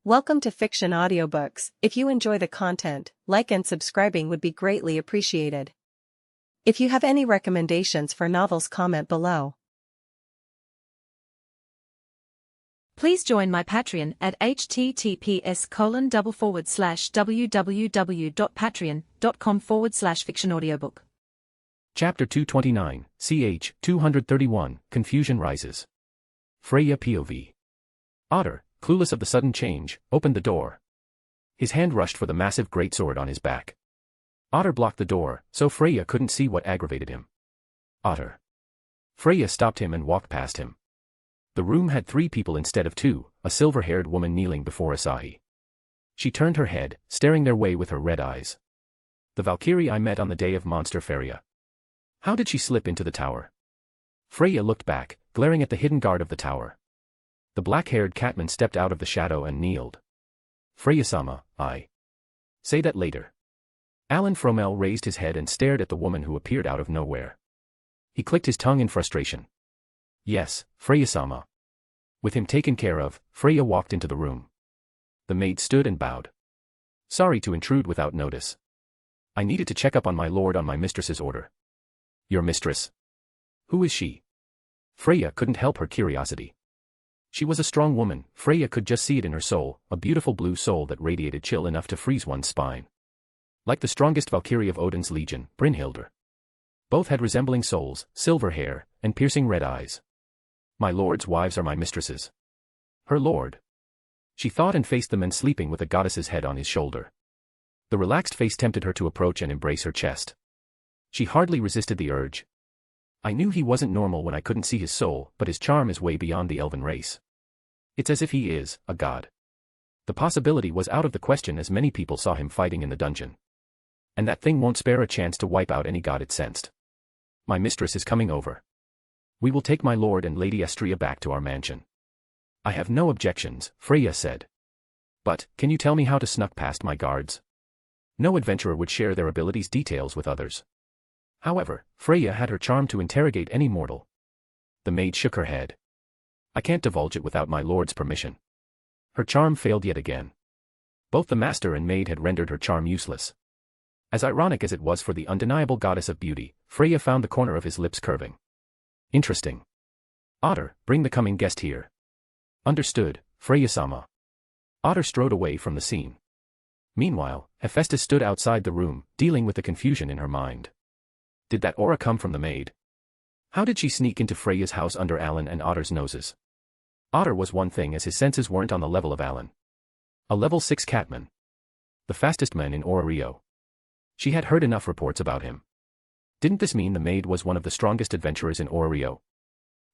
Welcome to Fiction Audiobooks. If you enjoy the content, like and subscribing would be greatly appreciated. If you have any recommendations for novels, comment below. Please join my Patreon at https://www.patreon.com/fictionaudiobook. Chapter 229, ch. 231, Confusion Rises. Freya POV. Otter, clueless of the sudden change, opened the door. His hand rushed for the massive greatsword on his back. Otter blocked the door, so Freya couldn't see what aggravated him. Otter. Freya stopped him and walked past him. The room had 3 people instead of 2, a silver-haired woman kneeling before Asahi. She turned her head, staring their way with her red eyes. The Valkyrie I met on the day of Monster Feria. How did she slip into the tower? Freya looked back, glaring at the hidden guard of the tower. The black-haired catman stepped out of the shadow and kneeled. Freya-sama, I. Say that later. Alan Fromel raised his head and stared at the woman who appeared out of nowhere. He clicked his tongue in frustration. Yes, Freya-sama. With him taken care of, Freya walked into the room. The maid stood and bowed. Sorry to intrude without notice. I needed to check up on my lord on my mistress's order. Your mistress? Who is she? Freya couldn't help her curiosity. She was a strong woman, Freya could just see it in her soul, a beautiful blue soul that radiated chill enough to freeze one's spine. Like the strongest Valkyrie of Odin's legion, Brynhildr. Both had resembling souls, silver hair, and piercing red eyes. My lord's wives are my mistresses. Her lord. She thought and faced the man sleeping with a goddess's head on his shoulder. The relaxed face tempted her to approach and embrace her chest. She hardly resisted the urge. I knew he wasn't normal when I couldn't see his soul, but his charm is way beyond the elven race. It's as if he is a god. The possibility was out of the question as many people saw him fighting in the dungeon. And that thing won't spare a chance to wipe out any god it sensed. My mistress is coming over. We will take my lord and Lady Astrea back to our mansion. I have no objections, Freya said. But, can you tell me how to snuck past my guards? No adventurer would share their abilities' details with others. However, Freya had her charm to interrogate any mortal. The maid shook her head. I can't divulge it without my lord's permission. Her charm failed yet again. Both the master and maid had rendered her charm useless. As ironic as it was for the undeniable goddess of beauty, Freya found the corner of his lips curving. Interesting. Otter, bring the coming guest here. Understood, Freya-sama. Otter strode away from the scene. Meanwhile, Hephaestus stood outside the room, dealing with the confusion in her mind. Did that aura come from the maid? How did she sneak into Freya's house under Alan and Otter's noses? Otter was one thing as his senses weren't on the level of Alan. A level 6 catman. The fastest man in Rio. She had heard enough reports about him. Didn't this mean the maid was one of the strongest adventurers in Rio?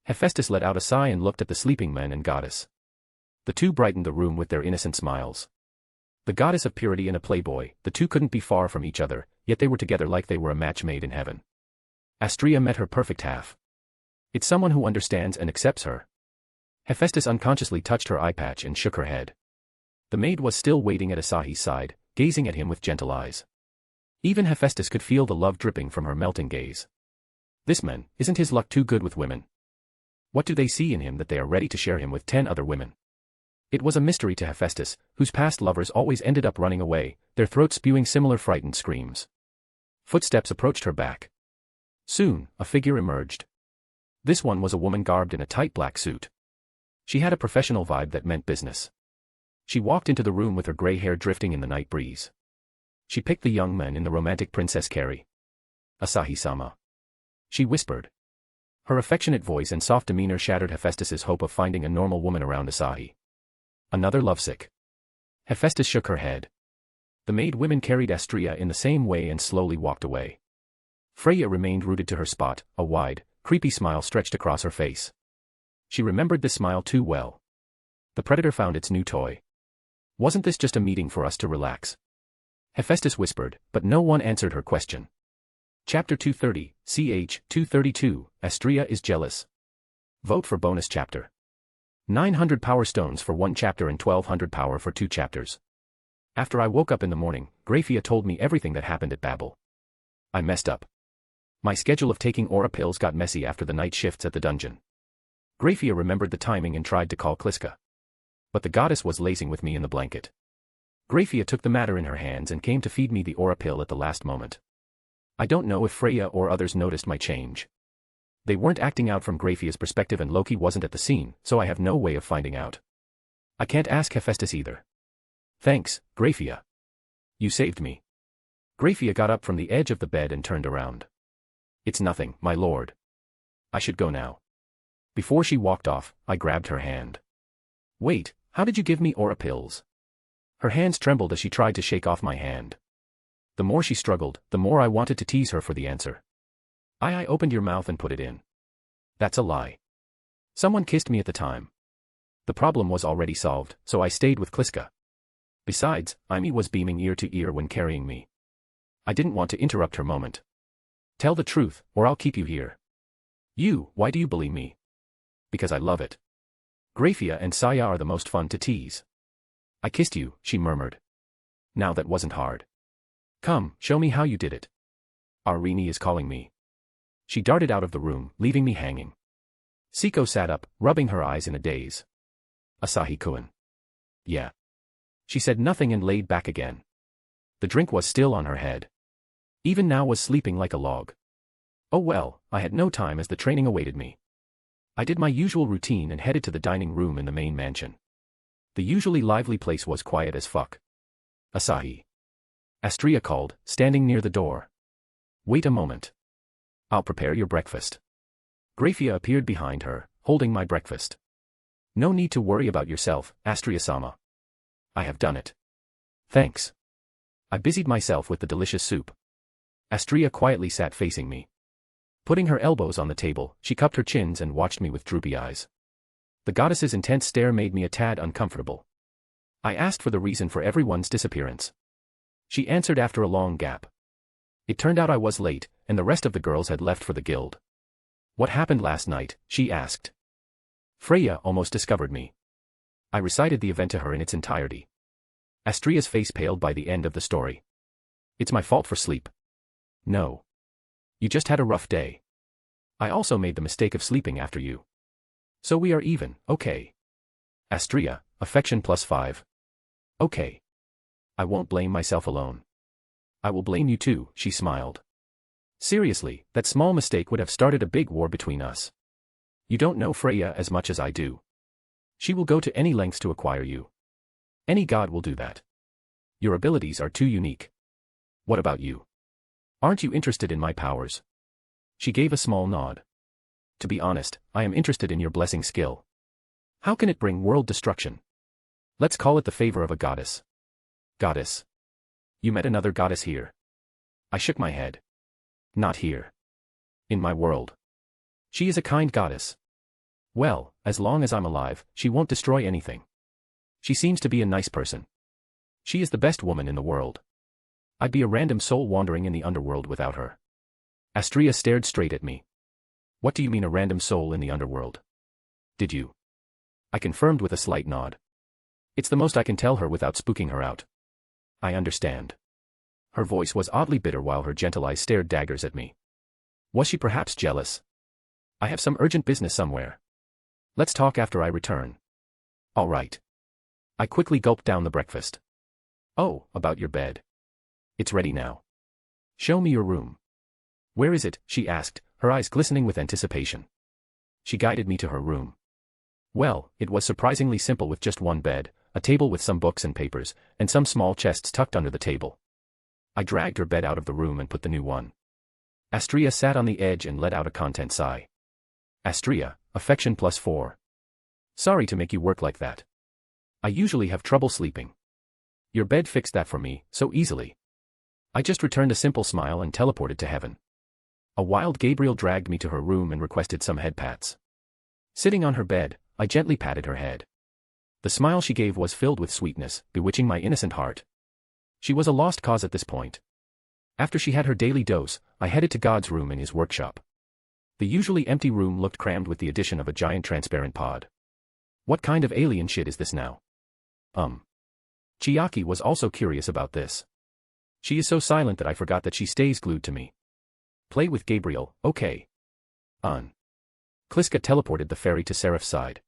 Hephaestus let out a sigh and looked at the sleeping men and goddess. The two brightened the room with their innocent smiles. The goddess of purity and a playboy, the two couldn't be far from each other, yet they were together like they were a match made in heaven. Astrea met her perfect half. It's someone who understands and accepts her. Hephaestus unconsciously touched her eye patch and shook her head. The maid was still waiting at Asahi's side, gazing at him with gentle eyes. Even Hephaestus could feel the love dripping from her melting gaze. This man, isn't his luck too good with women? What do they see in him that they are ready to share him with 10 other women? It was a mystery to Hephaestus, whose past lovers always ended up running away, their throats spewing similar frightened screams. Footsteps approached her back. Soon, a figure emerged. This one was a woman garbed in a tight black suit. She had a professional vibe that meant business. She walked into the room with her gray hair drifting in the night breeze. She picked the young man in the romantic Princess Carrie. Asahi-sama. She whispered. Her affectionate voice and soft demeanor shattered Hephaestus's hope of finding a normal woman around Asahi. Another lovesick. Hephaestus shook her head. The maid women carried Astrea in the same way and slowly walked away. Freya remained rooted to her spot, a wide, creepy smile stretched across her face. She remembered this smile too well. The predator found its new toy. Wasn't this just a meeting for us to relax? Hephaestus whispered, but no one answered her question. Chapter 230, ch. 232, Astrea is jealous. Vote for bonus chapter. 900 power stones for 1 chapter and 1200 power for 2 chapters. After I woke up in the morning, Graphia told me everything that happened at Babel. I messed up. My schedule of taking aura pills got messy after the night shifts at the dungeon. Graphia remembered the timing and tried to call Kliska. But the goddess was lazing with me in the blanket. Graphia took the matter in her hands and came to feed me the aura pill at the last moment. I don't know if Freya or others noticed my change. They weren't acting out from Graphia's perspective and Loki wasn't at the scene, so I have no way of finding out. I can't ask Hephaestus either. Thanks, Graphia. You saved me. Graphia got up from the edge of the bed and turned around. It's nothing, my lord. I should go now. Before she walked off, I grabbed her hand. Wait, how did you give me aura pills? Her hands trembled as she tried to shake off my hand. The more she struggled, the more I wanted to tease her for the answer. I opened your mouth and put it in. That's a lie. Someone kissed me at the time. The problem was already solved, so I stayed with Kliska. Besides, Imi was beaming ear to ear when carrying me. I didn't want to interrupt her moment. Tell the truth, or I'll keep you here. Why do you bully me? Because I love it. Graphia and Saya are the most fun to tease. I kissed you, she murmured. Now that wasn't hard. Come, show me how you did it. Arini is calling me. She darted out of the room, leaving me hanging. Siko sat up, rubbing her eyes in a daze. Asahi-kun. Yeah. She said nothing and laid back again. The drink was still on her head. Even now was sleeping like a log. Oh well, I had no time as the training awaited me. I did my usual routine and headed to the dining room in the main mansion. The usually lively place was quiet as fuck. Asahi. Astria called, standing near the door. Wait a moment. I'll prepare your breakfast. Graphia appeared behind her, holding my breakfast. No need to worry about yourself, Astria-sama. I have done it. Thanks. I busied myself with the delicious soup. Astria quietly sat facing me. Putting her elbows on the table, she cupped her chins and watched me with droopy eyes. The goddess's intense stare made me a tad uncomfortable. I asked for the reason for everyone's disappearance. She answered after a long gap. It turned out I was late, and the rest of the girls had left for the guild. What happened last night, she asked. Freya almost discovered me. I recited the event to her in its entirety. Astria's face paled by the end of the story. It's my fault for sleep. No. You just had a rough day. I also made the mistake of sleeping after you. So we are even, okay. Astria, affection +5. Okay. I won't blame myself alone. I will blame you too, she smiled. Seriously, that small mistake would have started a big war between us. You don't know Freya as much as I do. She will go to any lengths to acquire you. Any god will do that. Your abilities are too unique. What about you? Aren't you interested in my powers? She gave a small nod. To be honest, I am interested in your blessing skill. How can it bring world destruction? Let's call it the favor of a goddess. Goddess. You met another goddess here. I shook my head. Not here. In my world. She is a kind goddess. Well, as long as I'm alive, she won't destroy anything. She seems to be a nice person. She is the best woman in the world. I'd be a random soul wandering in the underworld without her. Astria stared straight at me. What do you mean a random soul in the underworld? Did you? I confirmed with a slight nod. It's the most I can tell her without spooking her out. I understand. Her voice was oddly bitter while her gentle eyes stared daggers at me. Was she perhaps jealous? I have some urgent business somewhere. Let's talk after I return. All right. I quickly gulped down the breakfast. Oh, about your bed. It's ready now. Show me your room. Where is it? She asked, her eyes glistening with anticipation. She guided me to her room. Well, it was surprisingly simple with just one bed, a table with some books and papers, and some small chests tucked under the table. I dragged her bed out of the room and put the new one. Astria sat on the edge and let out a content sigh. Astria, affection +4. Sorry to make you work like that. I usually have trouble sleeping. Your bed fixed that for me, so easily. I just returned a simple smile and teleported to heaven. A wild Gabriel dragged me to her room and requested some head pats. Sitting on her bed, I gently patted her head. The smile she gave was filled with sweetness, bewitching my innocent heart. She was a lost cause at this point. After she had her daily dose, I headed to God's room in his workshop. The usually empty room looked crammed with the addition of a giant transparent pod. What kind of alien shit is this now? Chiaki was also curious about this. She is so silent that I forgot that she stays glued to me. Play with Gabriel, okay. Kliska teleported the fairy to Seraph's side.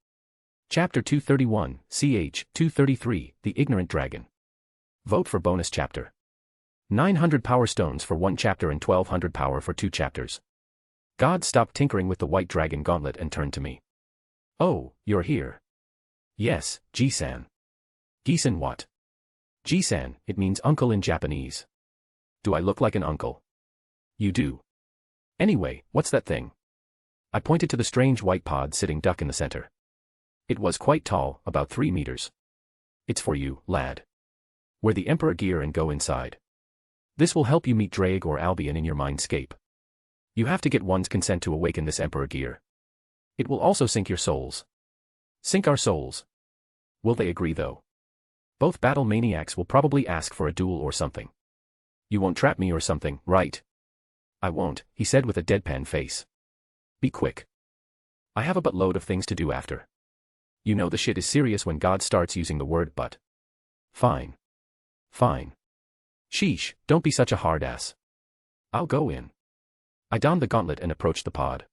Chapter 231, ch. 233, The Ignorant Dragon. Vote for bonus chapter. 900 power stones for 1 chapter and 1200 power for 2 chapters. God stopped tinkering with the white dragon gauntlet and turned to me. Oh, you're here. Yes, Ji-san. Gi-san what? Ji-san, it means uncle in Japanese. Do I look like an uncle? You do. Anyway, what's that thing? I pointed to the strange white pod sitting duck in the center. It was quite tall, about 3 meters. It's for you, lad. Wear the Emperor gear and go inside. This will help you meet Drake or Albion in your mindscape. You have to get one's consent to awaken this Emperor gear. It will also sync your souls. Sync our souls. Will they agree though? Both battle maniacs will probably ask for a duel or something. You won't trap me or something, right? I won't, he said with a deadpan face. Be quick. I have a buttload of things to do after. You know the shit is serious when God starts using the word but. Fine. Fine. Sheesh, don't be such a hard ass. I'll go in. I donned the gauntlet and approached the pod.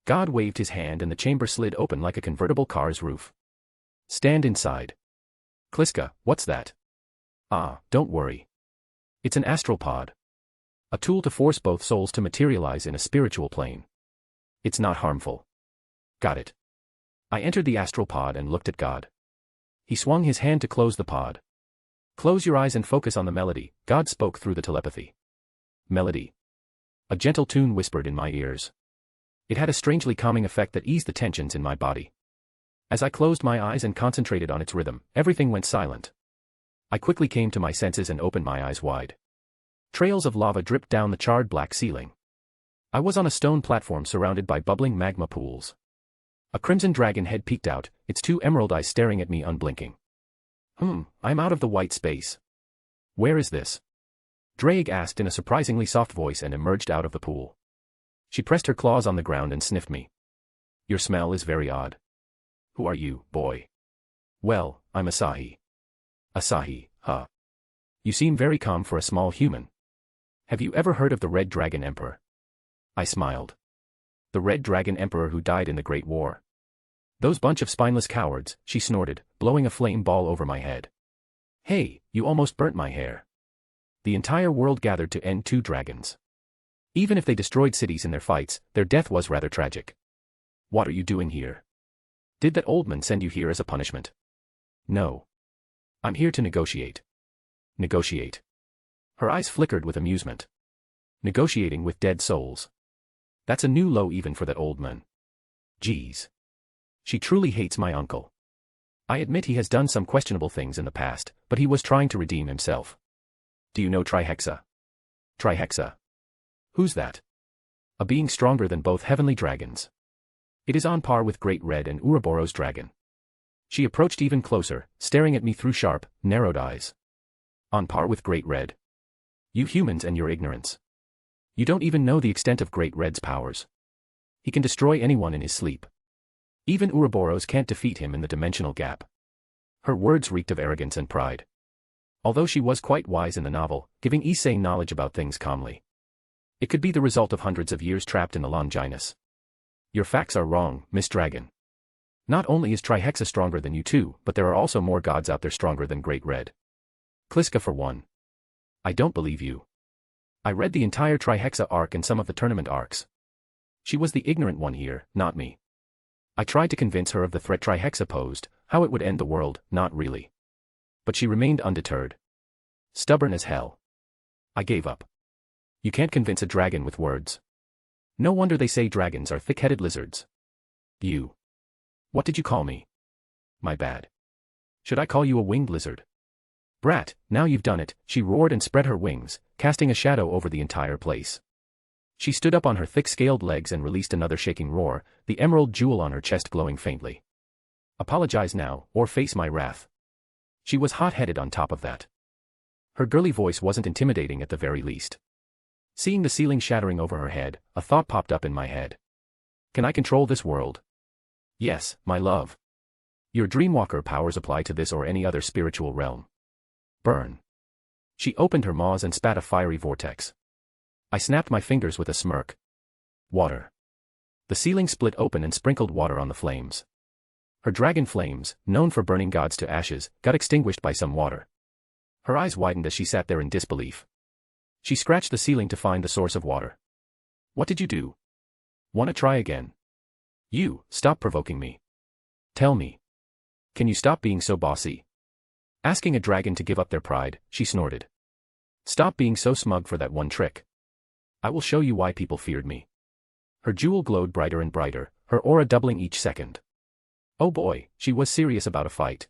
God waved his hand and the chamber slid open like a convertible car's roof. Stand inside. Kliska, what's that? Ah, don't worry. It's an astral pod. A tool to force both souls to materialize in a spiritual plane. It's not harmful. Got it. I entered the astral pod and looked at God. He swung his hand to close the pod. Close your eyes and focus on the melody, God spoke through the telepathy. Melody. A gentle tune whispered in my ears. It had a strangely calming effect that eased the tensions in my body. As I closed my eyes and concentrated on its rhythm, everything went silent. I quickly came to my senses and opened my eyes wide. Trails of lava dripped down the charred black ceiling. I was on a stone platform surrounded by bubbling magma pools. A crimson dragon head peeked out, its 2 emerald eyes staring at me unblinking. I'm out of the white space. Where is this? Drake asked in a surprisingly soft voice and emerged out of the pool. She pressed her claws on the ground and sniffed me. Your smell is very odd. Who are you, boy? Well, I'm Asahi. Asahi, huh? You seem very calm for a small human. Have you ever heard of the Red Dragon Emperor? I smiled. The Red Dragon Emperor who died in the Great War. Those bunch of spineless cowards, she snorted, blowing a flame ball over my head. Hey, you almost burnt my hair. The entire world gathered to end 2 dragons. Even if they destroyed cities in their fights, their death was rather tragic. What are you doing here? Did that old man send you here as a punishment? No. I'm here to negotiate. Negotiate. Her eyes flickered with amusement. Negotiating with dead souls. That's a new low even for that old man. Geez. She truly hates my uncle. I admit he has done some questionable things in the past, but he was trying to redeem himself. Do you know Trihexa? Trihexa. Who's that? A being stronger than both heavenly dragons. It is on par with Great Red and Ouroboros dragon. She approached even closer, staring at me through sharp, narrowed eyes. On par with Great Red. You humans and your ignorance. You don't even know the extent of Great Red's powers. He can destroy anyone in his sleep. Even Ouroboros can't defeat him in the dimensional gap. Her words reeked of arrogance and pride. Although she was quite wise in the novel, giving Issei knowledge about things calmly. It could be the result of hundreds of years trapped in the Longinus. Your facts are wrong, Miss Dragon. Not only is Trihexa stronger than you two, but there are also more gods out there stronger than Great Red. Kliska for one. I don't believe you. I read the entire Trihexa arc and some of the tournament arcs. She was the ignorant one here, not me. I tried to convince her of the threat Trihexa posed, how it would end the world, not really. But she remained undeterred. Stubborn as hell. I gave up. You can't convince a dragon with words. No wonder they say dragons are thick-headed lizards. You. What did you call me? My bad. Should I call you a winged lizard? Brat, now you've done it, she roared and spread her wings, casting a shadow over the entire place. She stood up on her thick-scaled legs and released another shaking roar, the emerald jewel on her chest glowing faintly. Apologize now, or face my wrath. She was hot-headed on top of that. Her girly voice wasn't intimidating at the very least. Seeing the ceiling shattering over her head, a thought popped up in my head. Can I control this world? Yes, my love. Your Dreamwalker powers apply to this or any other spiritual realm. Burn. She opened her maws and spat a fiery vortex. I snapped my fingers with a smirk. Water. The ceiling split open and sprinkled water on the flames. Her dragon flames, known for burning gods to ashes, got extinguished by some water. Her eyes widened as she sat there in disbelief. She scratched the ceiling to find the source of water. What did you do? Wanna try again? You, stop provoking me. Tell me. Can you stop being so bossy? Asking a dragon to give up their pride, she snorted. Stop being so smug for that one trick. I will show you why people feared me. Her jewel glowed brighter and brighter, her aura doubling each second. Oh boy, she was serious about a fight.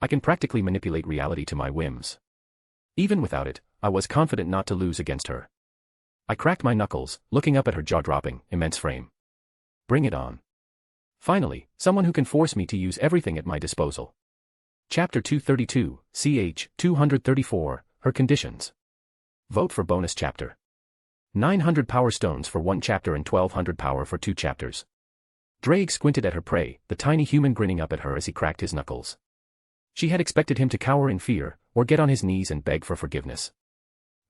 I can practically manipulate reality to my whims. Even without it, I was confident not to lose against her. I cracked my knuckles, looking up at her jaw-dropping, immense frame. Bring it on. Finally, someone who can force me to use everything at my disposal. Chapter 232, ch. 234, Her Conditions. Vote for bonus chapter. 900 power stones for 1 chapter and 1200 power for 2 chapters. Drake squinted at her prey, the tiny human grinning up at her as he cracked his knuckles. She had expected him to cower in fear, or get on his knees and beg for forgiveness.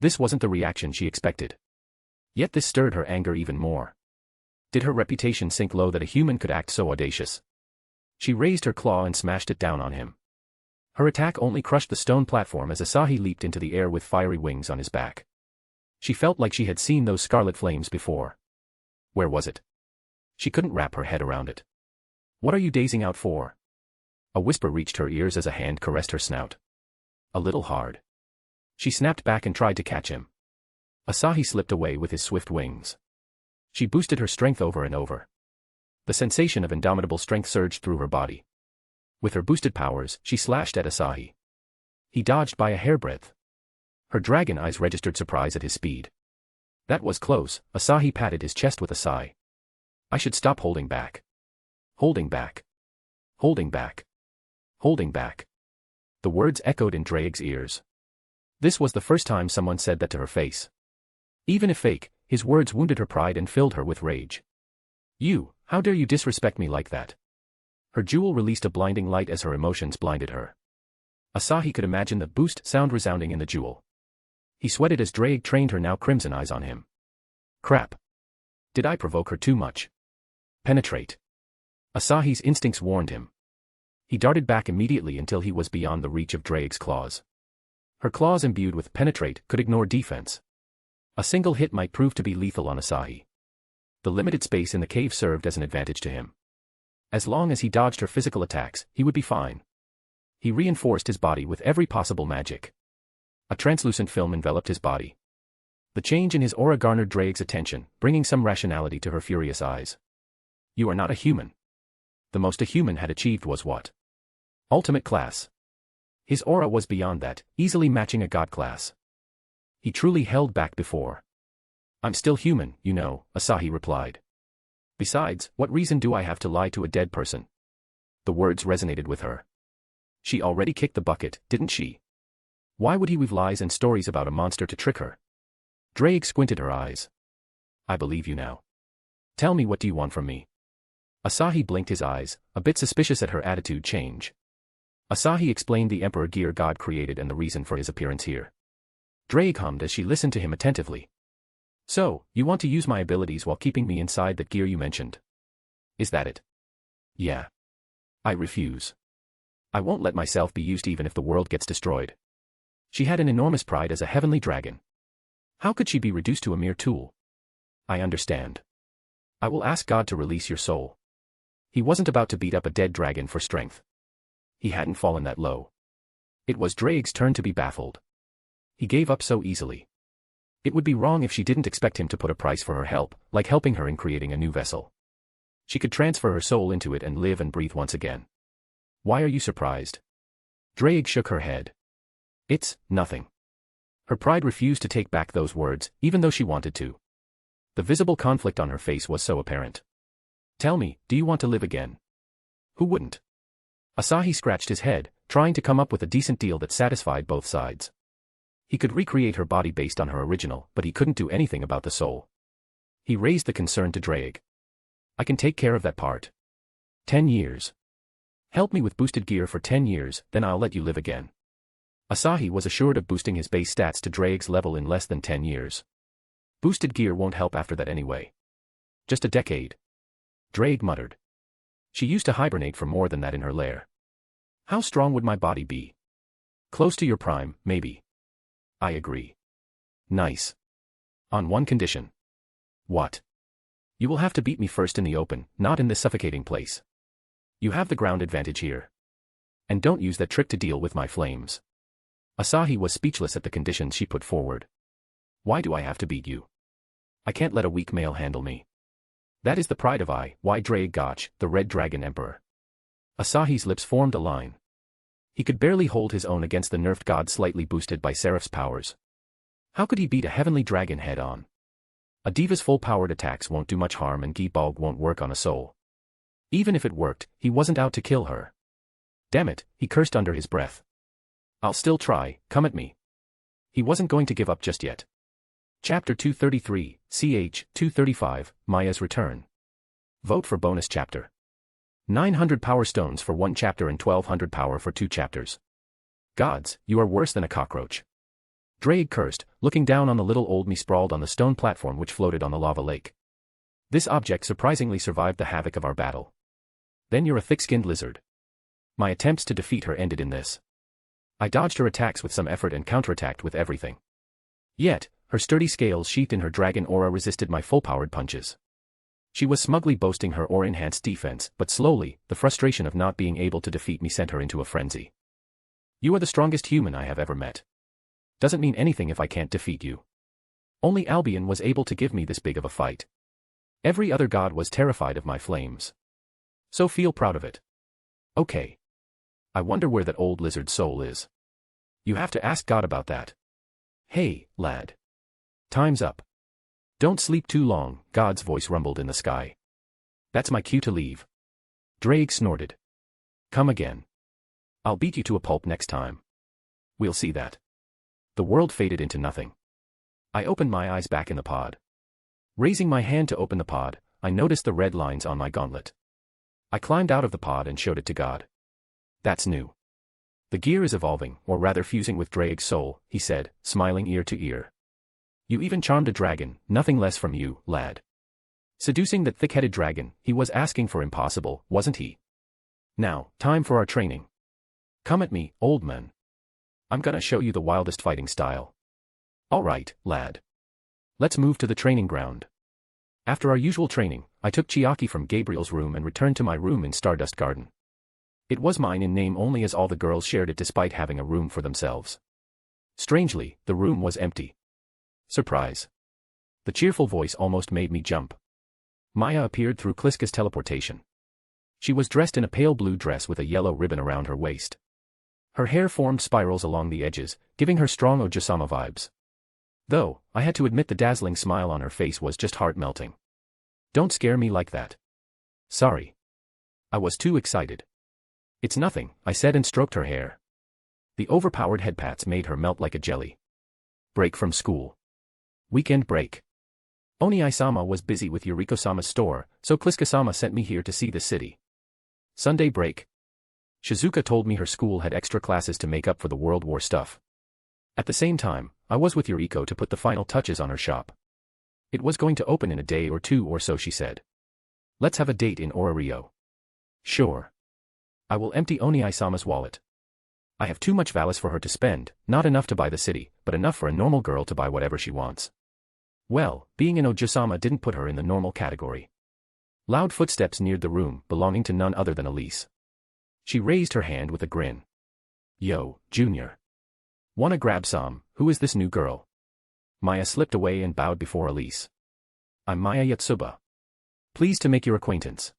This wasn't the reaction she expected. Yet this stirred her anger even more. Did her reputation sink low that a human could act so audacious? She raised her claw and smashed it down on him. Her attack only crushed the stone platform as Asahi leaped into the air with fiery wings on his back. She felt like she had seen those scarlet flames before. Where was it? She couldn't wrap her head around it. What are you dazing out for? A whisper reached her ears as a hand caressed her snout. A little hard. She snapped back and tried to catch him. Asahi slipped away with his swift wings. She boosted her strength over and over. The sensation of indomitable strength surged through her body. With her boosted powers, she slashed at Asahi. He dodged by a hairbreadth. Her dragon eyes registered surprise at his speed. That was close. Asahi patted his chest with a sigh. I should stop holding back. Holding back. Holding back. Holding back. The words echoed in Drake's ears. This was the first time someone said that to her face. Even if fake, his words wounded her pride and filled her with rage. You, how dare you disrespect me like that? Her jewel released a blinding light as her emotions blinded her. Asahi could imagine the boost sound resounding in the jewel. He sweated as Drake trained her now crimson eyes on him. Crap. Did I provoke her too much? Penetrate. Asahi's instincts warned him. He darted back immediately until he was beyond the reach of Drake's claws. Her claws imbued with penetrate could ignore defense. A single hit might prove to be lethal on Asahi. The limited space in the cave served as an advantage to him. As long as he dodged her physical attacks, he would be fine. He reinforced his body with every possible magic. A translucent film enveloped his body. The change in his aura garnered Drake's attention, bringing some rationality to her furious eyes. You are not a human. The most a human had achieved was what? Ultimate class. His aura was beyond that, easily matching a god class. He truly held back before. I'm still human, you know, Asahi replied. Besides, what reason do I have to lie to a dead person? The words resonated with her. She already kicked the bucket, didn't she? Why would he weave lies and stories about a monster to trick her? Drake squinted her eyes. I believe you now. Tell me, what do you want from me? Asahi blinked his eyes, a bit suspicious at her attitude change. Asahi explained the Emperor gear God created and the reason for his appearance here. Drake hummed as she listened to him attentively. So, you want to use my abilities while keeping me inside that gear you mentioned? Is that it? Yeah. I refuse. I won't let myself be used even if the world gets destroyed. She had an enormous pride as a heavenly dragon. How could she be reduced to a mere tool? I understand. I will ask God to release your soul. He wasn't about to beat up a dead dragon for strength. He hadn't fallen that low. It was Drake's turn to be baffled. He gave up so easily. It would be wrong if she didn't expect him to put a price for her help, like helping her in creating a new vessel. She could transfer her soul into it and live and breathe once again. Why are you surprised? Drake shook her head. It's nothing. Her pride refused to take back those words, even though she wanted to. The visible conflict on her face was so apparent. Tell me, do you want to live again? Who wouldn't? Asahi scratched his head, trying to come up with a decent deal that satisfied both sides. He could recreate her body based on her original, but he couldn't do anything about the soul. He raised the concern to Drake. I can take care of that part. 10 years. Help me with boosted gear for 10 years, then I'll let you live again. Asahi was assured of boosting his base stats to Drake's level in less than 10 years. Boosted gear won't help after that anyway. Just a decade. Drake muttered. She used to hibernate for more than that in her lair. How strong would my body be? Close to your prime, maybe. I agree. Nice. On one condition. What? You will have to beat me first in the open, not in this suffocating place. You have the ground advantage here. And don't use that trick to deal with my flames. Asahi was speechless at the conditions she put forward. Why do I have to beat you? I can't let a weak male handle me. That is the pride of Draig Gotch, the Red Dragon Emperor. Asahi's lips formed a line. He could barely hold his own against the nerfed god slightly boosted by Seraph's powers. How could he beat a heavenly dragon head-on? A diva's full-powered attacks won't do much harm and Gi-Balg won't work on a soul. Even if it worked, he wasn't out to kill her. Damn it, he cursed under his breath. I'll still try, come at me. He wasn't going to give up just yet. Chapter 233, ch. 235, Maya's Return. Vote for bonus chapter. 900 power stones for 1 chapter and 1200 power for 2 chapters. Gods, you are worse than a cockroach. Draig cursed, looking down on the little old me sprawled on the stone platform which floated on the lava lake. This object surprisingly survived the havoc of our battle. Then you're a thick-skinned lizard. My attempts to defeat her ended in this. I dodged her attacks with some effort and counterattacked with everything. Yet, her sturdy scales sheathed in her dragon aura resisted my full-powered punches. She was smugly boasting her aura-enhanced defense, but slowly, the frustration of not being able to defeat me sent her into a frenzy. You are the strongest human I have ever met. Doesn't mean anything if I can't defeat you. Only Albion was able to give me this big of a fight. Every other god was terrified of my flames. So feel proud of it. Okay. I wonder where that old lizard's soul is. You have to ask God about that. Hey, lad. Time's up. Don't sleep too long, God's voice rumbled in the sky. That's my cue to leave. Draig snorted. Come again. I'll beat you to a pulp next time. We'll see that. The world faded into nothing. I opened my eyes back in the pod. Raising my hand to open the pod, I noticed the red lines on my gauntlet. I climbed out of the pod and showed it to God. That's new. The gear is evolving, or rather fusing with Draig's soul, he said, smiling ear to ear. You even charmed a dragon, nothing less from you, lad. Seducing that thick-headed dragon, he was asking for impossible, wasn't he? Now, time for our training. Come at me, old man. I'm gonna show you the wildest fighting style. All right, lad. Let's move to the training ground. After our usual training, I took Chiaki from Gabriel's room and returned to my room in Stardust Garden. It was mine in name only as all the girls shared it despite having a room for themselves. Strangely, the room was empty. Surprise. The cheerful voice almost made me jump. Maya appeared through Kliska's teleportation. She was dressed in a pale blue dress with a yellow ribbon around her waist. Her hair formed spirals along the edges, giving her strong Ojusama vibes. Though, I had to admit the dazzling smile on her face was just heart-melting. Don't scare me like that. Sorry. I was too excited. It's nothing, I said and stroked her hair. The overpowered head pats made her melt like a jelly. Break from school. Weekend break. Oni-sama was busy with Yuriko-sama's store, so Kliska-sama sent me here to see the city. Sunday break. Shizuka told me her school had extra classes to make up for the World War stuff. At the same time, I was with Yuriko to put the final touches on her shop. It was going to open in a day or two or so, she said. Let's have a date in Orario. Sure. I will empty Oni-sama's wallet. I have too much Valis for her to spend, not enough to buy the city, but enough for a normal girl to buy whatever she wants. Well, being an Ojusama didn't put her in the normal category. Loud footsteps neared the room, belonging to none other than Elise. She raised her hand with a grin. Yo, Junior. Wanna grab some? Who is this new girl? Maya slipped away and bowed before Elise. I'm Maya Yatsuba. Pleased to make your acquaintance.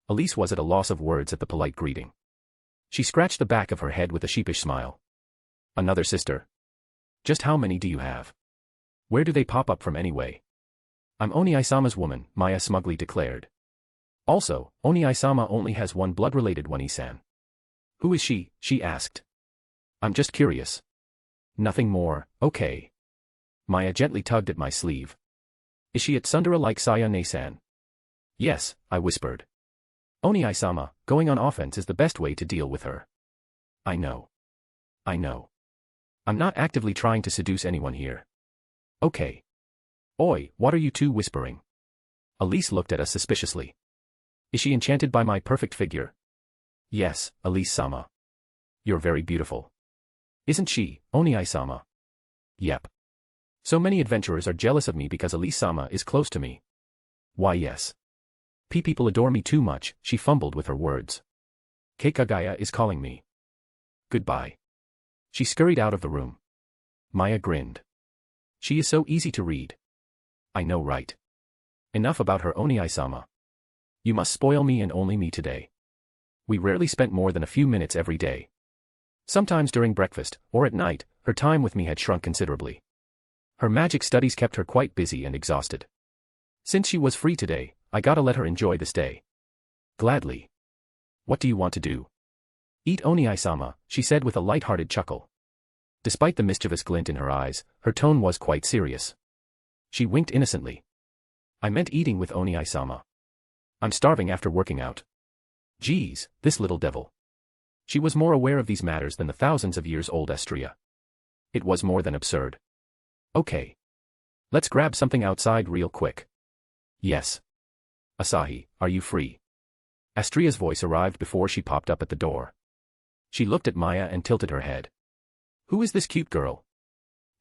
Elise was at a loss of words at the polite greeting. She scratched the back of her head with a sheepish smile. Another sister? Just how many do you have? Where do they pop up from anyway? I'm Oni-sama's woman, Maya smugly declared. Also, Oni-sama only has one blood-related Oni-san. Who is she? She asked. I'm just curious. Nothing more, okay. Maya gently tugged at my sleeve. Is she at Sundara like Saya-ne-san? Yes, I whispered. Oni-sama, going on offense is the best way to deal with her. I know. I know. I'm not actively trying to seduce anyone here. Okay. Oi, what are you two whispering? Elise looked at us suspiciously. Is she enchanted by my perfect figure? Yes, Elise-sama. You're very beautiful. Isn't she, Oniai-sama? Yep. So many adventurers are jealous of me because Elise-sama is close to me. Why yes. People adore me too much, she fumbled with her words. Keikagaya is calling me. Goodbye. She scurried out of the room. Maya grinned. She is so easy to read. I know, right? Enough about her, Oniai-sama. You must spoil me and only me today. We rarely spent more than a few minutes every day. Sometimes during breakfast, or at night, her time with me had shrunk considerably. Her magic studies kept her quite busy and exhausted. Since she was free today, I gotta let her enjoy this day. Gladly. What do you want to do? Eat, Oniai-sama, she said with a light-hearted chuckle. Despite the mischievous glint in her eyes, her tone was quite serious. She winked innocently. I meant eating with Oniai-sama. I'm starving after working out. Geez, this little devil. She was more aware of these matters than the thousands of years old Astria. It was more than absurd. Okay. Let's grab something outside real quick. Yes. Asahi, are you free? Astria's voice arrived before she popped up at the door. She looked at Maya and tilted her head. Who is this cute girl?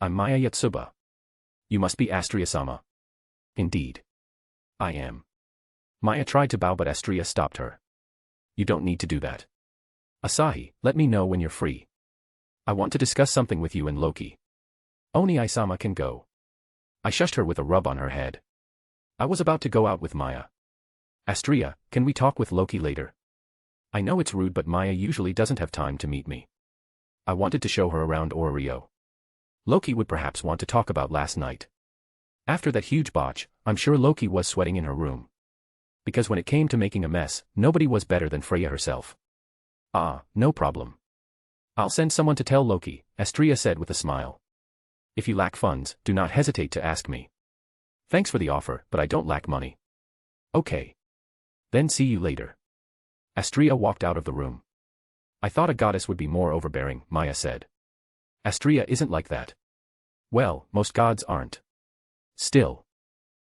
I'm Maya Yatsuba. You must be Astria-sama. Indeed. I am. Maya tried to bow but Astria stopped her. You don't need to do that. Asahi, let me know when you're free. I want to discuss something with you and Loki. Oniai-sama can go. I shushed her with a rub on her head. I was about to go out with Maya. Astria, can we talk with Loki later? I know it's rude but Maya usually doesn't have time to meet me. I wanted to show her around Orio. Loki would perhaps want to talk about last night. After that huge botch, I'm sure Loki was sweating in her room. Because when it came to making a mess, nobody was better than Freya herself. Ah, no problem. I'll send someone to tell Loki, Astria said with a smile. If you lack funds, do not hesitate to ask me. Thanks for the offer, but I don't lack money. Okay. Then see you later. Astria walked out of the room. I thought a goddess would be more overbearing, Maya said. Astria isn't like that. Well, most gods aren't. Still.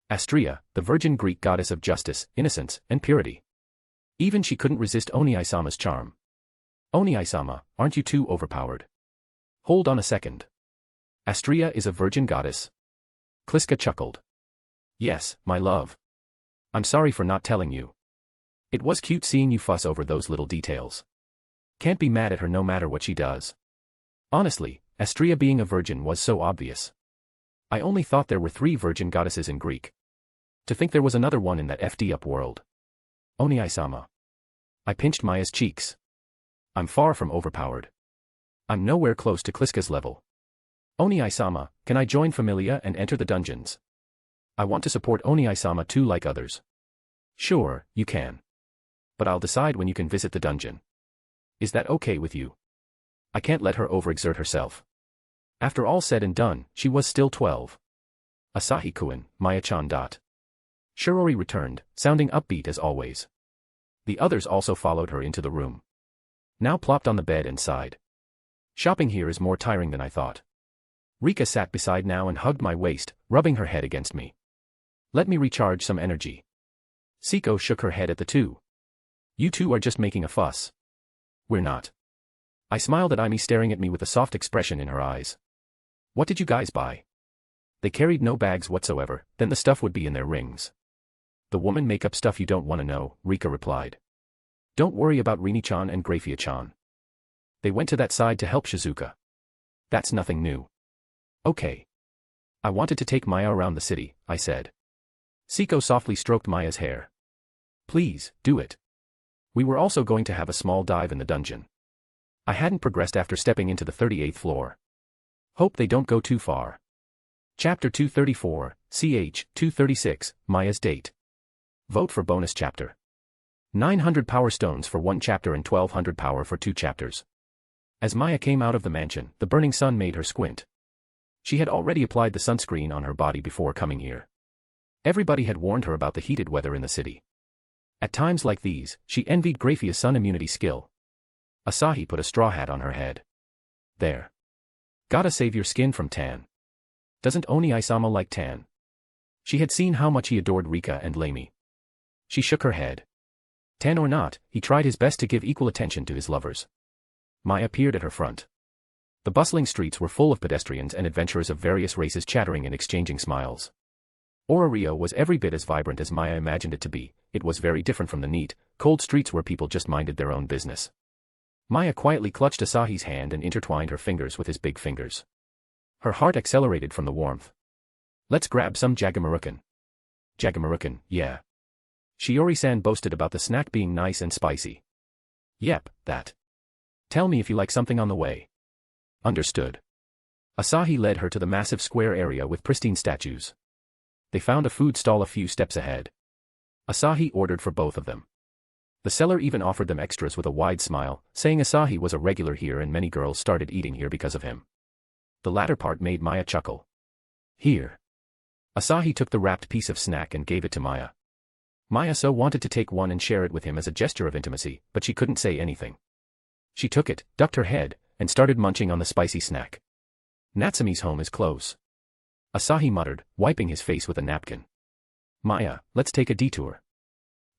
Astria, the virgin Greek goddess of justice, innocence, and purity. Even she couldn't resist Oniai-sama's charm. Oniai-sama, aren't you too overpowered? Hold on a second. Astria is a virgin goddess. Kliska chuckled. Yes, my love. I'm sorry for not telling you. It was cute seeing you fuss over those little details. Can't be mad at her no matter what she does. Honestly, Astria being a virgin was so obvious. I only thought there were 3 virgin goddesses in Greek. To think there was another one in that FD up world. Oniai-sama. I pinched Maya's cheeks. I'm far from overpowered. I'm nowhere close to Kliska's level. Oniai-sama, can I join Familia and enter the dungeons? I want to support Oniai-sama too like others. Sure, you can. But I'll decide when you can visit the dungeon. Is that okay with you? I can't let her overexert herself. After all said and done, she was still 12. Asahi-kun, Maya-chan. Shirori returned, sounding upbeat as always. The others also followed her into the room. Now plopped on the bed and sighed. Shopping here is more tiring than I thought. Rika sat beside now and hugged my waist, rubbing her head against me. Let me recharge some energy. Siko shook her head at the two. You two are just making a fuss. We're not. I smiled at Aimi staring at me with a soft expression in her eyes. What did you guys buy? They carried no bags whatsoever, then the stuff would be in their rings. The woman makeup stuff you don't want to know, Rika replied. Don't worry about Rini-chan and Grafia-chan. They went to that side to help Shizuka. That's nothing new. Okay. I wanted to take Maya around the city, I said. Siko softly stroked Maya's hair. Please, do it. We were also going to have a small dive in the dungeon. I hadn't progressed after stepping into the 38th floor. Hope they don't go too far. Chapter 234, ch. 236, Maya's date. Vote for bonus chapter. 900 power stones for 1 chapter and 1200 power for 2 chapters. As Maya came out of the mansion, the burning sun made her squint. She had already applied the sunscreen on her body before coming here. Everybody had warned her about the heated weather in the city. At times like these, she envied Grafia's sun immunity skill. Asahi put a straw hat on her head. There. Gotta save your skin from tan. Doesn't Oniai-sama like tan? She had seen how much he adored Rika and Lamy. She shook her head. 10 or not, he tried his best to give equal attention to his lovers. Maya peered at her front. The bustling streets were full of pedestrians and adventurers of various races chattering and exchanging smiles. Rio was every bit as vibrant as Maya imagined it to be. It was very different from the neat, cold streets where people just minded their own business. Maya quietly clutched Asahi's hand and intertwined her fingers with his big fingers. Her heart accelerated from the warmth. Let's grab some Jagamarukan. Jagamarukan, yeah. Shiori-san boasted about the snack being nice and spicy. Yep, that. Tell me if you like something on the way. Understood. Asahi led her to the massive square area with pristine statues. They found a food stall a few steps ahead. Asahi ordered for both of them. The seller even offered them extras with a wide smile, saying Asahi was a regular here and many girls started eating here because of him. The latter part made Maya chuckle. Here. Asahi took the wrapped piece of snack and gave it to Maya. Maya so wanted to take one and share it with him as a gesture of intimacy, but she couldn't say anything. She took it, ducked her head, and started munching on the spicy snack. Natsumi's home is close. Asahi muttered, wiping his face with a napkin. Maya, let's take a detour.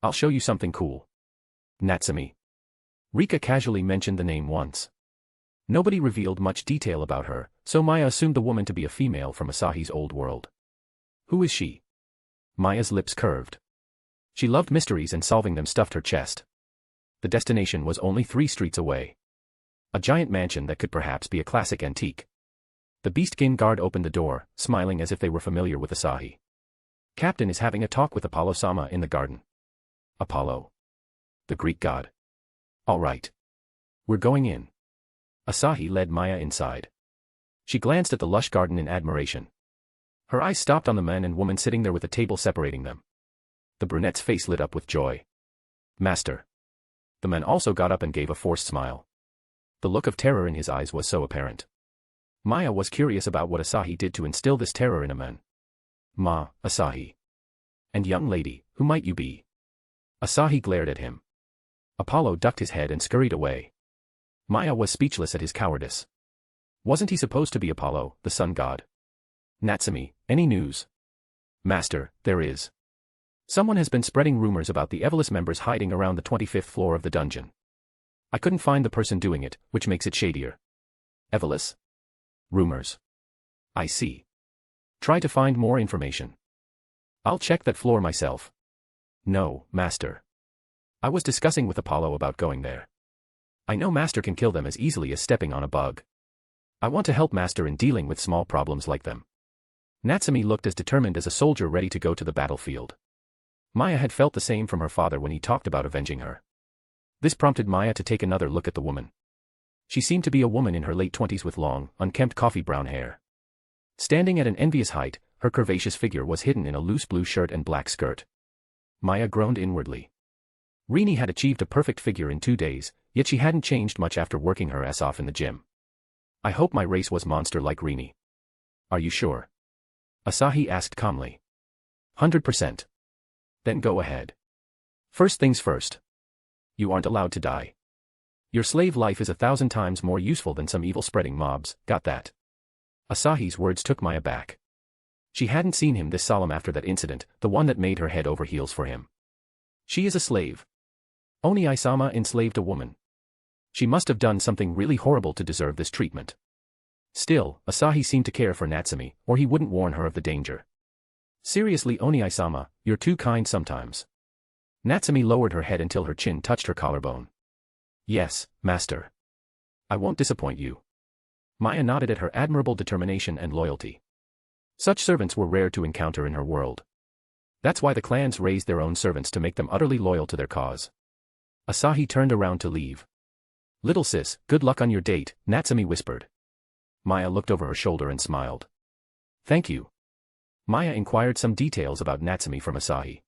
I'll show you something cool. Natsumi. Rika casually mentioned the name once. Nobody revealed much detail about her, so Maya assumed the woman to be a female from Asahi's old world. Who is she? Maya's lips curved. She loved mysteries and solving them stuffed her chest. The destination was only 3 streets away. A giant mansion that could perhaps be a classic antique. The Beastkin guard opened the door, smiling as if they were familiar with Asahi. Captain is having a talk with Apollo-sama in the garden. Apollo. The Greek god. All right. We're going in. Asahi led Maya inside. She glanced at the lush garden in admiration. Her eyes stopped on the man and woman sitting there with a table separating them. The brunette's face lit up with joy. Master. The man also got up and gave a forced smile. The look of terror in his eyes was so apparent. Maya was curious about what Asahi did to instill this terror in a man. Ma, Asahi. And young lady, who might you be? Asahi glared at him. Apollo ducked his head and scurried away. Maya was speechless at his cowardice. Wasn't he supposed to be Apollo, the sun god? Natsumi, any news? Master, there is. Someone has been spreading rumors about the Evolus members hiding around the 25th floor of the dungeon. I couldn't find the person doing it, which makes it shadier. Evolus? Rumors. I see. Try to find more information. I'll check that floor myself. No, Master. I was discussing with Apollo about going there. I know Master can kill them as easily as stepping on a bug. I want to help Master in dealing with small problems like them. Natsumi looked as determined as a soldier ready to go to the battlefield. Maya had felt the same from her father when he talked about avenging her. This prompted Maya to take another look at the woman. She seemed to be a woman in her late 20s with long, unkempt coffee-brown hair. Standing at an envious height, her curvaceous figure was hidden in a loose blue shirt and black skirt. Maya groaned inwardly. Rini had achieved a perfect figure in 2 days, yet she hadn't changed much after working her ass off in the gym. I hope my race was monster like Rini. Are you sure? Asahi asked calmly. 100%. Then go ahead. First things first. You aren't allowed to die. Your slave life is 1,000 times more useful than some evil-spreading mobs, got that? Asahi's words took Maya back. She hadn't seen him this solemn after that incident, the one that made her head over heels for him. She is a slave. Oni-sama enslaved a woman. She must have done something really horrible to deserve this treatment. Still, Asahi seemed to care for Natsumi, or he wouldn't warn her of the danger. Seriously, Oni-sama, you're too kind sometimes. Natsumi lowered her head until her chin touched her collarbone. Yes, Master. I won't disappoint you. Maya nodded at her admirable determination and loyalty. Such servants were rare to encounter in her world. That's why the clans raised their own servants to make them utterly loyal to their cause. Asahi turned around to leave. Little sis, good luck on your date, Natsumi whispered. Maya looked over her shoulder and smiled. Thank you. Maya inquired some details about Natsumi from Asahi.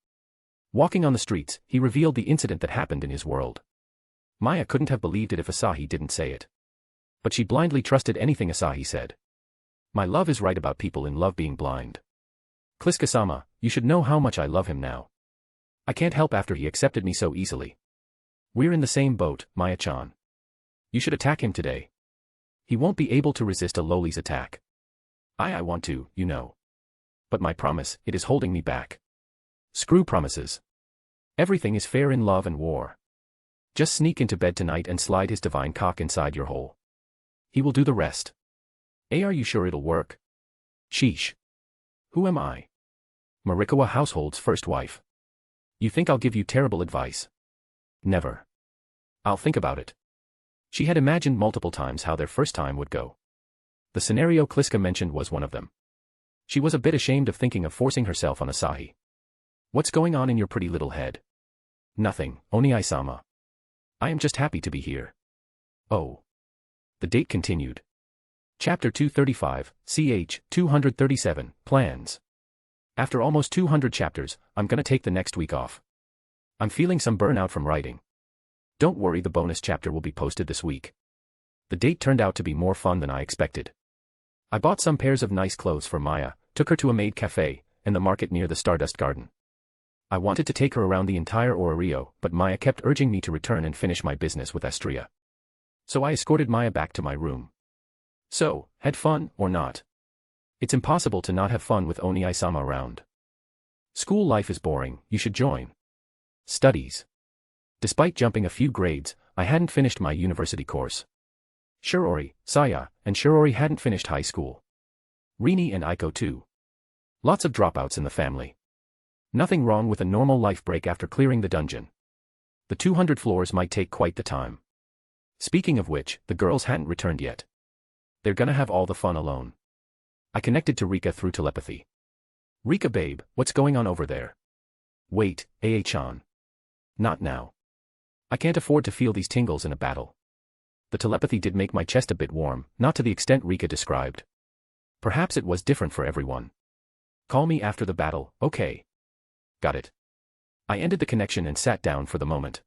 Walking on the streets, he revealed the incident that happened in his world. Maya couldn't have believed it if Asahi didn't say it. But she blindly trusted anything Asahi said. My love is right about people in love being blind. Kliska-sama, you should know how much I love him now. I can't help after he accepted me so easily. We're in the same boat, Maya-chan. You should attack him today. He won't be able to resist a loli's attack. I want to, you know. But my promise, it is holding me back. Screw promises. Everything is fair in love and war. Just sneak into bed tonight and slide his divine cock inside your hole. He will do the rest. Are you sure it'll work? Sheesh. Who am I? Marikawa household's first wife. You think I'll give you terrible advice? Never. I'll think about it. She had imagined multiple times how their first time would go. The scenario Kliska mentioned was one of them. She was a bit ashamed of thinking of forcing herself on Asahi. What's going on in your pretty little head? Nothing, Oni-sama. I am just happy to be here. Oh. The date continued. Chapter 235, ch. 237, Plans. After almost 200 chapters, I'm gonna take the next week off. I'm feeling some burnout from writing. Don't worry, the bonus chapter will be posted this week. The date turned out to be more fun than I expected. I bought some pairs of nice clothes for Maya, took her to a maid cafe, and the market near the Stardust Garden. I wanted to take her around the entire Ororio, but Maya kept urging me to return and finish my business with Astria. So I escorted Maya back to my room. So, had fun, or not? It's impossible to not have fun with Oni-sama around. School life is boring, you should join. Studies. Despite jumping a few grades, I hadn't finished my university course. Shirori, Saya, and Shirori hadn't finished high school. Rini and Aiko too. Lots of dropouts in the family. Nothing wrong with a normal life break after clearing the dungeon. The 200 floors might take quite the time. Speaking of which, the girls hadn't returned yet. They're gonna have all the fun alone. I connected to Rika through telepathy. Rika babe, what's going on over there? Wait, Chan. Not now. I can't afford to feel these tingles in a battle. The telepathy did make my chest a bit warm, not to the extent Rika described. Perhaps it was different for everyone. Call me after the battle, okay? Got it. I ended the connection and sat down for the moment.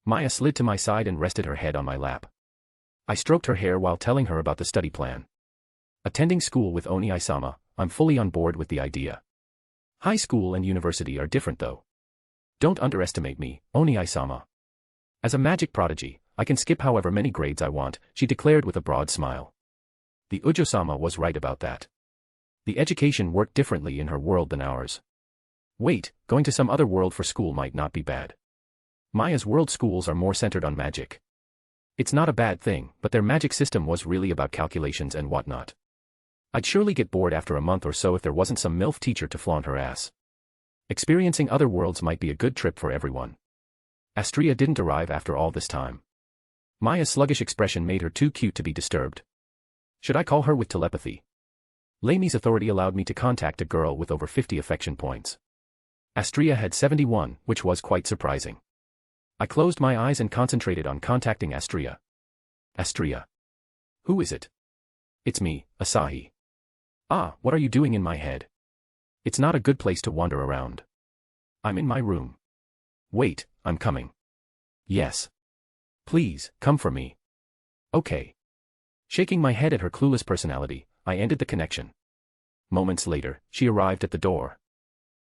Maya slid to my side and rested her head on my lap. I stroked her hair while telling her about the study plan. Attending school with Oni-sama, I'm fully on board with the idea. High school and university are different though. Don't underestimate me, Oni-sama. As a magic prodigy, I can skip however many grades I want, she declared with a broad smile. The Ujo-sama was right about that. The education worked differently in her world than ours. Wait, going to some other world for school might not be bad. Maya's world schools are more centered on magic. It's not a bad thing, but their magic system was really about calculations and whatnot. I'd surely get bored after a month or so if there wasn't some MILF teacher to flaunt her ass. Experiencing other worlds might be a good trip for everyone. Astria didn't arrive after all this time. Maya's sluggish expression made her too cute to be disturbed. Should I call her with telepathy? Laimy's authority allowed me to contact a girl with over 50 affection points. Astria had 71, which was quite surprising. I closed my eyes and concentrated on contacting Astria. Astria. Who is it? It's me, Asahi. Ah, what are you doing in my head? It's not a good place to wander around. I'm in my room. Wait, I'm coming. Yes. Please, come for me. Okay. Shaking my head at her clueless personality, I ended the connection. Moments later, she arrived at the door.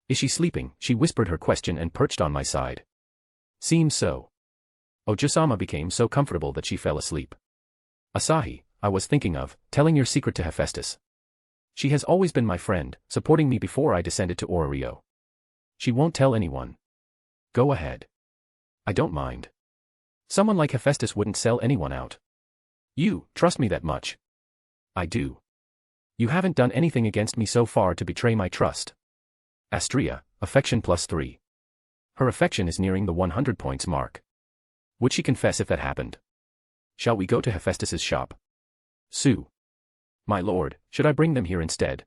Is she sleeping? She whispered her question and perched on my side. Seems so. Ojo-sama became so comfortable that she fell asleep. Asahi, I was thinking of telling your secret to Hephaestus. She has always been my friend, supporting me before I descended to Ororio. She won't tell anyone. Go ahead. I don't mind. Someone like Hephaestus wouldn't sell anyone out. You trust me that much? I do. You haven't done anything against me so far to betray my trust. Astria, affection +3. Her affection is nearing the 100 points mark. Would she confess if that happened? Shall we go to Hephaestus's shop? Sue. My lord, should I bring them here instead?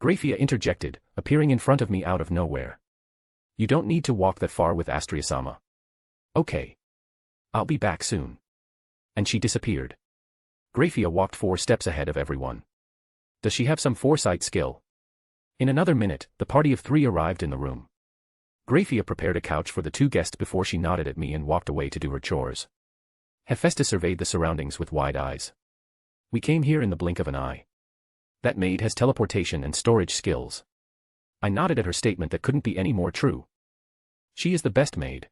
Graphia interjected, appearing in front of me out of nowhere. You don't need to walk that far with Astria-sama. Okay. I'll be back soon. And she disappeared. Graphia walked 4 steps ahead of everyone. Does she have some foresight skill? In another minute, the party of 3 arrived in the room. Graphia prepared a couch for the 2 guests before she nodded at me and walked away to do her chores. Hephaestus surveyed the surroundings with wide eyes. We came here in the blink of an eye. That maid has teleportation and storage skills. I nodded at her statement that couldn't be any more true. She is the best maid.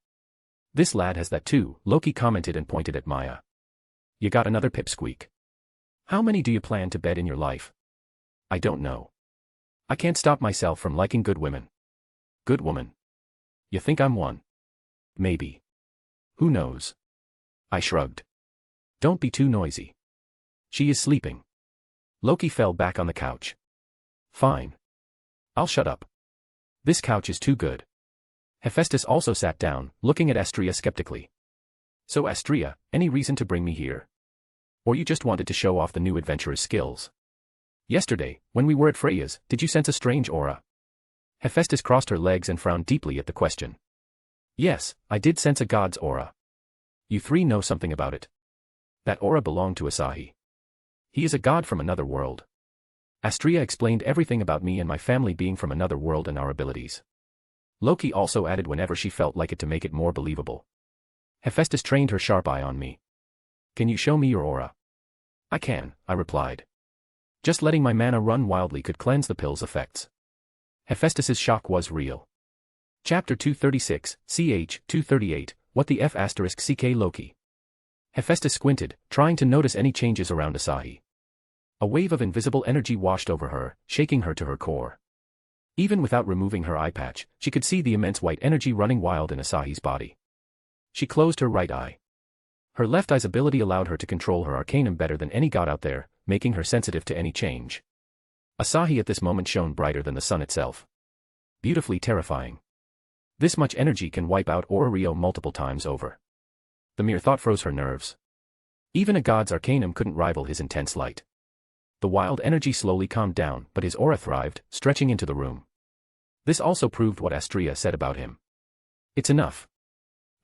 This lad has that too, Loki commented and pointed at Maya. You got another pipsqueak. How many do you plan to bed in your life? I don't know. I can't stop myself from liking good women. Good woman. You think I'm one? Maybe. Who knows? I shrugged. Don't be too noisy. She is sleeping. Loki fell back on the couch. Fine. I'll shut up. This couch is too good. Hephaestus also sat down, looking at Astrea skeptically. So Astrea, any reason to bring me here? Or you just wanted to show off the new adventurer's skills? Yesterday, when we were at Freya's, did you sense a strange aura? Hephaestus crossed her legs and frowned deeply at the question. Yes, I did sense a god's aura. You three know something about it. That aura belonged to Asahi. He is a god from another world. Astrea explained everything about me and my family being from another world and our abilities. Loki also added whenever she felt like it to make it more believable. Hephaestus trained her sharp eye on me. Can you show me your aura? I can, I replied. Just letting my mana run wildly could cleanse the pill's effects. Hephaestus's shock was real. Chapter 236, ch. 238, What the F*** Cliche Loki. Hephaestus squinted, trying to notice any changes around Asahi. A wave of invisible energy washed over her, shaking her to her core. Even without removing her eye patch, she could see the immense white energy running wild in Asahi's body. She closed her right eye. Her left eye's ability allowed her to control her arcanum better than any god out there, making her sensitive to any change. Asahi at this moment shone brighter than the sun itself. Beautifully terrifying. This much energy can wipe out Rio multiple times over. The mere thought froze her nerves. Even a god's arcanum couldn't rival his intense light. The wild energy slowly calmed down, but his aura thrived, stretching into the room. This also proved what Astrea said about him. It's enough.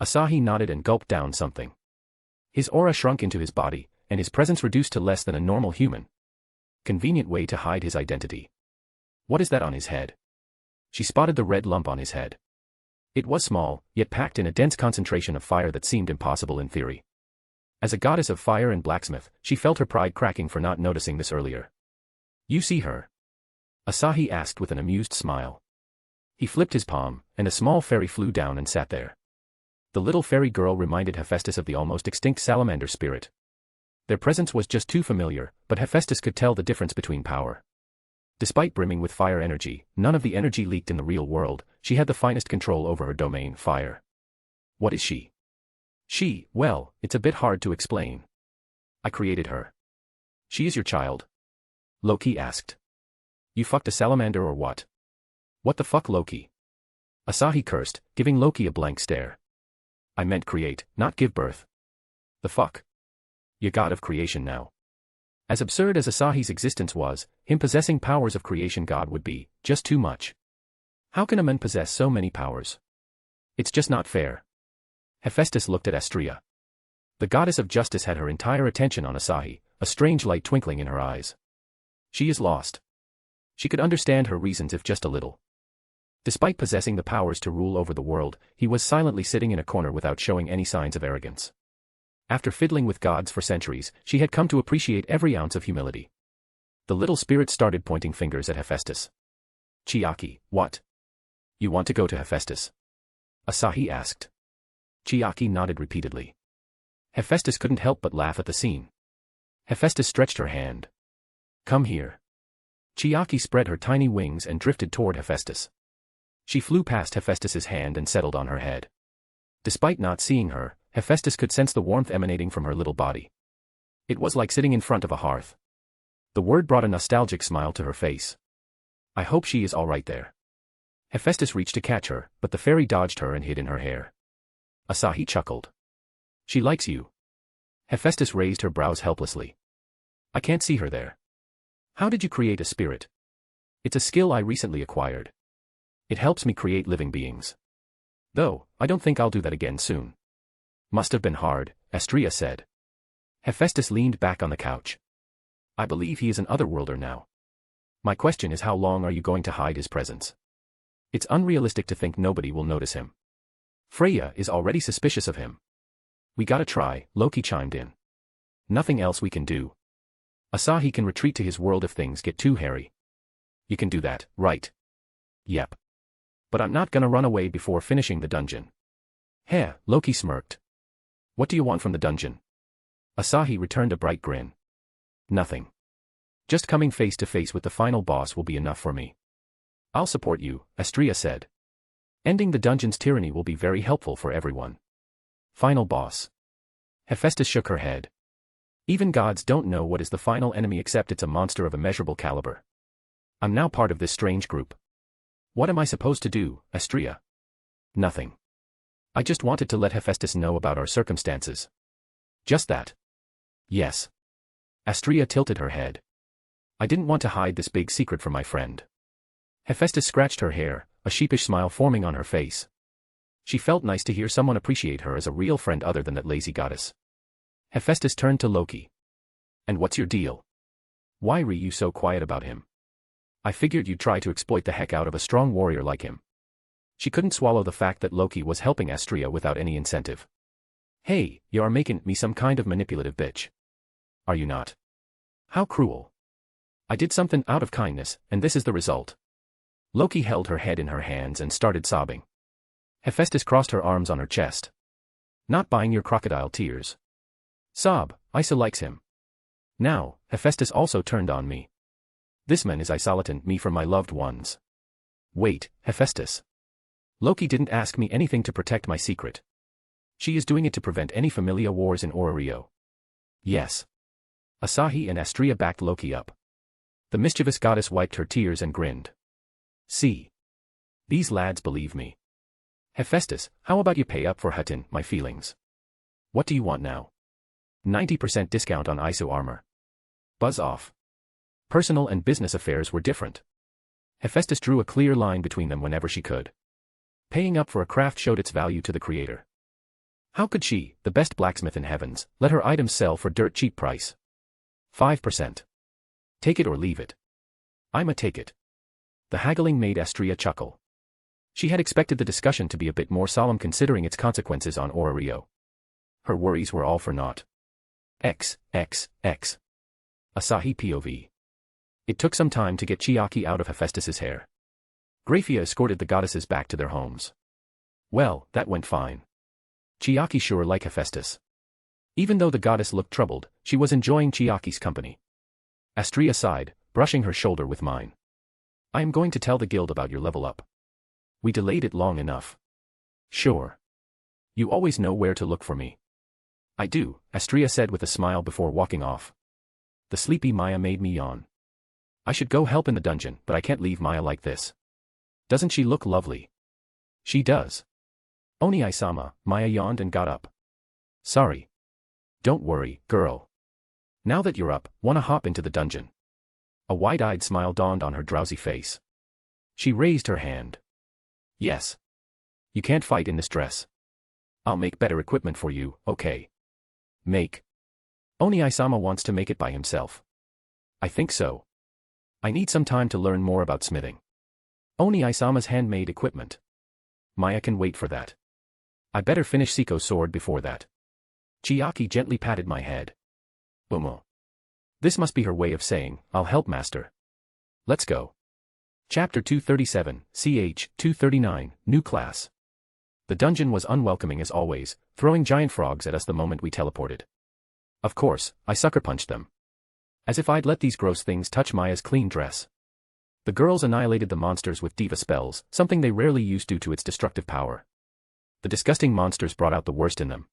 Asahi nodded and gulped down something. His aura shrunk into his body, and his presence reduced to less than a normal human. Convenient way to hide his identity. What is that on his head? She spotted the red lump on his head. It was small, yet packed in a dense concentration of fire that seemed impossible in theory. As a goddess of fire and blacksmith, she felt her pride cracking for not noticing this earlier. You see her? Asahi asked with an amused smile. He flipped his palm, and a small fairy flew down and sat there. The little fairy girl reminded Hephaestus of the almost extinct salamander spirit. Their presence was just too familiar, but Hephaestus could tell the difference between power. Despite brimming with fire energy, none of the energy leaked in the real world. She had the finest control over her domain, fire. What is she? She, well, it's a bit hard to explain. I created her. She is your child? Loki asked. You fucked a salamander or what? What the fuck, Loki? Asahi cursed, giving Loki a blank stare. I meant create, not give birth. The fuck? You god of creation now. As absurd as Asahi's existence was, him possessing powers of creation god would be just too much. How can a man possess so many powers? It's just not fair. Hephaestus looked at Astrea. The goddess of justice had her entire attention on Asahi, a strange light twinkling in her eyes. She is lost. She could understand her reasons if just a little. Despite possessing the powers to rule over the world, he was silently sitting in a corner without showing any signs of arrogance. After fiddling with gods for centuries, she had come to appreciate every ounce of humility. The little spirit started pointing fingers at Hephaestus. Chiaki, what? You want to go to Hephaestus? Asahi asked. Chiaki nodded repeatedly. Hephaestus couldn't help but laugh at the scene. Hephaestus stretched her hand. Come here. Chiaki spread her tiny wings and drifted toward Hephaestus. She flew past Hephaestus's hand and settled on her head. Despite not seeing her, Hephaestus could sense the warmth emanating from her little body. It was like sitting in front of a hearth. The word brought a nostalgic smile to her face. I hope she is all right there. Hephaestus reached to catch her, but the fairy dodged her and hid in her hair. Asahi chuckled. She likes you. Hephaestus raised her brows helplessly. I can't see her there. How did you create a spirit? It's a skill I recently acquired. It helps me create living beings. Though, I don't think I'll do that again soon. Must have been hard, Astrea said. Hephaestus leaned back on the couch. I believe he is an otherworlder now. My question is, how long are you going to hide his presence? It's unrealistic to think nobody will notice him. Freya is already suspicious of him. We gotta try, Loki chimed in. Nothing else we can do. Asahi can retreat to his world if things get too hairy. You can do that, right? Yep. But I'm not gonna run away before finishing the dungeon. Heh, Loki smirked. What do you want from the dungeon? Asahi returned a bright grin. Nothing. Just coming face to face with the final boss will be enough for me. I'll support you, Astrea said. Ending the dungeon's tyranny will be very helpful for everyone. Final boss. Hephaestus shook her head. Even gods don't know what is the final enemy except it's a monster of immeasurable caliber. I'm now part of this strange group. What am I supposed to do, Astrea? Nothing. I just wanted to let Hephaestus know about our circumstances. Just that. Yes. Astrea tilted her head. I didn't want to hide this big secret from my friend. Hephaestus scratched her hair, a sheepish smile forming on her face. She felt nice to hear someone appreciate her as a real friend other than that lazy goddess. Hephaestus turned to Loki. And what's your deal? Why were you so quiet about him? I figured you'd try to exploit the heck out of a strong warrior like him. She couldn't swallow the fact that Loki was helping Astrea without any incentive. Hey, you are making me some kind of manipulative bitch. Are you not? How cruel. I did something out of kindness, and this is the result. Loki held her head in her hands and started sobbing. Hephaestus crossed her arms on her chest. Not buying your crocodile tears. Sob, Isa likes him. Now, Hephaestus also turned on me. This man is isolating me from my loved ones. Wait, Hephaestus. Loki didn't ask me anything to protect my secret. She is doing it to prevent any familia wars in Orario. Yes. Asahi and Astrea backed Loki up. The mischievous goddess wiped her tears and grinned. See. These lads believe me. Hephaestus, how about you pay up for hurting my feelings? What do you want now? 90% discount on ISO armor. Buzz off. Personal and business affairs were different. Hephaestus drew a clear line between them whenever she could. Paying up for a craft showed its value to the creator. How could she, the best blacksmith in heavens, let her items sell for dirt cheap price? 5%. Take it or leave it. I'ma take it. The haggling made Astrea chuckle. She had expected the discussion to be a bit more solemn considering its consequences on Orario. Her worries were all for naught. X. Asahi POV. It took some time to get Chiaki out of Hephaestus's hair. Graphia escorted the goddesses back to their homes. Well, that went fine. Chiaki sure liked Hephaestus. Even though the goddess looked troubled, she was enjoying Chiaki's company. Astrea sighed, brushing her shoulder with mine. I am going to tell the guild about your level up. We delayed it long enough. Sure. You always know where to look for me. I do, Astrea said with a smile before walking off. The sleepy Maya made me yawn. I should go help in the dungeon, but I can't leave Maya like this. Doesn't she look lovely? She does. Oni-sama, Maya yawned and got up. Sorry. Don't worry, girl. Now that you're up, wanna hop into the dungeon? A wide-eyed smile dawned on her drowsy face. She raised her hand. Yes. You can't fight in this dress. I'll make better equipment for you, okay? Make. Oni-sama wants to make it by himself. I think so. I need some time to learn more about smithing. Oni-sama's handmade equipment. Maya can wait for that. I better finish Siko's sword before that. Chiaki gently patted my head. Umo. This must be her way of saying, I'll help master. Let's go. Chapter 237, CH 239, New Class. The dungeon was unwelcoming as always, throwing giant frogs at us the moment we teleported. Of course, I sucker punched them. As if I'd let these gross things touch Maya's clean dress. The girls annihilated the monsters with diva spells, something they rarely use due to its destructive power. The disgusting monsters brought out the worst in them.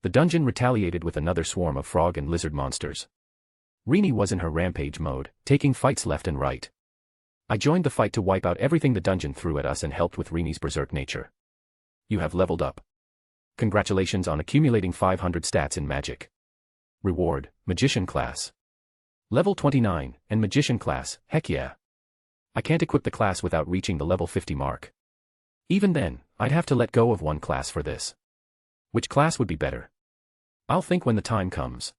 The dungeon retaliated with another swarm of frog and lizard monsters. Rini was in her rampage mode, taking fights left and right. I joined the fight to wipe out everything the dungeon threw at us and helped with Rini's berserk nature. You have leveled up. Congratulations on accumulating 500 stats in magic. Reward, Magician class. Level 29, and Magician class, heck yeah. I can't equip the class without reaching the level 50 mark. Even then, I'd have to let go of one class for this. Which class would be better? I'll think when the time comes.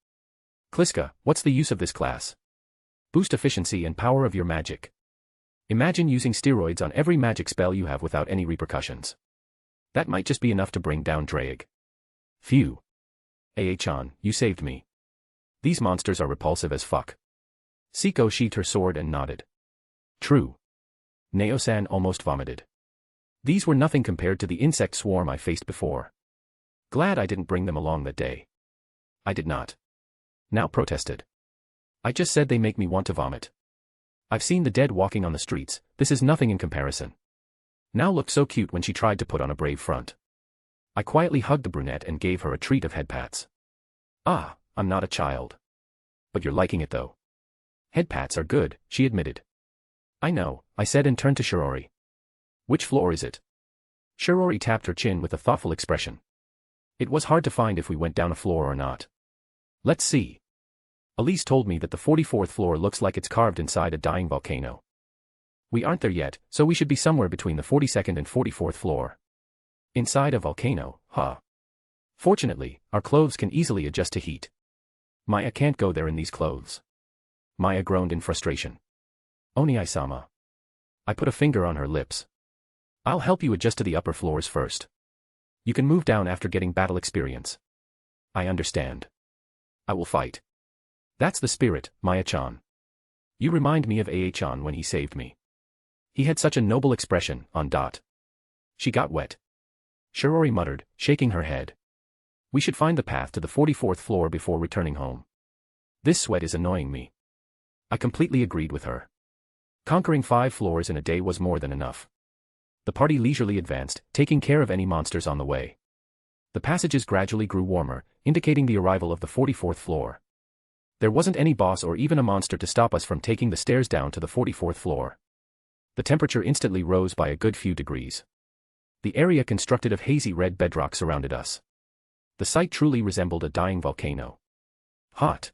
Kliska, what's the use of this class? Boost efficiency and power of your magic. Imagine using steroids on every magic spell you have without any repercussions. That might just be enough to bring down Drake. Phew. Chan, you saved me. These monsters are repulsive as fuck. Siko sheathed her sword and nodded. True. Neo-san almost vomited. These were nothing compared to the insect swarm I faced before. Glad I didn't bring them along that day. I did not. Now protested. I just said they make me want to vomit. I've seen the dead walking on the streets, this is nothing in comparison. now looked so cute when she tried to put on a brave front. I quietly hugged the brunette and gave her a treat of head pats. Ah, I'm not a child. But you're liking it though. Head pats are good, she admitted. I know, I said and turned to Shirori. Which floor is it? Shirori tapped her chin with a thoughtful expression. It was hard to find if we went down a floor or not. Let's see. Elise told me that the 44th floor looks like it's carved inside a dying volcano. We aren't there yet, so we should be somewhere between the 42nd and 44th floor. Inside a volcano, huh? Fortunately, our clothes can easily adjust to heat. Maya can't go there in these clothes. Maya groaned in frustration. Oni-sama. I put a finger on her lips. I'll help you adjust to the upper floors first. You can move down after getting battle experience. I understand. I will fight. That's the spirit, Maya-chan. You remind me of Aa-chan when he saved me. He had such a noble expression, on dot. She got wet. Shirori muttered, shaking her head. We should find the path to the 44th floor before returning home. This sweat is annoying me. I completely agreed with her. Conquering 5 floors in a day was more than enough. The party leisurely advanced, taking care of any monsters on the way. The passages gradually grew warmer, indicating the arrival of the 44th floor. There wasn't any boss or even a monster to stop us from taking the stairs down to the 44th floor. The temperature instantly rose by a good few degrees. The area constructed of hazy red bedrock surrounded us. The site truly resembled a dying volcano. Hot.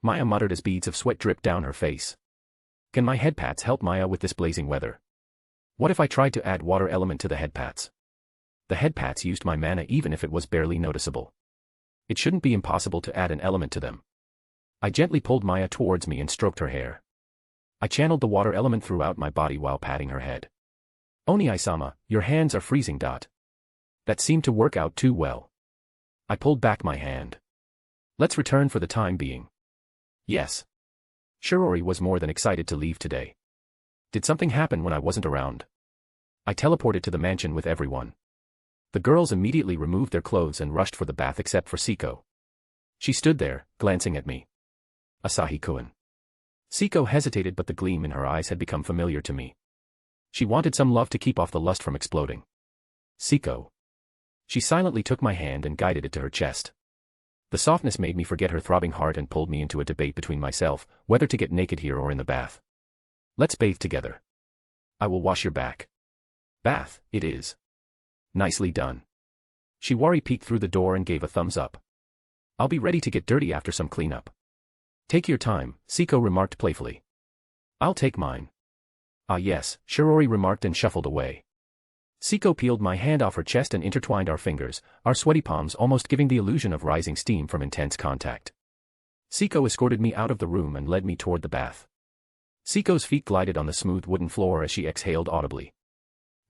Maya muttered as beads of sweat dripped down her face. Can my head pats help Maya with this blazing weather? What if I tried to add water element to the head pats? The head pats used my mana even if it was barely noticeable. It shouldn't be impossible to add an element to them. I gently pulled Maya towards me and stroked her hair. I channeled the water element throughout my body while patting her head. Oni-sama, your hands are freezing. That seemed to work out too well. I pulled back my hand. Let's return for the time being. Yes. Shirori was more than excited to leave today. Did something happen when I wasn't around? I teleported to the mansion with everyone. The girls immediately removed their clothes and rushed for the bath except for Siko. She stood there, glancing at me. Asahi-kun. Siko hesitated, but the gleam in her eyes had become familiar to me. She wanted some love to keep off the lust from exploding. Siko. She silently took my hand and guided it to her chest. The softness made me forget her throbbing heart and pulled me into a debate between myself, whether to get naked here or in the bath. Let's bathe together. I will wash your back. Bath, it is. Nicely done. Shiwari peeked through the door and gave a thumbs up. I'll be ready to get dirty after some cleanup. Take your time, Siko remarked playfully. I'll take mine. Ah yes, Shirori remarked and shuffled away. Siko peeled my hand off her chest and intertwined our fingers, our sweaty palms almost giving the illusion of rising steam from intense contact. Siko escorted me out of the room and led me toward the bath. Siko's feet glided on the smooth wooden floor as she exhaled audibly.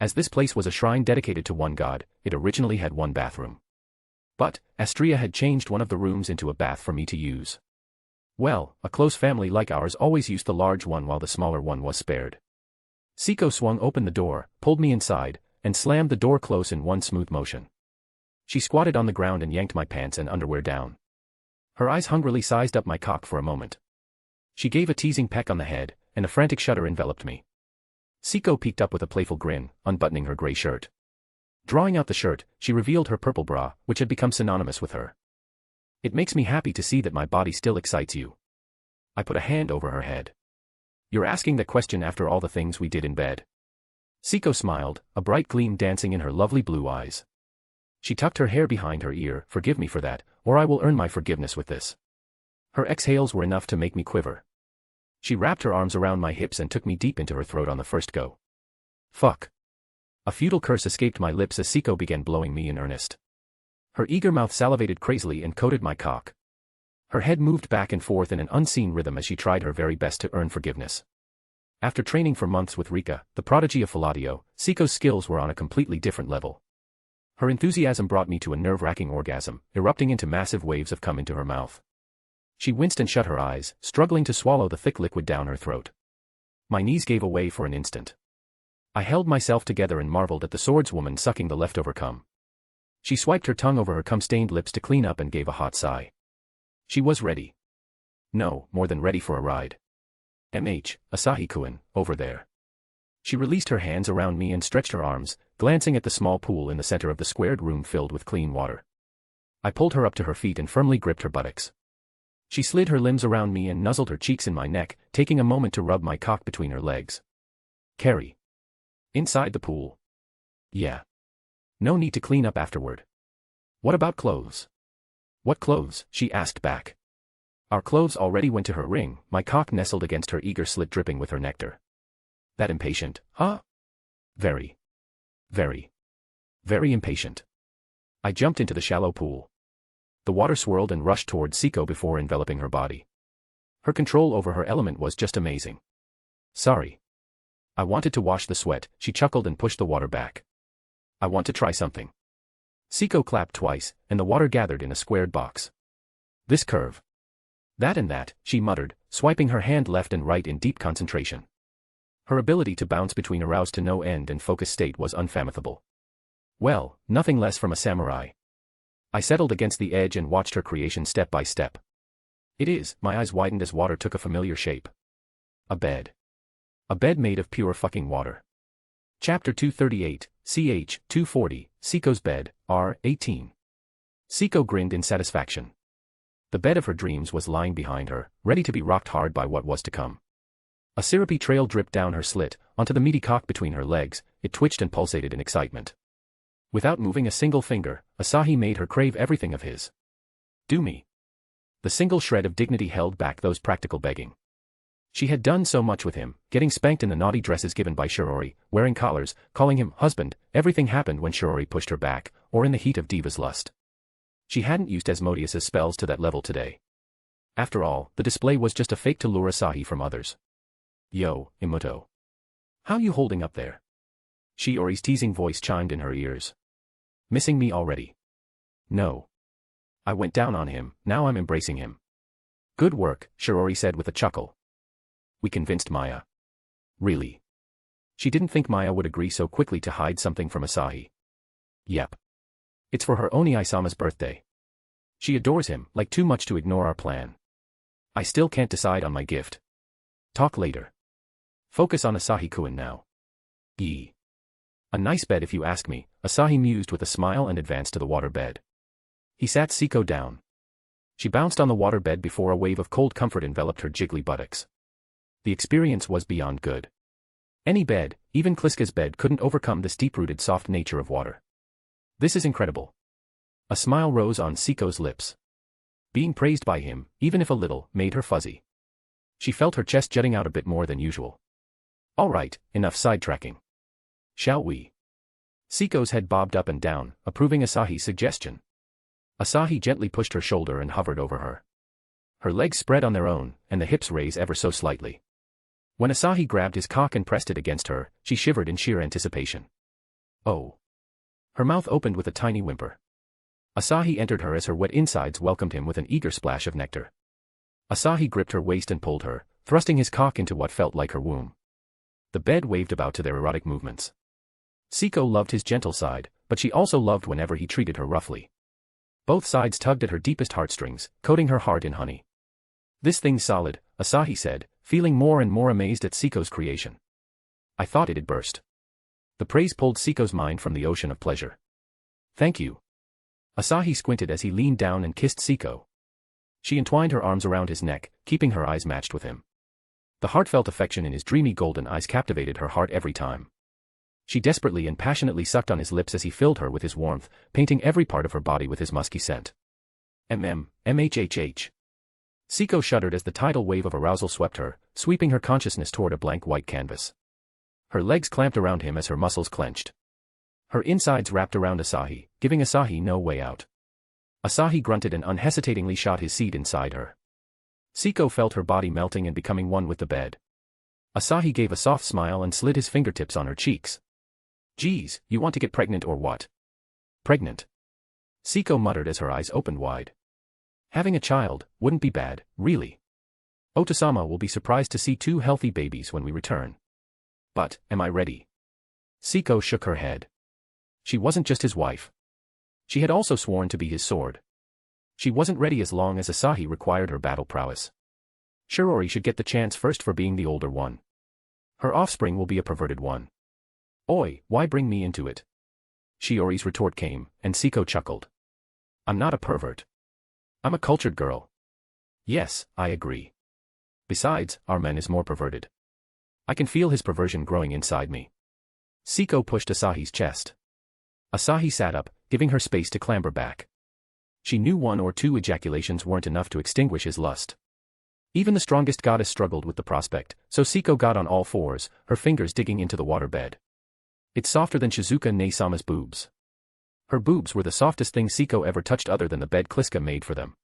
As this place was a shrine dedicated to one god, it originally had one bathroom. But, Astria had changed one of the rooms into a bath for me to use. Well, a close family like ours always used the large one while the smaller one was spared. Siko swung open the door, pulled me inside, and slammed the door close in one smooth motion. She squatted on the ground and yanked my pants and underwear down. Her eyes hungrily sized up my cock for a moment. She gave a teasing peck on the head, and a frantic shudder enveloped me. Siko peeked up with a playful grin, unbuttoning her gray shirt. Drawing out the shirt, she revealed her purple bra, which had become synonymous with her. It makes me happy to see that my body still excites you. I put a hand over her head. You're asking that question after all the things we did in bed. Siko smiled, a bright gleam dancing in her lovely blue eyes. She tucked her hair behind her ear. Forgive me for that, or I will earn my forgiveness with this. Her exhales were enough to make me quiver. She wrapped her arms around my hips and took me deep into her throat on the first go. Fuck. A futile curse escaped my lips as Siko began blowing me in earnest. Her eager mouth salivated crazily and coated my cock. Her head moved back and forth in an unseen rhythm as she tried her very best to earn forgiveness. After training for months with Rika, the prodigy of Fellatio, Siko's skills were on a completely different level. Her enthusiasm brought me to a nerve-wracking orgasm, erupting into massive waves of cum into her mouth. She winced and shut her eyes, struggling to swallow the thick liquid down her throat. My knees gave away for an instant. I held myself together and marveled at the swordswoman sucking the leftover cum. She swiped her tongue over her cum-stained lips to clean up and gave a hot sigh. She was ready. No, more than ready for a ride. Asahi-kun, over there. She released her hands around me and stretched her arms, glancing at the small pool in the center of the squared room filled with clean water. I pulled her up to her feet and firmly gripped her buttocks. She slid her limbs around me and nuzzled her cheeks in my neck, taking a moment to rub my cock between her legs. Carrie. Inside the pool. Yeah. No need to clean up afterward. What about clothes? What clothes? She asked back. Our clothes already went to her ring, my cock nestled against her eager slit dripping with her nectar. That impatient, huh? Very. Very. Very impatient. I jumped into the shallow pool. The water swirled and rushed toward Siko before enveloping her body. Her control over her element was just amazing. Sorry. I wanted to wash the sweat, she chuckled and pushed the water back. I want to try something. Siko clapped twice, and the water gathered in a squared box. This curve. That and that, she muttered, swiping her hand left and right in deep concentration. Her ability to bounce between aroused to no end and focus state was unfathomable. Well, nothing less from a samurai. I settled against the edge and watched her creation step by step. It is, my eyes widened as water took a familiar shape. A bed. A bed made of pure fucking water. Chapter 238, ch. 240, Siko's bed, R18. Siko grinned in satisfaction. The bed of her dreams was lying behind her, ready to be rocked hard by what was to come. A syrupy trail dripped down her slit, onto the meaty cock between her legs, it twitched and pulsated in excitement. Without moving a single finger, Asahi made her crave everything of his. Do me. The single shred of dignity held back those practical begging. She had done so much with him, getting spanked in the naughty dresses given by Shirori, wearing collars, calling him husband, everything happened when Shirori pushed her back, or in the heat of Diva's lust. She hadn't used Asmodeus's spells to that level today. After all, the display was just a fake to lure Asahi from others. Yo, Imuto. How you holding up there? Shiori's teasing voice chimed in her ears. Missing me already? No. I went down on him, now I'm embracing him. Good work, Shirori said with a chuckle. We convinced Maya. Really? She didn't think Maya would agree so quickly to hide something from Asahi. Yep. It's for her Oni-Isama's birthday. She adores him, like too much to ignore our plan. I still can't decide on my gift. Talk later. Focus on Asahi-kun now. Yee. A nice bed if you ask me, Asahi mused with a smile and advanced to the water bed. He sat Siko down. She bounced on the water bed before a wave of cold comfort enveloped her jiggly buttocks. The experience was beyond good. Any bed, even Kliska's bed, couldn't overcome this deep-rooted soft nature of water. This is incredible. A smile rose on Siko's lips. Being praised by him, even if a little, made her fuzzy. She felt her chest jutting out a bit more than usual. All right, enough sidetracking. Shall we? Siko's head bobbed up and down, approving Asahi's suggestion. Asahi gently pushed her shoulder and hovered over her. Her legs spread on their own, and the hips raised ever so slightly. When Asahi grabbed his cock and pressed it against her, she shivered in sheer anticipation. Oh. Her mouth opened with a tiny whimper. Asahi entered her as her wet insides welcomed him with an eager splash of nectar. Asahi gripped her waist and pulled her, thrusting his cock into what felt like her womb. The bed waved about to their erotic movements. Siko loved his gentle side, but she also loved whenever he treated her roughly. Both sides tugged at her deepest heartstrings, coating her heart in honey. This thing's solid, Asahi said, feeling more and more amazed at Siko's creation. I thought it'd burst. The praise pulled Siko's mind from the ocean of pleasure. Thank you. Asahi squinted as he leaned down and kissed Siko. She entwined her arms around his neck, keeping her eyes matched with him. The heartfelt affection in his dreamy golden eyes captivated her heart every time. She desperately and passionately sucked on his lips as he filled her with his warmth, painting every part of her body with his musky scent. MHHH. Siko shuddered as the tidal wave of arousal swept her, sweeping her consciousness toward a blank white canvas. Her legs clamped around him as her muscles clenched. Her insides wrapped around Asahi, giving Asahi no way out. Asahi grunted and unhesitatingly shot his seed inside her. Siko felt her body melting and becoming one with the bed. Asahi gave a soft smile and slid his fingertips on her cheeks. Geez, you want to get pregnant or what? Pregnant? Siko muttered as her eyes opened wide. Having a child wouldn't be bad, really. Otosama will be surprised to see 2 healthy babies when we return. But, am I ready? Siko shook her head. She wasn't just his wife. She had also sworn to be his sword. She wasn't ready as long as Asahi required her battle prowess. Shirori should get the chance first for being the older one. Her offspring will be a perverted one. Oi, why bring me into it? Shiori's retort came, and Siko chuckled. I'm not a pervert. I'm a cultured girl. Yes, I agree. Besides, our man is more perverted. I can feel his perversion growing inside me. Siko pushed Asahi's chest. Asahi sat up, giving her space to clamber back. She knew 1 or 2 ejaculations weren't enough to extinguish his lust. Even the strongest goddess struggled with the prospect, so Siko got on all fours, her fingers digging into the waterbed. It's softer than Shizuka Ne-sama's boobs. Her boobs were the softest thing Siko ever touched other than the bed Kliska made for them.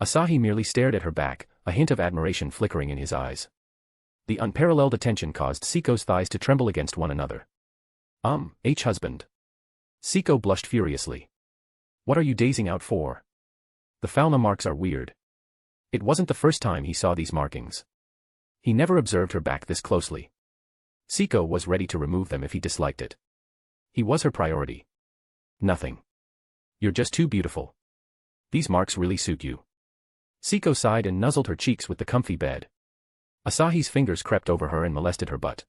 Asahi merely stared at her back, a hint of admiration flickering in his eyes. The unparalleled attention caused Siko's thighs to tremble against one another. Husband. Siko blushed furiously. What are you dazing out for? The fauna marks are weird. It wasn't the first time he saw these markings. He never observed her back this closely. Siko was ready to remove them if he disliked it. He was her priority. Nothing. You're just too beautiful. These marks really suit you. Siko sighed and nuzzled her cheeks with the comfy bed. Asahi's fingers crept over her and molested her butt.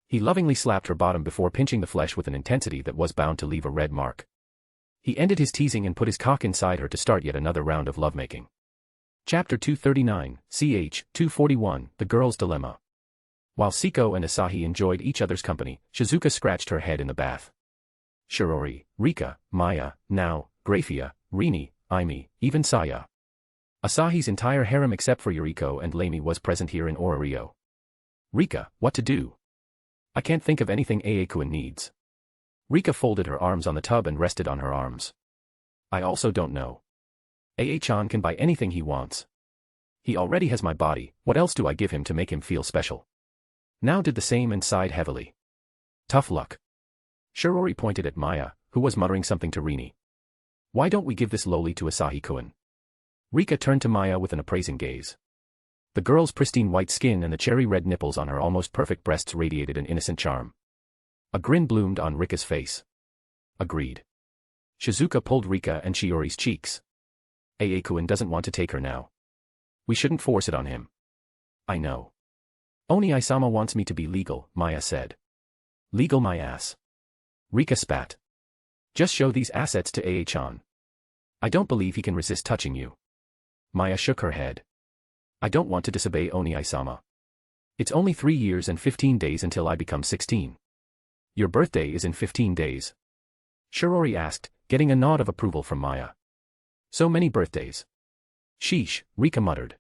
He lovingly slapped her bottom before pinching the flesh with an intensity that was bound to leave a red mark. He ended his teasing and put his cock inside her to start yet another round of lovemaking. Chapter 239, ch. 241, The Girl's Dilemma. While Siko and Asahi enjoyed each other's company, Shizuka scratched her head in the bath. Shiori, Rika, Maya, Nao, Grafia, Rini, Aimi, even Saya. Asahi's entire harem except for Yuriko and Lamy was present here in Orario. Rika, what to do? I can't think of anything Aekuen needs. Rika folded her arms on the tub and rested on her arms. I also don't know. Chan can buy anything he wants. He already has my body, what else do I give him to make him feel special? Nao did the same and sighed heavily. Tough luck. Shiori pointed at Maya, who was muttering something to Rini. Why don't we give this loli to Asahi-kun? Rika turned to Maya with an appraising gaze. The girl's pristine white skin and the cherry-red nipples on her almost perfect breasts radiated an innocent charm. A grin bloomed on Rika's face. Agreed. Shizuka pulled Rika and Shiori's cheeks. Aekuen doesn't want to take her now. We shouldn't force it on him. I know. Oni-sama wants me to be legal, Maya said. Legal my ass. Rika spat. Just show these assets to Chan. I don't believe he can resist touching you. Maya shook her head. I don't want to disobey Oni-sama. It's only 3 years and 15 days until I become 16. Your birthday is in 15 days. Shiori asked, getting a nod of approval from Maya. So many birthdays. Sheesh, Rika muttered.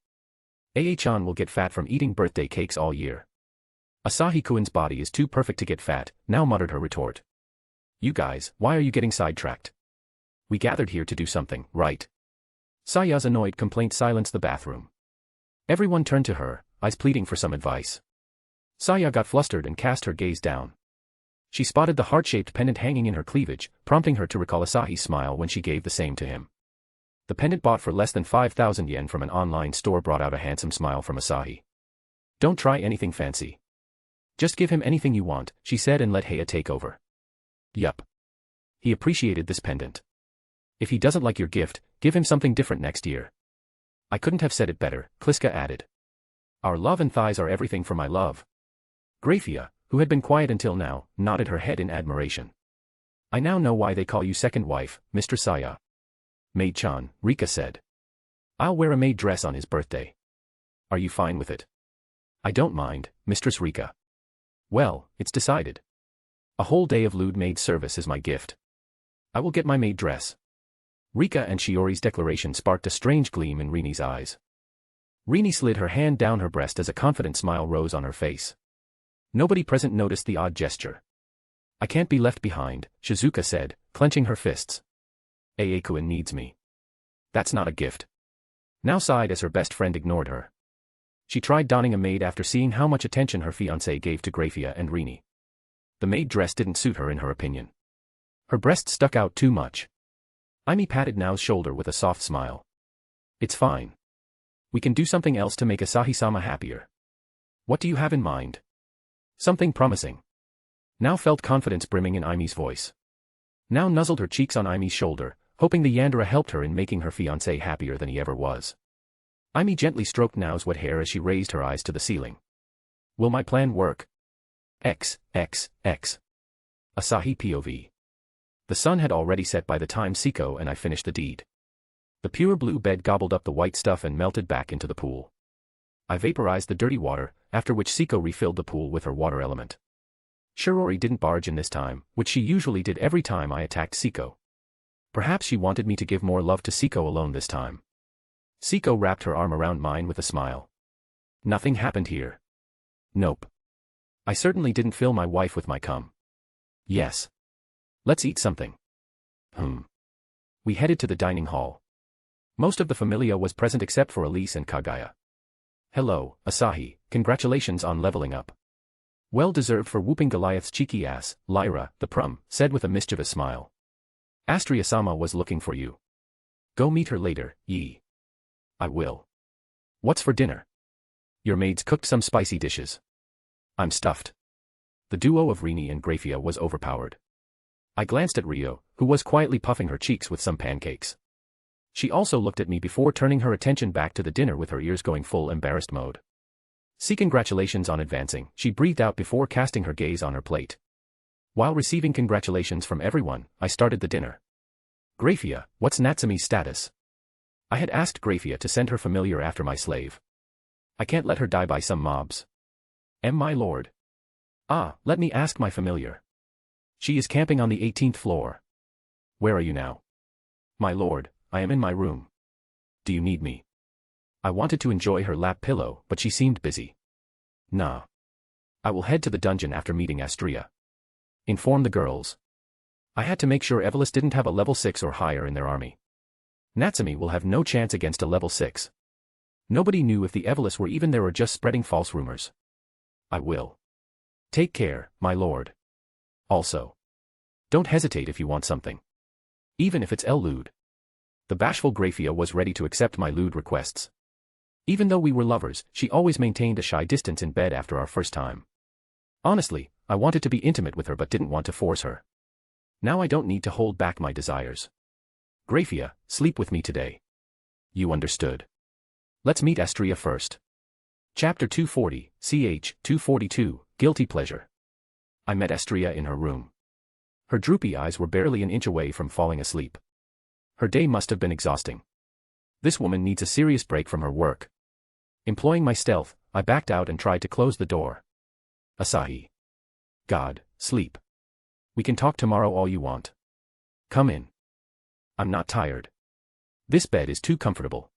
Chan will get fat from eating birthday cakes all year. Asahi-kun's body is too perfect to get fat, now muttered her retort. You guys, why are you getting sidetracked? We gathered here to do something, right? Saya's annoyed complaint silenced the bathroom. Everyone turned to her, eyes pleading for some advice. Saya got flustered and cast her gaze down. She spotted the heart-shaped pendant hanging in her cleavage, prompting her to recall Asahi's smile when she gave the same to him. The pendant bought for less than 5,000 yen from an online store brought out a handsome smile from Asahi. Don't try anything fancy. Just give him anything you want, she said and let Heya take over. Yup. He appreciated this pendant. If he doesn't like your gift, give him something different next year. I couldn't have said it better, Kliska added. Our love and thighs are everything for my love. Grafia, who had been quiet until now, nodded her head in admiration. I now know why they call you second wife, Mr. Saya. Maid-chan, Rika said. I'll wear a maid dress on his birthday. Are you fine with it? I don't mind, Mistress Rika. Well, it's decided. A whole day of lewd maid service is my gift. I will get my maid dress. Rika and Shiori's declaration sparked a strange gleam in Rini's eyes. Rini slid her hand down her breast as a confident smile rose on her face. Nobody present noticed the odd gesture. I can't be left behind, Shizuka said, clenching her fists. Aekuen needs me. That's not a gift. Now sighed as her best friend ignored her. She tried donning a maid after seeing how much attention her fiancé gave to Grafia and Rini. The maid dress didn't suit her in her opinion. Her breasts stuck out too much. Aimi patted Nao's shoulder with a soft smile. It's fine. We can do something else to make Asahi-sama happier. What do you have in mind? Something promising. Nao felt confidence brimming in Aimi's voice. Nao nuzzled her cheeks on Aimi's shoulder, hoping the Yandere helped her in making her fiancé happier than he ever was. Aimi gently stroked Nao's wet hair as she raised her eyes to the ceiling. Will my plan work? XXX. Asahi POV. The sun had already set by the time Siko and I finished the deed. The pure blue bed gobbled up the white stuff and melted back into the pool. I vaporized the dirty water, after which Siko refilled the pool with her water element. Shirori didn't barge in this time, which she usually did every time I attacked Siko. Perhaps she wanted me to give more love to Siko alone this time. Siko wrapped her arm around mine with a smile. Nothing happened here. Nope. I certainly didn't fill my wife with my cum. Yes. Let's eat something. We headed to the dining hall. Most of the familia was present except for Elise and Kagaya. Hello, Asahi, congratulations on leveling up. Well deserved for whooping Goliath's cheeky ass, Lyra, the prum, said with a mischievous smile. Astria-sama was looking for you. Go meet her later, Yi. I will. What's for dinner? Your maids cooked some spicy dishes. I'm stuffed. The duo of Rini and Grafia was overpowered. I glanced at Rio, who was quietly puffing her cheeks with some pancakes. She also looked at me before turning her attention back to the dinner with her ears going full embarrassed mode. See, congratulations on advancing, she breathed out before casting her gaze on her plate. While receiving congratulations from everyone, I started the dinner. Grafia, what's Natsumi's status? I had asked Grafia to send her familiar after my slave. I can't let her die by some mobs. My lord. Ah, let me ask my familiar. She is camping on the 18th floor. Where are you now? My lord, I am in my room. Do you need me? I wanted to enjoy her lap pillow, but she seemed busy. Nah. I will head to the dungeon after meeting Astria. Inform the girls. I had to make sure Evelis didn't have a level 6 or higher in their army. Natsumi will have no chance against a level 6. Nobody knew if the Evelis were even there or just spreading false rumors. I will. Take care, my lord. Also. Don't hesitate if you want something. Even if it's lewd. The bashful Grafia was ready to accept my lewd requests. Even though we were lovers, she always maintained a shy distance in bed after our first time. Honestly, I wanted to be intimate with her but didn't want to force her. Now I don't need to hold back my desires. Grafia, sleep with me today. You understood. Let's meet Astria first. Chapter 240, ch. 242, Guilty Pleasure. I met Astria in her room. Her droopy eyes were barely an inch away from falling asleep. Her day must have been exhausting. This woman needs a serious break from her work. Employing my stealth, I backed out and tried to close the door. Asahi. God, sleep. We can talk tomorrow all you want. Come in. I'm not tired. This bed is too comfortable.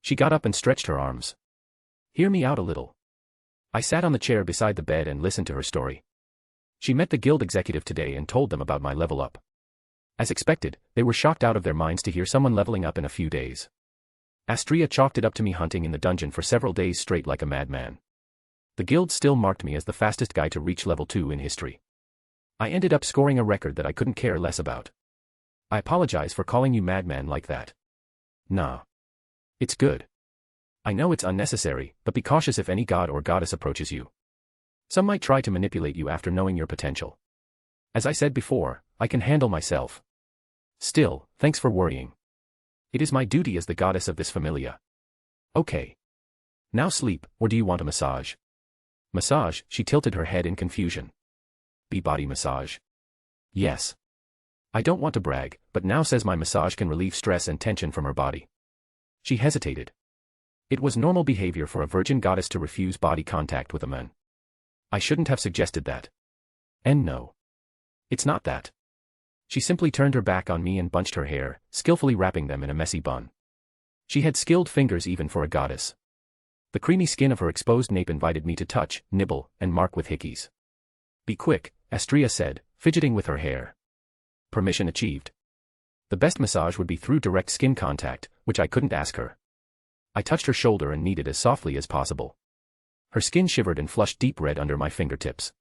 She got up and stretched her arms. Hear me out a little. I sat on the chair beside the bed and listened to her story. She met the guild executive today and told them about my level up. As expected, they were shocked out of their minds to hear someone leveling up in a few days. Astria chalked it up to me hunting in the dungeon for several days straight like a madman. The guild still marked me as the fastest guy to reach level 2 in history. I ended up scoring a record that I couldn't care less about. I apologize for calling you madman like that. Nah. It's good. I know it's unnecessary, but be cautious if any god or goddess approaches you. Some might try to manipulate you after knowing your potential. As I said before, I can handle myself. Still, thanks for worrying. It is my duty as the goddess of this familia. Okay. Now sleep, or do you want a massage? Massage, she tilted her head in confusion. Body massage. Yes. I don't want to brag, but now says my massage can relieve stress and tension from her body. She hesitated. It was normal behavior for a virgin goddess to refuse body contact with a man. I shouldn't have suggested that. And no. It's not that. She simply turned her back on me and bunched her hair, skillfully wrapping them in a messy bun. She had skilled fingers even for a goddess. The creamy skin of her exposed nape invited me to touch, nibble, and mark with hickeys. Be quick, Astria said, fidgeting with her hair. Permission achieved. The best massage would be through direct skin contact, which I couldn't ask her. I touched her shoulder and kneaded as softly as possible. Her skin shivered and flushed deep red under my fingertips.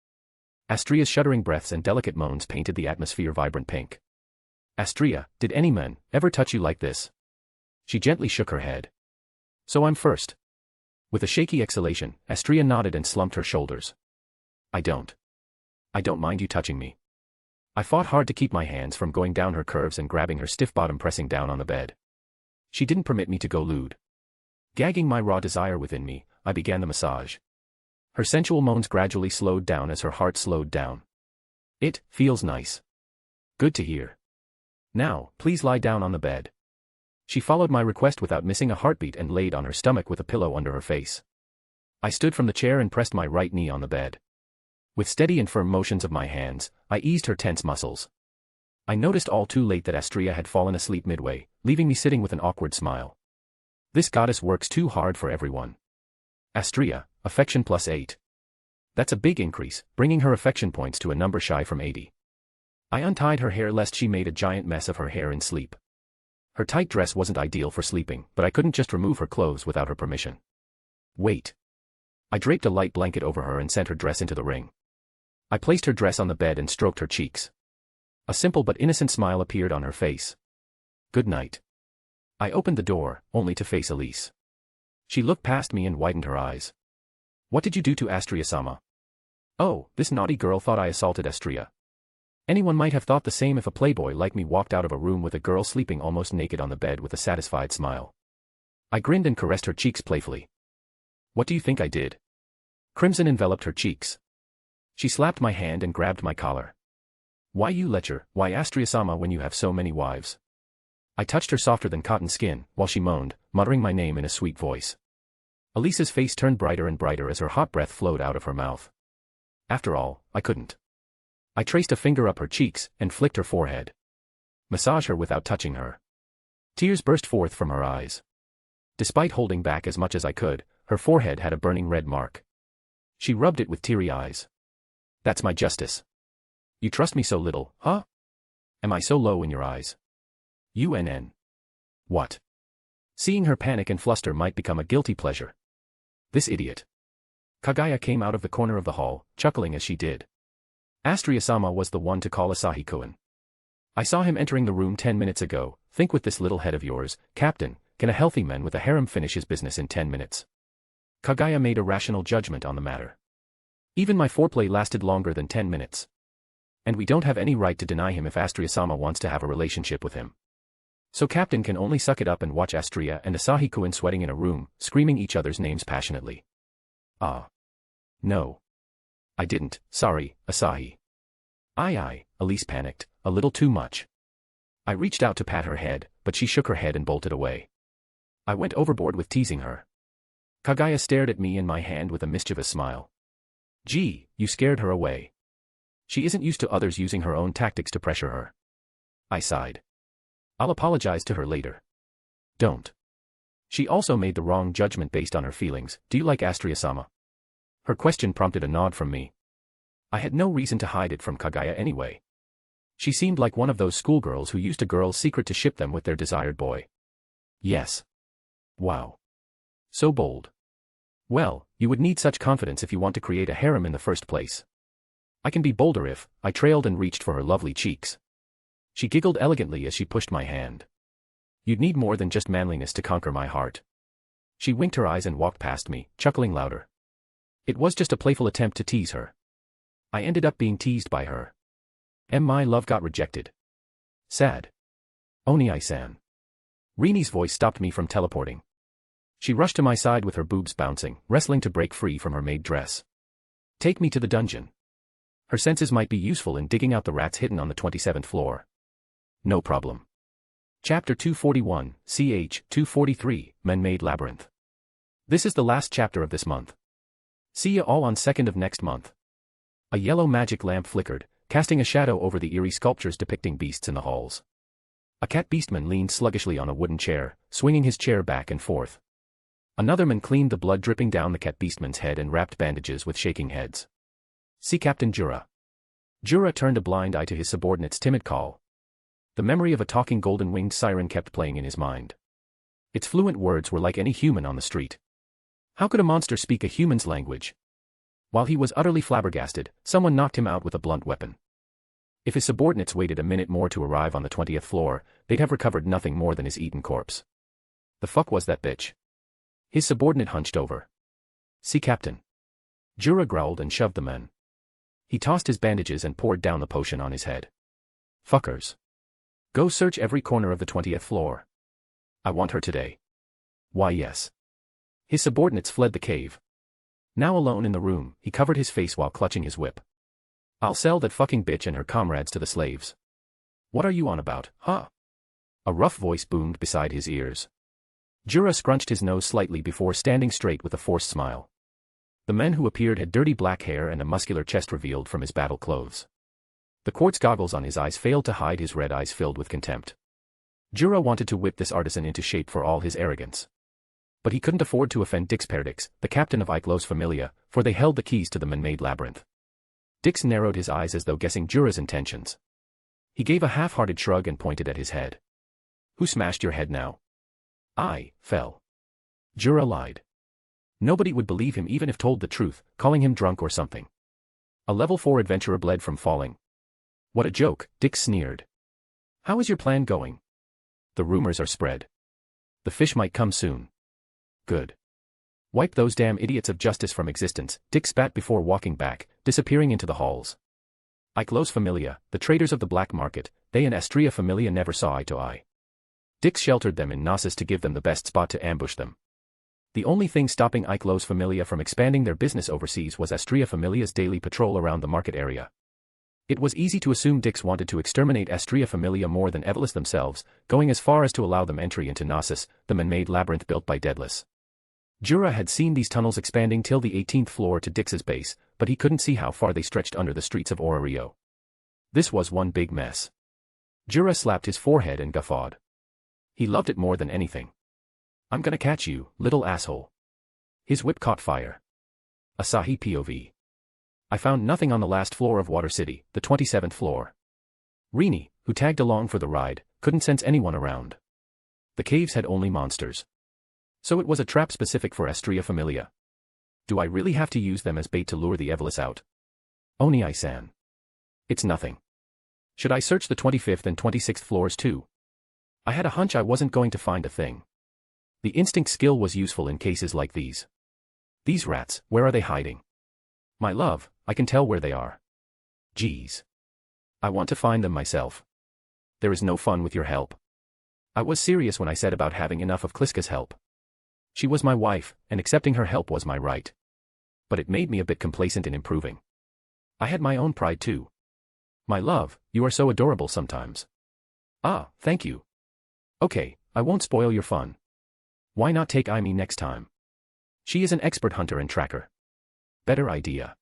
Astria's shuddering breaths and delicate moans painted the atmosphere vibrant pink. Astria, did any man ever touch you like this? She gently shook her head. So I'm first. With a shaky exhalation, Astria nodded and slumped her shoulders. I don't mind you touching me. I fought hard to keep my hands from going down her curves and grabbing her stiff bottom pressing down on the bed. She didn't permit me to go lewd. Gagging my raw desire within me, I began the massage. Her sensual moans gradually slowed down as her heart slowed down. It feels nice. Good to hear. Now, please lie down on the bed. She followed my request without missing a heartbeat and laid on her stomach with a pillow under her face. I stood from the chair and pressed my right knee on the bed. With steady and firm motions of my hands, I eased her tense muscles. I noticed all too late that Astria had fallen asleep midway, leaving me sitting with an awkward smile. This goddess works too hard for everyone. Astria, affection +8. That's a big increase, bringing her affection points to a number shy from 80. I untied her hair lest she made a giant mess of her hair in sleep. Her tight dress wasn't ideal for sleeping, but I couldn't just remove her clothes without her permission. Wait. I draped a light blanket over her and sent her dress into the ring. I placed her dress on the bed and stroked her cheeks. A simple but innocent smile appeared on her face. Good night. I opened the door, only to face Elise. She looked past me and widened her eyes. What did you do to Astria-sama? Oh, this naughty girl thought I assaulted Astria. Anyone might have thought the same if a playboy like me walked out of a room with a girl sleeping almost naked on the bed with a satisfied smile. I grinned and caressed her cheeks playfully. What do you think I did? Crimson enveloped her cheeks. She slapped my hand and grabbed my collar. Why you lecher, why Astria-sama when you have so many wives? I touched her softer than cotton skin, while she moaned, muttering my name in a sweet voice. Elisa's face turned brighter and brighter as her hot breath flowed out of her mouth. After all, I couldn't. I traced a finger up her cheeks and flicked her forehead. Massage her without touching her. Tears burst forth from her eyes. Despite holding back as much as I could, her forehead had a burning red mark. She rubbed it with teary eyes. That's my justice. You trust me so little, huh? Am I so low in your eyes? UNN. What? Seeing her panic and fluster might become a guilty pleasure. This idiot. Kagaya came out of the corner of the hall, chuckling as she did. Astria-sama was the one to call Asahi-kun. I saw him entering the room 10 minutes ago. Think with this little head of yours, Captain, can a healthy man with a harem finish his business in 10 minutes? Kagaya made a rational judgment on the matter. Even my foreplay lasted longer than 10 minutes. And we don't have any right to deny him if Astria-sama wants to have a relationship with him. So Captain can only suck it up and watch Astria and Asahi-kun sweating in a room, screaming each other's names passionately. Ah. No. I didn't, sorry, Asahi. Aye, Elise panicked, a little too much. I reached out to pat her head, but she shook her head and bolted away. I went overboard with teasing her. Kagaya stared at me and my hand with a mischievous smile. Gee, you scared her away. She isn't used to others using her own tactics to pressure her. I sighed. I'll apologize to her later. Don't. She also made the wrong judgment based on her feelings. Do you like Astria-sama? Her question prompted a nod from me. I had no reason to hide it from Kagaya anyway. She seemed like one of those schoolgirls who used a girl's secret to ship them with their desired boy. Yes. Wow. So bold. Well, you would need such confidence if you want to create a harem in the first place. I can be bolder if, I trailed and reached for her lovely cheeks. She giggled elegantly as she pushed my hand. You'd need more than just manliness to conquer my heart. She winked her eyes and walked past me, chuckling louder. It was just a playful attempt to tease her. I ended up being teased by her. My love got rejected. Sad. Oni-san. Rini's voice stopped me from teleporting. She rushed to my side with her boobs bouncing, wrestling to break free from her maid dress. Take me to the dungeon. Her senses might be useful in digging out the rats hidden on the 27th floor. No problem. Chapter 241, ch. 243, Man-Made Labyrinth. This is the last chapter of this month. See ya all on 2nd of next month. A yellow magic lamp flickered, casting a shadow over the eerie sculptures depicting beasts in the halls. A cat beastman leaned sluggishly on a wooden chair, swinging his chair back and forth. Another man cleaned the blood dripping down the cat beastman's head and wrapped bandages with shaking heads. See Captain Jura. Jura turned a blind eye to his subordinate's timid call. The memory of a talking golden-winged siren kept playing in his mind. Its fluent words were like any human on the street. How could a monster speak a human's language? While he was utterly flabbergasted, someone knocked him out with a blunt weapon. If his subordinates waited a minute more to arrive on the 20th floor, they'd have recovered nothing more than his eaten corpse. The fuck was that bitch? His subordinate hunched over. See Captain. Jura growled and shoved the men. He tossed his bandages and poured down the potion on his head. Fuckers. Go search every corner of the 20th floor. I want her today. Why yes. His subordinates fled the cave. Now alone in the room, he covered his face while clutching his whip. I'll sell that fucking bitch and her comrades to the slaves. What are you on about, huh? A rough voice boomed beside his ears. Jura scrunched his nose slightly before standing straight with a forced smile. The man who appeared had dirty black hair and a muscular chest revealed from his battle clothes. The quartz goggles on his eyes failed to hide his red eyes filled with contempt. Jura wanted to whip this artisan into shape for all his arrogance. But he couldn't afford to offend Dix Perdix, the captain of Ikelos Familia, for they held the keys to the man-made labyrinth. Dix narrowed his eyes as though guessing Jura's intentions. He gave a half-hearted shrug and pointed at his head. Who smashed your head now? I fell. Jura lied. Nobody would believe him even if told the truth, calling him drunk or something. A level 4 adventurer bled from falling. What a joke, Dix sneered. How is your plan going? The rumors are spread. The fish might come soon. Good. Wipe those damn idiots of justice from existence, Dix spat before walking back, disappearing into the halls. Ikelos Familia, the traders of the black market, they and Astria Familia never saw eye to eye. Dix sheltered them in Knossos to give them the best spot to ambush them. The only thing stopping Ikelos Familia from expanding their business overseas was Astria Familia's daily patrol around the market area. It was easy to assume Dix wanted to exterminate Astria Familia more than Evelis themselves, going as far as to allow them entry into Knossos, the man-made labyrinth built by Daedalus. Jura had seen these tunnels expanding till the 18th floor to Dix's base, but he couldn't see how far they stretched under the streets of Orario. This was one big mess. Jura slapped his forehead and guffawed. He loved it more than anything. I'm gonna catch you, little asshole. His whip caught fire. Asahi POV. I found nothing on the last floor of Water City, the 27th floor. Rini, who tagged along for the ride, couldn't sense anyone around. The caves had only monsters. So it was a trap specific for Astria Familia. Do I really have to use them as bait to lure the Evelis out? Oni-san. It's nothing. Should I search the 25th and 26th floors too? I had a hunch I wasn't going to find a thing. The instinct skill was useful in cases like these. These rats, where are they hiding? My love, I can tell where they are. Geez. I want to find them myself. There is no fun with your help. I was serious when I said about having enough of Kliska's help. She was my wife, and accepting her help was my right. But it made me a bit complacent in improving. I had my own pride too. My love, you are so adorable sometimes. Ah, thank you. Okay, I won't spoil your fun. Why not take Aimee next time? She is an expert hunter and tracker. Better idea.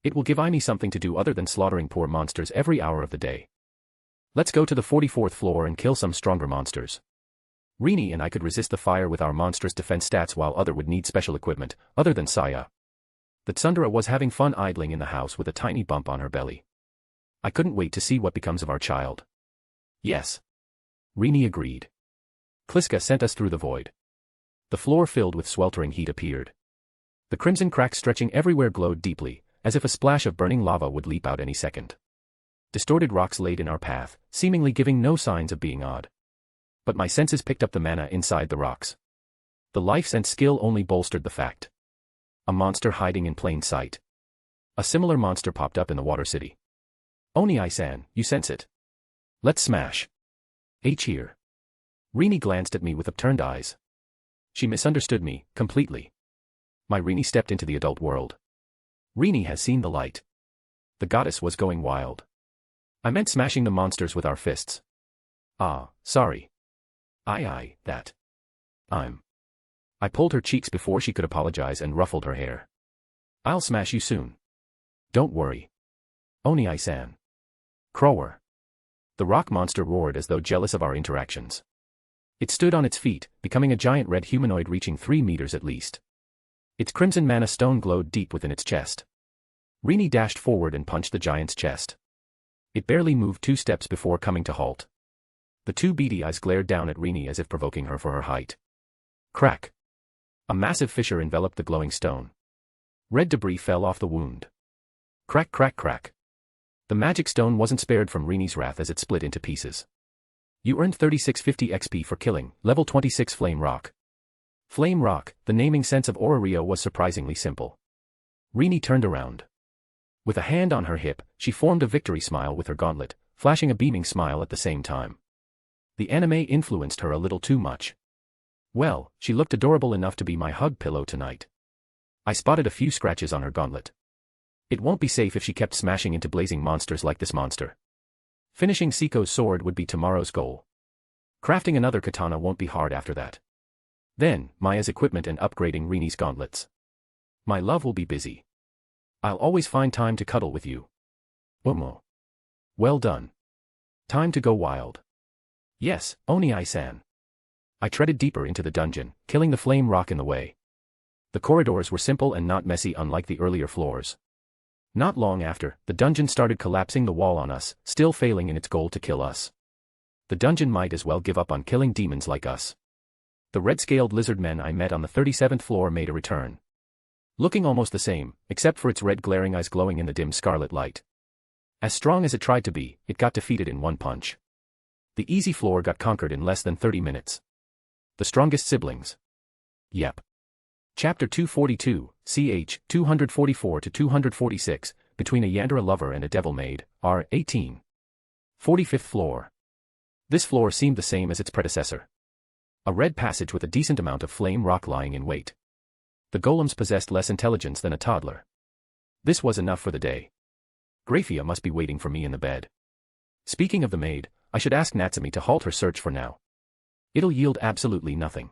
It will give Aimee something to do other than slaughtering poor monsters every hour of the day. Let's go to the 44th floor and kill some stronger monsters. Rini and I could resist the fire with our monstrous defense stats while other would need special equipment, other than Saya. The Tsundere was having fun idling in the house with a tiny bump on her belly. I couldn't wait to see what becomes of our child. Yes. Rini agreed. Kliska sent us through the void. The floor filled with sweltering heat appeared. The crimson cracks stretching everywhere glowed deeply, as if a splash of burning lava would leap out any second. Distorted rocks laid in our path, seemingly giving no signs of being odd. But my senses picked up the mana inside the rocks. The life sense skill only bolstered the fact. A monster hiding in plain sight. A similar monster popped up in the Water City. Oni-san, you sense it? Let's smash. H here. Rini glanced at me with upturned eyes. She misunderstood me, completely. My Rini stepped into the adult world. Rini has seen the light. The goddess was going wild. I meant smashing the monsters with our fists. Ah, sorry. That. I pulled her cheeks before she could apologize and ruffled her hair. I'll smash you soon. Don't worry. Oni-san. Crower. The rock monster roared as though jealous of our interactions. It stood on its feet, becoming a giant red humanoid reaching 3 meters at least. Its crimson mana stone glowed deep within its chest. Rini dashed forward and punched the giant's chest. It barely moved 2 steps before coming to halt. The 2 beady eyes glared down at Rini as if provoking her for her height. Crack. A massive fissure enveloped the glowing stone. Red debris fell off the wound. Crack crack crack. The magic stone wasn't spared from Rini's wrath as it split into pieces. You earned 3650 XP for killing, level 26 Flame Rock. Flame Rock, the naming sense of Orario was surprisingly simple. Rini turned around. With a hand on her hip, she formed a victory smile with her gauntlet, flashing a beaming smile at the same time. The anime influenced her a little too much. Well, she looked adorable enough to be my hug pillow tonight. I spotted a few scratches on her gauntlet. It won't be safe if she kept smashing into blazing monsters like this monster. Finishing Siko's sword would be tomorrow's goal. Crafting another katana won't be hard after that. Then, Maya's equipment and upgrading Rini's gauntlets. My love will be busy. I'll always find time to cuddle with you. Momo. Well done. Time to go wild. Yes, Oni-san. I treaded deeper into the dungeon, killing the flame rock in the way. The corridors were simple and not messy unlike the earlier floors. Not long after, the dungeon started collapsing the wall on us, still failing in its goal to kill us. The dungeon might as well give up on killing demons like us. The red-scaled lizard men I met on the 37th floor made a return. Looking almost the same, except for its red glaring eyes glowing in the dim scarlet light. As strong as it tried to be, it got defeated in one punch. The easy floor got conquered in less than 30 minutes. The strongest siblings. Yep. Chapter 242, ch. 244-246, Between a Yandere Lover and a Devil Maid, R. 18. 45th floor. This floor seemed the same as its predecessor. A red passage with a decent amount of flame rock lying in wait. The golems possessed less intelligence than a toddler. This was enough for the day. Grafia must be waiting for me in the bed. Speaking of the maid, I should ask Natsumi to halt her search for now. It'll yield absolutely nothing.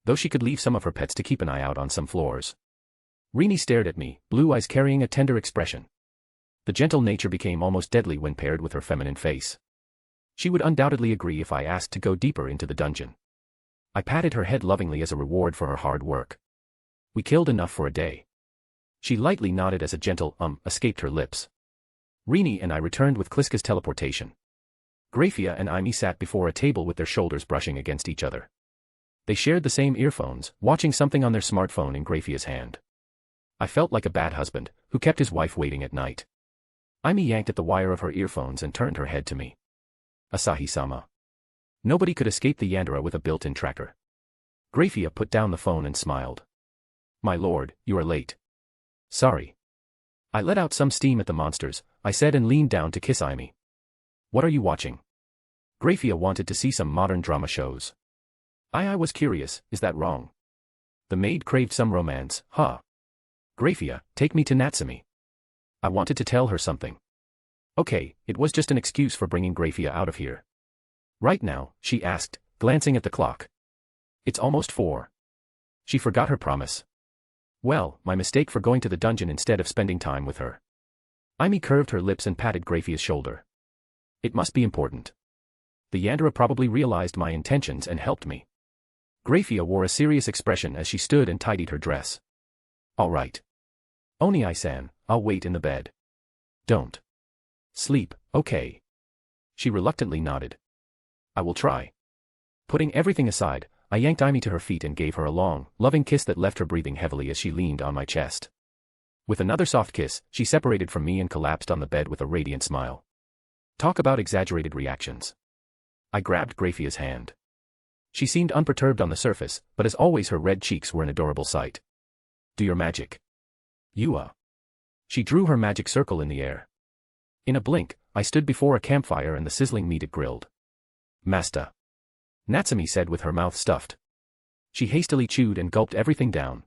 Though she could leave some of her pets to keep an eye out on some floors. Rini stared at me, blue eyes carrying a tender expression. The gentle nature became almost deadly when paired with her feminine face. She would undoubtedly agree if I asked to go deeper into the dungeon. I patted her head lovingly as a reward for her hard work. We killed enough for a day. She lightly nodded as a gentle escaped her lips. Rini and I returned with Kliska's teleportation. Grafia and Aimi sat before a table with their shoulders brushing against each other. They shared the same earphones, watching something on their smartphone in Grafia's hand. I felt like a bad husband, who kept his wife waiting at night. Aimi yanked at the wire of her earphones and turned her head to me. Asahi-sama. Nobody could escape the Yandere with a built-in tracker. Grafia put down the phone and smiled. My lord, you are late. Sorry. I let out some steam at the monsters, I said and leaned down to kiss Aimi. What are you watching? Grafia wanted to see some modern drama shows. I was curious, is that wrong? The maid craved some romance, huh? Grafia, take me to Natsumi. I wanted to tell her something. Okay, it was just an excuse for bringing Grafia out of here. Right now, she asked, glancing at the clock. It's almost 4. She forgot her promise. Well, my mistake for going to the dungeon instead of spending time with her. Aimi curved her lips and patted Grafia's shoulder. It must be important. The Yandere probably realized my intentions and helped me. Grafia wore a serious expression as she stood and tidied her dress. All right. Oni-san, I'll wait in the bed. Don't sleep, okay? She reluctantly nodded. I will try. Putting everything aside, I yanked Aimi to her feet and gave her a long, loving kiss that left her breathing heavily as she leaned on my chest. With another soft kiss, she separated from me and collapsed on the bed with a radiant smile. Talk about exaggerated reactions. I grabbed Grafia's hand. She seemed unperturbed on the surface, but as always her red cheeks were an adorable sight. Do your magic. You. She drew her magic circle in the air. In a blink, I stood before a campfire and the sizzling meat it grilled. Masta. Natsumi said with her mouth stuffed. She hastily chewed and gulped everything down.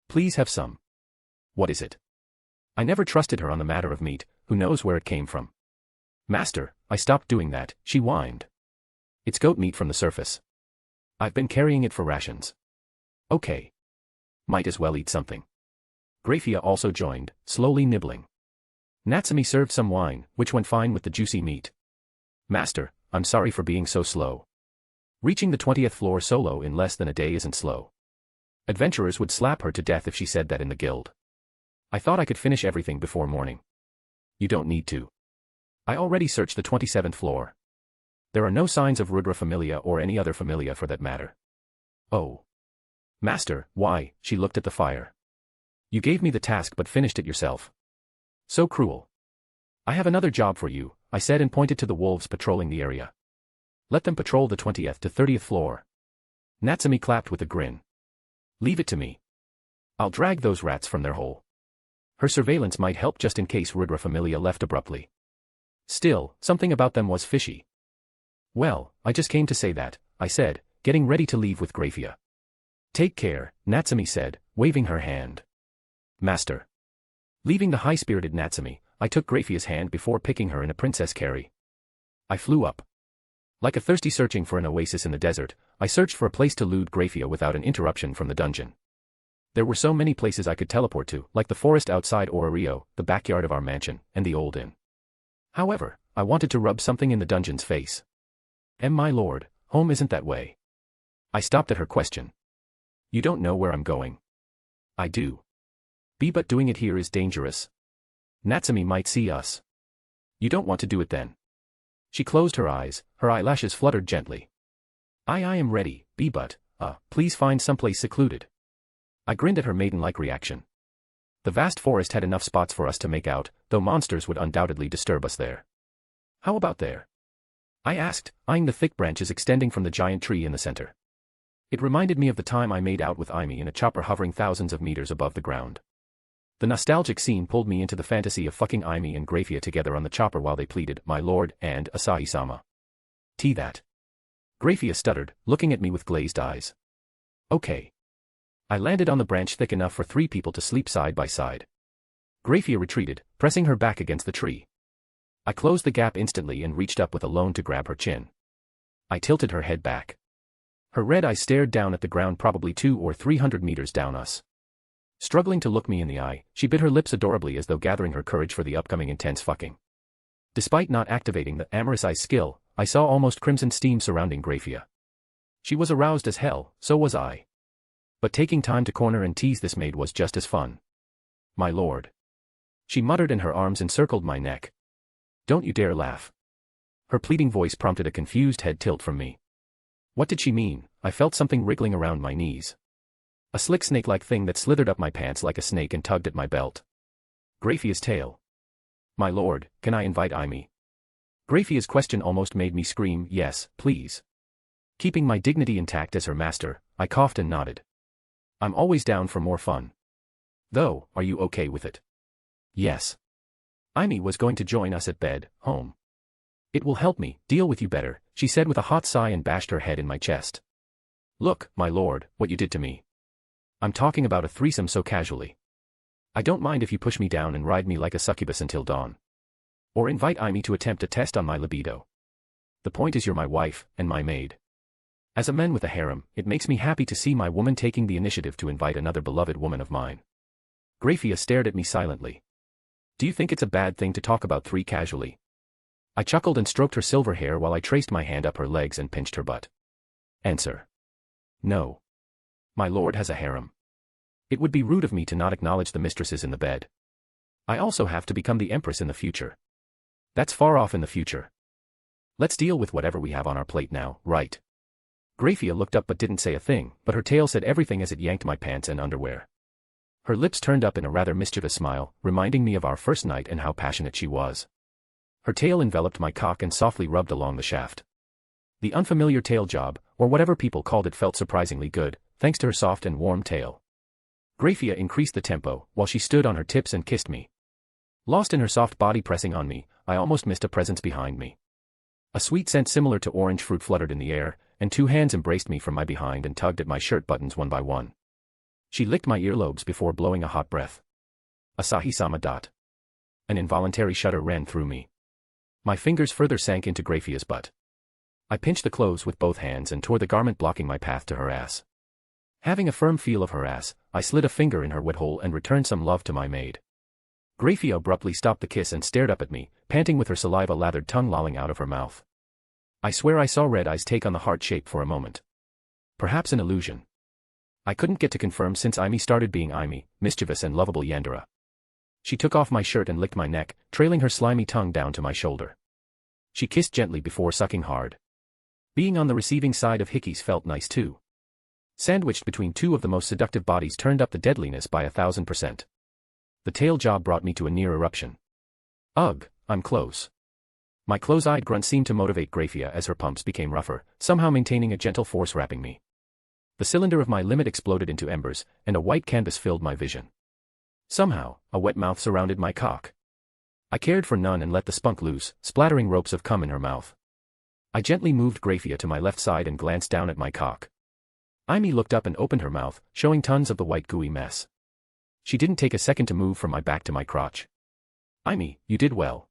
Please have some. What is it? I never trusted her on the matter of meat, who knows where it came from. Master, I stopped doing that, she whined. It's goat meat from the surface. I've been carrying it for rations. Okay. Might as well eat something. Grafia also joined, slowly nibbling. Natsumi served some wine, which went fine with the juicy meat. Master, I'm sorry for being so slow. Reaching the 20th floor solo in less than a day isn't slow. Adventurers would slap her to death if she said that in the guild. I thought I could finish everything before morning. You don't need to. I already searched the 27th floor. There are no signs of Rudra familia or any other familia for that matter. Oh. Master, why? She looked at the fire. You gave me the task but finished it yourself. So cruel. I have another job for you, I said and pointed to the wolves patrolling the area. Let them patrol the 20th to 30th floor. Natsumi clapped with a grin. Leave it to me. I'll drag those rats from their hole. Her surveillance might help just in case Rudra familia left abruptly. Still, something about them was fishy. Well, I just came to say that, I said, getting ready to leave with Grafia. Take care, Natsumi said, waving her hand. Master. Leaving the high-spirited Natsumi, I took Graphia's hand before picking her in a princess carry. I flew up. Like a thirsty searching for an oasis in the desert, I searched for a place to elude Graphia without an interruption from the dungeon. There were so many places I could teleport to, like the forest outside Ororio, the backyard of our mansion, and the old inn. However, I wanted to rub something in the dungeon's face. My lord, home isn't that way. I stopped at her question. You don't know where I'm going. I do. But doing it here is dangerous. Natsumi might see us. You don't want to do it then. She closed her eyes, her eyelashes fluttered gently. I am ready, but, please find someplace secluded. I grinned at her maiden-like reaction. The vast forest had enough spots for us to make out, though monsters would undoubtedly disturb us there. How about there? I asked, eyeing the thick branches extending from the giant tree in the center. It reminded me of the time I made out with Aimi in a chopper hovering thousands of meters above the ground. The nostalgic scene pulled me into the fantasy of fucking Aimi and Graphia together on the chopper while they pleaded, my lord, and Asahi-sama. That. Graphia stuttered, looking at me with glazed eyes. Okay. I landed on the branch thick enough for 3 people to sleep side by side. Graphia retreated, pressing her back against the tree. I closed the gap instantly and reached up with a loan to grab her chin. I tilted her head back. Her red eyes stared down at the ground probably 200 or 300 meters down us. Struggling to look me in the eye, she bit her lips adorably as though gathering her courage for the upcoming intense fucking. Despite not activating the amorous eyes skill, I saw almost crimson steam surrounding Graphia. She was aroused as hell, so was I. But taking time to corner and tease this maid was just as fun. My lord. She muttered and her arms encircled my neck. Don't you dare laugh. Her pleading voice prompted a confused head tilt from me. What did she mean? I felt something wriggling around my knees. A slick snake-like thing that slithered up my pants like a snake and tugged at my belt. Graphia's tail. My lord, can I invite Aimi? Graphia's question almost made me scream, yes, please. Keeping my dignity intact as her master, I coughed and nodded. I'm always down for more fun. Though, are you okay with it? Yes. Aimi was going to join us at bed, home. It will help me deal with you better, she said with a hot sigh and bashed her head in my chest. Look, my lord, what you did to me. I'm talking about a threesome so casually. I don't mind if you push me down and ride me like a succubus until dawn. Or invite Aimi to attempt a test on my libido. The point is you're my wife, and my maid. As a man with a harem, it makes me happy to see my woman taking the initiative to invite another beloved woman of mine. Graphia stared at me silently. Do you think it's a bad thing to talk about 3 casually? I chuckled and stroked her silver hair while I traced my hand up her legs and pinched her butt. Answer. No. My lord has a harem. It would be rude of me to not acknowledge the mistresses in the bed. I also have to become the empress in the future. That's far off in the future. Let's deal with whatever we have on our plate now, right? Graphia looked up but didn't say a thing, but her tail said everything as it yanked my pants and underwear. Her lips turned up in a rather mischievous smile, reminding me of our first night and how passionate she was. Her tail enveloped my cock and softly rubbed along the shaft. The unfamiliar tail job, or whatever people called it, felt surprisingly good, thanks to her soft and warm tail. Graphia increased the tempo, while she stood on her tips and kissed me. Lost in her soft body pressing on me, I almost missed a presence behind me. A sweet scent similar to orange fruit fluttered in the air, and 2 hands embraced me from my behind and tugged at my shirt buttons one by one. She licked my earlobes before blowing a hot breath. Asahi-sama. An involuntary shudder ran through me. My fingers further sank into Graphia's butt. I pinched the clothes with both hands and tore the garment blocking my path to her ass. Having a firm feel of her ass, I slid a finger in her wet hole and returned some love to my maid. Graphia abruptly stopped the kiss and stared up at me, panting with her saliva-lathered tongue lolling out of her mouth. I swear I saw red eyes take on the heart shape for a moment. Perhaps an illusion. I couldn't get to confirm since Aimi started being Aimi, mischievous and lovable Yandere. She took off my shirt and licked my neck, trailing her slimy tongue down to my shoulder. She kissed gently before sucking hard. Being on the receiving side of hickeys felt nice too. Sandwiched between 2 of the most seductive bodies turned up the deadliness by 1,000%. The tail job brought me to a near eruption. Ugh, I'm close. My close-eyed grunt seemed to motivate Graphia as her pumps became rougher, somehow maintaining a gentle force wrapping me. The cylinder of my limit exploded into embers, and a white canvas filled my vision. Somehow, a wet mouth surrounded my cock. I cared for none and let the spunk loose, splattering ropes of cum in her mouth. I gently moved Graphia to my left side and glanced down at my cock. Aimi looked up and opened her mouth, showing tons of the white gooey mess. She didn't take a second to move from my back to my crotch. Aimee, you did well.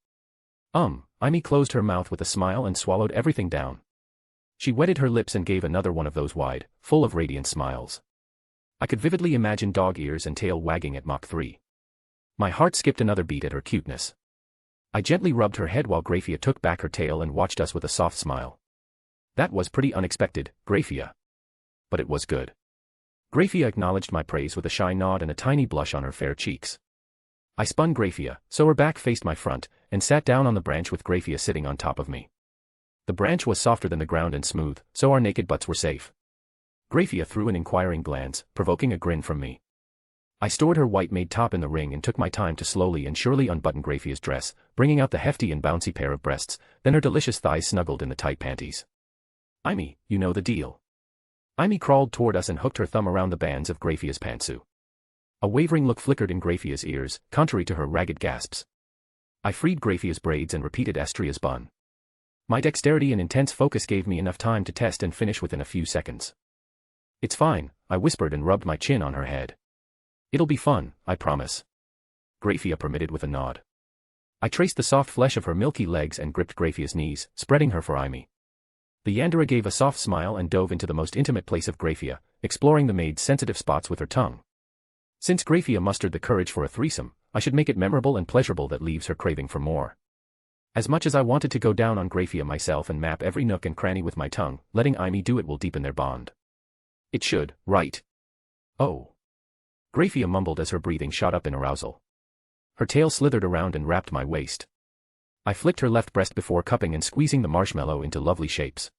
Aimee closed her mouth with a smile and swallowed everything down. She wetted her lips and gave another one of those wide, full of radiant smiles. I could vividly imagine dog ears and tail wagging at Mach 3. My heart skipped another beat at her cuteness. I gently rubbed her head while Graphia took back her tail and watched us with a soft smile. That was pretty unexpected, Graphia. But it was good. Graphia acknowledged my praise with a shy nod and a tiny blush on her fair cheeks. I spun Graphia, so her back faced my front, and sat down on the branch with Graphia sitting on top of me. The branch was softer than the ground and smooth, so our naked butts were safe. Graphia threw an inquiring glance, provoking a grin from me. I stored her white-made top in the ring and took my time to slowly and surely unbutton Graphia's dress, bringing out the hefty and bouncy pair of breasts, then her delicious thighs snuggled in the tight panties. Aimee, you know the deal. Aimee crawled toward us and hooked her thumb around the bands of Graphia's pantsuit. A wavering look flickered in Graphia's ears, contrary to her ragged gasps. I freed Graphia's braids and repeated Astria's bun. My dexterity and intense focus gave me enough time to test and finish within a few seconds. It's fine, I whispered and rubbed my chin on her head. It'll be fun, I promise. Graphia permitted with a nod. I traced the soft flesh of her milky legs and gripped Graphia's knees, spreading her for Aimee. The Yandere gave a soft smile and dove into the most intimate place of Graphia, exploring the maid's sensitive spots with her tongue. Since Graphia mustered the courage for a threesome, I should make it memorable and pleasurable that leaves her craving for more. As much as I wanted to go down on Graphia myself and map every nook and cranny with my tongue, letting Aimee do it will deepen their bond. It should, right? Oh. Graphia mumbled as her breathing shot up in arousal. Her tail slithered around and wrapped my waist. I flicked her left breast before cupping and squeezing the marshmallow into lovely shapes.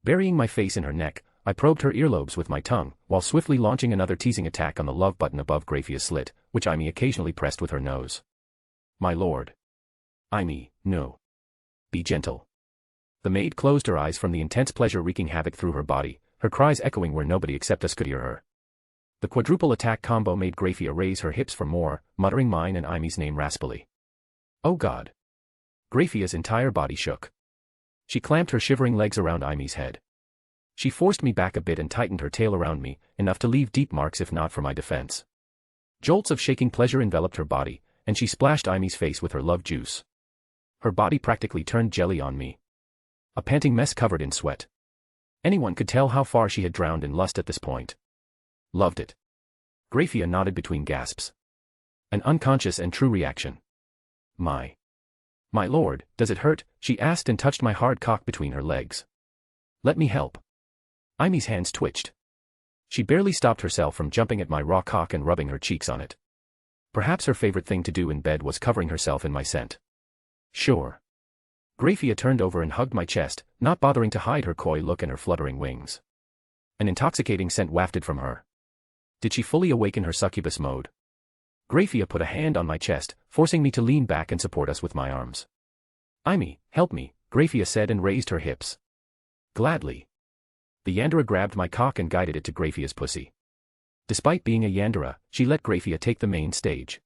Burying my face in her neck, I probed her earlobes with my tongue, while swiftly launching another teasing attack on the love button above Graphia's slit, which Aimee occasionally pressed with her nose. My lord. Aimee, no. Be gentle. The maid closed her eyes from the intense pleasure wreaking havoc through her body, her cries echoing where nobody except us could hear her. The quadruple attack combo made Graphia raise her hips for more, muttering mine and Aimee's name raspily. Oh God. Graphia's entire body shook. She clamped her shivering legs around Aimee's head. She forced me back a bit and tightened her tail around me, enough to leave deep marks if not for my defense. Jolts of shaking pleasure enveloped her body, and she splashed Aimee's face with her love juice. Her body practically turned jelly on me. A panting mess covered in sweat. Anyone could tell how far she had drowned in lust at this point. Loved it. Graphia nodded between gasps. An unconscious and true reaction. My lord, does it hurt? She asked and touched my hard cock between her legs. Let me help. Aimee's hands twitched. She barely stopped herself from jumping at my raw cock and rubbing her cheeks on it. Perhaps her favorite thing to do in bed was covering herself in my scent. Sure. Graphia turned over and hugged my chest, not bothering to hide her coy look and her fluttering wings. An intoxicating scent wafted from her. Did she fully awaken her succubus mode? Graphia put a hand on my chest, forcing me to lean back and support us with my arms. Aimee, help me, Graphia said and raised her hips. Gladly. The Yandere grabbed my cock and guided it to Graphia's pussy. Despite being a Yandere, she let Graphia take the main stage.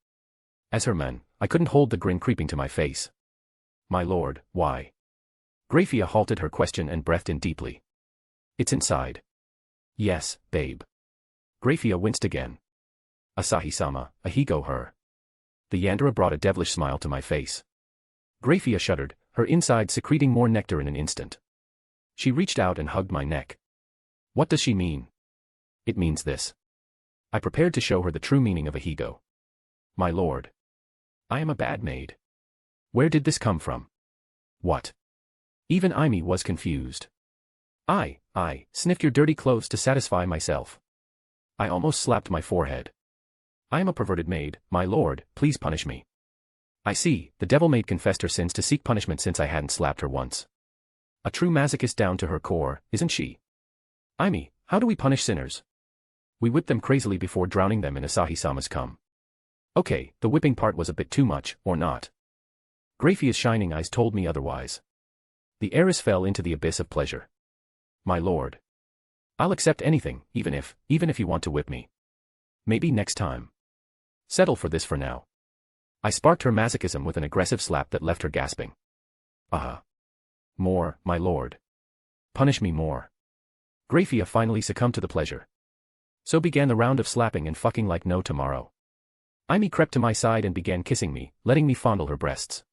As her man, I couldn't hold the grin creeping to my face. My lord, why? Graphia halted her question and breathed in deeply. It's inside. Yes, babe. Graphia winced again. Asahi-sama, ahigo her. The Yandere brought a devilish smile to my face. Graphia shuddered, her inside secreting more nectar in an instant. She reached out and hugged my neck. What does she mean? It means this. I prepared to show her the true meaning of ahigo. My lord. I am a bad maid. Where did this come from? What? Even Aimee was confused. I sniffed your dirty clothes to satisfy myself. I almost slapped my forehead. I am a perverted maid, my lord, please punish me. I see, the devil maid confessed her sins to seek punishment since I hadn't slapped her once. A true masochist down to her core, isn't she? Aimee, how do we punish sinners? We whip them crazily before drowning them in Asahi-sama's cum. Okay, the whipping part was a bit too much, or not? Graphia's shining eyes told me otherwise. The heiress fell into the abyss of pleasure. My lord. I'll accept anything, even if you want to whip me. Maybe next time. Settle for this for now. I sparked her masochism with an aggressive slap that left her gasping. More, my lord. Punish me more. Graphia finally succumbed to the pleasure. So began the round of slapping and fucking like no tomorrow. Aimee crept to my side and began kissing me, letting me fondle her breasts.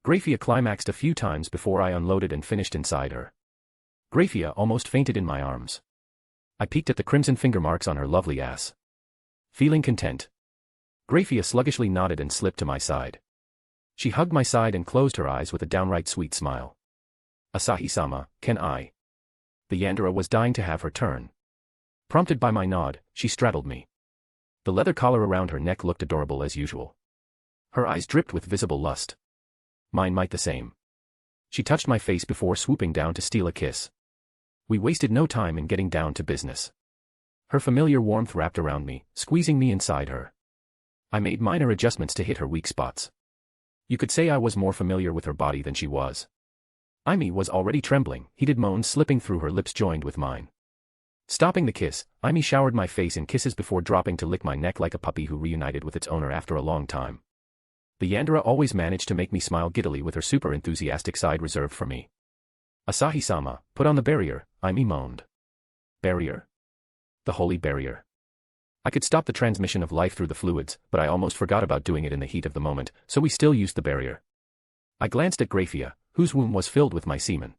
Graphia climaxed a few times before I unloaded and finished inside her. Graphia almost fainted in my arms. I peeked at the crimson finger marks on her lovely ass. Feeling content, Graphia sluggishly nodded and slipped to my side. She hugged my side and closed her eyes with a downright sweet smile. Asahi-sama, can I? The Yandere was dying to have her turn. Prompted by my nod, she straddled me. The leather collar around her neck looked adorable as usual. Her eyes dripped with visible lust. Mine might the same. She touched my face before swooping down to steal a kiss. We wasted no time in getting down to business. Her familiar warmth wrapped around me, squeezing me inside her. I made minor adjustments to hit her weak spots. You could say I was more familiar with her body than she was. Aimee was already trembling, heated moans slipping through her lips joined with mine. Stopping the kiss, Aimee showered my face in kisses before dropping to lick my neck like a puppy who reunited with its owner after a long time. The Yandere always managed to make me smile giddily with her super enthusiastic side reserved for me. Asahi-sama, put on the barrier, Aimee moaned. Barrier? The holy barrier. I could stop the transmission of life through the fluids, but I almost forgot about doing it in the heat of the moment, so we still used the barrier. I glanced at Graphia, whose womb was filled with my semen.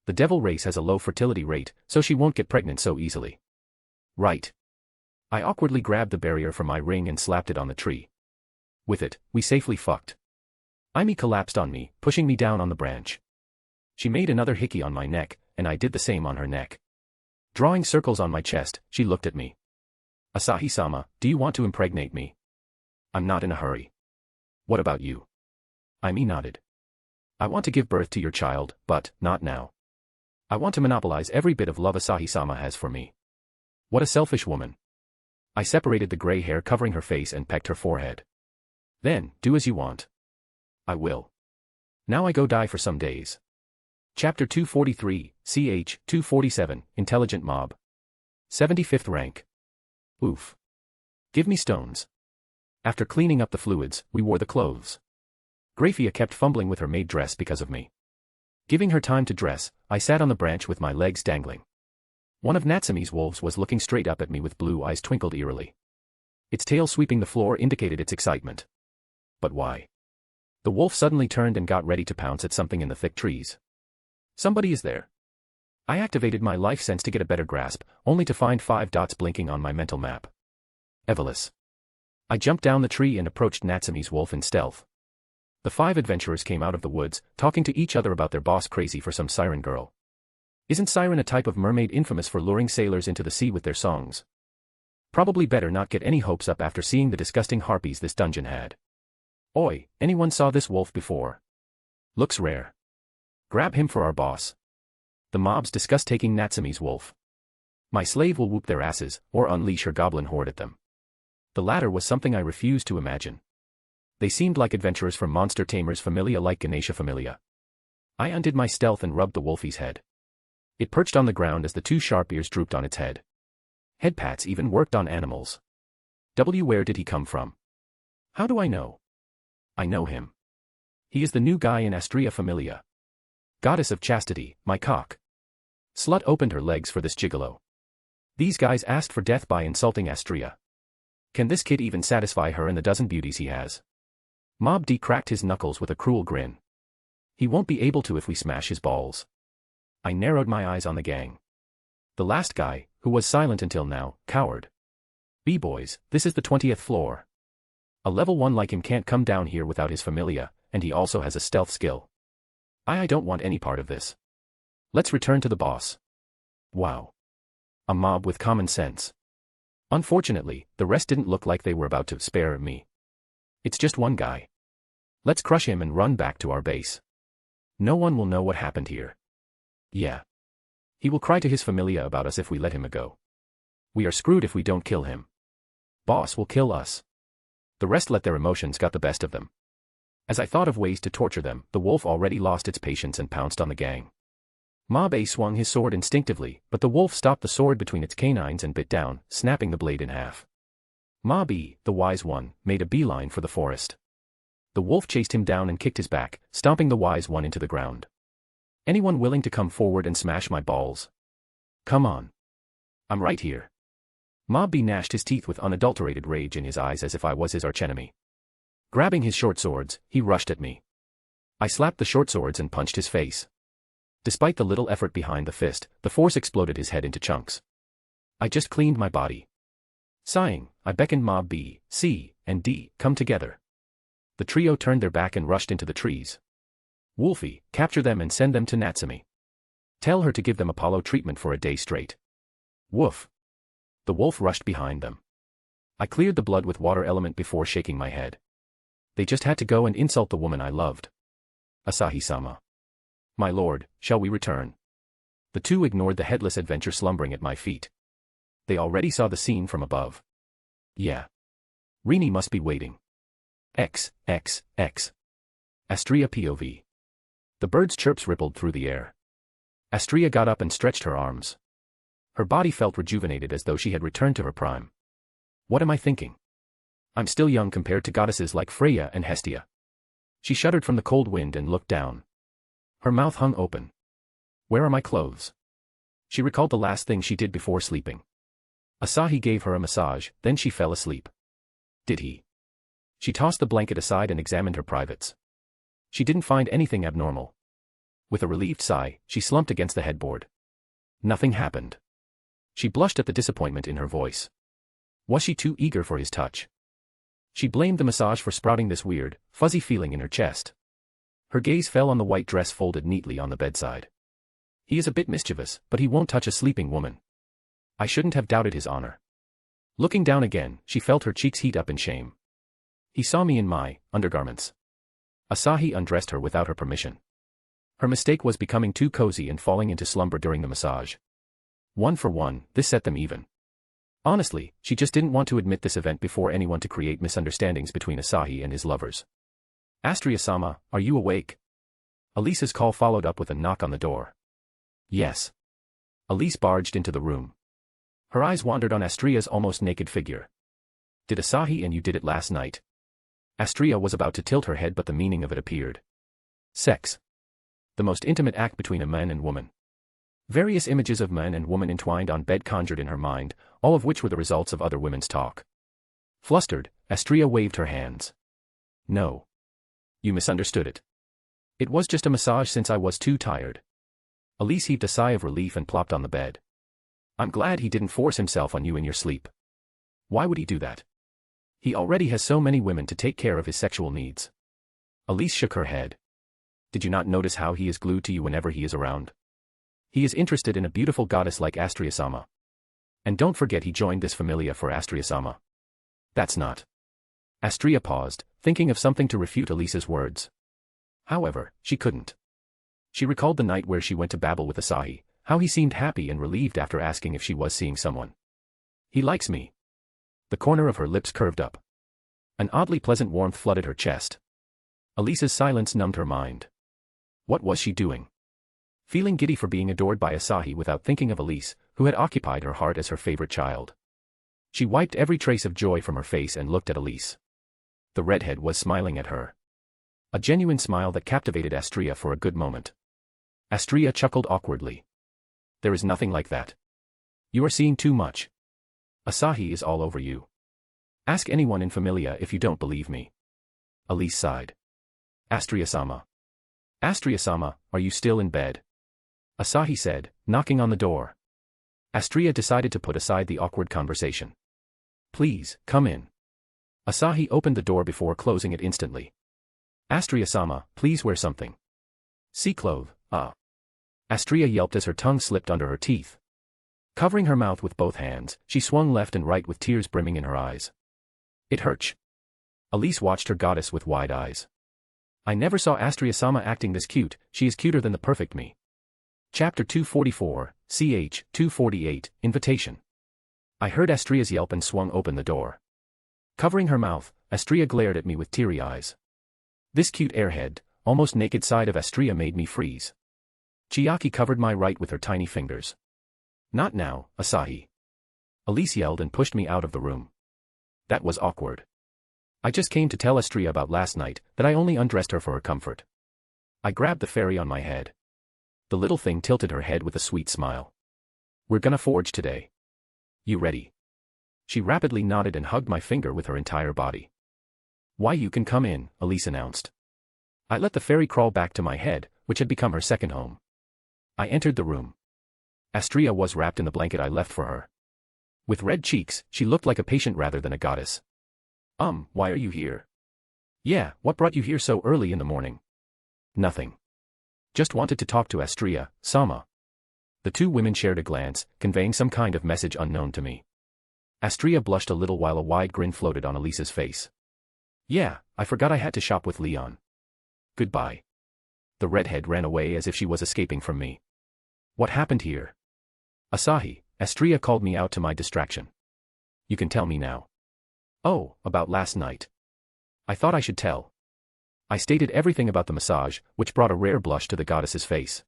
The devil race has a low fertility rate, so she won't get pregnant so easily. Right. I awkwardly grabbed the barrier from my ring and slapped it on the tree. With it, we safely fucked. Aimee collapsed on me, pushing me down on the branch. She made another hickey on my neck, and I did the same on her neck. Drawing circles on my chest, she looked at me. Asahi-sama, do you want to impregnate me? I'm not in a hurry. What about you? Aimee nodded. I want to give birth to your child, but not now. I want to monopolize every bit of love Asahi-sama has for me. What a selfish woman. I separated the gray hair covering her face and pecked her forehead. Then, do as you want. I will. Now I go die for some days. Chapter 243, ch. 247, Intelligent Mob. 75th rank. Oof. Give me stones. After cleaning up the fluids, we wore the clothes. Graphia kept fumbling with her maid dress because of me. Giving her time to dress, I sat on the branch with my legs dangling. One of Natsume's wolves was looking straight up at me with blue eyes twinkled eerily. Its tail sweeping the floor indicated its excitement. But why? The wolf suddenly turned and got ready to pounce at something in the thick trees. Somebody is there. I activated my life sense to get a better grasp, only to find 5 dots blinking on my mental map. Evelus. I jumped down the tree and approached Natsume's wolf in stealth. The 5 adventurers came out of the woods, talking to each other about their boss crazy for some siren girl. Isn't siren a type of mermaid infamous for luring sailors into the sea with their songs? Probably better not get any hopes up after seeing the disgusting harpies this dungeon had. Oi, anyone saw this wolf before? Looks rare. Grab him for our boss. The mobs discussed taking Natsume's wolf. My slave will whoop their asses, or unleash her goblin horde at them. The latter was something I refused to imagine. They seemed like adventurers from Monster Tamer's Familia like Ganesha Familia. I undid my stealth and rubbed the wolfie's head. It perched on the ground as the 2 sharp ears drooped on its head. Head pats even worked on animals. Where did he come from? How do I know? I know him. He is the new guy in Astrea Familia. Goddess of chastity, my cock. Slut opened her legs for this gigolo. These guys asked for death by insulting Astrea. Can this kid even satisfy her and the dozen beauties he has? Mob D cracked his knuckles with a cruel grin. He won't be able to if we smash his balls. I narrowed my eyes on the gang. The last guy, who was silent until now, cowered. B-boys, this is the 20th floor. A level 1 like him can't come down here without his familia, and he also has a stealth skill. I don't want any part of this. Let's return to the boss. Wow. A mob with common sense. Unfortunately, the rest didn't look like they were about to spare me. It's just one guy. Let's crush him and run back to our base. No one will know what happened here. Yeah. He will cry to his familia about us if we let him go. We are screwed if we don't kill him. Boss will kill us. The rest let their emotions got the best of them. As I thought of ways to torture them, the wolf already lost its patience and pounced on the gang. Mob A swung his sword instinctively, but the wolf stopped the sword between its canines and bit down, snapping the blade in half. Mob E, the wise one, made a beeline for the forest. The wolf chased him down and kicked his back, stomping the wise one into the ground. Anyone willing to come forward and smash my balls? Come on. I'm right here. Mob B gnashed his teeth with unadulterated rage in his eyes as if I was his archenemy. Grabbing his short swords, he rushed at me. I slapped the short swords and punched his face. Despite the little effort behind the fist, the force exploded his head into chunks. I just cleaned my body. Sighing, I beckoned Mob B, C, and D, come together. The trio turned their back and rushed into the trees. Wolfie, capture them and send them to Natsumi. Tell her to give them Apollo treatment for a day straight. Woof. The wolf rushed behind them. I cleared the blood with water element before shaking my head. They just had to go and insult the woman I loved. Asahi-sama. My lord, shall we return? The two ignored the headless adventure slumbering at my feet. They already saw the scene from above. Yeah. Rini must be waiting. X. Astria POV. The bird's chirps rippled through the air. Astria got up and stretched her arms. Her body felt rejuvenated as though she had returned to her prime. What am I thinking? I'm still young compared to goddesses like Freya and Hestia. She shuddered from the cold wind and looked down. Her mouth hung open. Where are my clothes? She recalled the last thing she did before sleeping. Asahi gave her a massage, then she fell asleep. Did he? She tossed the blanket aside and examined her privates. She didn't find anything abnormal. With a relieved sigh, she slumped against the headboard. Nothing happened. She blushed at the disappointment in her voice. Was she too eager for his touch? She blamed the massage for sprouting this weird, fuzzy feeling in her chest. Her gaze fell on the white dress folded neatly on the bedside. He is a bit mischievous, but he won't touch a sleeping woman. I shouldn't have doubted his honor. Looking down again, she felt her cheeks heat up in shame. He saw me in my undergarments. Asahi undressed her without her permission. Her mistake was becoming too cozy and falling into slumber during the massage. 1 for 1, this set them even. Honestly, she just didn't want to admit this event before anyone to create misunderstandings between Asahi and his lovers. Astria-sama, are you awake? Elise's call followed up with a knock on the door. Yes. Elise barged into the room. Her eyes wandered on Astria's almost naked figure. Did Asahi and you did it last night? Astria was about to tilt her head but the meaning of it appeared. Sex. The most intimate act between a man and woman. Various images of man and woman entwined on bed conjured in her mind, all of which were the results of other women's talk. Flustered, Astria waved her hands. No. You misunderstood it. It was just a massage since I was too tired. Elise heaved a sigh of relief and plopped on the bed. I'm glad he didn't force himself on you in your sleep. Why would he do that? He already has so many women to take care of his sexual needs. Elise shook her head. Did you not notice how he is glued to you whenever he is around? He is interested in a beautiful goddess like Astria-sama. And don't forget he joined this familia for Astria-sama. That's not. Astria paused, thinking of something to refute Elise's words. However, she couldn't. She recalled the night where she went to babble with Asahi, how he seemed happy and relieved after asking if she was seeing someone. He likes me. The corner of her lips curved up. An oddly pleasant warmth flooded her chest. Elise's silence numbed her mind. What was she doing? Feeling giddy for being adored by Asahi without thinking of Elise, who had occupied her heart as her favorite child. She wiped every trace of joy from her face and looked at Elise. The redhead was smiling at her. A genuine smile that captivated Astria for a good moment. Astria chuckled awkwardly. There is nothing like that. You are seeing too much. Asahi is all over you. Ask anyone in Familia if you don't believe me. Elise sighed. Astria-sama. Astria-sama, are you still in bed? Asahi said, knocking on the door. Astria decided to put aside the awkward conversation. Please, come in. Asahi opened the door before closing it instantly. Astria-sama, please wear something. See clothes, Astria yelped as her tongue slipped under her teeth. Covering her mouth with both hands, she swung left and right with tears brimming in her eyes. It hurts. Elise watched her goddess with wide eyes. I never saw Astria-sama acting this cute, she is cuter than the perfect me. Chapter 244, ch. 248, Invitation. I heard Astria's yelp and swung open the door. Covering her mouth, Astria glared at me with teary eyes. This cute airhead, almost naked side of Astria made me freeze. Chiaki covered my right with her tiny fingers. Not now, Asahi. Elise yelled and pushed me out of the room. That was awkward. I just came to tell Astria about last night, that I only undressed her for her comfort. I grabbed the fairy on my head. The little thing tilted her head with a sweet smile. We're gonna forge today. You ready? She rapidly nodded and hugged my finger with her entire body. "Why, you can come in," Elise announced. I let the fairy crawl back to my head, which had become her second home. I entered the room. Astria was wrapped in the blanket I left for her. With red cheeks, she looked like a patient rather than a goddess. Why are you here?" "Yeah, what brought you here so early in the morning?" "Nothing. Just wanted to talk to Astria, Sama." The two women shared a glance, conveying some kind of message unknown to me. Astria blushed a little while a wide grin floated on Elise's face. "Yeah, I forgot I had to shop with Leon. Goodbye." The redhead ran away as if she was escaping from me. "What happened here?" "Asahi," Astria called me out to my distraction. "You can tell me now." "Oh, about last night. I thought I should tell." I stated everything about the massage, which brought a rare blush to the goddess's face.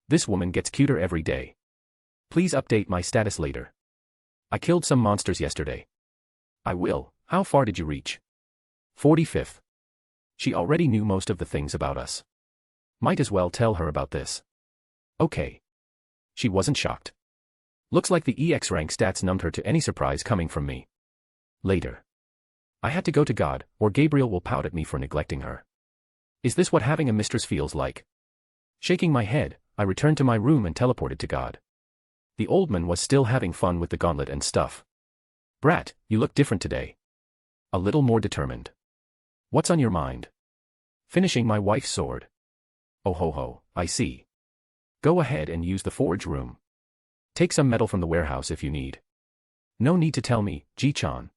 "This woman gets cuter every day. Please update my status later. I killed some monsters yesterday." "I will. How far did you reach?" 45th. She already knew most of the things about us. Might as well tell her about this. Okay. She wasn't shocked. Looks like the EX rank stats numbed her to any surprise coming from me. Later. I had to go to God, or Gabriel will pout at me for neglecting her. Is this what having a mistress feels like? Shaking my head, I returned to my room and teleported to God. The old man was still having fun with the gauntlet and stuff. "Brat, you look different today. A little more determined. What's on your mind?" "Finishing my wife's sword." "Oh ho ho, I see. Go ahead and use the forge room. Take some metal from the warehouse if you need. No need to tell me, Ji-chan.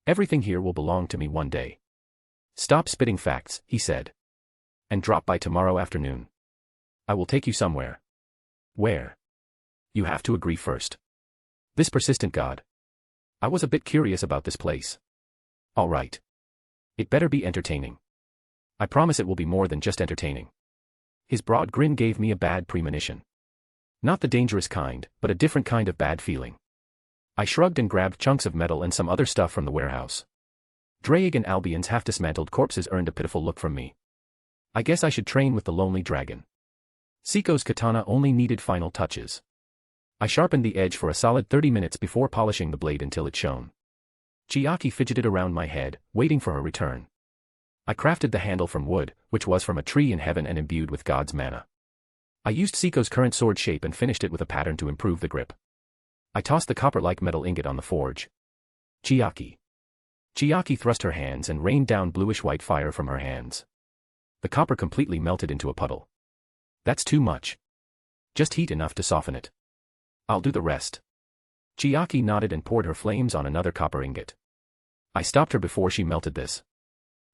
Everything here will belong to me one day." "Stop spitting facts," he said. "And drop by tomorrow afternoon. I will take you somewhere." "Where?" "You have to agree first." This persistent god. I was a bit curious about this place. "All right. It better be entertaining." "I promise it will be more than just entertaining." His broad grin gave me a bad premonition. Not the dangerous kind, but a different kind of bad feeling. I shrugged and grabbed chunks of metal and some other stuff from the warehouse. Drake and Albion's half-dismantled corpses earned a pitiful look from me. I guess I should train with the lonely dragon. Siko's katana only needed final touches. I sharpened the edge for a solid 30 minutes before polishing the blade until it shone. Chiaki fidgeted around my head, waiting for her return. I crafted the handle from wood, which was from a tree in heaven and imbued with God's mana. I used Siko's current sword shape and finished it with a pattern to improve the grip. I tossed the copper-like metal ingot on the forge. Chiaki. Chiaki thrust her hands and rained down bluish-white fire from her hands. The copper completely melted into a puddle. "That's too much. Just heat enough to soften it. I'll do the rest." Chiaki nodded and poured her flames on another copper ingot. I stopped her before she melted this.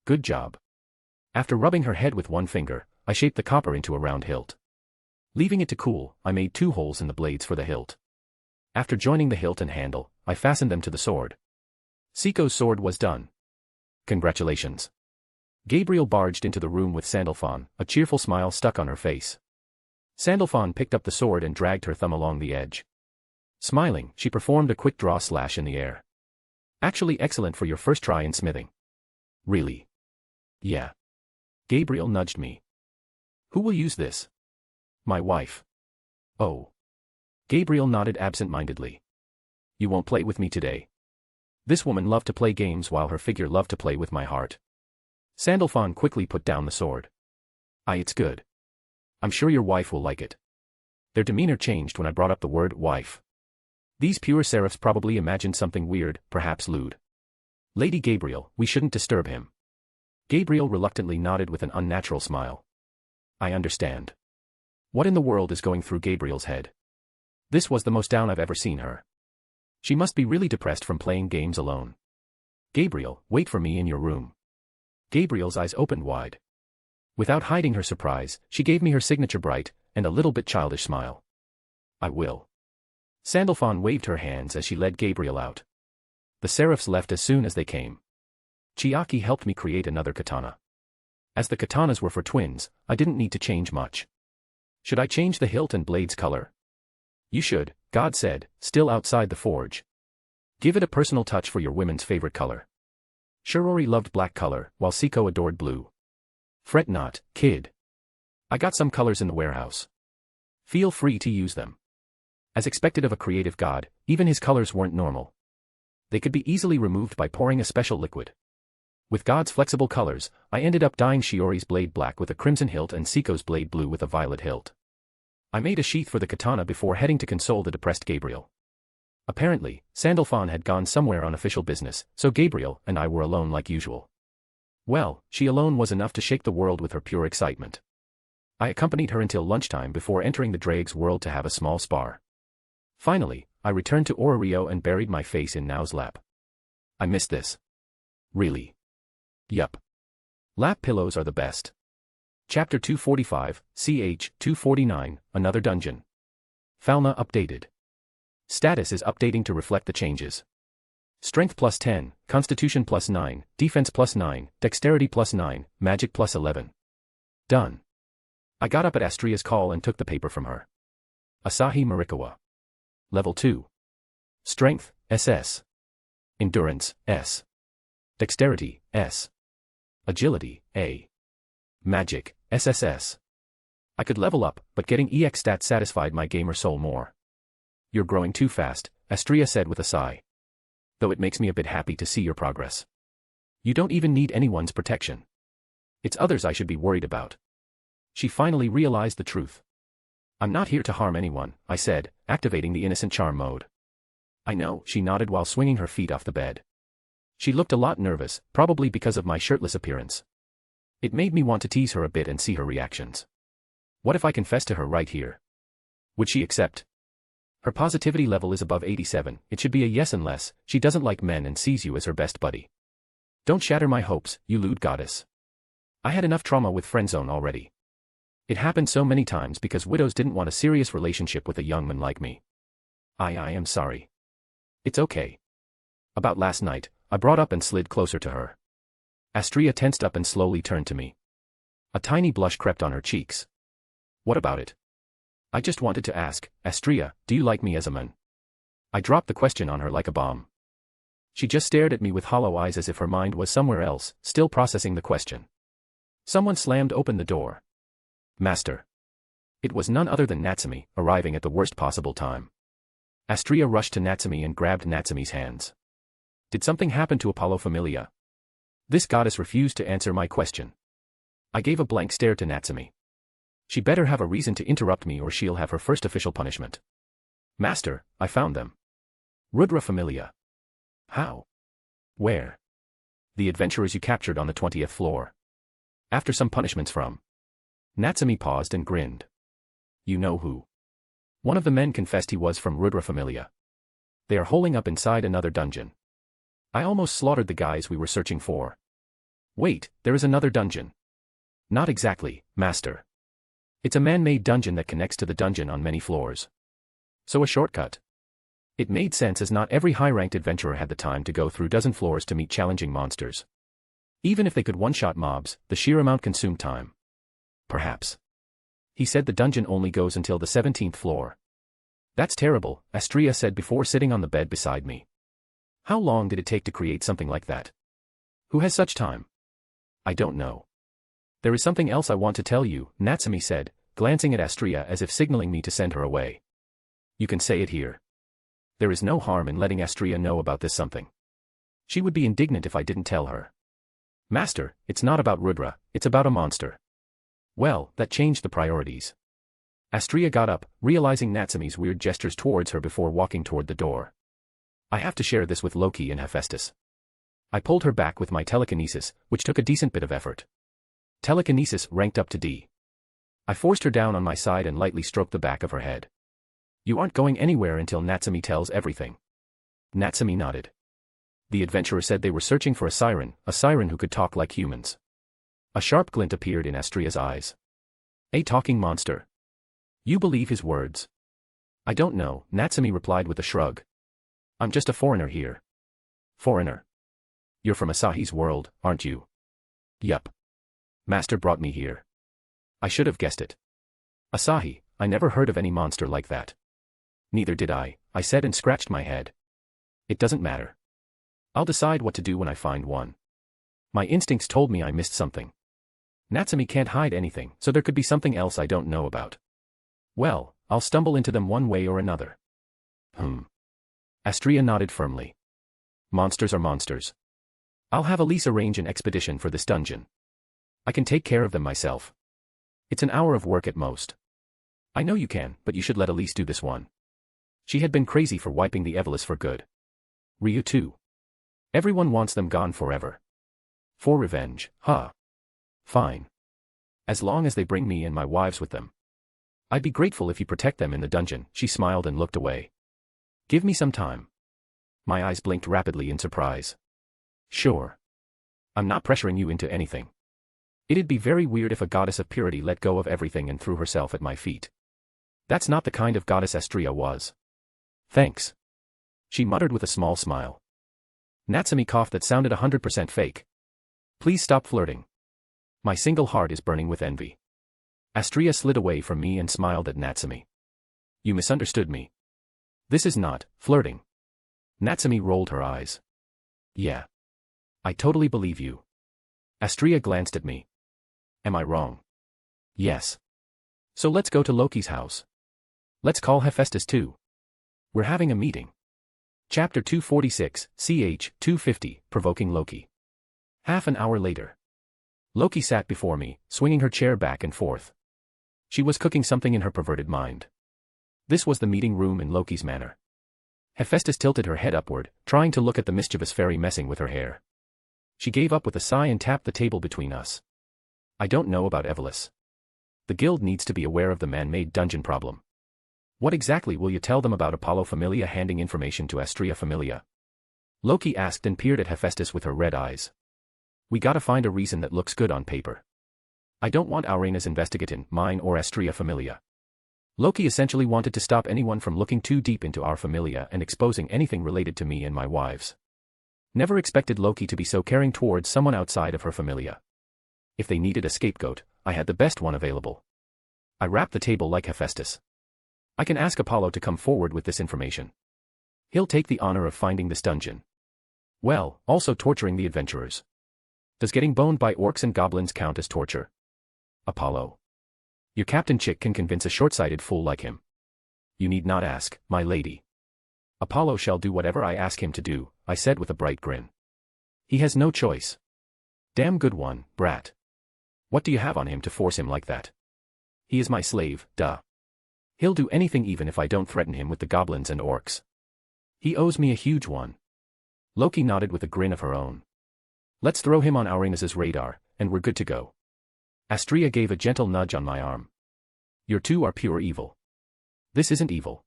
"Good job." After rubbing her head with one finger, I shaped the copper into a round hilt. Leaving it to cool, I made 2 holes in the blades for the hilt. After joining the hilt and handle, I fastened them to the sword. Siko's sword was done. "Congratulations." Gabriel barged into the room with Sandalphon, a cheerful smile stuck on her face. Sandalphon picked up the sword and dragged her thumb along the edge. Smiling, she performed a quick draw slash in the air. "Actually excellent for your first try in smithing." "Really?" "Yeah." Gabriel nudged me. "Who will use this?" "My wife." "Oh." Gabriel nodded absent-mindedly. "You won't play with me today?" This woman loved to play games while her figure loved to play with my heart. Sandalphon quickly put down the sword. It's good. I'm sure your wife will like it." Their demeanor changed when I brought up the word wife. These pure seraphs probably imagined something weird, perhaps lewd. "Lady Gabriel, we shouldn't disturb him." Gabriel reluctantly nodded with an unnatural smile. "I understand." What in the world is going through Gabriel's head? This was the most down I've ever seen her. She must be really depressed from playing games alone. "Gabriel, wait for me in your room." Gabriel's eyes opened wide. Without hiding her surprise, she gave me her signature bright, and a little bit childish smile. "I will." Sandalphon waved her hands as she led Gabriel out. The seraphs left as soon as they came. Chiaki helped me create another katana. As the katanas were for twins, I didn't need to change much. "Should I change the hilt and blade's color?" "You should," God said, still outside the forge. "Give it a personal touch for your women's favorite color." Shirori loved black color, while Siko adored blue. "Fret not, kid. I got some colors in the warehouse. Feel free to use them." As expected of a creative god, even his colors weren't normal. They could be easily removed by pouring a special liquid. With God's flexible colors, I ended up dyeing Shiori's blade black with a crimson hilt and Seiko's blade blue with a violet hilt. I made a sheath for the katana before heading to console the depressed Gabriel. Apparently, Sandalphon had gone somewhere on official business, so Gabriel and I were alone like usual. Well, she alone was enough to shake the world with her pure excitement. I accompanied her until lunchtime before entering the Drake's world to have a small spar. Finally, I returned to Orario and buried my face in Nao's lap. I missed this. Really? Yup. Lap pillows are the best. Chapter 245, ch. 249, Another Dungeon. Falna updated. Status is updating to reflect the changes. Strength plus 10, Constitution plus 9, Defense plus 9, Dexterity plus 9, Magic plus 11. Done. I got up at Astria's call and took the paper from her. Asahi Morikawa. Level 2. Strength, SS. Endurance, S. Dexterity, S. Agility, A. Magic, SSS. I could level up, but getting EX stats satisfied my gamer soul more. You're growing too fast, Astria said with a sigh. Though it makes me a bit happy to see your progress. You don't even need anyone's protection. It's others I should be worried about. She finally realized the truth. I'm not here to harm anyone, I said, activating the innocent charm mode. I know, she nodded while swinging her feet off the bed. She looked a lot nervous, probably because of my shirtless appearance. It made me want to tease her a bit and see her reactions. What if I confessed to her right here? Would she accept? Her positivity level is above 87, it should be a yes unless she doesn't like men and sees you as her best buddy. Don't shatter my hopes, you lewd goddess. I had enough trauma with friendzone already. It happened so many times because widows didn't want a serious relationship with a young man like me. I am sorry. It's okay. About last night, I brought up and slid closer to her. Astria tensed up and slowly turned to me. A tiny blush crept on her cheeks. What about it? I just wanted to ask, Astria, do you like me as a man? I dropped the question on her like a bomb. She just stared at me with hollow eyes as if her mind was somewhere else, still processing the question. Someone slammed open the door. Master. It was none other than Natsumi, arriving at the worst possible time. Astria rushed to Natsumi and grabbed Natsumi's hands. Did something happen to Apollo Familia? This goddess refused to answer my question. I gave a blank stare to Natsumi. She better have a reason to interrupt me or she'll have her first official punishment. Master, I found them. Rudra Familia. How? Where? The adventurers you captured on the 20th floor. After some punishments from. Natsumi paused and grinned. You know who? One of the men confessed he was from Rudra Familia. They are holing up inside another dungeon. I almost slaughtered the guys we were searching for. Wait, there is another dungeon. Not exactly, Master. It's a man-made dungeon that connects to the dungeon on many floors. So a shortcut. It made sense as not every high-ranked adventurer had the time to go through dozen floors to meet challenging monsters. Even if they could one-shot mobs, the sheer amount consumed time. Perhaps. He said the dungeon only goes until the 17th floor. That's terrible, Astria said before sitting on the bed beside me. How long did it take to create something like that? Who has such time? I don't know. There is something else I want to tell you, Natsumi said, glancing at Astria as if signaling me to send her away. You can say it here. There is no harm in letting Astria know about this something. She would be indignant if I didn't tell her. Master, it's not about Rudra, it's about a monster. Well, that changed the priorities. Astria got up, realizing Natsumi's weird gestures towards her before walking toward the door. I have to share this with Loki and Hephaestus. I pulled her back with my telekinesis, which took a decent bit of effort. Telekinesis ranked up to D. I forced her down on my side and lightly stroked the back of her head. You aren't going anywhere until Natsumi tells everything. Natsumi nodded. The adventurer said they were searching for a siren who could talk like humans. A sharp glint appeared in Astria's eyes. A talking monster. You believe his words? I don't know, Natsumi replied with a shrug. I'm just a foreigner here. Foreigner? You're from Asahi's world, aren't you? Yup. Master brought me here. I should have guessed it. Asahi, I never heard of any monster like that. Neither did I said and scratched my head. It doesn't matter. I'll decide what to do when I find one. My instincts told me I missed something. Natsumi can't hide anything, so there could be something else I don't know about. Well, I'll stumble into them one way or another. Astria nodded firmly. Monsters are monsters. I'll have Elise arrange an expedition for this dungeon. I can take care of them myself. It's an hour of work at most. I know you can, but you should let Elise do this one. She had been crazy for wiping the Evelis for good. Ryu too. Everyone wants them gone forever. For revenge, huh? Fine. As long as they bring me and my wives with them. I'd be grateful if you protect them in the dungeon. She smiled and looked away. Give me some time. My eyes blinked rapidly in surprise. Sure. I'm not pressuring you into anything. It'd be very weird if a goddess of purity let go of everything and threw herself at my feet. That's not the kind of goddess Astria was. Thanks. She muttered with a small smile. Natsumi coughed that sounded 100% fake. Please stop flirting. My single heart is burning with envy. Astria slid away from me and smiled at Natsumi. You misunderstood me. This is not flirting. Natsumi rolled her eyes. Yeah. I totally believe you. Astria glanced at me. Am I wrong? Yes. So let's go to Loki's house. Let's call Hephaestus too. We're having a meeting. Chapter 246, ch. 250, Provoking Loki. Half an hour later. Loki sat before me, swinging her chair back and forth. She was cooking something in her perverted mind. This was the meeting room in Loki's manor. Hephaestus tilted her head upward, trying to look at the mischievous fairy messing with her hair. She gave up with a sigh and tapped the table between us. I don't know about Evelis. The guild needs to be aware of the man-made dungeon problem. What exactly will you tell them about Apollo Familia handing information to Astria Familia? Loki asked and peered at Hephaestus with her red eyes. We gotta find a reason that looks good on paper. I don't want Aurena's investigating mine or Astria Familia. Loki essentially wanted to stop anyone from looking too deep into our familia and exposing anything related to me and my wives. Never expected Loki to be so caring towards someone outside of her familia. If they needed a scapegoat, I had the best one available. I rapped the table like Hephaestus. I can ask Apollo to come forward with this information. He'll take the honor of finding this dungeon. Well, also torturing the adventurers. Does getting boned by orcs and goblins count as torture? Apollo. Your Captain Chick can convince a short-sighted fool like him. You need not ask, my lady. Apollo shall do whatever I ask him to do, I said with a bright grin. He has no choice. Damn good one, brat. What do you have on him to force him like that? He is my slave, duh. He'll do anything even if I don't threaten him with the goblins and orcs. He owes me a huge one. Loki nodded with a grin of her own. Let's throw him on Aurena's radar, and we're good to go. Astria gave a gentle nudge on my arm. Your two are pure evil. This isn't evil.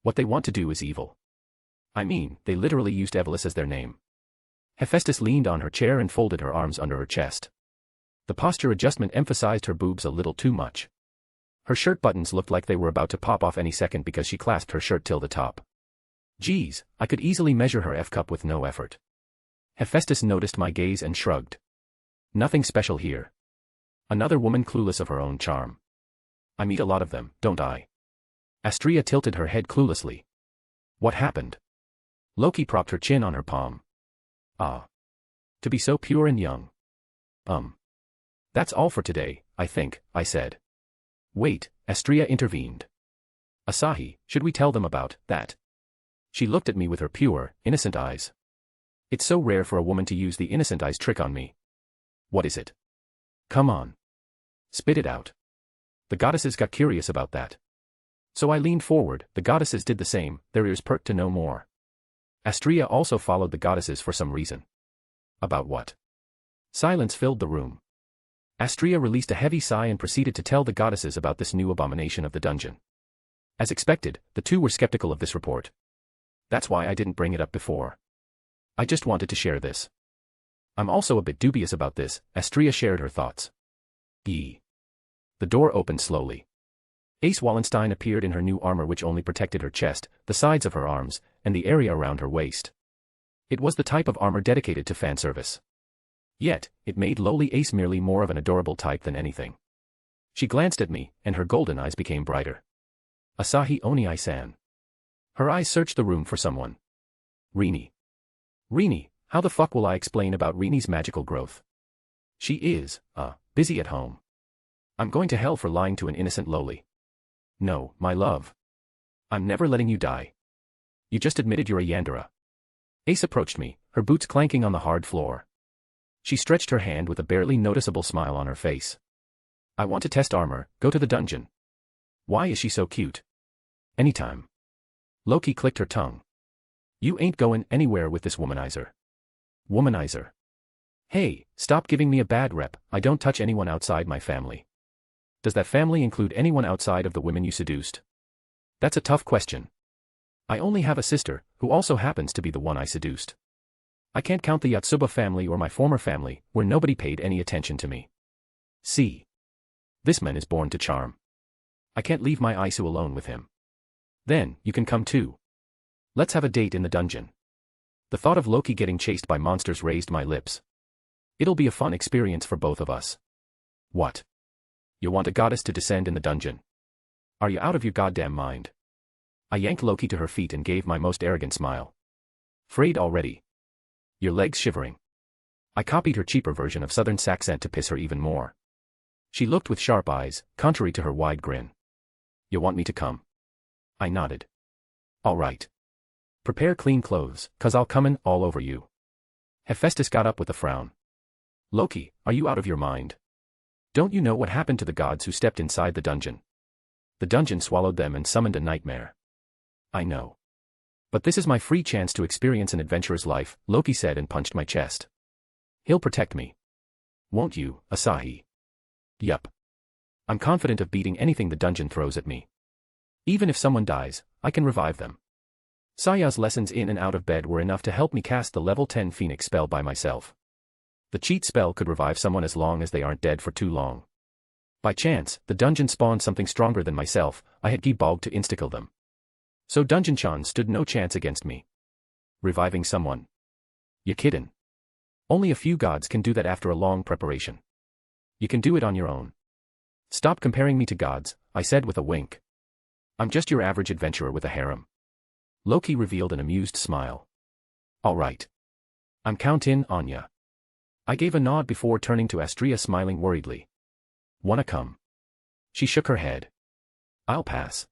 What they want to do is evil. I mean, they literally used Evelis as their name. Hephaestus leaned on her chair and folded her arms under her chest. The posture adjustment emphasized her boobs a little too much. Her shirt buttons looked like they were about to pop off any second because she clasped her shirt till the top. Geez, I could easily measure her F-cup with no effort. Hephaestus noticed my gaze and shrugged. Nothing special here. Another woman clueless of her own charm. I meet a lot of them, don't I? Astria tilted her head cluelessly. What happened? Loki propped her chin on her palm. Ah. To be so pure and young. That's all for today, I think, I said. Wait, Astria intervened. Asahi, should we tell them about that? She looked at me with her pure, innocent eyes. It's so rare for a woman to use the innocent eyes trick on me. What is it? Come on. Spit it out. The goddesses got curious about that. So I leaned forward, the goddesses did the same, their ears perked to know more. Astria also followed the goddesses for some reason. About what? Silence filled the room. Astria released a heavy sigh and proceeded to tell the goddesses about this new abomination of the dungeon. As expected, the two were skeptical of this report. That's why I didn't bring it up before. I just wanted to share this. I'm also a bit dubious about this, Astria shared her thoughts. The door opened slowly. Ace Wallenstein appeared in her new armor which only protected her chest, the sides of her arms, and the area around her waist. It was the type of armor dedicated to fan service. Yet, it made lowly Ace merely more of an adorable type than anything. She glanced at me, and her golden eyes became brighter. Asahi Oni-san. Her eyes searched the room for someone. Rini. Rini, how the fuck will I explain about Rini's magical growth? She is, busy at home. I'm going to hell for lying to an innocent lowly. No, my love. I'm never letting you die. You just admitted you're a Yandere. Ace approached me, her boots clanking on the hard floor. She stretched her hand with a barely noticeable smile on her face. I want to test armor, go to the dungeon. Why is she so cute? Anytime. Loki clicked her tongue. You ain't going anywhere with this womanizer. Womanizer. Hey, stop giving me a bad rep, I don't touch anyone outside my family. Does that family include anyone outside of the women you seduced? That's a tough question. I only have a sister, who also happens to be the one I seduced. I can't count the Yatsuba family or my former family, where nobody paid any attention to me. See. This man is born to charm. I can't leave my Aisu alone with him. Then, you can come too. Let's have a date in the dungeon. The thought of Loki getting chased by monsters raised my lips. It'll be a fun experience for both of us. What? You want a goddess to descend in the dungeon? Are you out of your goddamn mind? I yanked Loki to her feet and gave my most arrogant smile. Frayed already? Your legs shivering. I copied her cheaper version of Southern Saxent to piss her even more. She looked with sharp eyes, contrary to her wide grin. You want me to come? I nodded. All right. Prepare clean clothes, 'cause I'll come in all over you. Hephaestus got up with a frown. Loki, are you out of your mind? Don't you know what happened to the gods who stepped inside the dungeon? The dungeon swallowed them and summoned a nightmare. I know. But this is my free chance to experience an adventurer's life, Loki said and punched my chest. He'll protect me. Won't you, Asahi? Yup. I'm confident of beating anything the dungeon throws at me. Even if someone dies, I can revive them. Saya's lessons in and out of bed were enough to help me cast the level 10 Phoenix spell by myself. The cheat spell could revive someone as long as they aren't dead for too long. By chance, the dungeon spawned something stronger than myself, I had Gibalg to insta-kill them. So Dungeon-chan stood no chance against me. Reviving someone? You kiddin'? Only a few gods can do that after a long preparation. You can do it on your own. Stop comparing me to gods, I said with a wink. I'm just your average adventurer with a harem. Loki revealed an amused smile. All right. I'm countin' on ya. I gave a nod before turning to Astria smiling worriedly. Wanna come? She shook her head. I'll pass.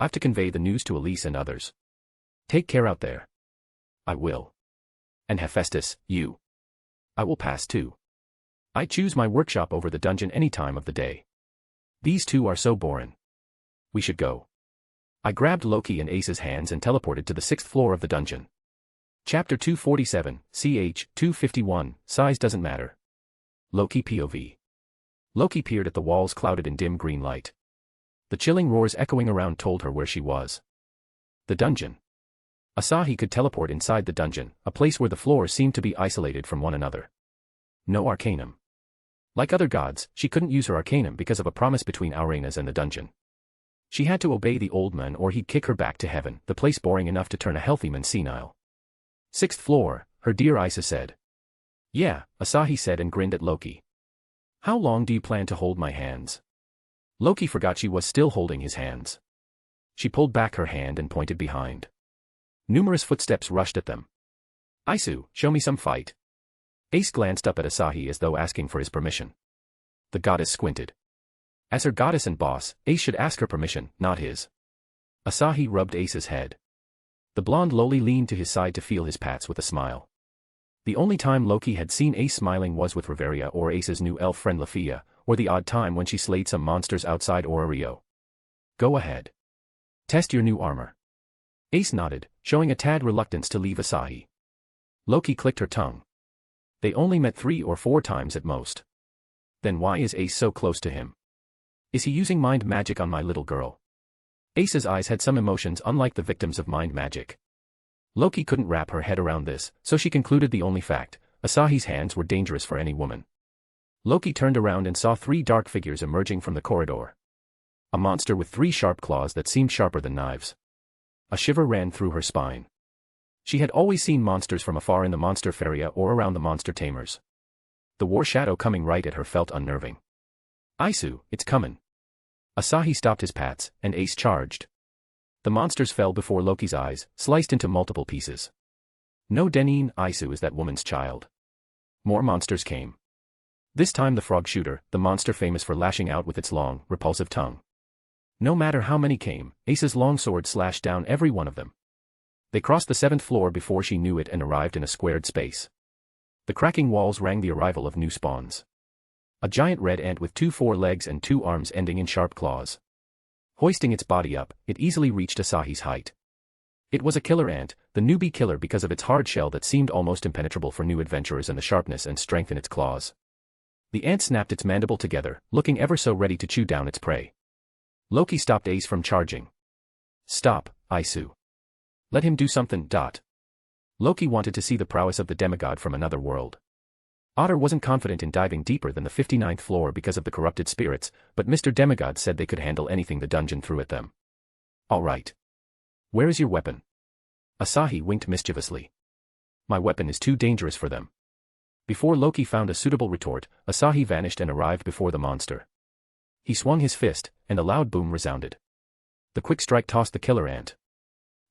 I've to convey the news to Elise and others. Take care out there. I will. And Hephaestus, you. I will pass too. I choose my workshop over the dungeon any time of the day. These two are so boring. We should go. I grabbed Loki and Ace's hands and teleported to the 6th floor of the dungeon. Chapter 247, ch. 251, size doesn't matter. Loki POV. Loki peered at the walls clouded in dim green light. The chilling roars echoing around told her where she was. The dungeon. Asahi could teleport inside the dungeon, a place where the floors seemed to be isolated from one another. No arcanum. Like other gods, she couldn't use her arcanum because of a promise between Aurenas and the dungeon. She had to obey the old man or he'd kick her back to heaven, the place boring enough to turn a healthy man senile. 6th floor, her dear Isa said. Yeah, Asahi said and grinned at Loki. How long do you plan to hold my hands? Loki forgot she was still holding his hands. She pulled back her hand and pointed behind. Numerous footsteps rushed at them. Isu, show me some fight. Ace glanced up at Asahi as though asking for his permission. The goddess squinted. As her goddess and boss, Ace should ask her permission, not his. Asahi rubbed Ace's head. The blonde lowly leaned to his side to feel his pats with a smile. The only time Loki had seen Ace smiling was with Reveria or Ace's new elf friend Lafia, or the odd time when she slayed some monsters outside Orario. Go ahead. Test your new armor. Ace nodded, showing a tad reluctance to leave Asahi. Loki clicked her tongue. They only met 3 or 4 times at most. Then why is Ace so close to him? Is he using mind magic on my little girl? Ace's eyes had some emotions unlike the victims of mind magic. Loki couldn't wrap her head around this, so she concluded the only fact, Asahi's hands were dangerous for any woman. Loki turned around and saw 3 dark figures emerging from the corridor. A monster with 3 sharp claws that seemed sharper than knives. A shiver ran through her spine. She had always seen monsters from afar in the monster feria or around the monster tamers. The war shadow coming right at her felt unnerving. Isu, it's comin'. Asahi stopped his pats, and Ace charged. The monsters fell before Loki's eyes, sliced into multiple pieces. No Deneen, Isu is that woman's child. More monsters came. This time the frog shooter, the monster famous for lashing out with its long, repulsive tongue. No matter how many came, Ace's long sword slashed down every one of them. They crossed the 7th floor before she knew it and arrived in a squared space. The cracking walls rang the arrival of new spawns. A giant red ant with 2 4 legs and 2 arms ending in sharp claws. Hoisting its body up, it easily reached Asahi's height. It was a killer ant, the newbie killer because of its hard shell that seemed almost impenetrable for new adventurers and the sharpness and strength in its claws. The ant snapped its mandible together, looking ever so ready to chew down its prey. Loki stopped Ace from charging. Stop, Isu. Let him do something. Loki wanted to see the prowess of the demigod from another world. Otter wasn't confident in diving deeper than the 59th floor because of the corrupted spirits, but Mr. Demigod said they could handle anything the dungeon threw at them. All right. Where is your weapon? Asahi winked mischievously. My weapon is too dangerous for them. Before Loki found a suitable retort, Asahi vanished and arrived before the monster. He swung his fist, and a loud boom resounded. The quick strike tossed the killer ant.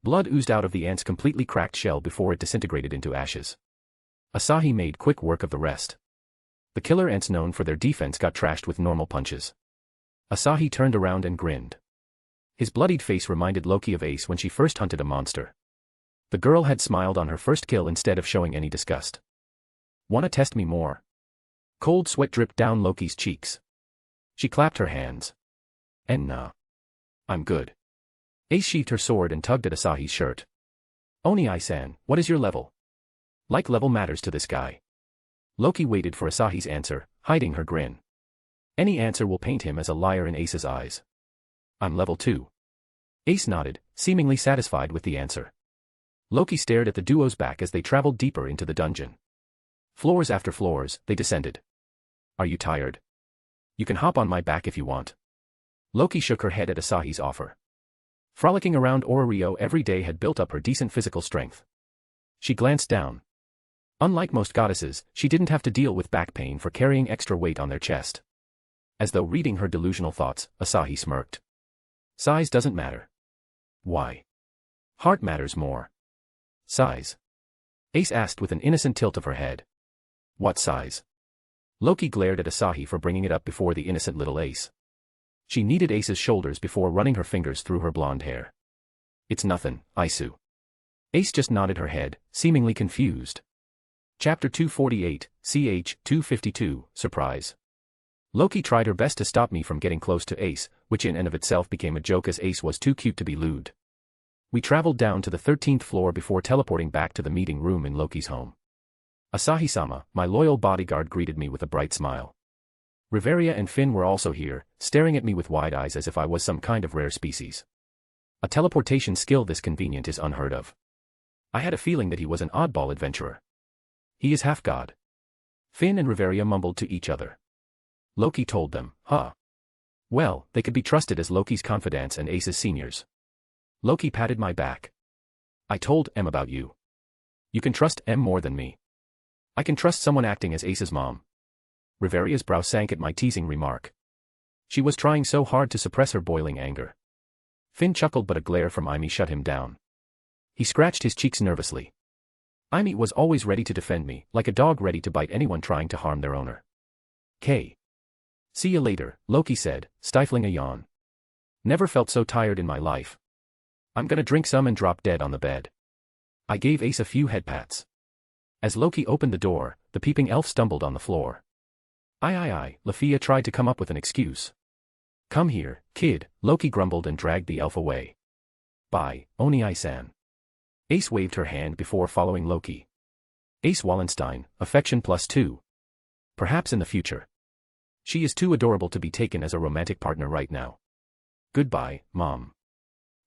Blood oozed out of the ant's completely cracked shell before it disintegrated into ashes. Asahi made quick work of the rest. The killer ants known for their defense got trashed with normal punches. Asahi turned around and grinned. His bloodied face reminded Loki of Ace when she first hunted a monster. The girl had smiled on her first kill instead of showing any disgust. Wanna test me more? Cold sweat dripped down Loki's cheeks. She clapped her hands. Nah. I'm good. Ace sheathed her sword and tugged at Asahi's shirt. Oni-san, what is your level? Like level matters to this guy. Loki waited for Asahi's answer, hiding her grin. Any answer will paint him as a liar in Ace's eyes. I'm level 2. Ace nodded, seemingly satisfied with the answer. Loki stared at the duo's back as they traveled deeper into the dungeon. Floors after floors, they descended. Are you tired? You can hop on my back if you want. Loki shook her head at Asahi's offer. Frolicking around Orario every day had built up her decent physical strength. She glanced down. Unlike most goddesses, she didn't have to deal with back pain for carrying extra weight on their chest. As though reading her delusional thoughts, Asahi smirked. Size doesn't matter. Why? Heart matters more. Size? Ace asked with an innocent tilt of her head. What size? Loki glared at Asahi for bringing it up before the innocent little Ace. She kneaded Ace's shoulders before running her fingers through her blonde hair. It's nothin', Isu. Ace just nodded her head, seemingly confused. Chapter 248, ch. 252, Surprise. Loki tried her best to stop me from getting close to Ace, which in and of itself became a joke as Ace was too cute to be lewd. We traveled down to the 13th floor before teleporting back to the meeting room in Loki's home. Asahi-sama, my loyal bodyguard, greeted me with a bright smile. Riveria and Finn were also here, staring at me with wide eyes as if I was some kind of rare species. A teleportation skill this convenient is unheard of. I had a feeling that he was an oddball adventurer. He is half god. Finn and Riveria mumbled to each other. Loki told them, huh? Well, they could be trusted as Loki's confidants and Ace's seniors. Loki patted my back. I told M about you. You can trust M more than me. I can trust someone acting as Ace's mom. Riveria's brow sank at my teasing remark. She was trying so hard to suppress her boiling anger. Finn chuckled, but a glare from Aimi shut him down. He scratched his cheeks nervously. Aimi was always ready to defend me, like a dog ready to bite anyone trying to harm their owner. K. See you later, Loki said, stifling a yawn. Never felt so tired in my life. I'm gonna drink some and drop dead on the bed. I gave Ace a few head pats. As Loki opened the door, the peeping elf stumbled on the floor. Aye, Lafia tried to come up with an excuse. Come here, kid, Loki grumbled and dragged the elf away. Bye, Oni-san. Ace waved her hand before following Loki. Ace Wallenstein, affection +2. Perhaps in the future. She is too adorable to be taken as a romantic partner right now. Goodbye, Mom.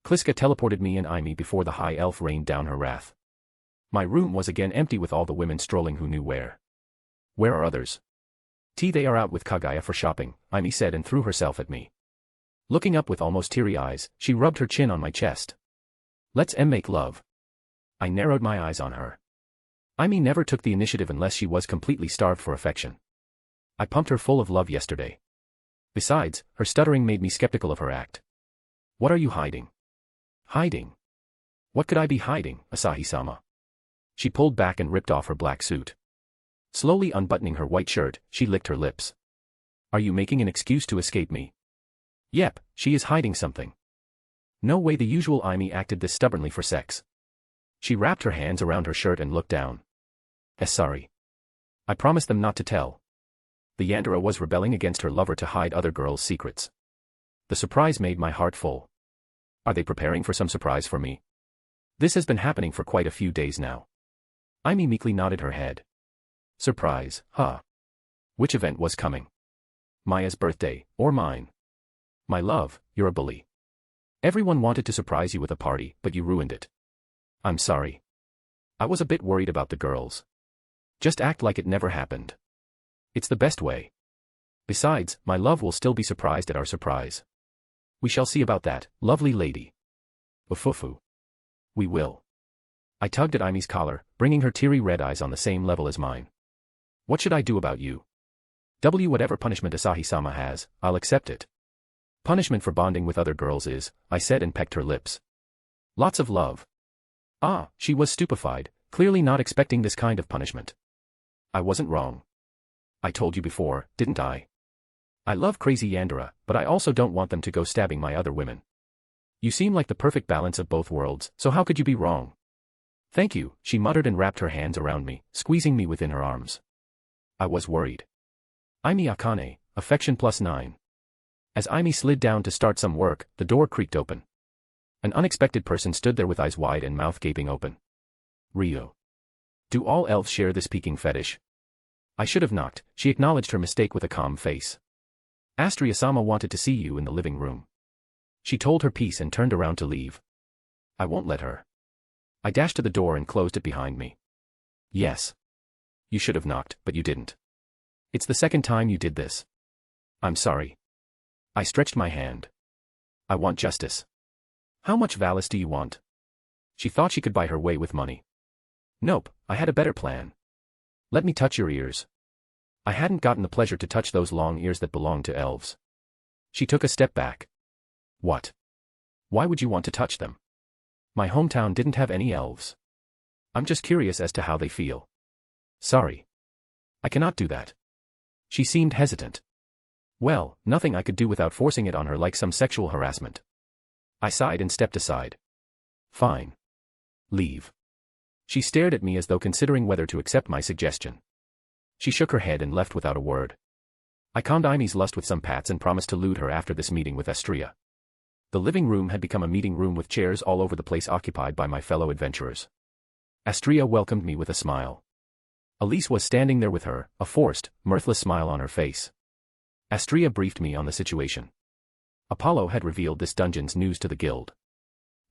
Kliska teleported me and Aimi before the high elf rained down her wrath. My room was again empty with all the women strolling who knew where. Where are others? They are out with Kagaya for shopping, Aimi said and threw herself at me. Looking up with almost teary eyes, she rubbed her chin on my chest. Let's make love. I narrowed my eyes on her. Aimi never took the initiative unless she was completely starved for affection. I pumped her full of love yesterday. Besides, her stuttering made me skeptical of her act. What are you hiding? Hiding? What could I be hiding, Asahi-sama? She pulled back and ripped off her black suit. Slowly unbuttoning her white shirt, she licked her lips. Are you making an excuse to escape me? Yep, she is hiding something. No way the usual Aimi acted this stubbornly for sex. She wrapped her hands around her shirt and looked down. Sorry. I promised them not to tell. The Yandere was rebelling against her lover to hide other girls' secrets. The surprise made my heart full. Are they preparing for some surprise for me? This has been happening for quite a few days now. Aimee meekly nodded her head. Surprise, huh? Which event was coming? Maya's birthday, or mine? My love, you're a bully. Everyone wanted to surprise you with a party, but you ruined it. I'm sorry. I was a bit worried about the girls. Just act like it never happened. It's the best way. Besides, my love will still be surprised at our surprise. We shall see about that, lovely lady. Ufufu. We will. I tugged at Aimee's collar, bringing her teary red eyes on the same level as mine. What should I do about you? Whatever punishment Asahi-sama has, I'll accept it. Punishment for bonding with other girls is, I said and pecked her lips. Lots of love. Ah, she was stupefied, clearly not expecting this kind of punishment. I wasn't wrong. I told you before, didn't I? I love crazy Yandere, but I also don't want them to go stabbing my other women. You seem like the perfect balance of both worlds, so how could you be wrong? Thank you, she muttered and wrapped her hands around me, squeezing me within her arms. I was worried. Aimee Akane, affection +9. As Aimee slid down to start some work, the door creaked open. An unexpected person stood there with eyes wide and mouth gaping open. Ryo. Do all elves share this peeking fetish? I should have knocked, she acknowledged her mistake with a calm face. Astria-sama wanted to see you in the living room. She told her piece and turned around to leave. I won't let her. I dashed to the door and closed it behind me. Yes. You should have knocked, but you didn't. It's the second time you did this. I'm sorry. I stretched my hand. I want justice. How much Valis do you want? She thought she could buy her way with money. Nope, I had a better plan. Let me touch your ears. I hadn't gotten the pleasure to touch those long ears that belonged to elves. She took a step back. What? Why would you want to touch them? My hometown didn't have any elves. I'm just curious as to how they feel. Sorry. I cannot do that. She seemed hesitant. Well, nothing I could do without forcing it on her like some sexual harassment. I sighed and stepped aside. Fine. Leave. She stared at me as though considering whether to accept my suggestion. She shook her head and left without a word. I calmed Aimee's lust with some pats and promised to lewd her after this meeting with Astria. The living room had become a meeting room with chairs all over the place occupied by my fellow adventurers. Astria welcomed me with a smile. Elise was standing there with her, a forced, mirthless smile on her face. Astria briefed me on the situation. Apollo had revealed this dungeon's news to the guild.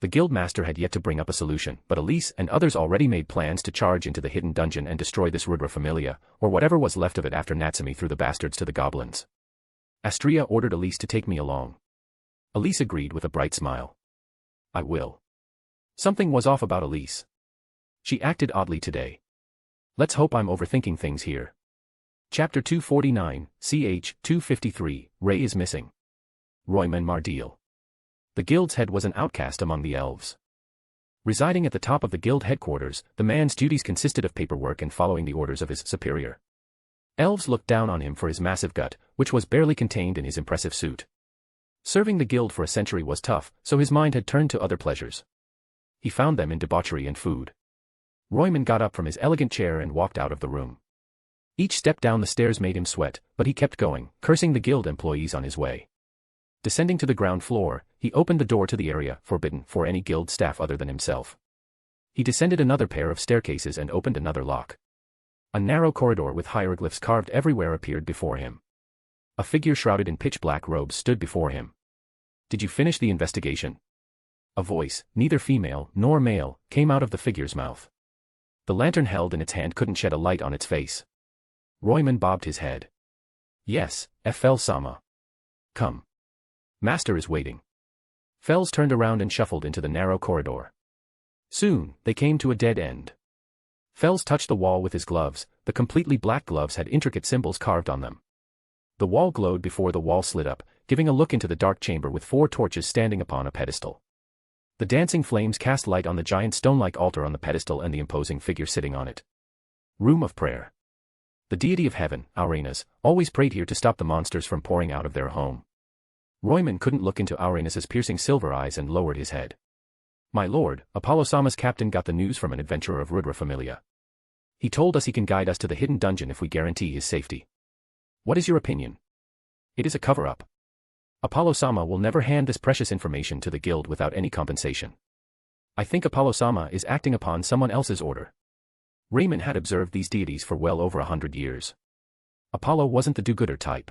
The guildmaster had yet to bring up a solution, but Elise and others already made plans to charge into the hidden dungeon and destroy this Rudra Familia, or whatever was left of it after Natsumi threw the bastards to the goblins. Astria ordered Elise to take me along. Elise agreed with a bright smile. I will. Something was off about Elise. She acted oddly today. Let's hope I'm overthinking things here. Chapter 249, ch. 253, Ray is missing. Royman Mardeal. The guild's head was an outcast among the elves. Residing at the top of the guild headquarters, the man's duties consisted of paperwork and following the orders of his superior. Elves looked down on him for his massive gut, which was barely contained in his impressive suit. Serving the guild for a century was tough, so his mind had turned to other pleasures. He found them in debauchery and food. Royman got up from his elegant chair and walked out of the room. Each step down the stairs made him sweat, but he kept going, cursing the guild employees on his way. Descending to the ground floor, he opened the door to the area forbidden for any guild staff other than himself. He descended another pair of staircases and opened another lock. A narrow corridor with hieroglyphs carved everywhere appeared before him. A figure shrouded in pitch-black robes stood before him. Did you finish the investigation? A voice, neither female nor male, came out of the figure's mouth. The lantern held in its hand couldn't shed a light on its face. Royman bobbed his head. Yes, FL-sama. Come. Master is waiting. Fels turned around and shuffled into the narrow corridor. Soon, they came to a dead end. Fels touched the wall with his gloves. The completely black gloves had intricate symbols carved on them. The wall glowed before the wall slid up, giving a look into the dark chamber with 4 torches standing upon a pedestal. The dancing flames cast light on the giant stone-like altar on the pedestal and the imposing figure sitting on it. Room of prayer. The deity of heaven, Aurenas, always prayed here to stop the monsters from pouring out of their home. Royman couldn't look into Aurenas's piercing silver eyes and lowered his head. My lord, Apollo-sama's captain got the news from an adventurer of Rudra Familia. He told us he can guide us to the hidden dungeon if we guarantee his safety. What is your opinion? It is a cover-up. Apollo-sama will never hand this precious information to the guild without any compensation. I think Apollo-sama is acting upon someone else's order. Raymond had observed these deities for well over 100 years. Apollo wasn't the do-gooder type.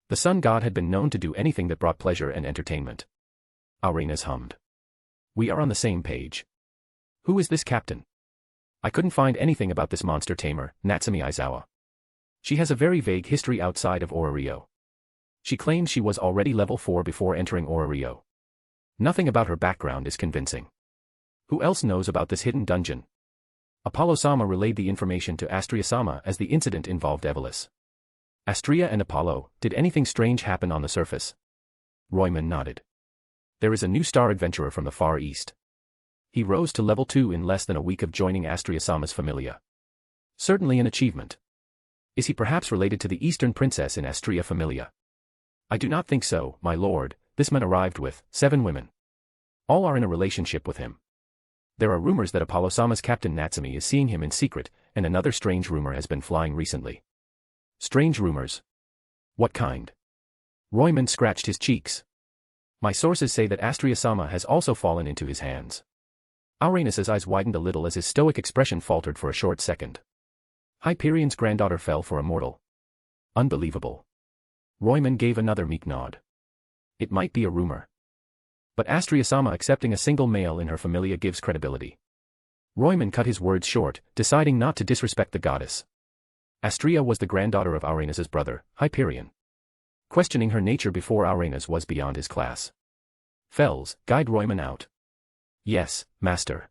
The sun god had been known to do anything that brought pleasure and entertainment. Arenas hummed. We are on the same page. Who is this captain? I couldn't find anything about this monster tamer, Natsumi Aizawa. She has a very vague history outside of Orario. She claims she was already level 4 before entering Orario. Nothing about her background is convincing. Who else knows about this hidden dungeon? Apollo-sama relayed the information to Astria-sama as the incident involved Evelis. Astria and Apollo, did anything strange happen on the surface? Royman nodded. There is a new star adventurer from the Far East. He rose to level 2 in less than a week of joining Astria-sama's familia. Certainly an achievement. Is he perhaps related to the Eastern Princess in Astria Familia? I do not think so, my lord. This man arrived with 7 women. All are in a relationship with him. There are rumors that Apollo-sama's captain Natsumi is seeing him in secret, and another strange rumor has been flying recently. Strange rumors? What kind? Royman scratched his cheeks. My sources say that Astria-sama has also fallen into his hands. Auranius's eyes widened a little as his stoic expression faltered for a short second. Hyperion's granddaughter fell for a mortal. Unbelievable. Royman gave another meek nod. It might be a rumor. But Astria-sama accepting a single male in her familia gives credibility. Royman cut his words short, deciding not to disrespect the goddess. Astria was the granddaughter of Auranius's brother, Hyperion. Questioning her nature before Auranius was beyond his class. Fells, guide Royman out. Yes, master.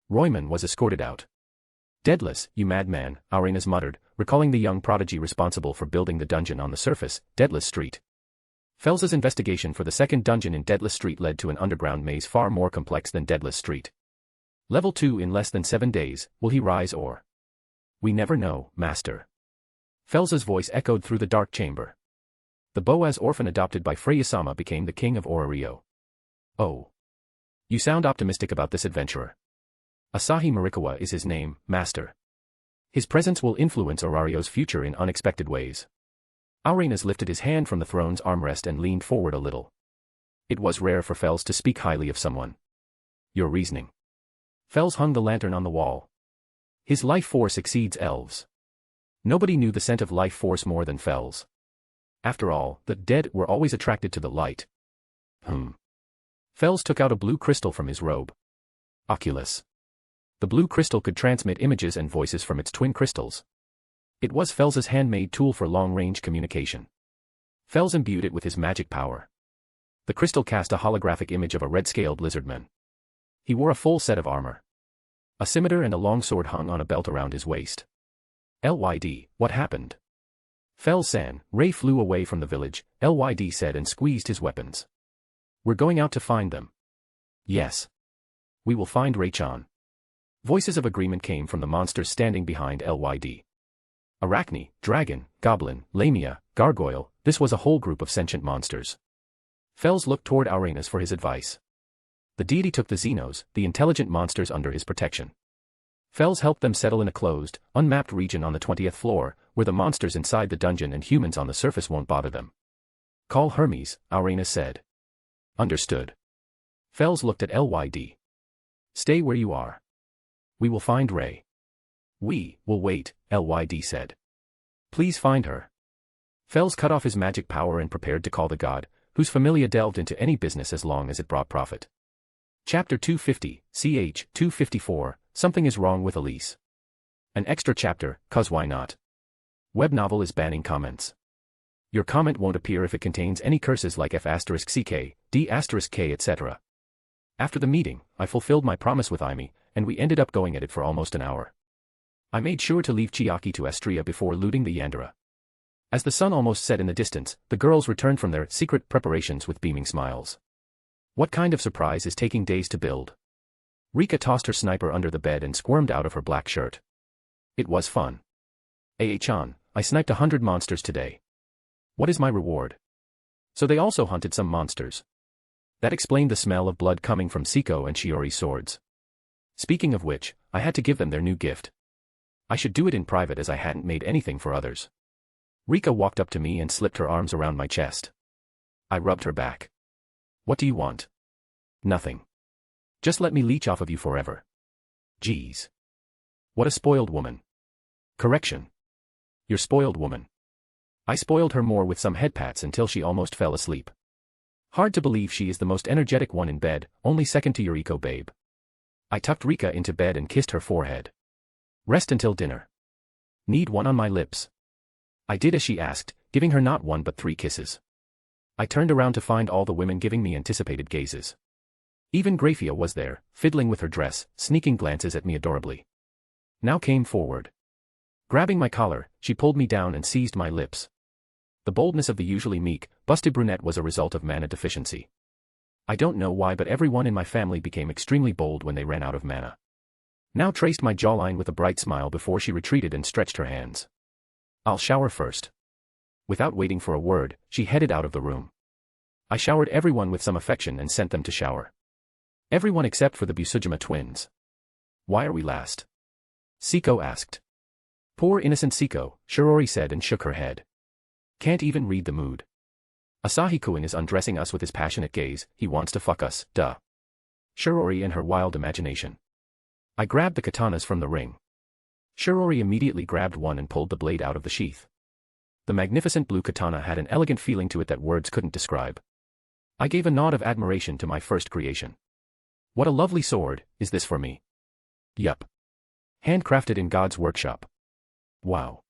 Royman was escorted out. Daedalus, you madman, Auranius muttered, recalling the young prodigy responsible for building the dungeon on the surface, Daedalus Street. Fells's investigation for the second dungeon in Daedalus Street led to an underground maze far more complex than Daedalus Street. Level 2 in less than 7 days, will he rise or? We never know, master. Fells's voice echoed through the dark chamber. The Boaz orphan adopted by Freya-sama became the king of Orario. Oh. You sound optimistic about this adventurer. Asahi Marikawa is his name, master. His presence will influence Orario's future in unexpected ways. Auranius lifted his hand from the throne's armrest and leaned forward a little. It was rare for Fells to speak highly of someone. Your reasoning. Fells hung the lantern on the wall. His life force exceeds elves. Nobody knew the scent of life force more than Fells. After all, the dead were always attracted to the light. Fells took out a blue crystal from his robe. Oculus. The blue crystal could transmit images and voices from its twin crystals. It was Fells's handmade tool for long-range communication. Fells imbued it with his magic power. The crystal cast a holographic image of a red-scaled lizardman. He wore a full set of armor. A scimitar and a long sword hung on a belt around his waist. LYD, what happened? Fells-san, Ray flew away from the village, LYD said and squeezed his weapons. We're going out to find them. Yes. We will find Ray-chan. Voices of agreement came from the monsters standing behind LYD. Arachne, dragon, goblin, lamia, gargoyle, this was a whole group of sentient monsters. Fells looked toward Auranius for his advice. The deity took the Xenos, the intelligent monsters under his protection. Fells helped them settle in a closed, unmapped region on the 20th floor, where the monsters inside the dungeon and humans on the surface won't bother them. Call Hermes, Auranius said. Understood. Fells looked at LYD. Stay where you are. We will find Ray. We will wait, LYD said. Please find her. Fells cut off his magic power and prepared to call the god, whose familia delved into any business as long as it brought profit. Chapter 250, ch. 254, Something is Wrong with Elise. An extra chapter, 'cause why not? Web novel is banning comments. Your comment won't appear if it contains any curses like F*ck, D*k, etc. After the meeting, I fulfilled my promise with Aimi, and we ended up going at it for almost an hour. I made sure to leave Chiaki to Astria before looting the Yandere. As the sun almost set in the distance, the girls returned from their secret preparations with beaming smiles. What kind of surprise is taking days to build? Rika tossed her sniper under the bed and squirmed out of her black shirt. It was fun. Chan, I sniped 100 monsters today. What is my reward? So they also hunted some monsters. That explained the smell of blood coming from Siko and Shiori's swords. Speaking of which, I had to give them their new gift. I should do it in private as I hadn't made anything for others. Rika walked up to me and slipped her arms around my chest. I rubbed her back. What do you want? Nothing. Just let me leech off of you forever. Geez. What a spoiled woman. Correction. You're spoiled woman. I spoiled her more with some head pats until she almost fell asleep. Hard to believe she is the most energetic one in bed, only second to Yuriko babe. I tucked Rika into bed and kissed her forehead. Rest until dinner. Need one on my lips? I did as she asked, giving her not one but 3 kisses. I turned around to find all the women giving me anticipated gazes. Even Grafia was there, fiddling with her dress, sneaking glances at me adorably. Now came forward. Grabbing my collar, she pulled me down and seized my lips. The boldness of the usually meek, busty brunette was a result of mana deficiency. I don't know why, but everyone in my family became extremely bold when they ran out of mana. Now traced my jawline with a bright smile before she retreated and stretched her hands. I'll shower first. Without waiting for a word, she headed out of the room. I showered everyone with some affection and sent them to shower. Everyone except for the Busujima twins. Why are we last? Siko asked. Poor innocent Siko, Shirori said and shook her head. Can't even read the mood. Asahi-kun is undressing us with his passionate gaze, he wants to fuck us, duh. Shirori and her wild imagination. I grabbed the katanas from the ring. Shirori immediately grabbed one and pulled the blade out of the sheath. The magnificent blue katana had an elegant feeling to it that words couldn't describe. I gave a nod of admiration to my first creation. What a lovely sword, is this for me? Yup. Handcrafted in God's workshop. Wow.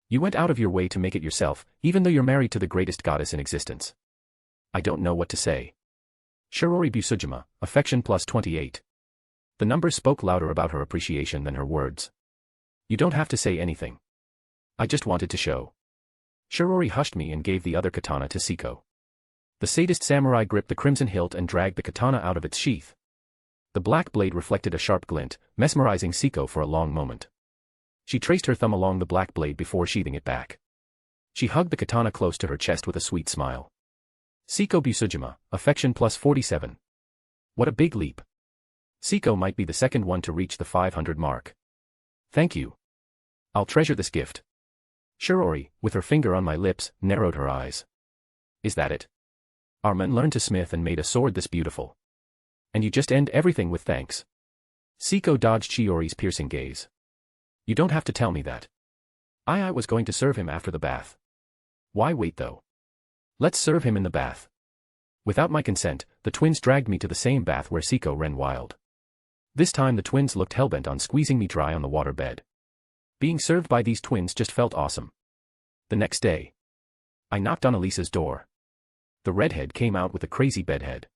You went out of your way to make it yourself, even though you're married to the greatest goddess in existence. I don't know what to say. Shirori Busujima, affection plus 28. The numbers spoke louder about her appreciation than her words. You don't have to say anything. I just wanted to show. Shirori hushed me and gave the other katana to Siko. The sadist samurai gripped the crimson hilt and dragged the katana out of its sheath. The black blade reflected a sharp glint, mesmerizing Siko for a long moment. She traced her thumb along the black blade before sheathing it back. She hugged the katana close to her chest with a sweet smile. Siko Busujima, affection plus 47. What a big leap. Siko might be the second one to reach the 500 mark. Thank you. I'll treasure this gift. Shirori, with her finger on my lips, narrowed her eyes. Is that it? Our men learned to smith and made a sword this beautiful. And you just end everything with thanks. Siko dodged Shiori's piercing gaze. You don't have to tell me that. I was going to serve him after the bath. Why wait though? Let's serve him in the bath. Without my consent, the twins dragged me to the same bath where Siko ran wild. This time the twins looked hellbent on squeezing me dry on the water bed. Being served by these twins just felt awesome. The next day, I knocked on Elisa's door. The redhead came out with a crazy bedhead.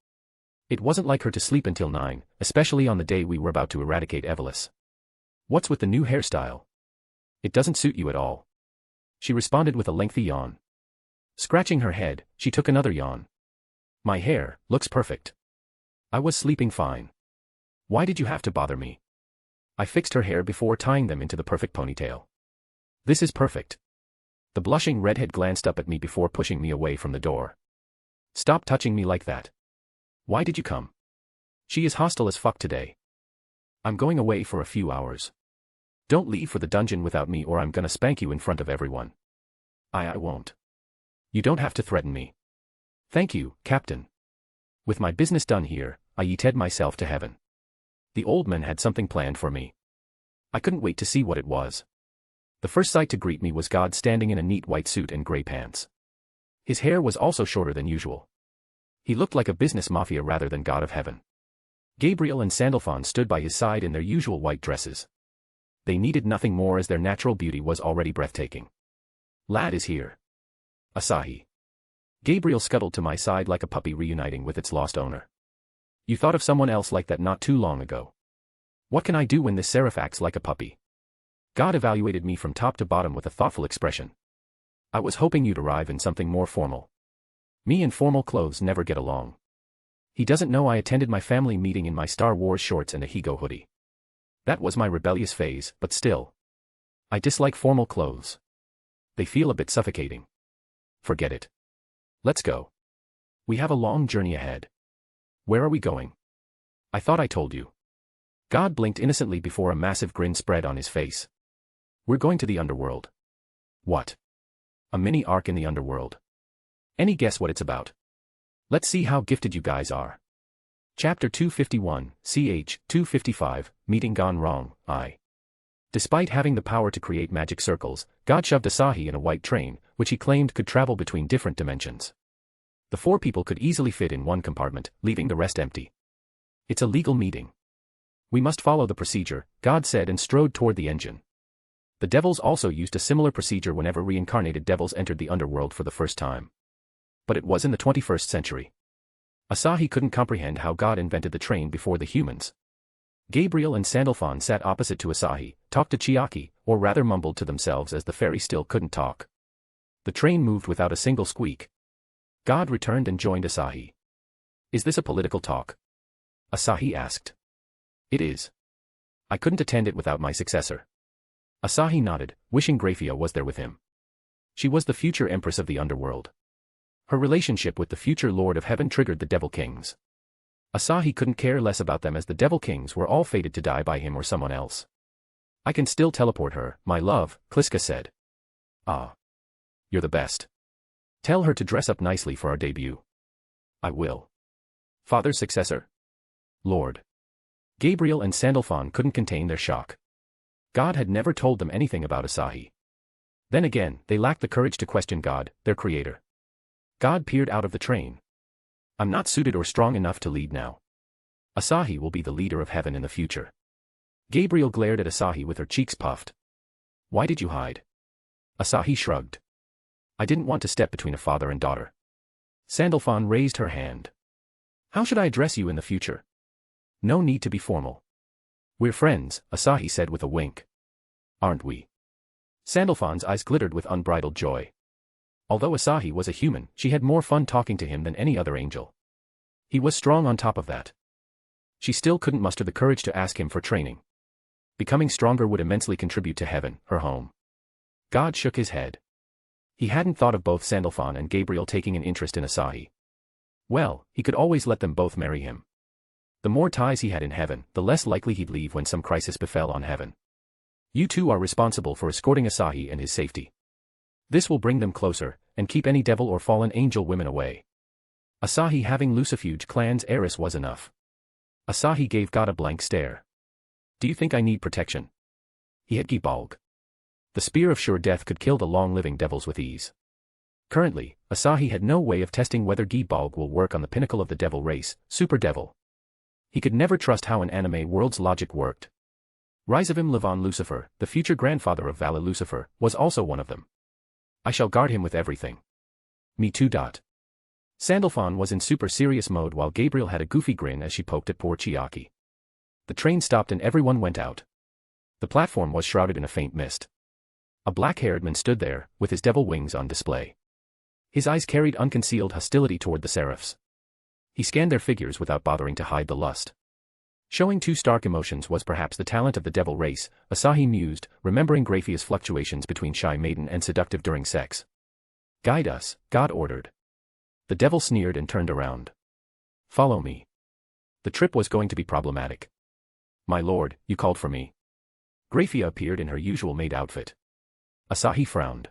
It wasn't like her to sleep until 9, especially on the day we were about to eradicate Evelis. What's with the new hairstyle? It doesn't suit you at all. She responded with a lengthy yawn. Scratching her head, she took another yawn. My hair looks perfect. I was sleeping fine. Why did you have to bother me? I fixed her hair before tying them into the perfect ponytail. This is perfect. The blushing redhead glanced up at me before pushing me away from the door. Stop touching me like that. Why did you come? She is hostile as fuck today. I'm going away for a few hours. Don't leave for the dungeon without me or I'm gonna spank you in front of everyone. I won't. You don't have to threaten me. Thank you, Captain. With my business done here, I yeeted myself to heaven. The old man had something planned for me. I couldn't wait to see what it was. The first sight to greet me was God standing in a neat white suit and gray pants. His hair was also shorter than usual. He looked like a business mafia rather than God of heaven. Gabriel and Sandalphon stood by his side in their usual white dresses. They needed nothing more as their natural beauty was already breathtaking. Lad is here. Asahi. Gabriel scuttled to my side like a puppy reuniting with its lost owner. You thought of someone else like that not too long ago. What can I do when this seraph acts like a puppy? God evaluated me from top to bottom with a thoughtful expression. I was hoping you'd arrive in something more formal. Me and formal clothes never get along. He doesn't know I attended my family meeting in my Star Wars shorts and a Higo hoodie. That was my rebellious phase, but still. I dislike formal clothes. They feel a bit suffocating. Forget it. Let's go. We have a long journey ahead. Where are we going? I thought I told you. God blinked innocently before a massive grin spread on his face. We're going to the underworld. What? A mini arc in the underworld. Any guess what it's about? Let's see how gifted you guys are. Chapter 251, ch. 255, Meeting Gone Wrong, I. Despite having the power to create magic circles, God shoved Asahi in a white train, which he claimed could travel between different dimensions. The 4 people could easily fit in one compartment, leaving the rest empty. It's a legal meeting. We must follow the procedure, God said and strode toward the engine. The devils also used a similar procedure whenever reincarnated devils entered the underworld for the first time. But it was in the 21st century. Asahi couldn't comprehend how God invented the train before the humans. Gabriel and Sandalphon sat opposite to Asahi, talked to Chiaki, or rather mumbled to themselves as the fairy still couldn't talk. The train moved without a single squeak. God returned and joined Asahi. Is this a political talk? Asahi asked. It is. I couldn't attend it without my successor. Asahi nodded, wishing Graphia was there with him. She was the future empress of the underworld. Her relationship with the future Lord of Heaven triggered the Devil Kings. Asahi couldn't care less about them as the Devil Kings were all fated to die by him or someone else. I can still teleport her, my love, Kliska said. Ah. You're the best. Tell her to dress up nicely for our debut. I will. Father's successor? Lord. Gabriel and Sandalphon couldn't contain their shock. God had never told them anything about Asahi. Then again, they lacked the courage to question God, their creator. God peered out of the train. I'm not suited or strong enough to lead now. Asahi will be the leader of heaven in the future. Gabriel glared at Asahi with her cheeks puffed. Why did you hide? Asahi shrugged. I didn't want to step between a father and daughter. Sandalphon raised her hand. How should I address you in the future? No need to be formal. We're friends, Asahi said with a wink. Aren't we? Sandalphon's eyes glittered with unbridled joy. Although Asahi was a human, she had more fun talking to him than any other angel. He was strong on top of that. She still couldn't muster the courage to ask him for training. Becoming stronger would immensely contribute to heaven, her home. God shook his head. He hadn't thought of both Sandalphon and Gabriel taking an interest in Asahi. Well, he could always let them both marry him. The more ties he had in heaven, the less likely he'd leave when some crisis befell on heaven. You two are responsible for escorting Asahi and his safety. This will bring them closer, and keep any devil or fallen angel women away. Asahi having Lucifuge clan's heiress was enough. Asahi gave God a blank stare. Do you think I need protection? He had Gibalg. The spear of sure death could kill the long-living devils with ease. Currently, Asahi had no way of testing whether Gibalg will work on the pinnacle of the devil race, Super Devil. He could never trust how an anime world's logic worked. Rizavim Levon Lucifer, the future grandfather of Vala Lucifer, was also one of them. I shall guard him with everything. Me too. Sandalphon was in super serious mode while Gabriel had a goofy grin as she poked at poor Chiaki. The train stopped and everyone went out. The platform was shrouded in a faint mist. A black-haired man stood there, with his devil wings on display. His eyes carried unconcealed hostility toward the seraphs. He scanned their figures without bothering to hide the lust. Showing two stark emotions was perhaps the talent of the devil race, Asahi mused, remembering Graphia's fluctuations between shy maiden and seductive during sex. Guide us, God ordered. The devil sneered and turned around. Follow me. The trip was going to be problematic. My lord, you called for me. Graphia appeared in her usual maid outfit. Asahi frowned.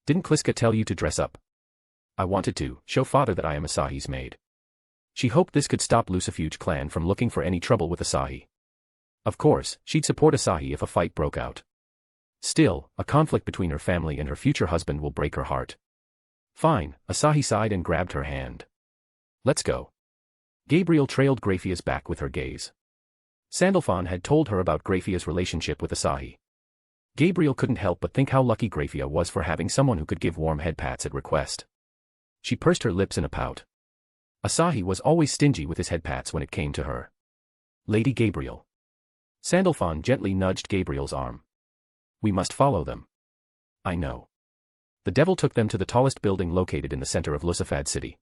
Didn't Kliska tell you to dress up? I wanted to show father that I am Asahi's maid. She hoped this could stop Lucifuge clan from looking for any trouble with Asahi. Of course, she'd support Asahi if a fight broke out. Still, a conflict between her family and her future husband will break her heart. Fine, Asahi sighed and grabbed her hand. Let's go. Gabriel trailed Graphia's back with her gaze. Sandalphon had told her about Graphia's relationship with Asahi. Gabriel couldn't help but think how lucky Graphia was for having someone who could give warm head pats at request. She pursed her lips in a pout. Asahi was always stingy with his head pats when it came to her. Lady Gabriel. Sandalphon gently nudged Gabriel's arm. We must follow them. I know. The devil took them to the tallest building located in the center of Lucifad City.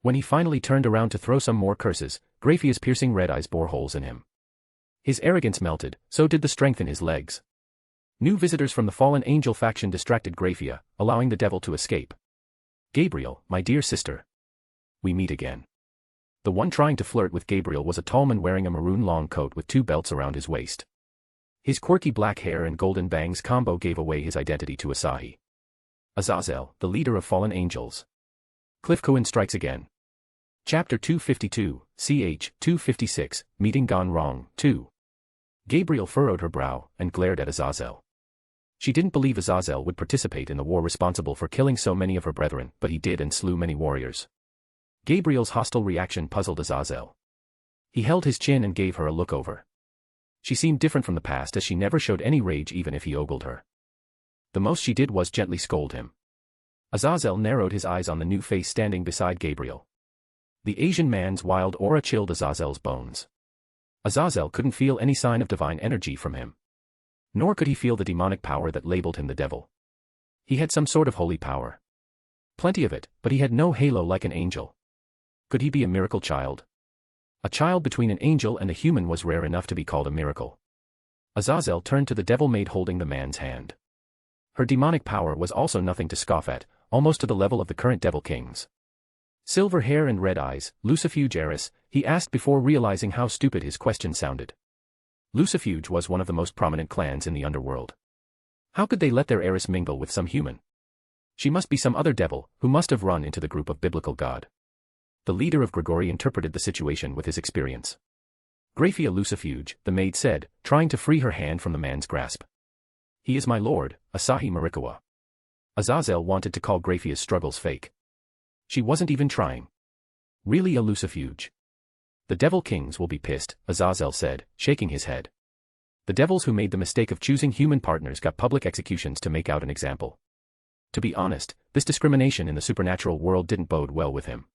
When he finally turned around to throw some more curses, Graphia's piercing red eyes bore holes in him. His arrogance melted, so did the strength in his legs. New visitors from the fallen angel faction distracted Graphia, allowing the devil to escape. Gabriel, my dear sister. We meet again. The one trying to flirt with Gabriel was a tall man wearing a maroon long coat with 2 belts around his waist. His quirky black hair and golden bangs combo gave away his identity to Asahi. Azazel, the leader of fallen angels. Cliff Cohen strikes again. Chapter 252, ch. 256, Meeting Gone Wrong, 2. Gabriel furrowed her brow and glared at Azazel. She didn't believe Azazel would participate in the war responsible for killing so many of her brethren, but he did and slew many warriors. Gabriel's hostile reaction puzzled Azazel. He held his chin and gave her a look over. She seemed different from the past as she never showed any rage even if he ogled her. The most she did was gently scold him. Azazel narrowed his eyes on the new face standing beside Gabriel. The Asian man's wild aura chilled Azazel's bones. Azazel couldn't feel any sign of divine energy from him. Nor could he feel the demonic power that labeled him the devil. He had some sort of holy power. Plenty of it, but he had no halo like an angel. Could he be a miracle child? A child between an angel and a human was rare enough to be called a miracle. Azazel turned to the devil maid holding the man's hand. Her demonic power was also nothing to scoff at, almost to the level of the current devil kings. Silver hair and red eyes, Lucifuge heiress, he asked before realizing how stupid his question sounded. Lucifuge was one of the most prominent clans in the underworld. How could they let their heiress mingle with some human? She must be some other devil, who must have run into the group of biblical god. The leader of Grigori interpreted the situation with his experience. Graphia Lucifuge, the maid said, trying to free her hand from the man's grasp. He is my lord, Asahi Marikawa. Azazel wanted to call Graphia's struggles fake. She wasn't even trying. Really a Lucifuge. The devil kings will be pissed, Azazel said, shaking his head. The devils who made the mistake of choosing human partners got public executions to make out an example. To be honest, this discrimination in the supernatural world didn't bode well with him.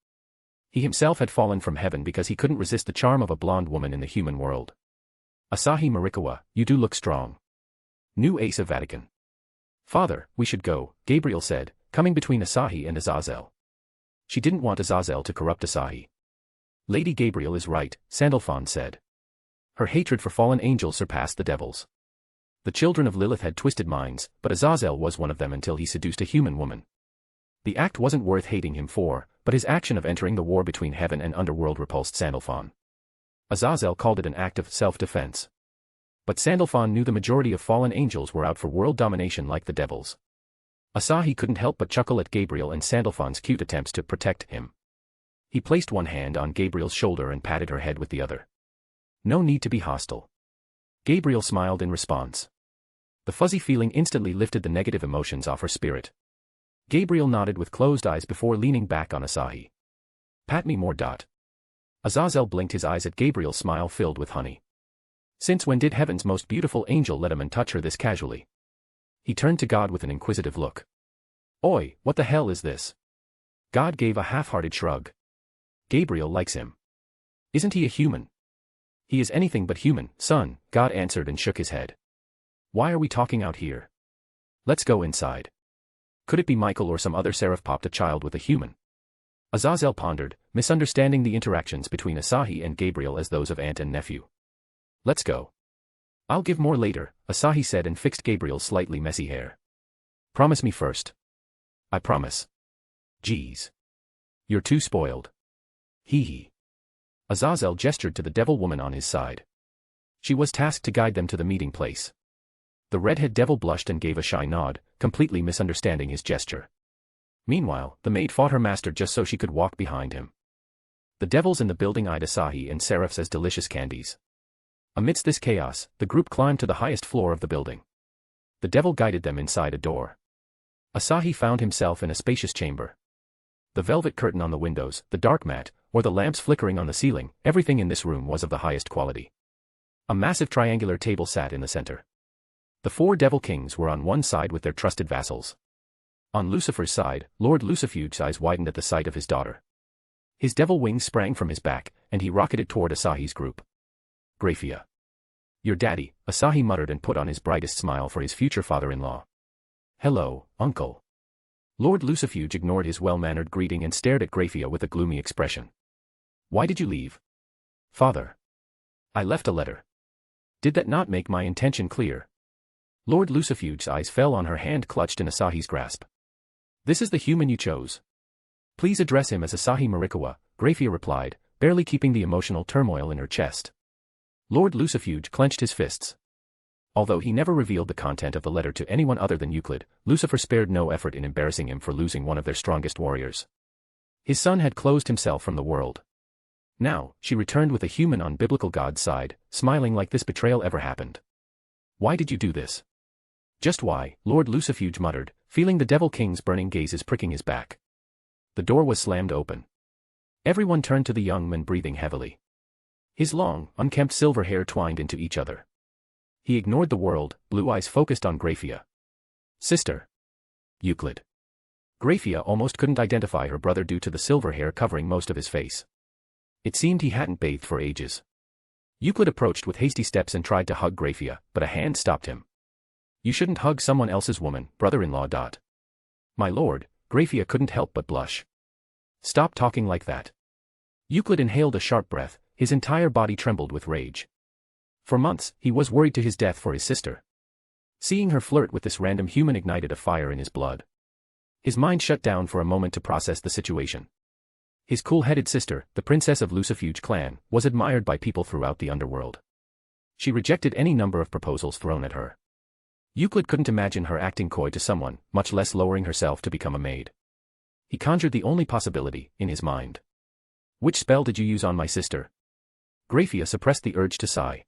He himself had fallen from heaven because he couldn't resist the charm of a blonde woman in the human world. Asahi Marikawa, you do look strong. New Ace of Vatican. Father, we should go, Gabriel said, coming between Asahi and Azazel. She didn't want Azazel to corrupt Asahi. Lady Gabriel is right, Sandalphon said. Her hatred for fallen angels surpassed the devil's. The children of Lilith had twisted minds, but Azazel was one of them until he seduced a human woman. The act wasn't worth hating him for, but his action of entering the war between heaven and underworld repulsed Sandalphon. Azazel called it an act of self-defense. But Sandalphon knew the majority of fallen angels were out for world domination like the devils. Asahi couldn't help but chuckle at Gabriel and Sandalphon's cute attempts to protect him. He placed one hand on Gabriel's shoulder and patted her head with the other. No need to be hostile. Gabriel smiled in response. The fuzzy feeling instantly lifted the negative emotions off her spirit. Gabriel nodded with closed eyes before leaning back on Asahi. Pat me more. Azazel blinked his eyes at Gabriel's smile filled with honey. Since when did heaven's most beautiful angel let a man touch her this casually? He turned to God with an inquisitive look. Oi, what the hell is this? God gave a half-hearted shrug. Gabriel likes him. Isn't he a human? He is anything but human, son, God answered and shook his head. Why are we talking out here? Let's go inside. Could it be Michael or some other seraph popped a child with a human? Azazel pondered, misunderstanding the interactions between Asahi and Gabriel as those of aunt and nephew. Let's go. I'll give more later, Asahi said and fixed Gabriel's slightly messy hair. Promise me first. I promise. Geez. You're too spoiled. Hee hee. Azazel gestured to the devil woman on his side. She was tasked to guide them to the meeting place. The redhead devil blushed and gave a shy nod, completely misunderstanding his gesture. Meanwhile, the maid fought her master just so she could walk behind him. The devils in the building eyed Asahi and seraphs as delicious candies. Amidst this chaos, the group climbed to the highest floor of the building. The devil guided them inside a door. Asahi found himself in a spacious chamber. The velvet curtain on the windows, the dark mat, or the lamps flickering on the ceiling, everything in this room was of the highest quality. A massive triangular table sat in the center. The 4 devil kings were on one side with their trusted vassals. On Lucifer's side, Lord Lucifuge's eyes widened at the sight of his daughter. His devil wings sprang from his back, and he rocketed toward Asahi's group. Graphia. Your daddy, Asahi muttered and put on his brightest smile for his future father-in-law. Hello, uncle. Lord Lucifuge ignored his well-mannered greeting and stared at Graphia with a gloomy expression. Why did you leave? Father. I left a letter. Did that not make my intention clear? Lord Lucifuge's eyes fell on her hand clutched in Asahi's grasp. This is the human you chose. Please address him as Asahi Marikawa, Graphia replied, barely keeping the emotional turmoil in her chest. Lord Lucifuge clenched his fists. Although he never revealed the content of the letter to anyone other than Euclid, Lucifer spared no effort in embarrassing him for losing one of their strongest warriors. His son had closed himself from the world. Now, she returned with a human on biblical God's side, smiling like this betrayal ever happened. Why did you do this? Just why? Lord Lucifuge muttered, feeling the Devil King's burning gazes pricking his back. The door was slammed open. Everyone turned to the young man breathing heavily. His long, unkempt silver hair twined into each other. He ignored the world, blue eyes focused on Graphia. Sister. Euclid. Graphia almost couldn't identify her brother due to the silver hair covering most of his face. It seemed he hadn't bathed for ages. Euclid approached with hasty steps and tried to hug Graphia, but a hand stopped him. You shouldn't hug someone else's woman, brother-in-law. My lord, Graphia couldn't help but blush. Stop talking like that. Euclid inhaled a sharp breath, his entire body trembled with rage. For months, he was worried to his death for his sister. Seeing her flirt with this random human ignited a fire in his blood. His mind shut down for a moment to process the situation. His cool-headed sister, the princess of Lucifuge clan, was admired by people throughout the underworld. She rejected any number of proposals thrown at her. Euclid couldn't imagine her acting coy to someone, much less lowering herself to become a maid. He conjured the only possibility, in his mind. Which spell did you use on my sister? Graphia suppressed the urge to sigh.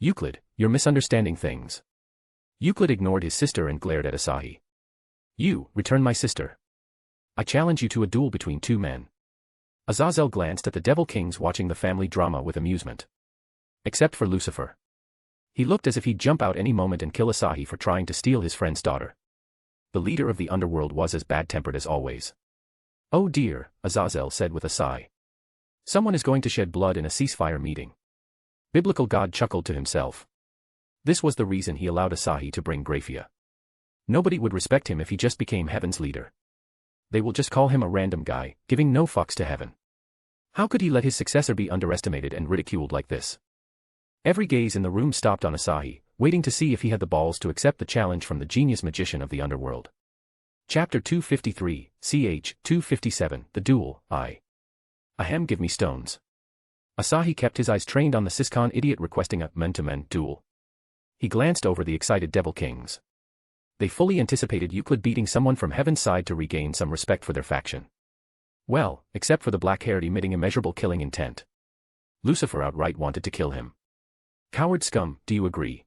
Euclid, you're misunderstanding things. Euclid ignored his sister and glared at Asahi. You, return my sister. I challenge you to a duel between two men. Azazel glanced at the Devil Kings watching the family drama with amusement. Except for Lucifer. He looked as if he'd jump out any moment and kill Asahi for trying to steal his friend's daughter. The leader of the underworld was as bad-tempered as always. Oh dear, Azazel said with a sigh. Someone is going to shed blood in a ceasefire meeting. Biblical God chuckled to himself. This was the reason he allowed Asahi to bring Graphia. Nobody would respect him if he just became heaven's leader. They will just call him a random guy, giving no fucks to heaven. How could he let his successor be underestimated and ridiculed like this? Every gaze in the room stopped on Asahi, waiting to see if he had the balls to accept the challenge from the genius magician of the underworld. Chapter 253, ch. 257, The Duel, Ahem, give me stones. Asahi kept his eyes trained on the Siscon idiot requesting a men-to-men duel. He glanced over the excited Devil Kings. They fully anticipated Euclid beating someone from heaven's side to regain some respect for their faction. Well, except for the black-haired emitting immeasurable killing intent. Lucifer outright wanted to kill him. Coward scum, do you agree?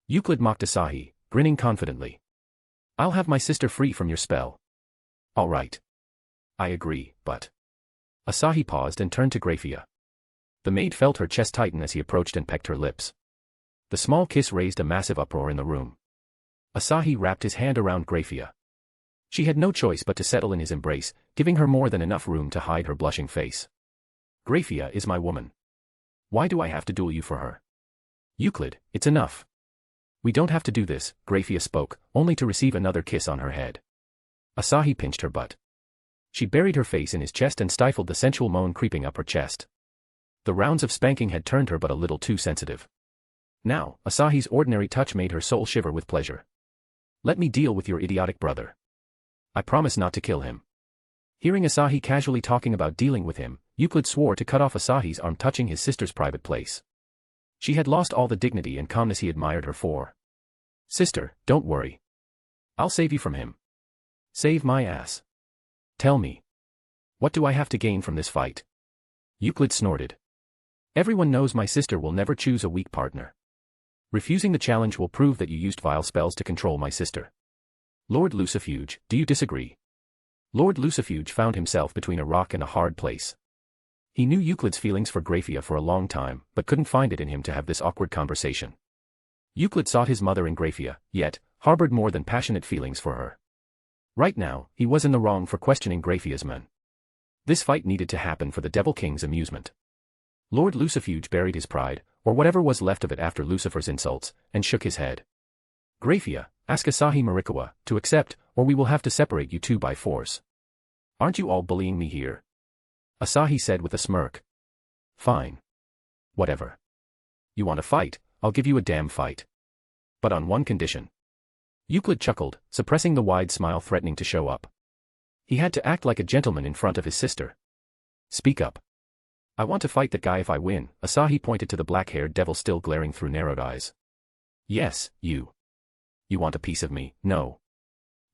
Euclid mocked Asahi, grinning confidently. I'll have my sister free from your spell. All right. I agree, but... Asahi paused and turned to Graphia. The maid felt her chest tighten as he approached and pecked her lips. The small kiss raised a massive uproar in the room. Asahi wrapped his hand around Graphia. She had no choice but to settle in his embrace, giving her more than enough room to hide her blushing face. Graphia is my woman. Why do I have to duel you for her? Euclid, it's enough. We don't have to do this, Graphia spoke, only to receive another kiss on her head. Asahi pinched her butt. She buried her face in his chest and stifled the sensual moan creeping up her chest. The rounds of spanking had turned her but a little too sensitive. Now, Asahi's ordinary touch made her soul shiver with pleasure. Let me deal with your idiotic brother. I promise not to kill him. Hearing Asahi casually talking about dealing with him, Euclid swore to cut off Asahi's arm touching his sister's private place. She had lost all the dignity and calmness he admired her for. Sister, don't worry. I'll save you from him. Save my ass. Tell me. What do I have to gain from this fight? Euclid snorted. Everyone knows my sister will never choose a weak partner. Refusing the challenge will prove that you used vile spells to control my sister. Lord Lucifuge, do you disagree? Lord Lucifuge found himself between a rock and a hard place. He knew Euclid's feelings for Graphia for a long time, but couldn't find it in him to have this awkward conversation. Euclid sought his mother in Graphia, yet, harbored more than passionate feelings for her. Right now, he was in the wrong for questioning Graphia's men. This fight needed to happen for the Devil King's amusement. Lord Lucifuge buried his pride, or whatever was left of it after Lucifer's insults, and shook his head. Graphia, ask Asahi Marikawa to accept, or we will have to separate you two by force. Aren't you all bullying me here? Asahi said with a smirk. Fine. Whatever. You want a fight, I'll give you a damn fight. But on one condition. Euclid chuckled, suppressing the wide smile threatening to show up. He had to act like a gentleman in front of his sister. Speak up. I want to fight that guy if I win, Asahi pointed to the black-haired devil still glaring through narrowed eyes. Yes, you. You want a piece of me, no.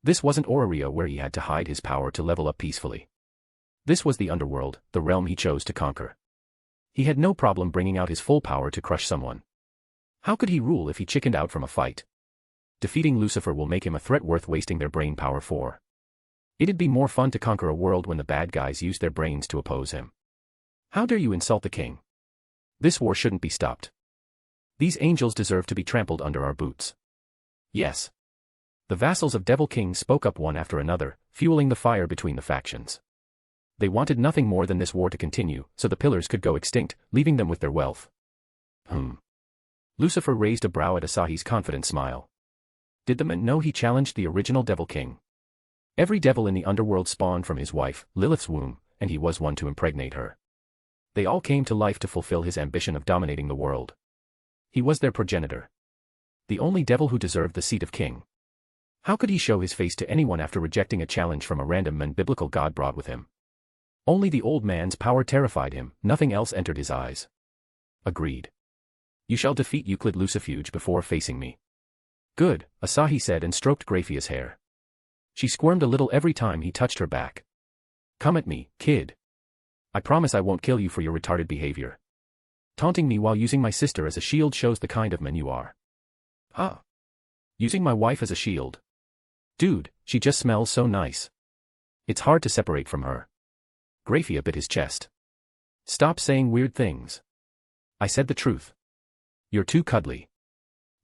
This wasn't Orario where he had to hide his power to level up peacefully. This was the underworld, the realm he chose to conquer. He had no problem bringing out his full power to crush someone. How could he rule if he chickened out from a fight? Defeating Lucifer will make him a threat worth wasting their brain power for. It'd be more fun to conquer a world when the bad guys use their brains to oppose him. How dare you insult the king? This war shouldn't be stopped. These angels deserve to be trampled under our boots. Yes. The vassals of Devil King spoke up one after another, fueling the fire between the factions. They wanted nothing more than this war to continue, so the pillars could go extinct, leaving them with their wealth. Lucifer raised a brow at Asahi's confident smile. Did the man know he challenged the original Devil King? Every devil in the underworld spawned from his wife, Lilith's womb, and he was one to impregnate her. They all came to life to fulfill his ambition of dominating the world. He was their progenitor. The only devil who deserved the seat of king. How could he show his face to anyone after rejecting a challenge from a random and biblical god brought with him? Only the old man's power terrified him, nothing else entered his eyes. Agreed. You shall defeat Euclid Lucifuge before facing me. Good, Asahi said and stroked Graphia's hair. She squirmed a little every time he touched her back. Come at me, kid. I promise I won't kill you for your retarded behavior. Taunting me while using my sister as a shield shows the kind of man you are. Huh? Using my wife as a shield? Dude, she just smells so nice. It's hard to separate from her. Graphia bit his chest. Stop saying weird things. I said the truth. You're too cuddly.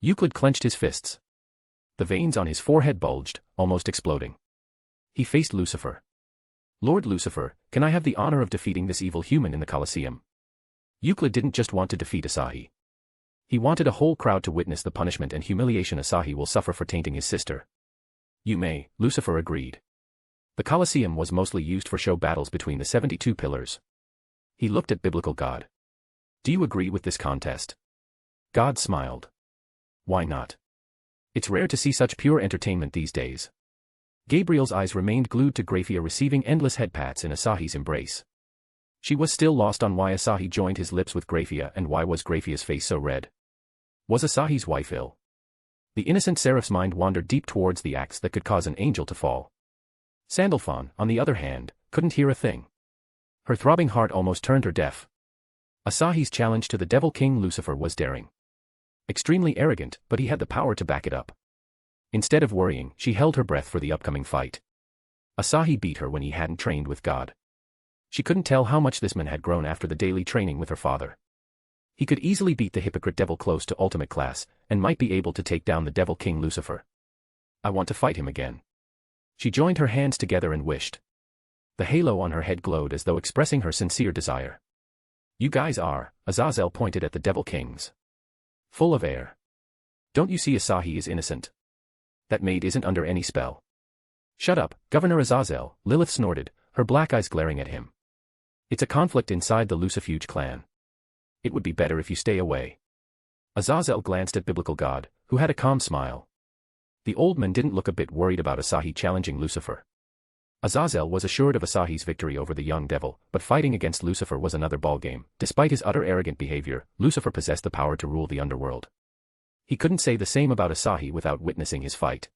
Euclid clenched his fists. The veins on his forehead bulged, almost exploding. He faced Lucifer. Lord Lucifer, can I have the honor of defeating this evil human in the Colosseum? Euclid didn't just want to defeat Asahi. He wanted a whole crowd to witness the punishment and humiliation Asahi will suffer for tainting his sister. You may, Lucifer agreed. The Colosseum was mostly used for show battles between the 72 pillars. He looked at biblical God. Do you agree with this contest? God smiled. Why not? It's rare to see such pure entertainment these days. Gabriel's eyes remained glued to Graphia receiving endless headpats in Asahi's embrace. She was still lost on why Asahi joined his lips with Graphia and why was Graphia's face so red. Was Asahi's wife ill? The innocent seraph's mind wandered deep towards the acts that could cause an angel to fall. Sandalphon, on the other hand, couldn't hear a thing. Her throbbing heart almost turned her deaf. Asahi's challenge to the Devil King Lucifer was daring. Extremely arrogant, but he had the power to back it up. Instead of worrying, she held her breath for the upcoming fight. Asahi beat her when he hadn't trained with God. She couldn't tell how much this man had grown after the daily training with her father. He could easily beat the hypocrite devil close to ultimate class, and might be able to take down the Devil King Lucifer. I want to fight him again. She joined her hands together and wished. The halo on her head glowed as though expressing her sincere desire. You guys are, Azazel pointed at the Devil Kings. Full of air. Don't you see Asahi is innocent? That maid isn't under any spell. Shut up, Governor Azazel, Lilith snorted, her black eyes glaring at him. It's a conflict inside the Lucifuge clan. It would be better if you stay away. Azazel glanced at biblical God, who had a calm smile. The old man didn't look a bit worried about Asahi challenging Lucifer. Azazel was assured of Asahi's victory over the young devil, but fighting against Lucifer was another ballgame. Despite his utter arrogant behavior, Lucifer possessed the power to rule the underworld. He couldn't say the same about Asahi without witnessing his fight.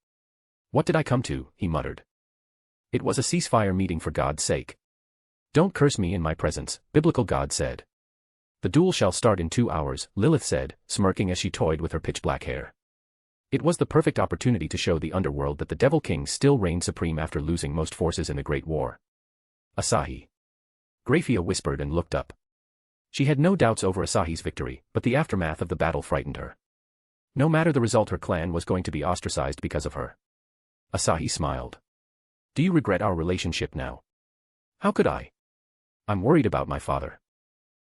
What did I come to, he muttered. It was a ceasefire meeting for God's sake. Don't curse me in my presence, biblical God said. The duel shall start in 2 hours, Lilith said, smirking as she toyed with her pitch-black hair. It was the perfect opportunity to show the underworld that the Devil King still reigned supreme after losing most forces in the Great War. Asahi. Graphia whispered and looked up. She had no doubts over Asahi's victory, but the aftermath of the battle frightened her. No matter the result, her clan was going to be ostracized because of her. Asahi smiled. Do you regret our relationship now? How could I? I'm worried about my father.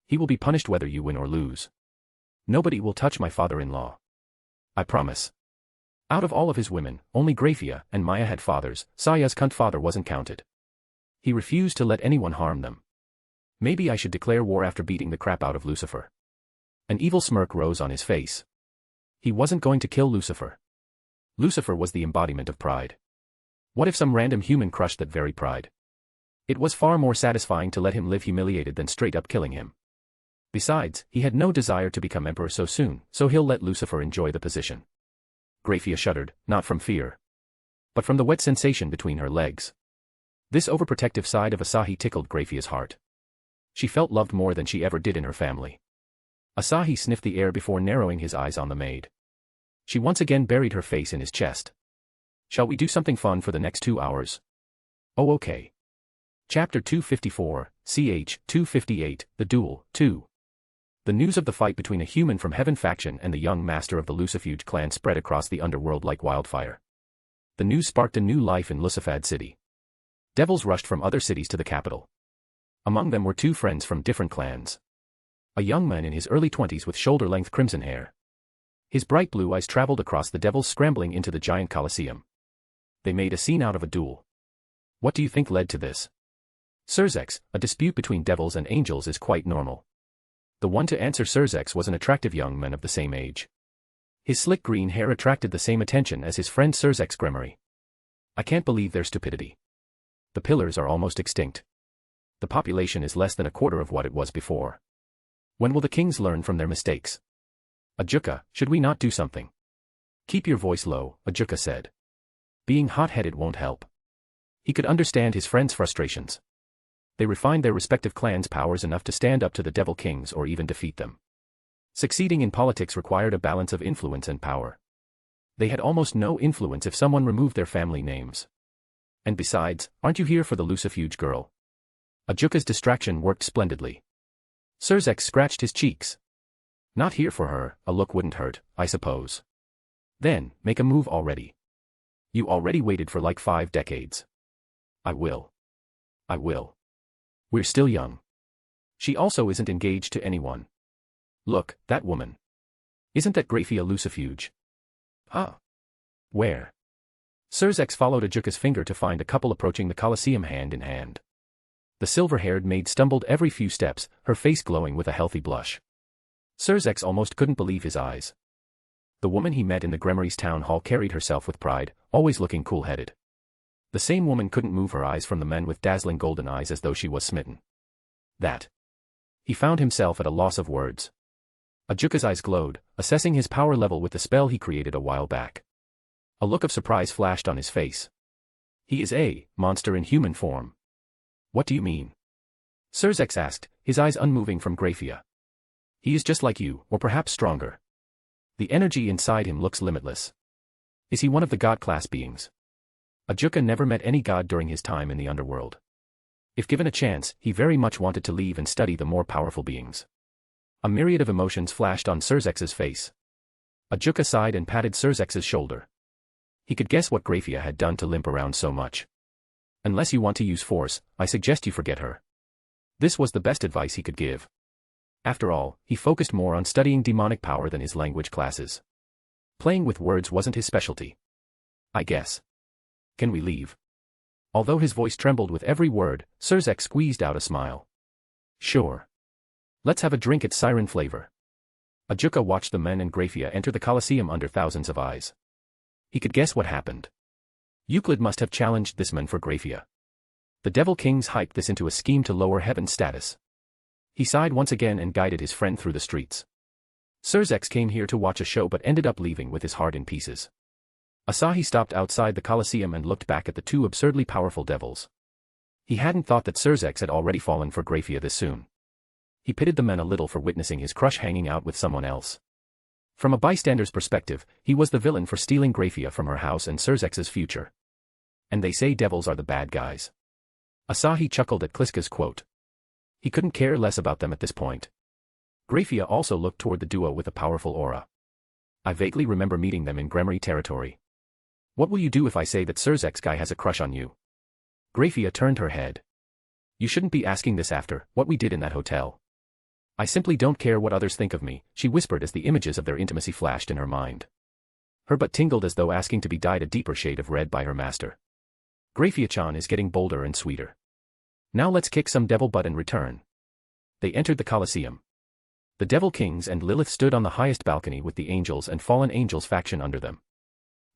He will be punished whether you win or lose. Nobody will touch my father-in-law. I promise. Out of all of his women, only Graphia and Maya had fathers. Saya's cunt father wasn't counted. He refused to let anyone harm them. Maybe I should declare war after beating the crap out of Lucifer. An evil smirk rose on his face. He wasn't going to kill Lucifer. Lucifer was the embodiment of pride. What if some random human crushed that very pride? It was far more satisfying to let him live humiliated than straight up killing him. Besides, he had no desire to become emperor so soon, so he'll let Lucifer enjoy the position. Graphia shuddered, not from fear, but from the wet sensation between her legs. This overprotective side of Asahi tickled Graphia's heart. She felt loved more than she ever did in her family. Asahi sniffed the air before narrowing his eyes on the maid. She once again buried her face in his chest. Shall we do something fun for the next 2 hours? Oh, okay. Chapter 254, ch. 258, The Duel, 2. The news of the fight between a human from Heaven faction and the young master of the Lucifuge clan spread across the underworld like wildfire. The news sparked a new life in Lucifad City. Devils rushed from other cities to the capital. Among them were 2 friends from different clans. A young man in his early 20s with shoulder-length crimson hair. His bright blue eyes traveled across the devils scrambling into the giant coliseum. They made a scene out of a duel. What do you think led to this? Surzex, a dispute between devils and angels is quite normal. The one to answer Surzex was an attractive young man of the same age. His slick green hair attracted the same attention as his friend Surzex Gremory. I can't believe their stupidity. The pillars are almost extinct. The population is less than a quarter of what it was before. When will the kings learn from their mistakes? Ajuka, should we not do something? Keep your voice low, Ajuka said. Being hot-headed won't help. He could understand his friend's frustrations. They refined their respective clans' powers enough to stand up to the Devil Kings or even defeat them. Succeeding in politics required a balance of influence and power. They had almost no influence if someone removed their family names. And besides, aren't you here for the Lucifuge girl? Ajuka's distraction worked splendidly. Surzex scratched his cheeks. Not here for her, a look wouldn't hurt, I suppose. Then, make a move already. You already waited for like 5 decades. I will. We're still young. She also isn't engaged to anyone. Look, that woman. Isn't that Graphia Lucifuge? Ah. Where? Surzex followed Ajuka's finger to find a couple approaching the Colosseum hand in hand. The silver-haired maid stumbled every few steps, her face glowing with a healthy blush. Surzex almost couldn't believe his eyes. The woman he met in the Gremory's town hall carried herself with pride, always looking cool-headed. The same woman couldn't move her eyes from the men with dazzling golden eyes as though she was smitten. That. He found himself at a loss of words. Ajuka's eyes glowed, assessing his power level with the spell he created a while back. A look of surprise flashed on his face. He is a monster in human form. What do you mean? Surzex asked, his eyes unmoving from Graphia. He is just like you, or perhaps stronger. The energy inside him looks limitless. Is he one of the god-class beings? Ajuka never met any god during his time in the underworld. If given a chance, he very much wanted to leave and study the more powerful beings. A myriad of emotions flashed on Surzex's face. Ajuka sighed and patted Surzex's shoulder. He could guess what Graphia had done to limp around so much. Unless you want to use force, I suggest you forget her. This was the best advice he could give. After all, he focused more on studying demonic power than his language classes. Playing with words wasn't his specialty. I guess. Can we leave? Although his voice trembled with every word, Surzex squeezed out a smile. Sure. Let's have a drink at Siren Flavor. Ajuka watched the men and Graphia enter the Colosseum under thousands of eyes. He could guess what happened. Euclid must have challenged this man for Graphia. The Devil Kings hyped this into a scheme to lower Heaven's status. He sighed once again and guided his friend through the streets. Surzex came here to watch a show but ended up leaving with his heart in pieces. Asahi stopped outside the Colosseum and looked back at the 2 absurdly powerful devils. He hadn't thought that Surzex had already fallen for Graphia this soon. He pitied the men a little for witnessing his crush hanging out with someone else. From a bystander's perspective, he was the villain for stealing Graphia from her house and Surzex's future. And they say devils are the bad guys. Asahi chuckled at Kliska's quote. He couldn't care less about them at this point. Graphia also looked toward the duo with a powerful aura. I vaguely remember meeting them in Gremory territory. What will you do if I say that Surzex guy has a crush on you? Graphia turned her head. You shouldn't be asking this after what we did in that hotel. I simply don't care what others think of me, she whispered as the images of their intimacy flashed in her mind. Her butt tingled as though asking to be dyed a deeper shade of red by her master. Graphia-chan is getting bolder and sweeter. Now let's kick some devil butt and return. They entered the Colosseum. The Devil Kings and Lilith stood on the highest balcony with the Angels and Fallen Angels faction under them.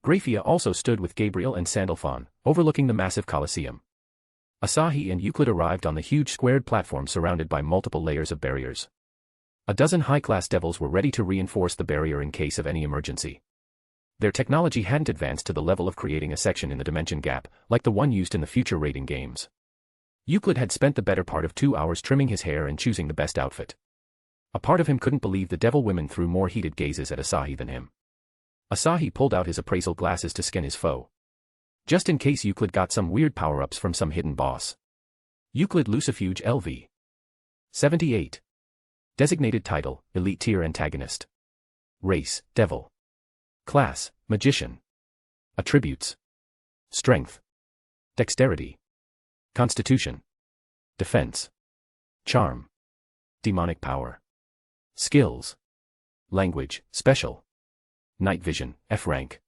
Graphia also stood with Gabriel and Sandalphon, overlooking the massive Colosseum. Asahi and Euclid arrived on the huge squared platform surrounded by multiple layers of barriers. A dozen high-class devils were ready to reinforce the barrier in case of any emergency. Their technology hadn't advanced to the level of creating a section in the dimension gap, like the one used in the future raiding games. Euclid had spent the better part of 2 hours trimming his hair and choosing the best outfit. A part of him couldn't believe the devil women threw more heated gazes at Asahi than him. Asahi pulled out his appraisal glasses to scan his foe. Just in case Euclid got some weird power-ups from some hidden boss. Euclid Lucifuge LV. 78. Designated title, Elite Tier Antagonist. Race, Devil. Class, Magician. Attributes. Strength. Dexterity. Constitution. Defense. Charm. Demonic power. Skills. Language, Special. Night Vision, F rank.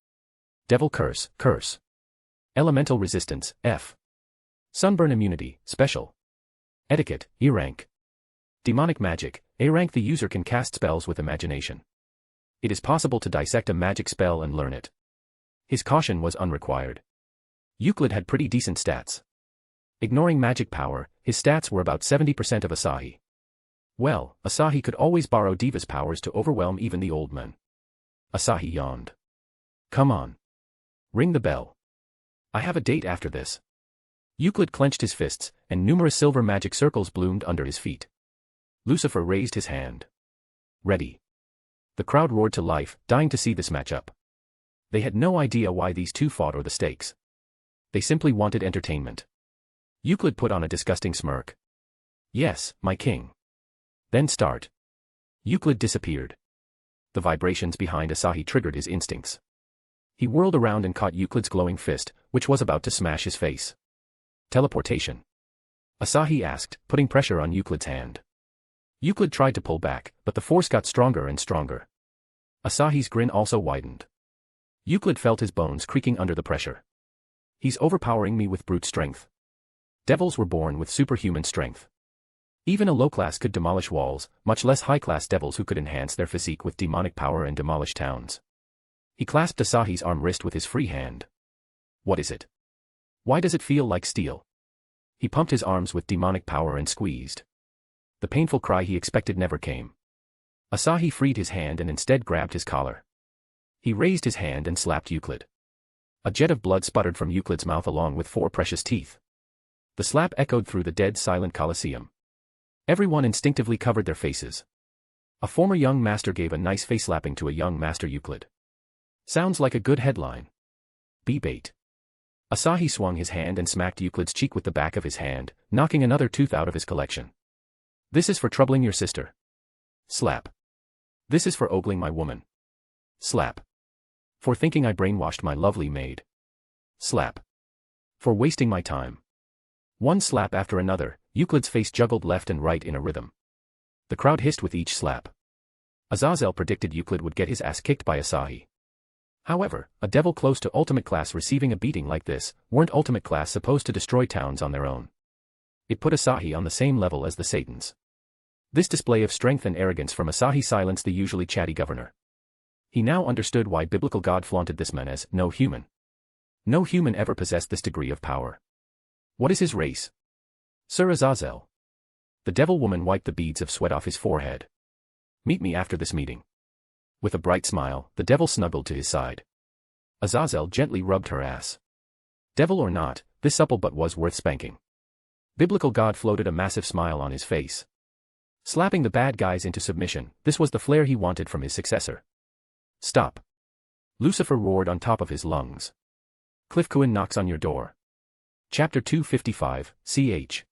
Devil Curse, Curse. Elemental Resistance, F. Sunburn Immunity, Special. Etiquette, E rank. Demonic Magic, A rank. The user can cast spells with imagination. It is possible to dissect a magic spell and learn it. His caution was unrequired. Euclid had pretty decent stats. Ignoring magic power, his stats were about 70% of Asahi. Well, Asahi could always borrow Diva's powers to overwhelm even the old men. Asahi yawned. Come on. Ring the bell. I have a date after this. Euclid clenched his fists, and numerous silver magic circles bloomed under his feet. Lucifer raised his hand. Ready. The crowd roared to life, dying to see this matchup. They had no idea why these two fought or the stakes. They simply wanted entertainment. Euclid put on a disgusting smirk. Yes, my king. Then start. Euclid disappeared. The vibrations behind Asahi triggered his instincts. He whirled around and caught Euclid's glowing fist, which was about to smash his face. Teleportation. Asahi asked, putting pressure on Euclid's hand. Euclid tried to pull back, but the force got stronger and stronger. Asahi's grin also widened. Euclid felt his bones creaking under the pressure. He's overpowering me with brute strength. Devils were born with superhuman strength. Even a low class could demolish walls, much less high-class devils who could enhance their physique with demonic power and demolish towns. He clasped Asahi's arm wrist with his free hand. What is it? Why does it feel like steel? He pumped his arms with demonic power and squeezed. The painful cry he expected never came. Asahi freed his hand and instead grabbed his collar. He raised his hand and slapped Euclid. A jet of blood sputtered from Euclid's mouth along with 4 precious teeth. The slap echoed through the dead silent Colosseum. Everyone instinctively covered their faces. A former young master gave a nice face slapping to a young master Euclid. Sounds like a good headline. B-bait. Asahi swung his hand and smacked Euclid's cheek with the back of his hand, knocking another tooth out of his collection. This is for troubling your sister. Slap. This is for ogling my woman. Slap. For thinking I brainwashed my lovely maid. Slap. For wasting my time. One slap after another, Euclid's face juggled left and right in a rhythm. The crowd hissed with each slap. Azazel predicted Euclid would get his ass kicked by Asahi. However, a devil close to ultimate class receiving a beating like this, weren't ultimate class supposed to destroy towns on their own. It put Asahi on the same level as the Satans. This display of strength and arrogance from Asahi silenced the usually chatty governor. He now understood why biblical God flaunted this man as no human. No human ever possessed this degree of power. What is his race? Sir Azazel. The devil woman wiped the beads of sweat off his forehead. Meet me after this meeting. With a bright smile, the devil snuggled to his side. Azazel gently rubbed her ass. Devil or not, this supple butt was worth spanking. Biblical God floated a massive smile on his face. Slapping the bad guys into submission, this was the flair he wanted from his successor. Stop. Lucifer roared on top of his lungs. Cliff Kuin knocks on your door. Chapter 255, ch.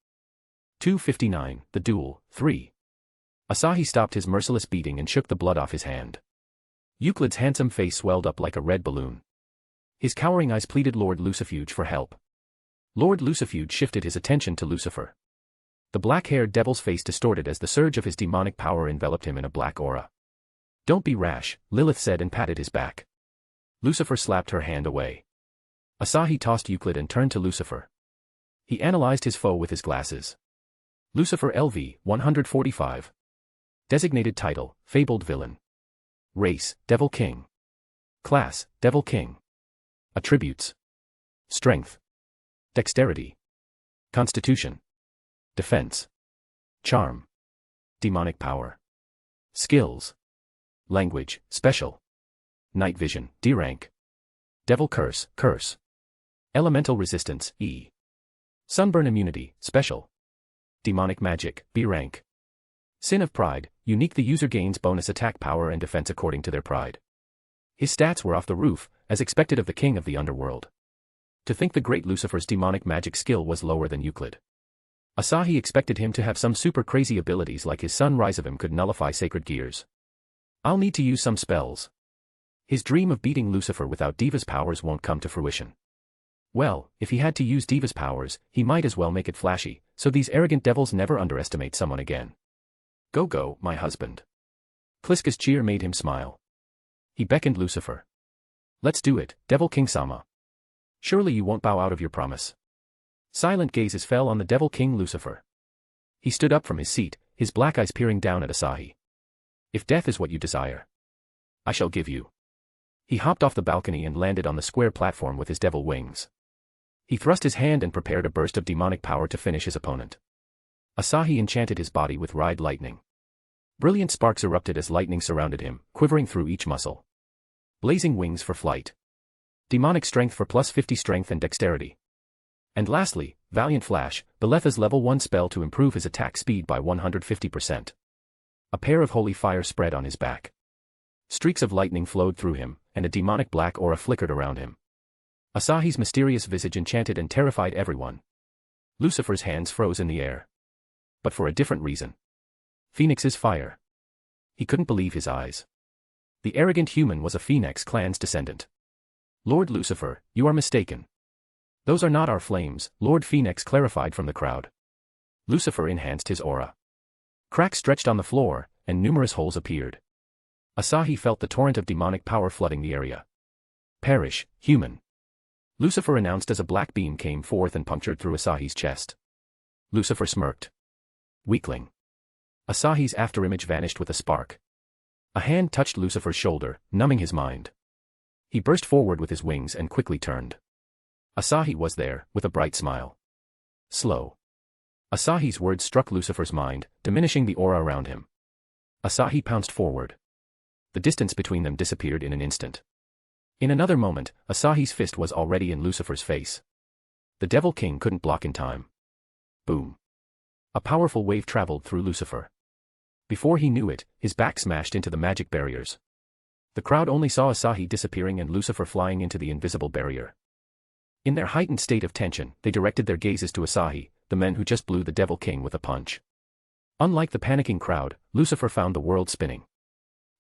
259, The Duel, 3. Asahi stopped his merciless beating and shook the blood off his hand. Euclid's handsome face swelled up like a red balloon. His cowering eyes pleaded Lord Lucifuge for help. Lord Lucifuge shifted his attention to Lucifer. The black-haired devil's face distorted as the surge of his demonic power enveloped him in a black aura. Don't be rash, Lilith said and patted his back. Lucifer slapped her hand away. Asahi tossed Euclid and turned to Lucifer. He analyzed his foe with his glasses. Lucifer LV, 145. Designated title, Fabled Villain. Race, Devil King. Class, Devil King. Attributes. Strength. Dexterity. Constitution. Defense. Charm. Demonic power. Skills. Language, special. Night vision, D rank. Devil curse, curse. Elemental resistance, E. Sunburn immunity, special. Demonic magic, B rank. Sin of pride, unique. The user gains bonus attack power and defense according to their pride. His stats were off the roof, as expected of the king of the underworld. To think the great Lucifer's demonic magic skill was lower than Euclid. Asahi expected him to have some super crazy abilities like his son Rise of him could nullify sacred gears. I'll need to use some spells. His dream of beating Lucifer without Diva's powers won't come to fruition. Well, if he had to use Diva's powers, he might as well make it flashy, so these arrogant devils never underestimate someone again. Go, my husband. Kliska's cheer made him smile. He beckoned Lucifer. Let's do it, Devil King Sama. Surely you won't bow out of your promise. Silent gazes fell on the Devil King Lucifer. He stood up from his seat, his black eyes peering down at Asahi. If death is what you desire, I shall give you. He hopped off the balcony and landed on the square platform with his devil wings. He thrust his hand and prepared a burst of demonic power to finish his opponent. Asahi enchanted his body with ride lightning. Brilliant sparks erupted as lightning surrounded him, quivering through each muscle. Blazing wings for flight. Demonic strength for plus 50 strength and dexterity. And lastly, Valiant Flash, Beletha's level 1 spell to improve his attack speed by 150%. A pair of holy fire spread on his back. Streaks of lightning flowed through him, and a demonic black aura flickered around him. Asahi's mysterious visage enchanted and terrified everyone. Lucifer's hands froze in the air. But for a different reason. Phoenix's fire. He couldn't believe his eyes. The arrogant human was a Phoenix clan's descendant. Lord Lucifer, you are mistaken. Those are not our flames, Lord Phoenix clarified from the crowd. Lucifer enhanced his aura. Cracks stretched on the floor, and numerous holes appeared. Asahi felt the torrent of demonic power flooding the area. Perish, human. Lucifer announced as a black beam came forth and punctured through Asahi's chest. Lucifer smirked. Weakling. Asahi's afterimage vanished with a spark. A hand touched Lucifer's shoulder, numbing his mind. He burst forward with his wings and quickly turned. Asahi was there, with a bright smile. Slow. Asahi's words struck Lucifer's mind, diminishing the aura around him. Asahi pounced forward. The distance between them disappeared in an instant. In another moment, Asahi's fist was already in Lucifer's face. The Devil King couldn't block in time. Boom. A powerful wave traveled through Lucifer. Before he knew it, his back smashed into the magic barriers. The crowd only saw Asahi disappearing and Lucifer flying into the invisible barrier. In their heightened state of tension, they directed their gazes to Asahi, the man who just blew the Devil King with a punch. Unlike the panicking crowd, Lucifer found the world spinning.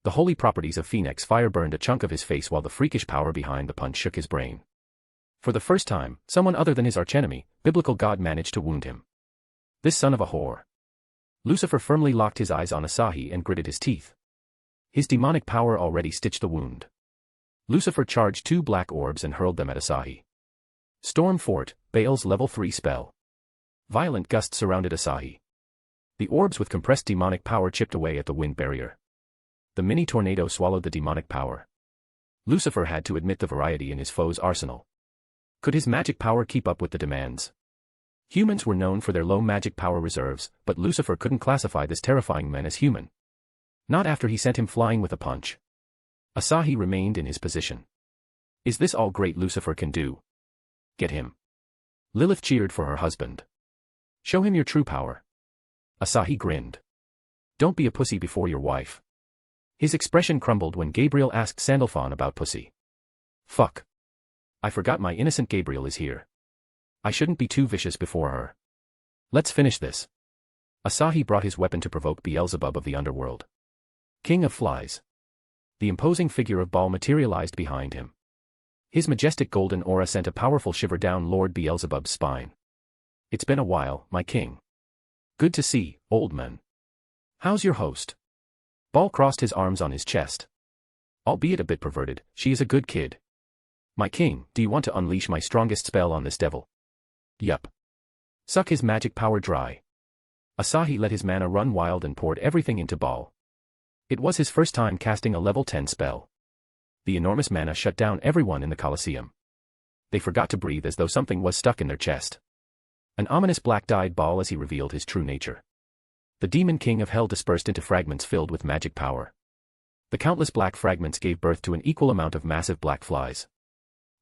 The holy properties of Phoenix fire burned a chunk of his face while the freakish power behind the punch shook his brain. For the first time, someone other than his archenemy, biblical God, managed to wound him. This son of a whore. Lucifer firmly locked his eyes on Asahi and gritted his teeth. His demonic power already stitched the wound. Lucifer charged 2 black orbs and hurled them at Asahi. Storm Fort, Baal's level 3 spell. Violent gusts surrounded Asahi. The orbs with compressed demonic power chipped away at the wind barrier. The mini tornado swallowed the demonic power. Lucifer had to admit the variety in his foe's arsenal. Could his magic power keep up with the demands? Humans were known for their low magic power reserves, but Lucifer couldn't classify this terrifying man as human. Not after he sent him flying with a punch. Asahi remained in his position. Is this all great Lucifer can do? Get him. Lilith cheered for her husband. Show him your true power. Asahi grinned. Don't be a pussy before your wife. His expression crumbled when Gabriel asked Sandalphon about pussy. Fuck. I forgot my innocent Gabriel is here. I shouldn't be too vicious before her. Let's finish this. Asahi brought his weapon to provoke Beelzebub of the underworld. King of Flies. The imposing figure of Baal materialized behind him. His majestic golden aura sent a powerful shiver down Lord Beelzebub's spine. It's been a while, my king. Good to see, old man. How's your host? Baal crossed his arms on his chest. Albeit a bit perverted, she is a good kid. My king, do you want to unleash my strongest spell on this devil? Yup. Suck his magic power dry. Asahi let his mana run wild and poured everything into Baal. It was his first time casting a level 10 spell. The enormous mana shut down everyone in the Colosseum. They forgot to breathe as though something was stuck in their chest. An ominous black dyed Baal as he revealed his true nature. The demon king of hell dispersed into fragments filled with magic power. The countless black fragments gave birth to an equal amount of massive black flies.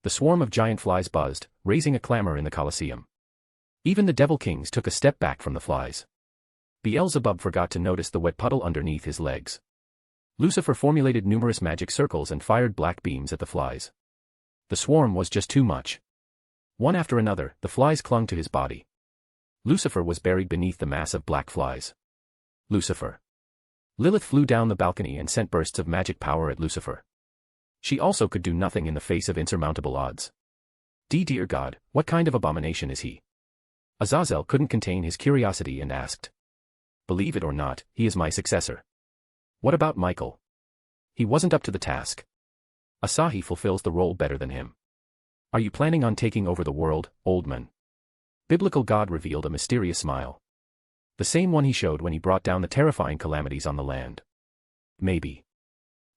The swarm of giant flies buzzed, raising a clamor in the Colosseum. Even the devil kings took a step back from the flies. Beelzebub forgot to notice the wet puddle underneath his legs. Lucifer formulated numerous magic circles and fired black beams at the flies. The swarm was just too much. One after another, the flies clung to his body. Lucifer was buried beneath the mass of black flies. Lucifer. Lilith flew down the balcony and sent bursts of magic power at Lucifer. She also could do nothing in the face of insurmountable odds. Dear God, what kind of abomination is he? Azazel couldn't contain his curiosity and asked. Believe it or not, he is my successor. What about Michael? He wasn't up to the task. Asahi fulfills the role better than him. Are you planning on taking over the world, old man? Biblical God revealed a mysterious smile. The same one he showed when he brought down the terrifying calamities on the land. Maybe.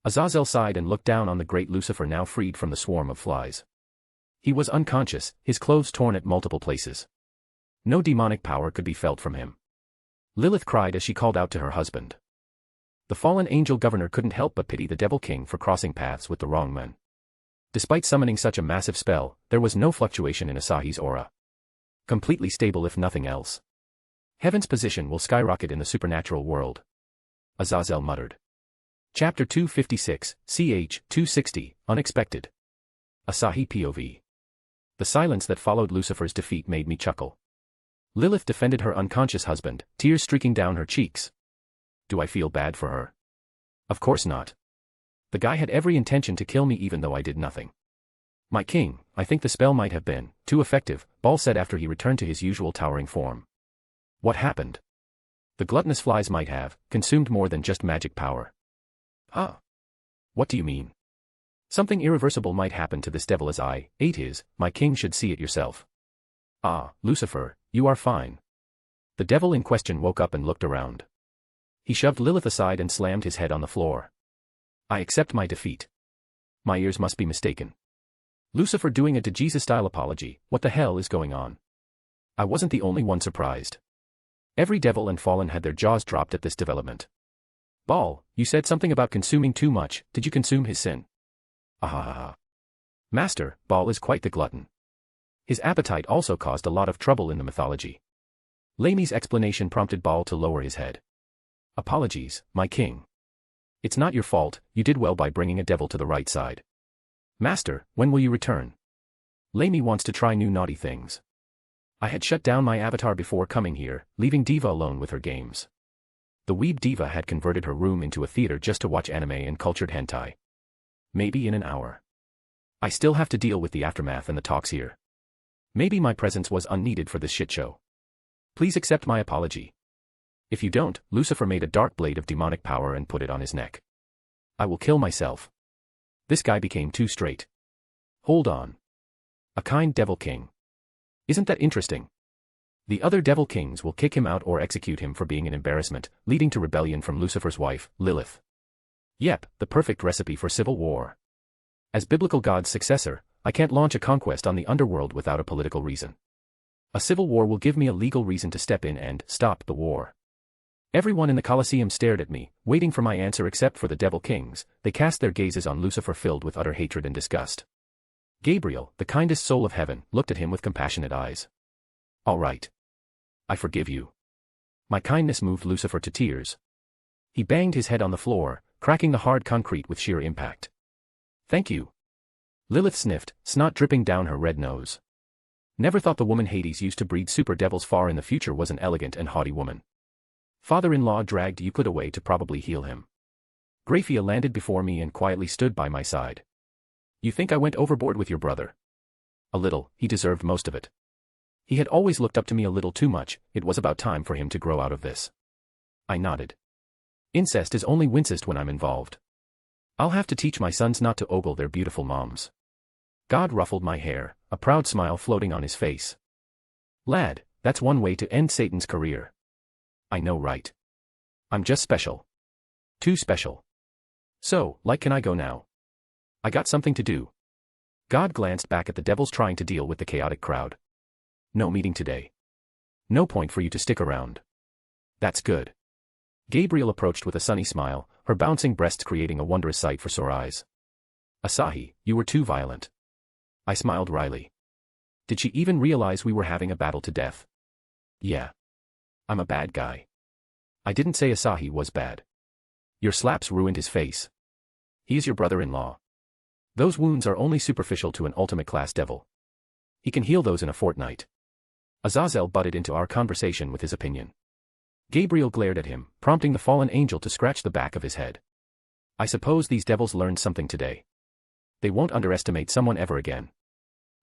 Azazel sighed and looked down on the great Lucifer now freed from the swarm of flies. He was unconscious, his clothes torn at multiple places. No demonic power could be felt from him. Lilith cried as she called out to her husband. The fallen angel governor couldn't help but pity the devil king for crossing paths with the wrong men. Despite summoning such a massive spell, there was no fluctuation in Asahi's aura. Completely stable if nothing else. Heaven's position will skyrocket in the supernatural world. Azazel muttered. Chapter 256, ch. 260, Unexpected. Asahi POV. The silence that followed Lucifer's defeat made me chuckle. Lilith defended her unconscious husband, tears streaking down her cheeks. Do I feel bad for her? Of course not. The guy had every intention to kill me even though I did nothing. My king, I think the spell might have been too effective, Baal said after he returned to his usual towering form. What happened? The gluttonous flies might have consumed more than just magic power. Ah. What do you mean? Something irreversible might happen to this devil as I ate his, my king should see it yourself. Ah, Lucifer, you are fine. The devil in question woke up and looked around. He shoved Lilith aside and slammed his head on the floor. I accept my defeat. My ears must be mistaken. Lucifer doing a to Jesus-style apology, what the hell is going on? I wasn't the only one surprised. Every devil and fallen had their jaws dropped at this development. Baal, you said something about consuming too much, did you consume his sin? Ahahaha. Master, Baal is quite the glutton. His appetite also caused a lot of trouble in the mythology. Lamy's explanation prompted Baal to lower his head. Apologies, my king. It's not your fault, you did well by bringing a devil to the right side. Master, when will you return? Lamy wants to try new naughty things. I had shut down my avatar before coming here, leaving Diva alone with her games. The weeb diva had converted her room into a theater just to watch anime and cultured hentai. Maybe in an hour. I still have to deal with the aftermath and the talks here. Maybe my presence was unneeded for this shit show. Please accept my apology. If you don't, Lucifer made a dark blade of demonic power and put it on his neck. I will kill myself. This guy became too straight. Hold on. A kind devil king. Isn't that interesting? The other devil kings will kick him out or execute him for being an embarrassment, leading to rebellion from Lucifer's wife, Lilith. Yep, the perfect recipe for civil war. As biblical God's successor, I can't launch a conquest on the underworld without a political reason. A civil war will give me a legal reason to step in and stop the war. Everyone in the Colosseum stared at me, waiting for my answer except for the devil kings. They cast their gazes on Lucifer filled with utter hatred and disgust. Gabriel, the kindest soul of heaven, looked at him with compassionate eyes. All right. I forgive you. My kindness moved Lucifer to tears. He banged his head on the floor, cracking the hard concrete with sheer impact. Thank you. Lilith sniffed, snot dripping down her red nose. Never thought the woman Hades used to breed super devils far in the future was an elegant and haughty woman. Father-in-law dragged Euclid away to probably heal him. Graphia landed before me and quietly stood by my side. You think I went overboard with your brother? A little, he deserved most of it. He had always looked up to me a little too much, it was about time for him to grow out of this. I nodded. Incest is only wincest when I'm involved. I'll have to teach my sons not to ogle their beautiful moms. God ruffled my hair, a proud smile floating on his face. Lad, that's one way to end Satan's career. I know, right? I'm just special. Too special. So, can I go now? I got something to do. God glanced back at the devils trying to deal with the chaotic crowd. No meeting today. No point for you to stick around. That's good. Gabriel approached with a sunny smile, her bouncing breasts creating a wondrous sight for sore eyes. Asahi, you were too violent. I smiled wryly. Did she even realize we were having a battle to death? Yeah. I'm a bad guy. I didn't say Asahi was bad. Your slaps ruined his face. He is your brother-in-law. Those wounds are only superficial to an ultimate-class devil. He can heal those in a fortnight. Azazel butted into our conversation with his opinion. Gabriel glared at him, prompting the fallen angel to scratch the back of his head. I suppose these devils learned something today. They won't underestimate someone ever again.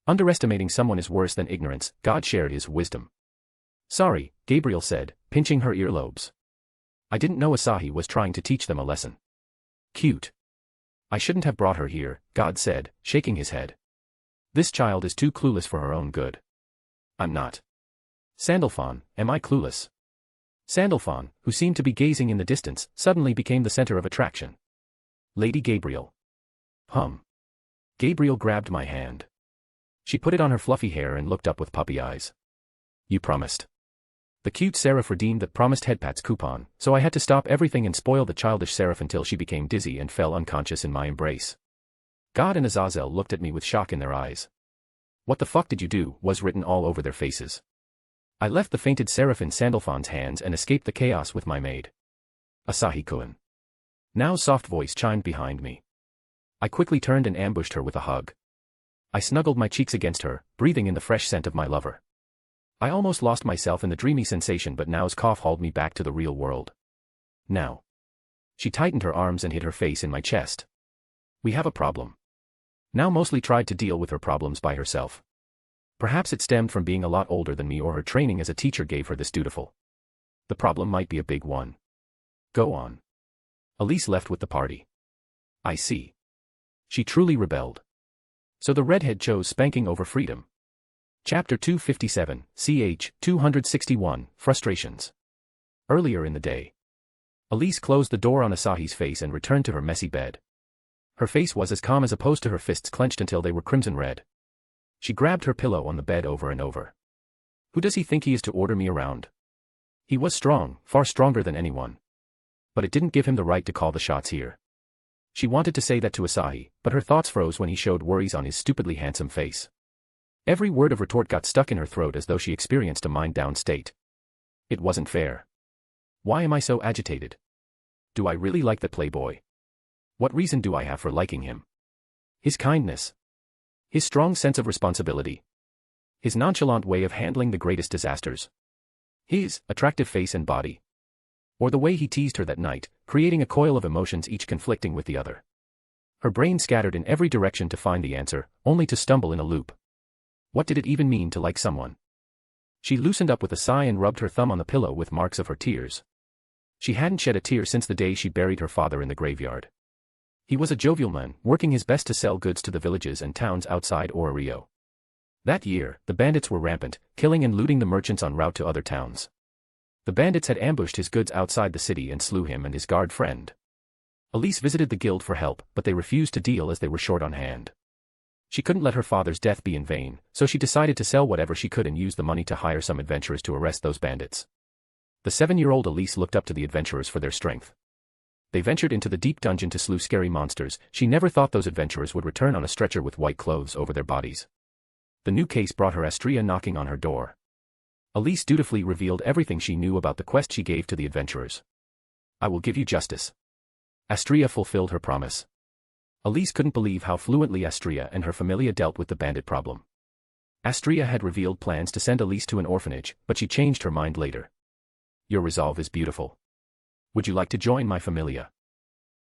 Underestimating someone is worse than ignorance, God shared his wisdom. Sorry, Gabriel said, pinching her earlobes. I didn't know Asahi was trying to teach them a lesson. Cute. I shouldn't have brought her here, God said, shaking his head. This child is too clueless for her own good. I'm not. Sandalphon, am I clueless? Sandalphon, who seemed to be gazing in the distance, suddenly became the center of attraction. Lady Gabriel. Gabriel grabbed my hand. She put it on her fluffy hair and looked up with puppy eyes. You promised. The cute seraph redeemed the promised headpats coupon, so I had to stop everything and spoil the childish seraph until she became dizzy and fell unconscious in my embrace. God and Azazel looked at me with shock in their eyes. What the fuck did you do, was written all over their faces. I left the fainted seraph in Sandalphon's hands and escaped the chaos with my maid. Asahi-kun. Nao's soft voice chimed behind me. I quickly turned and ambushed her with a hug. I snuggled my cheeks against her, breathing in the fresh scent of my lover. I almost lost myself in the dreamy sensation, but Nao's cough hauled me back to the real world. Now. She tightened her arms and hid her face in my chest. We have a problem. Nao mostly tried to deal with her problems by herself. Perhaps it stemmed from being a lot older than me, or her training as a teacher gave her this dutiful. The problem might be a big one. Go on. Elise left with the party. I see. She truly rebelled. So the redhead chose spanking over freedom. Chapter 257, ch. 261, Frustrations. Earlier in the day. Elise closed the door on Asahi's face and returned to her messy bed. Her face was as calm as opposed to her fists clenched until they were crimson red. She grabbed her pillow on the bed over and over. Who does he think he is to order me around? He was strong, far stronger than anyone. But it didn't give him the right to call the shots here. She wanted to say that to Asahi, but her thoughts froze when he showed worries on his stupidly handsome face. Every word of retort got stuck in her throat as though she experienced a mind-down state. It wasn't fair. Why am I so agitated? Do I really like that playboy? What reason do I have for liking him? His kindness. His strong sense of responsibility. His nonchalant way of handling the greatest disasters. His attractive face and body. Or the way he teased her that night, creating a coil of emotions each conflicting with the other. Her brain scattered in every direction to find the answer, only to stumble in a loop. What did it even mean to like someone? She loosened up with a sigh and rubbed her thumb on the pillow with marks of her tears. She hadn't shed a tear since the day she buried her father in the graveyard. He was a jovial man, working his best to sell goods to the villages and towns outside Ororio. That year, the bandits were rampant, killing and looting the merchants en route to other towns. The bandits had ambushed his goods outside the city and slew him and his guard friend. Elise visited the guild for help, but they refused to deal as they were short on hand. She couldn't let her father's death be in vain, so she decided to sell whatever she could and use the money to hire some adventurers to arrest those bandits. The 7-year-old Elise looked up to the adventurers for their strength. They ventured into the deep dungeon to slew scary monsters. She never thought those adventurers would return on a stretcher with white clothes over their bodies. The new case brought her Astria knocking on her door. Elise dutifully revealed everything she knew about the quest she gave to the adventurers. I will give you justice. Astria fulfilled her promise. Elise couldn't believe how fluently Astria and her familia dealt with the bandit problem. Astria had revealed plans to send Elise to an orphanage, but she changed her mind later. Your resolve is beautiful. Would you like to join my familia?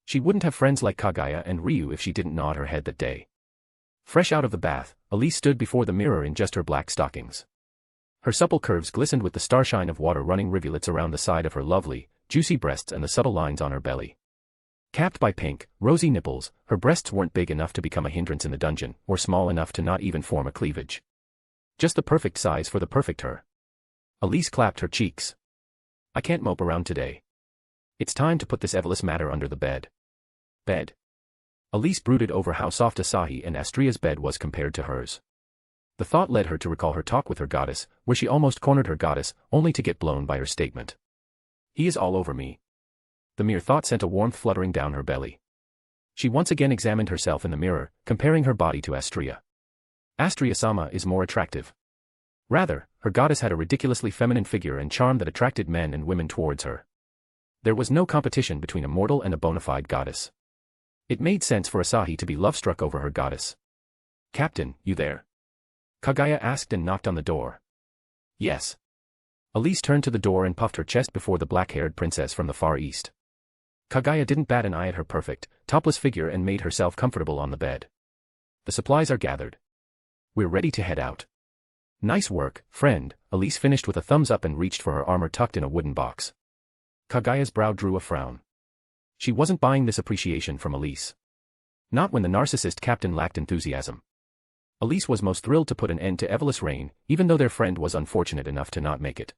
She wouldn't have friends like Kagaya and Ryu if she didn't nod her head that day. Fresh out of the bath, Elise stood before the mirror in just her black stockings. Her supple curves glistened with the starshine of water running rivulets around the side of her lovely, juicy breasts and the subtle lines on her belly. Capped by pink, rosy nipples, her breasts weren't big enough to become a hindrance in the dungeon, or small enough to not even form a cleavage. Just the perfect size for the perfect her. Elise clapped her cheeks. I can't mope around today. It's time to put this Evelys matter under the bed. Bed. Elise brooded over how soft Asahi and Astria's bed was compared to hers. The thought led her to recall her talk with her goddess, where she almost cornered her goddess, only to get blown by her statement. He is all over me. The mere thought sent a warmth fluttering down her belly. She once again examined herself in the mirror, comparing her body to Astria. Astria-sama is more attractive. Rather, her goddess had a ridiculously feminine figure and charm that attracted men and women towards her. There was no competition between a mortal and a bona fide goddess. It made sense for Asahi to be love-struck over her goddess. "Captain, you there?" Kaguya asked and knocked on the door. "Yes." Elise turned to the door and puffed her chest before the black-haired princess from the Far East. Kaguya didn't bat an eye at her perfect, topless figure and made herself comfortable on the bed. "The supplies are gathered. We're ready to head out." "Nice work, friend," Elise finished with a thumbs up and reached for her armor tucked in a wooden box. Kaguya's brow drew a frown. She wasn't buying this appreciation from Elise. Not when the narcissist captain lacked enthusiasm. Elise was most thrilled to put an end to Evelyn's reign, even though their friend was unfortunate enough to not make it.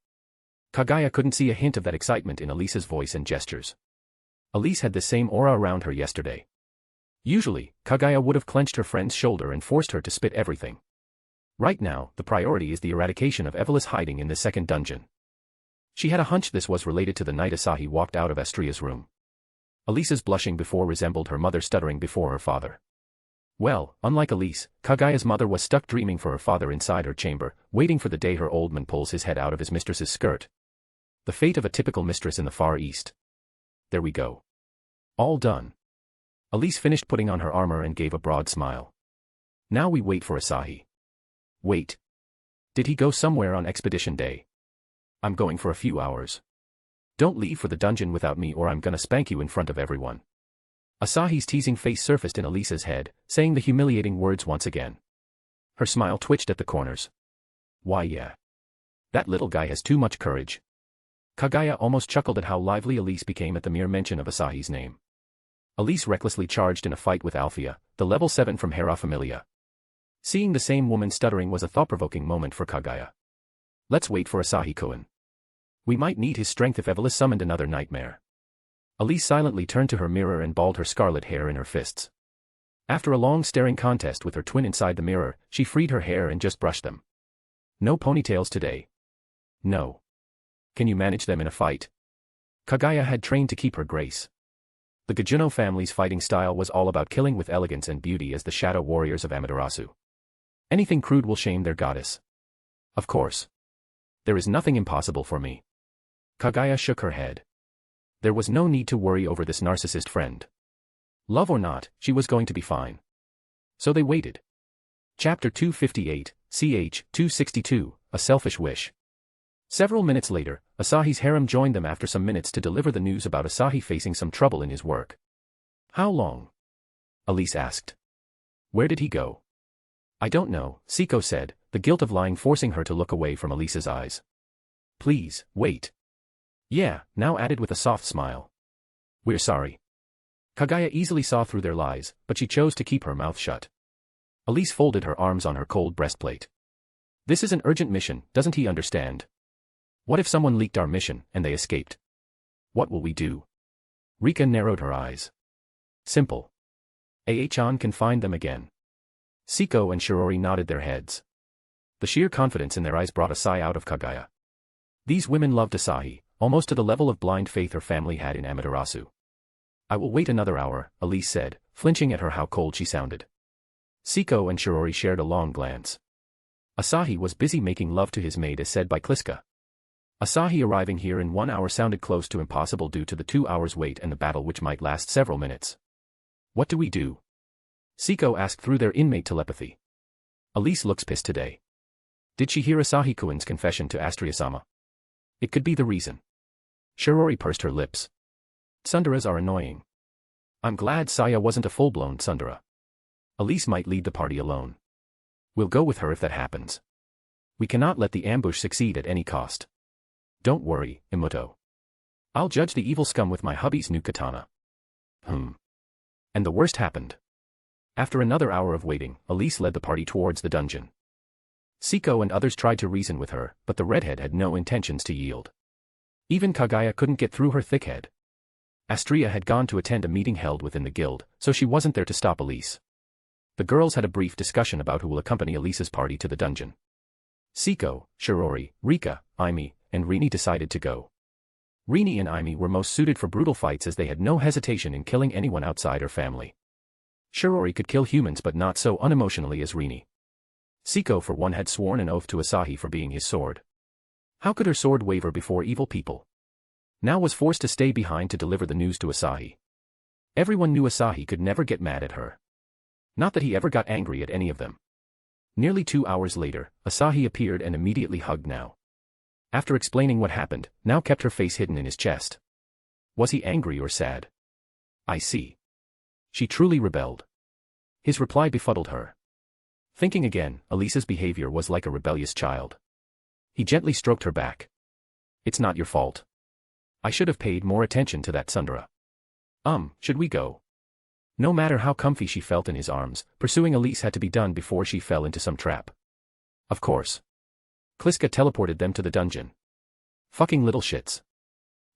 Kaguya couldn't see a hint of that excitement in Elise's voice and gestures. Elise had the same aura around her yesterday. Usually, Kaguya would have clenched her friend's shoulder and forced her to spit everything. Right now, the priority is the eradication of Evelyn's hiding in the second dungeon. She had a hunch this was related to the night Asahi walked out of Astria's room. Elise's blushing before resembled her mother stuttering before her father. Well, unlike Elise, Kaguya's mother was stuck dreaming for her father inside her chamber, waiting for the day her old man pulls his head out of his mistress's skirt. The fate of a typical mistress in the Far East. There we go. All done. Elise finished putting on her armor and gave a broad smile. Now we wait for Asahi. Wait. Did he go somewhere on expedition day? I'm going for a few hours. Don't leave for the dungeon without me or I'm gonna spank you in front of everyone. Asahi's teasing face surfaced in Elise's head, saying the humiliating words once again. Her smile twitched at the corners. Why yeah. That little guy has too much courage. Kaguya almost chuckled at how lively Elise became at the mere mention of Asahi's name. Elise recklessly charged in a fight with Althea, the level 7 from Hera Familia. Seeing the same woman stuttering was a thought-provoking moment for Kaguya. Let's wait for Asahi-kun. We might need his strength if Evelyn summoned another nightmare. Elise silently turned to her mirror and balled her scarlet hair in her fists. After a long staring contest with her twin inside the mirror, she freed her hair and just brushed them. No ponytails today. No. Can you manage them in a fight? Kaguya had trained to keep her grace. The Gajuno family's fighting style was all about killing with elegance and beauty as the shadow warriors of Amaterasu. Anything crude will shame their goddess. Of course. There is nothing impossible for me. Kaguya shook her head. There was no need to worry over this narcissist friend. Love or not, she was going to be fine. So they waited. Chapter 258, ch. 262, A Selfish Wish. Several minutes later, Asahi's harem joined them after some minutes to deliver the news about Asahi facing some trouble in his work. How long? Elise asked. Where did he go? I don't know, Siko said, the guilt of lying forcing her to look away from Elise's eyes. Please, wait. Yeah, now added with a soft smile. We're sorry. Kaguya easily saw through their lies, but she chose to keep her mouth shut. Elise folded her arms on her cold breastplate. This is an urgent mission, doesn't he understand? What if someone leaked our mission, and they escaped? What will we do? Rika narrowed her eyes. Simple. Chan can find them again. Siko and Shirori nodded their heads. The sheer confidence in their eyes brought a sigh out of Kaguya. These women loved Asahi, almost to the level of blind faith her family had in Amaterasu. I will wait another hour, Elise said, flinching at her how cold she sounded. Siko and Shirori shared a long glance. Asahi was busy making love to his maid as said by Kliska. Asahi arriving here in 1 hour sounded close to impossible due to the 2 hours wait and the battle which might last several minutes. What do we do? Siko asked through their inmate telepathy. Elise looks pissed today. Did she hear Asahi-kun's confession to Astria-sama? It could be the reason. Shirori pursed her lips. Tsunderas are annoying. I'm glad Saya wasn't a full-blown tsundere. Elise might lead the party alone. We'll go with her if that happens. We cannot let the ambush succeed at any cost. Don't worry, Imuto. I'll judge the evil scum with my hubby's new katana. And the worst happened. After another hour of waiting, Elise led the party towards the dungeon. Siko and others tried to reason with her, but the redhead had no intentions to yield. Even Kaguya couldn't get through her thick head. Astria had gone to attend a meeting held within the guild, so she wasn't there to stop Elise. The girls had a brief discussion about who will accompany Elise's party to the dungeon. Siko, Shirori, Rika, Aimi, and Rini decided to go. Rini and Aimi were most suited for brutal fights as they had no hesitation in killing anyone outside her family. Shirori could kill humans but not so unemotionally as Rini. Siko for one had sworn an oath to Asahi for being his sword. How could her sword waver before evil people? Now was forced to stay behind to deliver the news to Asahi. Everyone knew Asahi could never get mad at her. Not that he ever got angry at any of them. Nearly 2 hours later, Asahi appeared and immediately hugged Now. After explaining what happened, Now kept her face hidden in his chest. Was he angry or sad? I see. She truly rebelled. His reply befuddled her. Thinking again, Elisa's behavior was like a rebellious child. He gently stroked her back. It's not your fault. I should have paid more attention to that Sundara. Should we go? No matter how comfy she felt in his arms, pursuing Elise had to be done before she fell into some trap. Of course. Kliska teleported them to the dungeon. Fucking little shits.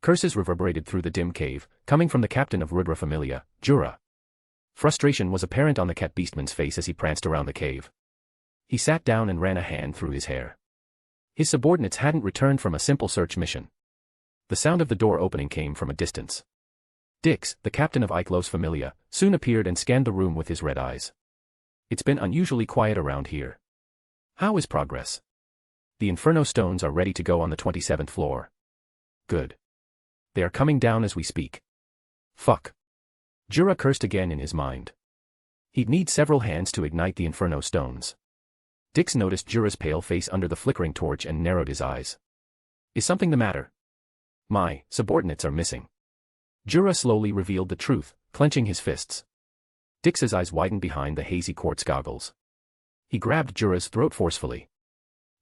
Curses reverberated through the dim cave, coming from the captain of Rudra Familia, Jura. Frustration was apparent on the cat beastman's face as he pranced around the cave. He sat down and ran a hand through his hair. His subordinates hadn't returned from a simple search mission. The sound of the door opening came from a distance. Dix, the captain of Iklos Familia, soon appeared and scanned the room with his red eyes. It's been unusually quiet around here. How is progress? The Inferno stones are ready to go on the 27th floor. Good. They are coming down as we speak. Fuck. Jura cursed again in his mind. He'd need several hands to ignite the Inferno stones. Dix noticed Jura's pale face under the flickering torch and narrowed his eyes. Is something the matter? My subordinates are missing. Jura slowly revealed the truth, clenching his fists. Dix's eyes widened behind the hazy quartz goggles. He grabbed Jura's throat forcefully.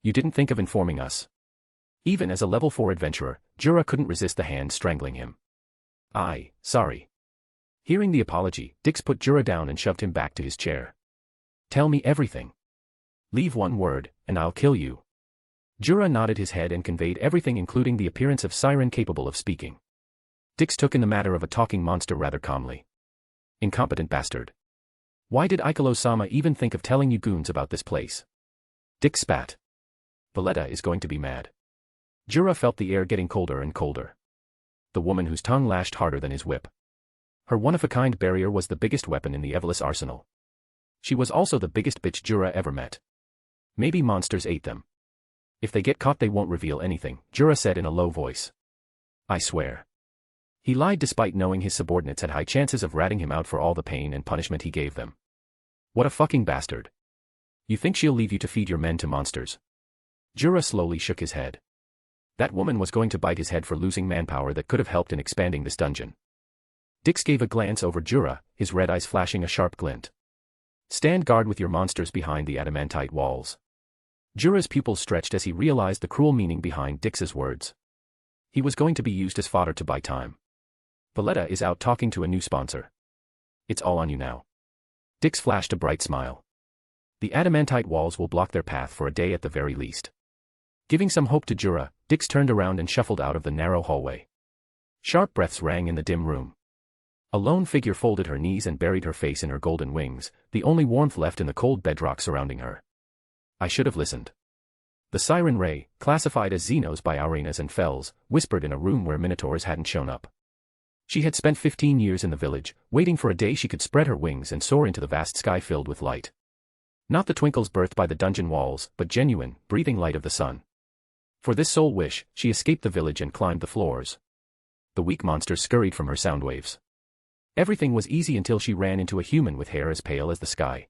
You didn't think of informing us. Even as a level 4 adventurer, Jura couldn't resist the hand strangling him. Sorry. Hearing the apology, Dix put Jura down and shoved him back to his chair. Tell me everything. Leave one word, and I'll kill you. Jura nodded his head and conveyed everything including the appearance of Siren capable of speaking. Dix took in the matter of a talking monster rather calmly. Incompetent bastard. Why did Ikalo-sama even think of telling you goons about this place? Dix spat. Valletta is going to be mad. Jura felt the air getting colder and colder. The woman whose tongue lashed harder than his whip. Her one-of-a-kind barrier was the biggest weapon in the Evelys arsenal. She was also the biggest bitch Jura ever met. Maybe monsters ate them. If they get caught they won't reveal anything, Jura said in a low voice. I swear. He lied despite knowing his subordinates had high chances of ratting him out for all the pain and punishment he gave them. What a fucking bastard. You think she'll leave you to feed your men to monsters? Jura slowly shook his head. That woman was going to bite his head for losing manpower that could have helped in expanding this dungeon. Dix gave a glance over Jura, his red eyes flashing a sharp glint. Stand guard with your monsters behind the adamantite walls. Jura's pupils stretched as he realized the cruel meaning behind Dix's words. He was going to be used as fodder to buy time. Valletta is out talking to a new sponsor. It's all on you now. Dix flashed a bright smile. The adamantite walls will block their path for a day at the very least. Giving some hope to Jura, Dix turned around and shuffled out of the narrow hallway. Sharp breaths rang in the dim room. A lone figure folded her knees and buried her face in her golden wings, the only warmth left in the cold bedrock surrounding her. I should have listened. The Siren Ray, classified as Xenos by Arenas and Fells, whispered in a room where Minotaurs hadn't shown up. She had spent 15 years in the village, waiting for a day she could spread her wings and soar into the vast sky filled with light. Not the twinkles birthed by the dungeon walls, but genuine, breathing light of the sun. For this sole wish, she escaped the village and climbed the floors. The weak monsters scurried from her sound waves. Everything was easy until she ran into a human with hair as pale as the sky.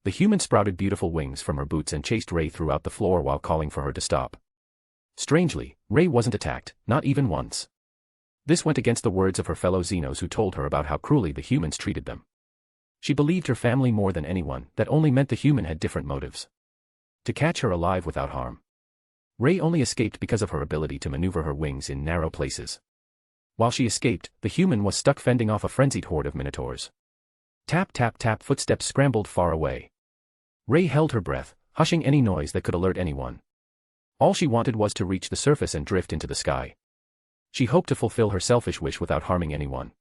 The human sprouted beautiful wings from her boots and chased Ray throughout the floor while calling for her to stop. Strangely, Ray wasn't attacked, not even once. This went against the words of her fellow Xenos who told her about how cruelly the humans treated them. She believed her family more than anyone, that only meant the human had different motives. To catch her alive without harm. Ray only escaped because of her ability to maneuver her wings in narrow places. While she escaped, the human was stuck fending off a frenzied horde of Minotaurs. Tap tap tap, footsteps scrambled far away. Ray held her breath, hushing any noise that could alert anyone. All she wanted was to reach the surface and drift into the sky. She hoped to fulfill her selfish wish without harming anyone.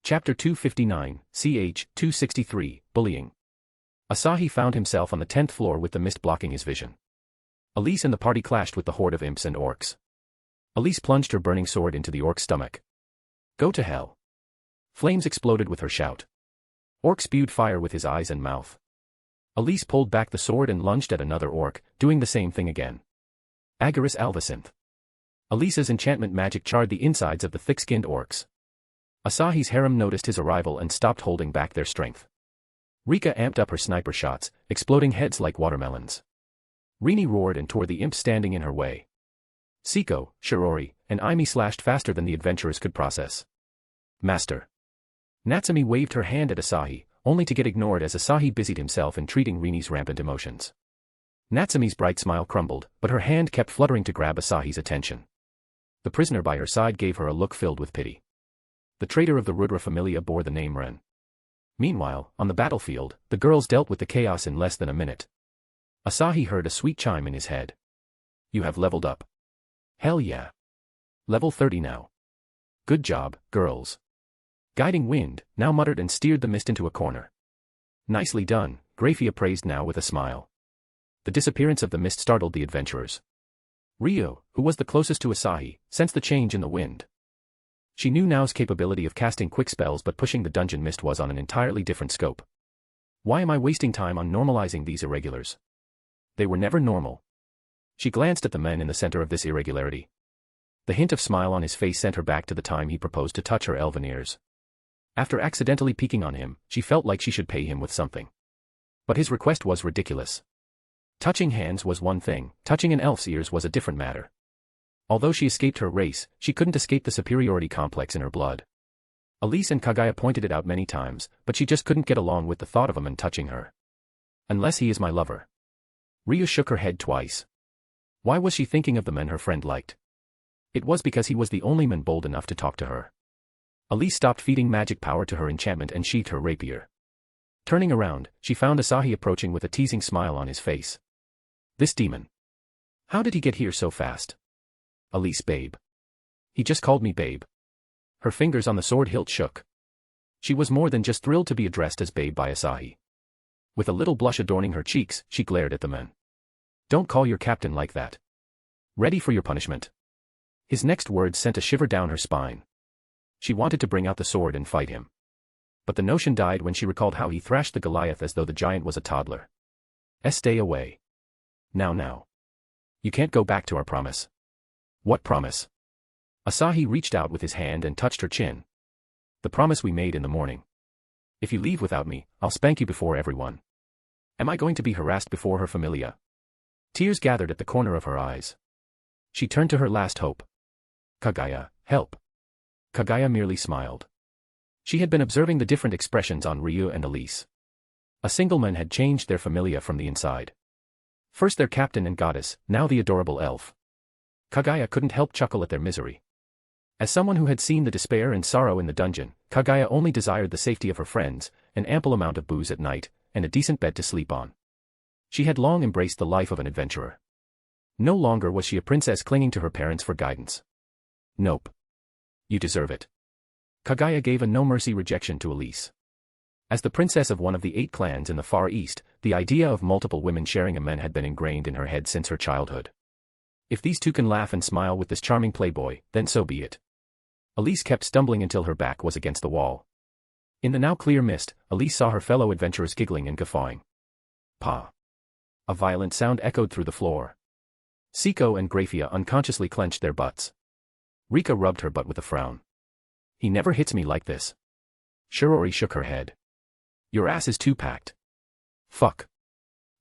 Chapter 259, ch. 263, Bullying. Asahi found himself on the 10th floor with the mist blocking his vision. Elise and the party clashed with the horde of imps and orcs. Elise plunged her burning sword into the orc's stomach. Go to hell. Flames exploded with her shout. Orc spewed fire with his eyes and mouth. Elise pulled back the sword and lunged at another orc, doing the same thing again. Agaris Alvacinth. Elise's enchantment magic charred the insides of the thick-skinned orcs. Asahi's harem noticed his arrival and stopped holding back their strength. Rika amped up her sniper shots, exploding heads like watermelons. Rini roared and tore the imp standing in her way. Siko, Shirori, and Aimi slashed faster than the adventurers could process. Master. Natsumi waved her hand at Asahi, only to get ignored as Asahi busied himself in treating Rini's rampant emotions. Natsumi's bright smile crumbled, but her hand kept fluttering to grab Asahi's attention. The prisoner by her side gave her a look filled with pity. The traitor of the Rudra familia bore the name Ren. Meanwhile, on the battlefield, the girls dealt with the chaos in less than a minute. Asahi heard a sweet chime in his head. You have leveled up. Hell yeah. Level 30 now. Good job, girls. Guiding Wind now muttered and steered the mist into a corner. Nicely done, Grafia praised now with a smile. The disappearance of the mist startled the adventurers. Rio, who was the closest to Asahi, sensed the change in the wind. She knew now's capability of casting quick spells, but pushing the dungeon mist was on an entirely different scope. Why am I wasting time on normalizing these irregulars? They were never normal. She glanced at the men in the center of this irregularity. The hint of smile on his face sent her back to the time he proposed to touch her elven ears. After accidentally peeking on him, she felt like she should pay him with something. But his request was ridiculous. Touching hands was one thing, touching an elf's ears was a different matter. Although she escaped her race, she couldn't escape the superiority complex in her blood. Elise and Kagaya pointed it out many times, but she just couldn't get along with the thought of a man touching her. Unless he is my lover. Ryu shook her head twice. Why was she thinking of the men her friend liked? It was because he was the only man bold enough to talk to her. Elise stopped feeding magic power to her enchantment and sheathed her rapier. Turning around, she found Asahi approaching with a teasing smile on his face. This demon. How did he get here so fast? Elise, babe. He just called me babe. Her fingers on the sword hilt shook. She was more than just thrilled to be addressed as babe by Asahi. With a little blush adorning her cheeks, she glared at the men. Don't call your captain like that. Ready for your punishment. His next words sent a shiver down her spine. She wanted to bring out the sword and fight him. But the notion died when she recalled how he thrashed the Goliath as though the giant was a toddler. Stay away. Now. You can't go back to our promise. What promise? Asahi reached out with his hand and touched her chin. The promise we made in the morning. If you leave without me, I'll spank you before everyone. Am I going to be harassed before her familia? Tears gathered at the corner of her eyes. She turned to her last hope. Kagaya, help. Kagaya merely smiled. She had been observing the different expressions on Ryu and Elise. A single man had changed their familia from the inside. First their captain and goddess, now the adorable elf. Kagaya couldn't help chuckle at their misery. As someone who had seen the despair and sorrow in the dungeon, Kagaya only desired the safety of her friends, an ample amount of booze at night, and a decent bed to sleep on. She had long embraced the life of an adventurer. No longer was she a princess clinging to her parents for guidance. Nope. You deserve it. Kagaya gave a no-mercy rejection to Elise. As the princess of one of the 8 clans in the Far East, the idea of multiple women sharing a man had been ingrained in her head since her childhood. If these two can laugh and smile with this charming playboy, then so be it. Elise kept stumbling until her back was against the wall. In the now clear mist, Elise saw her fellow adventurers giggling and guffawing. Pa. A violent sound echoed through the floor. Siko and Grafia unconsciously clenched their butts. Rika rubbed her butt with a frown. He never hits me like this. Shirori shook her head. Your ass is too packed. Fuck.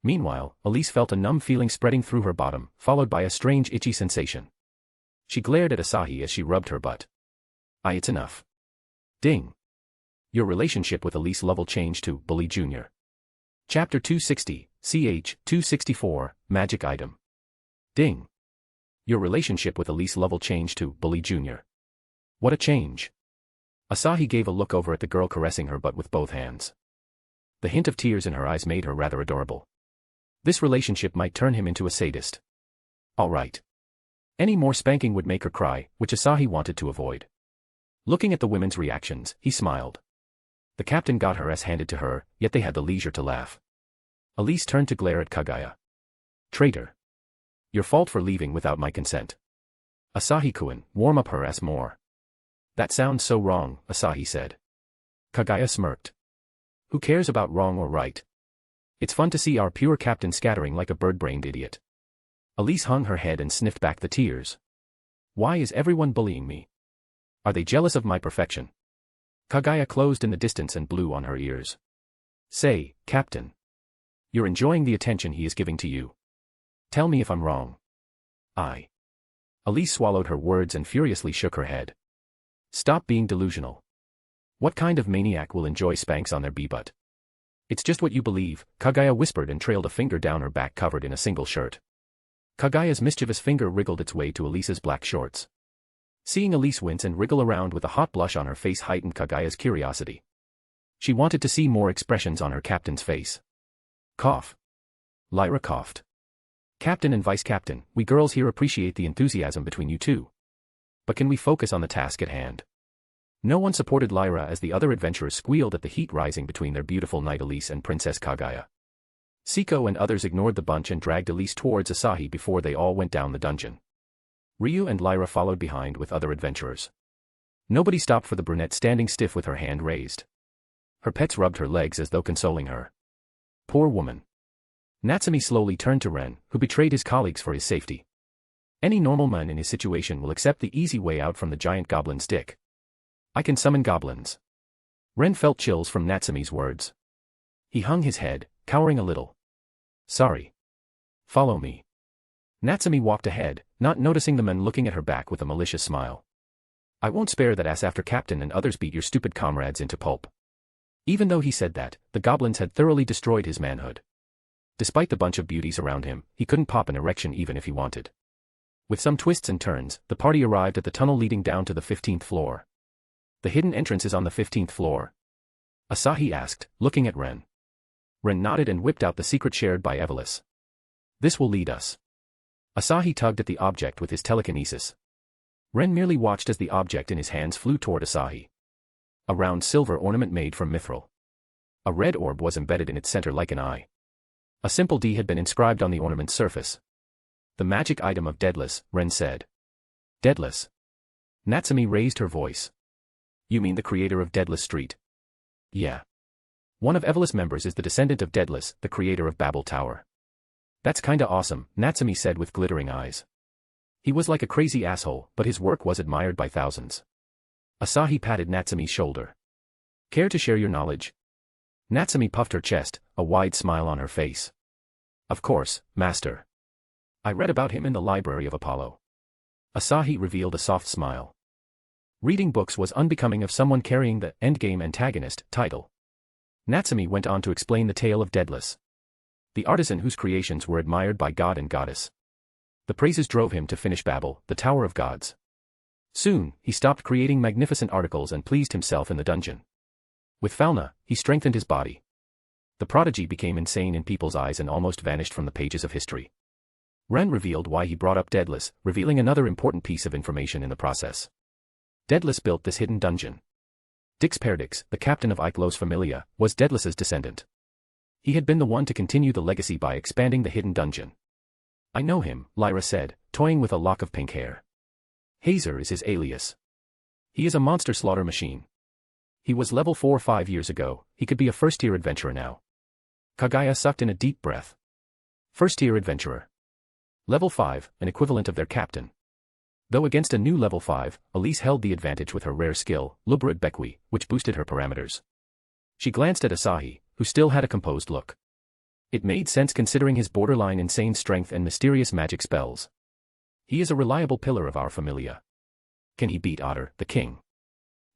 Meanwhile, Elise felt a numb feeling spreading through her bottom, followed by a strange itchy sensation. She glared at Asahi as she rubbed her butt. It's enough. Ding. Your relationship with Elise level changed to Bully Jr. Chapter 260, ch. 264, Magic Item. Ding. Your relationship with Elise level changed to Bully Jr. What a change. Asahi gave a look over at the girl caressing her butt with both hands. The hint of tears in her eyes made her rather adorable. This relationship might turn him into a sadist. All right. Any more spanking would make her cry, which Asahi wanted to avoid. Looking at the women's reactions, he smiled. The captain got her ass handed to her, yet they had the leisure to laugh. Elise turned to glare at Kagaya. Traitor. Your fault for leaving without my consent. Asahi-kun, warm up her ass more. That sounds so wrong, Asahi said. Kagaya smirked. Who cares about wrong or right? It's fun to see our pure captain scattering like a bird-brained idiot. Elise hung her head and sniffed back the tears. Why is everyone bullying me? Are they jealous of my perfection? Kagaya closed in the distance and blew on her ears. Say, Captain. You're enjoying the attention he is giving to you. Tell me if I'm wrong. Elise swallowed her words and furiously shook her head. Stop being delusional. What kind of maniac will enjoy spanks on their b-butt? It's just what you believe, Kagaya whispered and trailed a finger down her back covered in a single shirt. Kagaya's mischievous finger wriggled its way to Elise's black shorts. Seeing Elise wince and wriggle around with a hot blush on her face heightened Kagaya's curiosity. She wanted to see more expressions on her captain's face. Cough. Lyra coughed. Captain and Vice Captain, we girls here appreciate the enthusiasm between you two. But can we focus on the task at hand? No one supported Lyra as the other adventurers squealed at the heat rising between their beautiful knight Elise and Princess Kagaya. Siko and others ignored the bunch and dragged Elise towards Asahi before they all went down the dungeon. Ryu and Lyra followed behind with other adventurers. Nobody stopped for the brunette standing stiff with her hand raised. Her pets rubbed her legs as though consoling her. Poor woman. Natsumi slowly turned to Ren, who betrayed his colleagues for his safety. Any normal man in his situation will accept the easy way out from the giant goblin's dick. I can summon goblins. Ren felt chills from Natsumi's words. He hung his head, cowering a little. Sorry. Follow me. Natsumi walked ahead, not noticing the men looking at her back with a malicious smile. I won't spare that ass after Captain and others beat your stupid comrades into pulp. Even though he said that, the goblins had thoroughly destroyed his manhood. Despite the bunch of beauties around him, he couldn't pop an erection even if he wanted. With some twists and turns, the party arrived at the tunnel leading down to the 15th floor. The hidden entrance is on the 15th floor. Asahi asked, looking at Ren. Ren nodded and whipped out the secret shared by Evelis. This will lead us. Asahi tugged at the object with his telekinesis. Ren merely watched as the object in his hands flew toward Asahi. A round silver ornament made from mithril. A red orb was embedded in its center like an eye. A simple D had been inscribed on the ornament's surface. The magic item of Deadless, Ren said. Deadless. Natsumi raised her voice. You mean the creator of Deadless Street? Yeah. One of Evelis' members is the descendant of Deadless, the creator of Babel Tower. That's kinda awesome, Natsumi said with glittering eyes. He was like a crazy asshole, but his work was admired by thousands. Asahi patted Natsumi's shoulder. Care to share your knowledge? Natsumi puffed her chest, a wide smile on her face. Of course, Master. I read about him in the Library of Apollo. Asahi revealed a soft smile. Reading books was unbecoming of someone carrying the Endgame Antagonist title. Natsumi went on to explain the tale of Deadless. The artisan whose creations were admired by God and Goddess. The praises drove him to finish Babel, the Tower of Gods. Soon, he stopped creating magnificent articles and pleased himself in the dungeon. With Falna, he strengthened his body. The prodigy became insane in people's eyes and almost vanished from the pages of history. Ren revealed why he brought up Deadless, revealing another important piece of information in the process. Deadless built this hidden dungeon. Dix Perdix, the captain of Iklos Familia, was Deadless's descendant. He had been the one to continue the legacy by expanding the hidden dungeon. I know him, Lyra said, toying with a lock of pink hair. Hazer is his alias. He is a monster slaughter machine. He was level 4 5 years ago, he could be a first-tier adventurer now. Kagaya sucked in a deep breath. First-tier adventurer. Level 5, an equivalent of their captain. Though against a new level 5, Elise held the advantage with her rare skill, Lubrad Bekwi, which boosted her parameters. She glanced at Asahi, who still had a composed look. It made sense considering his borderline insane strength and mysterious magic spells. He is a reliable pillar of our familia. Can he beat Otter, the king?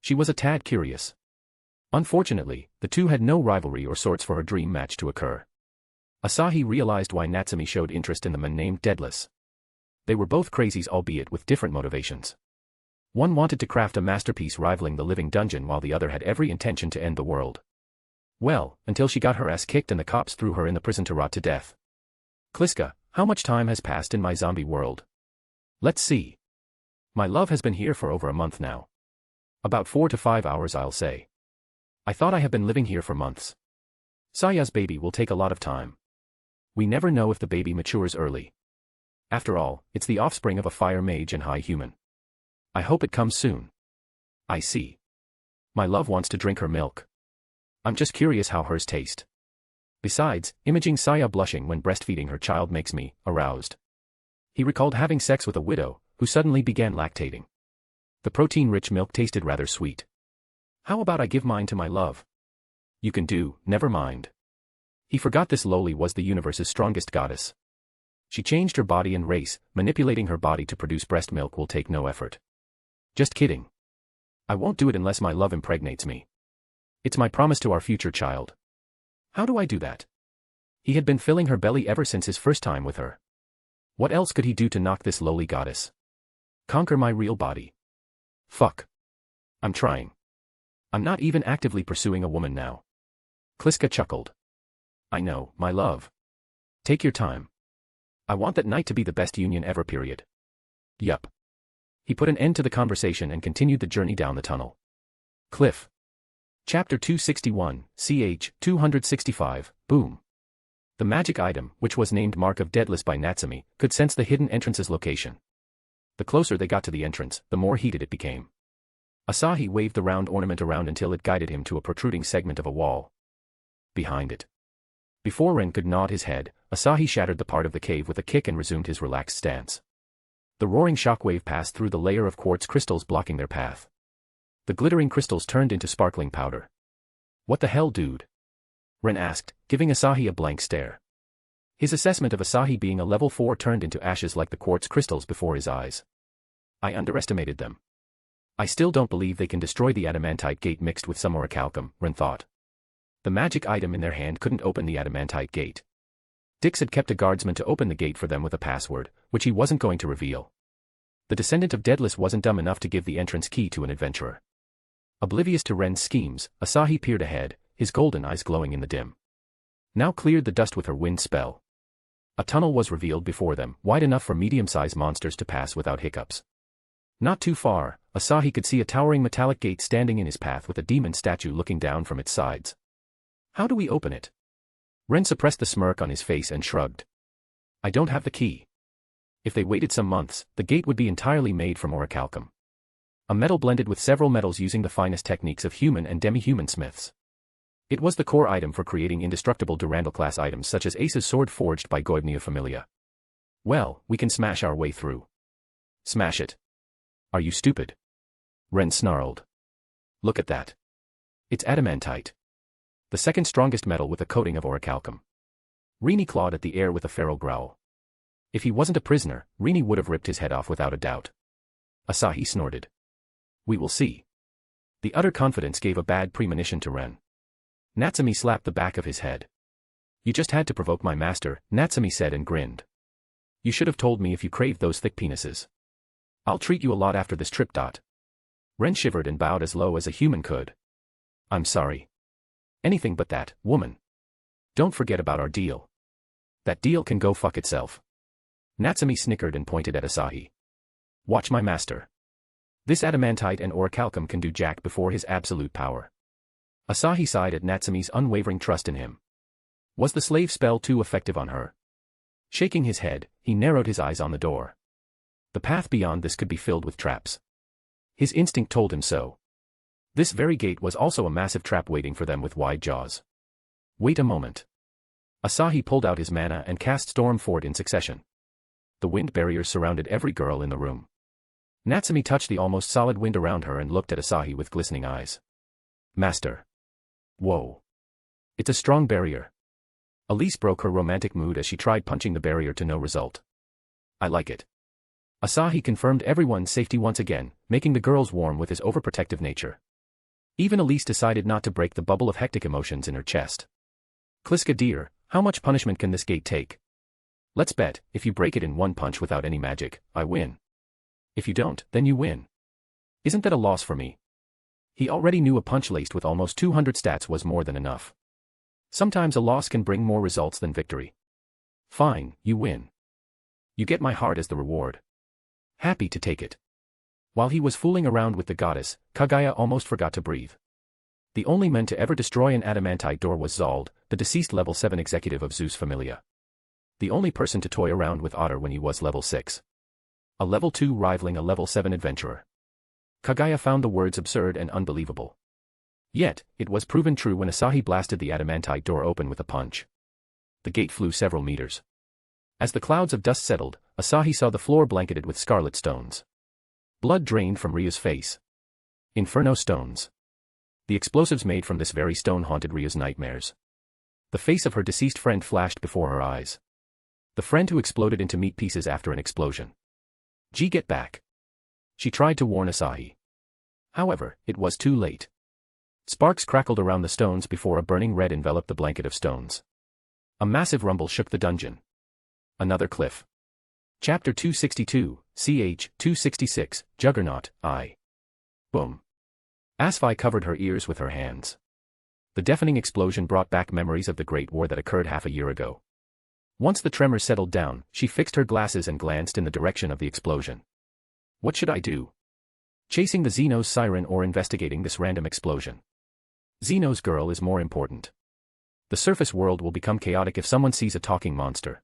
She was a tad curious. Unfortunately, the two had no rivalry or sorts for a dream match to occur. Asahi realized why Natsumi showed interest in the man named Deadless. They were both crazies, albeit with different motivations. One wanted to craft a masterpiece rivaling the living dungeon while the other had every intention to end the world. Well, until she got her ass kicked and the cops threw her in the prison to rot to death. Kliska, how much time has passed in my zombie world? Let's see. My love has been here for over a month now. About 4 to 5 hours, I'll say. I thought I have been living here for months. Saya's baby will take a lot of time. We never know if the baby matures early. After all, it's the offspring of a fire mage and high human. I hope it comes soon. I see. My love wants to drink her milk. I'm just curious how hers taste. Besides, imaging Saya blushing when breastfeeding her child makes me aroused. He recalled having sex with a widow, who suddenly began lactating. The protein-rich milk tasted rather sweet. How about I give mine to my love? You can do, never mind. He forgot this lowly was the universe's strongest goddess. She changed her body and race, manipulating her body to produce breast milk will take no effort. Just kidding. I won't do it unless my love impregnates me. It's my promise to our future child. How do I do that? He had been filling her belly ever since his first time with her. What else could he do to knock this lowly goddess? Conquer my real body. Fuck. I'm trying. I'm not even actively pursuing a woman now. Kliska chuckled. I know, my love. Take your time. I want that night to be the best union ever, period. Yup. He put an end to the conversation and continued the journey down the tunnel. Cliff. Chapter 261, ch. 265, boom. The magic item, which was named Mark of Deadless by Natsumi, could sense the hidden entrance's location. The closer they got to the entrance, the more heated it became. Asahi waved the round ornament around until it guided him to a protruding segment of a wall. Behind it. Before Ren could nod his head, Asahi shattered the part of the cave with a kick and resumed his relaxed stance. The roaring shockwave passed through the layer of quartz crystals blocking their path. The glittering crystals turned into sparkling powder. What the hell, dude? Ren asked, giving Asahi a blank stare. His assessment of Asahi being a level 4 turned into ashes like the quartz crystals before his eyes. I underestimated them. I still don't believe they can destroy the adamantite gate mixed with some orichalcum, Ren thought. The magic item in their hand couldn't open the adamantite gate. Dix had kept a guardsman to open the gate for them with a password, which he wasn't going to reveal. The descendant of Deadless wasn't dumb enough to give the entrance key to an adventurer. Oblivious to Ren's schemes, Asahi peered ahead, his golden eyes glowing in the dim. Now cleared the dust with her wind spell. A tunnel was revealed before them, wide enough for medium-sized monsters to pass without hiccups. Not too far, Asahi could see a towering metallic gate standing in his path with a demon statue looking down from its sides. How do we open it? Ren suppressed the smirk on his face and shrugged. I don't have the key. If they waited some months, the gate would be entirely made from orichalcum. A metal blended with several metals using the finest techniques of human and demi-human smiths. It was the core item for creating indestructible Durandal-class items such as Ace's sword forged by Goibnia Familia. Well, we can smash our way through. Smash it. Are you stupid? Ren snarled. Look at that. It's adamantite. The second strongest metal with a coating of orichalcum. Rini clawed at the air with a feral growl. If he wasn't a prisoner, Rini would have ripped his head off without a doubt. Asahi snorted. We will see. The utter confidence gave a bad premonition to Ren. Natsumi slapped the back of his head. You just had to provoke my master, Natsumi said and grinned. You should have told me if you craved those thick penises. I'll treat you a lot after this trip. Ren shivered and bowed as low as a human could. I'm sorry. Anything but that, woman. Don't forget about our deal. That deal can go fuck itself. Natsumi snickered and pointed at Asahi. Watch my master. This adamantite and orichalcum can do jack before his absolute power. Asahi sighed at Natsumi's unwavering trust in him. Was the slave spell too effective on her? Shaking his head, he narrowed his eyes on the door. The path beyond this could be filled with traps. His instinct told him so. This very gate was also a massive trap waiting for them with wide jaws. Wait a moment. Asahi pulled out his mana and cast Storm Fort in succession. The wind barriers surrounded every girl in the room. Natsumi touched the almost solid wind around her and looked at Asahi with glistening eyes. Master. Whoa. It's a strong barrier. Elise broke her romantic mood as she tried punching the barrier to no result. I like it. Asahi confirmed everyone's safety once again, making the girls warm with his overprotective nature. Even Elise decided not to break the bubble of hectic emotions in her chest. Kliska dear, how much punishment can this gate take? Let's bet, if you break it in one punch without any magic, I win. If you don't, then you win. Isn't that a loss for me? He already knew a punch laced with almost 200 stats was more than enough. Sometimes a loss can bring more results than victory. Fine, you win. You get my heart as the reward. Happy to take it. While he was fooling around with the goddess, Kagaya almost forgot to breathe. The only man to ever destroy an adamantite door was Zald, the deceased level 7 executive of Zeus Familia. the only person to toy around with Otter when he was level 6. A level 2 rivaling a level 7 adventurer. Kaguya found the words absurd and unbelievable. Yet, it was proven true when Asahi blasted the adamantite door open with a punch. The gate flew several meters. As the clouds of dust settled, Asahi saw the floor blanketed with scarlet stones. Blood drained from Ryu's face. Inferno stones. The explosives made from this very stone haunted Ryu's nightmares. The face of her deceased friend flashed before her eyes. The friend who exploded into meat pieces after an explosion. Get back. She tried to warn Asahi. However, it was too late. Sparks crackled around the stones before a burning red enveloped the blanket of stones. A massive rumble shook the dungeon. Another cliff. Chapter 262, ch. 266, Juggernaut, I. Boom. Asahi covered her ears with her hands. The deafening explosion brought back memories of the Great War that occurred half a year ago. Once the tremors settled down, she fixed her glasses and glanced in the direction of the explosion. What should I do? Chasing the Xenos siren or investigating this random explosion? Xenos girl is more important. The surface world will become chaotic if someone sees a talking monster.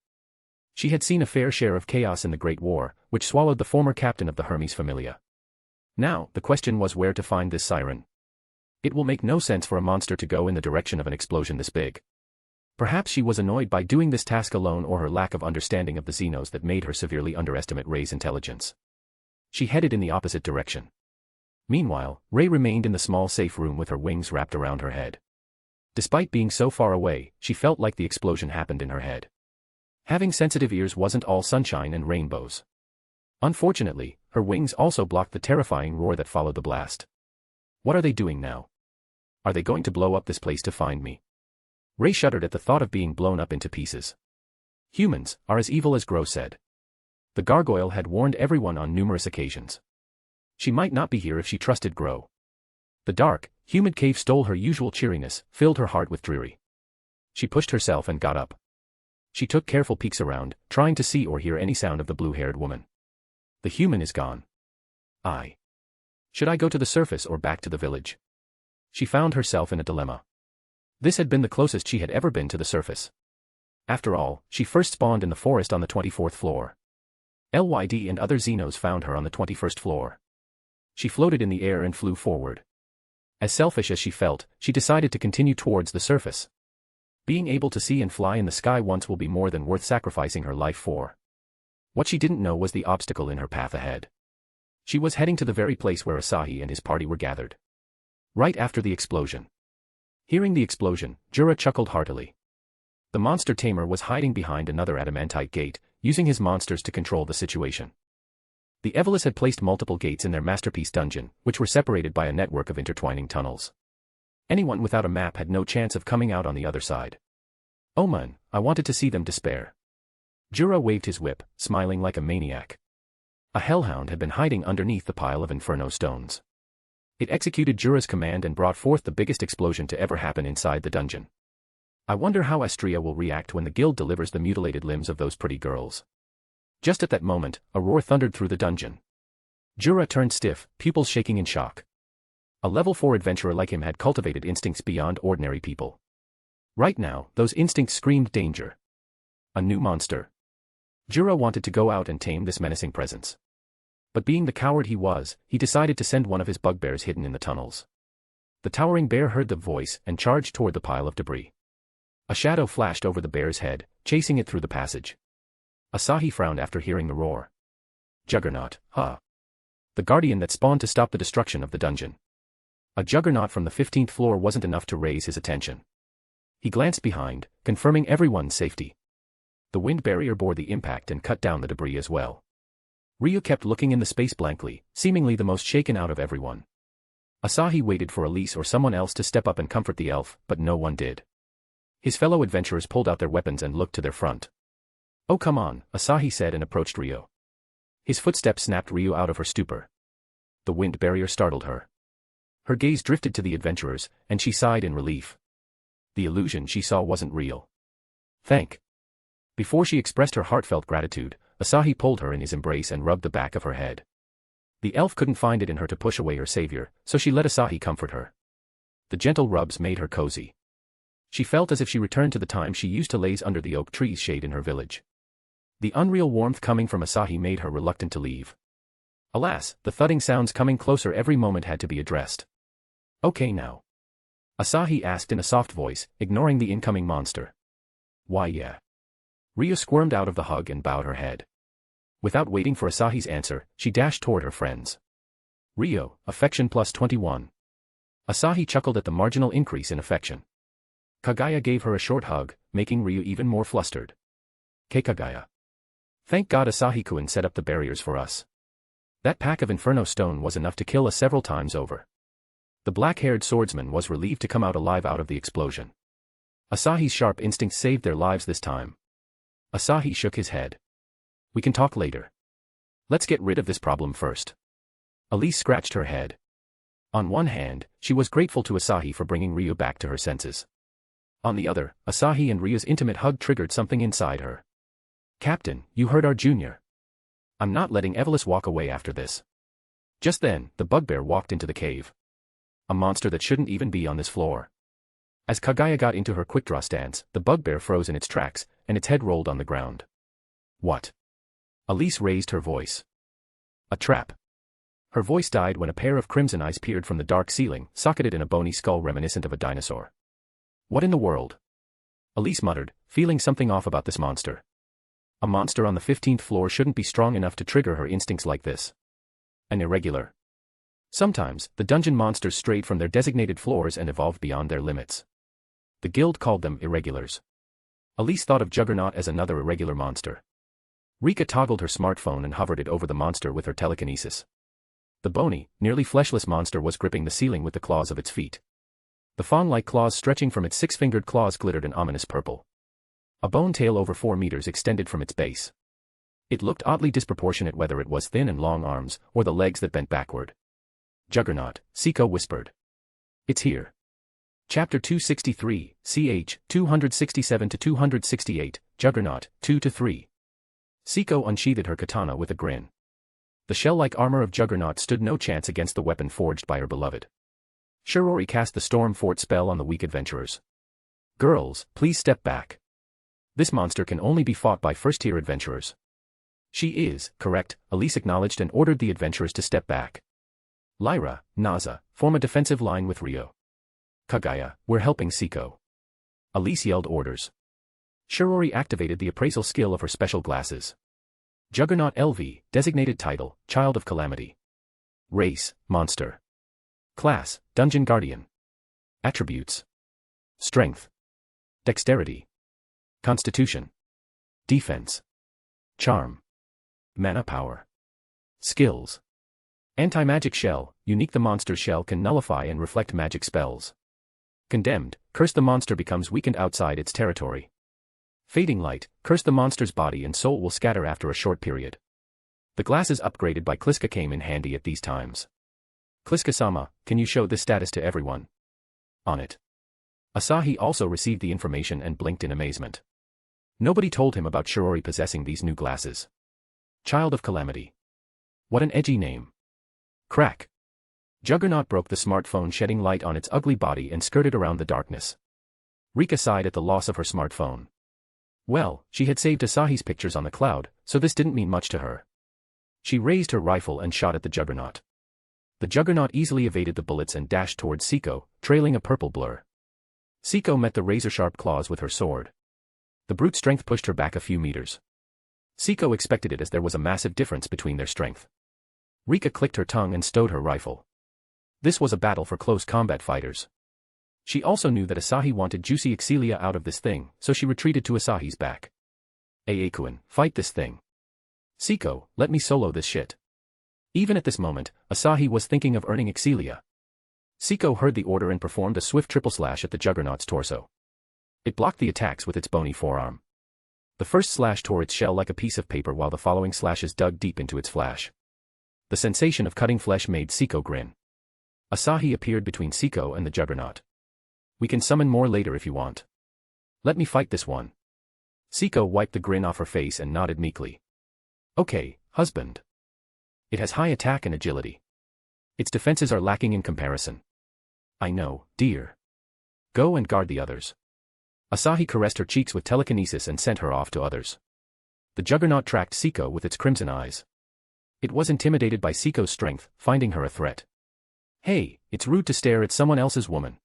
She had seen a fair share of chaos in the Great War, which swallowed the former captain of the Hermes Familia. Now, the question was where to find this siren. It will make no sense for a monster to go in the direction of an explosion this big. Perhaps she was annoyed by doing this task alone, or her lack of understanding of the Xenos that made her severely underestimate Ray's intelligence. She headed in the opposite direction. Meanwhile, Ray remained in the small safe room with her wings wrapped around her head. Despite being so far away, she felt like the explosion happened in her head. Having sensitive ears wasn't all sunshine and rainbows. Unfortunately, her wings also blocked the terrifying roar that followed the blast. What are they doing now? Are they going to blow up this place to find me? Ray shuddered at the thought of being blown up into pieces. Humans are as evil as Gro said. The gargoyle had warned everyone on numerous occasions. She might not be here if she trusted Gro. The dark, humid cave stole her usual cheeriness, filled her heart with dreary. She pushed herself and got up. She took careful peeks around, trying to see or hear any sound of the blue-haired woman. The human is gone. Should I go to the surface or back to the village? She found herself in a dilemma. This had been the closest she had ever been to the surface. After all, she first spawned in the forest on the 24th floor. LYD and other Xenos found her on the 21st floor. She floated in the air and flew forward. As selfish as she felt, she decided to continue towards the surface. Being able to see and fly in the sky once will be more than worth sacrificing her life for. What she didn't know was the obstacle in her path ahead. She was heading to the very place where Asahi and his party were gathered. Right after the explosion. Hearing the explosion, Jura chuckled heartily. The monster tamer was hiding behind another adamantite gate, using his monsters to control the situation. The Evolus had placed multiple gates in their masterpiece dungeon, which were separated by a network of intertwining tunnels. Anyone without a map had no chance of coming out on the other side. Oh man, I wanted to see them despair. Jura waved his whip, smiling like a maniac. A hellhound had been hiding underneath the pile of inferno stones. It executed Jura's command and brought forth the biggest explosion to ever happen inside the dungeon. I wonder how Astria will react when the guild delivers the mutilated limbs of those pretty girls. Just at that moment, a roar thundered through the dungeon. Jura turned stiff, pupils shaking in shock. A level 4 adventurer like him had cultivated instincts beyond ordinary people. Right now, those instincts screamed danger. A new monster. Jura wanted to go out and tame this menacing presence. But being the coward he was, he decided to send one of his bugbears hidden in the tunnels. The towering bear heard the voice and charged toward the pile of debris. A shadow flashed over the bear's head, chasing it through the passage. Asahi frowned after hearing the roar. Juggernaut, huh? The guardian that spawned to stop the destruction of the dungeon. A juggernaut from the 15th floor wasn't enough to raise his attention. He glanced behind, confirming everyone's safety. The wind barrier bore the impact and cut down the debris as well. Ryu kept looking in the space blankly, seemingly the most shaken out of everyone. Asahi waited for Elise or someone else to step up and comfort the elf, but no one did. His fellow adventurers pulled out their weapons and looked to their front. Oh come on, Asahi said and approached Ryu. His footsteps snapped Ryu out of her stupor. The wind barrier startled her. Her gaze drifted to the adventurers, and she sighed in relief. The illusion she saw wasn't real. Before she expressed her heartfelt gratitude, Asahi pulled her in his embrace and rubbed the back of her head. The elf couldn't find it in her to push away her savior, so she let Asahi comfort her. The gentle rubs made her cozy. She felt as if she returned to the time she used to laze under the oak tree's shade in her village. The unreal warmth coming from Asahi made her reluctant to leave. Alas, the thudding sounds coming closer every moment had to be addressed. Okay now. Asahi asked in a soft voice, ignoring the incoming monster. Why yeah. Ryo squirmed out of the hug and bowed her head. Without waiting for Asahi's answer, she dashed toward her friends. Ryo, affection plus 21. Asahi chuckled at the marginal increase in affection. Kagaya gave her a short hug, making Ryo even more flustered. Kagaya. Thank God Asahi-kun set up the barriers for us. That pack of Inferno Stone was enough to kill us several times over. The black-haired swordsman was relieved to come out alive out of the explosion. Asahi's sharp instincts saved their lives this time. Asahi shook his head. We can talk later. Let's get rid of this problem first. Elise scratched her head. On one hand, she was grateful to Asahi for bringing Ryo back to her senses. On the other, Asahi and Ryo's intimate hug triggered something inside her. Captain, you heard our junior. I'm not letting Evelyn walk away after this. Just then, the bugbear walked into the cave. A monster that shouldn't even be on this floor. As Kagaya got into her quick-draw stance, the bugbear froze in its tracks, and its head rolled on the ground. What? Elise raised her voice. A trap. Her voice died when a pair of crimson eyes peered from the dark ceiling, socketed in a bony skull reminiscent of a dinosaur. What in the world? Elise muttered, feeling something off about this monster. A monster on the 15th floor shouldn't be strong enough to trigger her instincts like this. An irregular. Sometimes, the dungeon monsters strayed from their designated floors and evolved beyond their limits. The guild called them irregulars. Elise thought of Juggernaut as another irregular monster. Rika toggled her smartphone and hovered it over the monster with her telekinesis. The bony, nearly fleshless monster was gripping the ceiling with the claws of its feet. The fawn-like claws stretching from its six-fingered claws glittered an ominous purple. A bone tail over 4 meters extended from its base. It looked oddly disproportionate whether it was thin and long arms, or the legs that bent backward. Juggernaut, Siko whispered. It's here. Chapter 263, ch. 267-268, Juggernaut, 2-3. Siko unsheathed her katana with a grin. The shell-like armor of Juggernaut stood no chance against the weapon forged by her beloved. Shirori cast the Storm Fort spell on the weak adventurers. Girls, please step back. This monster can only be fought by first-tier adventurers. She is, correct, Elise acknowledged and ordered the adventurers to step back. Lyra, Naza, form a defensive line with Ryo. Kagaya, we're helping Siko. Elise yelled orders. Shirori activated the appraisal skill of her special glasses. Juggernaut LV, designated title, Child of Calamity. Race, Monster. Class, Dungeon Guardian. Attributes. Strength. Dexterity. Constitution. Defense. Charm. Mana power. Skills. Anti-magic shell, unique. The monster's shell can nullify and reflect magic spells. Condemned, curse. The monster becomes weakened outside its territory. Fading light, curse. The monster's body and soul will scatter after a short period. The glasses upgraded by Kliska came in handy at these times. Kliska-sama, can you show this status to everyone? On it. Asahi also received the information and blinked in amazement. Nobody told him about Shirori possessing these new glasses. Child of Calamity. What an edgy name. Crack. Juggernaut broke the smartphone, shedding light on its ugly body and skirted around the darkness. Rika sighed at the loss of her smartphone. Well, she had saved Asahi's pictures on the cloud, so this didn't mean much to her. She raised her rifle and shot at the Juggernaut. The Juggernaut easily evaded the bullets and dashed towards Siko, trailing a purple blur. Siko met the razor-sharp claws with her sword. The brute strength pushed her back a few meters. Siko expected it as there was a massive difference between their strength. Rika clicked her tongue and stowed her rifle. This was a battle for close combat fighters. She also knew that Asahi wanted juicy Excelia out of this thing, so she retreated to Asahi's back. Aekuen, fight this thing. Siko, let me solo this shit. Even at this moment, Asahi was thinking of earning Excelia. Siko heard the order and performed a swift triple slash at the Juggernaut's torso. It blocked the attacks with its bony forearm. The first slash tore its shell like a piece of paper while the following slashes dug deep into its flesh. The sensation of cutting flesh made Siko grin. Asahi appeared between Siko and the Juggernaut. We can summon more later if you want. Let me fight this one. Siko wiped the grin off her face and nodded meekly. Okay, husband. It has high attack and agility. Its defenses are lacking in comparison. I know, dear. Go and guard the others. Asahi caressed her cheeks with telekinesis and sent her off to others. The juggernaut tracked Siko with its crimson eyes. It was intimidated by Siko's strength, finding her a threat. Hey, it's rude to stare at someone else's woman.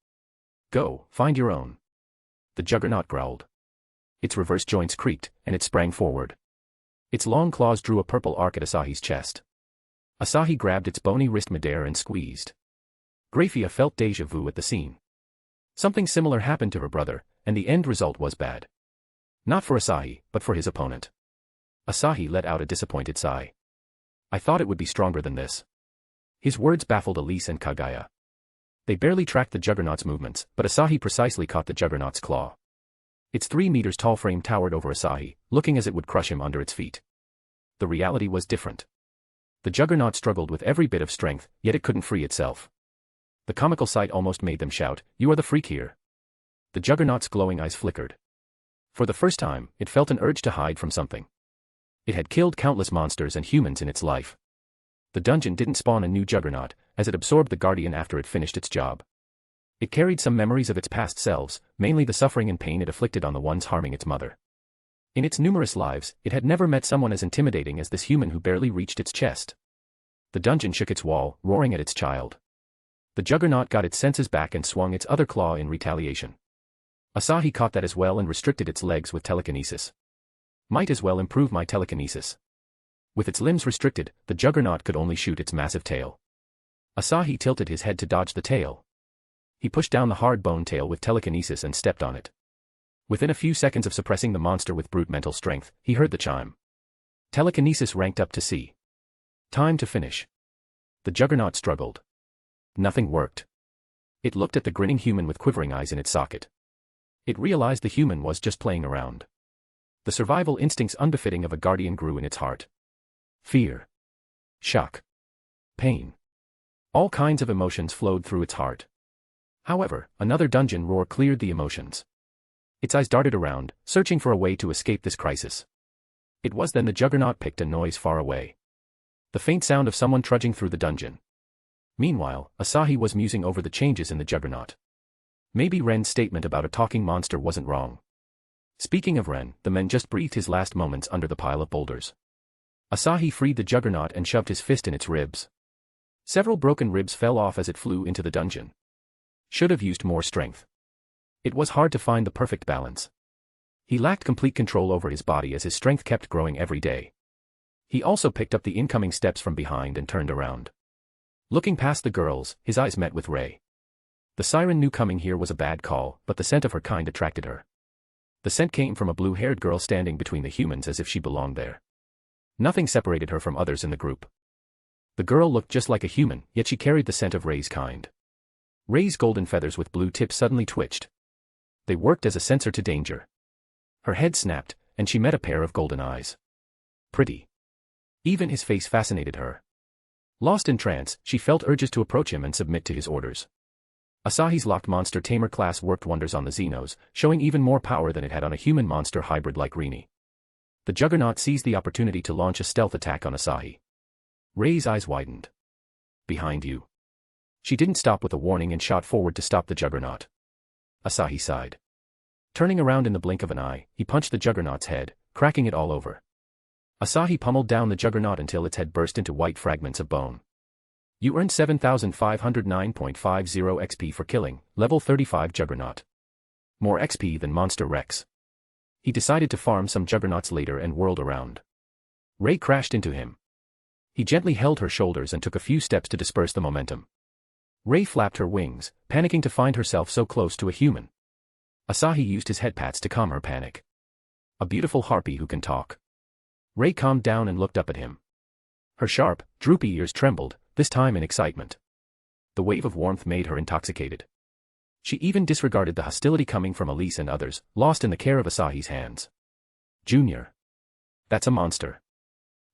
Go, find your own. The juggernaut growled. Its reverse joints creaked, and it sprang forward. Its long claws drew a purple arc at Asahi's chest. Asahi grabbed its bony wrist midair and squeezed. Graphia felt déjà vu at the scene. Something similar happened to her brother, and the end result was bad. Not for Asahi, but for his opponent. Asahi let out a disappointed sigh. I thought it would be stronger than this. His words baffled Elise and Kagaya. They barely tracked the juggernaut's movements, but Asahi precisely caught the juggernaut's claw. Its 3 meters tall frame towered over Asahi, looking as it would crush him under its feet. The reality was different. The juggernaut struggled with every bit of strength, yet it couldn't free itself. The comical sight almost made them shout, "You are the freak here." The juggernaut's glowing eyes flickered. For the first time, it felt an urge to hide from something. It had killed countless monsters and humans in its life. The dungeon didn't spawn a new juggernaut, as it absorbed the guardian after it finished its job. It carried some memories of its past selves, mainly the suffering and pain it afflicted on the ones harming its mother. In its numerous lives, it had never met someone as intimidating as this human who barely reached its chest. The dungeon shook its wall, roaring at its child. The juggernaut got its senses back and swung its other claw in retaliation. Asahi caught that as well and restricted its legs with telekinesis. Might as well improve my telekinesis. With its limbs restricted, the juggernaut could only shoot its massive tail. Asahi tilted his head to dodge the tail. He pushed down the hard bone tail with telekinesis and stepped on it. Within a few seconds of suppressing the monster with brute mental strength, he heard the chime. Telekinesis ranked up to C. Time to finish. The juggernaut struggled. Nothing worked. It looked at the grinning human with quivering eyes in its socket. It realized the human was just playing around. The survival instincts unbefitting of a guardian grew in its heart. Fear. Shock. Pain. All kinds of emotions flowed through its heart. However, another dungeon roar cleared the emotions. Its eyes darted around, searching for a way to escape this crisis. It was then the juggernaut picked a noise far away. The faint sound of someone trudging through the dungeon. Meanwhile, Asahi was musing over the changes in the juggernaut. Maybe Ren's statement about a talking monster wasn't wrong. Speaking of Ren, the man just breathed his last moments under the pile of boulders. Asahi freed the juggernaut and shoved his fist in its ribs. Several broken ribs fell off as it flew into the dungeon. Should have used more strength. It was hard to find the perfect balance. He lacked complete control over his body as his strength kept growing every day. He also picked up the incoming steps from behind and turned around. Looking past the girls, his eyes met with Rei. The siren knew coming here was a bad call, but the scent of her kind attracted her. The scent came from a blue-haired girl standing between the humans as if she belonged there. Nothing separated her from others in the group. The girl looked just like a human, yet she carried the scent of Rei's kind. Rei's golden feathers with blue tips suddenly twitched. They worked as a sensor to danger. Her head snapped, and she met a pair of golden eyes. Pretty. Even his face fascinated her. Lost in trance, she felt urges to approach him and submit to his orders. Asahi's locked monster tamer class worked wonders on the Xenos, showing even more power than it had on a human-monster hybrid like Rini. The juggernaut seized the opportunity to launch a stealth attack on Asahi. Rei's eyes widened. Behind you. She didn't stop with a warning and shot forward to stop the juggernaut. Asahi sighed. Turning around in the blink of an eye, he punched the juggernaut's head, cracking it all over. Asahi pummeled down the juggernaut until its head burst into white fragments of bone. You earned 7,509.50 XP for killing, level 35 Juggernaut. More XP than Monster Rex. He decided to farm some Juggernauts later and whirled around. Rei crashed into him. He gently held her shoulders and took a few steps to disperse the momentum. Rei flapped her wings, panicking to find herself so close to a human. Asahi used his head pats to calm her panic. A beautiful harpy who can talk. Rei calmed down and looked up at him. Her sharp, droopy ears trembled, this time in excitement. The wave of warmth made her intoxicated. She even disregarded the hostility coming from Elise and others, lost in the care of Asahi's hands. Junior. That's a monster.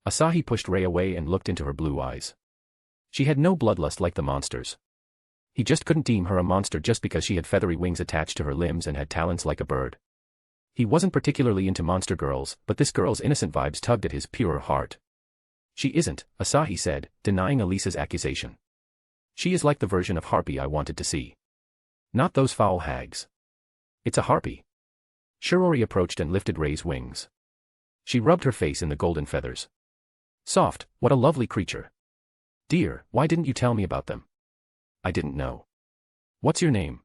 Asahi pushed Rei away and looked into her blue eyes. She had no bloodlust like the monsters. He just couldn't deem her a monster just because she had feathery wings attached to her limbs and had talons like a bird. He wasn't particularly into monster girls, but this girl's innocent vibes tugged at his pure heart. She isn't, Asahi said, denying Elise's accusation. She is like the version of harpy I wanted to see. Not those foul hags. It's a harpy. Shirori approached and lifted Rei's wings. She rubbed her face in the golden feathers. Soft, what a lovely creature. Dear, why didn't you tell me about them? I didn't know. What's your name?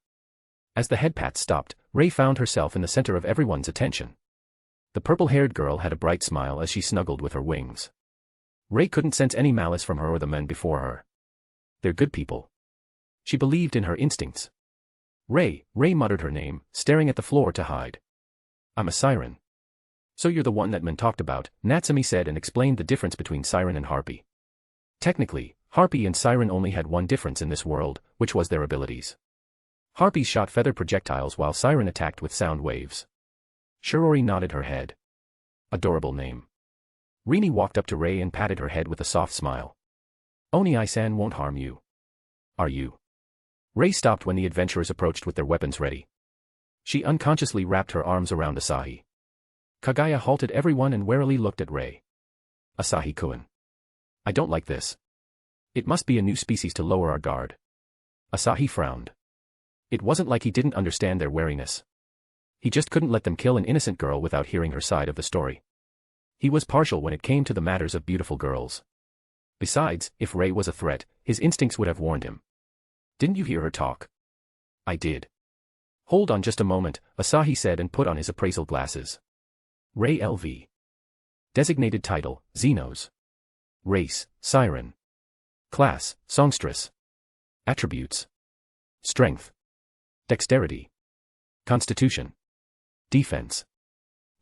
As the head pat stopped, Ray found herself in the center of everyone's attention. The purple-haired girl had a bright smile as she snuggled with her wings. Ray couldn't sense any malice from her or the men before her. They're good people. She believed in her instincts. Ray muttered her name, staring at the floor to hide. I'm a siren. So you're the one that men talked about, Natsumi said and explained the difference between siren and harpy. Technically, harpy and siren only had one difference in this world, which was their abilities. Harpies shot feather projectiles while siren attacked with sound waves. Shirori nodded her head. Adorable name. Rini walked up to Ray and patted her head with a soft smile. Oni-san won't harm you. Are you? Ray stopped when the adventurers approached with their weapons ready. She unconsciously wrapped her arms around Asahi. Kaguya halted everyone and warily looked at Ray. Asahi-kun. I don't like this. It must be a new species to lower our guard. Asahi frowned. It wasn't like he didn't understand their wariness. He just couldn't let them kill an innocent girl without hearing her side of the story. He was partial when it came to the matters of beautiful girls. Besides, if Ray was a threat, his instincts would have warned him. Didn't you hear her talk? I did. Hold on just a moment, Asahi said and put on his appraisal glasses. Ray LV. Designated title, Xenos. Race, Siren. Class, Songstress. Attributes. Strength. Dexterity. Constitution. Defense.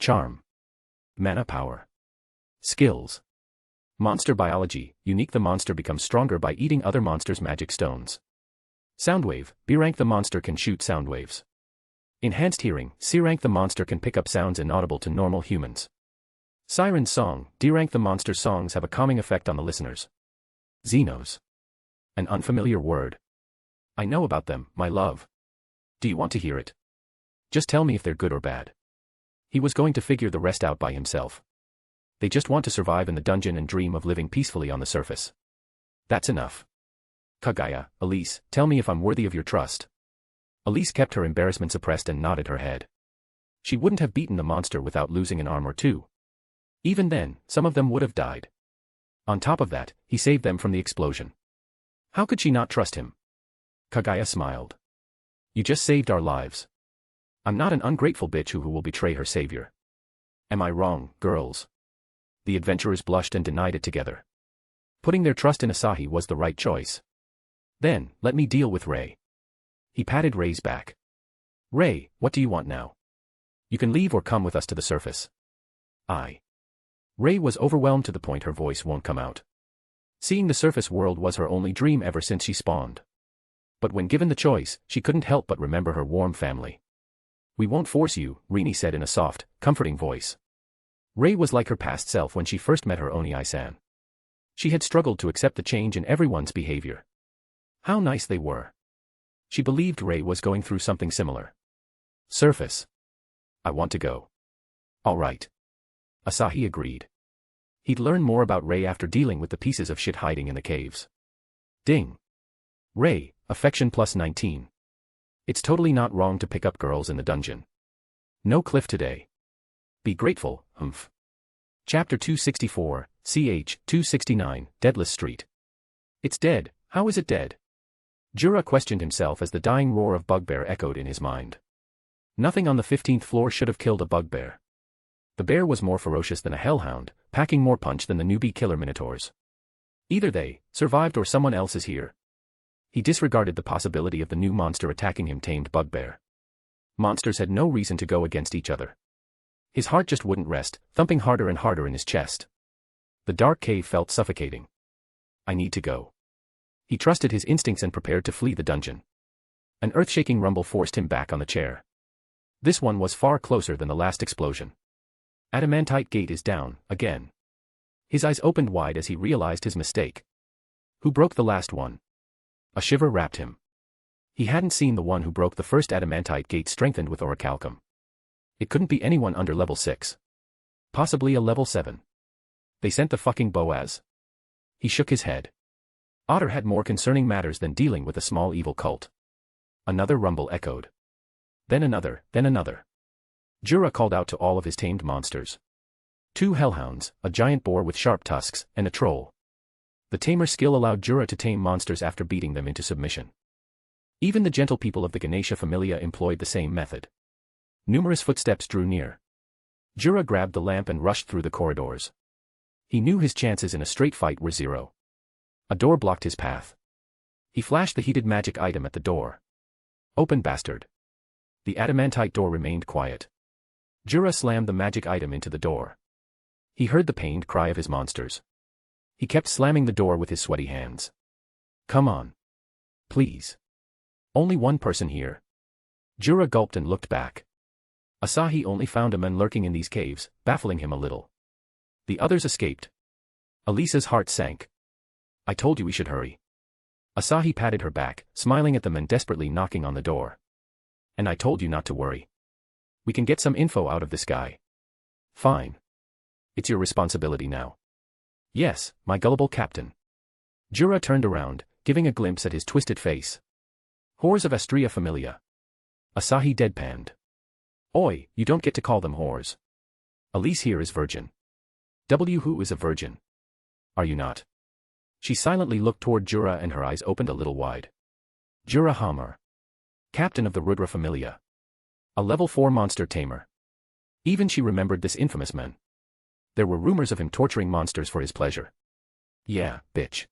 Charm. Mana power. Skills. Monster biology, unique. The monster becomes stronger by eating other monsters' magic stones. Soundwave, B rank. The monster can shoot sound waves. Enhanced hearing, C rank. The monster can pick up sounds inaudible to normal humans. Siren song, D rank. The monster's songs have a calming effect on the listeners. Xenos. An unfamiliar word. I know about them, my love. Do you want to hear it? Just tell me if they're good or bad. He was going to figure the rest out by himself. They just want to survive in the dungeon and dream of living peacefully on the surface. That's enough. Kaguya, Elise, tell me if I'm worthy of your trust. Elise kept her embarrassment suppressed and nodded her head. She wouldn't have beaten the monster without losing an arm or two. Even then, some of them would have died. On top of that, he saved them from the explosion. How could she not trust him? Kaguya smiled. You just saved our lives. I'm not an ungrateful bitch who will betray her savior. Am I wrong, girls? The adventurers blushed and denied it together. Putting their trust in Asahi was the right choice. Then, let me deal with Ray. He patted Ray's back. Ray, what do you want now? You can leave or come with us to the surface. Ray was overwhelmed to the point her voice won't come out. Seeing the surface world was her only dream ever since she spawned. But when given the choice, she couldn't help but remember her warm family. We won't force you, Rini said in a soft, comforting voice. Ray was like her past self when she first met her Oni-san. She had struggled to accept the change in everyone's behavior. How nice they were. She believed Ray was going through something similar. Surface. I want to go. All right. Asahi agreed. He'd learn more about Ray after dealing with the pieces of shit hiding in the caves. Ding. Ray, affection plus 19. It's totally not wrong to pick up girls in the dungeon. No cliff today. Be grateful, humph. Chapter 264, ch. 269, Deadless Street. It's dead, how is it dead? Jura questioned himself as the dying roar of bugbear echoed in his mind. Nothing on the 15th floor should have killed a bugbear. The bear was more ferocious than a hellhound, packing more punch than the newbie killer minotaurs. Either they survived or someone else is here. He disregarded the possibility of the new monster attacking him tamed bugbear. Monsters had no reason to go against each other. His heart just wouldn't rest, thumping harder and harder in his chest. The dark cave felt suffocating. I need to go. He trusted his instincts and prepared to flee the dungeon. An earth-shaking rumble forced him back on the chair. This one was far closer than the last explosion. Adamantite gate is down, again. His eyes opened wide as he realized his mistake. Who broke the last one? A shiver wrapped him. He hadn't seen the one who broke the first adamantite gate strengthened with orichalcum. It couldn't be anyone under level 6. Possibly a level 7. They sent the fucking Boaz. He shook his head. Otter had more concerning matters than dealing with a small evil cult. Another rumble echoed. Then another, then another. Jura called out to all of his tamed monsters. 2 hellhounds, a giant boar with sharp tusks, and a troll. The tamer skill allowed Jura to tame monsters after beating them into submission. Even the gentle people of the Ganesha familia employed the same method. Numerous footsteps drew near. Jura grabbed the lamp and rushed through the corridors. He knew his chances in a straight fight were 0. A door blocked his path. He flashed the heated magic item at the door. Open, bastard. The adamantite door remained quiet. Jura slammed the magic item into the door. He heard the pained cry of his monsters. He kept slamming the door with his sweaty hands. Come on. Please. Only one person here. Jura gulped and looked back. Asahi only found a man lurking in these caves, baffling him a little. The others escaped. Elisa's heart sank. I told you we should hurry. Asahi patted her back, smiling at them and desperately knocking on the door. And I told you not to worry. We can get some info out of this guy. Fine. It's your responsibility now. Yes, my gullible captain. Jura turned around, giving a glimpse at his twisted face. Whores of Astria Familia. Asahi deadpanned. Oi, you don't get to call them whores. Elise here is virgin. Who is a virgin? Are you not? She silently looked toward Jura and her eyes opened a little wide. Jura Hammer. Captain of the Rudra Familia. A level 4 monster tamer. Even she remembered this infamous man. There were rumors of him torturing monsters for his pleasure. Yeah, bitch.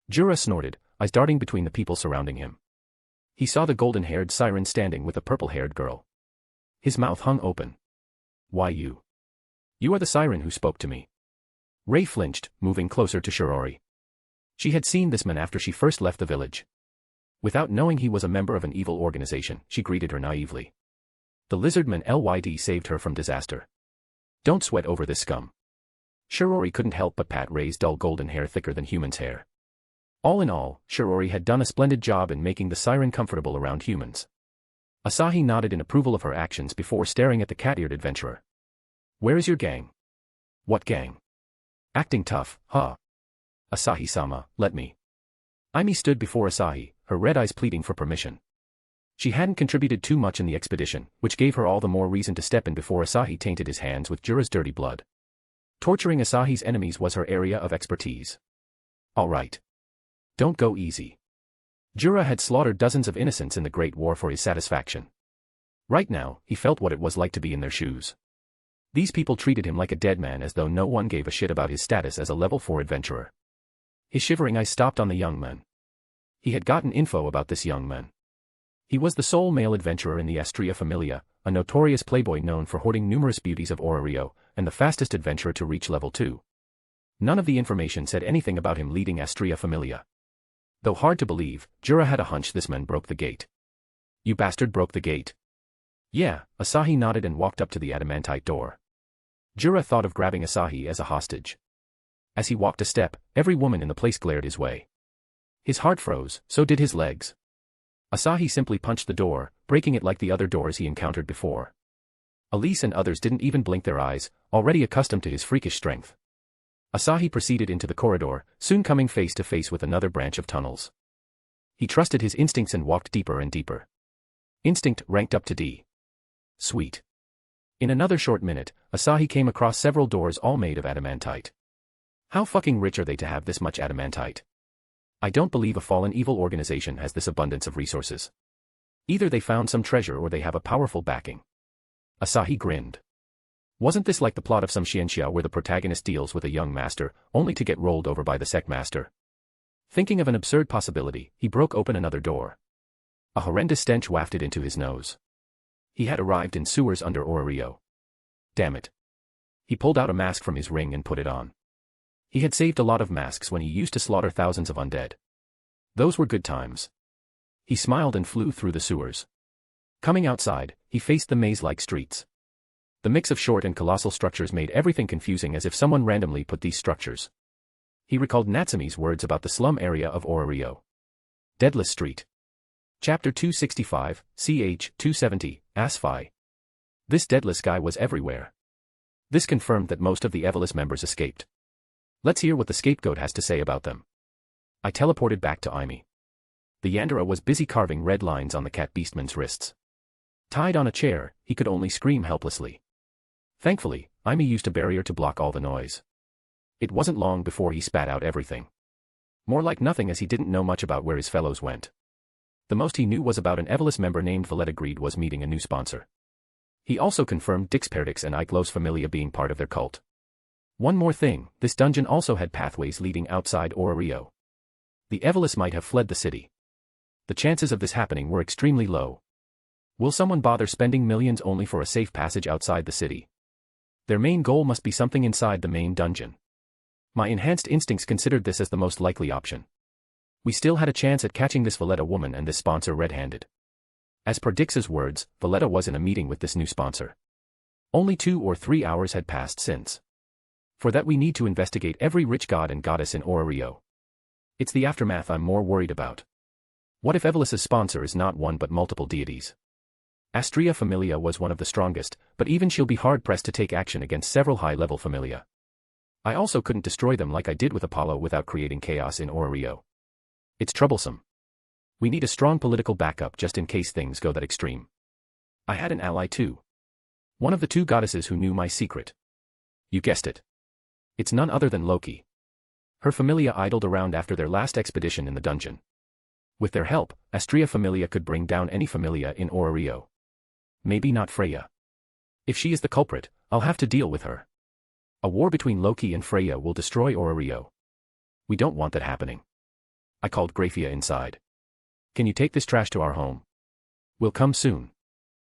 Jura snorted, eyes darting between the people surrounding him. He saw the golden-haired siren standing with a purple-haired girl. His mouth hung open. Why you? You are the siren who spoke to me. Ray flinched, moving closer to Shirori. She had seen this man after she first left the village. Without knowing he was a member of an evil organization, she greeted her naively. The lizardman Lyd saved her from disaster. Don't sweat over this scum. Shirori couldn't help but pat Ray's dull golden hair thicker than human's hair. All in all, Shirori had done a splendid job in making the siren comfortable around humans. Asahi nodded in approval of her actions before staring at the cat-eared adventurer. Where is your gang? What gang? Acting tough, huh? Asahi-sama, let me. Aimi stood before Asahi, her red eyes pleading for permission. She hadn't contributed too much in the expedition, which gave her all the more reason to step in before Asahi tainted his hands with Jura's dirty blood. Torturing Asahi's enemies was her area of expertise. All right. Don't go easy. Jura had slaughtered dozens of innocents in the Great War for his satisfaction. Right now, he felt what it was like to be in their shoes. These people treated him like a dead man as though no one gave a shit about his status as a level 4 adventurer. His shivering eyes stopped on the young man. He had gotten info about this young man. He was the sole male adventurer in the Astria Familia, a notorious playboy known for hoarding numerous beauties of Orario, and the fastest adventurer to reach level 2. None of the information said anything about him leading Astria Familia. Though hard to believe, Jura had a hunch this man broke the gate. You bastard broke the gate. Yeah, Asahi nodded and walked up to the adamantite door. Jura thought of grabbing Asahi as a hostage. As he walked a step, every woman in the place glared his way. His heart froze, so did his legs. Asahi simply punched the door, breaking it like the other doors he encountered before. Elise and others didn't even blink their eyes, already accustomed to his freakish strength. Asahi proceeded into the corridor, soon coming face to face with another branch of tunnels. He trusted his instincts and walked deeper and deeper. Instinct ranked up to D. Sweet. In another short minute, Asahi came across several doors all made of adamantite. How fucking rich are they to have this much adamantite? I don't believe a fallen evil organization has this abundance of resources. Either they found some treasure or they have a powerful backing. Asahi grinned. Wasn't this like the plot of some xianxia where the protagonist deals with a young master, only to get rolled over by the sect master? Thinking of an absurd possibility, he broke open another door. A horrendous stench wafted into his nose. He had arrived in sewers under Orario. Damn it. He pulled out a mask from his ring and put it on. He had saved a lot of masks when he used to slaughter thousands of undead. Those were good times. He smiled and flew through the sewers. Coming outside, he faced the maze-like streets. The mix of short and colossal structures made everything confusing as if someone randomly put these structures. He recalled Natsumi's words about the slum area of Orario. Deadless Street. Chapter 265, ch. 270, Asahi. This deadless guy was everywhere. This confirmed that most of the Evolus members escaped. Let's hear what the scapegoat has to say about them. I teleported back to Aimi. The Yandere was busy carving red lines on the cat beastman's wrists. Tied on a chair, he could only scream helplessly. Thankfully, Aimee used a barrier to block all the noise. It wasn't long before he spat out everything. More like nothing, as he didn't know much about where his fellows went. The most he knew was about an Evolus member named Valletta Greed was meeting a new sponsor. He also confirmed Dix Perdix and Ikelos Familia being part of their cult. One more thing, this dungeon also had pathways leading outside Orario. The Evolus might have fled the city. The chances of this happening were extremely low. Will someone bother spending millions only for a safe passage outside the city? Their main goal must be something inside the main dungeon. My enhanced instincts considered this as the most likely option. We still had a chance at catching this Valletta woman and this sponsor red-handed. As per Dix's words, Valletta was in a meeting with this new sponsor. Only 2 or 3 hours had passed since. For that we need to investigate every rich god and goddess in Orario. It's the aftermath I'm more worried about. What if Evolus's sponsor is not one but multiple deities? Astrea Familia was one of the strongest, but even she'll be hard-pressed to take action against several high-level Familia. I also couldn't destroy them like I did with Apollo without creating chaos in Orario. It's troublesome. We need a strong political backup just in case things go that extreme. I had an ally too. One of the 2 goddesses who knew my secret. You guessed it. It's none other than Loki. Her Familia idled around after their last expedition in the dungeon. With their help, Astrea Familia could bring down any Familia in Orario. Maybe not Freya. If she is the culprit, I'll have to deal with her. A war between Loki and Freya will destroy Orario. We don't want that happening. I called Graphia inside. Can you take this trash to our home? We'll come soon.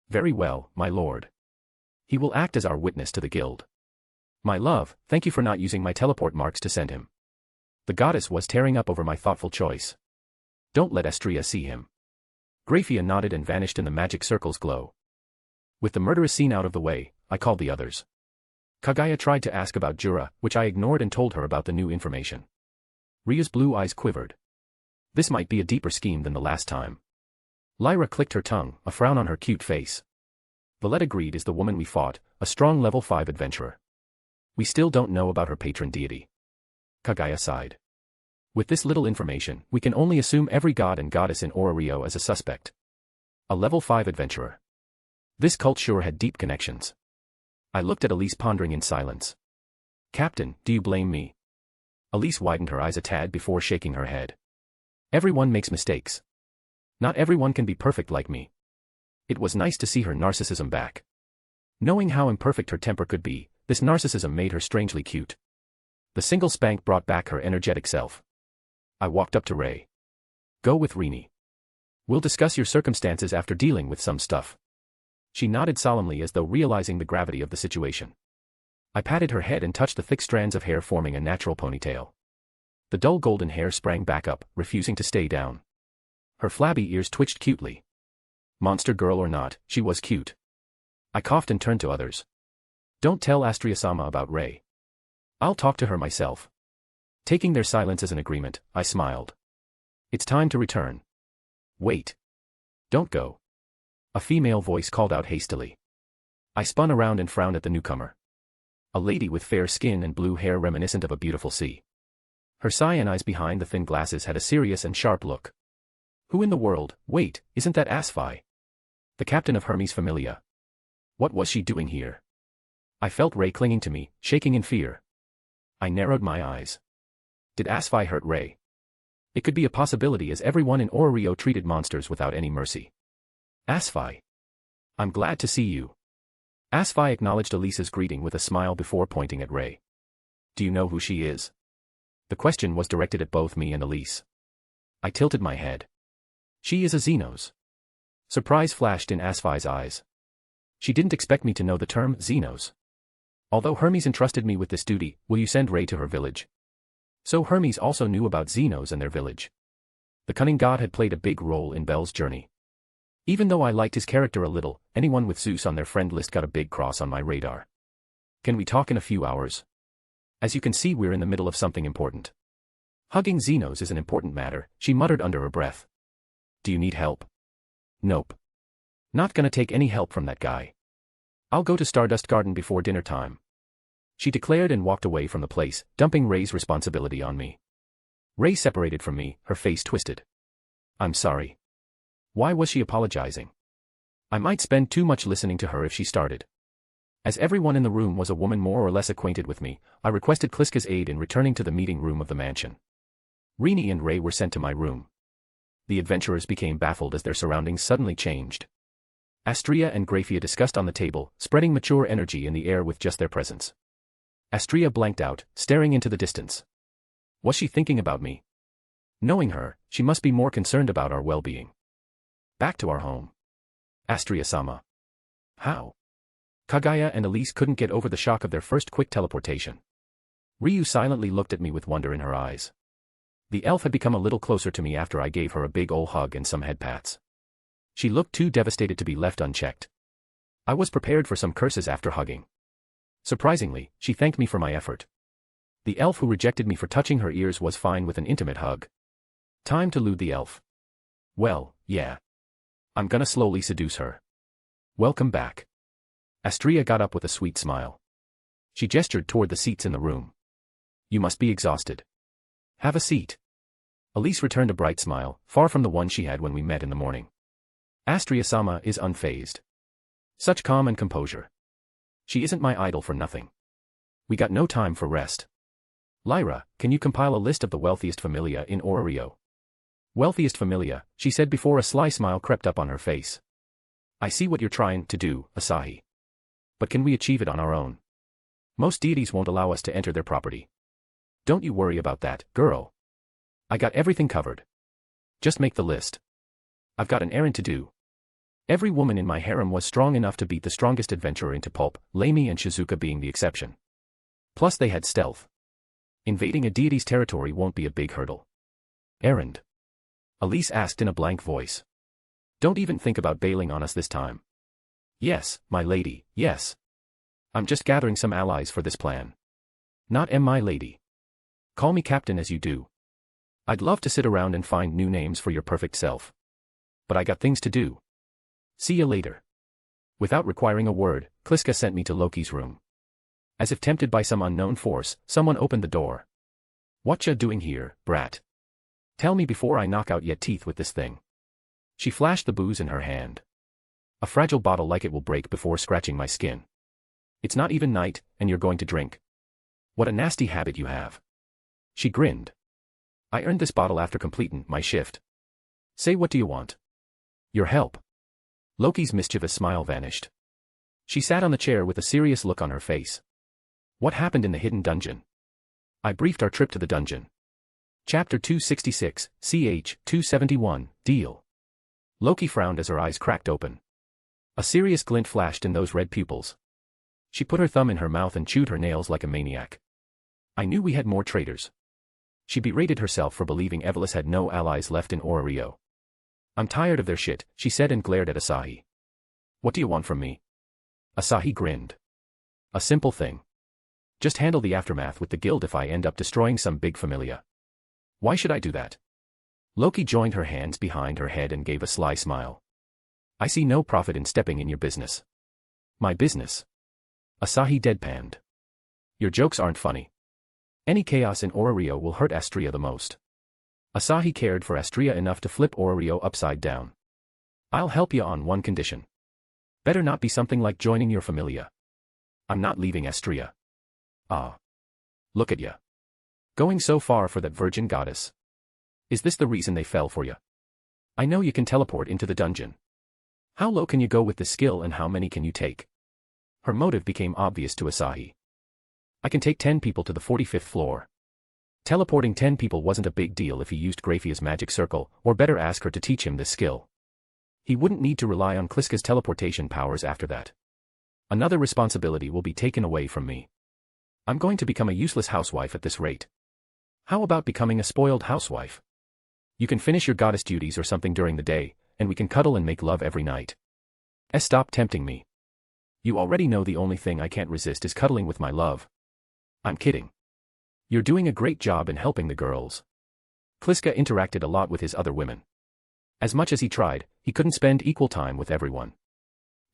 Very well, my lord. He will act as our witness to the guild. My love, thank you for not using my teleport marks to send him. The goddess was tearing up over my thoughtful choice. Don't let Astrea see him. Graphia nodded and vanished in the magic circle's glow. With the murderous scene out of the way, I called the others. Kaguya tried to ask about Jura, which I ignored and told her about the new information. Rya's blue eyes quivered. This might be a deeper scheme than the last time. Lyra clicked her tongue, a frown on her cute face. Valletta Greed is the woman we fought, a strong level 5 adventurer. We still don't know about her patron deity. Kaguya sighed. With this little information, we can only assume every god and goddess in Orario as a suspect. A level 5 adventurer. This cult sure had deep connections. I looked at Elise pondering in silence. Captain, do you blame me? Elise widened her eyes a tad before shaking her head. Everyone makes mistakes. Not everyone can be perfect like me. It was nice to see her narcissism back. Knowing how imperfect her temper could be, this narcissism made her strangely cute. The single spank brought back her energetic self. I walked up to Ray. Go with Rini. We'll discuss your circumstances after dealing with some stuff. She nodded solemnly as though realizing the gravity of the situation. I patted her head and touched the thick strands of hair forming a natural ponytail. The dull golden hair sprang back up, refusing to stay down. Her flabby ears twitched cutely. Monster girl or not, she was cute. I coughed and turned to others. Don't tell Astrea-sama about Ray. I'll talk to her myself. Taking their silence as an agreement, I smiled. It's time to return. Wait. Don't go. A female voice called out hastily. I spun around and frowned at the newcomer. A lady with fair skin and blue hair reminiscent of a beautiful sea. Her cyan eyes behind the thin glasses had a serious and sharp look. Who in the world? Wait, isn't that Asahi? The captain of Hermes Familia. What was she doing here? I felt Ray clinging to me, shaking in fear. I narrowed my eyes. Did Asahi hurt Ray? It could be a possibility as everyone in Orario treated monsters without any mercy. Asahi. I'm glad to see you. Asahi acknowledged Elisa's greeting with a smile before pointing at Ray. Do you know who she is? The question was directed at both me and Elise. I tilted my head. She is a Xenos. Surprise flashed in Asahi's eyes. She didn't expect me to know the term Xenos. Although Hermes entrusted me with this duty, will you send Ray to her village? So Hermes also knew about Xenos and their village. The cunning god had played a big role in Belle's journey. Even though I liked his character a little, anyone with Zeus on their friend list got a big cross on my radar. Can we talk in a few hours? As you can see, we're in the middle of something important. Hugging Xenos is an important matter, she muttered under her breath. Do you need help? Nope. Not gonna take any help from that guy. I'll go to Stardust Garden before dinner time. She declared and walked away from the place, dumping Ray's responsibility on me. Ray separated from me, her face twisted. I'm sorry. Why was she apologizing? I might spend too much listening to her if she started. As everyone in the room was a woman more or less acquainted with me, I requested Kliska's aid in returning to the meeting room of the mansion. Rini and Ray were sent to my room. The adventurers became baffled as their surroundings suddenly changed. Astria and Grafia discussed on the table, spreading mature energy in the air with just their presence. Astria blanked out, staring into the distance. Was she thinking about me? Knowing her, she must be more concerned about our well-being. Back to our home. Astria-sama. How? Kagaya and Elise couldn't get over the shock of their first quick teleportation. Ryu silently looked at me with wonder in her eyes. The elf had become a little closer to me after I gave her a big ol' hug and some head pats. She looked too devastated to be left unchecked. I was prepared for some curses after hugging. Surprisingly, she thanked me for my effort. The elf who rejected me for touching her ears was fine with an intimate hug. Time to lewd the elf. Well, yeah. I'm gonna slowly seduce her. Welcome back. Astria got up with a sweet smile. She gestured toward the seats in the room. You must be exhausted. Have a seat. Elise returned a bright smile, far from the one she had when we met in the morning. Astria-sama is unfazed. Such calm and composure. She isn't my idol for nothing. We got no time for rest. Lyra, can you compile a list of the wealthiest familia in Orario? Wealthiest familia, she said before a sly smile crept up on her face. I see what you're trying to do, Asahi. But can we achieve it on our own? Most deities won't allow us to enter their property. Don't you worry about that, girl. I got everything covered. Just make the list. I've got an errand to do. Every woman in my harem was strong enough to beat the strongest adventurer into pulp, Lamy and Shizuka being the exception. Plus they had stealth. Invading a deity's territory won't be a big hurdle. Errand? Elise asked in a blank voice. Don't even think about bailing on us this time. Yes, my lady, yes. I'm just gathering some allies for this plan. Not my lady. Call me captain as you do. I'd love to sit around and find new names for your perfect self. But I got things to do. See you later. Without requiring a word, Kliska sent me to Loki's room. As if tempted by some unknown force, someone opened the door. Whatcha doing here, brat? Tell me before I knock out your teeth with this thing. She flashed the booze in her hand. A fragile bottle like it will break before scratching my skin. It's not even night, and you're going to drink. What a nasty habit you have. She grinned. I earned this bottle after completing my shift. Say what do you want? Your help. Loki's mischievous smile vanished. She sat on the chair with a serious look on her face. What happened in the hidden dungeon? I briefed our trip to the dungeon. Chapter 266, CH 271, Deal. Loki frowned as her eyes cracked open. A serious glint flashed in those red pupils. She put her thumb in her mouth and chewed her nails like a maniac. I knew we had more traitors. She berated herself for believing Evelis had no allies left in Orario. I'm tired of their shit, she said and glared at Asahi. What do you want from me? Asahi grinned. A simple thing. Just handle the aftermath with the guild if I end up destroying some big familia. Why should I do that? Loki joined her hands behind her head and gave a sly smile. I see no profit in stepping in your business. My business? Asahi deadpanned. Your jokes aren't funny. Any chaos in Orario will hurt Astria the most. Asahi cared for Astria enough to flip Orario upside down. I'll help you on one condition. Better not be something like joining your familia. I'm not leaving Astria. Ah. Look at ya. Going so far for that virgin goddess. Is this the reason they fell for you? I know you can teleport into the dungeon. How low can you go with this skill and how many can you take? Her motive became obvious to Asahi. I can take 10 people to the 45th floor. Teleporting 10 people wasn't a big deal if he used Grafia's magic circle, or better ask her to teach him this skill. He wouldn't need to rely on Kliska's teleportation powers after that. Another responsibility will be taken away from me. I'm going to become a useless housewife at this rate. How about becoming a spoiled housewife? You can finish your goddess duties or something during the day, and we can cuddle and make love every night. Stop tempting me. You already know the only thing I can't resist is cuddling with my love. I'm kidding. You're doing a great job in helping the girls. Kliska interacted a lot with his other women. As much as he tried, he couldn't spend equal time with everyone.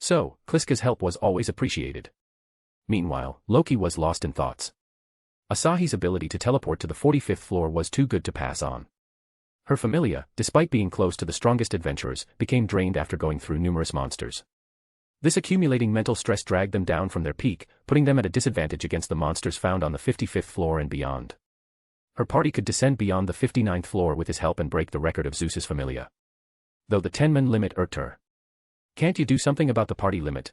So, Kliska's help was always appreciated. Meanwhile, Loki was lost in thoughts. Asahi's ability to teleport to the 45th floor was too good to pass on. Her familia, despite being close to the strongest adventurers, became drained after going through numerous monsters. This accumulating mental stress dragged them down from their peak, putting them at a disadvantage against the monsters found on the 55th floor and beyond. Her party could descend beyond the 59th floor with his help and break the record of Zeus's Familia. Though the 10-man limit irked her. Can't you do something about the party limit?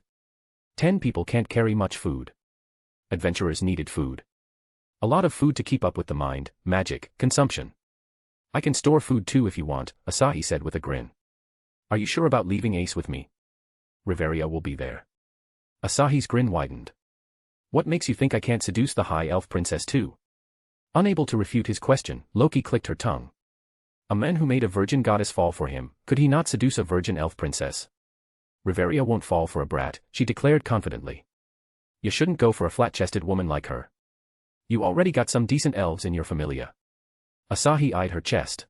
10 people can't carry much food. Adventurers needed food. A lot of food to keep up with the mind, magic, consumption. I can store food too if you want, Asahi said with a grin. Are you sure about leaving Ace with me? Riveria will be there. Asahi's grin widened. What makes you think I can't seduce the high elf princess too? Unable to refute his question, Loki clicked her tongue. A man who made a virgin goddess fall for him, could he not seduce a virgin elf princess? Riveria won't fall for a brat, she declared confidently. You shouldn't go for a flat-chested woman like her. You already got some decent elves in your familia. Asahi eyed her chest.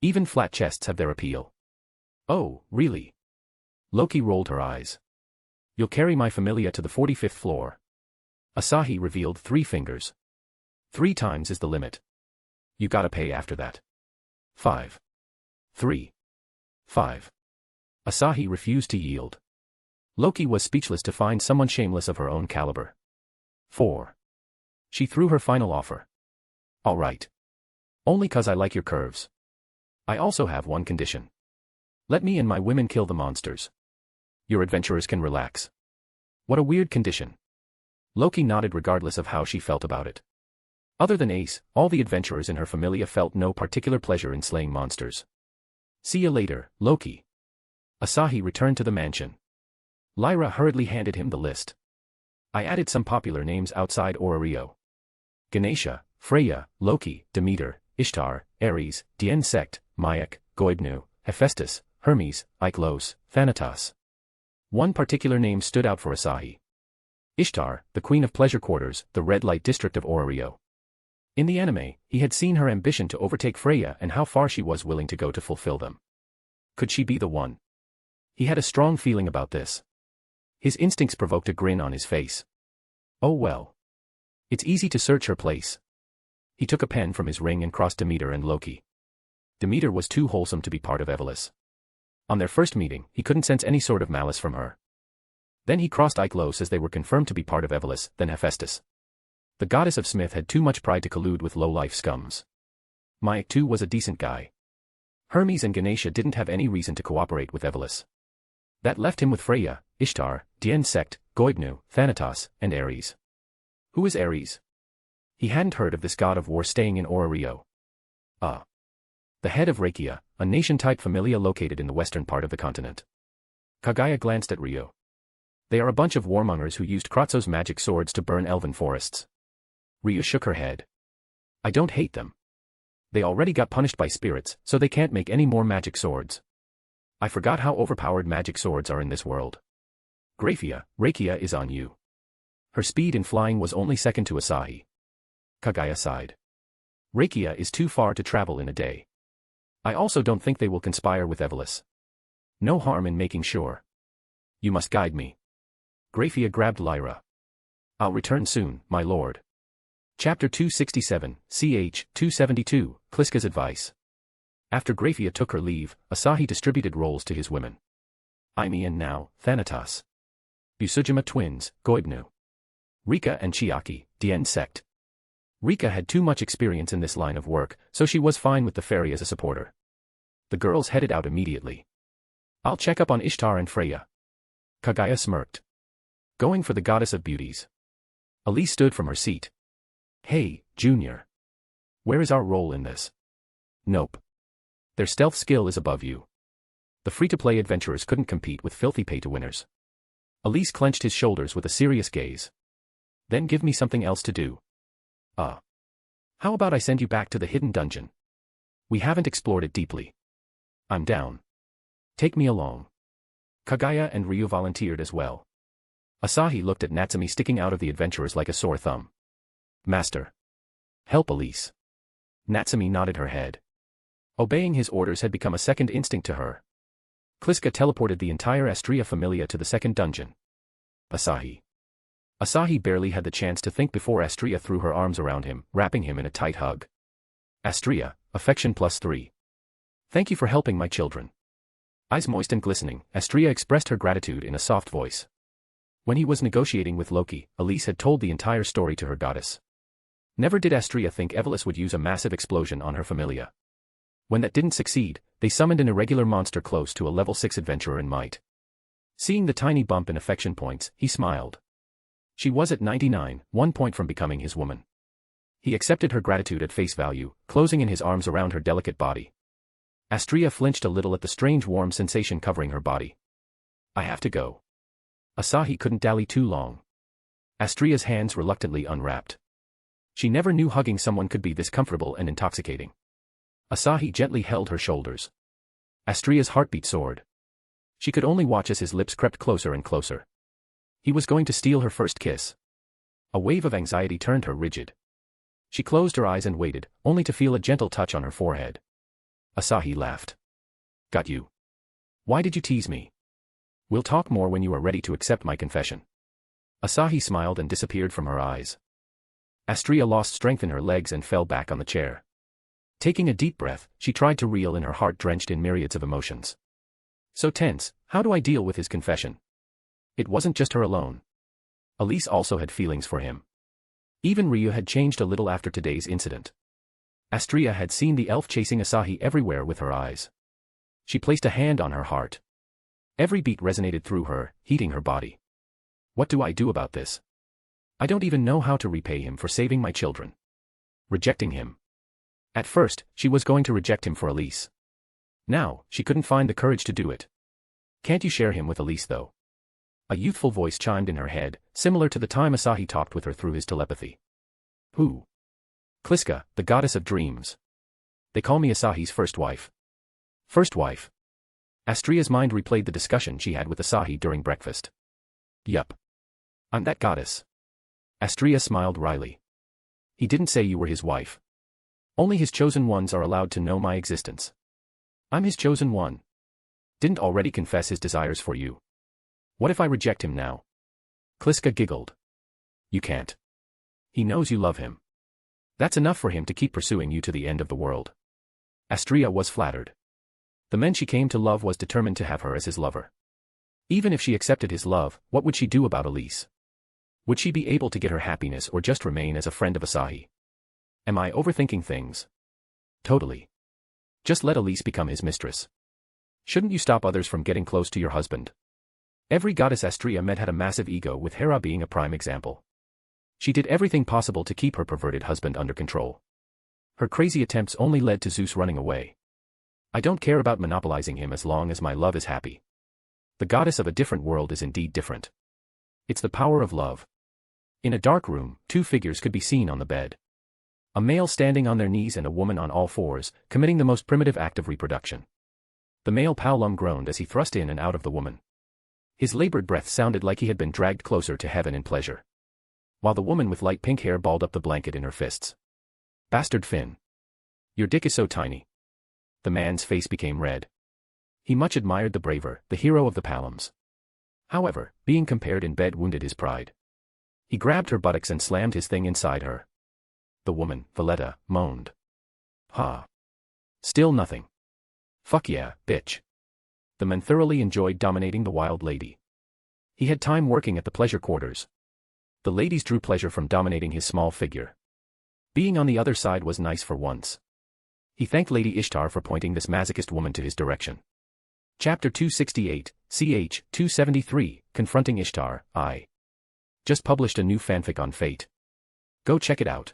Even flat chests have their appeal. Oh, really? Loki rolled her eyes. You'll carry my familia to the 45th floor. Asahi revealed 3 fingers. 3 times is the limit. You gotta pay after that. 5. 3. 5. Asahi refused to yield. Loki was speechless to find someone shameless of her own caliber. 4. She threw her final offer. All right. Only 'cause I like your curves. I also have one condition. Let me and my women kill the monsters. Your adventurers can relax. What a weird condition. Loki nodded regardless of how she felt about it. Other than Ace, all the adventurers in her familia felt no particular pleasure in slaying monsters. See you later, Loki. Asahi returned to the mansion. Lyra hurriedly handed him the list. I added some popular names outside Orario. Ganesha, Freya, Loki, Demeter, Ishtar, Ares, Dien Sect, Mayak, Goibnu, Hephaestus, Hermes, Iklos, Thanatos. One particular name stood out for Asahi. Ishtar, the queen of pleasure quarters, the red light district of Orario. In the anime, he had seen her ambition to overtake Freya and how far she was willing to go to fulfill them. Could she be the one? He had a strong feeling about this. His instincts provoked a grin on his face. Oh well. It's easy to search her place. He took a pen from his ring and crossed Demeter and Loki. Demeter was too wholesome to be part of Evelys. On their first meeting, he couldn't sense any sort of malice from her. Then he crossed Iklos as they were confirmed to be part of Evelys, then Hephaestus. The goddess of Smith had too much pride to collude with low-life scums. Mayak too was a decent guy. Hermes and Ganesha didn't have any reason to cooperate with Evelys. That left him with Freya, Ishtar, Dien Sect, Goibnu, Thanatos, and Ares. Who is Ares? He hadn't heard of this god of war staying in Orario. The head of Rakia, a nation-type familia located in the western part of the continent. Kaguya glanced at Ryo. They are a bunch of warmongers who used Kratzo's magic swords to burn elven forests. Ryo shook her head. I don't hate them. They already got punished by spirits, so they can't make any more magic swords. I forgot how overpowered magic swords are in this world. Graphia, Rakia is on you. Her speed in flying was only second to Asahi. Kaguya sighed. Rakia is too far to travel in a day. I also don't think they will conspire with Evelys. No harm in making sure. You must guide me. Graphia grabbed Lyra. I'll return soon, my lord. Chapter 267, ch. 272, Kliska's advice. After Graphia took her leave, Asahi distributed roles to his women. Aimi and now, Thanatos. Busujima twins, Goibnu. Rika and Chiaki, Dien Sect. Rika had too much experience in this line of work, so she was fine with the fairy as a supporter. The girls headed out immediately. I'll check up on Ishtar and Freya. Kaguya smirked. Going for the goddess of beauties. Elise stood from her seat. Hey, Junior. Where is our role in this? Nope. Their stealth skill is above you. The free-to-play adventurers couldn't compete with filthy pay-to-winners. Elise clenched his shoulders with a serious gaze. Then give me something else to do. How about I send you back to the hidden dungeon? We haven't explored it deeply. I'm down. Take me along. Kaguya and Ryu volunteered as well. Asahi looked at Natsumi sticking out of the adventurers like a sore thumb. Master. Help Elise. Natsumi nodded her head. Obeying his orders had become a second instinct to her. Kliska teleported the entire Astria familia to the second dungeon. Asahi. Asahi barely had the chance to think before Astria threw her arms around him, wrapping him in a tight hug. Astria, affection +3. Thank you for helping my children. Eyes moist and glistening, Astrea expressed her gratitude in a soft voice. When he was negotiating with Loki, Elise had told the entire story to her goddess. Never did Astrea think Evelys would use a massive explosion on her familia. When that didn't succeed, they summoned an irregular monster close to a level 6 adventurer in might. Seeing the tiny bump in affection points, he smiled. She was at 99, 1 point from becoming his woman. He accepted her gratitude at face value, closing in his arms around her delicate body. Astrea flinched a little at the strange warm sensation covering her body. I have to go. Asahi couldn't dally too long. Astrea's hands reluctantly unwrapped. She never knew hugging someone could be this comfortable and intoxicating. Asahi gently held her shoulders. Astrea's heartbeat soared. She could only watch as his lips crept closer and closer. He was going to steal her first kiss. A wave of anxiety turned her rigid. She closed her eyes and waited, only to feel a gentle touch on her forehead. Asahi laughed. Got you. Why did you tease me? We'll talk more when you are ready to accept my confession. Asahi smiled and disappeared from her eyes. Astrea lost strength in her legs and fell back on the chair. Taking a deep breath, she tried to reel in her heart drenched in myriads of emotions. So tense, how do I deal with his confession? It wasn't just her alone. Elise also had feelings for him. Even Ryu had changed a little after today's incident. Astrea had seen the elf chasing Asahi everywhere with her eyes. She placed a hand on her heart. Every beat resonated through her, heating her body. What do I do about this? I don't even know how to repay him for saving my children. Rejecting him. At first, she was going to reject him for Elise. Now, she couldn't find the courage to do it. Can't you share him with Elise though? A youthful voice chimed in her head, similar to the time Asahi talked with her through his telepathy. Who? Kliska, the goddess of dreams. They call me Asahi's first wife. First wife. Astrea's mind replayed the discussion she had with Asahi during breakfast. Yup. I'm that goddess. Astrea smiled wryly. He didn't say you were his wife. Only his chosen ones are allowed to know my existence. I'm his chosen one. Didn't already confess his desires for you. What if I reject him now? Kliska giggled. You can't. He knows you love him. That's enough for him to keep pursuing you to the end of the world. Astrea was flattered. The man she came to love was determined to have her as his lover. Even if she accepted his love, what would she do about Elise? Would she be able to get her happiness or just remain as a friend of Asahi? Am I overthinking things? Totally. Just let Elise become his mistress. Shouldn't you stop others from getting close to your husband? Every goddess Astrea met had a massive ego, with Hera being a prime example. She did everything possible to keep her perverted husband under control. Her crazy attempts only led to Zeus running away. I don't care about monopolizing him as long as my love is happy. The goddess of a different world is indeed different. It's the power of love. In a dark room, two figures could be seen on the bed. A male standing on their knees and a woman on all fours, committing the most primitive act of reproduction. The male Paolum groaned as he thrust in and out of the woman. His labored breath sounded like he had been dragged closer to heaven in pleasure. While the woman with light pink hair balled up the blanket in her fists. Bastard Finn. Your dick is so tiny. The man's face became red. He much admired the braver, the hero of the Paolums. However, being compared in bed wounded his pride. He grabbed her buttocks and slammed his thing inside her. The woman, Valletta, moaned. Ha. Still nothing. Fuck yeah, bitch. The man thoroughly enjoyed dominating the wild lady. He had time working at the pleasure quarters. The ladies drew pleasure from dominating his small figure. Being on the other side was nice for once. He thanked Lady Ishtar for pointing this masochist woman to his direction. Chapter 268, ch. 273, Confronting Ishtar, I. Just published a new fanfic on Fate. Go check it out.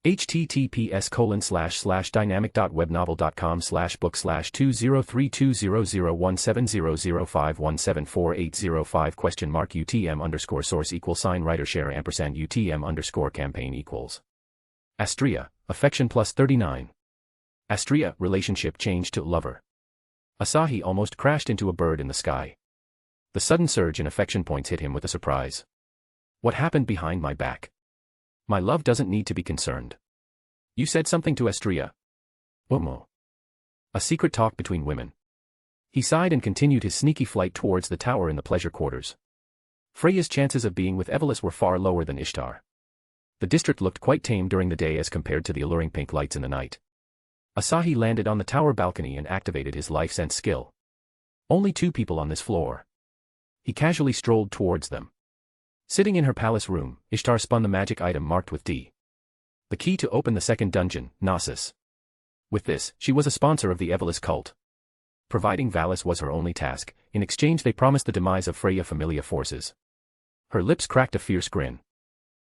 https://dynamic.webnovel.com/book/20320017005174805 Astrea, affection plus 39. Astrea, relationship changed to lover. Asahi almost crashed into a bird in the sky. The sudden surge in affection points hit him with a surprise. What happened behind my back? My love doesn't need to be concerned. You said something to Astrea? Omo. A secret talk between women. He sighed and continued his sneaky flight towards the tower in the pleasure quarters. Freya's chances of being with Evelys were far lower than Ishtar. The district looked quite tame during the day as compared to the alluring pink lights in the night. Asahi landed on the tower balcony and activated his life sense skill. Only 2 people on this floor. He casually strolled towards them. Sitting in her palace room, Ishtar spun the magic item marked with D. The key to open the second dungeon, Gnosis. With this, she was a sponsor of the Evolus cult. Providing Valis was her only task. In exchange they promised the demise of Freya Familia forces. Her lips cracked a fierce grin.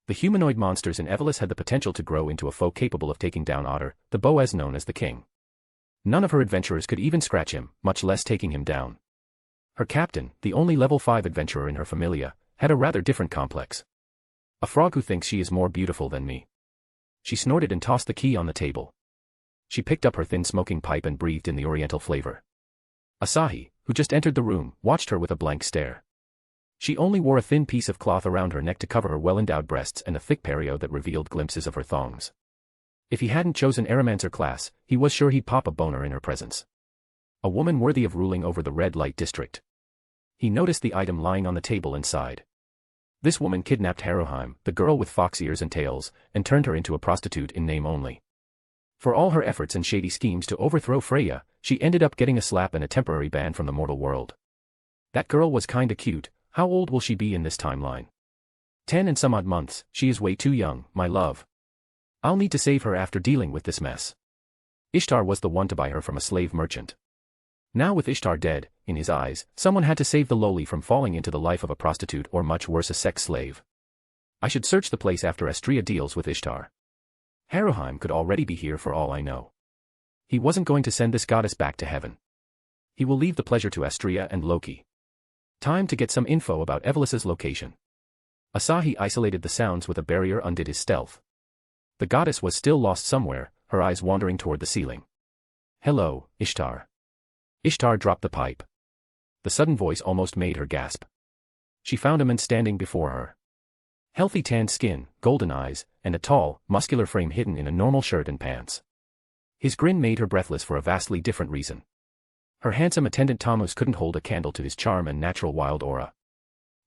The humanoid monsters in Evolus had the potential to grow into a foe capable of taking down Otter, the Boaz known as the King. None of her adventurers could even scratch him, much less taking him down. Her captain, the only level 5 adventurer in her familia, had a rather different complex. A frog who thinks she is more beautiful than me. She snorted and tossed the key on the table. She picked up her thin smoking pipe and breathed in the oriental flavor. Asahi, who just entered the room, watched her with a blank stare. She only wore a thin piece of cloth around her neck to cover her well-endowed breasts and a thick pareo that revealed glimpses of her thongs. If he hadn't chosen Aeromancer class, he was sure he'd pop a boner in her presence. A woman worthy of ruling over the red light district. He noticed the item lying on the table and sighed. This woman kidnapped Haruheim, the girl with fox ears and tails, and turned her into a prostitute in name only. For all her efforts and shady schemes to overthrow Freya, she ended up getting a slap and a temporary ban from the mortal world. That girl was kinda cute. How old will she be in this timeline? 10 and some odd months. She is way too young, my love. I'll need to save her after dealing with this mess. Ishtar was the one to buy her from a slave merchant. Now with Ishtar dead, in his eyes, someone had to save the lowly from falling into the life of a prostitute or much worse a sex slave. I should search the place after Astrea deals with Ishtar. Haruheim could already be here for all I know. He wasn't going to send this goddess back to heaven. He will leave the pleasure to Astrea and Loki. Time to get some info about Evolus's location. Asahi isolated the sounds with a barrier undid his stealth. The goddess was still lost somewhere, her eyes wandering toward the ceiling. Hello, Ishtar. Ishtar dropped the pipe. The sudden voice almost made her gasp. She found a man standing before her. Healthy tanned skin, golden eyes, and a tall, muscular frame hidden in a normal shirt and pants. His grin made her breathless for a vastly different reason. Her handsome attendant Tammuz couldn't hold a candle to his charm and natural wild aura.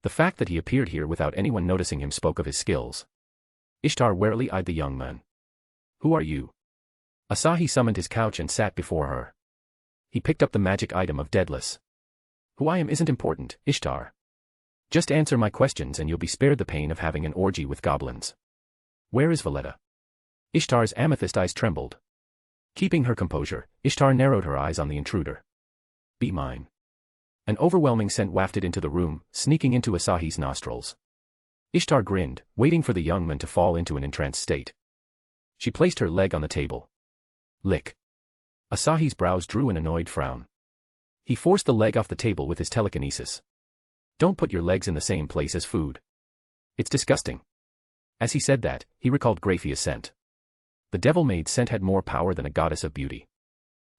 The fact that he appeared here without anyone noticing him spoke of his skills. Ishtar warily eyed the young man. Who are you? Asahi summoned his couch and sat before her. He picked up the magic item of Deadless. Who I am isn't important, Ishtar. Just answer my questions and you'll be spared the pain of having an orgy with goblins. Where is Valletta? Ishtar's amethyst eyes trembled. Keeping her composure, Ishtar narrowed her eyes on the intruder. Be mine. An overwhelming scent wafted into the room, sneaking into Asahi's nostrils. Ishtar grinned, waiting for the young man to fall into an entranced state. She placed her leg on the table. Lick. Asahi's brows drew an annoyed frown. He forced the leg off the table with his telekinesis. Don't put your legs in the same place as food. It's disgusting. As he said that, he recalled Graphia's scent. The devil-made scent had more power than a goddess of beauty.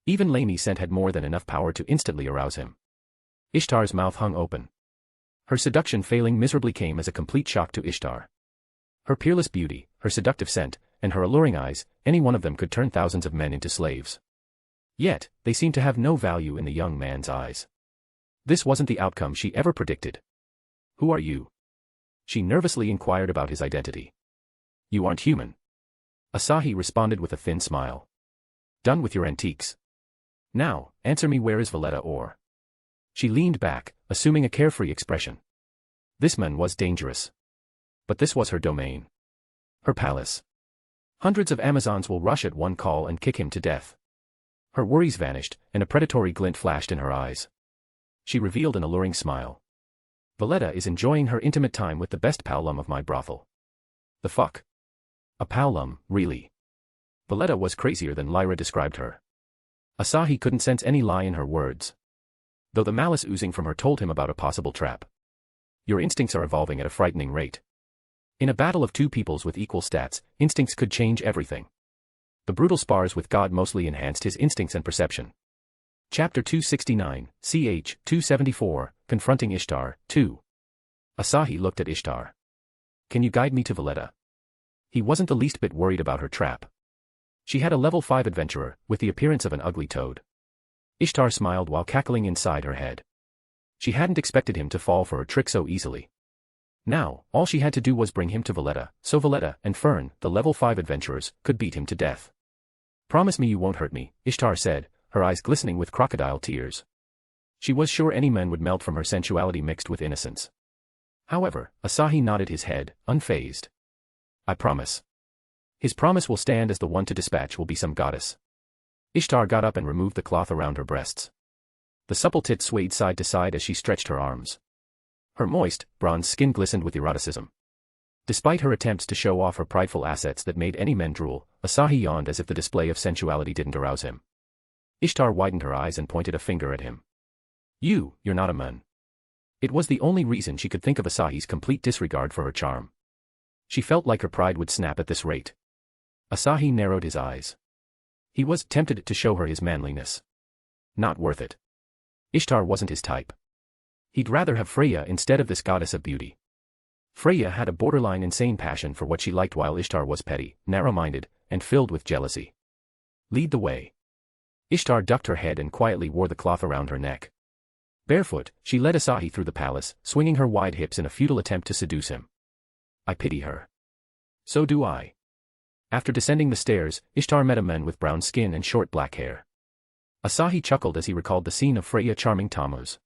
Even Lamie's scent had more than enough power to instantly arouse him. Ishtar's mouth hung open. Her seduction failing miserably came as a complete shock to Ishtar. Her peerless beauty, her seductive scent, and her alluring eyes, any one of them could turn thousands of men into slaves. Yet, they seemed to have no value in the young man's eyes. This wasn't the outcome she ever predicted. Who are you? She nervously inquired about his identity. You aren't human. Asahi responded with a thin smile. Done with your antiques. Now, answer me, where is Valletta or? She leaned back, assuming a carefree expression. This man was dangerous. But this was her domain. Her palace. Hundreds of Amazons will rush at one call and kick him to death. Her worries vanished, and a predatory glint flashed in her eyes. She revealed an alluring smile. Valletta is enjoying her intimate time with the best palum of my brothel. The fuck? A palum, really? Valletta was crazier than Lyra described her. Asahi couldn't sense any lie in her words. Though the malice oozing from her told him about a possible trap. Your instincts are evolving at a frightening rate. In a battle of 2 peoples with equal stats, instincts could change everything. The brutal spars with God mostly enhanced his instincts and perception. Chapter 269, ch. 274, Confronting Ishtar, 2. Asahi looked at Ishtar. Can you guide me to Valletta? He wasn't the least bit worried about her trap. She had a level 5 adventurer, with the appearance of an ugly toad. Ishtar smiled while cackling inside her head. She hadn't expected him to fall for her trick so easily. Now, all she had to do was bring him to Valletta, so Valletta and Fern, the level 5 adventurers, could beat him to death. Promise me you won't hurt me, Ishtar said, her eyes glistening with crocodile tears. She was sure any man would melt from her sensuality mixed with innocence. However, Asahi nodded his head, unfazed. I promise. His promise will stand as the one to dispatch will be some goddess. Ishtar got up and removed the cloth around her breasts. The supple tits swayed side to side as she stretched her arms. Her moist, bronze skin glistened with eroticism. Despite her attempts to show off her prideful assets that made any men drool, Asahi yawned as if the display of sensuality didn't arouse him. Ishtar widened her eyes and pointed a finger at him. You're not a man. It was the only reason she could think of Asahi's complete disregard for her charm. She felt like her pride would snap at this rate. Asahi narrowed his eyes. He was tempted to show her his manliness. Not worth it. Ishtar wasn't his type. He'd rather have Freya instead of this goddess of beauty. Freya had a borderline insane passion for what she liked while Ishtar was petty, narrow-minded, and filled with jealousy. Lead the way. Ishtar ducked her head and quietly wore the cloth around her neck. Barefoot, she led Asahi through the palace, swinging her wide hips in a futile attempt to seduce him. I pity her. So do I. After descending the stairs, Ishtar met a man with brown skin and short black hair. Asahi chuckled as he recalled the scene of Freya charming Tammuz.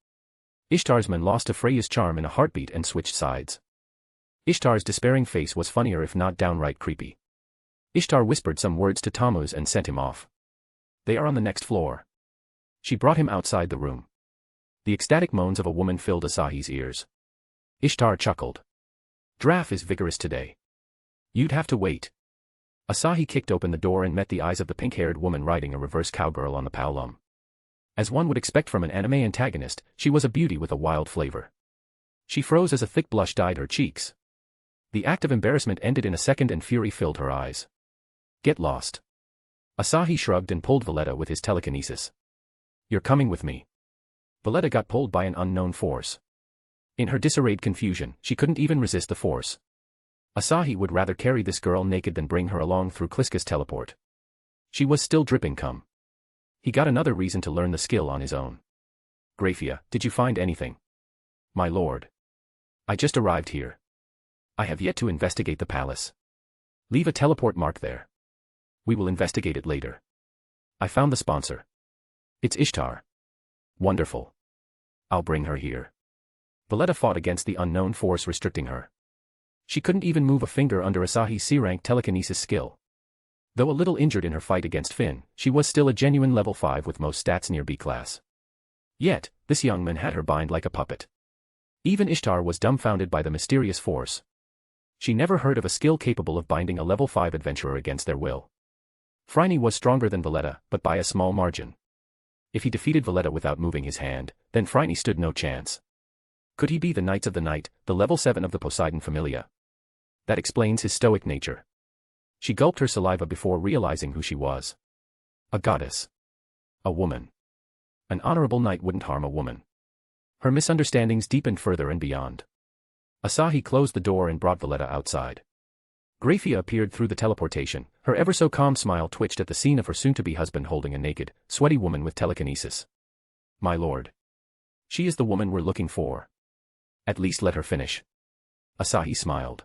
Ishtar's man lost to Freya's charm in a heartbeat and switched sides. Ishtar's despairing face was funnier if not downright creepy. Ishtar whispered some words to Tammuz and sent him off. They are on the next floor. She brought him outside the room. The ecstatic moans of a woman filled Asahi's ears. Ishtar chuckled. Draf is vigorous today. You'd have to wait. Asahi kicked open the door and met the eyes of the pink-haired woman riding a reverse cowgirl on the Paolum. As one would expect from an anime antagonist, she was a beauty with a wild flavor. She froze as a thick blush dyed her cheeks. The act of embarrassment ended in a second and fury filled her eyes. Get lost. Asahi shrugged and pulled Valletta with his telekinesis. You're coming with me. Valletta got pulled by an unknown force. In her disarrayed confusion, she couldn't even resist the force. Asahi would rather carry this girl naked than bring her along through Kliska's teleport. She was still dripping cum. He got another reason to learn the skill on his own. Grafia, did you find anything? My lord. I just arrived here. I have yet to investigate the palace. Leave a teleport mark there. We will investigate it later. I found the sponsor. It's Ishtar. Wonderful. I'll bring her here. Valletta fought against the unknown force restricting her. She couldn't even move a finger under Asahi's C-rank telekinesis skill. Though a little injured in her fight against Finn, she was still a genuine level 5 with most stats near B class. Yet, this young man had her bind like a puppet. Even Ishtar was dumbfounded by the mysterious force. She never heard of a skill capable of binding a level 5 adventurer against their will. Phryne was stronger than Valletta, but by a small margin. If he defeated Valletta without moving his hand, then Phryne stood no chance. Could he be the Knights of the Night, the level 7 of the Poseidon Familia? That explains his stoic nature. She gulped her saliva before realizing who she was. A goddess. A woman. An honorable knight wouldn't harm a woman. Her misunderstandings deepened further and beyond. Asahi closed the door and brought Valletta outside. Grafia appeared through the teleportation, her ever-so-calm smile twitched at the scene of her soon-to-be husband holding a naked, sweaty woman with telekinesis. My lord. She is the woman we're looking for. At least let her finish. Asahi smiled.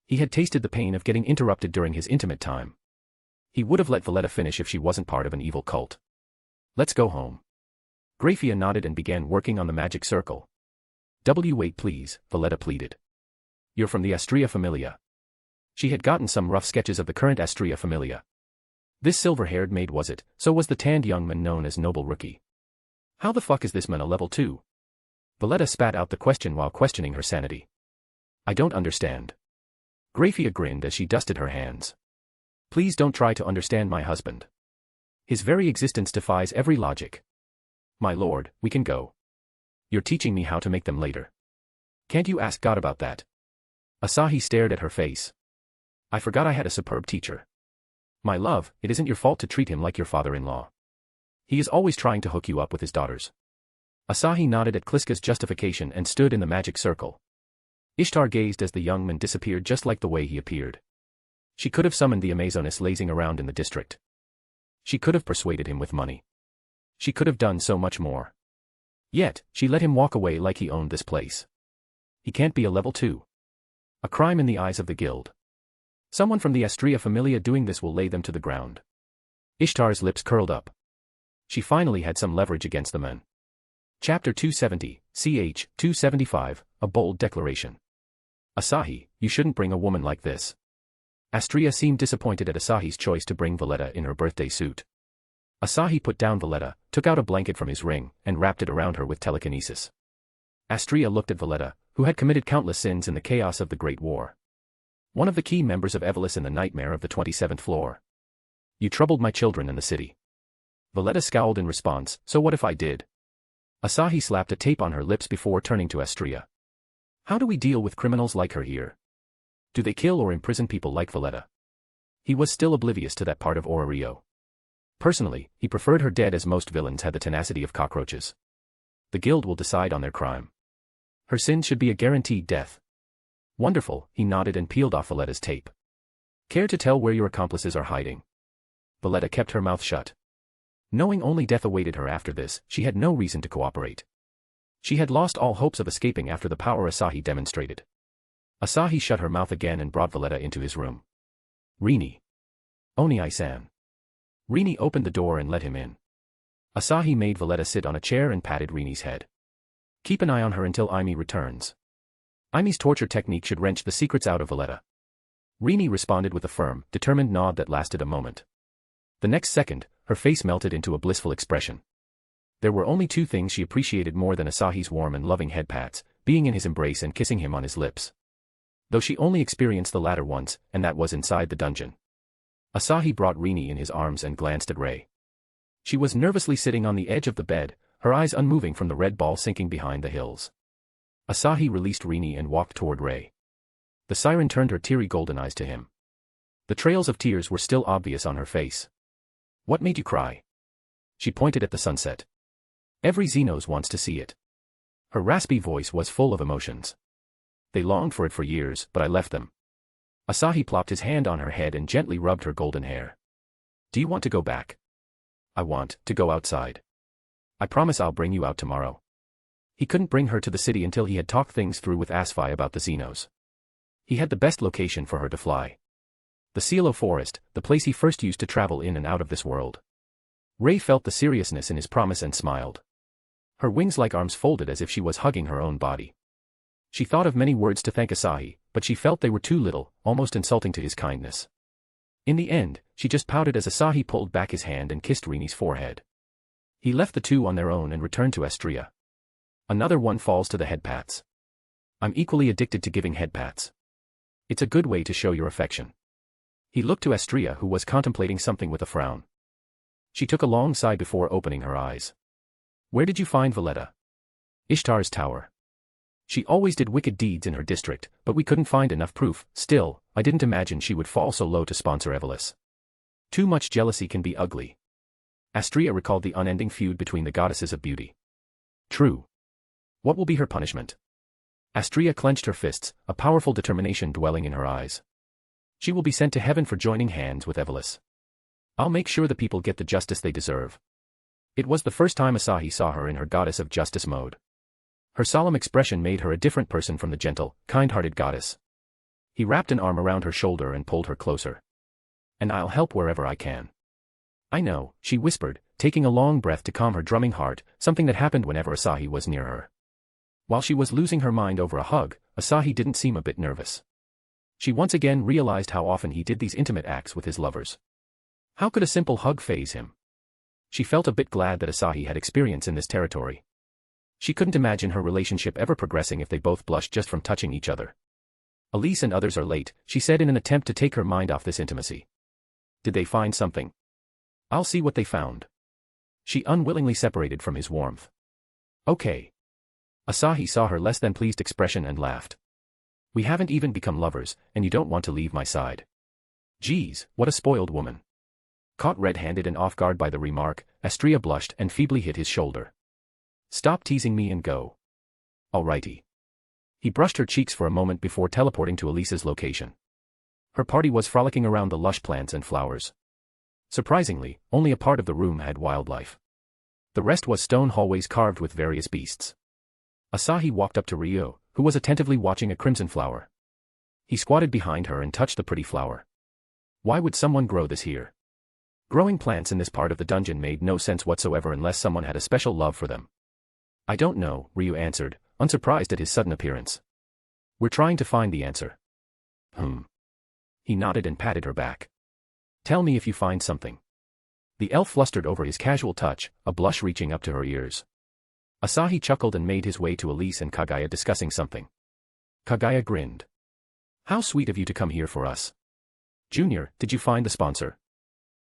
He had tasted the pain of getting interrupted during his intimate time. He would have let Valletta finish if she wasn't part of an evil cult. Let's go home. Grafia nodded and began working on the magic circle. Wait please, Valletta pleaded. You're from the Astria Familia. She had gotten some rough sketches of the current Astria Familia. This silver-haired maid was it, so was the tanned young man known as Noble Rookie. How the fuck is this man a level 2? Valletta spat out the question while questioning her sanity. I don't understand. Grafia grinned as she dusted her hands. Please don't try to understand my husband. His very existence defies every logic. My lord, we can go. You're teaching me how to make them later. Can't you ask God about that? Asahi stared at her face. I forgot I had a superb teacher. My love, it isn't your fault to treat him like your father-in-law. He is always trying to hook you up with his daughters. Asahi nodded at Kliska's justification and stood in the magic circle. Ishtar gazed as the young man disappeared just like the way he appeared. She could have summoned the Amazonas lazing around in the district. She could have persuaded him with money. She could have done so much more. Yet, she let him walk away like he owned this place. He can't be a level 2. A crime in the eyes of the guild. Someone from the Astria Familia doing this will lay them to the ground. Ishtar's lips curled up. She finally had some leverage against the men. Chapter 270, ch. 275, A Bold Declaration. Asahi, you shouldn't bring a woman like this. Astria seemed disappointed at Asahi's choice to bring Valletta in her birthday suit. Asahi put down Valletta, took out a blanket from his ring, and wrapped it around her with telekinesis. Astria looked at Valletta, who had committed countless sins in the chaos of the Great War. One of the key members of Evelys in the Nightmare of the 27th Floor. You troubled my children in the city. Valletta scowled in response, so what if I did? Asahi slapped a tape on her lips before turning to Astria. How do we deal with criminals like her here? Do they kill or imprison people like Valletta? He was still oblivious to that part of Orario. Personally, he preferred her dead, as most villains had the tenacity of cockroaches. The guild will decide on their crime. Her sin should be a guaranteed death. Wonderful, he nodded and peeled off Valletta's tape. Care to tell where your accomplices are hiding? Valletta kept her mouth shut. Knowing only death awaited her after this, she had no reason to cooperate. She had lost all hopes of escaping after the power Asahi demonstrated. Asahi shut her mouth again and brought Valletta into his room. Rini. Oni-san. Rini opened the door and let him in. Asahi made Valletta sit on a chair and patted Rini's head. Keep an eye on her until Aimi returns. Aimi's torture technique should wrench the secrets out of Valletta. Rini responded with a firm, determined nod that lasted a moment. The next second, her face melted into a blissful expression. There were only two things she appreciated more than Asahi's warm and loving head pats, being in his embrace and kissing him on his lips. Though she only experienced the latter once, and that was inside the dungeon. Asahi brought Rini in his arms and glanced at Rei. She was nervously sitting on the edge of the bed, her eyes unmoving from the red ball sinking behind the hills. Asahi released Rini and walked toward Rei. The siren turned her teary golden eyes to him. The trails of tears were still obvious on her face. What made you cry? She pointed at the sunset. Every Xenos wants to see it. Her raspy voice was full of emotions. They longed for it for years, but I left them. Asahi plopped his hand on her head and gently rubbed her golden hair. Do you want to go back? I want to go outside. I promise I'll bring you out tomorrow. He couldn't bring her to the city until he had talked things through with Asahi about the Xenos. He had the best location for her to fly. The Cielo Forest, the place he first used to travel in and out of this world. Rei felt the seriousness in his promise and smiled. Her wings-like arms folded as if she was hugging her own body. She thought of many words to thank Asahi, but she felt they were too little, almost insulting to his kindness. In the end, she just pouted as Asahi pulled back his hand and kissed Rini's forehead. He left the two on their own and returned to Astria. Another one falls to the head pats. I'm equally addicted to giving head pats. It's a good way to show your affection. He looked to Astria, who was contemplating something with a frown. She took a long sigh before opening her eyes. Where did you find Valletta? Ishtar's tower. She always did wicked deeds in her district, but we couldn't find enough proof. Still, I didn't imagine she would fall so low to sponsor Evelys. Too much jealousy can be ugly. Astria recalled the unending feud between the goddesses of beauty. True. What will be her punishment? Astria clenched her fists, a powerful determination dwelling in her eyes. She will be sent to heaven for joining hands with Evelys. I'll make sure the people get the justice they deserve. It was the first time Asahi saw her in her goddess of justice mode. Her solemn expression made her a different person from the gentle, kind-hearted goddess. He wrapped an arm around her shoulder and pulled her closer. And I'll help wherever I can. I know, she whispered, taking a long breath to calm her drumming heart, something that happened whenever Asahi was near her. While she was losing her mind over a hug, Asahi didn't seem a bit nervous. She once again realized how often he did these intimate acts with his lovers. How could a simple hug faze him? She felt a bit glad that Asahi had experience in this territory. She couldn't imagine her relationship ever progressing if they both blushed just from touching each other. Elise and others are late, she said in an attempt to take her mind off this intimacy. Did they find something? I'll see what they found. She unwillingly separated from his warmth. Okay. Asahi saw her less than pleased expression and laughed. We haven't even become lovers, and you don't want to leave my side. Geez, what a spoiled woman. Caught red-handed and off guard by the remark, Astria blushed and feebly hit his shoulder. Stop teasing me and go. Alrighty. He brushed her cheeks for a moment before teleporting to Elisa's location. Her party was frolicking around the lush plants and flowers. Surprisingly, only a part of the room had wildlife. The rest was stone hallways carved with various beasts. Asahi walked up to Ryo, who was attentively watching a crimson flower. He squatted behind her and touched the pretty flower. Why would someone grow this here? Growing plants in this part of the dungeon made no sense whatsoever unless someone had a special love for them. I don't know, Ryu answered, unsurprised at his sudden appearance. We're trying to find the answer. He nodded and patted her back. Tell me if you find something. The elf flustered over his casual touch, a blush reaching up to her ears. Asahi chuckled and made his way to Elise and Kaguya discussing something. Kaguya grinned. How sweet of you to come here for us. Junior, did you find the sponsor?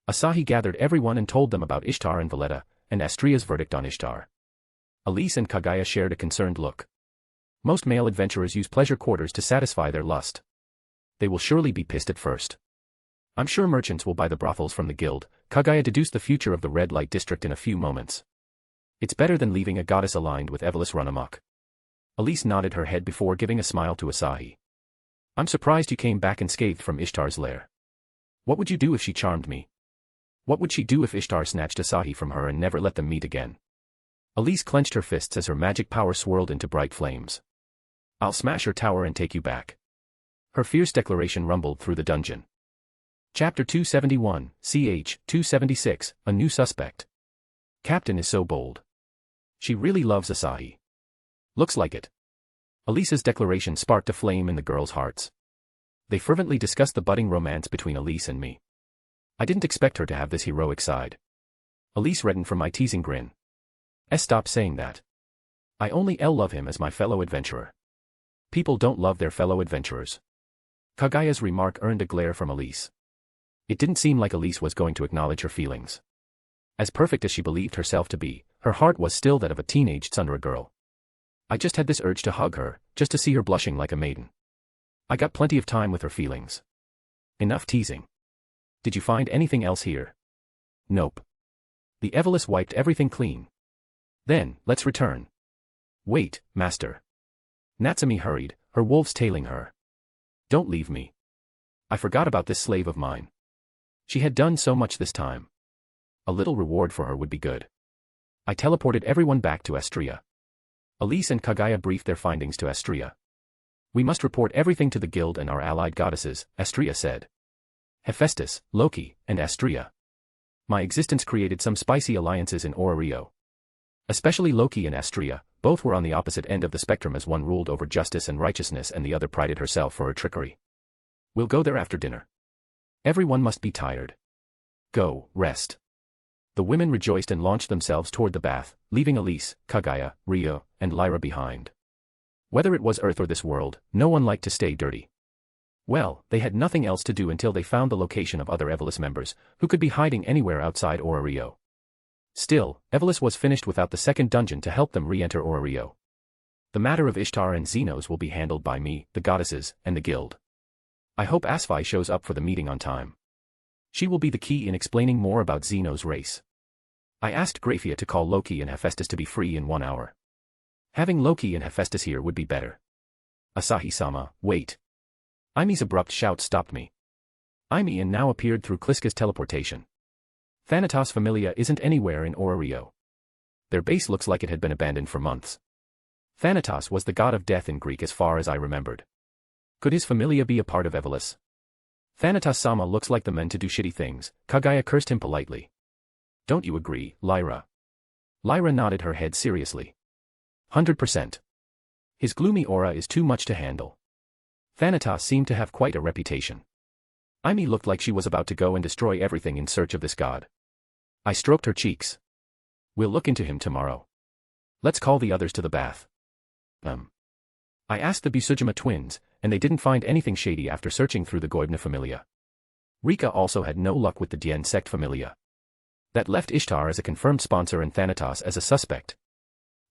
Asahi gathered everyone and told them about Ishtar and Valletta, and Astria's verdict on Ishtar. Elise and Kaguya shared a concerned look. Most male adventurers use pleasure quarters to satisfy their lust. They will surely be pissed at first. I'm sure merchants will buy the brothels from the guild. Kaguya deduced the future of the red light district in a few moments. It's better than leaving a goddess aligned with Evelys run amok. Elise nodded her head before giving a smile to Asahi. I'm surprised you came back unscathed from Ishtar's lair. What would you do if she charmed me? What would she do if Ishtar snatched Asahi from her and never let them meet again? Elise clenched her fists as her magic power swirled into bright flames. I'll smash her tower and take you back. Her fierce declaration rumbled through the dungeon. Chapter 271, ch. 276, A New Suspect. Captain is so bold. She really loves Asahi. Looks like it. Elise's declaration sparked a flame in the girls' hearts. They fervently discussed the budding romance between Elise and me. I didn't expect her to have this heroic side. Elise reddened from my teasing grin. Stop saying that. I only love him as my fellow adventurer. People don't love their fellow adventurers. Kaguya's remark earned a glare from Elise. It didn't seem like Elise was going to acknowledge her feelings. As perfect as she believed herself to be, her heart was still that of a teenage tsundere girl. I just had this urge to hug her, just to see her blushing like a maiden. I got plenty of time with her feelings. Enough teasing. Did you find anything else here? Nope. The Evelys wiped everything clean. Then, let's return. Wait, master. Natsumi hurried, her wolves tailing her. Don't leave me. I forgot about this slave of mine. She had done so much this time. A little reward for her would be good. I teleported everyone back to Astria. Elise and Kaguya briefed their findings to Astria. We must report everything to the guild and our allied goddesses, Astria said. Hephaestus, Loki, and Astria. My existence created some spicy alliances in Orario. Especially Loki and Astria, both were on the opposite end of the spectrum as one ruled over justice and righteousness and the other prided herself for her trickery. We'll go there after dinner. Everyone must be tired. Go, rest. The women rejoiced and launched themselves toward the bath, leaving Elise, Kaguya, Ryo, and Lyra behind. Whether it was Earth or this world, no one liked to stay dirty. Well, they had nothing else to do until they found the location of other Evelys members, who could be hiding anywhere outside Orario. Still, Evelys was finished without the second dungeon to help them re-enter Orario. The matter of Ishtar and Xenos will be handled by me, the goddesses, and the guild. I hope Asahi shows up for the meeting on time. She will be the key in explaining more about Xenos' race. I asked Graphia to call Loki and Hephaestus to be free in 1 hour. Having Loki and Hephaestus here would be better. Asahi-sama, wait. Aime's abrupt shout stopped me. Aime and now appeared through Kliska's teleportation. Thanatos Familia isn't anywhere in Orario. Their base looks like it had been abandoned for months. Thanatos was the god of death in Greek as far as I remembered. Could his familia be a part of Evelys? Thanatos-sama looks like the men to do shitty things, Kaguya cursed him politely. Don't you agree, Lyra? Lyra nodded her head seriously. 100%. His gloomy aura is too much to handle. Thanatos seemed to have quite a reputation. Aime looked like she was about to go and destroy everything in search of this god. I stroked her cheeks. We'll look into him tomorrow. Let's call the others to the bath. I asked the Busujima twins, and they didn't find anything shady after searching through the Goibna familia. Rika also had no luck with the Dien sect familia. That left Ishtar as a confirmed sponsor and Thanatos as a suspect.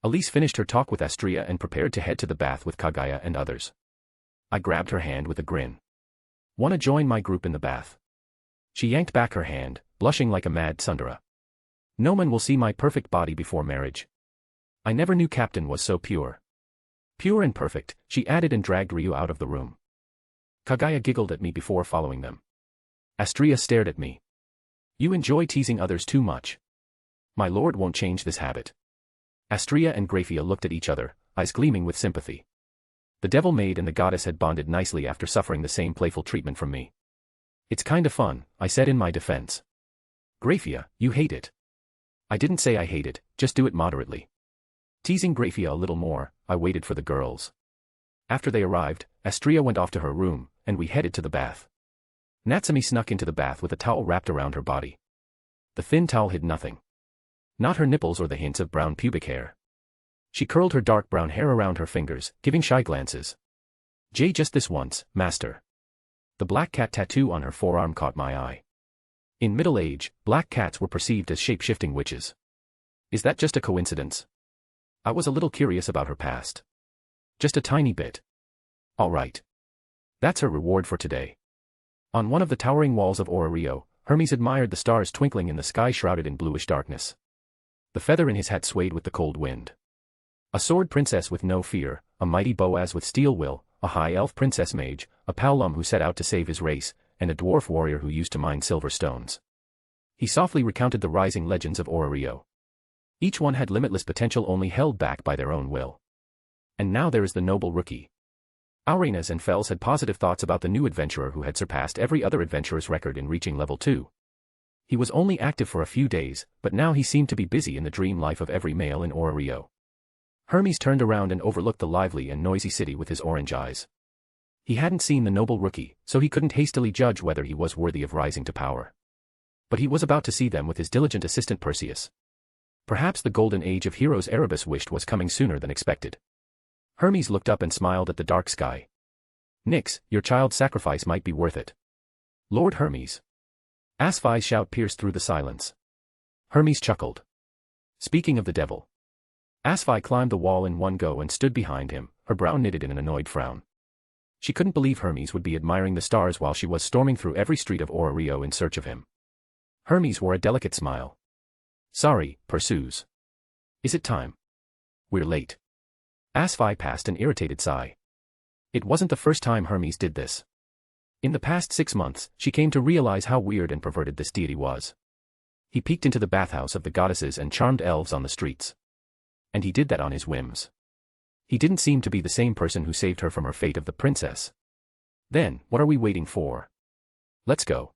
Elise finished her talk with Astria and prepared to head to the bath with Kaguya and others. I grabbed her hand with a grin. Wanna join my group in the bath? She yanked back her hand, blushing like a mad tsundere. No one will see my perfect body before marriage. I never knew Captain was so pure. Pure and perfect, she added and dragged Ryu out of the room. Kaguya giggled at me before following them. Astria stared at me. You enjoy teasing others too much. My lord won't change this habit. Astria and Graphia looked at each other, eyes gleaming with sympathy. The devil maid and the goddess had bonded nicely after suffering the same playful treatment from me. It's kinda fun, I said in my defense. Graphia, you hate it. I didn't say I hate it, just do it moderately. Teasing Graphia a little more, I waited for the girls. After they arrived, Astria went off to her room, and we headed to the bath. Natsumi snuck into the bath with a towel wrapped around her body. The thin towel hid nothing. Not her nipples or the hints of brown pubic hair. She curled her dark brown hair around her fingers, giving shy glances. Just this once, master. The black cat tattoo on her forearm caught my eye. In middle age, black cats were perceived as shape-shifting witches. Is that just a coincidence? I was a little curious about her past. Just a tiny bit. All right. That's her reward for today. On one of the towering walls of Rio, Hermes admired the stars twinkling in the sky shrouded in bluish darkness. The feather in his hat swayed with the cold wind. A sword princess with no fear, a mighty Boaz with steel will, a high elf princess mage, a Paolum who set out to save his race, and a dwarf warrior who used to mine silver stones. He softly recounted the rising legends of Rio. Each one had limitless potential only held back by their own will. And now there is the noble rookie. Arenas and Fells had positive thoughts about the new adventurer who had surpassed every other adventurer's record in reaching level 2. He was only active for a few days, but now he seemed to be busy in the dream life of every male in Rio. Hermes turned around and overlooked the lively and noisy city with his orange eyes. He hadn't seen the noble rookie, so he couldn't hastily judge whether he was worthy of rising to power. But he was about to see them with his diligent assistant Perseus. Perhaps the golden age of heroes Erebus wished was coming sooner than expected. Hermes looked up and smiled at the dark sky. Nix, your child's sacrifice might be worth it. Lord Hermes. Asaphi's shout pierced through the silence. Hermes chuckled. Speaking of the devil. Asaphi climbed the wall in one go and stood behind him, her brow knitted in an annoyed frown. She couldn't believe Hermes would be admiring the stars while she was storming through every street of Rio in search of him. Hermes wore a delicate smile. Sorry, Perseus. Is it time? We're late. Asaphi passed an irritated sigh. It wasn't the first time Hermes did this. In the past 6 months, she came to realize how weird and perverted this deity was. He peeked into the bathhouse of the goddesses and charmed elves on the streets. And he did that on his whims. He didn't seem to be the same person who saved her from her fate of the princess. Then, what are we waiting for? Let's go.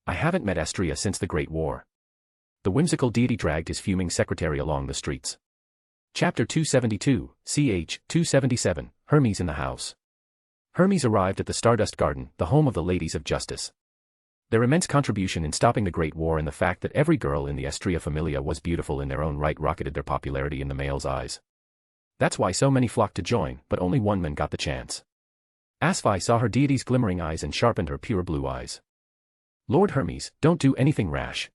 I haven't met Astria since the Great War. The whimsical deity dragged his fuming secretary along the streets. Chapter 272, ch. 277, Hermes in the house. Hermes arrived at the Stardust Garden, the home of the Ladies of Justice. Their immense contribution in stopping the Great War and the fact that every girl in the Astria Familia was beautiful in their own right rocketed their popularity in the males' eyes. That's why so many flocked to join, but only one man got the chance. Asaphi saw her deity's glimmering eyes and sharpened her pure blue eyes. Lord Hermes, don't do anything rash.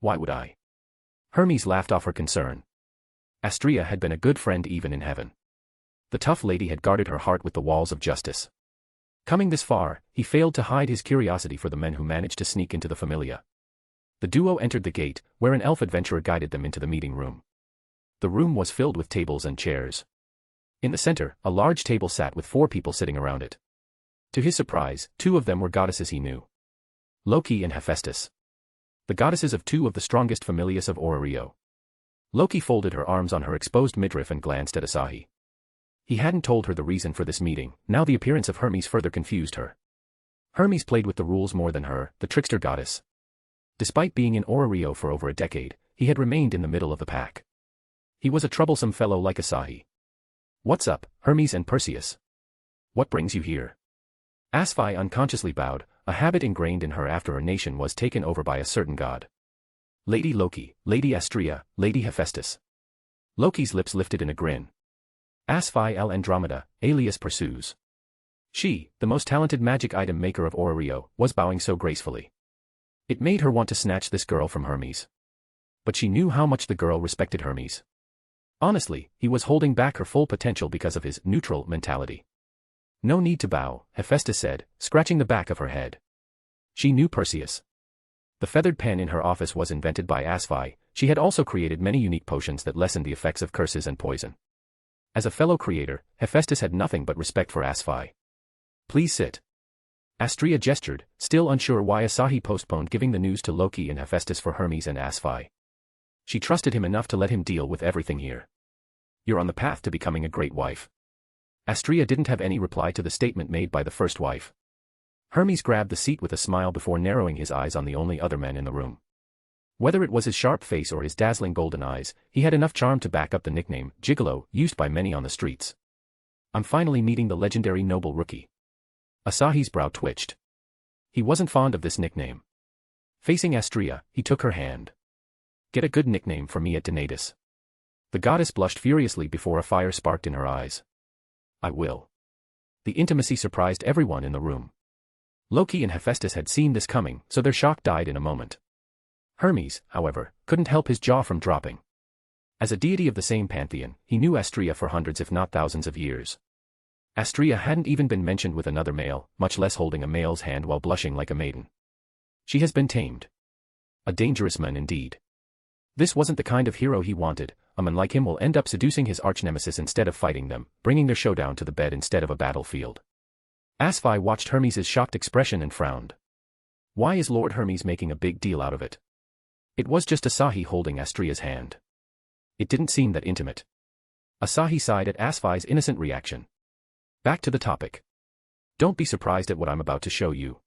Why would I? Hermes laughed off her concern. Astria had been a good friend even in heaven. The tough lady had guarded her heart with the walls of justice. Coming this far, he failed to hide his curiosity for the men who managed to sneak into the Familia. The duo entered the gate, where an elf adventurer guided them into the meeting room. The room was filled with tables and chairs. In the center, a large table sat with 4 people sitting around it. To his surprise, 2 of them were goddesses he knew. Loki and Hephaestus. The goddesses of 2 of the strongest familias of Rio. Loki folded her arms on her exposed midriff and glanced at Asahi. He hadn't told her the reason for this meeting, now the appearance of Hermes further confused her. Hermes played with the rules more than her, the trickster goddess. Despite being in Rio for over a decade, he had remained in the middle of the pack. He was a troublesome fellow like Asahi. What's up, Hermes and Perseus? What brings you here? Asaphi unconsciously bowed, a habit ingrained in her after her nation was taken over by a certain god. Lady Loki, Lady Astria, Lady Hephaestus. Loki's lips lifted in a grin. Asaphi el Andromeda, alias Perseus. She, the most talented magic item maker of Rio, was bowing so gracefully. It made her want to snatch this girl from Hermes. But she knew how much the girl respected Hermes. Honestly, he was holding back her full potential because of his neutral mentality. No need to bow, Hephaestus said, scratching the back of her head. She knew Perseus. The feathered pen in her office was invented by Asaphi. She had also created many unique potions that lessened the effects of curses and poison. As a fellow creator, Hephaestus had nothing but respect for Asaphi. Please sit. Astria gestured, still unsure why Asahi postponed giving the news to Loki and Hephaestus for Hermes and Asaphi. She trusted him enough to let him deal with everything here. You're on the path to becoming a great wife. Astria didn't have any reply to the statement made by the first wife. Hermes grabbed the seat with a smile before narrowing his eyes on the only other man in the room. Whether it was his sharp face or his dazzling golden eyes, he had enough charm to back up the nickname, Gigolo, used by many on the streets. I'm finally meeting the legendary noble rookie. Asahi's brow twitched. He wasn't fond of this nickname. Facing Astrea, he took her hand. Get a good nickname for me at Donatus. The goddess blushed furiously before a fire sparked in her eyes. I will. The intimacy surprised everyone in the room. Loki and Hephaestus had seen this coming, so their shock died in a moment. Hermes, however, couldn't help his jaw from dropping. As a deity of the same pantheon, he knew Astrea for hundreds if not thousands of years. Astrea hadn't even been mentioned with another male, much less holding a male's hand while blushing like a maiden. She has been tamed. A dangerous man indeed. This wasn't the kind of hero he wanted. A man like him will end up seducing his arch-nemesis instead of fighting them, bringing their showdown to the bed instead of a battlefield. Asahi watched Hermes' shocked expression and frowned. Why is Lord Hermes making a big deal out of it? It was just Asahi holding Astrea's hand. It didn't seem that intimate. Asahi sighed at Asahi's innocent reaction. Back to the topic. Don't be surprised at what I'm about to show you.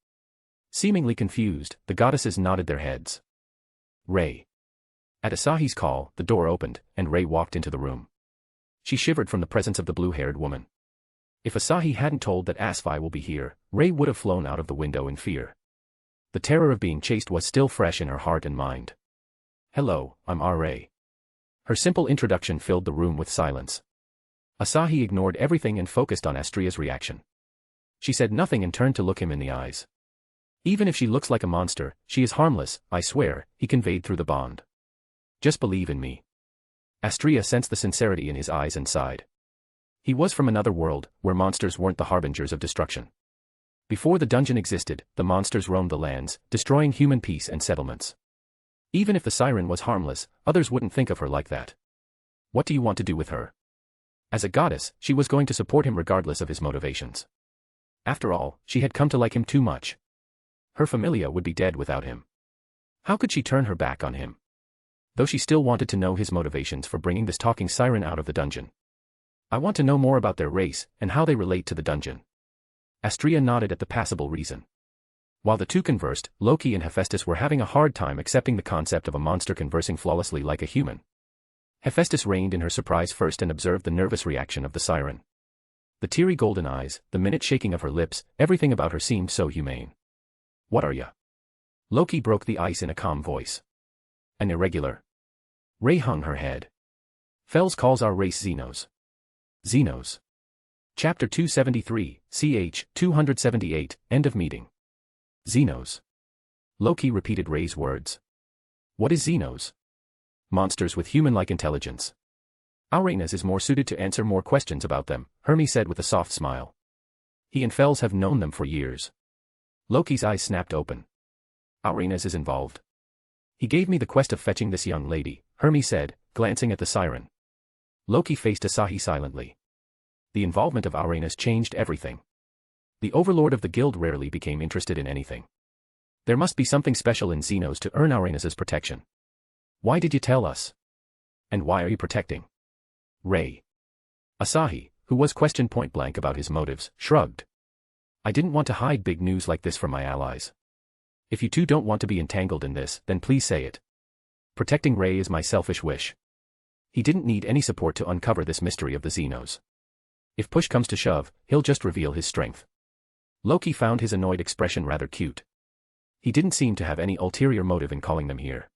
Seemingly confused, the goddesses nodded their heads. Rei. At Asahi's call, the door opened, and Rei walked into the room. She shivered from the presence of the blue-haired woman. If Asahi hadn't told that Asahi will be here, Rei would have flown out of the window in fear. The terror of being chased was still fresh in her heart and mind. Hello, I'm Rei. Her simple introduction filled the room with silence. Asahi ignored everything and focused on Astrea's reaction. She said nothing and turned to look him in the eyes. Even if she looks like a monster, she is harmless, I swear, he conveyed through the bond. Just believe in me. Astrea sensed the sincerity in his eyes and sighed. He was from another world, where monsters weren't the harbingers of destruction. Before the dungeon existed, the monsters roamed the lands, destroying human peace and settlements. Even if the siren was harmless, others wouldn't think of her like that. What do you want to do with her? As a goddess, she was going to support him regardless of his motivations. After all, she had come to like him too much. Her familia would be dead without him. How could she turn her back on him? Though she still wanted to know his motivations for bringing this talking siren out of the dungeon. I want to know more about their race, and how they relate to the dungeon. Astrea nodded at the passable reason. While the two conversed, Loki and Hephaestus were having a hard time accepting the concept of a monster conversing flawlessly like a human. Hephaestus reined in her surprise first and observed the nervous reaction of the siren. The teary golden eyes, the minute shaking of her lips, everything about her seemed so humane. What are ya? Loki broke the ice in a calm voice. An irregular. Rei hung her head. Fels calls our race Xenos. Xenos. Chapter 273, ch. 278, end of meeting. Xenos. Loki repeated Rei's words. What is Xenos? Monsters with human-like intelligence. Auranas is more suited to answer more questions about them, Hermes said with a soft smile. He and Fels have known them for years. Loki's eyes snapped open. Auranas is involved. He gave me the quest of fetching this young lady, Hermes said, glancing at the siren. Loki faced Asahi silently. The involvement of Auranas changed everything. The overlord of the guild rarely became interested in anything. There must be something special in Xenos to earn Auranas' protection. Why did you tell us? And why are you protecting Rei? Asahi, who was questioned point-blank about his motives, shrugged. I didn't want to hide big news like this from my allies. If you two don't want to be entangled in this, then please say it. Protecting Rei is my selfish wish. He didn't need any support to uncover this mystery of the Xenos. If push comes to shove, he'll just reveal his strength. Loki found his annoyed expression rather cute. He didn't seem to have any ulterior motive in calling them here.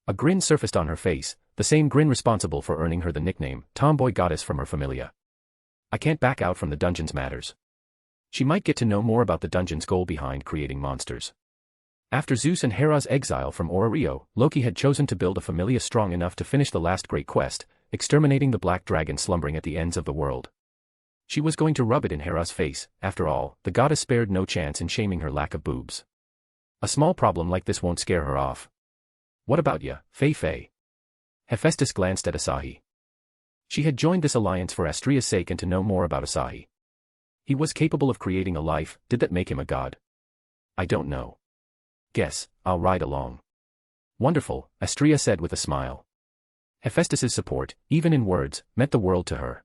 A grin surfaced on her face, the same grin responsible for earning her the nickname, Tomboy Goddess from her familia. I can't back out from the dungeon's matters. She might get to know more about the dungeon's goal behind creating monsters. After Zeus and Hera's exile from Orario, Loki had chosen to build a familia strong enough to finish the last great quest, exterminating the black dragon slumbering at the ends of the world. She was going to rub it in Hera's face. After all, the goddess spared no chance in shaming her lack of boobs. A small problem like this won't scare her off. What about ya, Fei? Hephaestus glanced at Asahi. She had joined this alliance for Astrea's sake and to know more about Asahi. He was capable of creating a life, did that make him a god? I don't know. Guess, I'll ride along. Wonderful, Astrea said with a smile. Hephaestus's support, even in words, meant the world to her.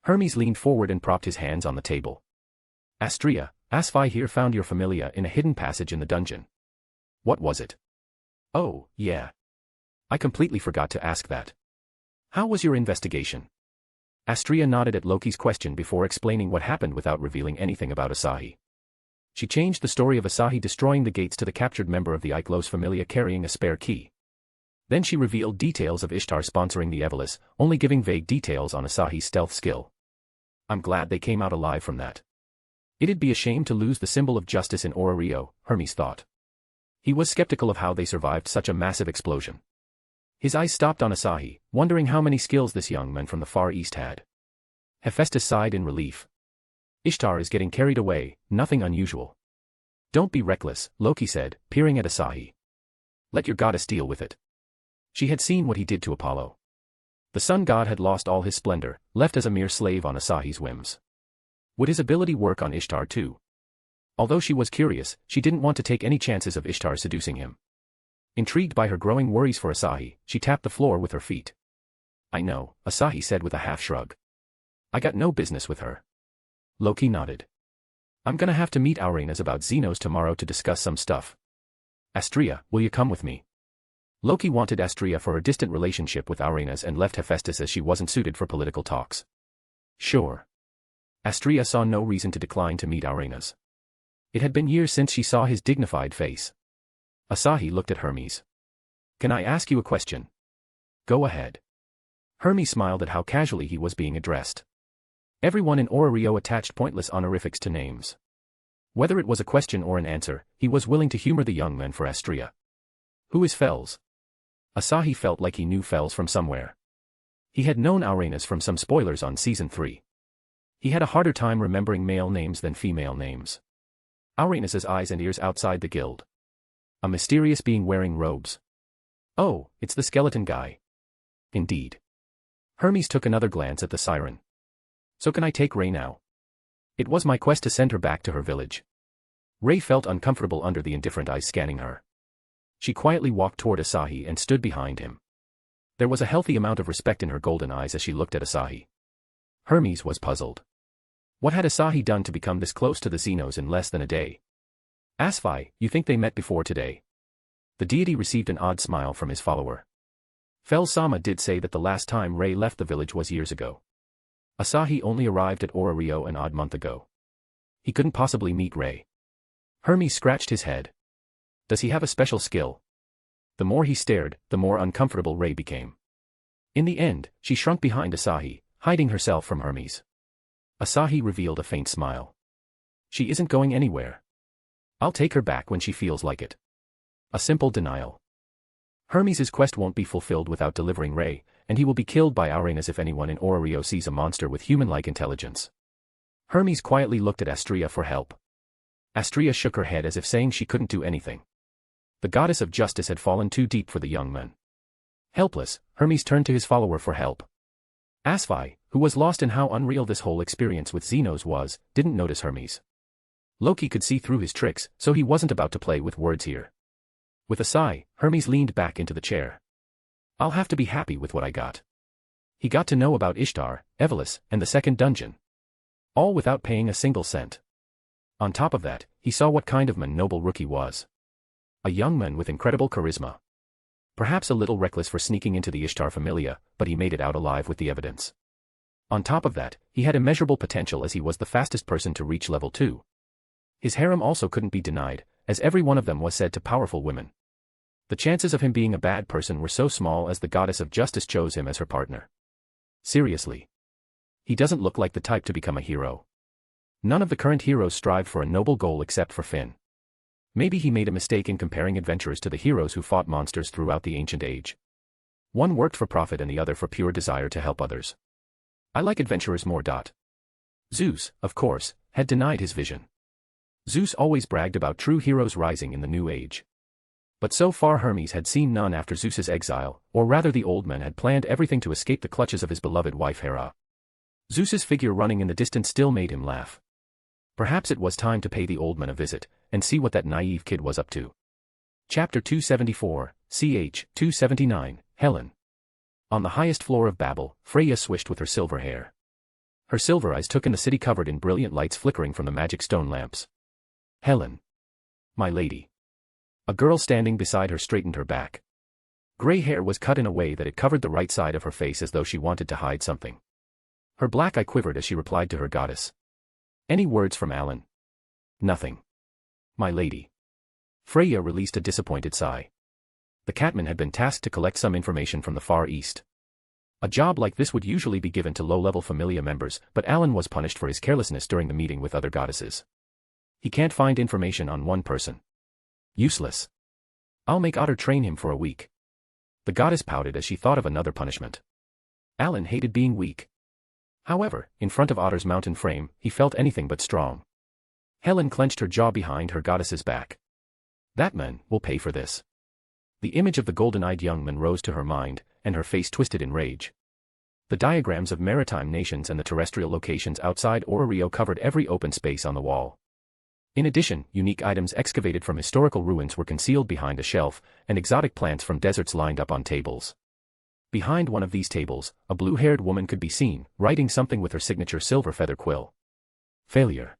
Hermes leaned forward and propped his hands on the table. Astrea, Asahi here found your familia in a hidden passage in the dungeon. What was it? Oh, yeah. I completely forgot to ask that. How was your investigation? Astria nodded at Loki's question before explaining what happened without revealing anything about Asahi. She changed the story of Asahi destroying the gates to the captured member of the Iklos Familia carrying a spare key. Then she revealed details of Ishtar sponsoring the Evolus, only giving vague details on Asahi's stealth skill. I'm glad they came out alive from that. It'd be a shame to lose the symbol of justice in Rio, Hermes thought. He was skeptical of how they survived such a massive explosion. His eyes stopped on Asahi, wondering how many skills this young man from the Far East had. Hephaestus sighed in relief. Ishtar is getting carried away, nothing unusual. Don't be reckless, Loki said, peering at Asahi. Let your goddess deal with it. She had seen what he did to Apollo. The sun god had lost all his splendor, left as a mere slave on Asahi's whims. Would his ability work on Ishtar too? Although she was curious, she didn't want to take any chances of Ishtar seducing him. Intrigued by her growing worries for Asahi, she tapped the floor with her feet. I know, Asahi said with a half-shrug. I got no business with her. Loki nodded. I'm gonna have to meet Auranas about Xenos tomorrow to discuss some stuff. Astria, will you come with me? Loki wanted Astria for her distant relationship with Auranas and left Hephaestus as she wasn't suited for political talks. Sure. Astria saw no reason to decline to meet Auranas. It had been years since she saw his dignified face. Asahi looked at Hermes. Can I ask you a question? Go ahead. Hermes smiled at how casually he was being addressed. Everyone in Rio attached pointless honorifics to names. Whether it was a question or an answer, he was willing to humor the young man for Astria. Who is Fels? Asahi felt like he knew Fels from somewhere. He had known Auranas from some spoilers on Season 3. He had a harder time remembering male names than female names. Auranas' eyes and ears outside the guild. A mysterious being wearing robes. Oh, it's the skeleton guy. Indeed. Hermes took another glance at the siren. So can I take Rei now? It was my quest to send her back to her village. Rei felt uncomfortable under the indifferent eyes scanning her. She quietly walked toward Asahi and stood behind him. There was a healthy amount of respect in her golden eyes as she looked at Asahi. Hermes was puzzled. What had Asahi done to become this close to the Xenos in less than a day? Asahi, you think they met before today? The deity received an odd smile from his follower. Fel-sama did say that the last time Rei left the village was years ago. Asahi only arrived at Rio an odd month ago. He couldn't possibly meet Rei. Hermes scratched his head. Does he have a special skill? The more he stared, the more uncomfortable Rei became. In the end, she shrunk behind Asahi, hiding herself from Hermes. Asahi revealed a faint smile. She isn't going anywhere. I'll take her back when she feels like it. A simple denial. Hermes' quest won't be fulfilled without delivering Rei, and he will be killed by Auranas if anyone in Rio sees a monster with human-like intelligence. Hermes quietly looked at Astria for help. Astria shook her head as if saying she couldn't do anything. The goddess of justice had fallen too deep for the young man. Helpless, Hermes turned to his follower for help. Asahi, who was lost in how unreal this whole experience with Xenos was, didn't notice Hermes. Loki could see through his tricks, so he wasn't about to play with words here. With a sigh, Hermes leaned back into the chair. I'll have to be happy with what I got. He got to know about Ishtar, Evolus, and the second dungeon. All without paying a single cent. On top of that, he saw what kind of man noble Rookie was. A young man with incredible charisma. Perhaps a little reckless for sneaking into the Ishtar Familia, but he made it out alive with the evidence. On top of that, he had immeasurable potential as he was the fastest person to reach level 2. His harem also couldn't be denied, as every one of them was said to powerful women. The chances of him being a bad person were so small as the goddess of justice chose him as her partner. Seriously. He doesn't look like the type to become a hero. None of the current heroes strive for a noble goal except for Finn. Maybe he made a mistake in comparing adventurers to the heroes who fought monsters throughout the ancient age. One worked for profit and the other for pure desire to help others. I like adventurers more. Zeus, of course, had denied his vision. Zeus always bragged about true heroes rising in the new age. But so far Hermes had seen none after Zeus's exile, or rather the old man had planned everything to escape the clutches of his beloved wife Hera. Zeus's figure running in the distance still made him laugh. Perhaps it was time to pay the old man a visit, and see what that naive kid was up to. Chapter 274, ch. 279, Helen. On the highest floor of Babel, Freya swished with her silver hair. Her silver eyes took in the city covered in brilliant lights flickering from the magic stone lamps. Helen. My lady. A girl standing beside her straightened her back. Gray hair was cut in a way that it covered the right side of her face as though she wanted to hide something. Her black eye quivered as she replied to her goddess. Any words from Alan? Nothing. My lady. Freya released a disappointed sigh. The Catman had been tasked to collect some information from the Far East. A job like this would usually be given to low-level familia members, but Alan was punished for his carelessness during the meeting with other goddesses. He can't find information on one person. Useless. I'll make Otter train him for a week. The goddess pouted as she thought of another punishment. Alan hated being weak. However, in front of Otter's mountain frame, he felt anything but strong. Helen clenched her jaw behind her goddess's back. That man will pay for this. The image of the golden-eyed young man rose to her mind, and her face twisted in rage. The diagrams of maritime nations and the terrestrial locations outside Ororio covered every open space on the wall. In addition, unique items excavated from historical ruins were concealed behind a shelf, and exotic plants from deserts lined up on tables. Behind one of these tables, a blue-haired woman could be seen, writing something with her signature silver feather quill. Failure.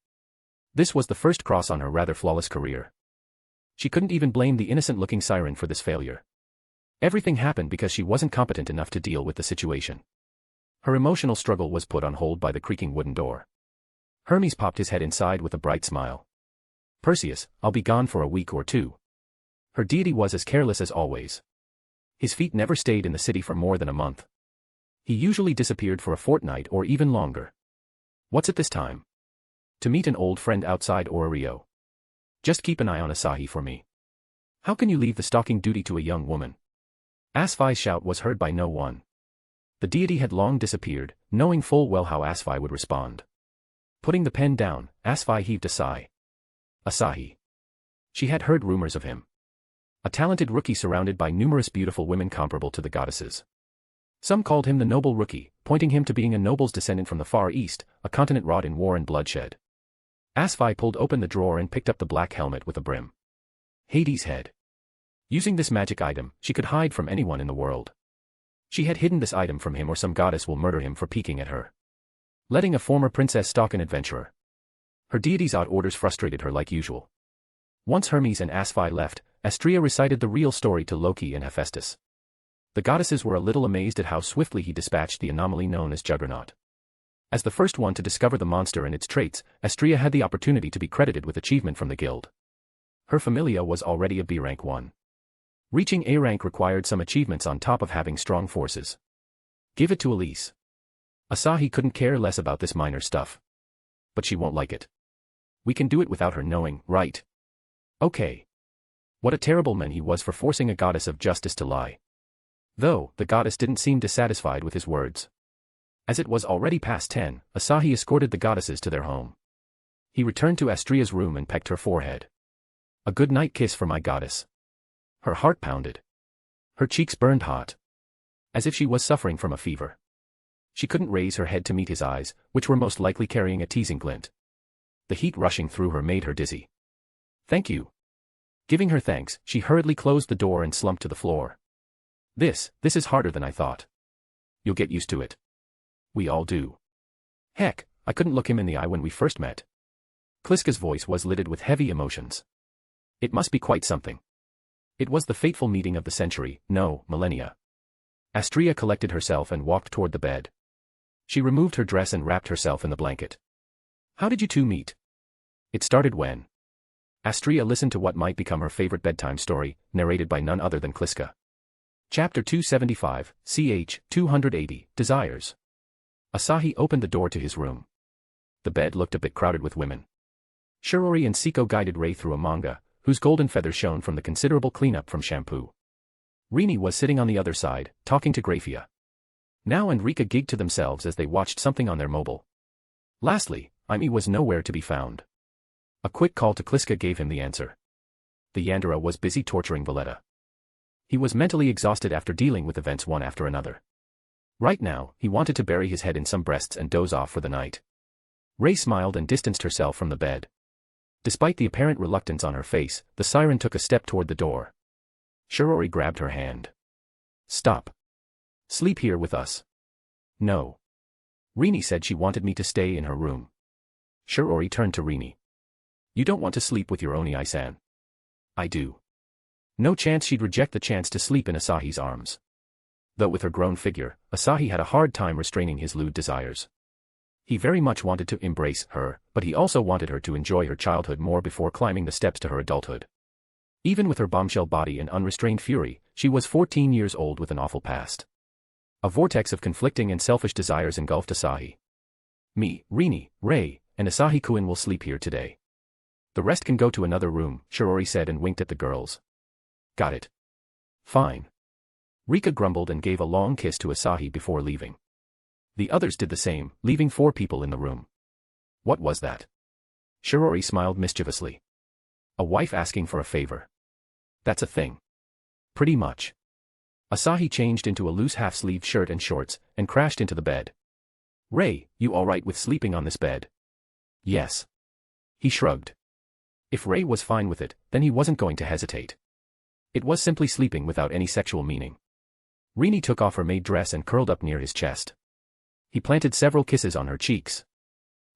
This was the first cross on her rather flawless career. She couldn't even blame the innocent-looking siren for this failure. Everything happened because she wasn't competent enough to deal with the situation. Her emotional struggle was put on hold by the creaking wooden door. Hermes popped his head inside with a bright smile. Perseus, I'll be gone for a week or two. Her deity was as careless as always. His feet never stayed in the city for more than a month. He usually disappeared for a fortnight or even longer. What's it this time? To meet an old friend outside Ororio. Just keep an eye on Asahi for me. How can you leave the stalking duty to a young woman? Asfi's shout was heard by no one. The deity had long disappeared, knowing full well how Asfi would respond. Putting the pen down, Asfi heaved a sigh. Asahi. She had heard rumors of him. A talented rookie surrounded by numerous beautiful women comparable to the goddesses. Some called him the noble rookie, pointing him to being a noble's descendant from the Far East, a continent wrought in war and bloodshed. Asfi pulled open the drawer and picked up the black helmet with a brim. Hades' head. Using this magic item, she could hide from anyone in the world. She had hidden this item from him or some goddess will murder him for peeking at her. Letting a former princess stalk an adventurer. Her deity's odd orders frustrated her like usual. Once Hermes and Asfi left, Astrea recited the real story to Loki and Hephaestus. The goddesses were a little amazed at how swiftly he dispatched the anomaly known as Juggernaut. As the first one to discover the monster and its traits, Astrea had the opportunity to be credited with achievement from the guild. Her familia was already a B rank 1. Reaching A rank required some achievements on top of having strong forces. Give it to Elise. Asahi couldn't care less about this minor stuff. But she won't like it. We can do it without her knowing, right? Okay. What a terrible man he was for forcing a goddess of justice to lie. Though, the goddess didn't seem dissatisfied with his words. As it was already past 10, Asahi escorted the goddesses to their home. He returned to Astrea's room and pecked her forehead. A good night kiss for my goddess. Her heart pounded. Her cheeks burned hot. As if she was suffering from a fever. She couldn't raise her head to meet his eyes, which were most likely carrying a teasing glint. The heat rushing through her made her dizzy. Thank you. Giving her thanks, she hurriedly closed the door and slumped to the floor. This is harder than I thought. You'll get used to it. We all do. Heck, I couldn't look him in the eye when we first met. Kliska's voice was littered with heavy emotions. It must be quite something. It was the fateful meeting of the century, no, millennia. Astrea collected herself and walked toward the bed. She removed her dress and wrapped herself in the blanket. How did you two meet? It started when? Astrea listened to what might become her favorite bedtime story, narrated by none other than Kliska. Chapter 275, ch. 280, Desires. Asahi opened the door to his room. The bed looked a bit crowded with women. Shirori and Siko guided Rei through a manga, whose golden feathers shone from the considerable cleanup from shampoo. Rini was sitting on the other side, talking to Grafia. Now and Rika gigged to themselves as they watched something on their mobile. Lastly, Aimi was nowhere to be found. A quick call to Kliska gave him the answer. The Yandere was busy torturing Valletta. He was mentally exhausted after dealing with events one after another. Right now, he wanted to bury his head in some breasts and doze off for the night. Rei smiled and distanced herself from the bed. Despite the apparent reluctance on her face, the siren took a step toward the door. Shirori grabbed her hand. Stop. Sleep here with us. No. Rini said she wanted me to stay in her room. Shirori turned to Rini. You don't want to sleep with your Oni-san. I do. No chance she'd reject the chance to sleep in Asahi's arms. Though with her grown figure, Asahi had a hard time restraining his lewd desires. He very much wanted to embrace her, but he also wanted her to enjoy her childhood more before climbing the steps to her adulthood. Even with her bombshell body and unrestrained fury, she was 14 years old with an awful past. A vortex of conflicting and selfish desires engulfed Asahi. Me, Rini, Rei, and Asahi-kun will sleep here today. The rest can go to another room, Shirori said and winked at the girls. Got it. Fine. Rika grumbled and gave a long kiss to Asahi before leaving. The others did the same, leaving 4 people in the room. What was that? Shirori smiled mischievously. A wife asking for a favor. That's a thing. Pretty much. Asahi changed into a loose half-sleeved shirt and shorts, and crashed into the bed. Rei, you alright with sleeping on this bed? Yes. He shrugged. If Rei was fine with it, then he wasn't going to hesitate. It was simply sleeping without any sexual meaning. Rini took off her maid dress and curled up near his chest. He planted several kisses on her cheeks.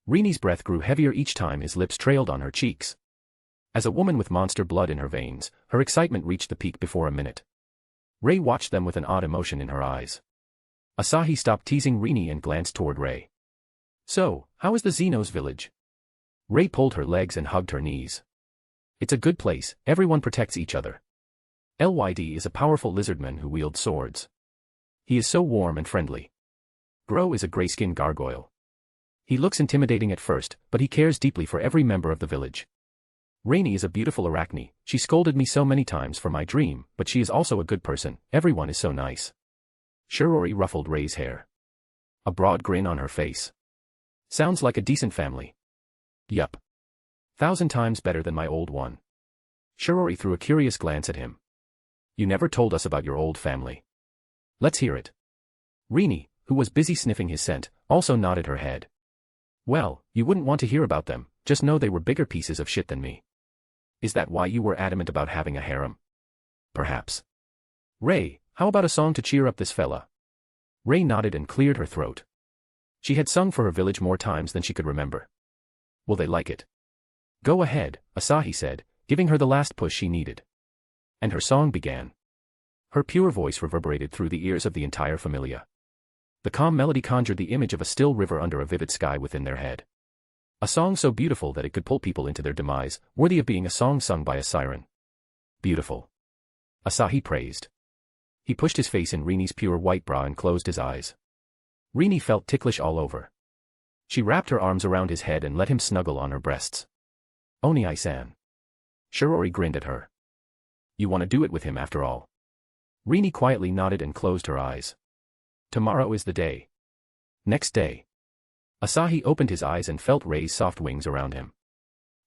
Rini's breath grew heavier each time his lips trailed on her cheeks. As a woman with monster blood in her veins, her excitement reached the peak before a minute. Rei watched them with an odd emotion in her eyes. Asahi stopped teasing Rini and glanced toward Rei. So, how is the Xenos village? Rei pulled her legs and hugged her knees. It's a good place, everyone protects each other. Lyd is a powerful lizardman who wields swords. He is so warm and friendly. Gro is a gray-skinned gargoyle. He looks intimidating at first, but he cares deeply for every member of the village. Rainy is a beautiful arachne. She scolded me so many times for my dream, but she is also a good person. Everyone is so nice. Shirori ruffled Rei's hair. A broad grin on her face. Sounds like a decent family. Yup. 1,000 times better than my old one. Shirori threw a curious glance at him. You never told us about your old family. Let's hear it. Rini, who was busy sniffing his scent, also nodded her head. Well, you wouldn't want to hear about them, just know they were bigger pieces of shit than me. Is that why you were adamant about having a harem? Perhaps. Rei, how about a song to cheer up this fella? Rei nodded and cleared her throat. She had sung for her village more times than she could remember. Will they like it? Go ahead, Asahi said, giving her the last push she needed. And her song began. Her pure voice reverberated through the ears of the entire familia. The calm melody conjured the image of a still river under a vivid sky within their head. A song so beautiful that it could pull people into their demise, worthy of being a song sung by a siren. Beautiful. Asahi praised. He pushed his face in Rini's pure white bra and closed his eyes. Rini felt ticklish all over. She wrapped her arms around his head and let him snuggle on her breasts. Oni-san. Shirori grinned at her. You want to do it with him after all. Rini quietly nodded and closed her eyes. Tomorrow is the day. Next day. Asahi opened his eyes and felt Rei's soft wings around him.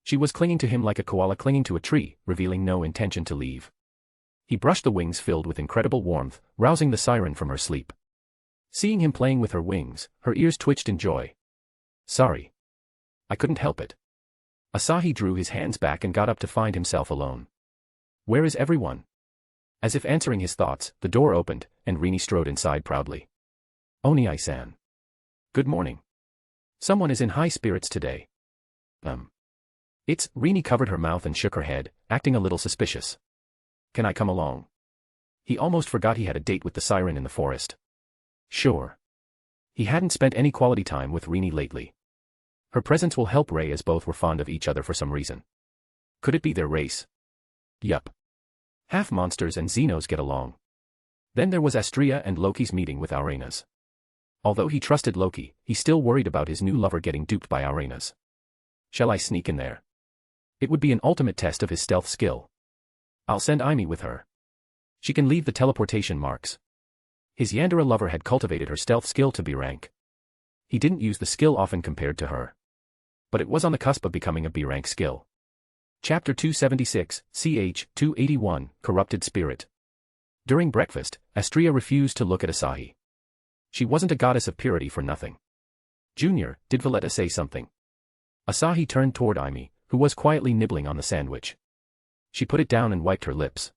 She was clinging to him like a koala clinging to a tree, revealing no intention to leave. He brushed the wings filled with incredible warmth, rousing the siren from her sleep. Seeing him playing with her wings, her ears twitched in joy. Sorry. I couldn't help it. Asahi drew his hands back and got up to find himself alone. Where is everyone? As if answering his thoughts, the door opened, and Rini strode inside proudly. Oni-san. Good morning. Someone is in high spirits today. It's, Rini covered her mouth and shook her head, acting a little suspicious. Can I come along? He almost forgot he had a date with the siren in the forest. Sure. He hadn't spent any quality time with Rini lately. Her presence will help Rei as both were fond of each other for some reason. Could it be their race? Yup. Half monsters and Xenos get along. Then there was Astria and Loki's meeting with Arenas. Although he trusted Loki, he still worried about his new lover getting duped by Arenas. Shall I sneak in there? It would be an ultimate test of his stealth skill. I'll send Aimi with her. She can leave the teleportation marks. His Yandere lover had cultivated her stealth skill to B rank. He didn't use the skill often compared to her. But it was on the cusp of becoming a B rank skill. Chapter 276, ch. 281, Corrupted Spirit. During breakfast, Astria refused to look at Asahi. She wasn't a goddess of purity for nothing. Junior, did Valletta say something? Asahi turned toward Aimi, who was quietly nibbling on the sandwich. She put it down and wiped her lips.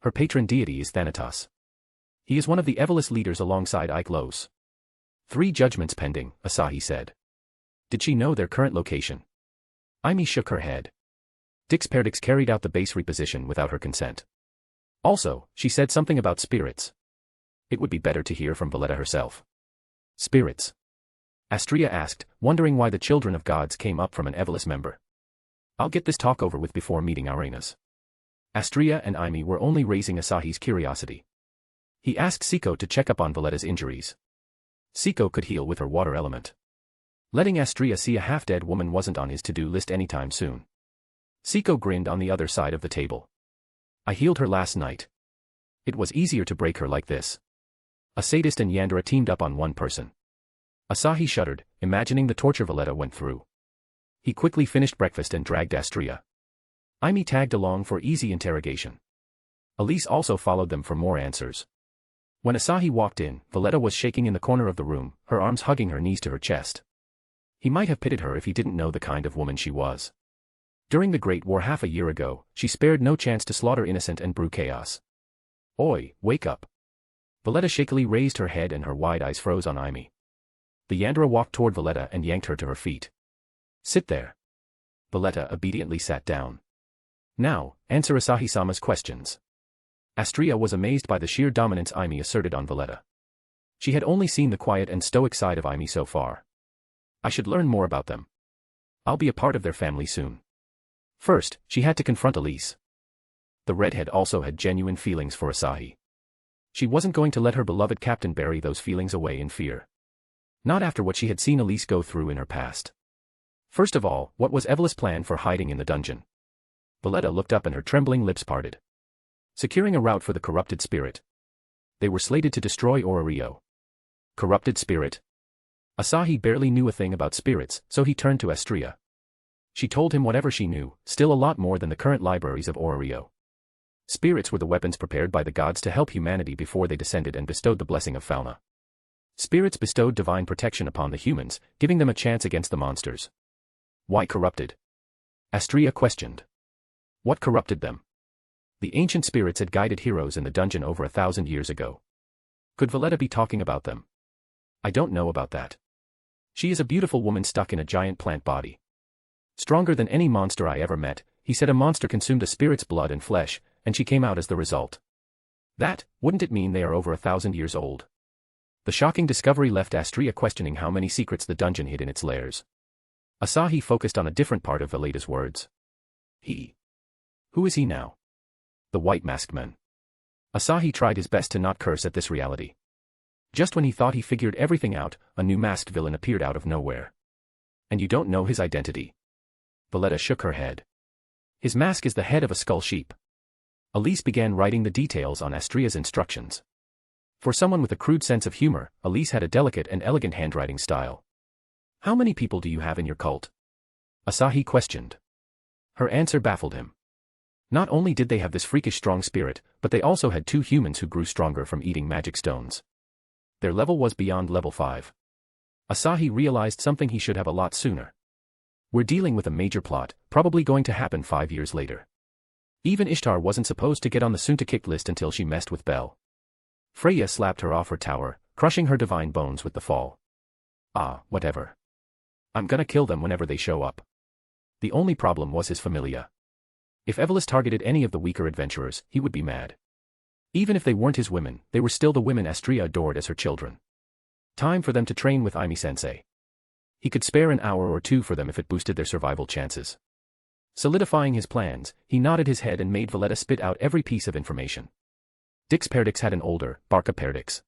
Her patron deity is Thanatos. He is one of the Evolus leaders alongside Iklos. 3 judgments pending, Asahi said. Did she know their current location? Aimi shook her head. Dix Perdix carried out the base reposition without her consent. Also, she said something about spirits. It would be better to hear from Valletta herself. Spirits? Astria asked, wondering why the children of gods came up from an Evolus member. I'll get this talk over with before meeting Arenas. Astria and Aimi were only raising Asahi's curiosity. He asked Siko to check up on Valletta's injuries. Siko could heal with her water element. Letting Astria see a half-dead woman wasn't on his to-do list anytime soon. Siko grinned on the other side of the table. I healed her last night. It was easier to break her like this. A sadist and Yandere teamed up on one person. Asahi shuddered, imagining the torture Valletta went through. He quickly finished breakfast and dragged Astria. Aimi tagged along for easy interrogation. Elise also followed them for more answers. When Asahi walked in, Valletta was shaking in the corner of the room, her arms hugging her knees to her chest. He might have pitied her if he didn't know the kind of woman she was. During the Great War half a year ago, she spared no chance to slaughter innocent and brew chaos. Oi, wake up. Valletta shakily raised her head and her wide eyes froze on Aimi. The Yandere walked toward Valletta and yanked her to her feet. Sit there. Valletta obediently sat down. Now, answer Asahi-sama's questions. Astria was amazed by the sheer dominance Aimi asserted on Valletta. She had only seen the quiet and stoic side of Aimi so far. I should learn more about them. I'll be a part of their family soon. First, she had to confront Elise. The redhead also had genuine feelings for Asahi. She wasn't going to let her beloved captain bury those feelings away in fear. Not after what she had seen Elise go through in her past. First of all, what was Evelyn's plan for hiding in the dungeon? Valletta looked up and her trembling lips parted. Securing a route for the corrupted spirit. They were slated to destroy Orario. Corrupted spirit? Asahi barely knew a thing about spirits, so he turned to Astria. She told him whatever she knew, still a lot more than the current libraries of Orario. Spirits were the weapons prepared by the gods to help humanity before they descended and bestowed the blessing of fauna. Spirits bestowed divine protection upon the humans, giving them a chance against the monsters. Why corrupted? Astria questioned. What corrupted them? The ancient spirits had guided heroes in the dungeon over 1,000 years ago. Could Valletta be talking about them? I don't know about that. She is a beautiful woman stuck in a giant plant body. Stronger than any monster I ever met, he said a monster consumed a spirit's blood and flesh, and she came out as the result. That, wouldn't it mean they are over 1,000 years old? The shocking discovery left Astria questioning how many secrets the dungeon hid in its lairs. Asahi focused on a different part of Valletta's words. He. Who is he now? The white masked man. Asahi tried his best to not curse at this reality. Just when he thought he figured everything out, a new masked villain appeared out of nowhere. And you don't know his identity? Valletta shook her head. His mask is the head of a skull sheep. Elise began writing the details on Astria's instructions. For someone with a crude sense of humor, Elise had a delicate and elegant handwriting style. How many people do you have in your cult? Asahi questioned. Her answer baffled him. Not only did they have this freakish strong spirit, but they also had 2 humans who grew stronger from eating magic stones. Their level was beyond level 5. Asahi realized something he should have a lot sooner. We're dealing with a major plot, probably going to happen 5 years later. Even Ishtar wasn't supposed to get on the soon-to-kick list until she messed with Bel. Freya slapped her off her tower, crushing her divine bones with the fall. Ah, whatever. I'm gonna kill them whenever they show up. The only problem was his familia. If Evolus targeted any of the weaker adventurers, he would be mad. Even if they weren't his women, they were still the women Astria adored as her children. Time for them to train with Aimi-sensei. He could spare an hour or 2 for them if it boosted their survival chances. Solidifying his plans, he nodded his head and made Valletta spit out every piece of information. Dix Perdix had an older, Barca Perdix.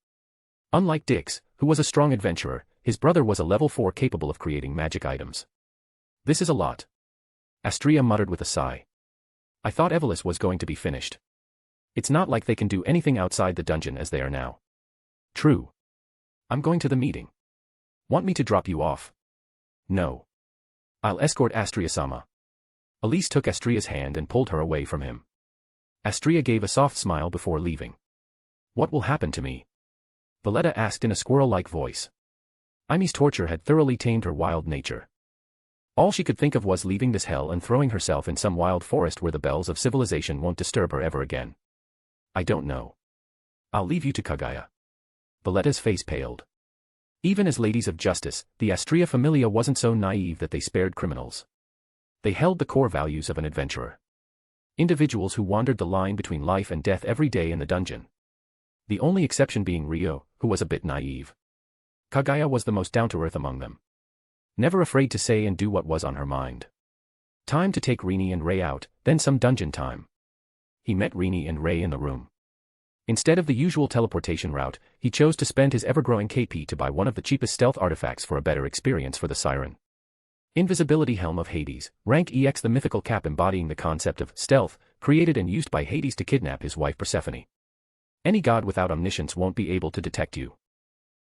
Unlike Dix, who was a strong adventurer, his brother was a level 4 capable of creating magic items. This is a lot. Astria muttered with a sigh. I thought Evolus was going to be finished. It's not like they can do anything outside the dungeon as they are now. True. I'm going to the meeting. Want me to drop you off? No. I'll escort Astria-sama. Elise took Astria's hand and pulled her away from him. Astria gave a soft smile before leaving. What will happen to me? Valletta asked in a squirrel-like voice. Aimi's torture had thoroughly tamed her wild nature. All she could think of was leaving this hell and throwing herself in some wild forest where the bells of civilization won't disturb her ever again. I don't know. I'll leave you to Kaguya. Valletta's face paled. Even as ladies of justice, the Astria Familia wasn't so naive that they spared criminals. They held the core values of an adventurer. Individuals who wandered the line between life and death every day in the dungeon. The only exception being Ryo, who was a bit naive. Kagaya was the most down-to-earth among them. Never afraid to say and do what was on her mind. Time to take Rini and Rei out, then some dungeon time. He met Rini and Rei in the room. Instead of the usual teleportation route, he chose to spend his ever-growing KP to buy one of the cheapest stealth artifacts for a better experience for the Siren. Invisibility Helm of Hades, rank EX, the mythical cap embodying the concept of stealth, created and used by Hades to kidnap his wife Persephone. Any god without omniscience won't be able to detect you.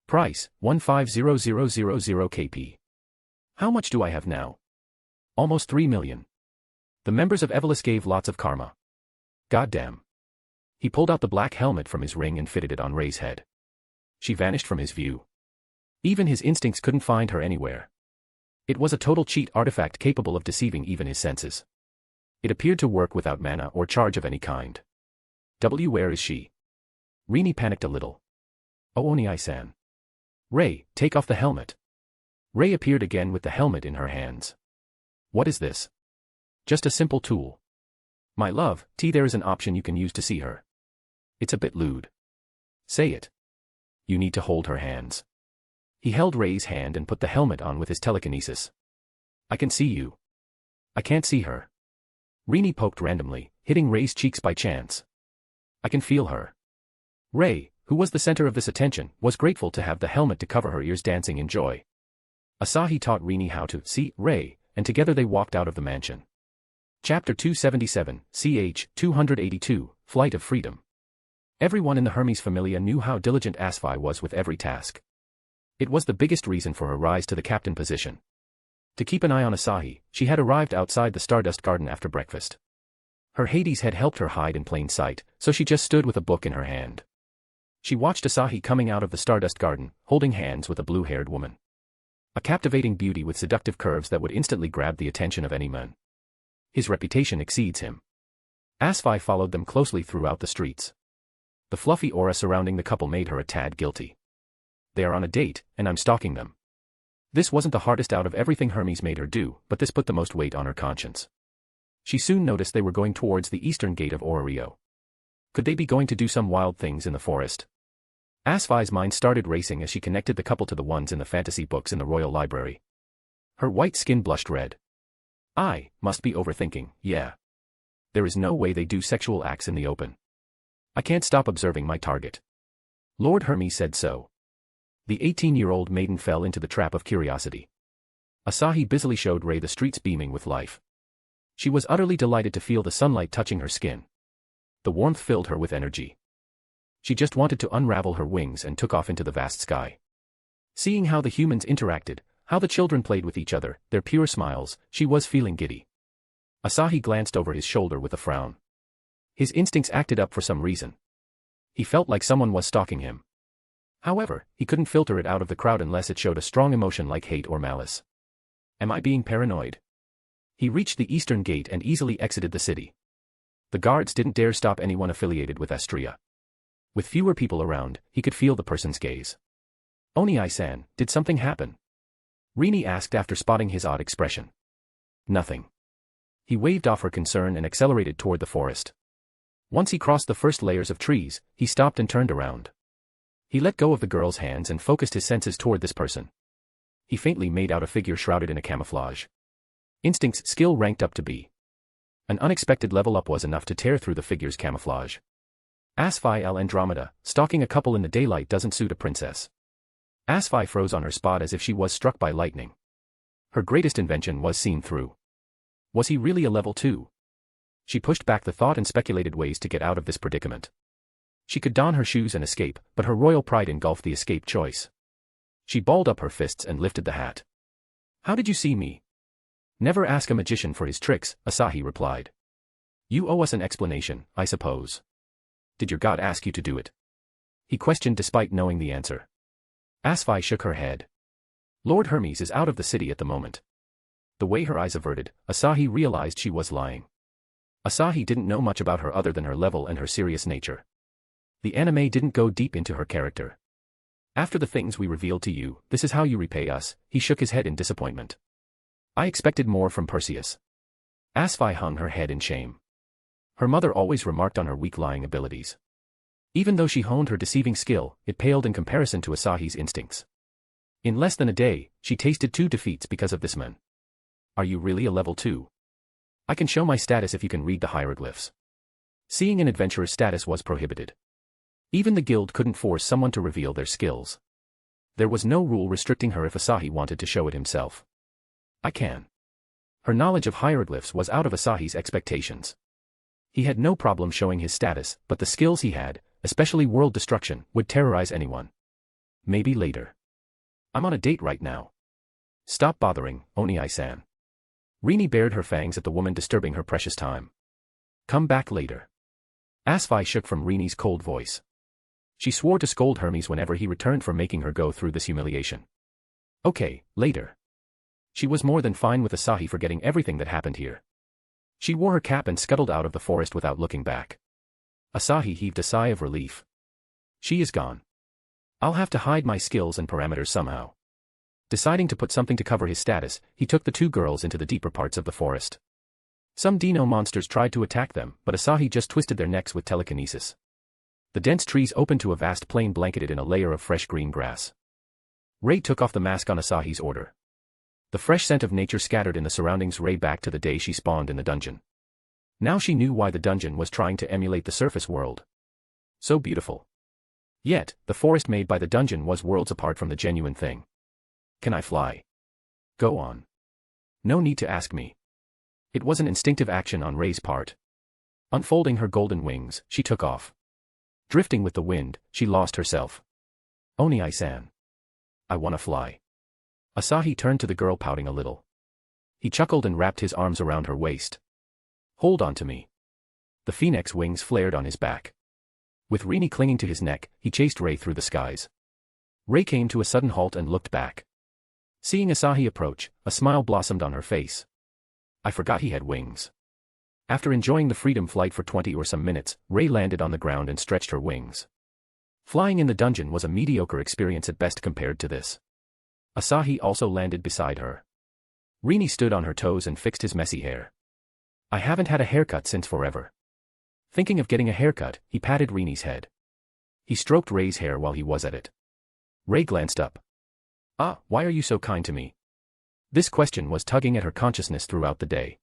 Price, 150000 KP. How much do I have now? Almost 3 million. The members of Evolus gave lots of karma. Goddamn. He pulled out the black helmet from his ring and fitted it on Rei's head. She vanished from his view. Even his instincts couldn't find her anywhere. It was a total cheat artifact capable of deceiving even his senses. It appeared to work without mana or charge of any kind. Where is she? Rini panicked a little. Oh, Oni-san. Rei, take off the helmet. Rei appeared again with the helmet in her hands. What is this? Just a simple tool. My love, there is an option you can use to see her. It's a bit lewd. Say it. You need to hold her hands. He held Rei's hand and put the helmet on with his telekinesis. I can see you. I can't see her. Rini poked randomly, hitting Rei's cheeks by chance. I can feel her. Rei, who was the center of this attention, was grateful to have the helmet to cover her ears, dancing in joy. Asahi taught Rini how to see Rei, and together they walked out of the mansion. Chapter 277, ch. 282, Flight of Freedom. Everyone in the Hermes Familia knew how diligent Asahi was with every task. It was the biggest reason for her rise to the captain position. To keep an eye on Asahi, she had arrived outside the Stardust Garden after breakfast. Her Hades had helped her hide in plain sight, so she just stood with a book in her hand. She watched Asahi coming out of the Stardust Garden, holding hands with a blue-haired woman. A captivating beauty with seductive curves that would instantly grab the attention of any man. His reputation exceeds him. Asahi followed them closely throughout the streets. The fluffy aura surrounding the couple made her a tad guilty. They are on a date, and I'm stalking them. This wasn't the hardest out of everything Hermes made her do, but this put the most weight on her conscience. She soon noticed they were going towards the eastern gate of Orario. Could they be going to do some wild things in the forest? Asahi's mind started racing as she connected the couple to the ones in the fantasy books in the royal library. Her white skin blushed red. I must be overthinking, yeah. There is no way they do sexual acts in the open. I can't stop observing my target. Lord Hermes said so. The 18-year-old maiden fell into the trap of curiosity. Asahi busily showed Rei the streets beaming with life. She was utterly delighted to feel the sunlight touching her skin. The warmth filled her with energy. She just wanted to unravel her wings and took off into the vast sky. Seeing how the humans interacted, how the children played with each other, their pure smiles, she was feeling giddy. Asahi glanced over his shoulder with a frown. His instincts acted up for some reason. He felt like someone was stalking him. However, he couldn't filter it out of the crowd unless it showed a strong emotion like hate or malice. Am I being paranoid? He reached the eastern gate and easily exited the city. The guards didn't dare stop anyone affiliated with Astria. With fewer people around, he could feel the person's gaze. Oni-san, did something happen? Rini asked after spotting his odd expression. Nothing. He waved off her concern and accelerated toward the forest. Once he crossed the first layers of trees, he stopped and turned around. He let go of the girl's hands and focused his senses toward this person. He faintly made out a figure shrouded in a camouflage. Instinct's skill ranked up to B. An unexpected level up was enough to tear through the figure's camouflage. Asahi Andromeda, stalking a couple in the daylight doesn't suit a princess. Asahi froze on her spot as if she was struck by lightning. Her greatest invention was seen through. Was he really a level 2? She pushed back the thought and speculated ways to get out of this predicament. She could don her shoes and escape, but her royal pride engulfed the escape choice. She balled up her fists and lifted the hat. How did you see me? Never ask a magician for his tricks, Asahi replied. You owe us an explanation, I suppose. Did your god ask you to do it? He questioned despite knowing the answer. Asahi shook her head. Lord Hermes is out of the city at the moment. The way her eyes averted, Asahi realized she was lying. Asahi didn't know much about her other than her level and her serious nature. The anime didn't go deep into her character. After the things we revealed to you, this is how you repay us, he shook his head in disappointment. I expected more from Perseus. Asahi hung her head in shame. Her mother always remarked on her weak lying abilities. Even though she honed her deceiving skill, it paled in comparison to Asahi's instincts. In less than a day, she tasted 2 defeats because of this man. Are you really a level 2? I can show my status if you can read the hieroglyphs. Seeing an adventurer's status was prohibited. Even the guild couldn't force someone to reveal their skills. There was no rule restricting her if Asahi wanted to show it himself. I can. Her knowledge of hieroglyphs was out of Asahi's expectations. He had no problem showing his status, but the skills he had, especially world destruction, would terrorize anyone. Maybe later. I'm on a date right now. Stop bothering, Oni-san. Rini bared her fangs at the woman disturbing her precious time. Come back later. Asahi shook from Rini's cold voice. She swore to scold Hermes whenever he returned for making her go through this humiliation. Okay, later. She was more than fine with Asahi forgetting everything that happened here. She wore her cap and scuttled out of the forest without looking back. Asahi heaved a sigh of relief. She is gone. I'll have to hide my skills and parameters somehow. Deciding to put something to cover his status, he took the 2 girls into the deeper parts of the forest. Some dino monsters tried to attack them, but Asahi just twisted their necks with telekinesis. The dense trees opened to a vast plain blanketed in a layer of fresh green grass. Ray took off the mask on Asahi's order. The fresh scent of nature scattered in the surroundings Ray back to the day she spawned in the dungeon. Now she knew why the dungeon was trying to emulate the surface world. So beautiful. Yet, the forest made by the dungeon was worlds apart from the genuine thing. Can I fly? Go on. No need to ask me. It was an instinctive action on Ray's part. Unfolding her golden wings, she took off. Drifting with the wind, she lost herself. Oni-san. I wanna fly. Asahi turned to the girl pouting a little. He chuckled and wrapped his arms around her waist. Hold on to me. The phoenix wings flared on his back. With Rini clinging to his neck, he chased Ray through the skies. Ray came to a sudden halt and looked back. Seeing Asahi approach, a smile blossomed on her face. I forgot he had wings. After enjoying the freedom flight for 20 or some minutes, Ray landed on the ground and stretched her wings. Flying in the dungeon was a mediocre experience at best compared to this. Asahi also landed beside her. Rini stood on her toes and fixed his messy hair. I haven't had a haircut since forever. Thinking of getting a haircut, he patted Rini's head. He stroked Ray's hair while he was at it. Ray glanced up. Ah, why are you so kind to me? This question was tugging at her consciousness throughout the day.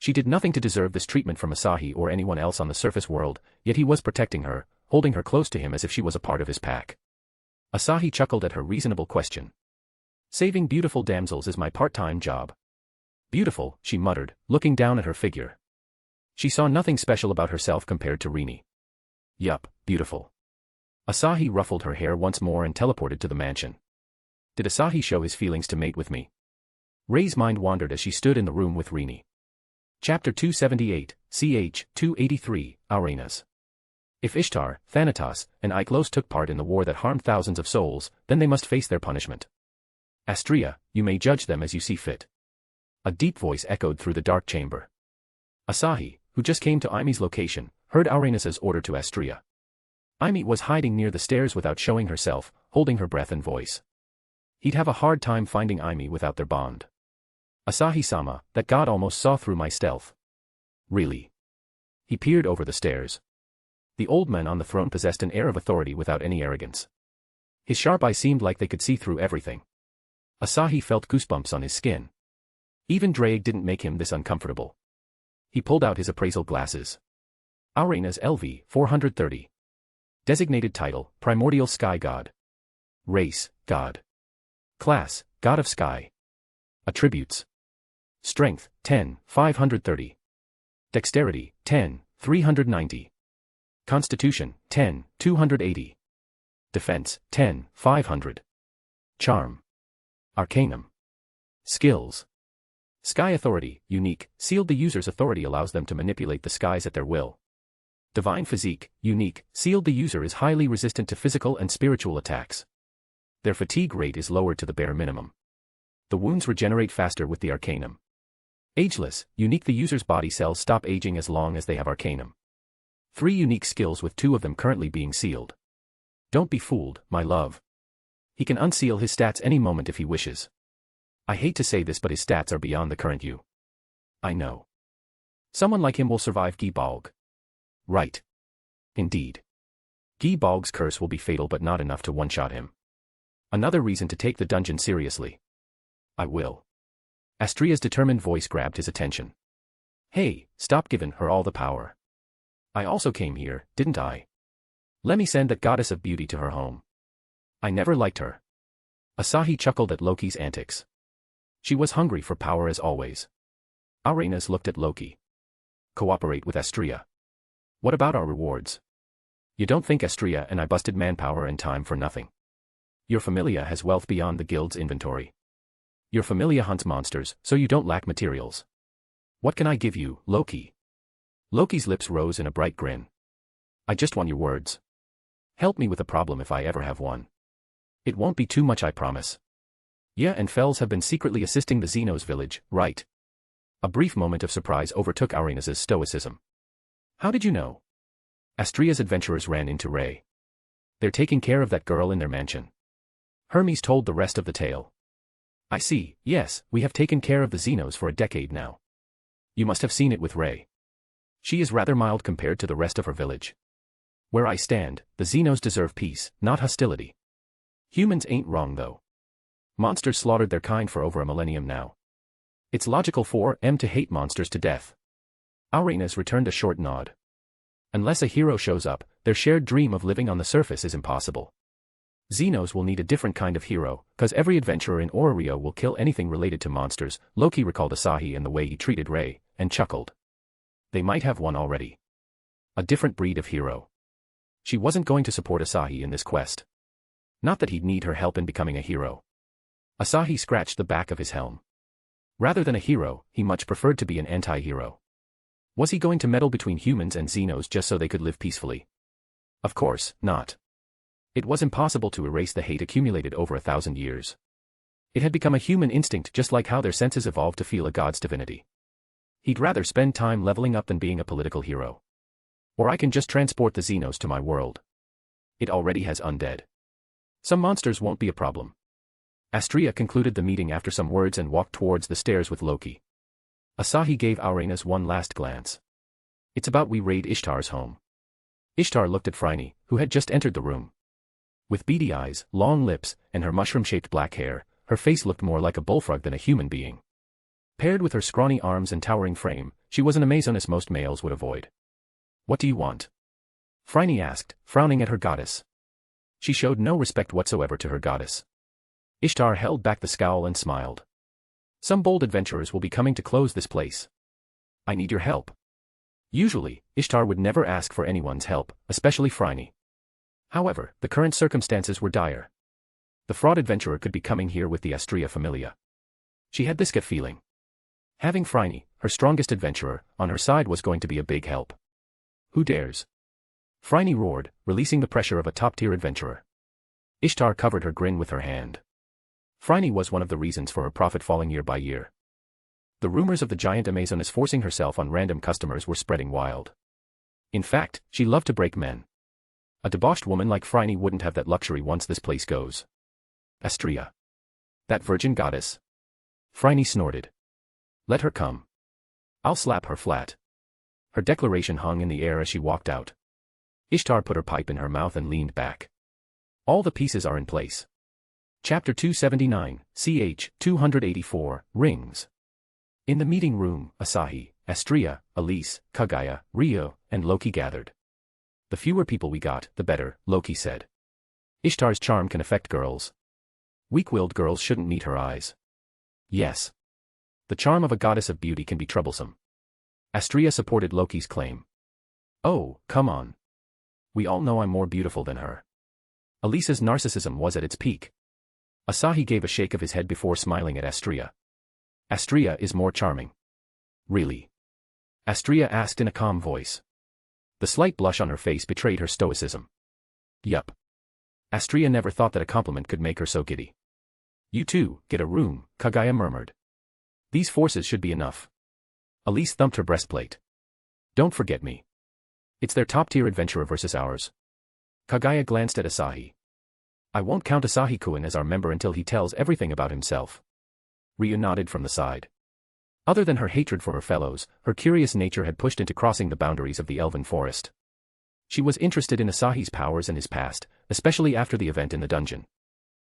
She did nothing to deserve this treatment from Asahi or anyone else on the surface world, yet he was protecting her, holding her close to him as if she was a part of his pack. Asahi chuckled at her reasonable question. Saving beautiful damsels is my part-time job. Beautiful, she muttered, looking down at her figure. She saw nothing special about herself compared to Rini. Yup, beautiful. Asahi ruffled her hair once more and teleported to the mansion. Did Asahi show his feelings to mate with me? Ray's mind wandered as she stood in the room with Rini. Chapter 278, ch. 283, Arenas. If Ishtar, Thanatos, and Iklos took part in the war that harmed thousands of souls, then they must face their punishment. Astria, you may judge them as you see fit. A deep voice echoed through the dark chamber. Asahi, who just came to Imi's location, heard Arenas' order to Astria. Imi was hiding near the stairs without showing herself, holding her breath and voice. He'd have a hard time finding Imi without their bond. Asahi-sama, that god almost saw through my stealth. Really? He peered over the stairs. The old man on the throne possessed an air of authority without any arrogance. His sharp eyes seemed like they could see through everything. Asahi felt goosebumps on his skin. Even Drake didn't make him this uncomfortable. He pulled out his appraisal glasses. Arenas LV 430. Designated title, Primordial Sky God. Race, God. Class, God of Sky. Attributes. Strength, 10, 530. Dexterity, 10, 390. Constitution, 10, 280. Defense, 10, 500. Charm. Arcanum. Skills. Sky Authority, unique, sealed. The user's authority allows them to manipulate the skies at their will. Divine Physique, unique, sealed. The user is highly resistant to physical and spiritual attacks. Their fatigue rate is lowered to the bare minimum. The wounds regenerate faster with the Arcanum. Ageless, unique. The user's body cells stop aging as long as they have Arcanum. 3 unique skills with 2 of them currently being sealed. Don't be fooled, my love. He can unseal his stats any moment if he wishes. I hate to say this, but his stats are beyond the current you. I know. Someone like him will survive Gi Balg. Right. Indeed. Gi Balg's curse will be fatal but not enough to one-shot him. Another reason to take the dungeon seriously. I will. Astria's determined voice grabbed his attention. Hey, stop giving her all the power. I also came here, didn't I? Let me send that goddess of beauty to her home. I never liked her. Asahi chuckled at Loki's antics. She was hungry for power as always. Arenas looked at Loki. Cooperate with Astria. What about our rewards? You don't think Astria and I busted manpower and time for nothing? Your familia has wealth beyond the guild's inventory. Your familia hunts monsters, so you don't lack materials. What can I give you, Loki? Loki's lips rose in a bright grin. I just want your words. Help me with a problem if I ever have one. It won't be too much, I promise. Yeah, and Fells have been secretly assisting the Xenos village, right? A brief moment of surprise overtook Arenas' stoicism. How did you know? Astria's adventurers ran into Ray. They're taking care of that girl in their mansion. Hermes told the rest of the tale. I see, yes, we have taken care of the Xenos for a decade now. You must have seen it with Ray. She is rather mild compared to the rest of her village. Where I stand, the Xenos deserve peace, not hostility. Humans ain't wrong though. Monsters slaughtered their kind for over a millennium now. It's logical for them to hate monsters to death. Arenas returned a short nod. Unless a hero shows up, their shared dream of living on the surface is impossible. Xenos will need a different kind of hero, cause every adventurer in Orario will kill anything related to monsters. Loki recalled Asahi and the way he treated Ray, and chuckled. They might have one already. A different breed of hero. She wasn't going to support Asahi in this quest. Not that he'd need her help in becoming a hero. Asahi scratched the back of his helm. Rather than a hero, he much preferred to be an anti-hero. Was he going to meddle between humans and Xenos just so they could live peacefully? Of course, not. It was impossible to erase the hate accumulated over 1,000 years. It had become a human instinct just like how their senses evolved to feel a god's divinity. He'd rather spend time leveling up than being a political hero. Or I can just transport the Xenos to my world. It already has undead. Some monsters won't be a problem. Astria concluded the meeting after some words and walked towards the stairs with Loki. Asahi gave Arenas one last glance. It's about we raid Ishtar's home. Ishtar looked at Phryne, who had just entered the room. With beady eyes, long lips, and her mushroom-shaped black hair, her face looked more like a bullfrog than a human being. Paired with her scrawny arms and towering frame, she was an Amazoness most males would avoid. What do you want? Phryne asked, frowning at her goddess. She showed no respect whatsoever to her goddess. Ishtar held back the scowl and smiled. Some bold adventurers will be coming to close this place. I need your help. Usually, Ishtar would never ask for anyone's help, especially Phryne. However, the current circumstances were dire. The fraud adventurer could be coming here with the Astria Familia. She had this gut feeling. Having Phryne, her strongest adventurer, on her side was going to be a big help. Who dares? Phryne roared, releasing the pressure of a top-tier adventurer. Ishtar covered her grin with her hand. Phryne was one of the reasons for her profit falling year by year. The rumors of the giant Amazoness forcing herself on random customers were spreading wild. In fact, she loved to break men. A debauched woman like Phryne wouldn't have that luxury once this place goes. Astria. That virgin goddess. Phryne snorted. Let her come. I'll slap her flat. Her declaration hung in the air as she walked out. Ishtar put her pipe in her mouth and leaned back. All the pieces are in place. Chapter 279, ch. 284, Rings. In the meeting room, Asahi, Astria, Elise, Kaguya, Rio, and Loki gathered. The fewer people we got, the better, Loki said. Ishtar's charm can affect girls. Weak-willed girls shouldn't meet her eyes. Yes. The charm of a goddess of beauty can be troublesome. Astria supported Loki's claim. Oh, come on. We all know I'm more beautiful than her. Elise's narcissism was at its peak. Asahi gave a shake of his head before smiling at Astria. Astria is more charming. Really? Astria asked in a calm voice. The slight blush on her face betrayed her stoicism. Yup. Astria never thought that a compliment could make her so giddy. You too, get a room, Kaguya murmured. These forces should be enough. Elise thumped her breastplate. Don't forget me. It's their top-tier adventurer versus ours. Kaguya glanced at Asahi. I won't count Asahi-kun as our member until he tells everything about himself. Ryu nodded from the side. Other than her hatred for her fellows, her curious nature had pushed into crossing the boundaries of the elven forest. She was interested in Asahi's powers and his past, especially after the event in the dungeon.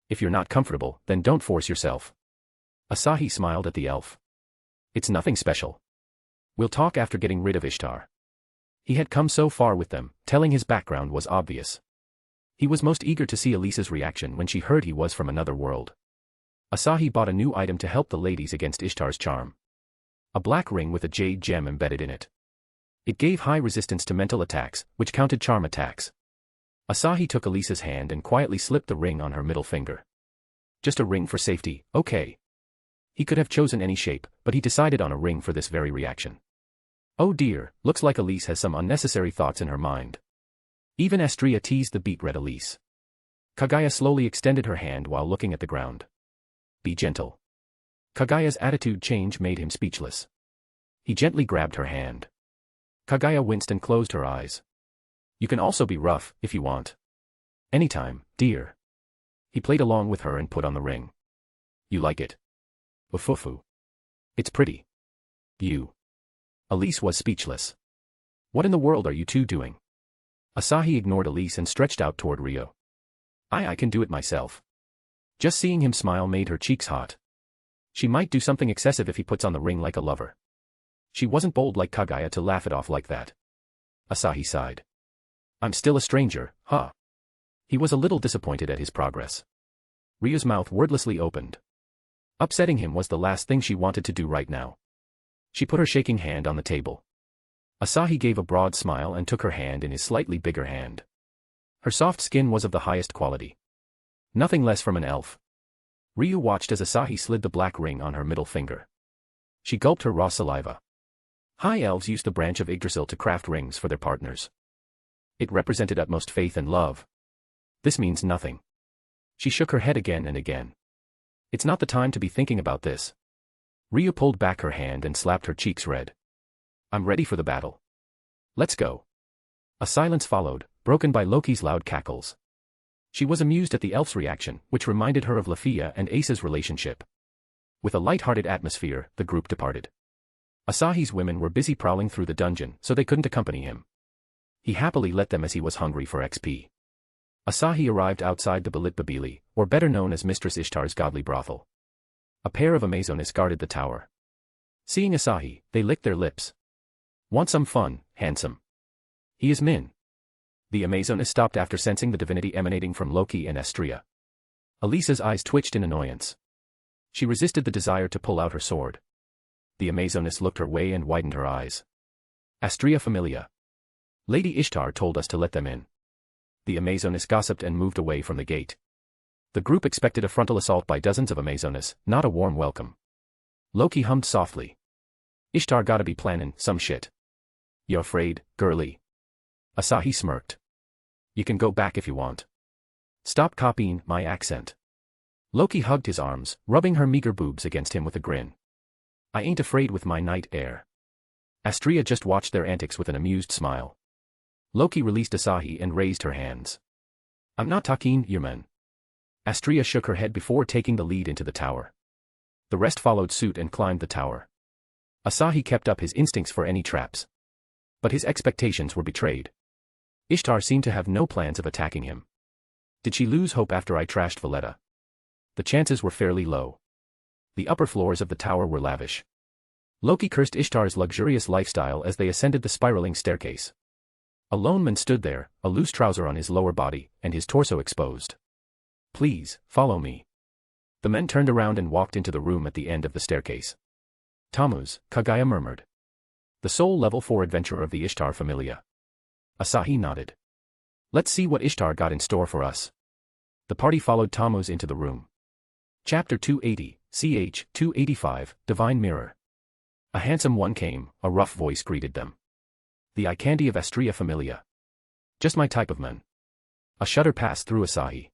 If you're not comfortable, then don't force yourself. Asahi smiled at the elf. It's nothing special. We'll talk after getting rid of Ishtar. He had come so far with them, telling his background was obvious. He was most eager to see Elisa's reaction when she heard he was from another world. Asahi bought a new item to help the ladies against Ishtar's charm. A black ring with a jade gem embedded in it. It gave high resistance to mental attacks, which counted charm attacks. Asahi took Elisa's hand and quietly slipped the ring on her middle finger. Just a ring for safety, okay. He could have chosen any shape, but he decided on a ring for this very reaction. Oh dear, looks like Elise has some unnecessary thoughts in her mind. Even Astria teased the beet-red Elise. Kaguya slowly extended her hand while looking at the ground. Be gentle. Kaguya's attitude change made him speechless. He gently grabbed her hand. Kaguya winced and closed her eyes. You can also be rough, if you want. Anytime, dear. He played along with her and put on the ring. You like it? Ufufu. It's pretty. You. Elise was speechless. What in the world are you two doing? Asahi ignored Elise and stretched out toward Rio. I can do it myself. Just seeing him smile made her cheeks hot. She might do something excessive if he puts on the ring like a lover. She wasn't bold like Kaguya to laugh it off like that. Asahi sighed. I'm still a stranger, huh? He was a little disappointed at his progress. Rio's mouth wordlessly opened. Upsetting him was the last thing she wanted to do right now. She put her shaking hand on the table. Asahi gave a broad smile and took her hand in his slightly bigger hand. Her soft skin was of the highest quality. Nothing less from an elf. Ryu watched as Asahi slid the black ring on her middle finger. She gulped her raw saliva. High elves used the branch of Yggdrasil to craft rings for their partners. It represented utmost faith and love. This means nothing. She shook her head again and again. It's not the time to be thinking about this. Ryu pulled back her hand and slapped her cheeks red. I'm ready for the battle. Let's go. A silence followed, broken by Loki's loud cackles. She was amused at the elf's reaction, which reminded her of Lafia and Asa's relationship. With a light-hearted atmosphere, the group departed. Asahi's women were busy prowling through the dungeon, so they couldn't accompany him. He happily let them as he was hungry for XP. Asahi arrived outside the Balit Babili, or better known as Mistress Ishtar's godly brothel. A pair of Amazonas guarded the tower. Seeing Asahi, they licked their lips. Want some fun, handsome? He is Min. The Amazonas stopped after sensing the divinity emanating from Loki and Astria. Elisa's eyes twitched in annoyance. She resisted the desire to pull out her sword. The Amazonas looked her way and widened her eyes. Astria Familia. Lady Ishtar told us to let them in. The Amazonas gossiped and moved away from the gate. The group expected a frontal assault by dozens of Amazonas, not a warm welcome. Loki hummed softly. Ishtar gotta be planning some shit. You afraid, girly? Asahi smirked. You can go back if you want. Stop copying my accent. Loki hugged his arms, rubbing her meager boobs against him with a grin. I ain't afraid with my knight air. Astria just watched their antics with an amused smile. Loki released Asahi and raised her hands. I'm not talking, your man. Astria shook her head before taking the lead into the tower. The rest followed suit and climbed the tower. Asahi kept up his instincts for any traps. But his expectations were betrayed. Ishtar seemed to have no plans of attacking him. Did she lose hope after I trashed Valletta? The chances were fairly low. The upper floors of the tower were lavish. Loki cursed Ishtar's luxurious lifestyle as they ascended the spiraling staircase. A lone man stood there, a loose trouser on his lower body, and his torso exposed. Please, follow me. The men turned around and walked into the room at the end of the staircase. Tammuz, Kaguya murmured. The sole level 4 adventurer of the Ishtar Familia. Asahi nodded. Let's see what Ishtar got in store for us. The party followed Tammuz into the room. Chapter 280, ch. 285, Divine Mirror. A handsome one came, a rough voice greeted them. The eye candy of Astria Familia. Just my type of man. A shudder passed through Asahi.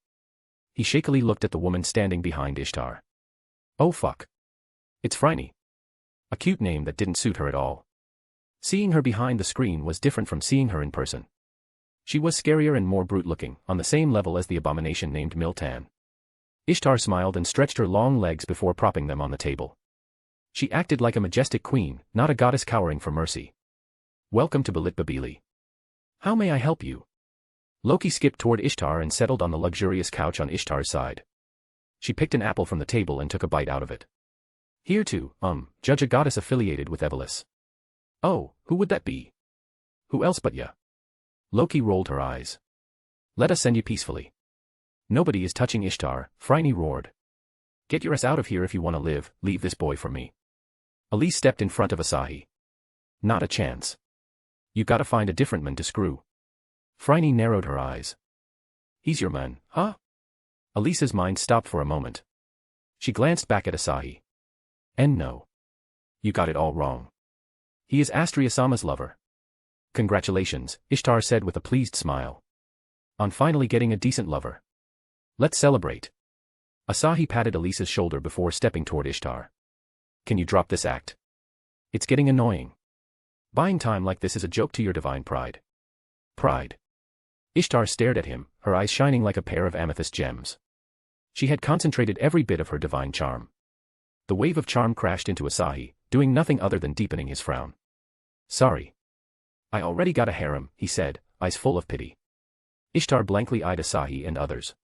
He shakily looked at the woman standing behind Ishtar. Oh fuck. It's Phryne. A cute name that didn't suit her at all. Seeing her behind the screen was different from seeing her in person. She was scarier and more brute-looking, on the same level as the abomination named Miltan. Ishtar smiled and stretched her long legs before propping them on the table. She acted like a majestic queen, not a goddess cowering for mercy. Welcome to Belit Babili. How may I help you? Loki skipped toward Ishtar and settled on the luxurious couch on Ishtar's side. She picked an apple from the table and took a bite out of it. Here to, judge a goddess affiliated with Evelis. Oh, who would that be? Who else but ya? Loki rolled her eyes. Let us send you peacefully. Nobody is touching Ishtar, Phryne roared. Get your ass out of here if you want to live, leave this boy for me. Elise stepped in front of Asahi. Not a chance. You gotta find a different man to screw. Phryne narrowed her eyes. He's your man, huh? Elise's mind stopped for a moment. She glanced back at Asahi. And no. You got it all wrong. He is Astria-sama's lover. Congratulations, Ishtar said with a pleased smile. On finally getting a decent lover. Let's celebrate. Asahi patted Elise's shoulder before stepping toward Ishtar. Can you drop this act? It's getting annoying. Buying time like this is a joke to your divine pride. Pride. Ishtar stared at him, her eyes shining like a pair of amethyst gems. She had concentrated every bit of her divine charm. The wave of charm crashed into Asahi, doing nothing other than deepening his frown. Sorry. I already got a harem, he said, eyes full of pity. Ishtar blankly eyed Asahi and others.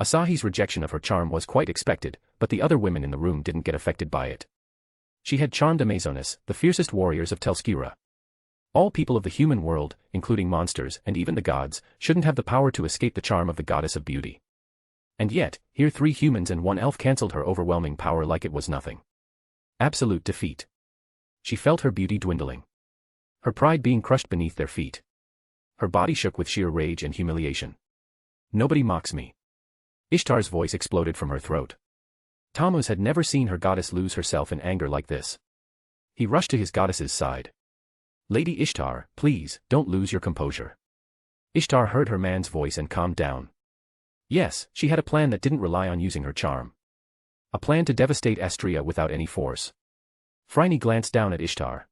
Asahi's rejection of her charm was quite expected, but the other women in the room didn't get affected by it. She had charmed Amazonas, the fiercest warriors of Telskira. All people of the human world, including monsters and even the gods, shouldn't have the power to escape the charm of the goddess of beauty. And yet, here 3 humans and 1 elf cancelled her overwhelming power like it was nothing. Absolute defeat. She felt her beauty dwindling. Her pride being crushed beneath their feet. Her body shook with sheer rage and humiliation. Nobody mocks me. Ishtar's voice exploded from her throat. Tammuz had never seen her goddess lose herself in anger like this. He rushed to his goddess's side. Lady Ishtar, please, don't lose your composure. Ishtar heard her man's voice and calmed down. Yes, she had a plan that didn't rely on using her charm. A plan to devastate Astria without any force. Phryne glanced down at Ishtar.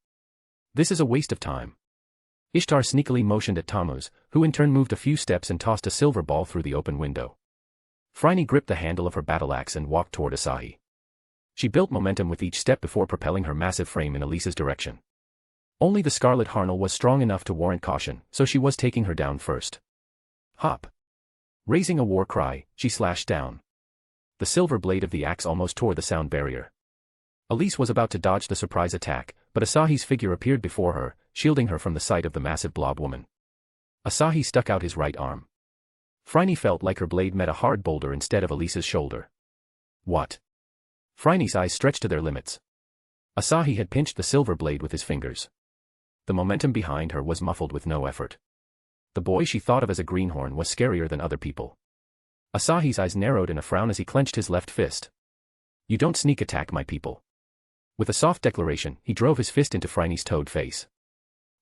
This is a waste of time. Ishtar sneakily motioned at Tammuz, who in turn moved a few steps and tossed a silver ball through the open window. Phryne gripped the handle of her battle axe and walked toward Asahi. She built momentum with each step before propelling her massive frame in Elise's direction. Only the Scarlet Harnel was strong enough to warrant caution, so she was taking her down first. Hop! Raising a war cry, she slashed down. The silver blade of the axe almost tore the sound barrier. Elise was about to dodge the surprise attack, but Asahi's figure appeared before her, shielding her from the sight of the massive blob woman. Asahi stuck out his right arm. Phryne felt like her blade met a hard boulder instead of Elise's shoulder. What? Phryne's eyes stretched to their limits. Asahi had pinched the silver blade with his fingers. The momentum behind her was muffled with no effort. The boy she thought of as a greenhorn was scarier than other people. Asahi's eyes narrowed in a frown as he clenched his left fist. You don't sneak attack my people. With a soft declaration, he drove his fist into Phryne's toad face.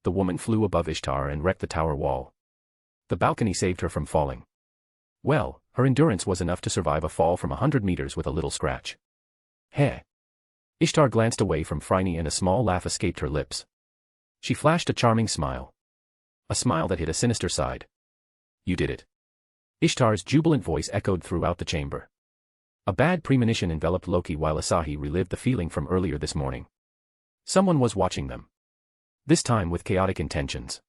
The woman flew above Ishtar and wrecked the tower wall. The balcony saved her from falling. Well, her endurance was enough to survive a fall from 100 meters with a little scratch. Heh. Ishtar glanced away from Phryne and a small laugh escaped her lips. She flashed a charming smile. A smile that hid a sinister side. You did it. Ishtar's jubilant voice echoed throughout the chamber. A bad premonition enveloped Loki while Asahi relived the feeling from earlier this morning. Someone was watching them. This time with chaotic intentions.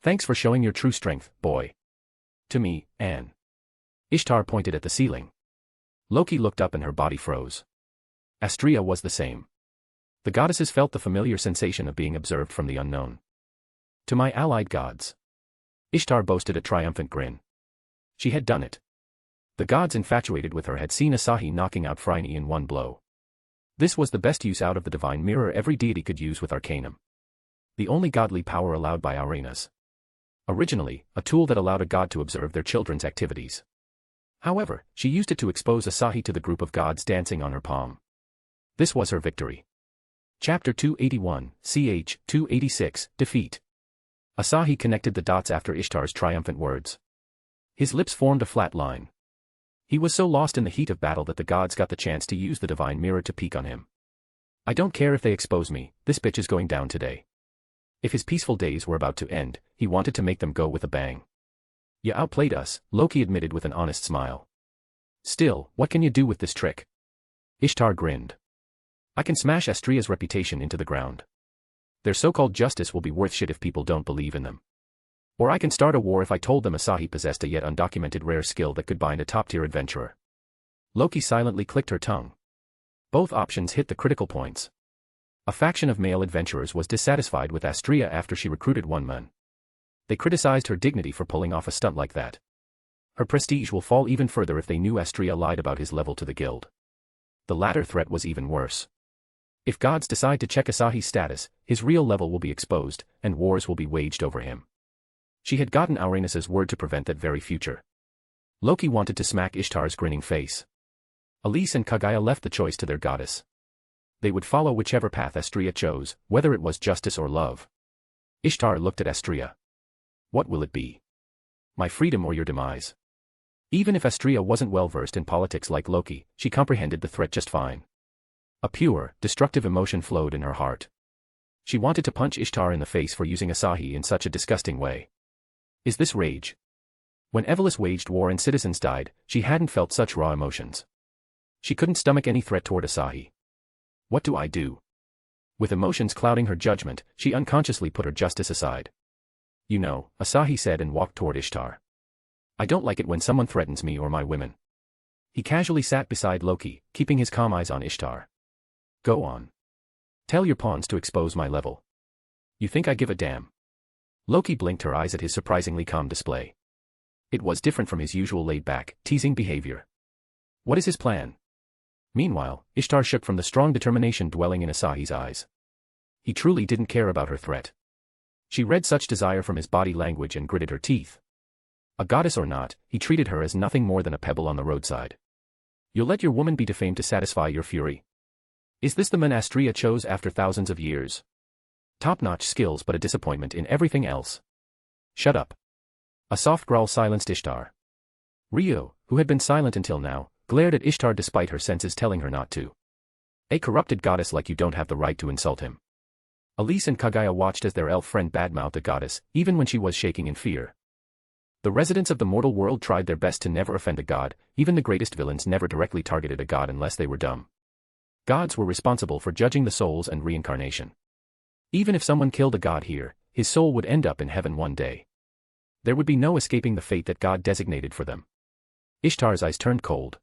Thanks for showing your true strength, boy. To me, Anne. Ishtar pointed at the ceiling. Loki looked up and her body froze. Astria was the same. The goddesses felt the familiar sensation of being observed from the unknown. To my allied gods. Ishtar boasted a triumphant grin. She had done it. The gods infatuated with her had seen Asahi knocking out Phryne in one blow. This was the best use out of the divine mirror every deity could use with Arcanum. The only godly power allowed by Aurenas. Originally, a tool that allowed a god to observe their children's activities. However, she used it to expose Asahi to the group of gods dancing on her palm. This was her victory. Chapter 281, ch. 286, Defeat. Asahi connected the dots after Ishtar's triumphant words. His lips formed a flat line. He was so lost in the heat of battle that the gods got the chance to use the divine mirror to peek on him. I don't care if they expose me, this bitch is going down today. If his peaceful days were about to end, he wanted to make them go with a bang. You outplayed us, Loki admitted with an honest smile. Still, what can you do with this trick? Ishtar grinned. I can smash Astria's reputation into the ground. Their so-called justice will be worth shit if people don't believe in them. Or I can start a war if I told them Asahi possessed a yet undocumented rare skill that could bind a top-tier adventurer. Loki silently clicked her tongue. Both options hit the critical points. A faction of male adventurers was dissatisfied with Astria after she recruited one man. They criticized her dignity for pulling off a stunt like that. Her prestige will fall even further if they knew Astria lied about his level to the guild. The latter threat was even worse. If gods decide to check Asahi's status, his real level will be exposed, and wars will be waged over him. She had gotten Auranus's word to prevent that very future. Loki wanted to smack Ishtar's grinning face. Elise and Kaguya left the choice to their goddess. They would follow whichever path Astria chose, whether it was justice or love. Ishtar looked at Astria. What will it be? My freedom or your demise? Even if Astria wasn't well versed in politics like Loki, she comprehended the threat just fine. A pure, destructive emotion flowed in her heart. She wanted to punch Ishtar in the face for using Asahi in such a disgusting way. Is this rage? When Evelys waged war and citizens died, she hadn't felt such raw emotions. She couldn't stomach any threat toward Asahi. What do I do? With emotions clouding her judgment, she unconsciously put her justice aside. You know, Asahi said and walked toward Ishtar. I don't like it when someone threatens me or my women. He casually sat beside Loki, keeping his calm eyes on Ishtar. Go on. Tell your pawns to expose my level. You think I give a damn? Loki blinked her eyes at his surprisingly calm display. It was different from his usual laid-back, teasing behavior. What is his plan? Meanwhile, Ishtar shook from the strong determination dwelling in Asahi's eyes. He truly didn't care about her threat. She read such desire from his body language and gritted her teeth. A goddess or not, he treated her as nothing more than a pebble on the roadside. You'll let your woman be defamed to satisfy your fury? Is this the man Astria chose after thousands of years? Top-notch skills but a disappointment in everything else. Shut up. A soft growl silenced Ishtar. Rio, who had been silent until now, glared at Ishtar despite her senses telling her not to. A corrupted goddess like you don't have the right to insult him. Elise and Kaguya watched as their elf friend badmouthed the goddess, even when she was shaking in fear. The residents of the mortal world tried their best to never offend a god, even the greatest villains never directly targeted a god unless they were dumb. Gods were responsible for judging the souls and reincarnation. Even if someone killed a god here, his soul would end up in heaven one day. There would be no escaping the fate that God designated for them. Ishtar's eyes turned cold.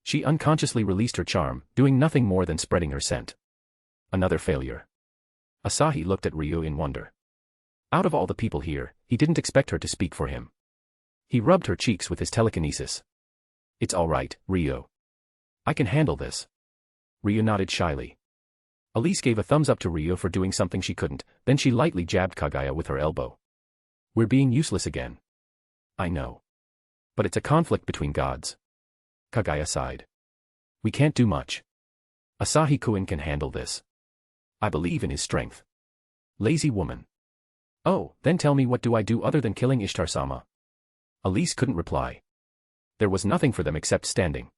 She unconsciously released her charm, doing nothing more than spreading her scent. Another failure. Asahi looked at Ryu in wonder. Out of all the people here, he didn't expect her to speak for him. He rubbed her cheeks with his telekinesis. It's all right, Ryu. I can handle this. Ryu nodded shyly. Elise gave a thumbs up to Ryu for doing something she couldn't, then she lightly jabbed Kaguya with her elbow. We're being useless again. I know. But it's a conflict between gods. Kaguya sighed. We can't do much. Asahi-kun can handle this. I believe in his strength. Lazy woman. Oh, then tell me what do I do other than killing Ishtar-sama? Elise couldn't reply. There was nothing for them except standing.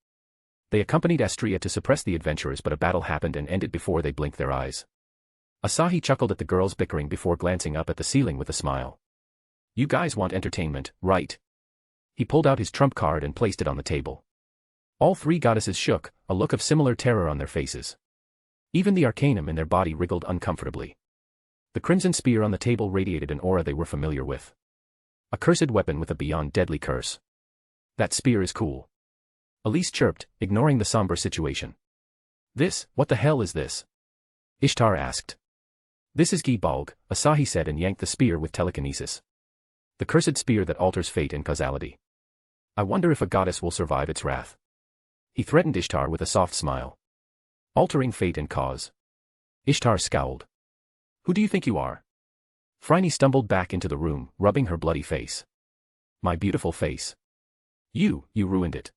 They accompanied Astria to suppress the adventurers but a battle happened and ended before they blinked their eyes. Asahi chuckled at the girls' bickering before glancing up at the ceiling with a smile. You guys want entertainment, right? He pulled out his trump card and placed it on the table. All three goddesses shook, a look of similar terror on their faces. Even the arcanum in their body wriggled uncomfortably. The crimson spear on the table radiated an aura they were familiar with. A cursed weapon with a beyond deadly curse. That spear is cool. Elise chirped, ignoring the somber situation. What the hell is this? Ishtar asked. This is Gi-Balg, Asahi said and yanked the spear with telekinesis. The cursed spear that alters fate and causality. I wonder if a goddess will survive its wrath. He threatened Ishtar with a soft smile. Altering fate and cause. Ishtar scowled. Who do you think you are? Phryne stumbled back into the room, rubbing her bloody face. My beautiful face. You ruined it.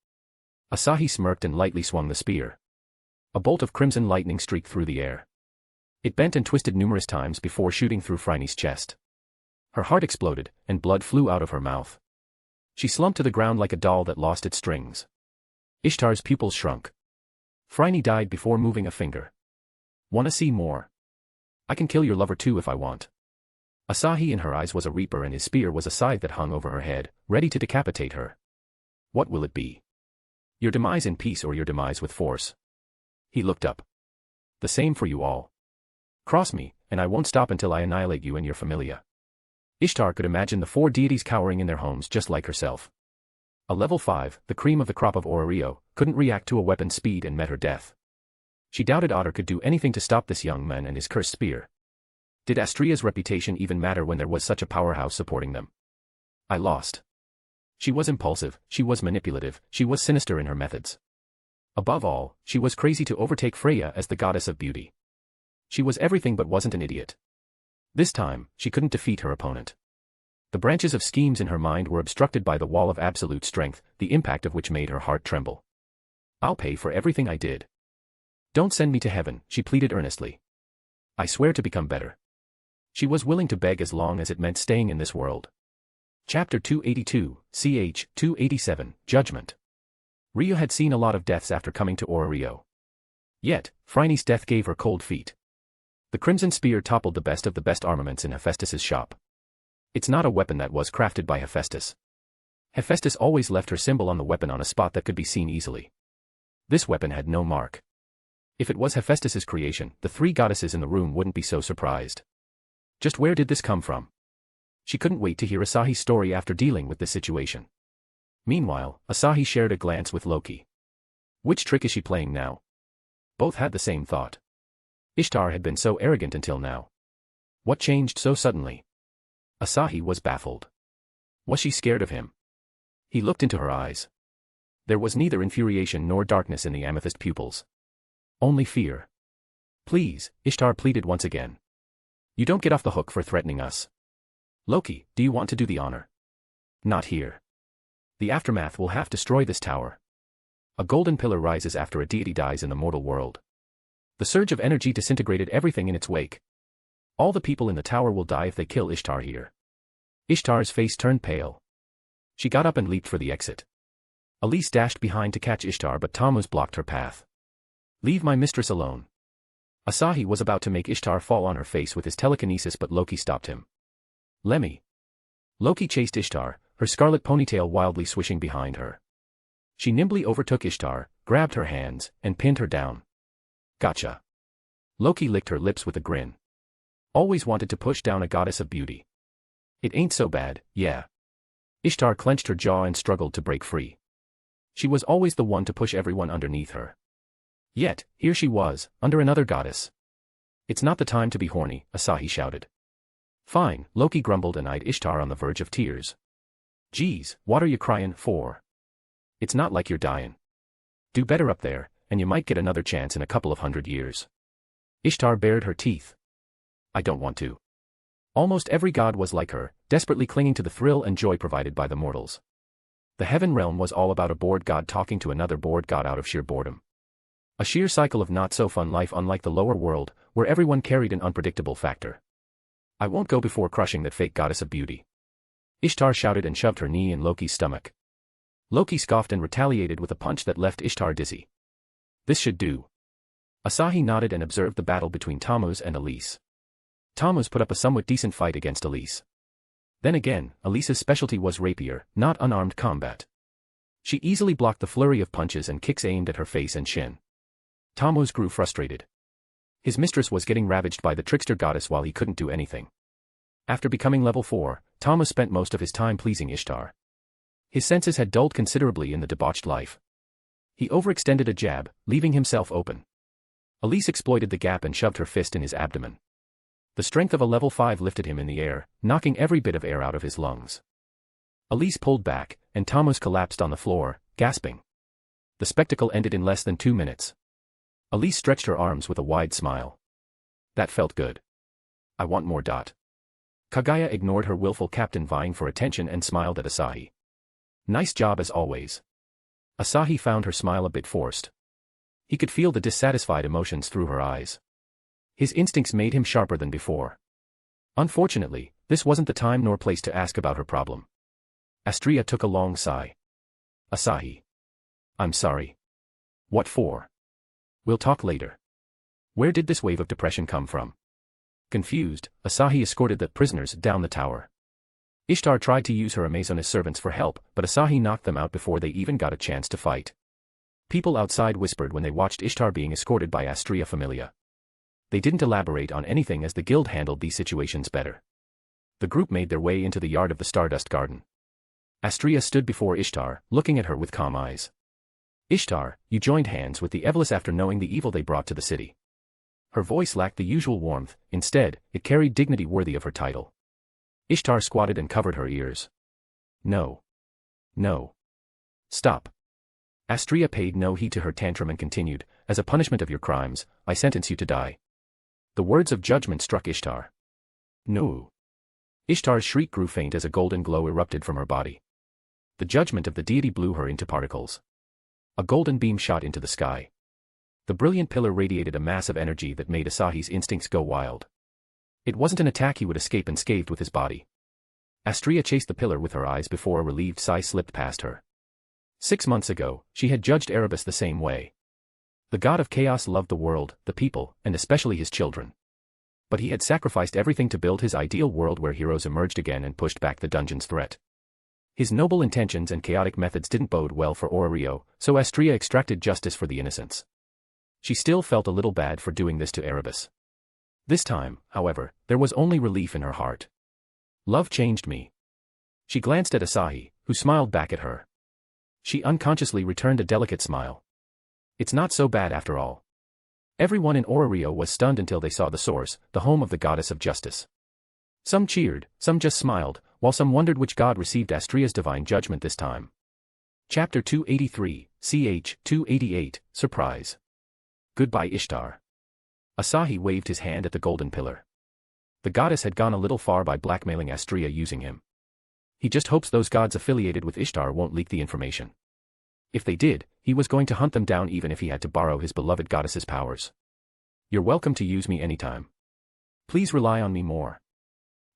Asahi smirked and lightly swung the spear. A bolt of crimson lightning streaked through the air. It bent and twisted numerous times before shooting through Phryne's chest. Her heart exploded, and blood flew out of her mouth. She slumped to the ground like a doll that lost its strings. Ishtar's pupils shrunk. Phryne died before moving a finger. Wanna see more? I can kill your lover too if I want. Asahi in her eyes was a reaper and his spear was a scythe that hung over her head, ready to decapitate her. What will it be? Your demise in peace or your demise with force? He looked up. The same for you all. Cross me, and I won't stop until I annihilate you and your familia. Ishtar could imagine the four deities cowering in their homes just like herself. A level 5, the cream of the crop of Orario, couldn't react to a weapon's speed and met her death. She doubted Otter could do anything to stop this young man and his cursed spear. Did Astria's reputation even matter when there was such a powerhouse supporting them? I lost. She was impulsive, she was manipulative, she was sinister in her methods. Above all, she was crazy to overtake Freya as the goddess of beauty. She was everything but wasn't an idiot. This time, she couldn't defeat her opponent. The branches of schemes in her mind were obstructed by the wall of absolute strength, the impact of which made her heart tremble. I'll pay for everything I did. Don't send me to heaven, she pleaded earnestly. I swear to become better. She was willing to beg as long as it meant staying in this world. Chapter 282, ch. 287, Judgment. Rio had seen a lot of deaths after coming to Orario. Yet, Phryne's death gave her cold feet. The Crimson Spear toppled the best armaments in Hephaestus's shop. It's not a weapon that was crafted by Hephaestus. Hephaestus always left her symbol on the weapon on a spot that could be seen easily. This weapon had no mark. If it was Hephaestus's creation, the three goddesses in the room wouldn't be so surprised. Just where did this come from? She couldn't wait to hear Asahi's story after dealing with this situation. Meanwhile, Asahi shared a glance with Loki. Which trick is she playing now? Both had the same thought. Ishtar had been so arrogant until now. What changed so suddenly? Asahi was baffled. Was she scared of him? He looked into her eyes. There was neither infuriation nor darkness in the amethyst pupils. Only fear. Please, Ishtar pleaded once again. You don't get off the hook for threatening us. Loki, do you want to do the honor? Not here. The aftermath will have destroy this tower. A golden pillar rises after a deity dies in the mortal world. The surge of energy disintegrated everything in its wake. All the people in the tower will die if they kill Ishtar here. Ishtar's face turned pale. She got up and leaped for the exit. Elise dashed behind to catch Ishtar, but Tammuz blocked her path. Leave my mistress alone. Asahi was about to make Ishtar fall on her face with his telekinesis, but Loki stopped him. Lemmy. Loki chased Ishtar, her scarlet ponytail wildly swishing behind her. She nimbly overtook Ishtar, grabbed her hands, and pinned her down. Gotcha. Loki licked her lips with a grin. Always wanted to push down a goddess of beauty. It ain't so bad, yeah. Ishtar clenched her jaw and struggled to break free. She was always the one to push everyone underneath her. Yet, here she was, under another goddess. It's not the time to be horny, Asahi shouted. Fine, Loki grumbled and eyed Ishtar on the verge of tears. Geez, what are you crying for? It's not like you're dying. Do better up there, and you might get another chance in a couple of 100 years. Ishtar bared her teeth. I don't want to. Almost every god was like her, desperately clinging to the thrill and joy provided by the mortals. The heaven realm was all about a bored god talking to another bored god out of sheer boredom. A sheer cycle of not-so-fun life, unlike the lower world, where everyone carried an unpredictable factor. I won't go before crushing that fake goddess of beauty. Ishtar shouted and shoved her knee in Loki's stomach. Loki scoffed and retaliated with a punch that left Ishtar dizzy. This should do. Asahi nodded and observed the battle between Tammuz and Elise. Tammuz put up a somewhat decent fight against Elise. Then again, Elise's specialty was rapier, not unarmed combat. She easily blocked the flurry of punches and kicks aimed at her face and shin. Tammuz grew frustrated. His mistress was getting ravaged by the trickster goddess while he couldn't do anything. After becoming level 4, Tammuz spent most of his time pleasing Ishtar. His senses had dulled considerably in the debauched life. He overextended a jab, leaving himself open. Elise exploited the gap and shoved her fist in his abdomen. The strength of a level 5 lifted him in the air, knocking every bit of air out of his lungs. Elise pulled back, and Tammuz collapsed on the floor, gasping. The spectacle ended in less than 2 minutes. Elise stretched her arms with a wide smile. That felt good. I want more. Kaguya ignored her willful captain vying for attention and smiled at Asahi. Nice job as always. Asahi found her smile a bit forced. He could feel the dissatisfied emotions through her eyes. His instincts made him sharper than before. Unfortunately, this wasn't the time nor place to ask about her problem. Astria took a long sigh. Asahi. I'm sorry. What for? We'll talk later. Where did this wave of depression come from? Confused, Asahi escorted the prisoners down the tower. Ishtar tried to use her Amazonas servants for help, but Asahi knocked them out before they even got a chance to fight. People outside whispered when they watched Ishtar being escorted by Astria Familia. They didn't elaborate on anything as the guild handled these situations better. The group made their way into the yard of the Stardust Garden. Astrea stood before Ishtar, looking at her with calm eyes. Ishtar, you joined hands with the Evelis after knowing the evil they brought to the city. Her voice lacked the usual warmth, instead, it carried dignity worthy of her title. Ishtar squatted and covered her ears. No. No. Stop. Astrea paid no heed to her tantrum and continued, as a punishment of your crimes, I sentence you to die. The words of judgment struck Ishtar. No. Ishtar's shriek grew faint as a golden glow erupted from her body. The judgment of the deity blew her into particles. A golden beam shot into the sky. The brilliant pillar radiated a mass of energy that made Asahi's instincts go wild. It wasn't an attack he would escape unscathed with his body. Astrea chased the pillar with her eyes before a relieved sigh slipped past her. 6 months ago, she had judged Erebus the same way. The god of chaos loved the world, the people, and especially his children. But he had sacrificed everything to build his ideal world where heroes emerged again and pushed back the dungeon's threat. His noble intentions and chaotic methods didn't bode well for Orario, so Astrea extracted justice for the innocents. She still felt a little bad for doing this to Erebus. This time, however, there was only relief in her heart. Love changed me. She glanced at Asahi, who smiled back at her. She unconsciously returned a delicate smile. It's not so bad after all. Everyone in Orario was stunned until they saw the source, the home of the goddess of justice. Some cheered, some just smiled, while some wondered which god received Astrea's divine judgment this time. Chapter 283, ch. 288, Surprise. Goodbye Ishtar. Asahi waved his hand at the golden pillar. The goddess had gone a little far by blackmailing Astrea using him. He just hopes those gods affiliated with Ishtar won't leak the information. If they did, he was going to hunt them down even if he had to borrow his beloved goddess's powers. You're welcome to use me anytime. Please rely on me more.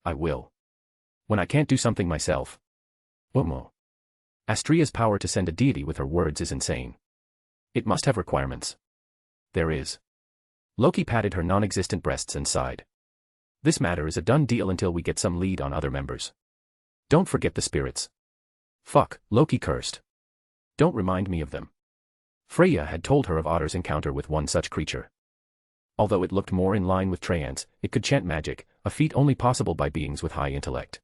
I will. When I can't do something myself. Womo. Astrea's power to send a deity with her words is insane. It must have requirements. There is. Loki patted her non-existent breasts and sighed. This matter is a done deal until we get some lead on other members. Don't forget the spirits. Fuck, Loki cursed. Don't remind me of them. Freya had told her of Otter's encounter with one such creature. Although it looked more in line with trance, it could chant magic, a feat only possible by beings with high intellect.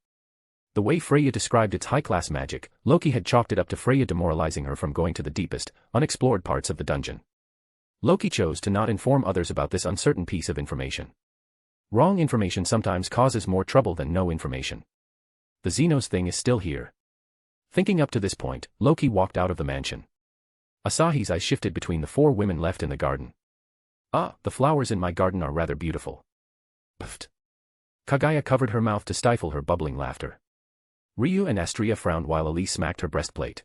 The way Freya described its high-class magic, Loki had chalked it up to Freya demoralizing her from going to the deepest, unexplored parts of the dungeon. Loki chose to not inform others about this uncertain piece of information. Wrong information sometimes causes more trouble than no information. The Xenos thing is still here. Thinking up to this point, Loki walked out of the mansion. Asahi's eyes shifted between the 4 women left in the garden. Ah, the flowers in my garden are rather beautiful. Pfft. Kaguya covered her mouth to stifle her bubbling laughter. Ryu and Astrea frowned while Elise smacked her breastplate.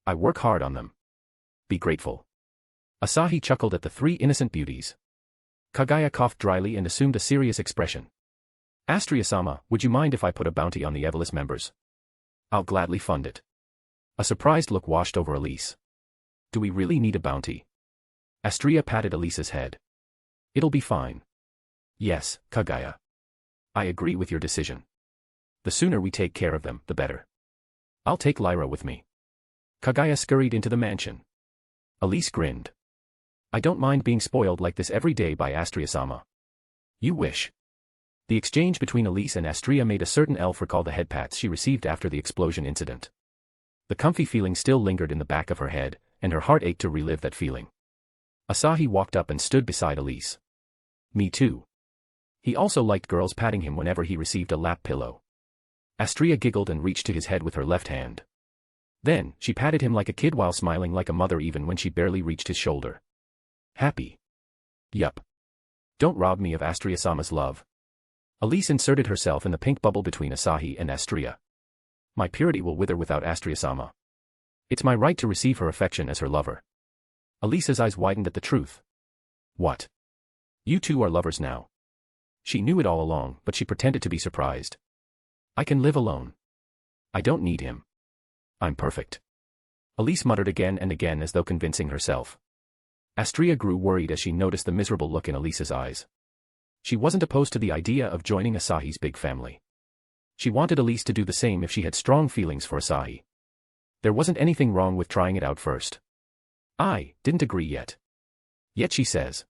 I work hard on them. Be grateful. Asahi chuckled at the 3 innocent beauties. Kaguya coughed dryly and assumed a serious expression. Astrea-sama, would you mind if I put a bounty on the Evelis members? I'll gladly fund it. A surprised look washed over Elise. Do we really need a bounty? Astrea patted Elise's head. It'll be fine. Yes, Kaguya. I agree with your decision. The sooner we take care of them, the better. I'll take Lyra with me. Kaguya scurried into the mansion. Elise grinned. I don't mind being spoiled like this every day by Astrea-sama. You wish. The exchange between Elise and Astrea made a certain elf recall the headpats she received after the explosion incident. The comfy feeling still lingered in the back of her head, and her heart ached to relive that feeling. Asahi walked up and stood beside Elise. Me too. He also liked girls patting him whenever he received a lap pillow. Astrea giggled and reached to his head with her left hand. Then, she patted him like a kid while smiling like a mother even when she barely reached his shoulder. Happy. Yup. Don't rob me of Astrea-sama's love. Elise inserted herself in the pink bubble between Asahi and Astrea. My purity will wither without Astrea-sama. It's my right to receive her affection as her lover. Elise's eyes widened at the truth. What? You two are lovers now. She knew it all along, but she pretended to be surprised. I can live alone. I don't need him. I'm perfect. Elise muttered again and again as though convincing herself. Astrea grew worried as she noticed the miserable look in Elise's eyes. She wasn't opposed to the idea of joining Asahi's big family. She wanted Elise to do the same if she had strong feelings for Asahi. There wasn't anything wrong with trying it out first. I didn't agree yet. Yet she says.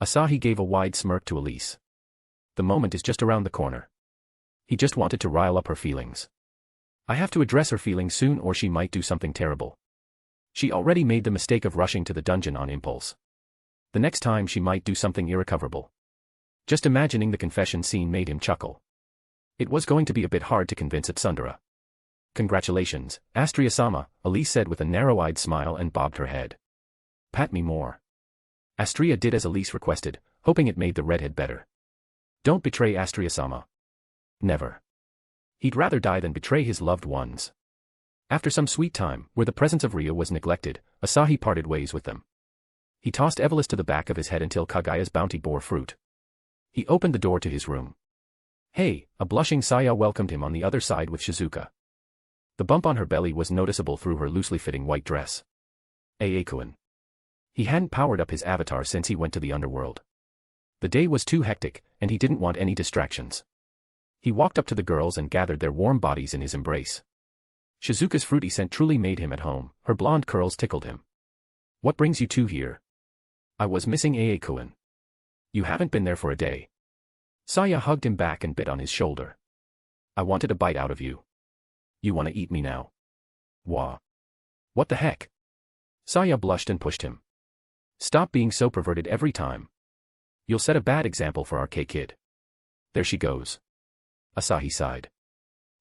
Asahi gave a wide smirk to Elise. The moment is just around the corner. He just wanted to rile up her feelings. I have to address her feelings soon or she might do something terrible. She already made the mistake of rushing to the dungeon on impulse. The next time she might do something irrecoverable. Just imagining the confession scene made him chuckle. It was going to be a bit hard to convince Tsundere. Congratulations, Astria-sama, Elise said with a narrow-eyed smile and bobbed her head. Pat me more. Astria did as Elise requested, hoping it made the redhead better. Don't betray Astria-sama. Never. He'd rather die than betray his loved ones. After some sweet time, where the presence of Ryo was neglected, Asahi parted ways with them. He tossed Evelyn to the back of his head until Kagaya's bounty bore fruit. He opened the door to his room. Hey, a blushing Saya welcomed him on the other side with Shizuka. The bump on her belly was noticeable through her loosely fitting white dress. Aekuen. He hadn't powered up his avatar since he went to the underworld. The day was too hectic, and he didn't want any distractions. He walked up to the girls and gathered their warm bodies in his embrace. Shizuka's fruity scent truly made him at home, her blonde curls tickled him. What brings you two here? I was missing Aekuen. You haven't been there for a day. Saya hugged him back and bit on his shoulder. I wanted a bite out of you. You want to eat me now? Wah. What the heck? Saya blushed and pushed him. Stop being so perverted every time. You'll set a bad example for our K-kid. There she goes. Asahi sighed.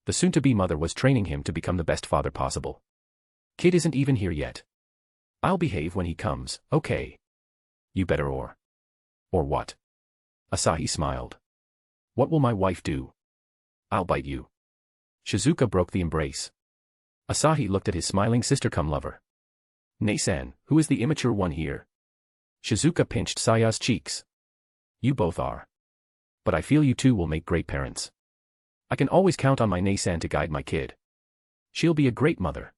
The soon-to-be mother was training him to become the best father possible. Kid isn't even here yet. I'll behave when he comes, okay? You better or what? Asahi smiled. What will my wife do? I'll bite you. Shizuka broke the embrace. Asahi looked at his smiling sister-cum-lover. Nei-san, who is the immature one here? Shizuka pinched Saya's cheeks. You both are. But I feel you two will make great parents. I can always count on my Nei-san to guide my kid. She'll be a great mother.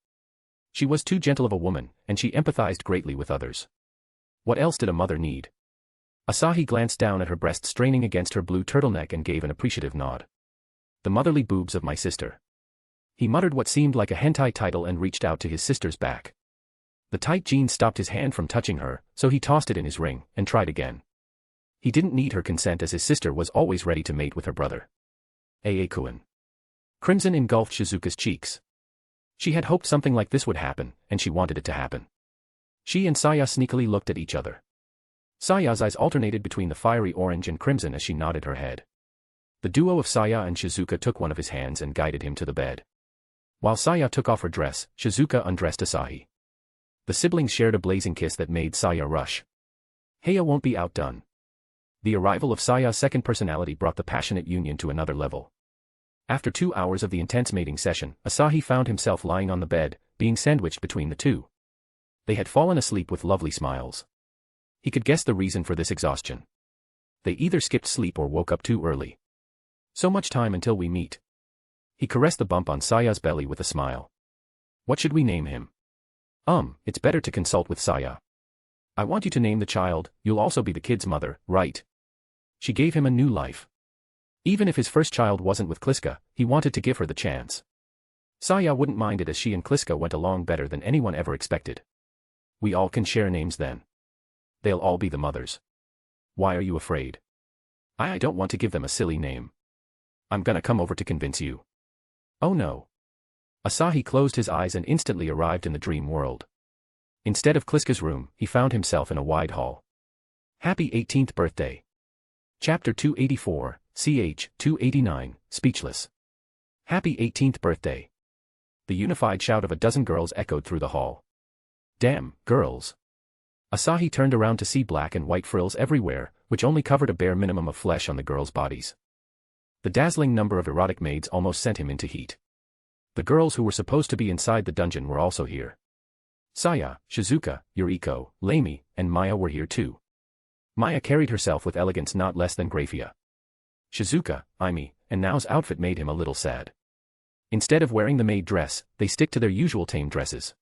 She was too gentle of a woman, and she empathized greatly with others. What else did a mother need? Asahi glanced down at her breast straining against her blue turtleneck and gave an appreciative nod. The motherly boobs of my sister. He muttered what seemed like a hentai title and reached out to his sister's back. The tight jeans stopped his hand from touching her, so he tossed it in his ring, and tried again. He didn't need her consent as his sister was always ready to mate with her brother. Aekuen. Crimson engulfed Shizuka's cheeks. She had hoped something like this would happen, and she wanted it to happen. She and Saya sneakily looked at each other. Saya's eyes alternated between the fiery orange and crimson as she nodded her head. The duo of Saya and Shizuka took one of his hands and guided him to the bed. While Saya took off her dress, Shizuka undressed Asahi. The siblings shared a blazing kiss that made Saya rush. Heya won't be outdone. The arrival of Saya's second personality brought the passionate union to another level. After 2 hours of the intense mating session, Asahi found himself lying on the bed, being sandwiched between the two. They had fallen asleep with lovely smiles. He could guess the reason for this exhaustion. They either skipped sleep or woke up too early. So much time until we meet. He caressed the bump on Saya's belly with a smile. What should we name him? It's better to consult with Saya. I want you to name the child, you'll also be the kid's mother, right? She gave him a new life. Even if his first child wasn't with Kliska, he wanted to give her the chance. Saya wouldn't mind it as she and Kliska went along better than anyone ever expected. We all can share names then. They'll all be the mothers. Why are you afraid? I don't want to give them a silly name. I'm gonna come over to convince you. Oh no. Asahi closed his eyes and instantly arrived in the dream world. Instead of Kliska's room, he found himself in a wide hall. Happy 18th birthday. Chapter 284, ch. 289, Speechless. Happy 18th birthday. The unified shout of a dozen girls echoed through the hall. Damn, girls. Asahi turned around to see black and white frills everywhere, which only covered a bare minimum of flesh on the girls' bodies. The dazzling number of erotic maids almost sent him into heat. The girls who were supposed to be inside the dungeon were also here. Saya, Shizuka, Yuriko, Leimi, and Maya were here too. Maya carried herself with elegance not less than Graphia. Shizuka, Aimi, and Nao's outfit made him a little sad. Instead of wearing the maid dress, they stick to their usual tame dresses.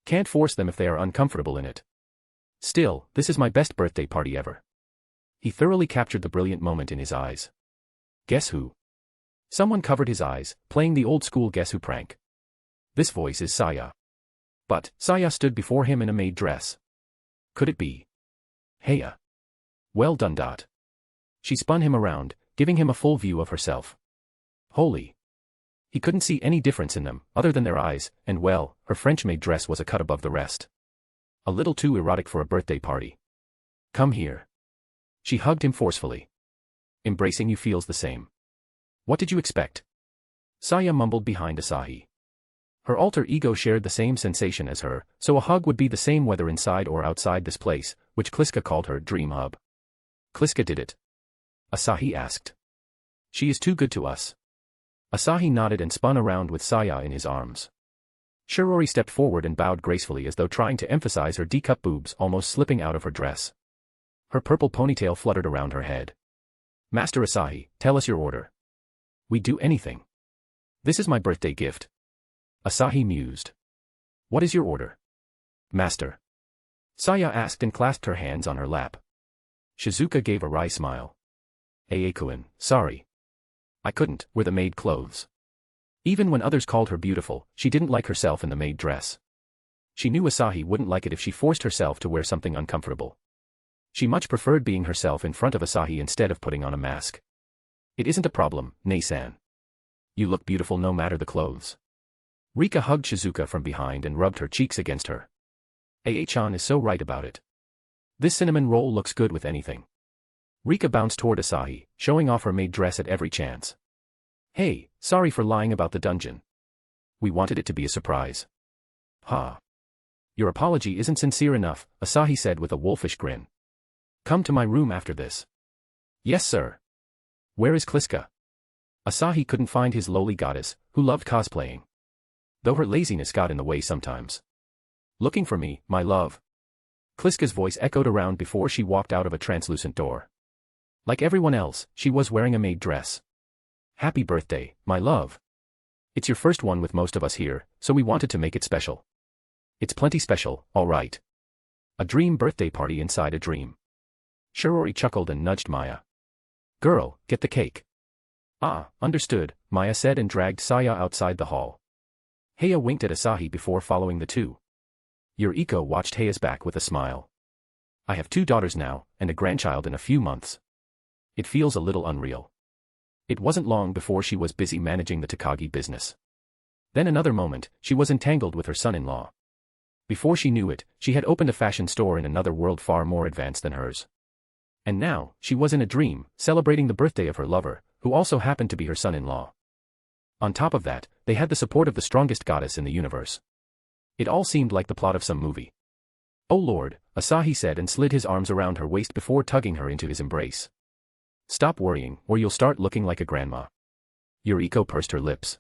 Can't force them if they are uncomfortable in it. Still, this is my best birthday party ever. He thoroughly captured the brilliant moment in his eyes. Guess who? Someone covered his eyes, playing the old-school Guess Who prank. This voice is Saya. But Saya stood before him in a maid dress. Could it be Heya? Well done. She spun him around, giving him a full view of herself. Holy. He couldn't see any difference in them, other than their eyes, and well, her French-made dress was a cut above the rest. A little too erotic for a birthday party. Come here. She hugged him forcefully. Embracing you feels the same. What did you expect? Saya mumbled behind Asahi. Her alter ego shared the same sensation as her, so a hug would be the same whether inside or outside this place, which Kliska called her dream hub. Kliska did it? Asahi asked. She is too good to us. Asahi nodded and spun around with Saya in his arms. Shirori stepped forward and bowed gracefully as though trying to emphasize her D-cup boobs almost slipping out of her dress. Her purple ponytail fluttered around her head. Master Asahi, tell us your order. We'd do anything. This is my birthday gift. Asahi mused. What is your order? Master. Saya asked and clasped her hands on her lap. Shizuka gave a wry smile. Aekuen, sorry. I couldn't, wear the maid clothes. Even when others called her beautiful, she didn't like herself in the maid dress. She knew Asahi wouldn't like it if she forced herself to wear something uncomfortable. She much preferred being herself in front of Asahi instead of putting on a mask. It isn't a problem, Nei-san. You look beautiful no matter the clothes. Rika hugged Shizuka from behind and rubbed her cheeks against her. Chan is so right about it. This cinnamon roll looks good with anything. Rika bounced toward Asahi, showing off her maid dress at every chance. Hey, sorry for lying about the dungeon. We wanted it to be a surprise. Ha. Your apology isn't sincere enough, Asahi said with a wolfish grin. Come to my room after this. Yes, sir. Where is Kliska? Asahi couldn't find his lowly goddess, who loved cosplaying. Though her laziness got in the way sometimes. Looking for me, my love. Kliska's voice echoed around before she walked out of a translucent door. Like everyone else, she was wearing a maid dress. Happy birthday, my love. It's your first one with most of us here, so we wanted to make it special. It's plenty special, all right. A dream birthday party inside a dream. Shirori chuckled and nudged Maya. Girl, get the cake. Ah, understood, Maya said and dragged Saya outside the hall. Heya winked at Asahi before following the two. Yuriko watched Heia's back with a smile. I have 2 daughters now, and a grandchild in a few months. It feels a little unreal. It wasn't long before she was busy managing the Takagi business. Then another moment, she was entangled with her son-in-law. Before she knew it, she had opened a fashion store in another world far more advanced than hers. And now, she was in a dream, celebrating the birthday of her lover, who also happened to be her son-in-law. On top of that, they had the support of the strongest goddess in the universe. It all seemed like the plot of some movie. Oh Lord, Asahi said and slid his arms around her waist before tugging her into his embrace. Stop worrying, or you'll start looking like a grandma. Yuriko pursed her lips.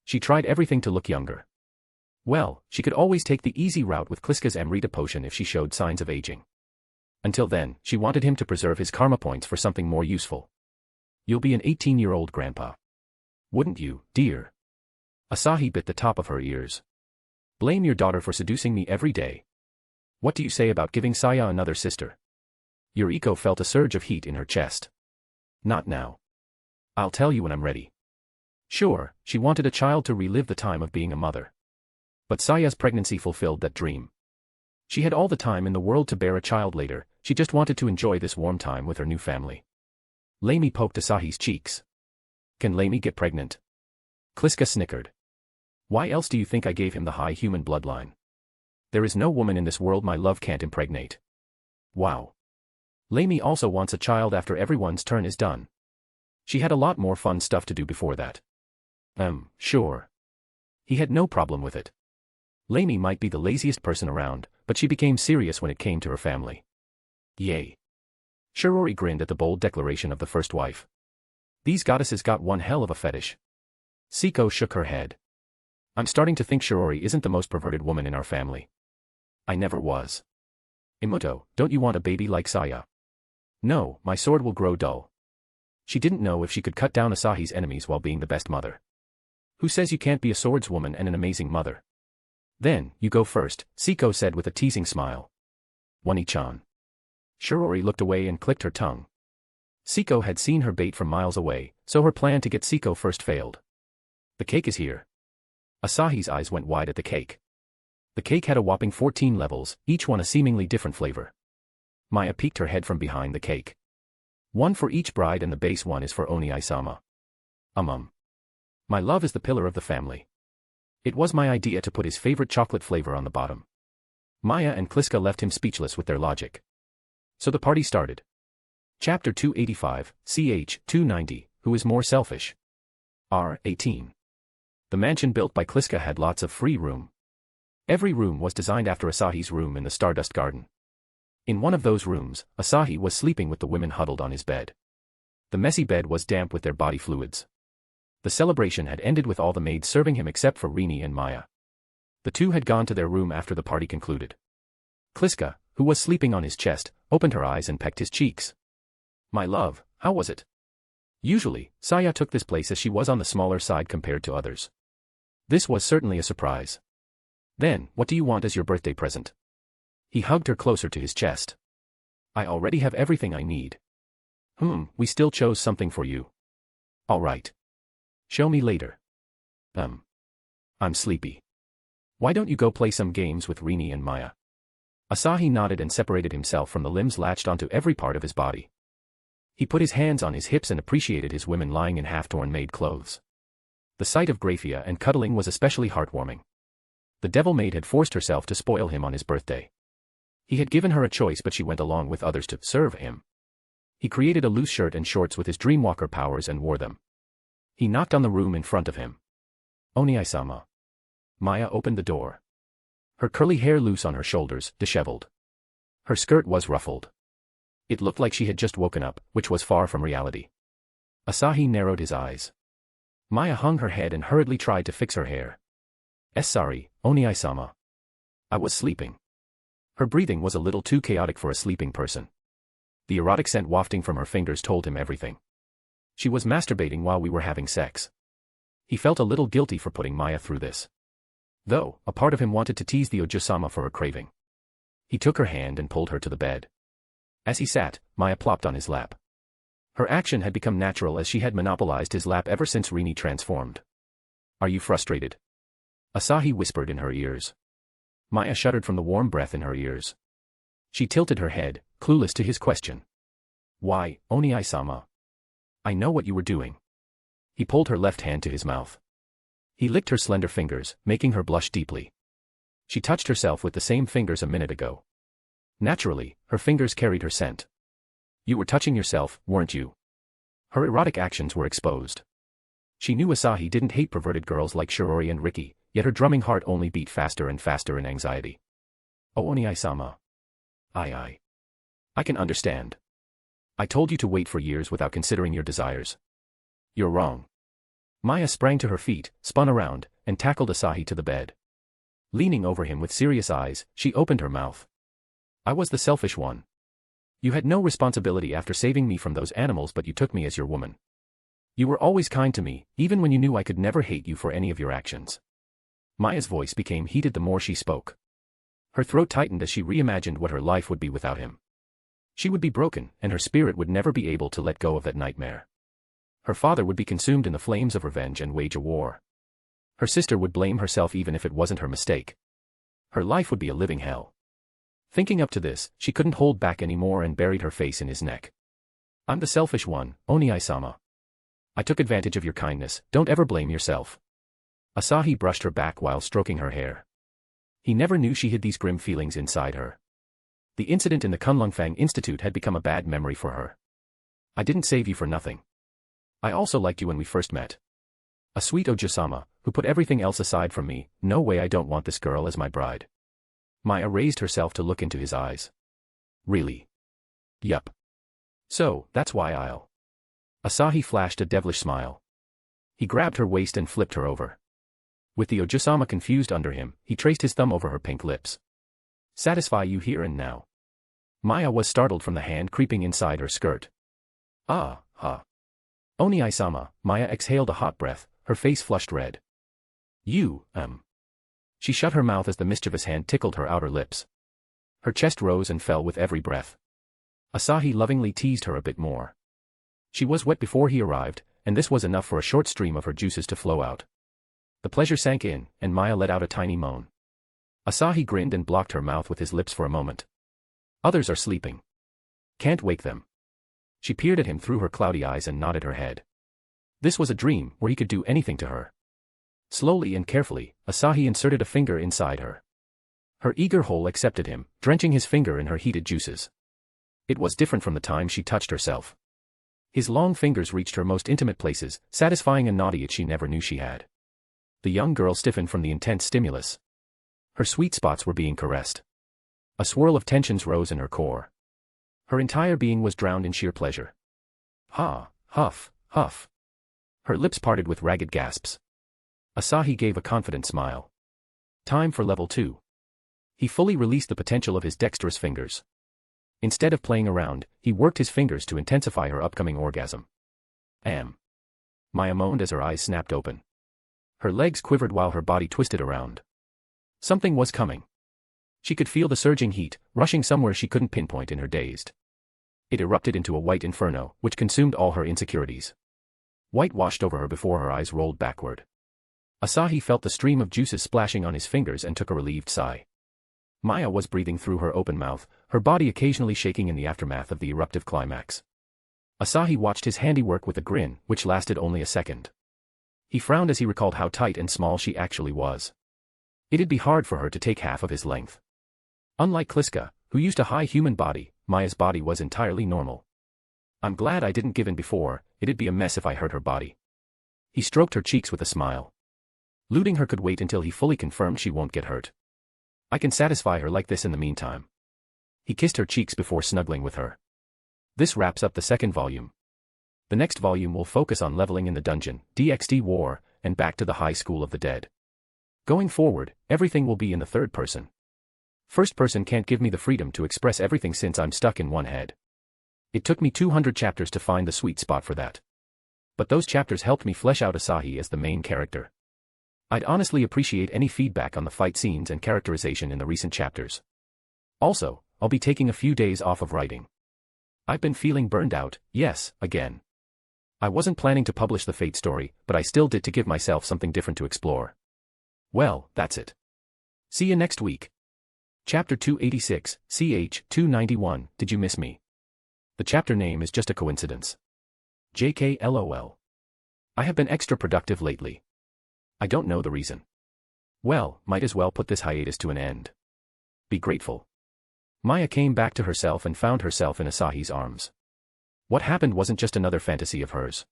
She tried everything to look younger. Well, she could always take the easy route with Kliska's Amrita potion if she showed signs of aging. Until then, she wanted him to preserve his karma points for something more useful. You'll be an 18-year-old grandpa. Wouldn't you, dear? Asahi bit the top of her ears. Blame your daughter for seducing me every day. What do you say about giving Saya another sister? Yuriko felt a surge of heat in her chest. Not now. I'll tell you when I'm ready. Sure, she wanted a child to relive the time of being a mother. But Saya's pregnancy fulfilled that dream. She had all the time in the world to bear a child later, she just wanted to enjoy this warm time with her new family. Leimi poked Asahi's cheeks. Can Leimi get pregnant? Kliska snickered. Why else do you think I gave him the high human bloodline? There is no woman in this world my love can't impregnate. Wow. Leimi also wants a child after everyone's turn is done. She had a lot more fun stuff to do before that. Sure. He had no problem with it. Leimi might be the laziest person around, but she became serious when it came to her family. Yay. Shirori grinned at the bold declaration of the first wife. These goddesses got one hell of a fetish. Siko shook her head. I'm starting to think Shirori isn't the most perverted woman in our family. I never was. Imoto, don't you want a baby like Saya? No, my sword will grow dull. She didn't know if she could cut down Asahi's enemies while being the best mother. Who says you can't be a swordswoman and an amazing mother? Then, you go first, Siko said with a teasing smile. Wani-chan. Shirori looked away and clicked her tongue. Siko had seen her bait from miles away, so her plan to get Siko first failed. The cake is here. Asahi's eyes went wide at the cake. The cake had a whopping 14 levels, each one a seemingly different flavor. Maya peeked her head from behind the cake. One for each bride and the base one is for Oni-sama. My love is the pillar of the family. It was my idea to put his favorite chocolate flavor on the bottom. Maya and Kliska left him speechless with their logic. So the party started. Chapter 285, ch. 290, Who is more selfish? R18. The mansion built by Kliska had lots of free room. Every room was designed after Asahi's room in the Stardust Garden. In one of those rooms, Asahi was sleeping with the women huddled on his bed. The messy bed was damp with their body fluids. The celebration had ended with all the maids serving him except for Rini and Maya. The two had gone to their room after the party concluded. Kliska, who was sleeping on his chest, opened her eyes and pecked his cheeks. My love, how was it? Usually, Saya took this place as she was on the smaller side compared to others. This was certainly a surprise. Then, what do you want as your birthday present? He hugged her closer to his chest. I already have everything I need. We still chose something for you. All right. Show me later. I'm sleepy. Why don't you go play some games with Rini and Maya? Asahi nodded and separated himself from the limbs latched onto every part of his body. He put his hands on his hips and appreciated his women lying in half-torn maid clothes. The sight of Graphia and cuddling was especially heartwarming. The devil maid had forced herself to spoil him on his birthday. He had given her a choice but she went along with others to serve him. He created a loose shirt and shorts with his Dreamwalker powers and wore them. He knocked on the room in front of him. Oni-sama. Maya opened the door. Her curly hair loose on her shoulders, disheveled. Her skirt was ruffled. It looked like she had just woken up, which was far from reality. Asahi narrowed his eyes. Maya hung her head and hurriedly tried to fix her hair. Sorry, Oni-sama. I was sleeping. Her breathing was a little too chaotic for a sleeping person. The erotic scent wafting from her fingers told him everything. She was masturbating while we were having sex. He felt a little guilty for putting Maya through this. Though, a part of him wanted to tease the Ojo-sama for her craving. He took her hand and pulled her to the bed. As he sat, Maya plopped on his lap. Her action had become natural as she had monopolized his lap ever since Rini transformed. Are you frustrated? Asahi whispered in her ears. Maya shuddered from the warm breath in her ears. She tilted her head, clueless to his question. Why, Oni-sama? I know what you were doing. He pulled her left hand to his mouth. He licked her slender fingers, making her blush deeply. She touched herself with the same fingers a minute ago. Naturally, her fingers carried her scent. You were touching yourself, weren't you? Her erotic actions were exposed. She knew Asahi didn't hate perverted girls like Shirori and Riki, yet her drumming heart only beat faster and faster in anxiety. Oh Oni-sama. I can understand. I told you to wait for years without considering your desires. You're wrong. Maya sprang to her feet, spun around, and tackled Asahi to the bed. Leaning over him with serious eyes, she opened her mouth. I was the selfish one. You had no responsibility after saving me from those animals, but you took me as your woman. You were always kind to me, even when you knew I could never hate you for any of your actions. Maya's voice became heated the more she spoke. Her throat tightened as she reimagined what her life would be without him. She would be broken, and her spirit would never be able to let go of that nightmare. Her father would be consumed in the flames of revenge and wage a war. Her sister would blame herself even if it wasn't her mistake. Her life would be a living hell. Thinking up to this, she couldn't hold back anymore and buried her face in his neck. I'm the selfish one, Oni-sama. I took advantage of your kindness, don't ever blame yourself. Asahi brushed her back while stroking her hair. He never knew she hid these grim feelings inside her. The incident in the Kunlunfang Institute had become a bad memory for her. I didn't save you for nothing. I also liked you when we first met. A sweet Ojo-sama, who put everything else aside from me. No way, I don't want this girl as my bride. Maya raised herself to look into his eyes. Really? Yup. So, that's why I'll. Asahi flashed a devilish smile. He grabbed her waist and flipped her over. With the Ojo-sama confused under him, he traced his thumb over her pink lips. Satisfy you here and now. Maya was startled from the hand creeping inside her skirt. Ah, ha. Oni-sama, Maya exhaled a hot breath, her face flushed red. You. She shut her mouth as the mischievous hand tickled her outer lips. Her chest rose and fell with every breath. Asahi lovingly teased her a bit more. She was wet before he arrived, and this was enough for a short stream of her juices to flow out. The pleasure sank in, and Maya let out a tiny moan. Asahi grinned and blocked her mouth with his lips for a moment. Others are sleeping. Can't wake them. She peered at him through her cloudy eyes and nodded her head. This was a dream where he could do anything to her. Slowly and carefully, Asahi inserted a finger inside her. Her eager hole accepted him, drenching his finger in her heated juices. It was different from the time she touched herself. His long fingers reached her most intimate places, satisfying a naughty itch she never knew she had. The young girl stiffened from the intense stimulus. Her sweet spots were being caressed. A swirl of tensions rose in her core. Her entire being was drowned in sheer pleasure. Ha, huff, huff. Her lips parted with ragged gasps. Asahi gave a confident smile. Time for level 2. He fully released the potential of his dexterous fingers. Instead of playing around, he worked his fingers to intensify her upcoming orgasm. Maya moaned as her eyes snapped open. Her legs quivered while her body twisted around. Something was coming. She could feel the surging heat, rushing somewhere she couldn't pinpoint in her dazed. It erupted into a white inferno, which consumed all her insecurities. White washed over her before her eyes rolled backward. Asahi felt the stream of juices splashing on his fingers and took a relieved sigh. Maya was breathing through her open mouth, her body occasionally shaking in the aftermath of the eruptive climax. Asahi watched his handiwork with a grin, which lasted only a second. He frowned as he recalled how tight and small she actually was. It'd be hard for her to take half of his length. Unlike Kliska, who used a high human body, Maya's body was entirely normal. I'm glad I didn't give in before, it'd be a mess if I hurt her body. He stroked her cheeks with a smile. Looting her could wait until he fully confirmed she won't get hurt. I can satisfy her like this in the meantime. He kissed her cheeks before snuggling with her. This wraps up the second volume. The next volume will focus on leveling in the dungeon, DxD war, and back to the high school of the dead. Going forward, everything will be in the third person. First person can't give me the freedom to express everything since I'm stuck in one head. It took me 200 chapters to find the sweet spot for that. But those chapters helped me flesh out Asahi as the main character. I'd honestly appreciate any feedback on the fight scenes and characterization in the recent chapters. Also, I'll be taking a few days off of writing. I've been feeling burned out, yes, again. I wasn't planning to publish the Fate story, but I still did to give myself something different to explore. Well, that's it. See you next week. Chapter 286, CH 291, Did You Miss Me? The chapter name is just a coincidence. JK LOL. I have been extra productive lately. I don't know the reason. Well, might as well put this hiatus to an end. Be grateful. Maya came back to herself and found herself in Asahi's arms. What happened wasn't just another fantasy of hers.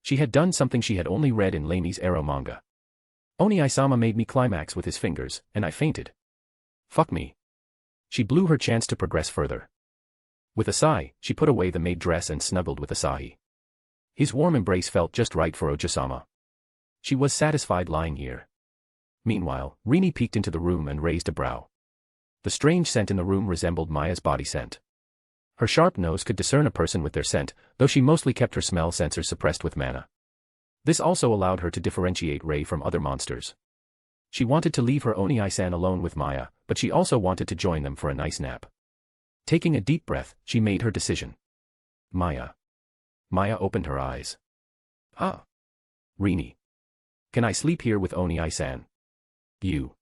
She had done something she had only read in Lanie's Arrow manga. Oni-sama made me climax with his fingers, and I fainted. Fuck me. She blew her chance to progress further. With a sigh, she put away the maid dress and snuggled with Asahi. His warm embrace felt just right for Ojo-sama. She was satisfied lying here. Meanwhile, Rini peeked into the room and raised a brow. The strange scent in the room resembled Maya's body scent. Her sharp nose could discern a person with their scent, though she mostly kept her smell sensors suppressed with mana. This also allowed her to differentiate Rei from other monsters. She wanted to leave her Oni-san alone with Maya, but she also wanted to join them for a nice nap. Taking a deep breath, she made her decision. Maya. Maya opened her eyes. Huh? Rini. Can I sleep here with Oni-san? You.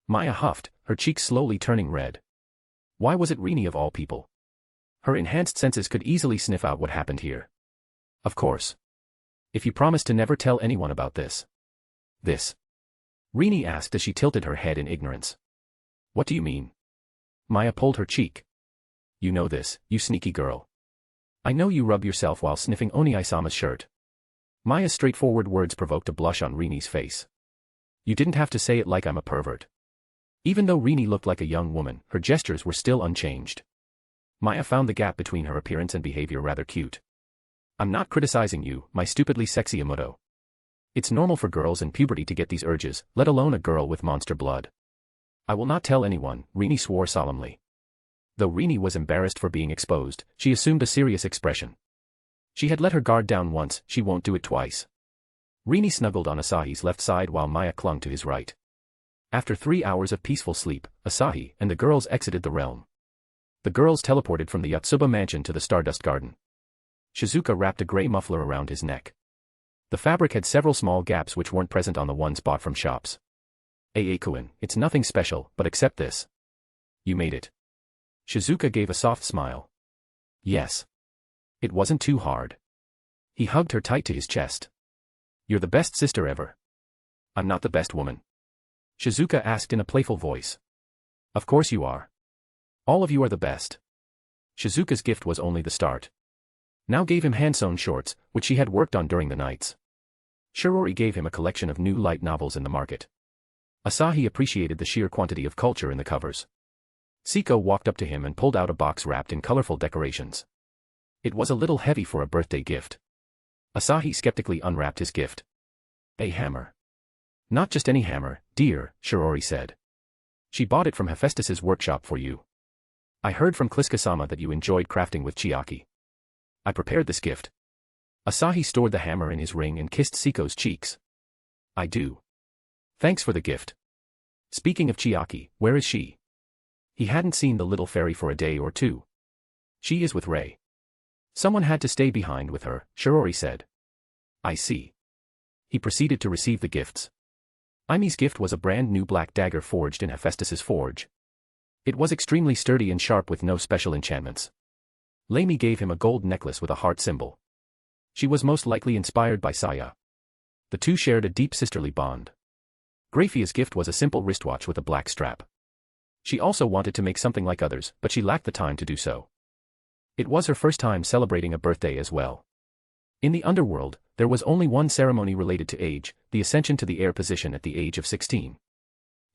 Maya huffed, her cheeks slowly turning red. Why was it Rini of all people? Her enhanced senses could easily sniff out what happened here. Of course. If you promise to never tell anyone about this. This. Rini asked as she tilted her head in ignorance. What do you mean? Maya pulled her cheek. You know this, you sneaky girl. I know you rub yourself while sniffing Oni-sama's shirt. Maya's straightforward words provoked a blush on Rini's face. You didn't have to say it like I'm a pervert. Even though Rini looked like a young woman, her gestures were still unchanged. Maya found the gap between her appearance and behavior rather cute. I'm not criticizing you, my stupidly sexy Amuto. It's normal for girls in puberty to get these urges, let alone a girl with monster blood. I will not tell anyone, Rini swore solemnly. Though Rini was embarrassed for being exposed, she assumed a serious expression. She had let her guard down once, she won't do it twice. Rini snuggled on Asahi's left side while Maya clung to his right. After 3 hours of peaceful sleep, Asahi and the girls exited the realm. The girls teleported from the Yotsuba mansion to the Stardust Garden. Shizuka wrapped a gray muffler around his neck. The fabric had several small gaps which weren't present on the ones bought from shops. Kun, it's nothing special, but accept this. You made it. Shizuka gave a soft smile. Yes. It wasn't too hard. He hugged her tight to his chest. You're the best sister ever. I'm not the best woman. Shizuka asked in a playful voice. Of course you are. All of you are the best. Shizuka's gift was only the start. Now gave him hand-sewn shorts, which she had worked on during the nights. Shirori gave him a collection of new light novels in the market. Asahi appreciated the sheer quantity of culture in the covers. Siko walked up to him and pulled out a box wrapped in colorful decorations. It was a little heavy for a birthday gift. Asahi skeptically unwrapped his gift. A hammer. Not just any hammer, dear, Shirori said. She bought it from Hephaestus's workshop for you. I heard from Kliska-sama that you enjoyed crafting with Chiaki. I prepared this gift. Asahi stored the hammer in his ring and kissed Siko's cheeks. I do. Thanks for the gift. Speaking of Chiaki, where is she? He hadn't seen the little fairy for a day or two. She is with Rei. Someone had to stay behind with her, Shirori said. I see. He proceeded to receive the gifts. Aime's gift was a brand new black dagger forged in Hephaestus's forge. It was extremely sturdy and sharp with no special enchantments. Leimi gave him a gold necklace with a heart symbol. She was most likely inspired by Saya. The two shared a deep sisterly bond. Graphia's gift was a simple wristwatch with a black strap. She also wanted to make something like others, but she lacked the time to do so. It was her first time celebrating a birthday as well. In the underworld, there was only one ceremony related to age, the ascension to the heir position at the age of 16.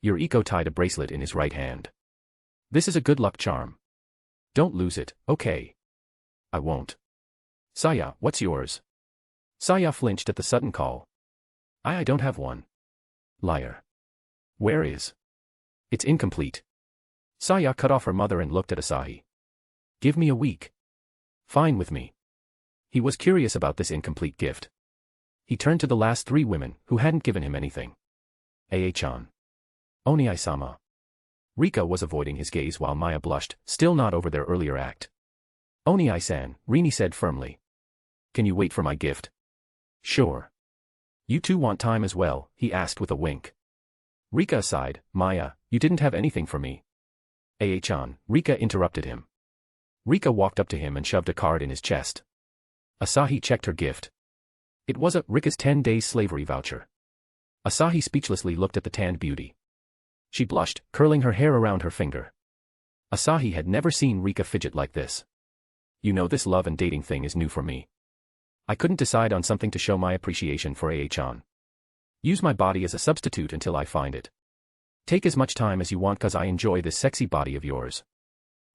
Yuriko tied a bracelet in his right hand. This is a good luck charm. Don't lose it, okay? I won't. Saya, what's yours? Saya flinched at the sudden call. I don't have one. Liar. Where is? It's incomplete. Saya cut off her mother and looked at Asahi. Give me a week. Fine with me. He was curious about this incomplete gift. He turned to the last three women, who hadn't given him anything. Ae-chan. Oniai-sama. Rika was avoiding his gaze while Maya blushed, still not over their earlier act. Oniai-san, Rini said firmly. Can you wait for my gift? Sure. You two want time as well, he asked with a wink. Rika sighed, Maya, you didn't have anything for me. Ae-chan, Rika interrupted him. Rika walked up to him and shoved a card in his chest. Asahi checked her gift. It was Rika's 10-day slavery voucher. Asahi speechlessly looked at the tanned beauty. She blushed, curling her hair around her finger. Asahi had never seen Rika fidget like this. You know, this love and dating thing is new for me. I couldn't decide on something to show my appreciation for Ae-chan. Use my body as a substitute until I find it. Take as much time as you want cause I enjoy this sexy body of yours.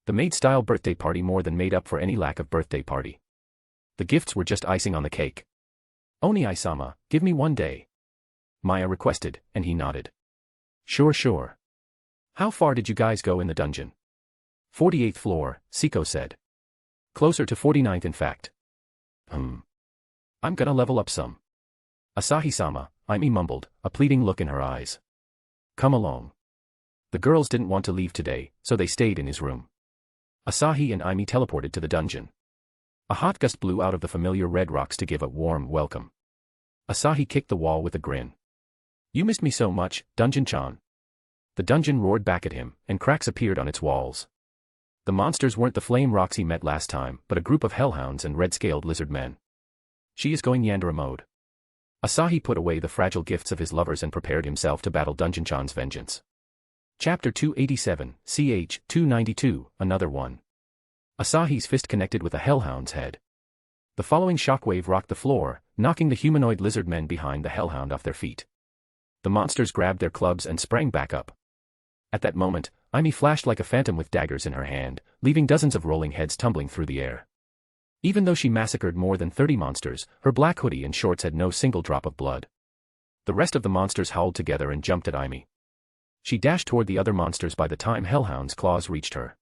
The maid-style birthday party more than made up for any lack of birthday party. The gifts were just icing on the cake. Oniai-sama, give me 1 day. Maya requested, and he nodded. Sure. How far did you guys go in the dungeon? 48th floor, Siko said. Closer to 49th in fact. I'm gonna level up some. Asahi-sama, Aime mumbled, a pleading look in her eyes. Come along. The girls didn't want to leave today, so they stayed in his room. Asahi and Aime teleported to the dungeon. A hot gust blew out of the familiar red rocks to give a warm welcome. Asahi kicked the wall with a grin. You missed me so much, Dungeon-chan. The dungeon roared back at him, and cracks appeared on its walls. The monsters weren't the flame rocks he met last time, but a group of hellhounds and red-scaled lizard men. She is going Yandere mode. Asahi put away the fragile gifts of his lovers and prepared himself to battle Dungeon-chan's vengeance. Chapter 287, CH 292, another one. Asahi's fist connected with a hellhound's head. The following shockwave rocked the floor, knocking the humanoid lizard men behind the hellhound off their feet. The monsters grabbed their clubs and sprang back up. At that moment, Aime flashed like a phantom with daggers in her hand, leaving dozens of rolling heads tumbling through the air. Even though she massacred more than 30 monsters, her black hoodie and shorts had no single drop of blood. The rest of the monsters howled together and jumped at Aime. She dashed toward the other monsters by the time Hellhound's claws reached her.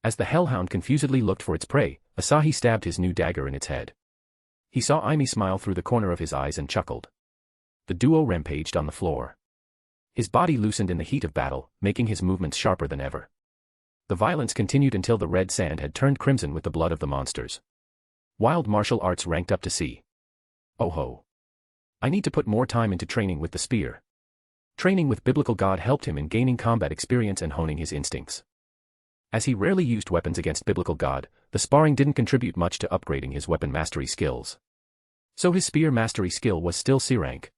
As the Hellhound confusedly looked for its prey, Asahi stabbed his new dagger in its head. He saw Aime smile through the corner of his eyes and chuckled. The duo rampaged on the floor. His body loosened in the heat of battle, making his movements sharper than ever. The violence continued until the red sand had turned crimson with the blood of the monsters. Wild martial arts ranked up to C. Oh ho. I need to put more time into training with the spear. Training with Biblical God helped him in gaining combat experience and honing his instincts. As he rarely used weapons against biblical god, the sparring didn't contribute much to upgrading his weapon mastery skills. So his spear mastery skill was still C rank.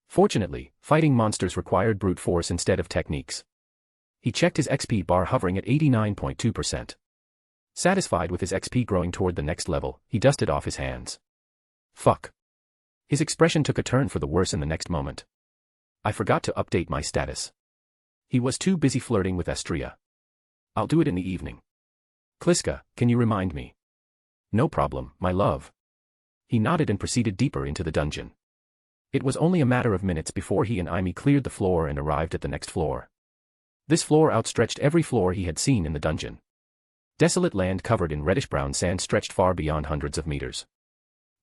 Fortunately, fighting monsters required brute force instead of techniques. He checked his XP bar hovering at 89.2%. Satisfied with his XP growing toward the next level, he dusted off his hands. Fuck. His expression took a turn for the worse in the next moment. I forgot to update my status. He was too busy flirting with Astria. I'll do it in the evening. Kliska, can you remind me? No problem, my love. He nodded and proceeded deeper into the dungeon. It was only a matter of minutes before he and Aimi cleared the floor and arrived at the next floor. This floor outstretched every floor he had seen in the dungeon. Desolate land covered in reddish-brown sand stretched far beyond hundreds of meters.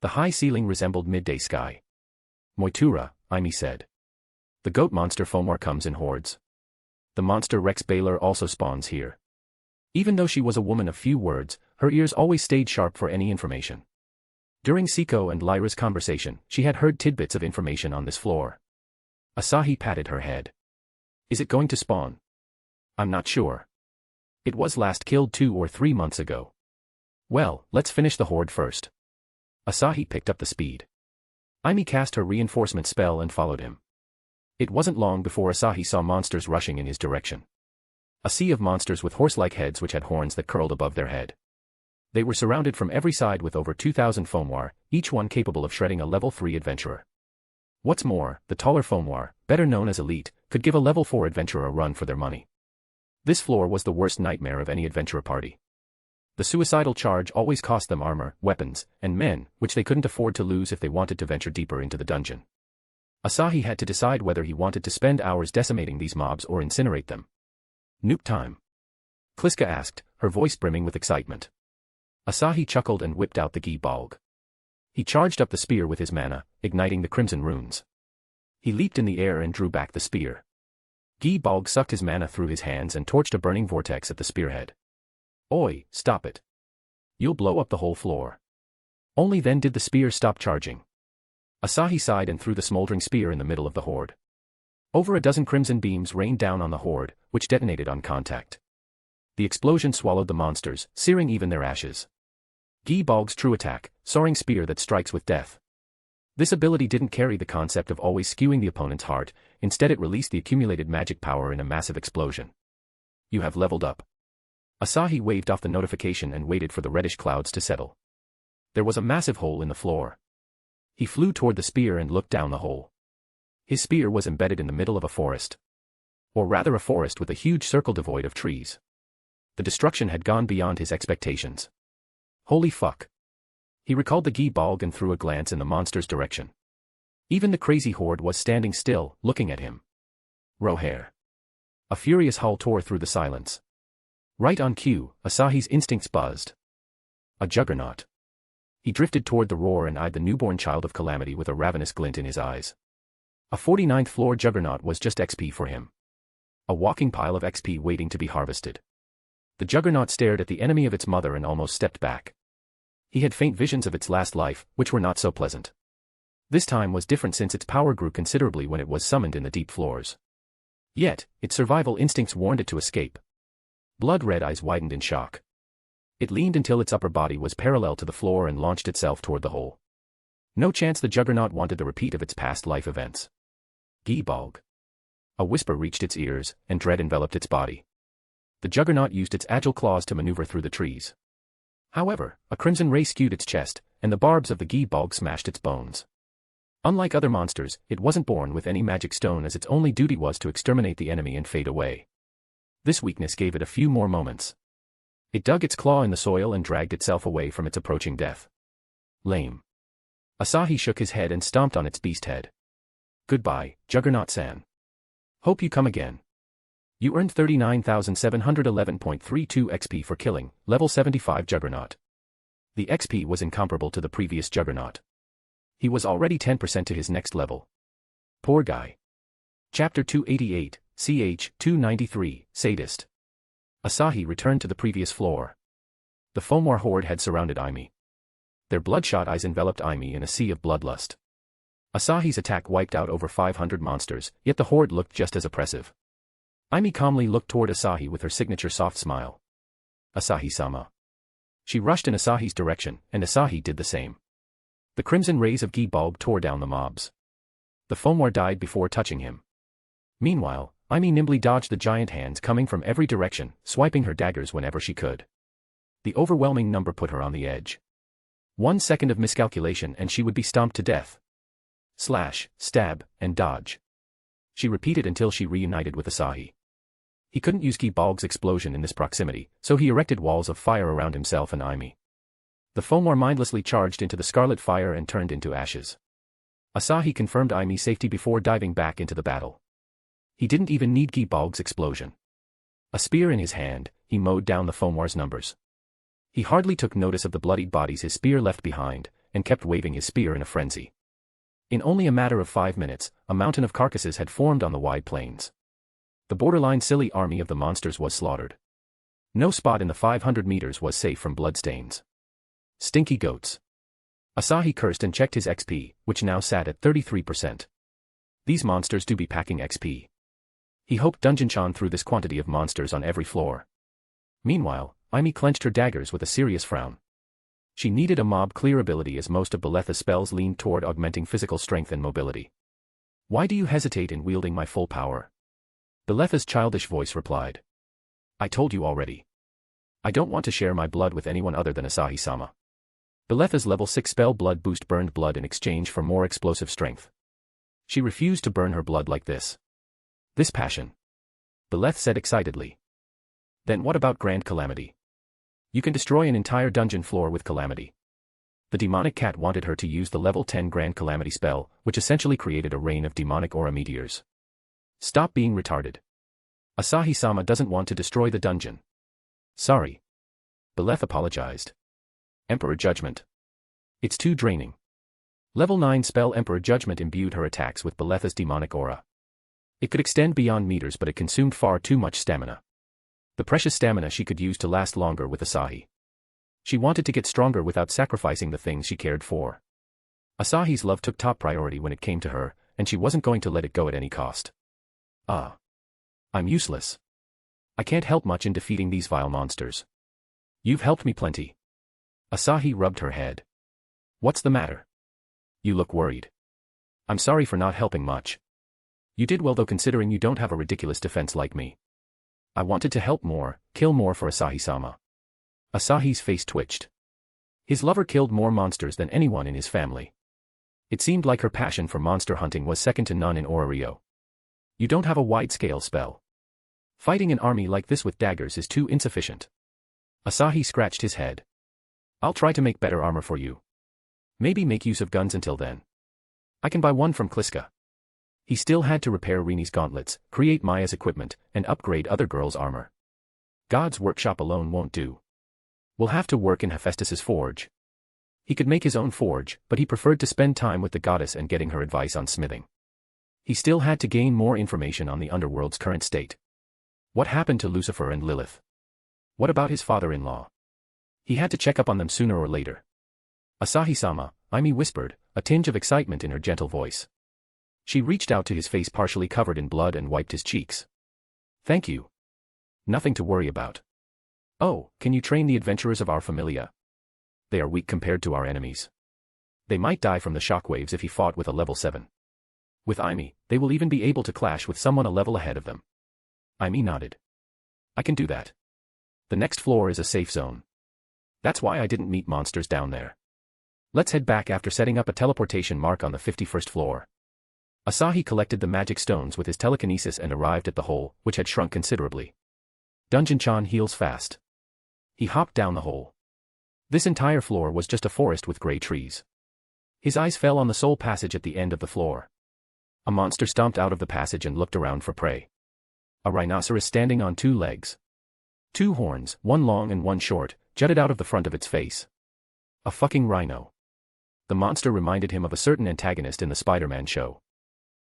The high ceiling resembled midday sky. Moitura, Aimi said. The goat monster Fomor comes in hordes. The monster Rex Baylor also spawns here. Even though she was a woman of few words, her ears always stayed sharp for any information. During Siko and Lyra's conversation, she had heard tidbits of information on this floor. Asahi patted her head. Is it going to spawn? I'm not sure. It was last killed 2 or 3 months ago. Well, let's finish the horde first. Asahi picked up the speed. Aimi cast her reinforcement spell and followed him. It wasn't long before Asahi saw monsters rushing in his direction. A sea of monsters with horse-like heads which had horns that curled above their head. They were surrounded from every side with over 2,000 Fomor, each one capable of shredding a level 3 adventurer. What's more, the taller Fomor, better known as Elite, could give a level 4 adventurer a run for their money. This floor was the worst nightmare of any adventurer party. The suicidal charge always cost them armor, weapons, and men, which they couldn't afford to lose if they wanted to venture deeper into the dungeon. Asahi had to decide whether he wanted to spend hours decimating these mobs or incinerate them. Noob time. Kliska asked, her voice brimming with excitement. Asahi chuckled and whipped out the Gi Balg. He charged up the spear with his mana, igniting the crimson runes. He leaped in the air and drew back the spear. Gi Balg sucked his mana through his hands and torched a burning vortex at the spearhead. Oi, stop it. You'll blow up the whole floor. Only then did the spear stop charging. Asahi sighed and threw the smoldering spear in the middle of the horde. Over a dozen crimson beams rained down on the horde, which detonated on contact. The explosion swallowed the monsters, searing even their ashes. Gi Balg's true attack, soaring spear that strikes with death. This ability didn't carry the concept of always skewing the opponent's heart, instead it released the accumulated magic power in a massive explosion. You have leveled up. Asahi waved off the notification and waited for the reddish clouds to settle. There was a massive hole in the floor. He flew toward the spear and looked down the hole. His spear was embedded in the middle of a forest. Or rather a forest with a huge circle devoid of trees. The destruction had gone beyond his expectations. Holy fuck. He recalled the Gi Balg and threw a glance in the monster's direction. Even the crazy horde was standing still, looking at him. Rohair. A furious howl tore through the silence. Right on cue, Asahi's instincts buzzed. A juggernaut. He drifted toward the roar and eyed the newborn child of calamity with a ravenous glint in his eyes. A 49th floor juggernaut was just XP for him. A walking pile of XP waiting to be harvested. The juggernaut stared at the enemy of its mother and almost stepped back. He had faint visions of its last life, which were not so pleasant. This time was different since its power grew considerably when it was summoned in the deep floors. Yet, its survival instincts warned it to escape. Blood-red eyes widened in shock. It leaned until its upper body was parallel to the floor and launched itself toward the hole. No chance the juggernaut wanted the repeat of its past life events. Gi Balg. A whisper reached its ears, and dread enveloped its body. The juggernaut used its agile claws to maneuver through the trees. However, a crimson ray skewed its chest, and the barbs of the Gi Balg smashed its bones. Unlike other monsters, it wasn't born with any magic stone as its only duty was to exterminate the enemy and fade away. This weakness gave it a few more moments. It dug its claw in the soil and dragged itself away from its approaching death. Lame. Asahi shook his head and stomped on its beast head. Goodbye, Juggernaut-san. Hope you come again. You earned 39,711.32 XP for killing, level 75 Juggernaut. The XP was incomparable to the previous Juggernaut. He was already 10% to his next level. Poor guy. Chapter 288, CH 293, Sadist. Asahi returned to the previous floor. The Fomor horde had surrounded Aimi. Their bloodshot eyes enveloped Aimi in a sea of bloodlust. Asahi's attack wiped out over 500 monsters, yet the horde looked just as oppressive. Aimi calmly looked toward Asahi with her signature soft smile. Asahi-sama. She rushed in Asahi's direction, and Asahi did the same. The crimson rays of Gi-Bulb tore down the mobs. The Fomor died before touching him. Meanwhile, Aimi nimbly dodged the giant hands coming from every direction, swiping her daggers whenever she could. The overwhelming number put her on the edge. 1 second of miscalculation and she would be stomped to death. Slash, stab, and dodge. She repeated until she reunited with Asahi. He couldn't use Gi-Bulb's explosion in this proximity, so he erected walls of fire around himself and Aimi. The Fomor mindlessly charged into the scarlet fire and turned into ashes. Asahi confirmed Aimi's safety before diving back into the battle. He didn't even need Gi-Bulb's explosion. A spear in his hand, he mowed down the Fomor's numbers. He hardly took notice of the bloodied bodies his spear left behind, and kept waving his spear in a frenzy. In only a matter of 5 minutes, a mountain of carcasses had formed on the wide plains. The borderline silly army of the monsters was slaughtered. No spot in the 500 meters was safe from bloodstains. Stinky goats. Asahi cursed and checked his XP, which now sat at 33%. These monsters do be packing XP. He hoped Dungeon-chan threw this quantity of monsters on every floor. Meanwhile, Aimi clenched her daggers with a serious frown. She needed a mob clear ability as most of Beletha's spells leaned toward augmenting physical strength and mobility. Why do you hesitate in wielding my full power? Beletha's childish voice replied. I told you already. I don't want to share my blood with anyone other than Asahi-sama. Beletha's level 6 spell blood boost burned blood in exchange for more explosive strength. She refused to burn her blood like this. This passion. Beletha said excitedly. Then what about Grand Calamity? You can destroy an entire dungeon floor with Calamity. The demonic cat wanted her to use the level 10 Grand Calamity spell, which essentially created a rain of demonic aura meteors. Stop being retarded. Asahi-sama doesn't want to destroy the dungeon. Sorry. Beletha apologized. Emperor Judgment. It's too draining. Level 9 spell Emperor Judgment imbued her attacks with Beletha's demonic aura. It could extend beyond meters but it consumed far too much stamina. The precious stamina she could use to last longer with Asahi. She wanted to get stronger without sacrificing the things she cared for. Asahi's love took top priority when it came to her, and she wasn't going to let it go at any cost. I'm useless. I can't help much in defeating these vile monsters. You've helped me plenty. Asahi rubbed her head. What's the matter? You look worried. I'm sorry for not helping much. You did well though considering you don't have a ridiculous defense like me. I wanted to help more, kill more for Asahi-sama. Asahi's face twitched. His lover killed more monsters than anyone in his family. It seemed like her passion for monster hunting was second to none in Orario. You don't have a wide-scale spell. Fighting an army like this with daggers is too insufficient. Asahi scratched his head. I'll try to make better armor for you. Maybe make use of guns until then. I can buy one from Kliska. He still had to repair Rini's gauntlets, create Maya's equipment, and upgrade other girls' armor. God's workshop alone won't do. We'll have to work in Hephaestus's forge. He could make his own forge, but he preferred to spend time with the goddess and getting her advice on smithing. He still had to gain more information on the underworld's current state. What happened to Lucifer and Lilith? What about his father-in-law? He had to check up on them sooner or later. Asahi-sama, Aimi whispered, a tinge of excitement in her gentle voice. She reached out to his face partially covered in blood and wiped his cheeks. Thank you. Nothing to worry about. Oh, can you train the adventurers of our familia? They are weak compared to our enemies. They might die from the shockwaves if he fought with a level 7. With Aimi, they will even be able to clash with someone a level ahead of them. Aimi nodded. I can do that. The next floor is a safe zone. That's why I didn't meet monsters down there. Let's head back after setting up a teleportation mark on the 51st floor. Asahi collected the magic stones with his telekinesis and arrived at the hole, which had shrunk considerably. Dungeon-chan heals fast. He hopped down the hole. This entire floor was just a forest with gray trees. His eyes fell on the sole passage at the end of the floor. A monster stomped out of the passage and looked around for prey. A rhinoceros standing on 2 legs. 2 horns, one long and one short, jutted out of the front of its face. A fucking rhino. The monster reminded him of a certain antagonist in the Spider-Man show.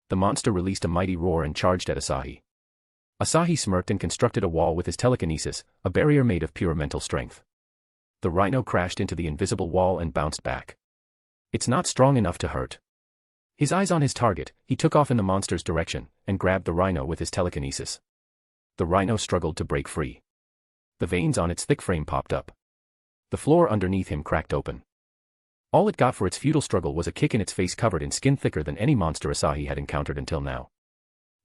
The monster released a mighty roar and charged at Asahi. Asahi smirked and constructed a wall with his telekinesis, a barrier made of pure mental strength. The rhino crashed into the invisible wall and bounced back. It's not strong enough to hurt. His eyes on his target, he took off in the monster's direction, and grabbed the rhino with his telekinesis. The rhino struggled to break free. The veins on its thick frame popped up. The floor underneath him cracked open. All it got for its futile struggle was a kick in its face covered in skin thicker than any monster Asahi had encountered until now.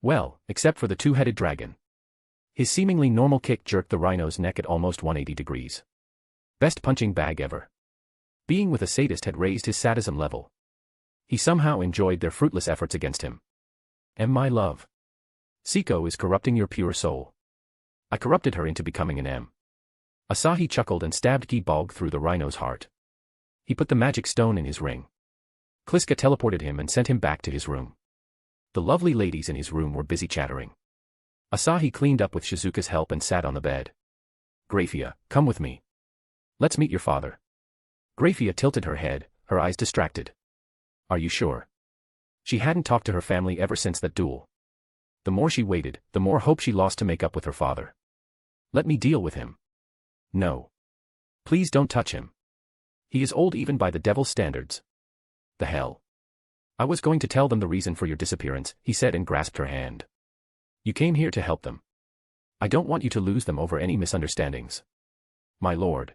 Well, except for the two-headed dragon. His seemingly normal kick jerked the rhino's neck at almost 180 degrees. Best punching bag ever. Being with a sadist had raised his sadism level. He somehow enjoyed their fruitless efforts against him. My love. Siko is corrupting your pure soul. I corrupted her into becoming an M. Asahi chuckled and stabbed Ki-Balg through the rhino's heart. He put the magic stone in his ring. Kliska teleported him and sent him back to his room. The lovely ladies in his room were busy chattering. Asahi cleaned up with Shizuka's help and sat on the bed. Graphia, come with me. Let's meet your father. Graphia tilted her head, her eyes distracted. Are you sure? She hadn't talked to her family ever since that duel. The more she waited, the more hope she lost to make up with her father. Let me deal with him. No. Please don't touch him. He is old even by the devil's standards. The hell? I was going to tell them the reason for your disappearance, he said and grasped her hand. You came here to help them. I don't want you to lose them over any misunderstandings. My lord.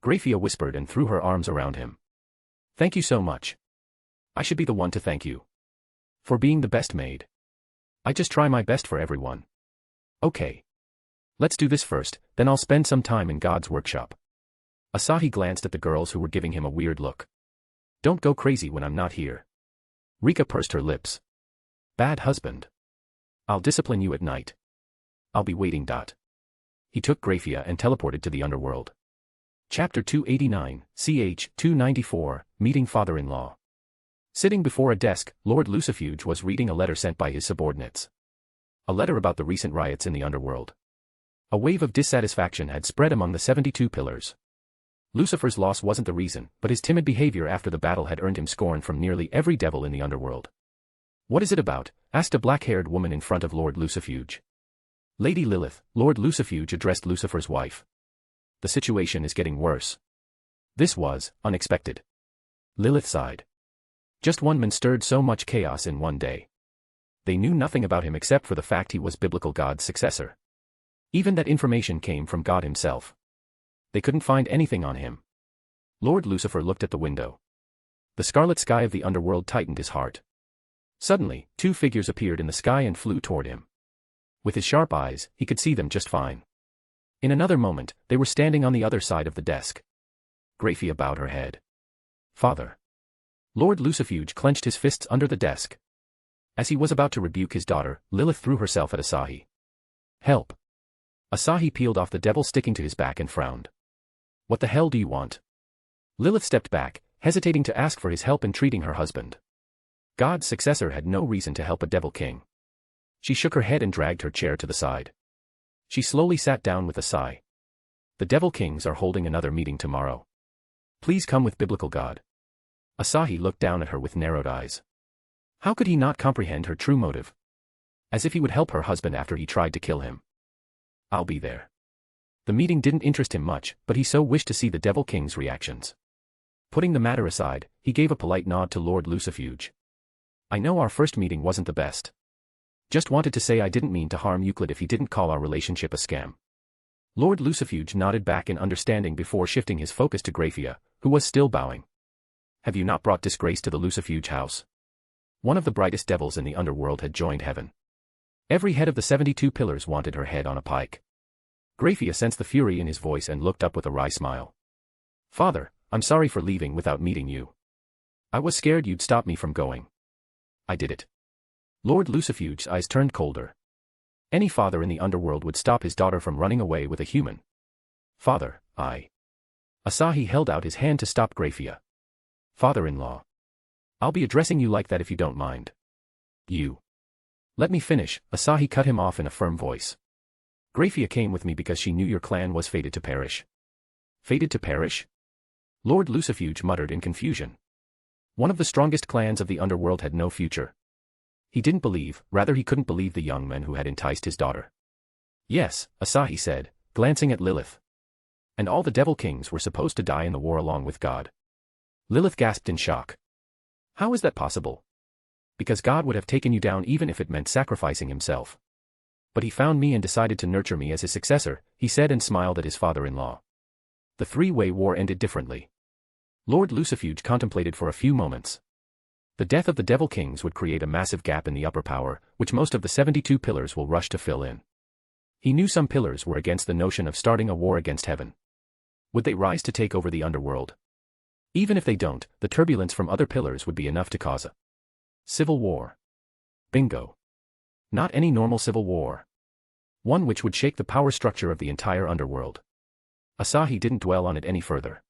Graphia whispered and threw her arms around him. Thank you so much. I should be the one to thank you. For being the best maid. I just try my best for everyone. Okay. Let's do this first, then I'll spend some time in God's workshop. Asahi glanced at the girls who were giving him a weird look. Don't go crazy when I'm not here. Rika pursed her lips. Bad husband. I'll discipline you at night. I'll be waiting. He took Graphia and teleported to the underworld. Chapter 289, ch. 294, Meeting Father-in-Law. Sitting before a desk, Lord Lucifuge was reading a letter sent by his subordinates. A letter about the recent riots in the underworld. A wave of dissatisfaction had spread among the 72 pillars. Lucifer's loss wasn't the reason, but his timid behavior after the battle had earned him scorn from nearly every devil in the underworld. What is it about? Asked a black-haired woman in front of Lord Lucifuge. Lady Lilith, Lord Lucifuge addressed Lucifer's wife. The situation is getting worse. This was unexpected. Lilith sighed. Just one man stirred so much chaos in one day. They knew nothing about him except for the fact he was biblical God's successor. Even that information came from God himself. They couldn't find anything on him. Lord Lucifer looked at the window. The scarlet sky of the underworld tightened his heart. Suddenly, two figures appeared in the sky and flew toward him. With his sharp eyes, he could see them just fine. In another moment, they were standing on the other side of the desk. Graphia bowed her head. Father. Lord Lucifuge clenched his fists under the desk. As he was about to rebuke his daughter, Lilith threw herself at Asahi. Help. Asahi peeled off the devil sticking to his back and frowned. What the hell do you want? Lilith stepped back, hesitating to ask for his help in treating her husband. God's successor had no reason to help a devil king. She shook her head and dragged her chair to the side. She slowly sat down with a sigh. The devil kings are holding another meeting tomorrow. Please come with biblical God. Asahi looked down at her with narrowed eyes. How could he not comprehend her true motive? As if he would help her husband after he tried to kill him. I'll be there. The meeting didn't interest him much, but he so wished to see the devil king's reactions. Putting the matter aside, he gave a polite nod to Lord Lucifuge. I know our first meeting wasn't the best. Just wanted to say I didn't mean to harm Euclid if he didn't call our relationship a scam. Lord Lucifuge nodded back in understanding before shifting his focus to Graphia, who was still bowing. Have you not brought disgrace to the Lucifuge house? One of the brightest devils in the underworld had joined heaven. Every head of the 72 pillars wanted her head on a pike. Graphia sensed the fury in his voice and looked up with a wry smile. Father, I'm sorry for leaving without meeting you. I was scared you'd stop me from going. I did it. Lord Lucifuge's eyes turned colder. Any father in the underworld would stop his daughter from running away with a human. Father, I. Asahi held out his hand to stop Graphia. Father-in-law. I'll be addressing you like that if you don't mind. You. Let me finish, Asahi cut him off in a firm voice. Graphia came with me because she knew your clan was fated to perish. Fated to perish? Lord Lucifuge muttered in confusion. One of the strongest clans of the underworld had no future. He didn't believe, rather he couldn't believe the young man who had enticed his daughter. Yes, Asahi said, glancing at Lilith. And all the devil kings were supposed to die in the war along with God. Lilith gasped in shock. How is that possible? Because God would have taken you down even if it meant sacrificing himself. But he found me and decided to nurture me as his successor, he said and smiled at his father-in-law. The three-way war ended differently. Lord Lucifuge contemplated for a few moments. The death of the Devil Kings would create a massive gap in the upper power, which most of the 72 pillars will rush to fill in. He knew some pillars were against the notion of starting a war against heaven. Would they rise to take over the underworld? Even if they don't, the turbulence from other pillars would be enough to cause a civil war. Bingo. Not any normal civil war. One which would shake the power structure of the entire underworld. Asahi didn't dwell on it any further.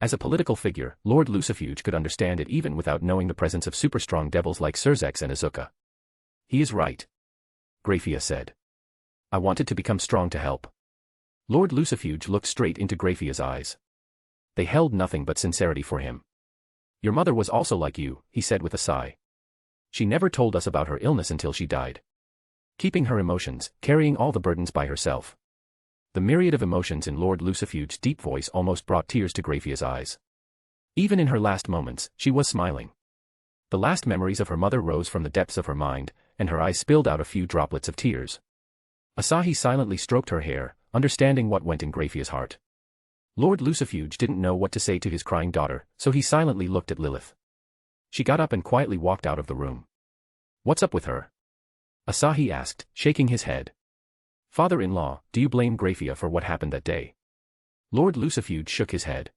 As a political figure, Lord Lucifuge could understand it even without knowing the presence of super-strong devils like Surzex and Azuka. He is right, Graphia said. I wanted to become strong to help. Lord Lucifuge looked straight into Graphia's eyes. They held nothing but sincerity for him. Your mother was also like you, he said with a sigh. She never told us about her illness until she died. Keeping her emotions, carrying all the burdens by herself. The myriad of emotions in Lord Lucifuge's deep voice almost brought tears to Graphia's eyes. Even in her last moments, she was smiling. The last memories of her mother rose from the depths of her mind, and her eyes spilled out a few droplets of tears. Asahi silently stroked her hair, understanding what went in Graphia's heart. Lord Lucifuge didn't know what to say to his crying daughter, so he silently looked at Lilith. She got up and quietly walked out of the room. What's up with her? Asahi asked, shaking his head. Father-in-law, do you blame Graphia for what happened that day? Lord Lucifuge shook his head.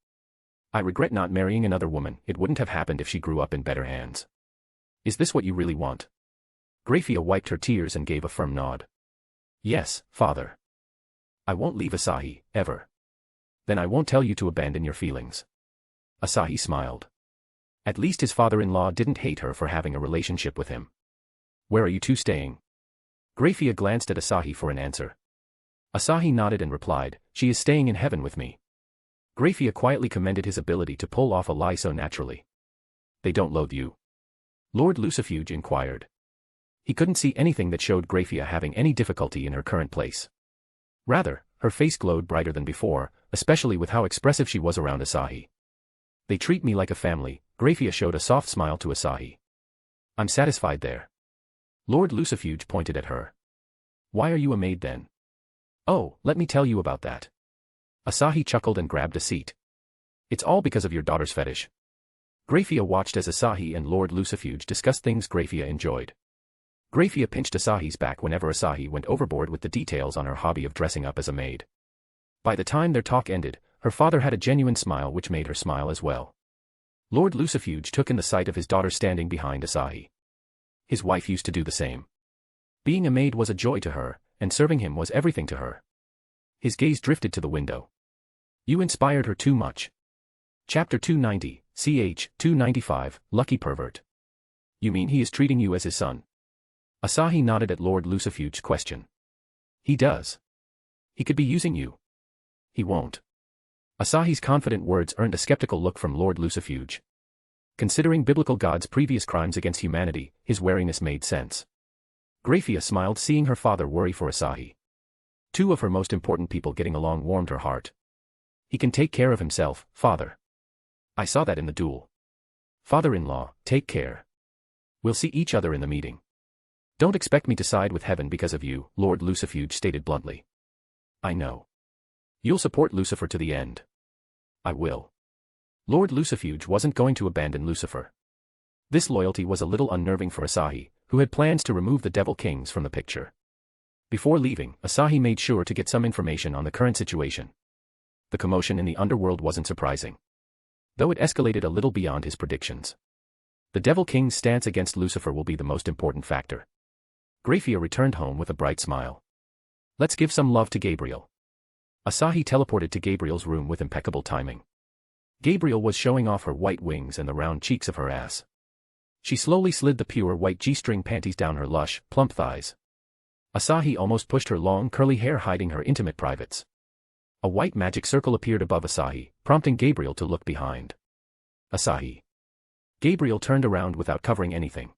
I regret not marrying another woman, it wouldn't have happened if she grew up in better hands. Is this what you really want? Graphia wiped her tears and gave a firm nod. Yes, father. I won't leave Asahi, ever. Then I won't tell you to abandon your feelings. Asahi smiled. At least his father-in-law didn't hate her for having a relationship with him. Where are you two staying? Graphia glanced at Asahi for an answer. Asahi nodded and replied, she is staying in heaven with me. Graphia quietly commended his ability to pull off a lie so naturally. They don't loathe you? Lord Lucifuge inquired. He couldn't see anything that showed Graphia having any difficulty in her current place. Rather, her face glowed brighter than before, especially with how expressive she was around Asahi. They treat me like a family, Graphia showed a soft smile to Asahi. I'm satisfied there. Lord Lucifuge pointed at her. Why are you a maid then? Oh, let me tell you about that. Asahi chuckled and grabbed a seat. It's all because of your daughter's fetish. Graphia watched as Asahi and Lord Lucifuge discussed things Graphia enjoyed. Graphia pinched Asahi's back whenever Asahi went overboard with the details on her hobby of dressing up as a maid. By the time their talk ended, her father had a genuine smile which made her smile as well. Lord Lucifuge took in the sight of his daughter standing behind Asahi. His wife used to do the same. Being a maid was a joy to her, and serving him was everything to her. His gaze drifted to the window. You inspired her too much. Chapter 290, ch. 295, Lucky Pervert. You mean he is treating you as his son? Asahi nodded at Lord Lucifuge's question. He does. He could be using you. He won't. Asahi's confident words earned a skeptical look from Lord Lucifuge. Considering biblical God's previous crimes against humanity, his wariness made sense. Graphia smiled seeing her father worry for Asahi. Two of her most important people getting along warmed her heart. He can take care of himself, father. I saw that in the duel. Father-in-law, take care. We'll see each other in the meeting. Don't expect me to side with heaven because of you, Lord Lucifuge stated bluntly. I know. You'll support Lucifer to the end. I will. Lord Lucifuge wasn't going to abandon Lucifer. This loyalty was a little unnerving for Asahi, who had plans to remove the Devil Kings from the picture. Before leaving, Asahi made sure to get some information on the current situation. The commotion in the underworld wasn't surprising, though it escalated a little beyond his predictions. The Devil King's stance against Lucifer will be the most important factor. Graphia returned home with a bright smile. Let's give some love to Gabriel. Asahi teleported to Gabriel's room with impeccable timing. Gabriel was showing off her white wings and the round cheeks of her ass. She slowly slid the pure white G-string panties down her lush, plump thighs. Asahi almost pushed her long curly hair hiding her intimate privates. A white magic circle appeared above Asahi, prompting Gabriel to look behind. Asahi. Gabriel turned around without covering anything.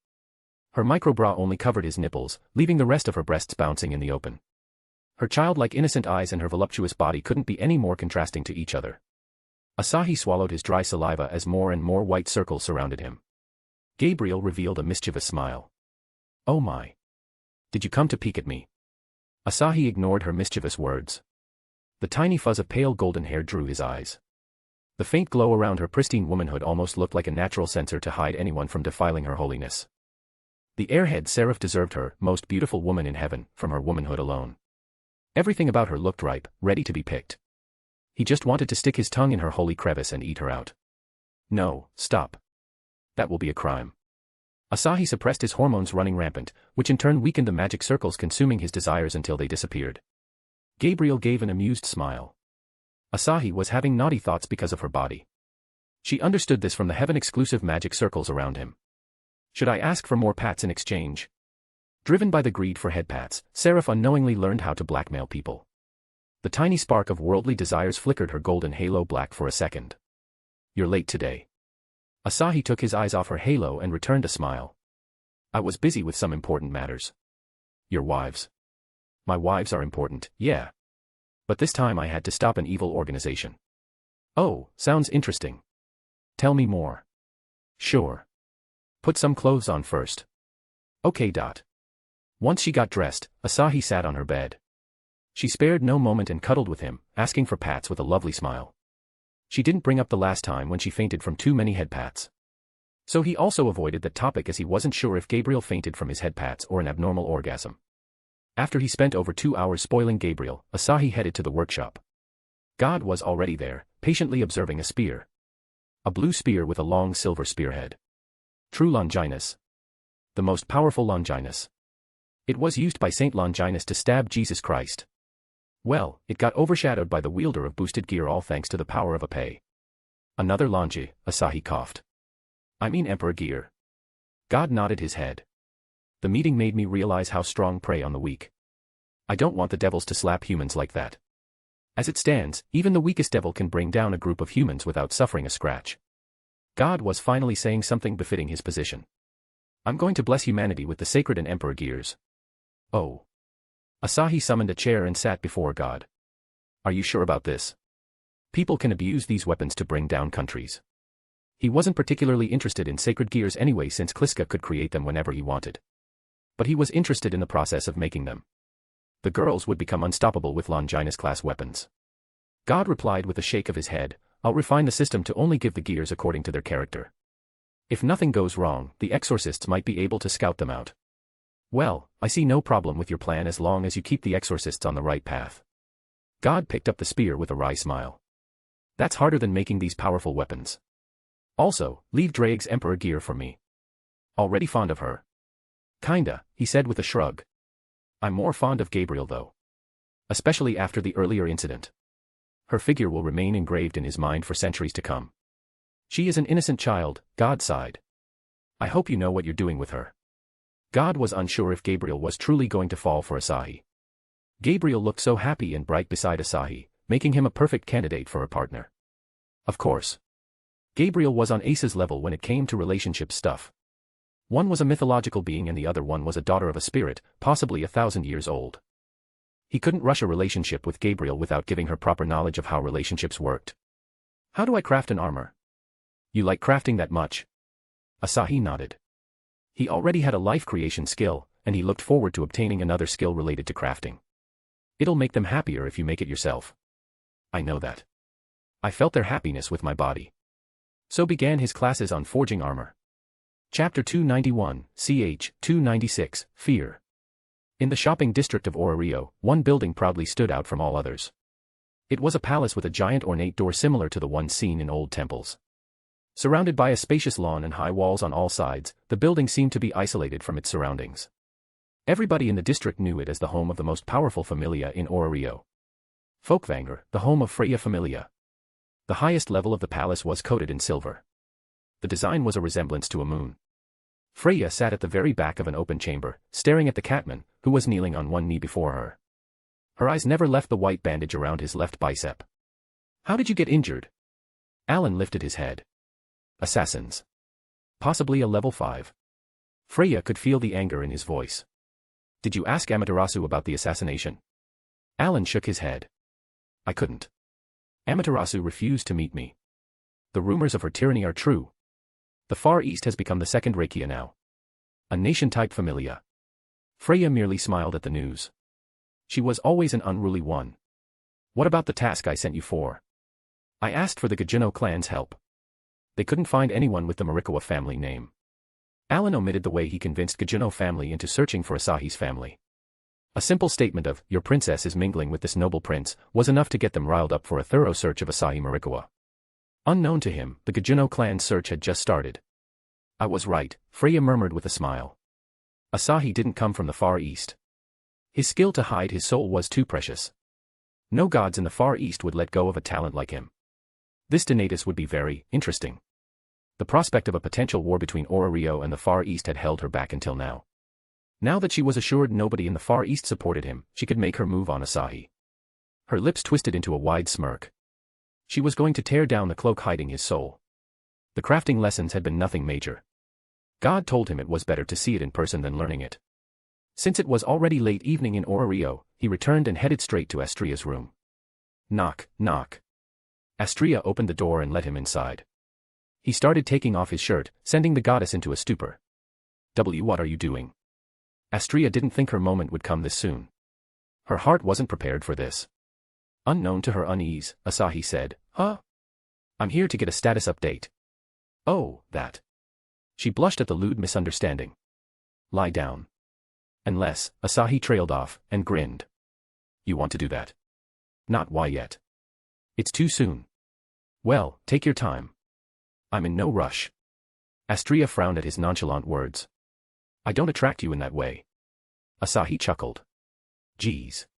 Her microbra only covered his nipples, leaving the rest of her breasts bouncing in the open. Her childlike innocent eyes and her voluptuous body couldn't be any more contrasting to each other. Asahi swallowed his dry saliva as more and more white circles surrounded him. Gabriel revealed a mischievous smile. Oh my. Did you come to peek at me? Asahi ignored her mischievous words. The tiny fuzz of pale golden hair drew his eyes. The faint glow around her pristine womanhood almost looked like a natural censor to hide anyone from defiling her holiness. The airhead seraph deserved her, most beautiful woman in heaven, from her womanhood alone. Everything about her looked ripe, ready to be picked. He just wanted to stick his tongue in her holy crevice and eat her out. No, stop. That will be a crime. Asahi suppressed his hormones running rampant, which in turn weakened the magic circles consuming his desires until they disappeared. Gabriel gave an amused smile. Asahi was having naughty thoughts because of her body. She understood this from the heaven-exclusive magic circles around him. Should I ask for more pats in exchange? Driven by the greed for head pats, Seraph unknowingly learned how to blackmail people. The tiny spark of worldly desires flickered her golden halo black for a second. You're late today. Asahi took his eyes off her halo and returned a smile. I was busy with some important matters. Your wives. My wives are important, yeah. But this time I had to stop an evil organization. Oh, sounds interesting. Tell me more. Sure. Put some clothes on first. Okay. Once she got dressed, Asahi sat on her bed. She spared no moment and cuddled with him, asking for pats with a lovely smile. She didn't bring up the last time when she fainted from too many head pats. So he also avoided that topic as he wasn't sure if Gabriel fainted from his head pats or an abnormal orgasm. After he spent over 2 hours spoiling Gabriel, Asahi headed to the workshop. God was already there, patiently observing a spear. A blue spear with a long silver spearhead. True Longinus. The most powerful Longinus. It was used by Saint Longinus to stab Jesus Christ. Well, it got overshadowed by the wielder of boosted gear, all thanks to the power of a pay. Another Longi, Asahi coughed. I mean Emperor gear. God nodded his head. The meeting made me realize how strong prey on the weak. I don't want the devils to slap humans like that. As it stands, even the weakest devil can bring down a group of humans without suffering a scratch. God was finally saying something befitting his position. I'm going to bless humanity with the sacred and emperor gears. Oh. Asahi summoned a chair and sat before God. Are you sure about this? People can abuse these weapons to bring down countries. He wasn't particularly interested in sacred gears anyway, since Kliska could create them whenever he wanted. But he was interested in the process of making them. The girls would become unstoppable with Longinus-class weapons. God replied with a shake of his head, I'll refine the system to only give the gears according to their character. If nothing goes wrong, the exorcists might be able to scout them out. Well, I see no problem with your plan as long as you keep the exorcists on the right path. God picked up the spear with a wry smile. That's harder than making these powerful weapons. Also, leave Draig's emperor gear for me. Already fond of her. Kinda, he said with a shrug. I'm more fond of Gabriel though. Especially after the earlier incident. Her figure will remain engraved in his mind for centuries to come. She is an innocent child, God sighed. I hope you know what you're doing with her. God was unsure if Gabriel was truly going to fall for Asahi. Gabriel looked so happy and bright beside Asahi, making him a perfect candidate for a partner. Of course. Gabriel was on Ace's level when it came to relationship stuff. One was a mythological being and the other one was a daughter of a spirit, possibly 1,000 years old. He couldn't rush a relationship with Gabriel without giving her proper knowledge of how relationships worked. How do I craft an armor? You like crafting that much? Asahi nodded. He already had a life creation skill, and he looked forward to obtaining another skill related to crafting. It'll make them happier if you make it yourself. I know that. I felt their happiness with my body. So began his classes on forging armor. Chapter 291, ch. 296, Fear. In the shopping district of Orario, one building proudly stood out from all others. It was a palace with a giant ornate door similar to the ones seen in old temples. Surrounded by a spacious lawn and high walls on all sides, the building seemed to be isolated from its surroundings. Everybody in the district knew it as the home of the most powerful familia in Orario. Folkvanger, the home of Freya familia. The highest level of the palace was coated in silver. The design was a resemblance to a moon. Freya sat at the very back of an open chamber, staring at the catman, who was kneeling on one knee before her. Her eyes never left the white bandage around his left bicep. How did you get injured? Alan lifted his head. Assassins. Possibly a level 5. Freya could feel the anger in his voice. Did you ask Amaterasu about the assassination? Alan shook his head. I couldn't. Amaterasu refused to meet me. The rumors of her tyranny are true. The Far East has become the second Rekia now. A nation-type familia. Freya merely smiled at the news. She was always an unruly one. What about the task I sent you for? I asked for the Gajuno clan's help. They couldn't find anyone with the Morikawa family name. Alan omitted the way he convinced Gajuno family into searching for Asahi's family. A simple statement of, "Your princess is mingling with this noble prince," was enough to get them riled up for a thorough search of Asahi Morikawa. Unknown to him, the Gajuno clan's search had just started. I was right, Freya murmured with a smile. Asahi didn't come from the Far East. His skill to hide his soul was too precious. No gods in the Far East would let go of a talent like him. This Donatus would be very interesting. The prospect of a potential war between Ororio and the Far East had held her back until now. Now that she was assured nobody in the Far East supported him, she could make her move on Asahi. Her lips twisted into a wide smirk. She was going to tear down the cloak hiding his soul. The crafting lessons had been nothing major. God told him it was better to see it in person than learning it. Since it was already late evening in Ororio, he returned and headed straight to Astria's room. Knock, knock. Astria opened the door and let him inside. He started taking off his shirt, sending the goddess into a stupor. What are you doing? Astria didn't think her moment would come this soon. Her heart wasn't prepared for this. Unknown to her unease, Asahi said, "Huh? I'm here to get a status update." "Oh, that." She blushed at the lewd misunderstanding. "Lie down." "Unless," Asahi trailed off, and grinned. "You want to do that?" "Not why yet. It's too soon." "Well, take your time. I'm in no rush." Astria frowned at his nonchalant words. "I don't attract you in that way." Asahi chuckled. "Geez.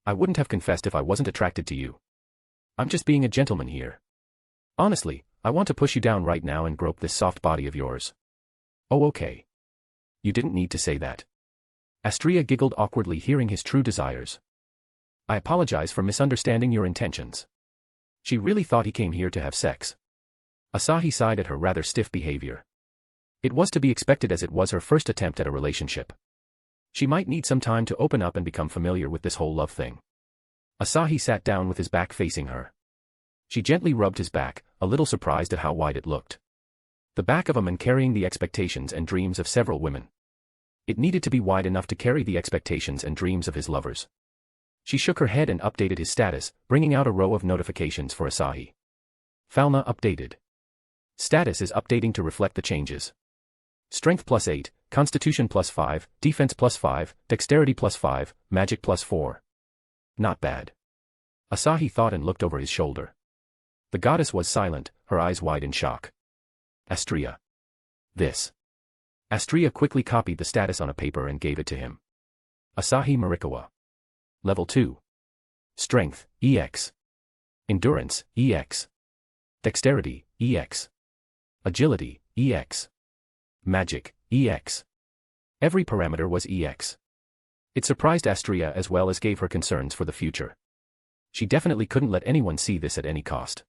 I wouldn't have confessed if I wasn't attracted to you. I'm just being a gentleman here. Honestly, I want to push you down right now and grope this soft body of yours." "Oh, okay. You didn't need to say that." Astria giggled awkwardly hearing his true desires. "I apologize for misunderstanding your intentions." She really thought he came here to have sex. Asahi sighed at her rather stiff behavior. It was to be expected as it was her first attempt at a relationship. She might need some time to open up and become familiar with this whole love thing. Asahi sat down with his back facing her. She gently rubbed his back, a little surprised at how wide it looked. The back of a man carrying the expectations and dreams of several women. It needed to be wide enough to carry the expectations and dreams of his lovers. She shook her head and updated his status, bringing out a row of notifications for Asahi. Falna updated. Status is updating to reflect the changes. Strength +8, Constitution +5, Defense +5, Dexterity +5, Magic +4. Not bad. Asahi thought and looked over his shoulder. The goddess was silent, her eyes wide in shock. Astria. This. Astria quickly copied the status on a paper and gave it to him. Asahi Morikawa. Level 2. Strength, EX. Endurance, EX. Dexterity, EX. Agility, EX. Magic, EX. Every parameter was EX. It surprised Astria as well as gave her concerns for the future. She definitely couldn't let anyone see this at any cost.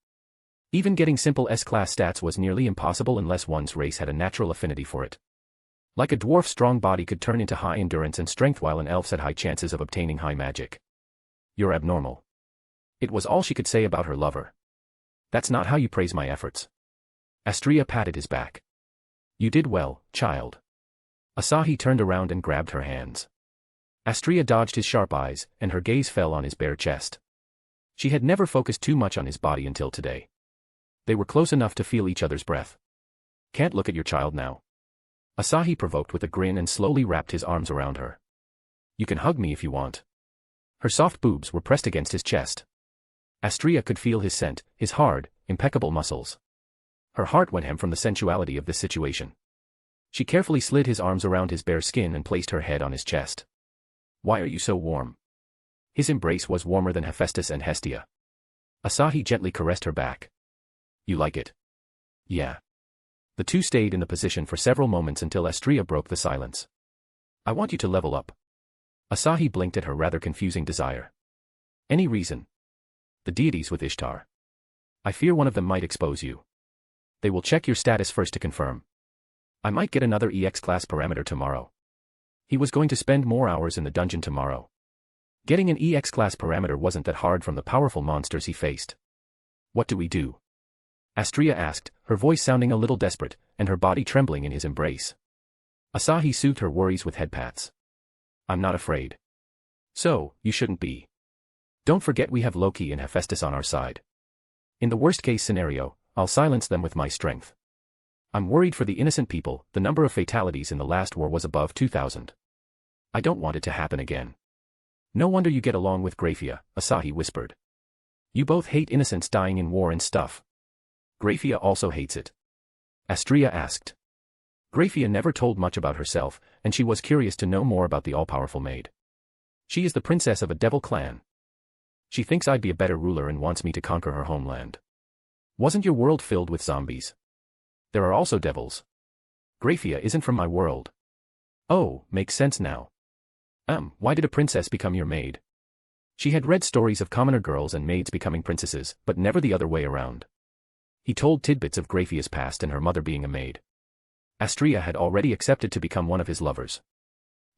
Even getting simple S-class stats was nearly impossible unless one's race had a natural affinity for it. Like a dwarf's strong body could turn into high endurance and strength while an elf's had high chances of obtaining high magic. "You're abnormal." It was all she could say about her lover. "That's not how you praise my efforts." Astria patted his back. "You did well, child." Asahi turned around and grabbed her hands. Astria dodged his sharp eyes, and her gaze fell on his bare chest. She had never focused too much on his body until today. They were close enough to feel each other's breath. "Can't look at your child now." Asahi provoked with a grin and slowly wrapped his arms around her. "You can hug me if you want." Her soft boobs were pressed against his chest. Astria could feel his scent, his hard, impeccable muscles. Her heart went hem from the sensuality of this situation. She carefully slid his arms around his bare skin and placed her head on his chest. "Why are you so warm?" His embrace was warmer than Hephaestus and Hestia. Asahi gently caressed her back. "You like it?" "Yeah." The two stayed in the position for several moments until Astria broke the silence. "I want you to level up." Asahi blinked at her rather confusing desire. "Any reason?" "The deities with Ishtar. I fear one of them might expose you. They will check your status first to confirm. I might get another EX class parameter tomorrow." He was going to spend more hours in the dungeon tomorrow. Getting an EX class parameter wasn't that hard from the powerful monsters he faced. "What do we do?" Astria asked, her voice sounding a little desperate, and her body trembling in his embrace. Asahi soothed her worries with head pats. "I'm not afraid." So, you shouldn't be. Don't forget we have Loki and Hephaestus on our side. In the worst-case scenario, I'll silence them with my strength. I'm worried for the innocent people. The number of fatalities in the last war was above 2,000. I don't want it to happen again. No wonder you get along with Graphia, Asahi whispered. You both hate innocents dying in war and stuff. Graphia also hates it. Astrea asked. Graphia never told much about herself, and she was curious to know more about the all-powerful maid. She is the princess of a devil clan. She thinks I'd be a better ruler and wants me to conquer her homeland. Wasn't your world filled with zombies? There are also devils. Graphia isn't from my world. Oh, makes sense now. Why did a princess become your maid? She had read stories of commoner girls and maids becoming princesses, but never the other way around. He told tidbits of Graphia's past and her mother being a maid. Astrea had already accepted to become one of his lovers.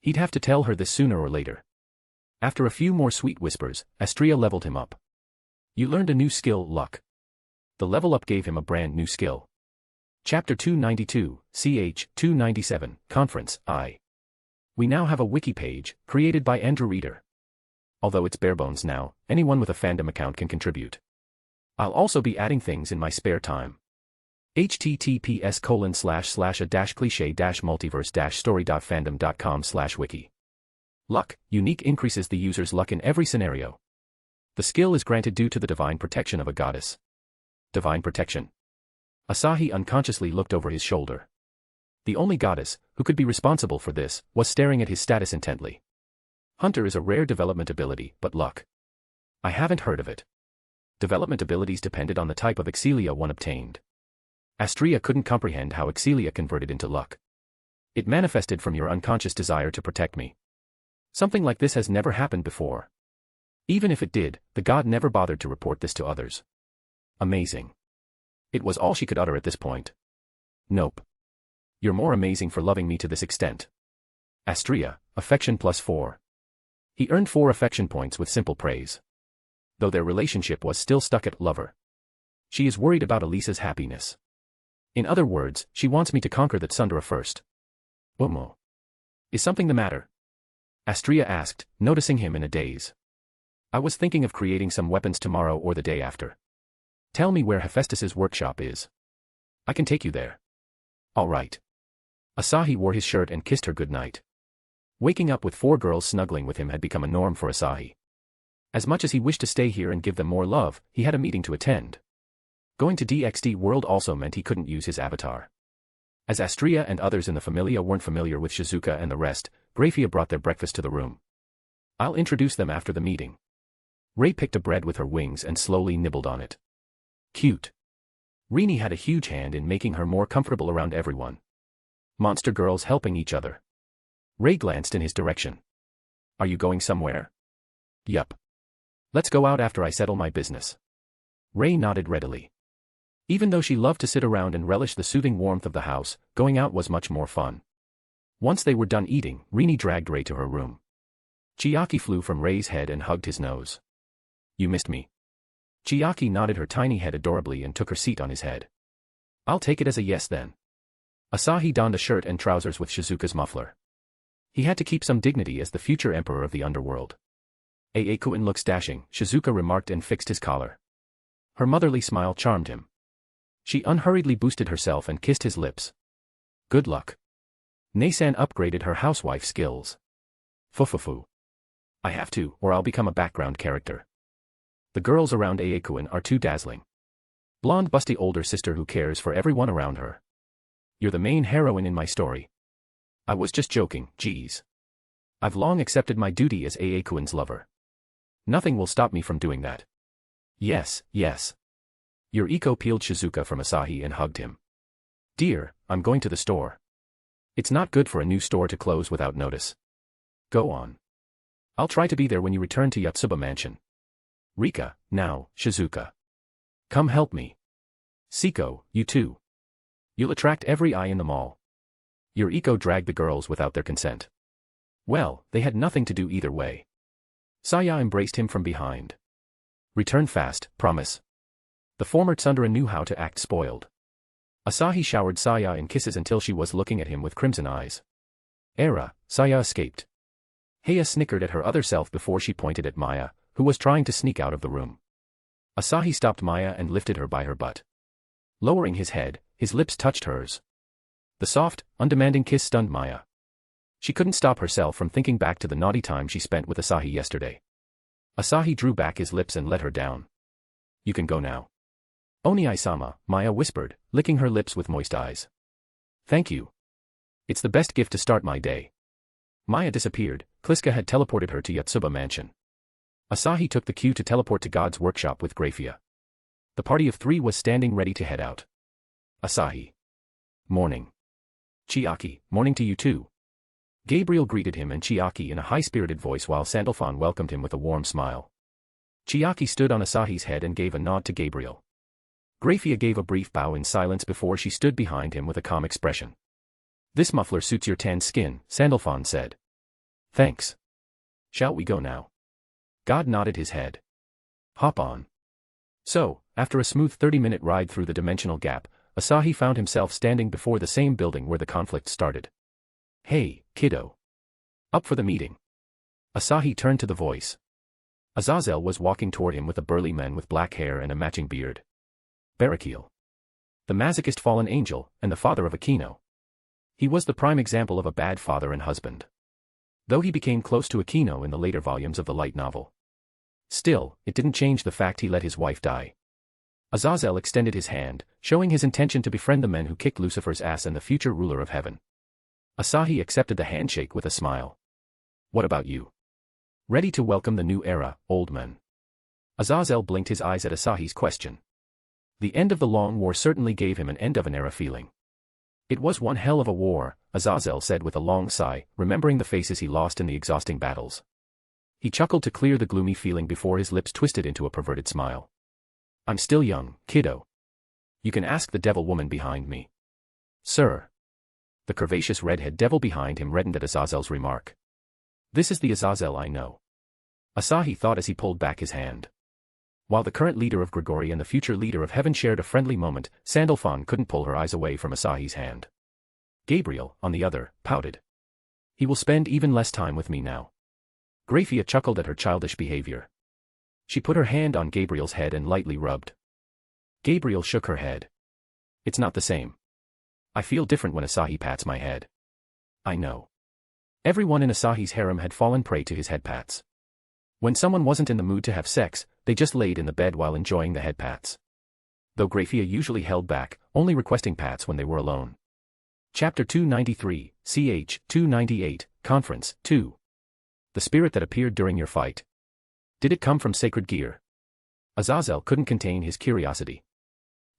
He'd have to tell her this sooner or later. After a few more sweet whispers, Astrea leveled him up. You learned a new skill, luck. The level up gave him a brand new skill. Chapter 292, ch. 297, Conference, I. We now have a wiki page, created by Andrew Reeder. Although it's barebones now, anyone with a fandom account can contribute. I'll also be adding things in my spare time. https://a-cliché-multiverse-story.fandom.com/wiki. Luck, unique, increases the user's luck in every scenario. The skill is granted due to the divine protection of a goddess. Divine protection. Asahi unconsciously looked over his shoulder. The only goddess, who could be responsible for this, was staring at his status intently. Hunter is a rare development ability, but luck. I haven't heard of it. Development abilities depended on the type of Excelia one obtained. Astrea couldn't comprehend how Excelia converted into luck. It manifested from your unconscious desire to protect me. Something like this has never happened before. Even if it did, the god never bothered to report this to others. Amazing. It was all she could utter at this point. Nope. You're more amazing for loving me to this extent. Astrea, affection +4. He earned 4 affection points with simple praise. Though their relationship was still stuck at lover. She is worried about Elisa's happiness. In other words, she wants me to conquer that Sundara first. Omo. Is something the matter? Astrea asked, noticing him in a daze. I was thinking of creating some weapons tomorrow or the day after. Tell me where Hephaestus's workshop is. I can take you there. All right. Asahi wore his shirt and kissed her goodnight. Waking up with 4 girls snuggling with him had become a norm for Asahi. As much as he wished to stay here and give them more love, he had a meeting to attend. Going to DxD World also meant he couldn't use his avatar. As Astrea and others in the Familia weren't familiar with Shizuka and the rest, Graphia brought their breakfast to the room. I'll introduce them after the meeting. Rei picked a bread with her wings and slowly nibbled on it. Cute. Rini had a huge hand in making her more comfortable around everyone. Monster girls helping each other. Rei glanced in his direction. Are you going somewhere? Yup. Let's go out after I settle my business. Rei nodded readily. Even though she loved to sit around and relish the soothing warmth of the house, going out was much more fun. Once they were done eating, Rini dragged Rei to her room. Chiaki flew from Rei's head and hugged his nose. You missed me. Chiaki nodded her tiny head adorably and took her seat on his head. I'll take it as a yes then. Asahi donned a shirt and trousers with Shizuka's muffler. He had to keep some dignity as the future emperor of the underworld. Aekuin looks dashing, Shizuka remarked and fixed his collar. Her motherly smile charmed him. She unhurriedly boosted herself and kissed his lips. Good luck. Neisan upgraded her housewife skills. Fufufu. I have to, or I'll become a background character. The girls around Aekuin are too dazzling. Blonde busty older sister who cares for everyone around her. You're the main heroine in my story. I was just joking, geez. I've long accepted my duty as Aekuin's lover. Nothing will stop me from doing that. Yes, yes. Yuriko peeled Shizuka from Asahi and hugged him. Dear, I'm going to the store. It's not good for a new store to close without notice. Go on. I'll try to be there when you return to Yotsuba Mansion. Rika, now, Shizuka. Come help me. Siko, you too. You'll attract every eye in the mall. Yuriko dragged the girls without their consent. Well, they had nothing to do either way. Saya embraced him from behind. Return fast, promise. The former tsundere knew how to act spoiled. Asahi showered Saya in kisses until she was looking at him with crimson eyes. Saya escaped. Heya snickered at her other self before she pointed at Maya, who was trying to sneak out of the room. Asahi stopped Maya and lifted her by her butt. Lowering his head, his lips touched hers. The soft, undemanding kiss stunned Maya. She couldn't stop herself from thinking back to the naughty time she spent with Asahi yesterday. Asahi drew back his lips and let her down. You can go now. Oni-sama, Maya whispered, licking her lips with moist eyes. Thank you. It's the best gift to start my day. Maya disappeared. Kliska had teleported her to Yotsuba Mansion. Asahi took the cue to teleport to God's workshop with Grafia. The party of 3 was standing ready to head out. Asahi. Morning. Chiaki, morning to you too. Gabriel greeted him and Chiaki in a high-spirited voice while Sandalphon welcomed him with a warm smile. Chiaki stood on Asahi's head and gave a nod to Gabriel. Grafia gave a brief bow in silence before she stood behind him with a calm expression. This muffler suits your tan skin, Sandalphon said. Thanks. Shall we go now? God nodded his head. Hop on. So, after a smooth 30-minute ride through the dimensional gap, Asahi found himself standing before the same building where the conflict started. Hey, kiddo. Up for the meeting. Asahi turned to the voice. Azazel was walking toward him with a burly man with black hair and a matching beard. Barakiel. The masochist fallen angel, and the father of Aquino. He was the prime example of a bad father and husband. Though he became close to Aquino in the later volumes of the light novel. Still, it didn't change the fact he let his wife die. Azazel extended his hand, showing his intention to befriend the men who kicked Lucifer's ass and the future ruler of heaven. Asahi accepted the handshake with a smile. What about you? Ready to welcome the new era, old man? Azazel blinked his eyes at Asahi's question. The end of the long war certainly gave him an end of an era feeling. It was one hell of a war, Azazel said with a long sigh, remembering the faces he lost in the exhausting battles. He chuckled to clear the gloomy feeling before his lips twisted into a perverted smile. I'm still young, kiddo. You can ask the devil woman behind me. Sir. The curvaceous redhead devil behind him reddened at Azazel's remark. This is the Azazel I know. Asahi thought as he pulled back his hand. While the current leader of Grigori and the future leader of heaven shared a friendly moment, Sandalphon couldn't pull her eyes away from Asahi's hand. Gabriel, on the other, pouted. He will spend even less time with me now. Grafia chuckled at her childish behavior. She put her hand on Gabriel's head and lightly rubbed. Gabriel shook her head. It's not the same. I feel different when Asahi pats my head. I know. Everyone in Asahi's harem had fallen prey to his head pats. When someone wasn't in the mood to have sex, they just laid in the bed while enjoying the head pats. Though Grafia usually held back, only requesting pats when they were alone. Chapter 293, ch. 298, Conference, 2. The spirit that appeared during your fight. Did it come from sacred gear? Azazel couldn't contain his curiosity.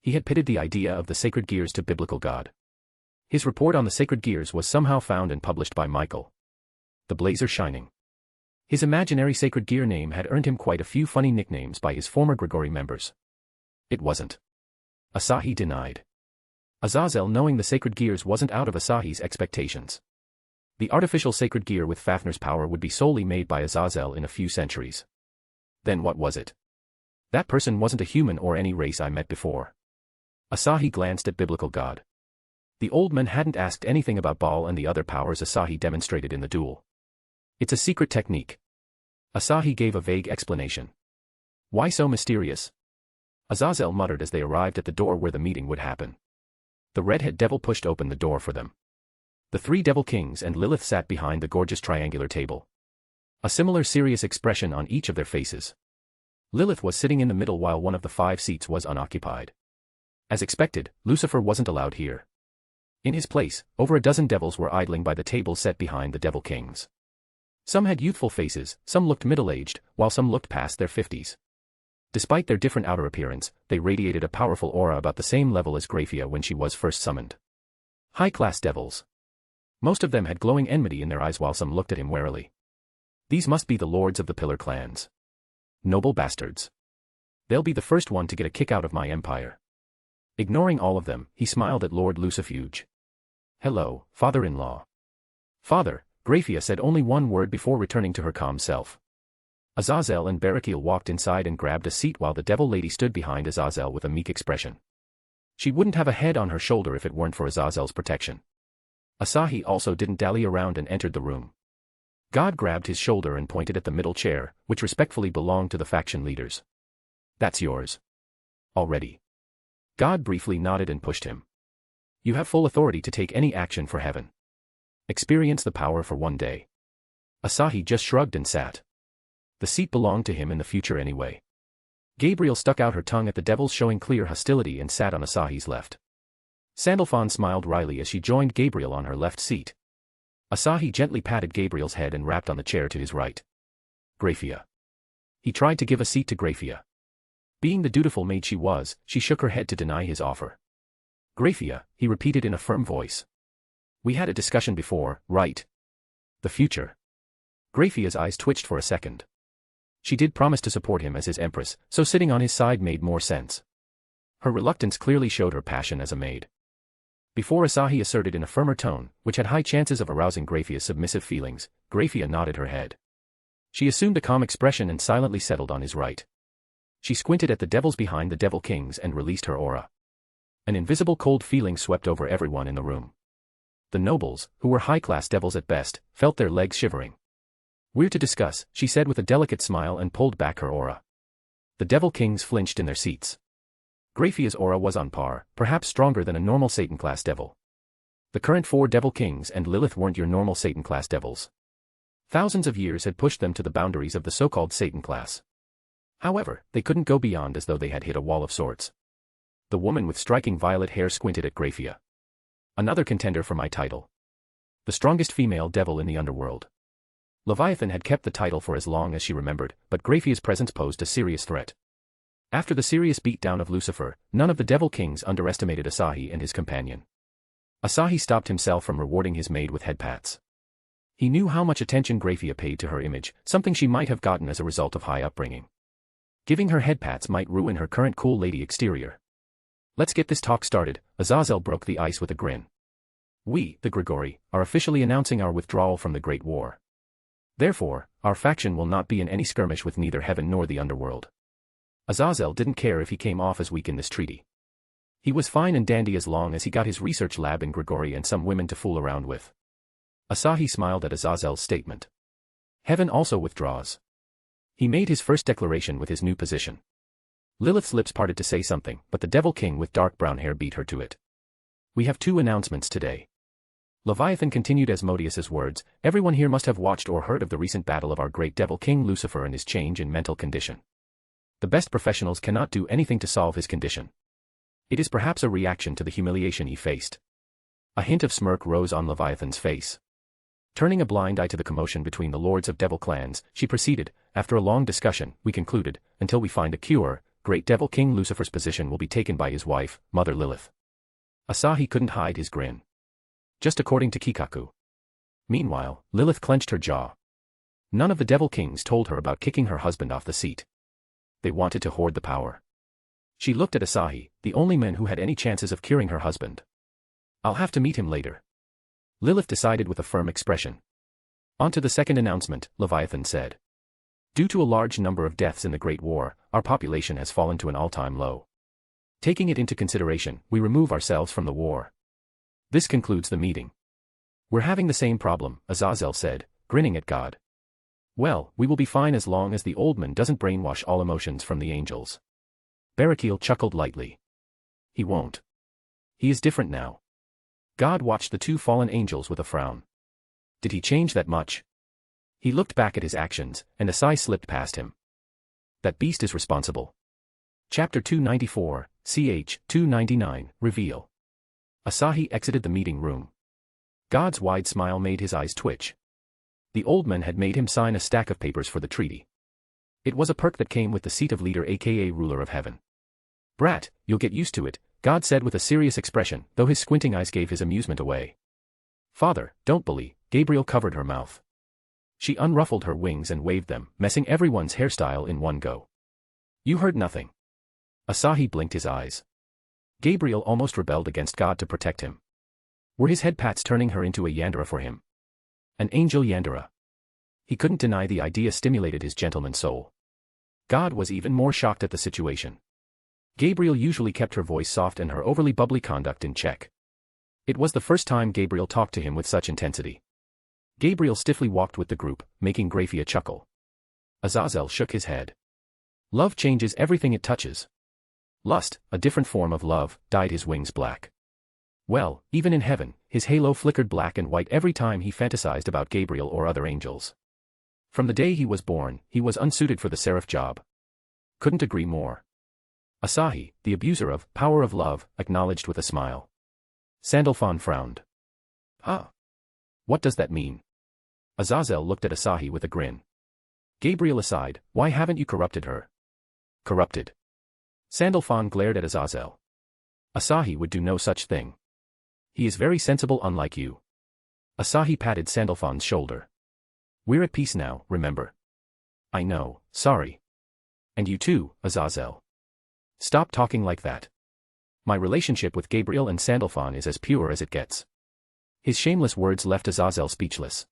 He had pitted the idea of the sacred gears to biblical God. His report on the sacred gears was somehow found and published by Michael. The Blazer Shining. His imaginary sacred gear name had earned him quite a few funny nicknames by his former Grigori members. It wasn't. Asahi denied. Azazel knowing the sacred gears wasn't out of Asahi's expectations. The artificial sacred gear with Fafnir's power would be solely made by Azazel in a few centuries. Then what was it? That person wasn't a human or any race I met before. Asahi glanced at biblical God. The old man hadn't asked anything about Baal and the other powers Asahi demonstrated in the duel. It's a secret technique. Asahi gave a vague explanation. Why so mysterious? Azazel muttered as they arrived at the door where the meeting would happen. The redhead devil pushed open the door for them. The 3 devil kings and Lilith sat behind the gorgeous triangular table. A similar serious expression on each of their faces. Lilith was sitting in the middle while one of the 5 seats was unoccupied. As expected, Lucifer wasn't allowed here. In his place, over a dozen devils were idling by the table set behind the devil kings. Some had youthful faces, some looked middle-aged, while some looked past their 50s. Despite their different outer appearance, they radiated a powerful aura about the same level as Grafia when she was first summoned. High-class devils. Most of them had glowing enmity in their eyes while some looked at him warily. These must be the lords of the Pillar clans. Noble bastards. They'll be the first one to get a kick out of my empire. Ignoring all of them, he smiled at Lord Lucifuge. Hello, father-in-law. Father, Grafia said only one word before returning to her calm self. Azazel and Barakiel walked inside and grabbed a seat while the devil lady stood behind Azazel with a meek expression. She wouldn't have a head on her shoulder if it weren't for Azazel's protection. Asahi also didn't dally around and entered the room. God grabbed his shoulder and pointed at the middle chair, which respectfully belonged to the faction leaders. That's yours. Already. God briefly nodded and pushed him. You have full authority to take any action for heaven. Experience the power for one day. Asahi just shrugged and sat. The seat belonged to him in the future anyway. Gabriel stuck out her tongue at the devils, showing clear hostility, and sat on Asahi's left. Sandalphon smiled wryly as she joined Gabriel on her left seat. Asahi gently patted Gabriel's head and rapped on the chair to his right. Graphia. He tried to give a seat to Graphia. Being the dutiful maid she was, she shook her head to deny his offer. Graphia, he repeated in a firm voice. We had a discussion before, right? The future. Graphia's eyes twitched for a second. She did promise to support him as his empress, so sitting on his side made more sense. Her reluctance clearly showed her passion as a maid. Before Asahi asserted in a firmer tone, which had high chances of arousing Graphia's submissive feelings, Graphia nodded her head. She assumed a calm expression and silently settled on his right. She squinted at the devils behind the Devil Kings and released her aura. An invisible cold feeling swept over everyone in the room. The nobles, who were high-class devils at best, felt their legs shivering. We're to discuss, she said with a delicate smile and pulled back her aura. The Devil Kings flinched in their seats. Graphia's aura was on par, perhaps stronger than a normal Satan-class devil. The current 4 Devil Kings and Lilith weren't your normal Satan-class devils. Thousands of years had pushed them to the boundaries of the so-called Satan class. However, they couldn't go beyond, as though they had hit a wall of sorts. The woman with striking violet hair squinted at Graphia. Another contender for my title. The strongest female devil in the underworld. Leviathan had kept the title for as long as she remembered, but Graphia's presence posed a serious threat. After the serious beatdown of Lucifer, none of the Devil Kings underestimated Asahi and his companion. Asahi stopped himself from rewarding his maid with head pats. He knew how much attention Graphia paid to her image, something she might have gotten as a result of high upbringing. Giving her head pats might ruin her current cool lady exterior. Let's get this talk started, Azazel broke the ice with a grin. We, the Grigori, are officially announcing our withdrawal from the Great War. Therefore, our faction will not be in any skirmish with neither heaven nor the underworld. Azazel didn't care if he came off as weak in this treaty. He was fine and dandy as long as he got his research lab in Grigori and some women to fool around with. Asahi smiled at Azazel's statement. Heaven also withdraws. He made his first declaration with his new position. Lilith's lips parted to say something, but the Devil King with dark brown hair beat her to it. We have 2 announcements today. Leviathan continued Asmodeus's words, everyone here must have watched or heard of the recent battle of our great Devil King Lucifer and his change in mental condition. The best professionals cannot do anything to solve his condition. It is perhaps a reaction to the humiliation he faced. A hint of smirk rose on Leviathan's face. Turning a blind eye to the commotion between the lords of devil clans, she proceeded, after a long discussion, we concluded, until we find a cure, great Devil King Lucifer's position will be taken by his wife, Mother Lilith. Asahi couldn't hide his grin. Just according to Kikaku. Meanwhile, Lilith clenched her jaw. None of the Devil Kings told her about kicking her husband off the seat. They wanted to hoard the power. She looked at Asahi, the only man who had any chances of curing her husband. I'll have to meet him later. Lilith decided with a firm expression. On to the second announcement, Leviathan said. Due to a large number of deaths in the Great War, our population has fallen to an all-time low. Taking it into consideration, we remove ourselves from the war. This concludes the meeting. We're having the same problem, Azazel said, grinning at God. Well, we will be fine as long as the old man doesn't brainwash all emotions from the angels. Barakiel chuckled lightly. He won't. He is different now. God watched the 2 fallen angels with a frown. Did he change that much? He looked back at his actions, and a sigh slipped past him. That beast is responsible. Chapter 294, ch. 299, Reveal. Asahi exited the meeting room. God's wide smile made his eyes twitch. The old man had made him sign a stack of papers for the treaty. It was a perk that came with the seat of leader, aka ruler of heaven. Brat, you'll get used to it, God said with a serious expression, though his squinting eyes gave his amusement away. Father, don't bully, Gabriel covered her mouth. She unruffled her wings and waved them, messing everyone's hairstyle in one go. You heard nothing. Asahi blinked his eyes. Gabriel almost rebelled against God to protect him. Were his head pats turning her into a Yandere for him? An angel Yandere. He couldn't deny the idea stimulated his gentleman soul. God was even more shocked at the situation. Gabriel usually kept her voice soft and her overly bubbly conduct in check. It was the first time Gabriel talked to him with such intensity. Gabriel stiffly walked with the group, making Graphia chuckle. Azazel shook his head. Love changes everything it touches. Lust, a different form of love, dyed his wings black. Well, even in heaven, his halo flickered black and white every time he fantasized about Gabriel or other angels. From the day he was born, he was unsuited for the seraph job. Couldn't agree more. Asahi, the abuser of power of love, acknowledged with a smile. Sandalphon frowned. Ah. What does that mean? Azazel looked at Asahi with a grin. Gabriel aside, why haven't you corrupted her? Corrupted. Sandalphon glared at Azazel. Asahi would do no such thing. He is very sensible, unlike you. Asahi patted Sandalphon's shoulder. We're at peace now, remember? I know, sorry. And you too, Azazel. Stop talking like that. My relationship with Gabriel and Sandalphon is as pure as it gets. His shameless words left Azazel speechless.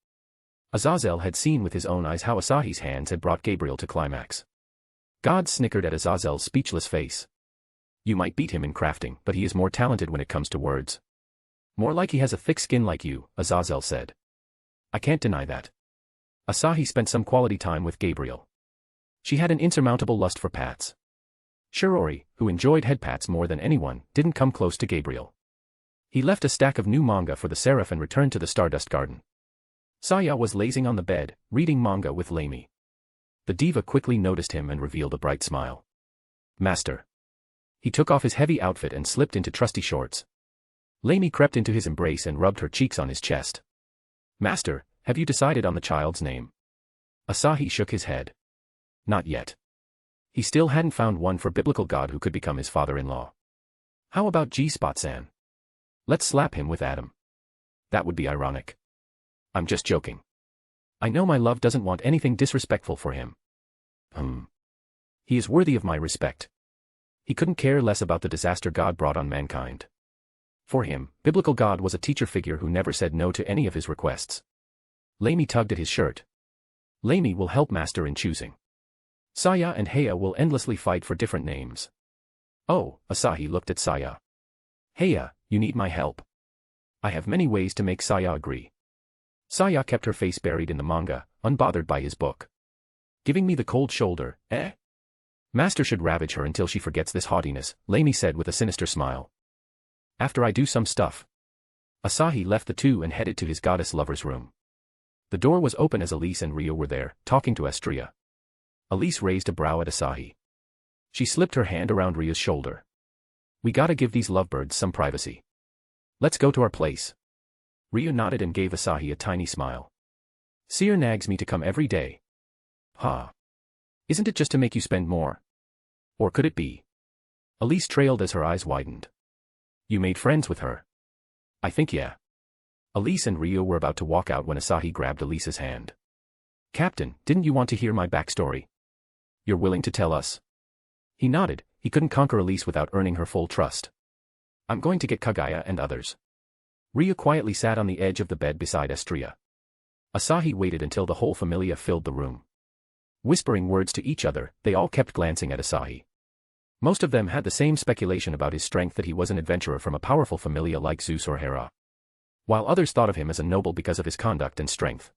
Azazel had seen with his own eyes how Asahi's hands had brought Gabriel to climax. God snickered at Azazel's speechless face. You might beat him in crafting, but he is more talented when it comes to words. More like he has a thick skin like you, Azazel said. I can't deny that. Asahi spent some quality time with Gabriel. She had an insurmountable lust for pats. Shirori, who enjoyed head pats more than anyone, didn't come close to Gabriel. He left a stack of new manga for the Seraph and returned to the Stardust Garden. Saya was lazing on the bed, reading manga with Lamy. The diva quickly noticed him and revealed a bright smile. Master. He took off his heavy outfit and slipped into trusty shorts. Lamy crept into his embrace and rubbed her cheeks on his chest. Master, have you decided on the child's name? Asahi shook his head. Not yet. He still hadn't found one for biblical god who could become his father-in-law. How about G-Spot-san? Let's slap him with Adam. That would be ironic. I'm just joking. I know my love doesn't want anything disrespectful for him. He is worthy of my respect. He couldn't care less about the disaster God brought on mankind. For him, biblical God was a teacher figure who never said no to any of his requests. Lamy tugged at his shirt. Lamy will help Master in choosing. Saya and Heya will endlessly fight for different names. Oh, Asahi looked at Saya. Heya, you need my help. I have many ways to make Saya agree. Saya kept her face buried in the manga, unbothered by his book. Giving me the cold shoulder, eh? Master should ravage her until she forgets this haughtiness, Lamy said with a sinister smile. After I do some stuff. Asahi left the two and headed to his goddess lover's room. The door was open as Elise and Rio were there, talking to Astria. Elise raised a brow at Asahi. She slipped her hand around Rio's shoulder. We gotta give these lovebirds some privacy. Let's go to our place. Rio nodded and gave Asahi a tiny smile. Seer nags me to come every day. Ha. Isn't it just to make you spend more? Or could it be? Elise trailed as her eyes widened. You made friends with her. I think yeah. Elise and Rio were about to walk out when Asahi grabbed Elise's hand. Captain, didn't you want to hear my backstory? You're willing to tell us? He nodded. He couldn't conquer Elise without earning her full trust. I'm going to get Kagaya and others. Rio quietly sat on the edge of the bed beside Astria. Asahi waited until the whole familia filled the room. Whispering words to each other, they all kept glancing at Asahi. Most of them had the same speculation about his strength, that he was an adventurer from a powerful familia like Zeus or Hera. While others thought of him as a noble because of his conduct and strength.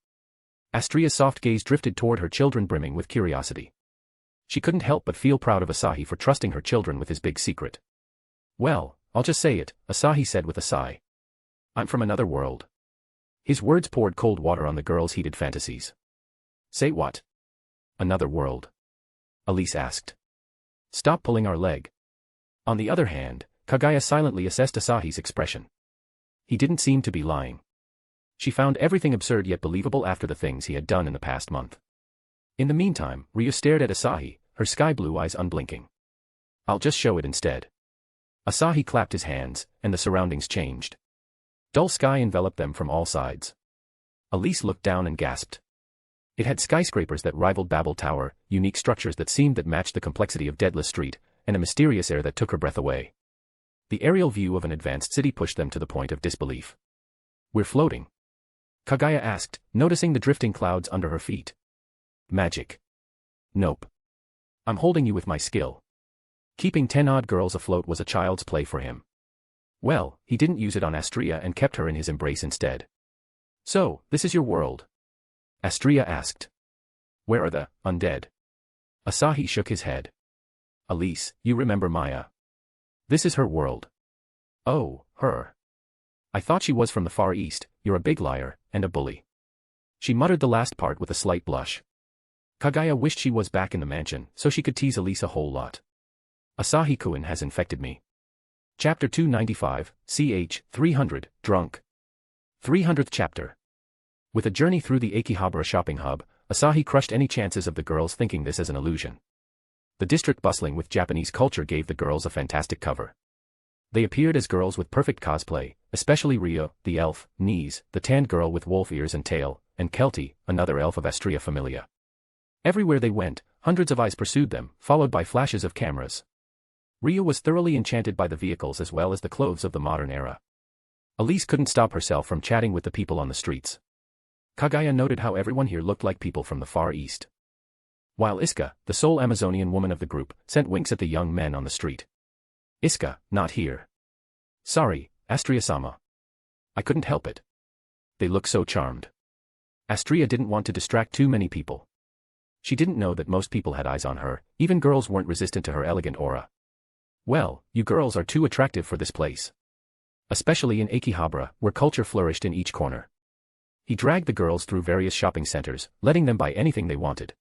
Astria's soft gaze drifted toward her children, brimming with curiosity. She couldn't help but feel proud of Asahi for trusting her children with his big secret. Well, I'll just say it, Asahi said with a sigh. I'm from another world. His words poured cold water on the girls' heated fantasies. Say what? Another world? Elise asked. Stop pulling our leg. On the other hand, Kagaya silently assessed Asahi's expression. He didn't seem to be lying. She found everything absurd yet believable after the things he had done in the past month. In the meantime, Rio stared at Asahi, her sky-blue eyes unblinking. I'll just show it instead. Asahi clapped his hands, and the surroundings changed. Dull sky enveloped them from all sides. Elise looked down and gasped. It had skyscrapers that rivaled Babel Tower, unique structures that seemed that matched the complexity of Deadless Street, and a mysterious air that took her breath away. The aerial view of an advanced city pushed them to the point of disbelief. We're floating? Kagaya asked, noticing the drifting clouds under her feet. Magic. Nope. I'm holding you with my skill. Keeping 10 odd girls afloat was a child's play for him. Well, he didn't use it on Astria and kept her in his embrace instead. So, this is your world? Astria asked. Where are the undead? Asahi shook his head. Elise, you remember Maya. This is her world. Oh, her. I thought she was from the Far East. You're a big liar, and a bully. She muttered the last part with a slight blush. Kaguya wished she was back in the mansion, so she could tease Elise a whole lot. Asahi-kun has infected me. Chapter 295, ch. 300, Drunk. 300th chapter. With a journey through the Akihabara shopping hub, Asahi crushed any chances of the girls thinking this as an illusion. The district bustling with Japanese culture gave the girls a fantastic cover. They appeared as girls with perfect cosplay, especially Rio, the elf, Knees, the tanned girl with wolf ears and tail, and Kelty, another elf of Astria Familia. Everywhere they went, hundreds of eyes pursued them, followed by flashes of cameras. Rio was thoroughly enchanted by the vehicles as well as the clothes of the modern era. Elise couldn't stop herself from chatting with the people on the streets. Kaguya noted how everyone here looked like people from the Far East. While Iska, the sole Amazonian woman of the group, sent winks at the young men on the street. Iska, not here. Sorry, Astria-sama. I couldn't help it. They look so charmed. Astria didn't want to distract too many people. She didn't know that most people had eyes on her, even girls weren't resistant to her elegant aura. Well, you girls are too attractive for this place. Especially in Akihabara, where culture flourished in each corner. He dragged the girls through various shopping centers, letting them buy anything they wanted.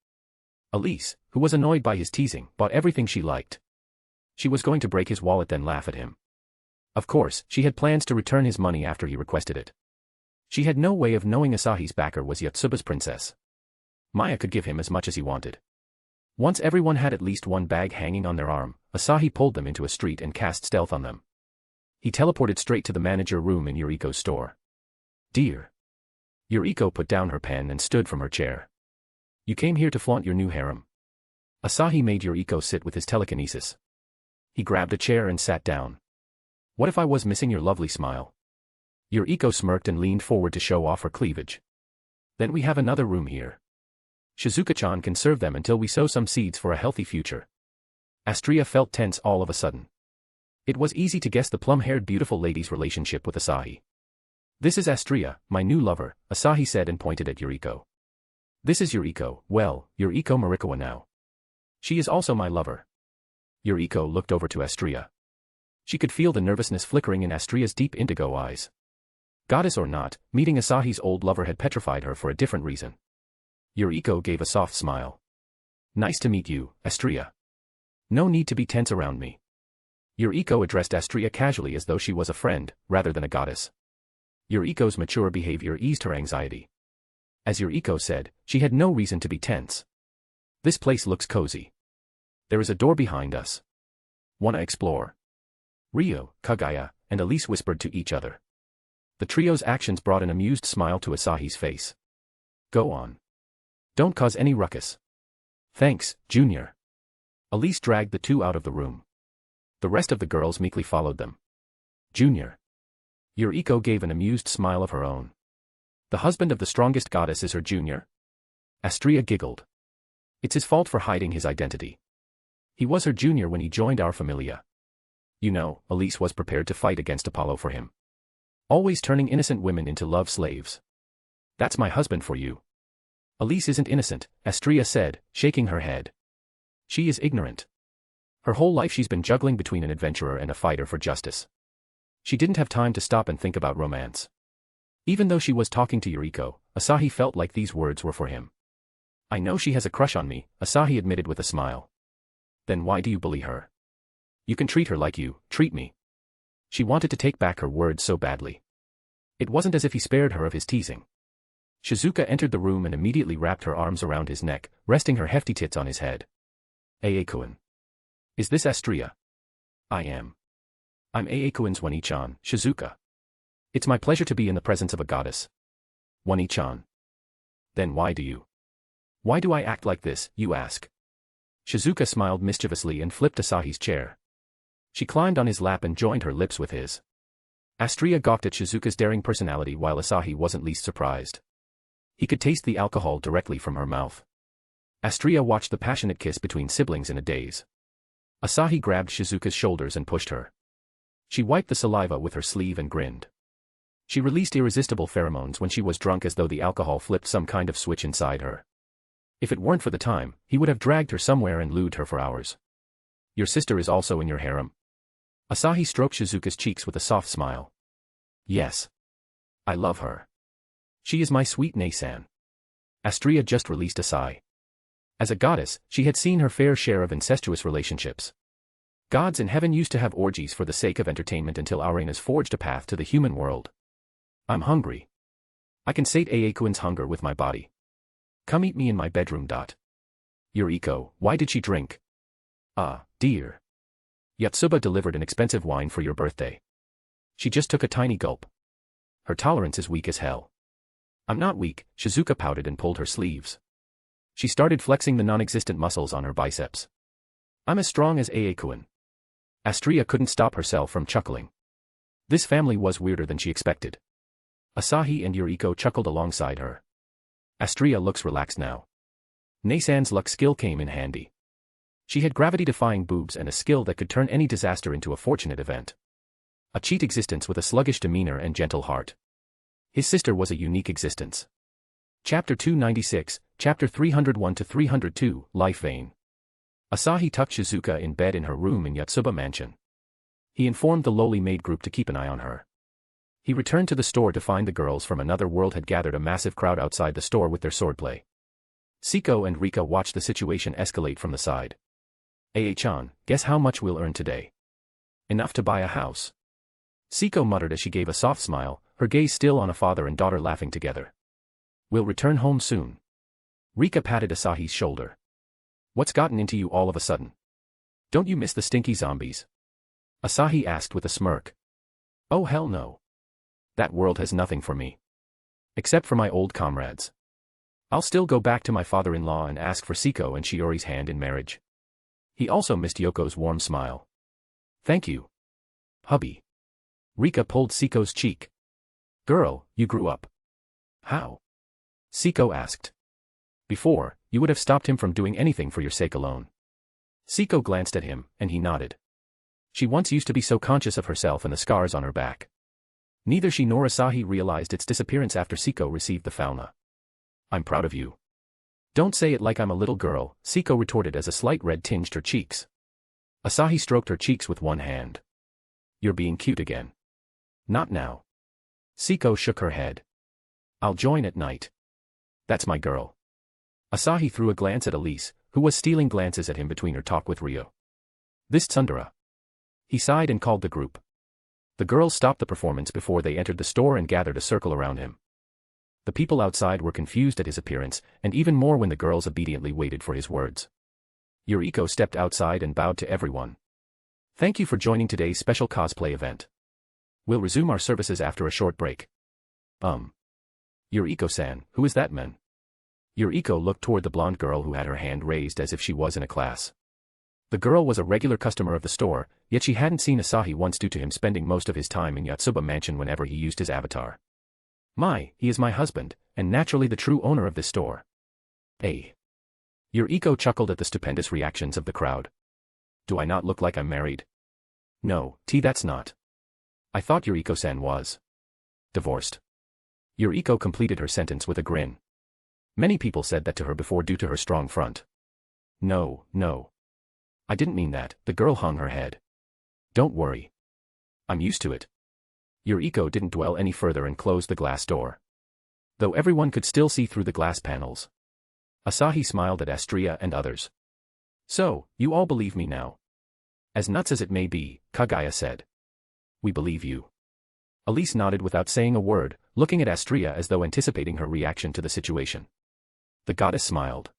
Elise, who was annoyed by his teasing, bought everything she liked. She was going to break his wallet then laugh at him. Of course, she had plans to return his money after he requested it. She had no way of knowing Asahi's backer was Yotsuba's princess. Maya could give him as much as he wanted. Once everyone had at least one bag hanging on their arm, Asahi pulled them into a street and cast stealth on them. He teleported straight to the manager room in Yuriko's store. Dear. Yuriko put down her pen and stood from her chair. You came here to flaunt your new harem. Asahi made Yuriko sit with his telekinesis. He grabbed a chair and sat down. What if I was missing your lovely smile? Yuriko smirked and leaned forward to show off her cleavage. Then we have another room here. Shizuka-chan can serve them until we sow some seeds for a healthy future. Astria felt tense all of a sudden. It was easy to guess the plum-haired beautiful lady's relationship with Asahi. This is Astria, my new lover, Asahi said and pointed at Yuriko. This is Yuriko, well, Yuriko Marikawa now. She is also my lover. Yuriko looked over to Astria. She could feel the nervousness flickering in Astria's deep indigo eyes. Goddess or not, meeting Asahi's old lover had petrified her for a different reason. Yuriko gave a soft smile. Nice to meet you, Astria. No need to be tense around me. Yuriko addressed Astria casually as though she was a friend, rather than a goddess. Yuriko's mature behavior eased her anxiety. As Yuriko said, she had no reason to be tense. This place looks cozy. There is a door behind us. Wanna explore? Rio, Kaguya, and Elise whispered to each other. The trio's actions brought an amused smile to Asahi's face. Go on. Don't cause any ruckus. Thanks, Junior. Elise dragged the two out of the room. The rest of the girls meekly followed them. Junior. Yuriko gave an amused smile of her own. The husband of the strongest goddess is her junior? Astria giggled. It's his fault for hiding his identity. He was her junior when he joined our familia. You know, Elise was prepared to fight against Apollo for him. Always turning innocent women into love slaves. That's my husband for you. Elise isn't innocent, Astria said, shaking her head. She is ignorant. Her whole life she's been juggling between an adventurer and a fighter for justice. She didn't have time to stop and think about romance. Even though she was talking to Yuriko, Asahi felt like these words were for him. I know she has a crush on me, Asahi admitted with a smile. Then why do you bully her? You can treat her like you treat me. She wanted to take back her words so badly. It wasn't as if he spared her of his teasing. Shizuka entered the room and immediately wrapped her arms around his neck, resting her hefty tits on his head. Aekuen. Is this Astria? I am. I'm Aekuen's Wani-chan, Shizuka. It's my pleasure to be in the presence of a goddess. Wani-chan. Then why do I act like this, you ask? Shizuka smiled mischievously and flipped Asahi's chair. She climbed on his lap and joined her lips with his. Astria gawked at Shizuka's daring personality while Asahi wasn't least surprised. He could taste the alcohol directly from her mouth. Astria watched the passionate kiss between siblings in a daze. Asahi grabbed Shizuka's shoulders and pushed her. She wiped the saliva with her sleeve and grinned. She released irresistible pheromones when she was drunk, as though the alcohol flipped some kind of switch inside her. If it weren't for the time, he would have dragged her somewhere and lewd her for hours. Your sister is also in your harem? Asahi stroked Shizuka's cheeks with a soft smile. Yes. I love her. She is my sweet Nei-san. Astria just released a sigh. As a goddess, she had seen her fair share of incestuous relationships. Gods in heaven used to have orgies for the sake of entertainment until Arenas forged a path to the human world. I'm hungry. I can sate Aekuin's hunger with my body. Come eat me in my bedroom. Yuriko, why did she drink? Ah, dear. Yotsuba delivered an expensive wine for your birthday. She just took a tiny gulp. Her tolerance is weak as hell. I'm not weak, Shizuka pouted and pulled her sleeves. She started flexing the non-existent muscles on her biceps. I'm as strong as Aekuin. Astria couldn't stop herself from chuckling. This family was weirder than she expected. Asahi and Yuriko chuckled alongside her. Astria looks relaxed now. Nei-san's luck skill came in handy. She had gravity-defying boobs and a skill that could turn any disaster into a fortunate event. A cheat existence with a sluggish demeanor and gentle heart. His sister was a unique existence. Chapter 296, Chapter 301-302, Life Vein. Asahi tucked Shizuka in bed in her room in Yotsuba Mansion. He informed the lowly maid group to keep an eye on her. He returned to the store to find the girls from another world had gathered a massive crowd outside the store with their swordplay. Siko and Rika watched the situation escalate from the side. Chan, guess how much we'll earn today? Enough to buy a house. Siko muttered as she gave a soft smile, her gaze still on a father and daughter laughing together. We'll return home soon. Rika patted Asahi's shoulder. What's gotten into you all of a sudden? Don't you miss the stinky zombies? Asahi asked with a smirk. Oh hell no. That world has nothing for me. Except for my old comrades. I'll still go back to my father-in-law and ask for Siko and Shiori's hand in marriage. He also missed Yoko's warm smile. Thank you. Hubby. Rika pulled Siko's cheek. Girl, you grew up. How? Siko asked. Before, you would have stopped him from doing anything for your sake alone. Siko glanced at him, and he nodded. She once used to be so conscious of herself and the scars on her back. Neither she nor Asahi realized its disappearance after Siko received the fauna. I'm proud of you. Don't say it like I'm a little girl, Siko retorted as a slight red tinged her cheeks. Asahi stroked her cheeks with one hand. You're being cute again. Not now. Siko shook her head. I'll join at night. That's my girl. Asahi threw a glance at Elise, who was stealing glances at him between her talk with Ryo. This tsundere. He sighed and called the group. The girls stopped the performance before they entered the store and gathered a circle around him. The people outside were confused at his appearance, and even more when the girls obediently waited for his words. Yuriko stepped outside and bowed to everyone. Thank you for joining today's special cosplay event. We'll resume our services after a short break. Yuriko-san, who is that man? Yuriko looked toward the blonde girl who had her hand raised as if she was in a class. The girl was a regular customer of the store, yet she hadn't seen Asahi once due to him spending most of his time in Yotsuba Mansion whenever he used his avatar. He is my husband, and naturally the true owner of this store. Hey. Yuriko chuckled at the stupendous reactions of the crowd. Do I not look like I'm married? No, that's not. I thought Yuriko-san was divorced. Yuriko completed her sentence with a grin. Many people said that to her before due to her strong front. No. I didn't mean that, the girl hung her head. Don't worry. I'm used to it. Yuriko didn't dwell any further and closed the glass door. Though everyone could still see through the glass panels. Asahi smiled at Astria and others. So, you all believe me now. As nuts as it may be, Kaguya said. We believe you. Elise nodded without saying a word, looking at Astria as though anticipating her reaction to the situation. The goddess smiled.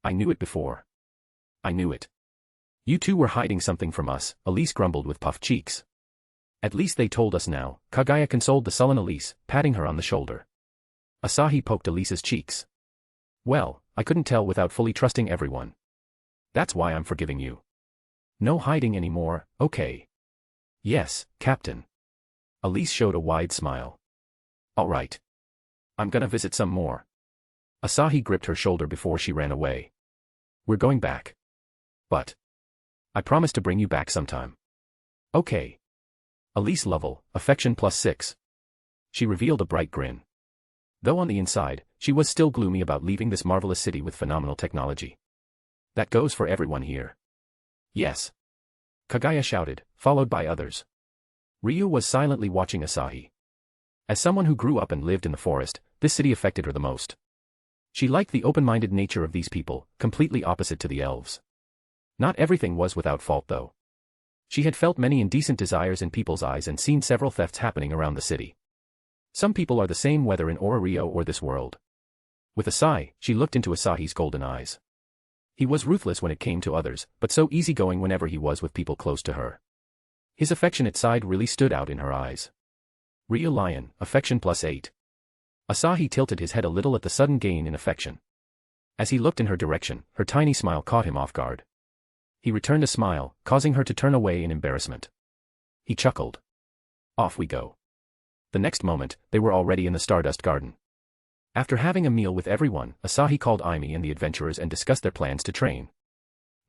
I knew it before. I knew it. You two were hiding something from us, Elise grumbled with puffed cheeks. At least they told us now, Kaguya consoled the sullen Elise, patting her on the shoulder. Asahi poked Elise's cheeks. Well, I couldn't tell without fully trusting everyone. That's why I'm forgiving you. No hiding anymore, okay? Yes, Captain. Elise showed a wide smile. All right. I'm gonna visit some more. Asahi gripped her shoulder before she ran away. We're going back. But I promise to bring you back sometime. Okay. Elise Lovell, affection +6. She revealed a bright grin. Though on the inside, she was still gloomy about leaving this marvelous city with phenomenal technology. That goes for everyone here. Yes. Kaguya shouted, followed by others. Ryu was silently watching Asahi. As someone who grew up and lived in the forest, this city affected her the most. She liked the open-minded nature of these people, completely opposite to the elves. Not everything was without fault though. She had felt many indecent desires in people's eyes and seen several thefts happening around the city. Some people are the same whether in Ororio or this world. With a sigh, she looked into Asahi's golden eyes. He was ruthless when it came to others, but so easygoing whenever he was with people close to her. His affectionate side really stood out in her eyes. Ryu Lion, affection +8. Asahi tilted his head a little at the sudden gain in affection. As he looked in her direction, her tiny smile caught him off guard. He returned a smile, causing her to turn away in embarrassment. He chuckled. Off we go. The next moment, they were already in the Stardust Garden. After having a meal with everyone, Asahi called Aimi and the adventurers and discussed their plans to train.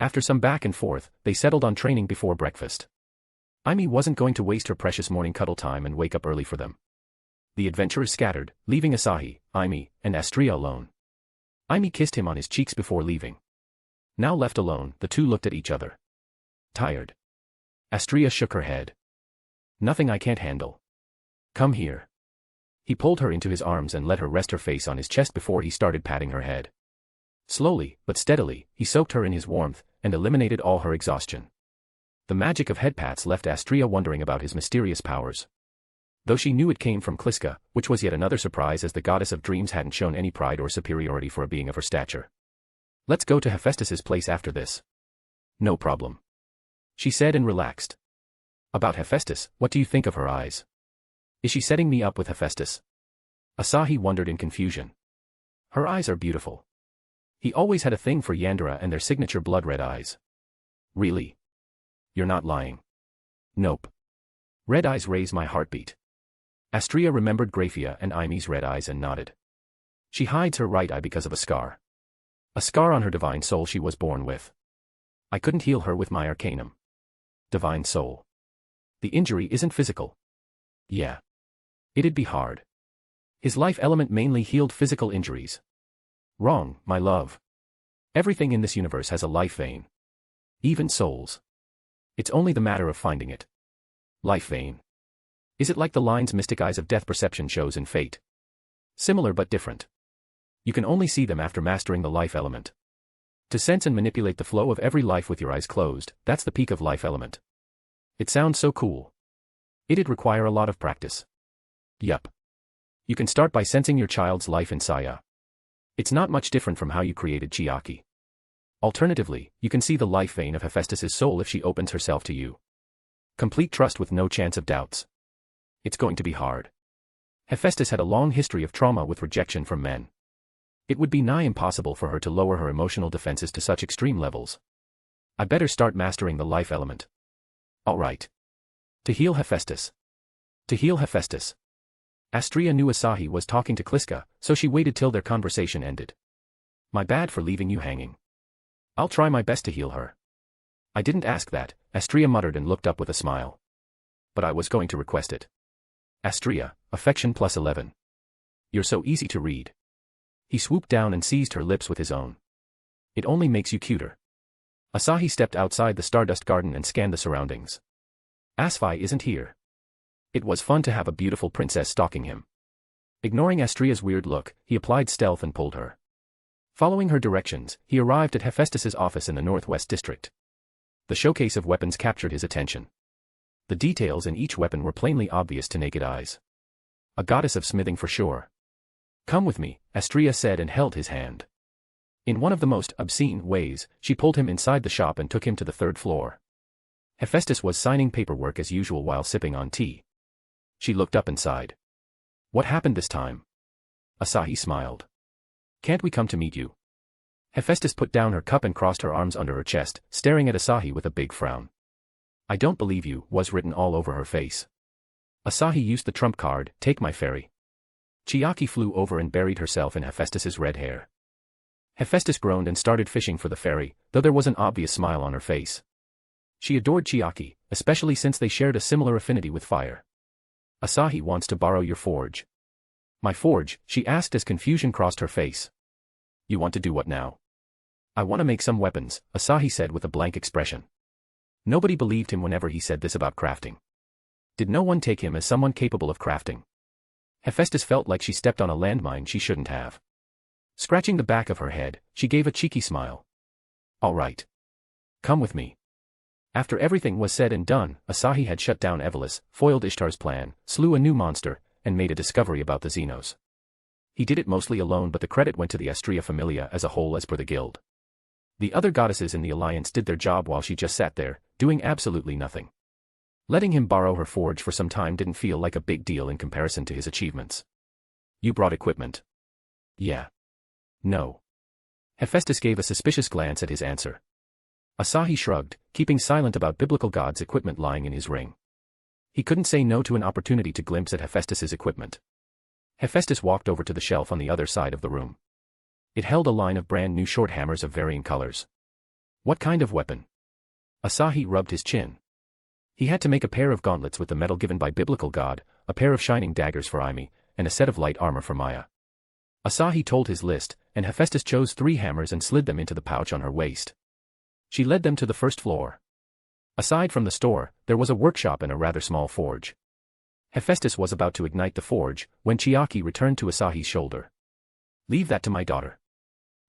After some back and forth, they settled on training before breakfast. Aimi wasn't going to waste her precious morning cuddle time and wake up early for them. The adventurers scattered, leaving Asahi, Aimi, and Astria alone. Aimi kissed him on his cheeks before leaving. Now left alone, the two looked at each other. Tired. Astria shook her head. Nothing I can't handle. Come here. He pulled her into his arms and let her rest her face on his chest before he started patting her head. Slowly, but steadily, he soaked her in his warmth and eliminated all her exhaustion. The magic of head pats left Astria wondering about his mysterious powers. Though she knew it came from Kliska, which was yet another surprise as the goddess of dreams hadn't shown any pride or superiority for a being of her stature. Let's go to Hephaestus's place after this. No problem. She said and relaxed. About Hephaestus, what do you think of her eyes? Is she setting me up with Hephaestus? Asahi wondered in confusion. Her eyes are beautiful. He always had a thing for Yandere and their signature blood-red eyes. Really? You're not lying. Nope. Red eyes raise my heartbeat. Astria remembered Graphia and Aimi's red eyes and nodded. She hides her right eye because of a scar. A scar on her divine soul she was born with. I couldn't heal her with my arcanum. Divine soul. The injury isn't physical. Yeah. It'd be hard. His life element mainly healed physical injuries. Wrong, my love. Everything in this universe has a life vein. Even souls. It's only the matter of finding it. Life vein. Is it like the lines Mystic Eyes of Death perception shows in Fate? Similar but different. You can only see them after mastering the life element. To sense and manipulate the flow of every life with your eyes closed, that's the peak of life element. It sounds so cool. It'd require a lot of practice. Yup. You can start by sensing your child's life in Saya. It's not much different from how you created Chiaki. Alternatively, you can see the life vein of Hephaestus's soul if she opens herself to you. Complete trust with no chance of doubts. It's going to be hard. Hephaestus had a long history of trauma with rejection from men. It would be nigh impossible for her to lower her emotional defenses to such extreme levels. I better start mastering the life element. All right. To heal Hephaestus. To heal Hephaestus. Astria knew Asahi was talking to Kliska, so she waited till their conversation ended. My bad for leaving you hanging. I'll try my best to heal her. I didn't ask that, Astria muttered and looked up with a smile. But I was going to request it. Astria, affection +11. You're so easy to read. He swooped down and seized her lips with his own. It only makes you cuter. Asahi stepped outside the Stardust Garden and scanned the surroundings. Asahi isn't here. It was fun to have a beautiful princess stalking him. Ignoring Astria's weird look, he applied stealth and pulled her. Following her directions, he arrived at Hephaestus's office in the Northwest District. The showcase of weapons captured his attention. The details in each weapon were plainly obvious to naked eyes. A goddess of smithing for sure. Come with me, Astria said and held his hand. In one of the most obscene ways, she pulled him inside the shop and took him to the third floor. Hephaestus was signing paperwork as usual while sipping on tea. She looked up and sighed. What happened this time? Asahi smiled. Can't we come to meet you? Hephaestus put down her cup and crossed her arms under her chest, staring at Asahi with a big frown. I don't believe you, was written all over her face. Asahi used the trump card, take my fairy. Chiaki flew over and buried herself in Hephaestus's red hair. Hephaestus groaned and started fishing for the fairy, though there was an obvious smile on her face. She adored Chiaki, especially since they shared a similar affinity with fire. Asahi wants to borrow your forge. My forge, she asked as confusion crossed her face. You want to do what now? I want to make some weapons, Asahi said with a blank expression. Nobody believed him whenever he said this about crafting. Did no one take him as someone capable of crafting? Hephaestus felt like she stepped on a landmine she shouldn't have. Scratching the back of her head, she gave a cheeky smile. All right. Come with me. After everything was said and done, Asahi had shut down Evolus, foiled Ishtar's plan, slew a new monster, and made a discovery about the Xenos. He did it mostly alone, but the credit went to the Astrea Familia as a whole as per the guild. The other goddesses in the alliance did their job while she just sat there, doing absolutely nothing. Letting him borrow her forge for some time didn't feel like a big deal in comparison to his achievements. You brought equipment. Yeah. No. Hephaestus gave a suspicious glance at his answer. Asahi shrugged, keeping silent about biblical gods' equipment lying in his ring. He couldn't say no to an opportunity to glimpse at Hephaestus's equipment. Hephaestus walked over to the shelf on the other side of the room. It held a line of brand new short hammers of varying colors. What kind of weapon? Asahi rubbed his chin. He had to make a pair of gauntlets with the metal given by biblical god, a pair of shining daggers for Aimi, and a set of light armor for Maya. Asahi told his list, and Hephaestus chose 3 hammers and slid them into the pouch on her waist. She led them to the first floor. Aside from the store, there was a workshop and a rather small forge. Hephaestus was about to ignite the forge, when Chiaki returned to Asahi's shoulder. Leave that to my daughter.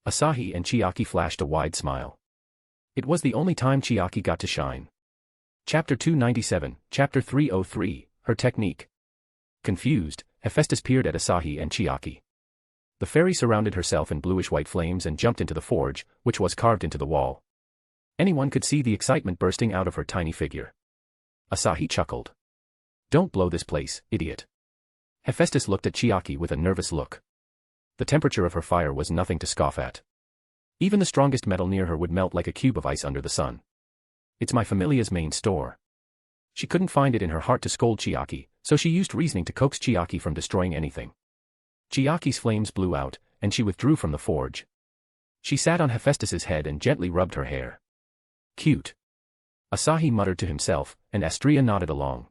Asahi and Chiaki flashed a wide smile. It was the only time Chiaki got to shine. Chapter 297, Chapter 303, Her Technique. Confused, Hephaestus peered at Asahi and Chiaki. The fairy surrounded herself in bluish-white flames and jumped into the forge, which was carved into the wall. Anyone could see the excitement bursting out of her tiny figure. Asahi chuckled. Don't blow this place, idiot. Hephaestus looked at Chiaki with a nervous look. The temperature of her fire was nothing to scoff at. Even the strongest metal near her would melt like a cube of ice under the sun. It's my familia's main store. She couldn't find it in her heart to scold Chiaki, so she used reasoning to coax Chiaki from destroying anything. Chiaki's flames blew out, and she withdrew from the forge. She sat on Hephaestus's head and gently rubbed her hair. Cute. Asahi muttered to himself, and Astrea nodded along.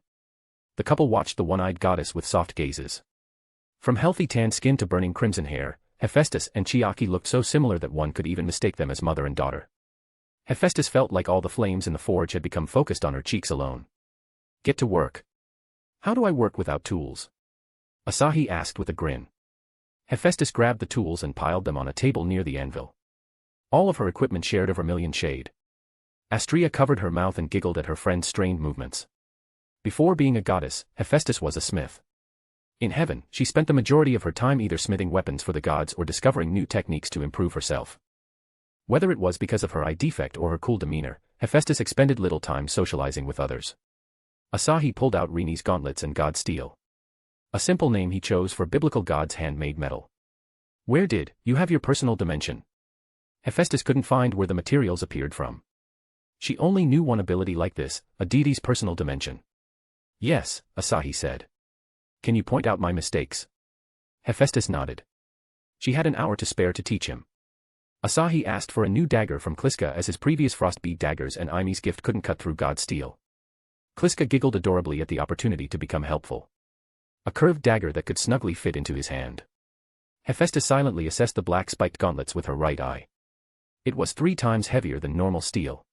The couple watched the one-eyed goddess with soft gazes. From healthy tan skin to burning crimson hair, Hephaestus and Chiaki looked so similar that one could even mistake them as mother and daughter. Hephaestus felt like all the flames in the forge had become focused on her cheeks alone. Get to work. How do I work without tools? Asahi asked with a grin. Hephaestus grabbed the tools and piled them on a table near the anvil. All of her equipment shared a vermilion shade. Astrea covered her mouth and giggled at her friend's strained movements. Before being a goddess, Hephaestus was a smith. In heaven, she spent the majority of her time either smithing weapons for the gods or discovering new techniques to improve herself. Whether it was because of her eye defect or her cool demeanor, Hephaestus expended little time socializing with others. Asahi pulled out Rini's gauntlets and god steel. A simple name he chose for biblical god's handmade metal. Where did you have your personal dimension? Hephaestus couldn't find where the materials appeared from. She only knew one ability like this, a deity's personal dimension. Yes, Asahi said. Can you point out my mistakes? Hephaestus nodded. She had an hour to spare to teach him. Asahi asked for a new dagger from Kliska as his previous frostbead daggers and Aimi's gift couldn't cut through God's steel. Kliska giggled adorably at the opportunity to become helpful. A curved dagger that could snugly fit into his hand. Hephaestus silently assessed the black spiked gauntlets with her right eye. It was 3 times heavier than normal steel.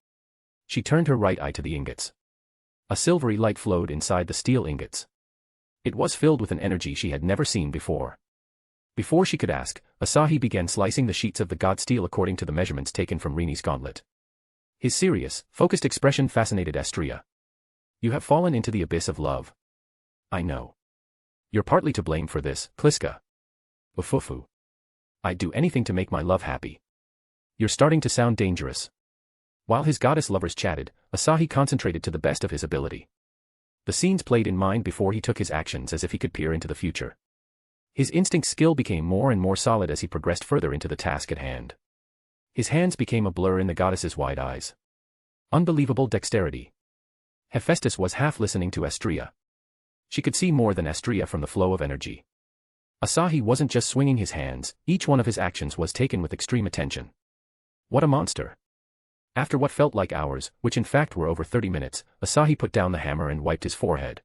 She turned her right eye to the ingots. A silvery light flowed inside the steel ingots. It was filled with an energy she had never seen before. Before she could ask, Asahi began slicing the sheets of the god steel according to the measurements taken from Rini's gauntlet. His serious, focused expression fascinated Astrea. You have fallen into the abyss of love. I know. You're partly to blame for this, Kliska. Ufufu. I'd do anything to make my love happy. You're starting to sound dangerous. While his goddess lovers chatted, Asahi concentrated to the best of his ability. The scenes played in mind before he took his actions as if he could peer into the future. His instinct skill became more and more solid as he progressed further into the task at hand. His hands became a blur in the goddess's wide eyes. Unbelievable dexterity. Hephaestus was half listening to Astrea. She could see more than Astrea from the flow of energy. Asahi wasn't just swinging his hands, each one of his actions was taken with extreme attention. What a monster. After what felt like hours, which in fact were over 30 minutes, Asahi put down the hammer and wiped his forehead.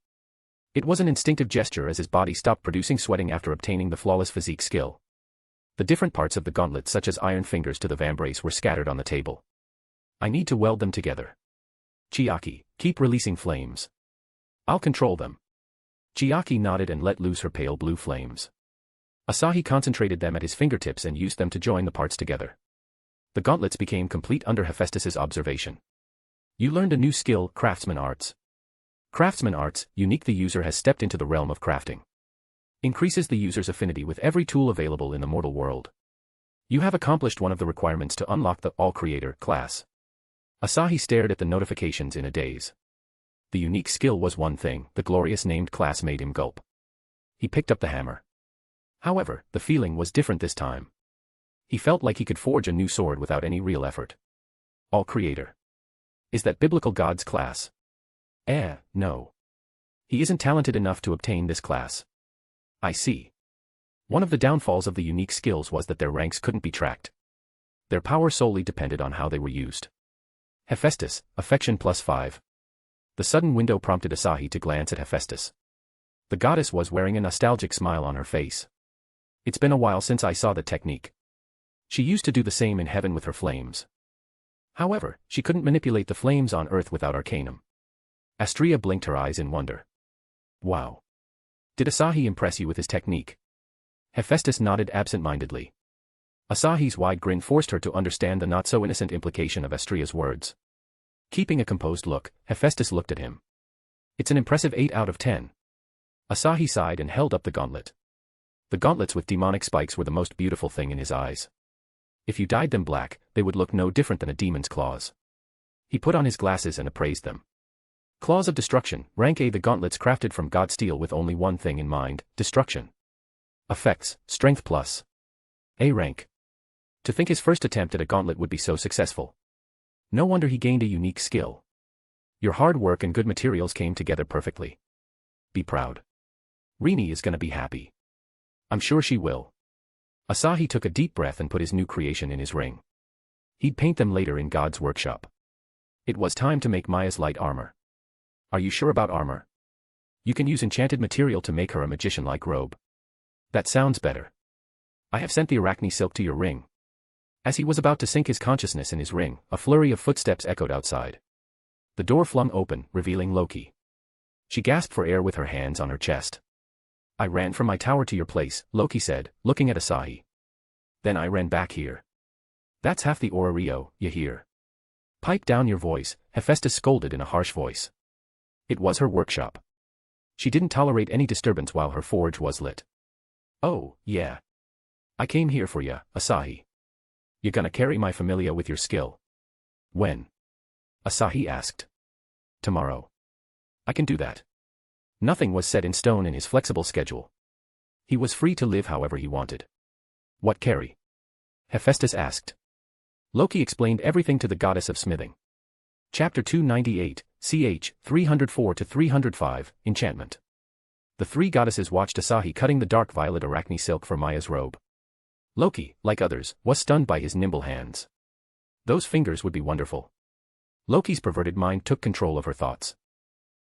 It was an instinctive gesture as his body stopped producing sweating after obtaining the flawless physique skill. The different parts of the gauntlet such as iron fingers to the vambrace were scattered on the table. I need to weld them together. Chiaki, keep releasing flames. I'll control them. Chiaki nodded and let loose her pale blue flames. Asahi concentrated them at his fingertips and used them to join the parts together. The gauntlets became complete under Hephaestus's observation. You learned a new skill, Craftsman Arts. Craftsman Arts, unique. The user has stepped into the realm of crafting. Increases the user's affinity with every tool available in the mortal world. You have accomplished one of the requirements to unlock the All Creator class. Asahi stared at the notifications in a daze. The unique skill was one thing, the glorious named class made him gulp. He picked up the hammer. However, the feeling was different this time. He felt like he could forge a new sword without any real effort. All Creator. Is that biblical God's class? No. He isn't talented enough to obtain this class. I see. One of the downfalls of the unique skills was that their ranks couldn't be tracked. Their power solely depended on how they were used. Hephaestus, affection +5. The sudden window prompted Asahi to glance at Hephaestus. The goddess was wearing a nostalgic smile on her face. It's been a while since I saw the technique. She used to do the same in heaven with her flames. However, she couldn't manipulate the flames on earth without arcanum. Astrea blinked her eyes in wonder. Wow. Did Asahi impress you with his technique? Hephaestus nodded absent-mindedly. Asahi's wide grin forced her to understand the not-so-innocent implication of Astrea's words. Keeping a composed look, Hephaestus looked at him. It's an impressive 8 out of 10. Asahi sighed and held up the gauntlet. The gauntlets with demonic spikes were the most beautiful thing in his eyes. If you dyed them black, they would look no different than a demon's claws. He put on his glasses and appraised them. Claws of Destruction, rank A. The gauntlets crafted from god steel with only one thing in mind, destruction. Effects, Strength plus. A rank. To think his first attempt at a gauntlet would be so successful. No wonder he gained a unique skill. Your hard work and good materials came together perfectly. Be proud. Rini is gonna be happy. I'm sure she will. Asahi took a deep breath and put his new creation in his ring. He'd paint them later in God's workshop. It was time to make Maya's light armor. Are you sure about armor? You can use enchanted material to make her a magician-like robe. That sounds better. I have sent the Arachne silk to your ring. As he was about to sink his consciousness in his ring, a flurry of footsteps echoed outside. The door flung open, revealing Loki. She gasped for air with her hands on her chest. I ran from my tower to your place, Loki said, looking at Asahi. Then I ran back here. That's half the Rio, you hear? Pipe down your voice, Hephaestus scolded in a harsh voice. It was her workshop. She didn't tolerate any disturbance while her forge was lit. Oh, yeah. I came here for ya, Asahi. You gonna carry my familia with your skill? When? Asahi asked. Tomorrow. I can do that. Nothing was set in stone in his flexible schedule. He was free to live however he wanted. What carry? Hephaestus asked. Loki explained everything to the goddess of smithing. Chapter 298, ch. 304-305, Enchantment. The three goddesses watched Asahi cutting the dark violet Arachne silk for Maya's robe. Loki, like others, was stunned by his nimble hands. Those fingers would be wonderful. Loki's perverted mind took control of her thoughts.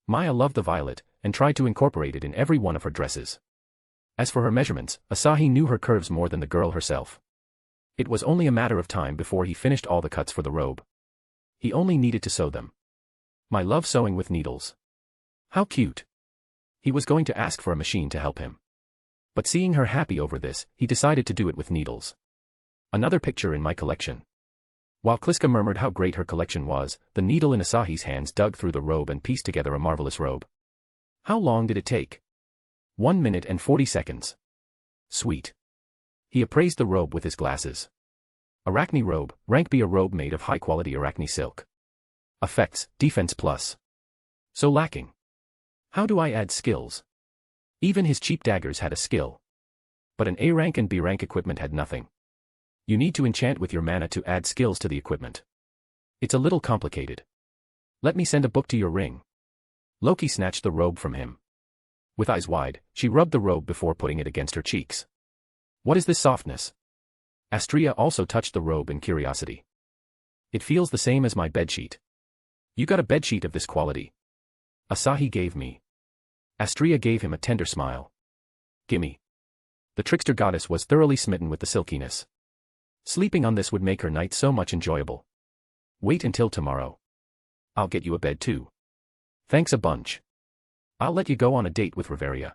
Maya loved the violet, and tried to incorporate it in every one of her dresses. As for her measurements, Asahi knew her curves more than the girl herself. It was only a matter of time before he finished all the cuts for the robe. He only needed to sew them. My love sewing with needles. How cute. He was going to ask for a machine to help him. But seeing her happy over this, he decided to do it with needles. Another picture in my collection. While Kliska murmured how great her collection was, the needle in Asahi's hands dug through the robe and pieced together a marvelous robe. How long did it take? 1 minute and 40 seconds. Sweet. He appraised the robe with his glasses. Arachne robe, rank B, a robe made of high-quality Arachne silk. Effects, defense plus. So lacking. How do I add skills? Even his cheap daggers had a skill. But an A rank and B rank equipment had nothing. You need to enchant with your mana to add skills to the equipment. It's a little complicated. Let me send a book to your ring. Loki snatched the robe from him. With eyes wide, she rubbed the robe before putting it against her cheeks. What is this softness? Astrea also touched the robe in curiosity. It feels the same as my bedsheet. You got a bedsheet of this quality? Asahi gave me. Astrea gave him a tender smile. Gimme. The trickster goddess was thoroughly smitten with the silkiness. Sleeping on this would make her night so much enjoyable. Wait until tomorrow. I'll get you a bed too. Thanks a bunch. I'll let you go on a date with Riveria.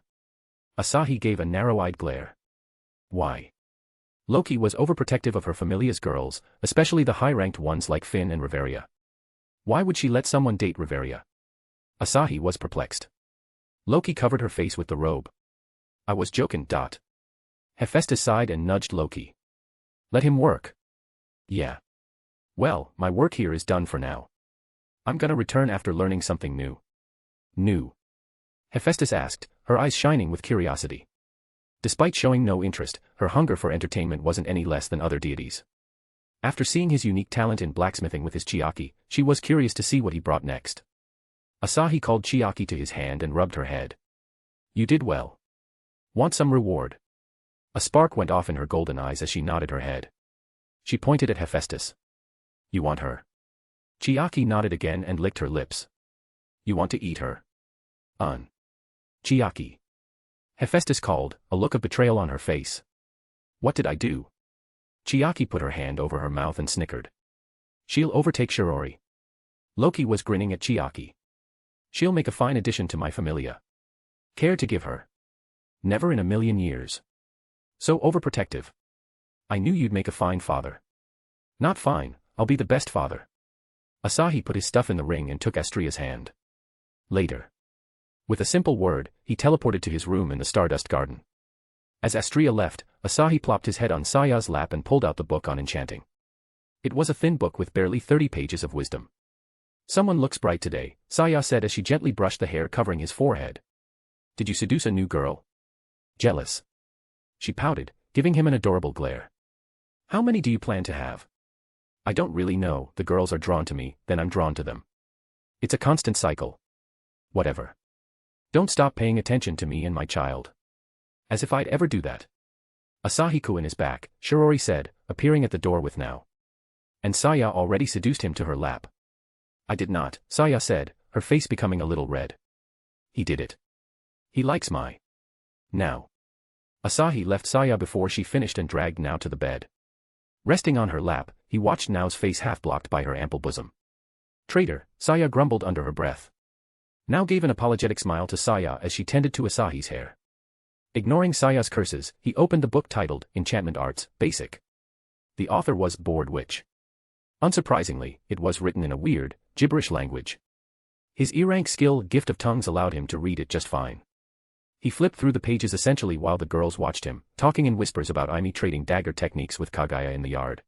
Asahi gave a narrow-eyed glare. Why? Loki was overprotective of her familia's girls, especially the high-ranked ones like Finn and Riveria. Why would she let someone date Riveria? Asahi was perplexed. Loki covered her face with the robe. I was joking. Hephaestus sighed and nudged Loki. Let him work. Yeah. Well, my work here is done for now. I'm gonna return after learning something new. New? Hephaestus asked, her eyes shining with curiosity. Despite showing no interest, her hunger for entertainment wasn't any less than other deities. After seeing his unique talent in blacksmithing with his Chiaki, she was curious to see what he brought next. Asahi called Chiaki to his hand and rubbed her head. You did well. Want some reward? A spark went off in her golden eyes as she nodded her head. She pointed at Hephaestus. You want her? Chiaki nodded again and licked her lips. You want to eat her? Chiaki. Hephaestus called, a look of betrayal on her face. What did I do? Chiaki put her hand over her mouth and snickered. She'll overtake Shirori. Loki was grinning at Chiaki. She'll make a fine addition to my familia. Care to give her? Never in a million years. So overprotective. I knew you'd make a fine father. Not fine, I'll be the best father. Asahi put his stuff in the ring and took Astrea's hand. Later. With a simple word, he teleported to his room in the Stardust Garden. As Astrea left, Asahi plopped his head on Saya's lap and pulled out the book on enchanting. It was a thin book with barely 30 pages of wisdom. Someone looks bright today, Saya said as she gently brushed the hair covering his forehead. Did you seduce a new girl? Jealous. She pouted, giving him an adorable glare. How many do you plan to have? I don't really know, the girls are drawn to me, then I'm drawn to them. It's a constant cycle. Whatever. Don't stop paying attention to me and my child. As if I'd ever do that. Asahi-kun is back, Shirori said, appearing at the door with now. And Saya already seduced him to her lap. I did not, Saya said, her face becoming a little red. He did it. He likes my. Now. Asahi left Saya before she finished and dragged Now to the bed. Resting on her lap, he watched Nao's face half blocked by her ample bosom. Traitor, Saya grumbled under her breath. Nao gave an apologetic smile to Saya as she tended to Asahi's hair. Ignoring Saya's curses, he opened the book titled Enchantment Arts, Basic. The author was Bored Witch. Unsurprisingly, it was written in a weird, gibberish language. His E-rank skill Gift of Tongues allowed him to read it just fine. He flipped through the pages essentially while the girls watched him, talking in whispers about Aimi trading dagger techniques with Kagaya in the yard.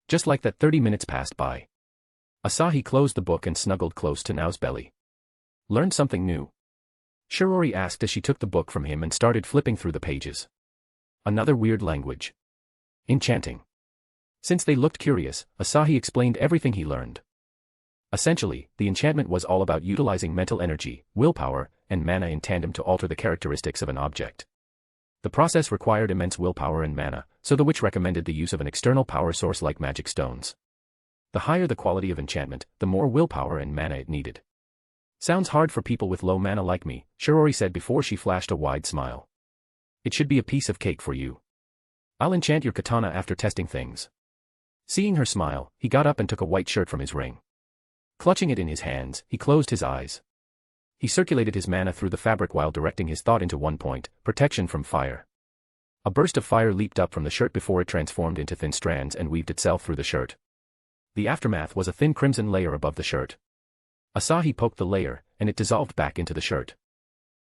Just like that 30 minutes passed by. Asahi closed the book and snuggled close to Nao's belly. Learned something new? Shirori asked as she took the book from him and started flipping through the pages. Another weird language. Enchanting. Since they looked curious, Asahi explained everything he learned. Essentially, the enchantment was all about utilizing mental energy, willpower, and mana in tandem to alter the characteristics of an object. The process required immense willpower and mana, so the witch recommended the use of an external power source like magic stones. The higher the quality of enchantment, the more willpower and mana it needed. Sounds hard for people with low mana like me, Shirori said before she flashed a wide smile. It should be a piece of cake for you. I'll enchant your katana after testing things. Seeing her smile, he got up and took a white shirt from his ring. Clutching it in his hands, he closed his eyes. He circulated his mana through the fabric while directing his thought into one point, protection from fire. A burst of fire leaped up from the shirt before it transformed into thin strands and weaved itself through the shirt. The aftermath was a thin crimson layer above the shirt. Asahi poked the layer, and it dissolved back into the shirt.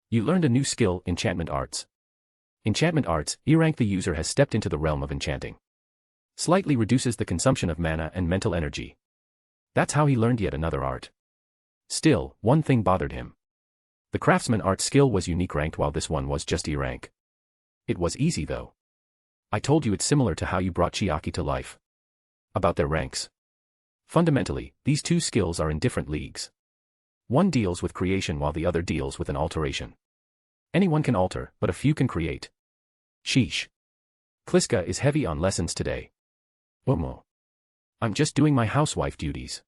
You learned a new skill, Enchantment Arts. Enchantment Arts, E-rank the user has stepped into the realm of enchanting. Slightly reduces the consumption of mana and mental energy. That's how he learned yet another art. Still, one thing bothered him. The craftsman art skill was unique ranked while this one was just E-rank. It was easy though. I told you it's similar to how you brought Chiaki to life. About their ranks. Fundamentally, these two skills are in different leagues. One deals with creation while the other deals with an alteration. Anyone can alter, but a few can create. Sheesh. Kliska is heavy on lessons today. Omo. I'm just doing my housewife duties.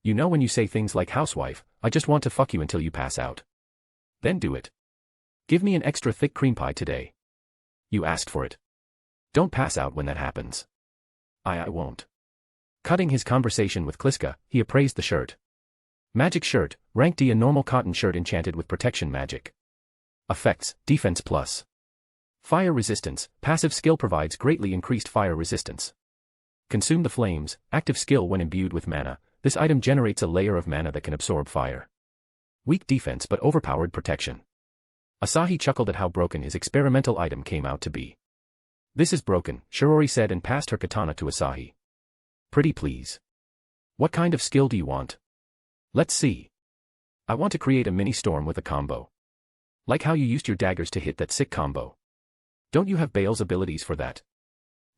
You know when you say things like housewife, I just want to fuck you until you pass out. Then do it. Give me an extra thick cream pie today. You asked for it. Don't pass out when that happens. I won't. Cutting his conversation with Kliska, he appraised the shirt. Magic shirt, rank D, a normal cotton shirt enchanted with protection magic. Effects, defense plus. Fire resistance, passive skill provides greatly increased fire resistance. Consume the flames, active skill when imbued with mana, this item generates a layer of mana that can absorb fire. Weak defense but overpowered protection. Asahi chuckled at how broken his experimental item came out to be. This is broken, Shirori said and passed her katana to Asahi. Pretty please. What kind of skill do you want? Let's see. I want to create a mini storm with a combo. Like how you used your daggers to hit that sick combo. Don't you have Bale's abilities for that?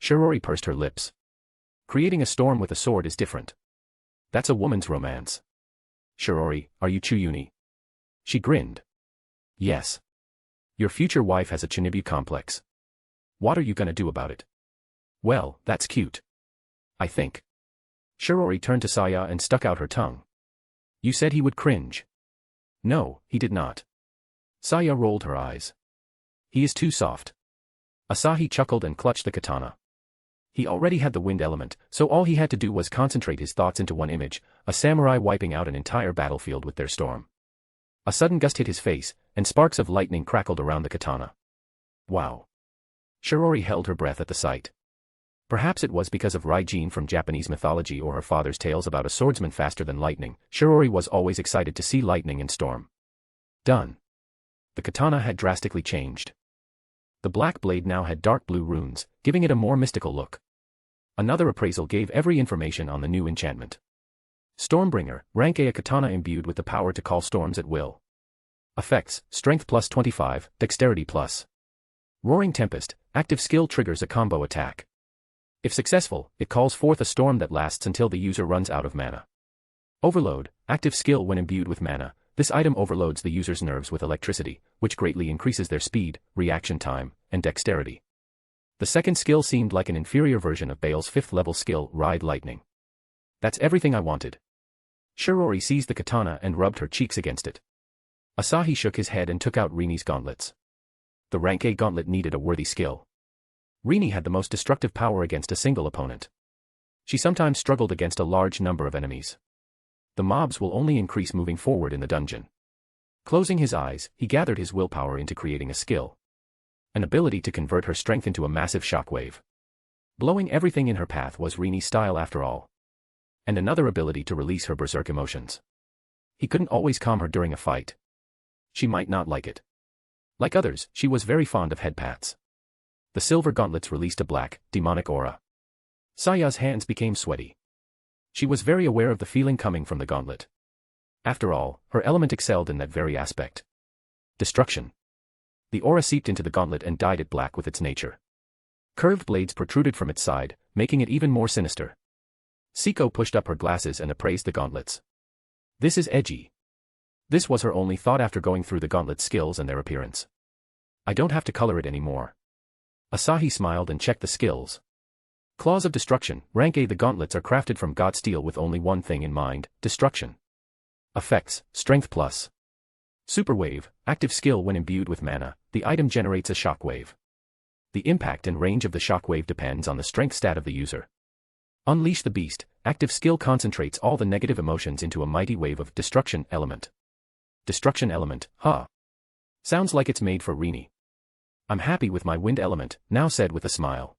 Shirori pursed her lips. Creating a storm with a sword is different. That's a woman's romance. Shirori, are you Chuyuni? She grinned. Yes. Your future wife has a Chinibu complex. What are you gonna do about it? Well, that's cute. I think. Shirori turned to Saya and stuck out her tongue. You said he would cringe. No, he did not. Saya rolled her eyes. He is too soft. Asahi chuckled and clutched the katana. He already had the wind element, so all he had to do was concentrate his thoughts into one image, a samurai wiping out an entire battlefield with their storm. A sudden gust hit his face, and sparks of lightning crackled around the katana. Wow. Shirori held her breath at the sight. Perhaps it was because of Raijin from Japanese mythology or her father's tales about a swordsman faster than lightning. Shirori was always excited to see lightning and storm. Done. The katana had drastically changed. The black blade now had dark blue runes, giving it a more mystical look. Another appraisal gave every information on the new enchantment. Stormbringer, rank A, a katana imbued with the power to call storms at will. Effects, strength plus 25, dexterity plus. Roaring Tempest, active skill triggers a combo attack. If successful, it calls forth a storm that lasts until the user runs out of mana. Overload, active skill when imbued with mana, this item overloads the user's nerves with electricity, which greatly increases their speed, reaction time, and dexterity. The second skill seemed like an inferior version of Bale's 5th level skill, Ride Lightning. That's everything I wanted. Shirori seized the katana and rubbed her cheeks against it. Asahi shook his head and took out Rini's gauntlets. The rank A gauntlet needed a worthy skill. Rini had the most destructive power against a single opponent. She sometimes struggled against a large number of enemies. The mobs will only increase moving forward in the dungeon. Closing his eyes, he gathered his willpower into creating a skill. An ability to convert her strength into a massive shockwave. Blowing everything in her path was Rini's style after all. And another ability to release her berserk emotions. He couldn't always calm her during a fight. She might not like it. Like others, she was very fond of head pats. The silver gauntlets released a black, demonic aura. Saya's hands became sweaty. She was very aware of the feeling coming from the gauntlet. After all, her element excelled in that very aspect. Destruction. The aura seeped into the gauntlet and dyed it black with its nature. Curved blades protruded from its side, making it even more sinister. Siko pushed up her glasses and appraised the gauntlets. This is edgy. This was her only thought after going through the gauntlet's skills and their appearance. I don't have to color it anymore. Asahi smiled and checked the skills. Claws of Destruction, rank A. The gauntlets are crafted from god steel with only one thing in mind, destruction. Effects, strength plus. Super Wave, active skill when imbued with mana, the item generates a shockwave. The impact and range of the shockwave depends on the strength stat of the user. Unleash the Beast, active skill concentrates all the negative emotions into a mighty wave of destruction element. Destruction element, huh? Sounds like it's made for Rini. I'm happy with my wind element, now said with a smile.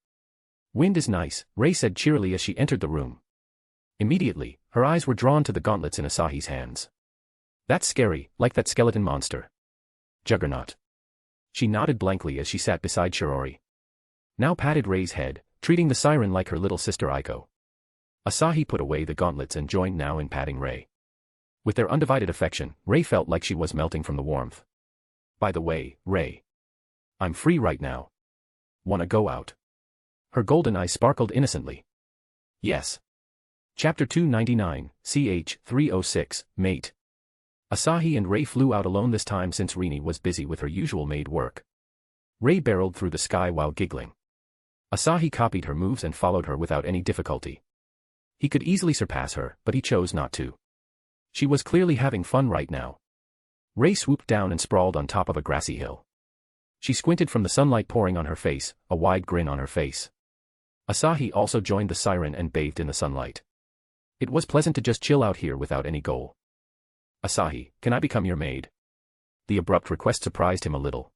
Wind is nice, Rei said cheerily as she entered the room. Immediately, her eyes were drawn to the gauntlets in Asahi's hands. That's scary, like that skeleton monster. Juggernaut. She nodded blankly as she sat beside Shirori. Now patted Rei's head, treating the siren like her little sister Aiko. Asahi put away the gauntlets and joined now in patting Rei. With their undivided affection, Rei felt like she was melting from the warmth. By the way, Rei. I'm free right now. Wanna go out? Her golden eyes sparkled innocently. Yes. Chapter 299, ch. 306, Mate. Asahi and Rei flew out alone this time since Rini was busy with her usual maid work. Rei barreled through the sky while giggling. Asahi copied her moves and followed her without any difficulty. He could easily surpass her, but he chose not to. She was clearly having fun right now. Rei swooped down and sprawled on top of a grassy hill. She squinted from the sunlight pouring on her face, a wide grin on her face. Asahi also joined the siren and bathed in the sunlight. It was pleasant to just chill out here without any goal. Asahi, can I become your maid? The abrupt request surprised him a little.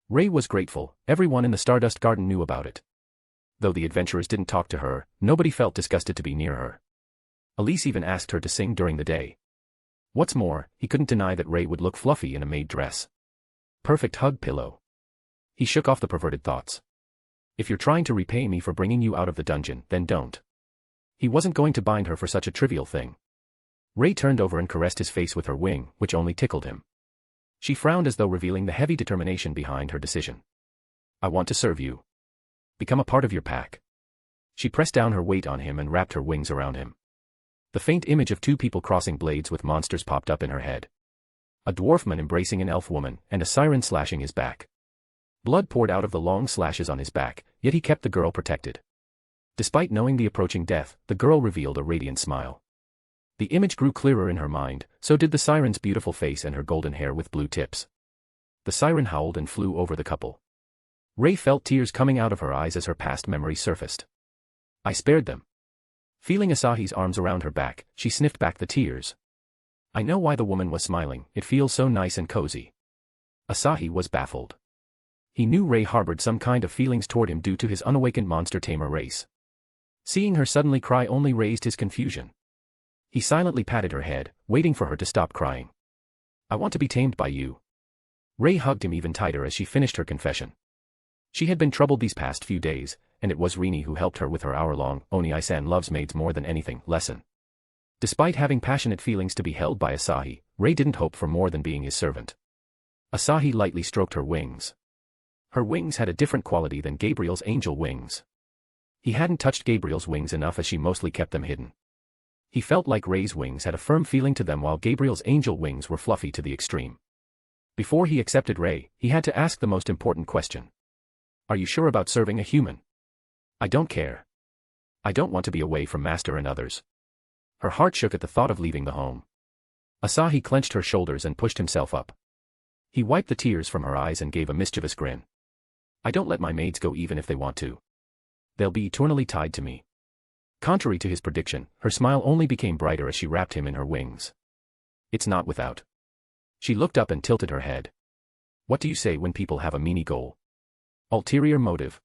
Rei was grateful, everyone in the Stardust Garden knew about it. Though the adventurers didn't talk to her, nobody felt disgusted to be near her. Elise even asked her to sing during the day. What's more, he couldn't deny that Rei would look fluffy in a maid dress. Perfect hug pillow. He shook off the perverted thoughts. If you're trying to repay me for bringing you out of the dungeon, then don't. He wasn't going to bind her for such a trivial thing. Rei turned over and caressed his face with her wing, which only tickled him. She frowned as though revealing the heavy determination behind her decision. I want to serve you. Become a part of your pack. She pressed down her weight on him and wrapped her wings around him. The faint image of two people crossing blades with monsters popped up in her head. A dwarfman embracing an elf woman, and a siren slashing his back. Blood poured out of the long slashes on his back, yet he kept the girl protected. Despite knowing the approaching death, the girl revealed a radiant smile. The image grew clearer in her mind, so did the siren's beautiful face and her golden hair with blue tips. The siren howled and flew over the couple. Rei felt tears coming out of her eyes as her past memories surfaced. I spared them. Feeling Asahi's arms around her back, she sniffed back the tears. I know why the woman was smiling, it feels so nice and cozy. Asahi was baffled. He knew Rei harbored some kind of feelings toward him due to his unawakened monster tamer race. Seeing her suddenly cry only raised his confusion. He silently patted her head, waiting for her to stop crying. I want to be tamed by you. Rei hugged him even tighter as she finished her confession. She had been troubled these past few days, and it was Rini who helped her with her hour-long Oni-san loves maids more than anything lesson. Despite having passionate feelings to be held by Asahi, Rei didn't hope for more than being his servant. Asahi lightly stroked her wings. Her wings had a different quality than Gabriel's angel wings. He hadn't touched Gabriel's wings enough as she mostly kept them hidden. He felt like Rei's wings had a firm feeling to them while Gabriel's angel wings were fluffy to the extreme. Before he accepted Rei, he had to ask the most important question. Are you sure about serving a human? I don't care. I don't want to be away from Master and others. Her heart shook at the thought of leaving the home. Asahi clenched her shoulders and pushed himself up. He wiped the tears from her eyes and gave a mischievous grin. I don't let my maids go even if they want to. They'll be eternally tied to me. Contrary to his prediction, her smile only became brighter as she wrapped him in her wings. It's not without. She looked up and tilted her head. What do you say when people have a meanie goal? Ulterior motive.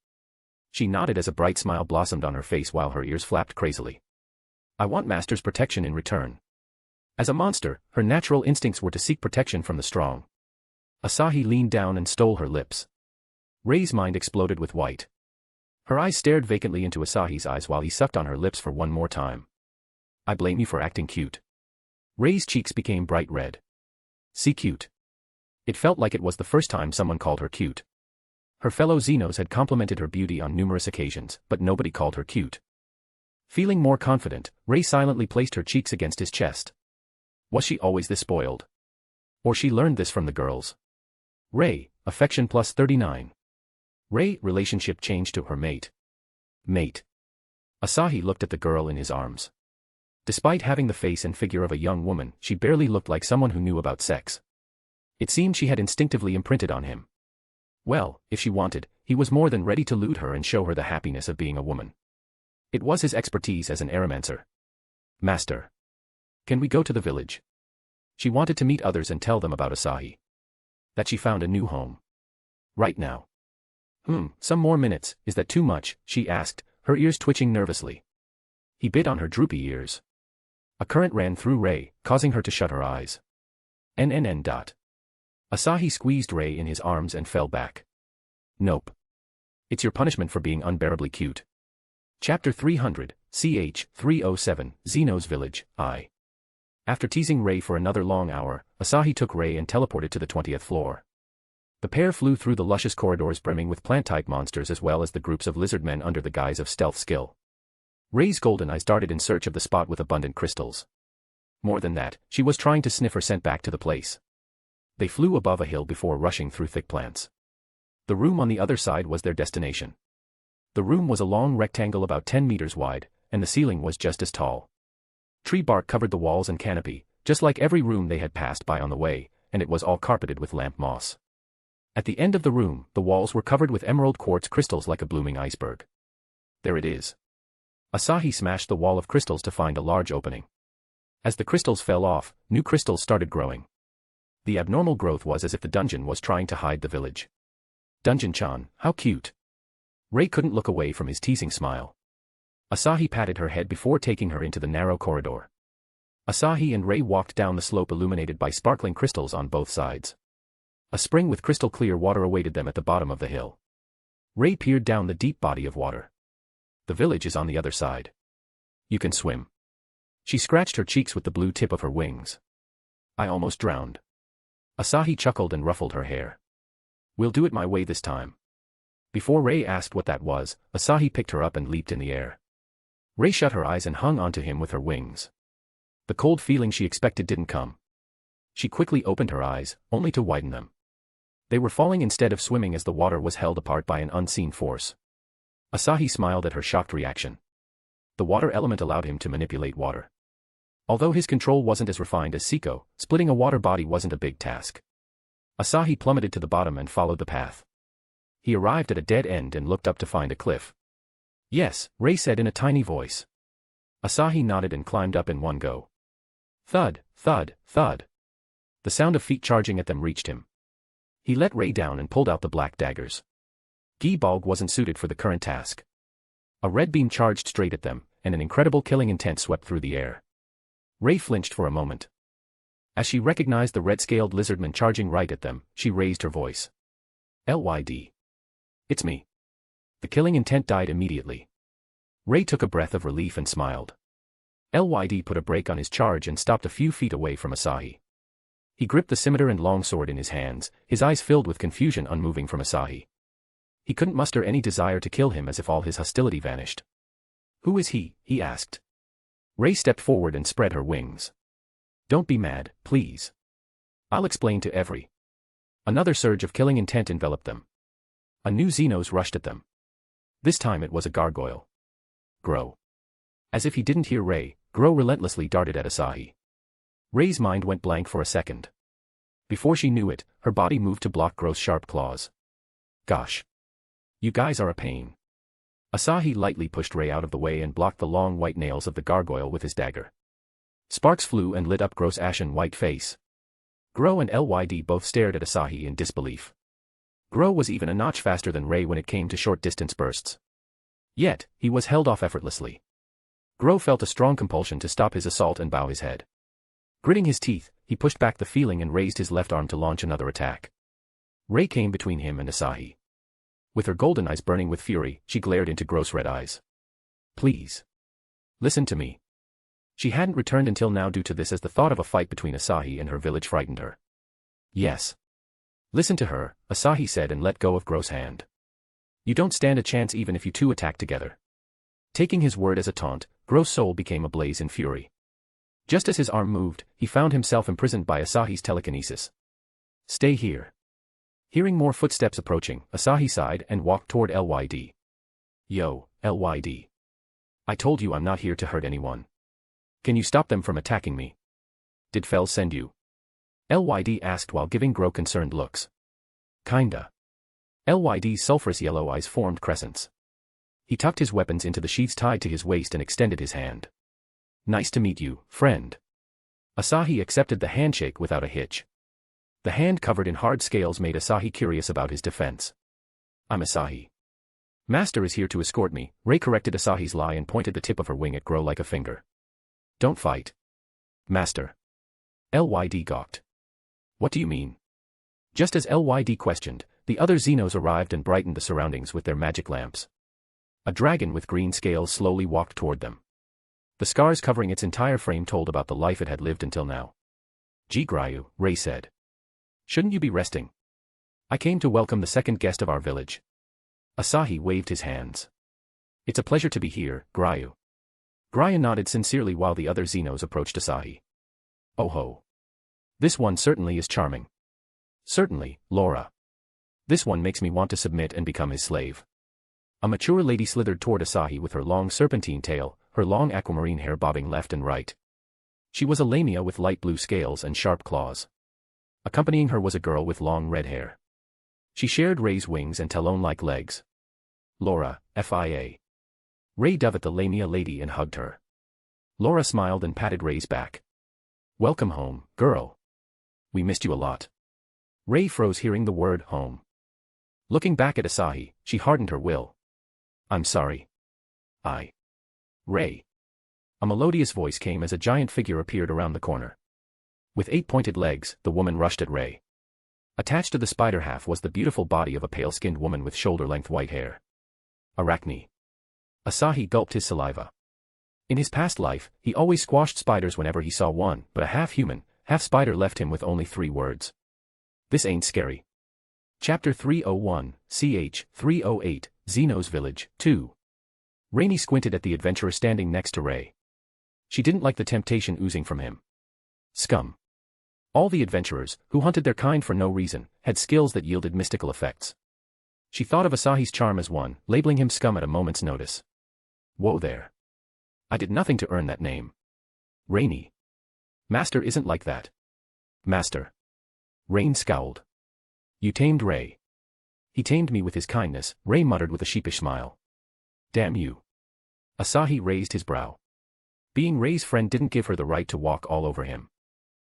She nodded as a bright smile blossomed on her face while her ears flapped crazily. I want Master's protection in return. As a monster, her natural instincts were to seek protection from the strong. Asahi leaned down and stole her lips. Rei's mind exploded with white. Her eyes stared vacantly into Asahi's eyes while he sucked on her lips for one more time. I blame you for acting cute. Rei's cheeks became bright red. See cute. It felt like it was the first time someone called her cute. Her fellow Xenos had complimented her beauty on numerous occasions, but nobody called her cute. Feeling more confident, Rei silently placed her cheeks against his chest. Was she always this spoiled? Or she learned this from the girls? Rei, affection plus 39. Rei, relationship changed to her mate. Mate. Asahi looked at the girl in his arms. Despite having the face and figure of a young woman, she barely looked like someone who knew about sex. It seemed she had instinctively imprinted on him. Well, if she wanted, he was more than ready to lure her and show her the happiness of being a woman. It was his expertise as an aeromancer. Master. Can we go to the village? She wanted to meet others and tell them about Asahi. That she found a new home. Right now. Some more minutes, is that too much? She asked, her ears twitching nervously. He bit on her droopy ears. A current ran through Rei, causing her to shut her eyes. NNN. Asahi squeezed Rei in his arms and fell back. Nope. It's your punishment for being unbearably cute. Chapter 300, ch. 307, Xeno's Village, I. After teasing Rei for another long hour, Asahi took Rei and teleported to the 20th floor. The pair flew through the luscious corridors brimming with plant-type monsters as well as the groups of lizard men under the guise of stealth skill. Rei's golden eyes darted in search of the spot with abundant crystals. More than that, she was trying to sniff her scent back to the place. They flew above a hill before rushing through thick plants. The room on the other side was their destination. The room was a long rectangle about 10 meters wide, and the ceiling was just as tall. Tree bark covered the walls and canopy, just like every room they had passed by on the way, and it was all carpeted with lamp moss. At the end of the room, the walls were covered with emerald quartz crystals like a blooming iceberg. There it is. Asahi smashed the wall of crystals to find a large opening. As the crystals fell off, new crystals started growing. The abnormal growth was as if the dungeon was trying to hide the village. Dungeon-chan, how cute. Ray couldn't look away from his teasing smile. Asahi patted her head before taking her into the narrow corridor. Asahi and Ray walked down the slope illuminated by sparkling crystals on both sides. A spring with crystal clear water awaited them at the bottom of the hill. Ray peered down the deep body of water. The village is on the other side. You can swim. She scratched her cheeks with the blue tip of her wings. I almost drowned. Asahi chuckled and ruffled her hair. We'll do it my way this time. Before Ray asked what that was, Asahi picked her up and leaped in the air. Ray shut her eyes and hung onto him with her wings. The cold feeling she expected didn't come. She quickly opened her eyes, only to widen them. They were falling instead of swimming as the water was held apart by an unseen force. Asahi smiled at her shocked reaction. The water element allowed him to manipulate water. Although his control wasn't as refined as Siko, splitting a water body wasn't a big task. Asahi plummeted to the bottom and followed the path. He arrived at a dead end and looked up to find a cliff. Yes, Ray said in a tiny voice. Asahi nodded and climbed up in one go. Thud, thud, thud. The sound of feet charging at them reached him. He let Ray down and pulled out the black daggers. Gi-Balg wasn't suited for the current task. A red beam charged straight at them, and an incredible killing intent swept through the air. Ray flinched for a moment. As she recognized the red-scaled lizardman charging right at them, she raised her voice. LYD. It's me. The killing intent died immediately. Ray took a breath of relief and smiled. LYD put a brake on his charge and stopped a few feet away from Asahi. He gripped the scimitar and longsword in his hands, his eyes filled with confusion unmoving from Asahi. He couldn't muster any desire to kill him as if all his hostility vanished. Who is he? He asked. Ray stepped forward and spread her wings. Don't be mad, please. I'll explain to every. Another surge of killing intent enveloped them. A new Xenos rushed at them. This time it was a gargoyle. Grow. As if he didn't hear Ray, Grow relentlessly darted at Asahi. Ray's mind went blank for a second. Before she knew it, her body moved to block Grow's sharp claws. Gosh. You guys are a pain. Asahi lightly pushed Ray out of the way and blocked the long white nails of the gargoyle with his dagger. Sparks flew and lit up Grow's ashen white face. Grow and LYD both stared at Asahi in disbelief. Grow was even a notch faster than Ray when it came to short-distance bursts. Yet, he was held off effortlessly. Grow felt a strong compulsion to stop his assault and bow his head. Gritting his teeth, he pushed back the feeling and raised his left arm to launch another attack. Ray came between him and Asahi. With her golden eyes burning with fury, she glared into Grow's red eyes. Please. Listen to me. She hadn't returned until now due to this, as the thought of a fight between Asahi and her village frightened her. Yes. Listen to her, Asahi said and let go of Grow's hand. You don't stand a chance even if you two attack together. Taking his word as a taunt, Grow's soul became ablaze in fury. Just as his arm moved, he found himself imprisoned by Asahi's telekinesis. Stay here. Hearing more footsteps approaching, Asahi sighed and walked toward LYD. Yo, LYD. I told you I'm not here to hurt anyone. Can you stop them from attacking me? Did Fel send you? LYD asked while giving Grow concerned looks. Kinda. LYD's sulphurous yellow eyes formed crescents. He tucked his weapons into the sheaths tied to his waist and extended his hand. Nice to meet you, friend. Asahi accepted the handshake without a hitch. The hand covered in hard scales made Asahi curious about his defense. I'm Asahi. Master is here to escort me, Ray corrected Asahi's lie and pointed the tip of her wing at Grow like a finger. Don't fight. Master. LYD gawked. What do you mean? Just as LYD questioned, the other Xenos arrived and brightened the surroundings with their magic lamps. A dragon with green scales slowly walked toward them. The scars covering its entire frame told about the life it had lived until now. Gee Gryu, Ray said. Shouldn't you be resting? I came to welcome the second guest of our village. Asahi waved his hands. It's a pleasure to be here, Gryu. Gryu nodded sincerely while the other Xenos approached Asahi. Oh ho. This one certainly is charming. Certainly, Laura. This one makes me want to submit and become his slave. A mature lady slithered toward Asahi with her long serpentine tail, her long aquamarine hair bobbing left and right. She was a lamia with light blue scales and sharp claws. Accompanying her was a girl with long red hair. She shared Ray's wings and talon-like legs. Laura, FIA. Ray dove at the Lamia lady and hugged her. Laura smiled and patted Ray's back. Welcome home, girl. We missed you a lot. Ray froze hearing the word home. Looking back at Asahi, she hardened her will. I'm sorry. Ray. A melodious voice came as a giant figure appeared around the corner. With 8 pointed legs, the woman rushed at Ray. Attached to the spider half was the beautiful body of a pale-skinned woman with shoulder-length white hair. Arachne. Asahi gulped his saliva. In his past life, he always squashed spiders whenever he saw one, but a half-human, half-spider left him with only 3 words. This ain't scary. Chapter 301, ch. 308, Zeno's Village, 2. Rainey squinted at the adventurer standing next to Ray. She didn't like the temptation oozing from him. Scum. All the adventurers, who hunted their kind for no reason, had skills that yielded mystical effects. She thought of Asahi's charm as one, labeling him scum at a moment's notice. Whoa there. I did nothing to earn that name. Rainey. Master isn't like that. Master. Rain scowled. You tamed Ray. He tamed me with his kindness, Ray muttered with a sheepish smile. Damn you. Asahi raised his brow. Being Ray's friend didn't give her the right to walk all over him.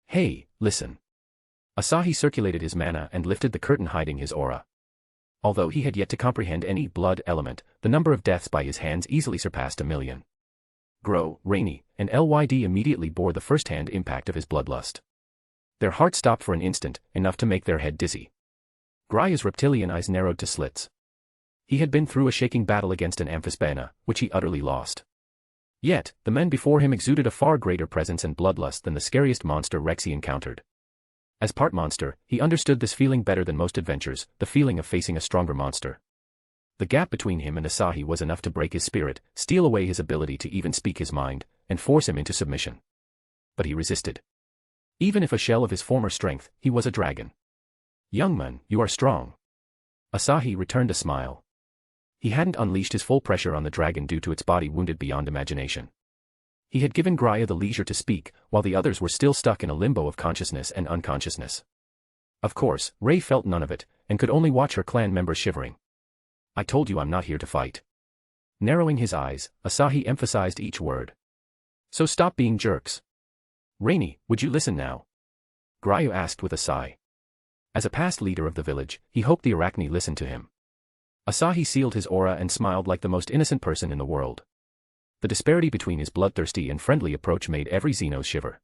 Hey, listen. Asahi circulated his mana and lifted the curtain hiding his aura. Although he had yet to comprehend any blood element, the number of deaths by his hands easily surpassed 1,000,000. Grow, Rainey, and Lyd immediately bore the first-hand impact of his bloodlust. Their hearts stopped for an instant, enough to make their head dizzy. Graia's reptilian eyes narrowed to slits. He had been through a shaking battle against an amphispana, which he utterly lost. Yet, the men before him exuded a far greater presence and bloodlust than the scariest monster Rexy encountered. As part monster, he understood this feeling better than most adventures, the feeling of facing a stronger monster. The gap between him and Asahi was enough to break his spirit, steal away his ability to even speak his mind, and force him into submission. But he resisted. Even if a shell of his former strength, he was a dragon. Young man, you are strong. Asahi returned a smile. He hadn't unleashed his full pressure on the dragon due to its body wounded beyond imagination. He had given Graia the leisure to speak, while the others were still stuck in a limbo of consciousness and unconsciousness. Of course, Ray felt none of it, and could only watch her clan members shivering. I told you I'm not here to fight. Narrowing his eyes, Asahi emphasized each word. So stop being jerks. Rainey, would you listen now? Graia asked with a sigh. As a past leader of the village, he hoped the Arachne listened to him. Asahi sealed his aura and smiled like the most innocent person in the world. The disparity between his bloodthirsty and friendly approach made every Xeno shiver.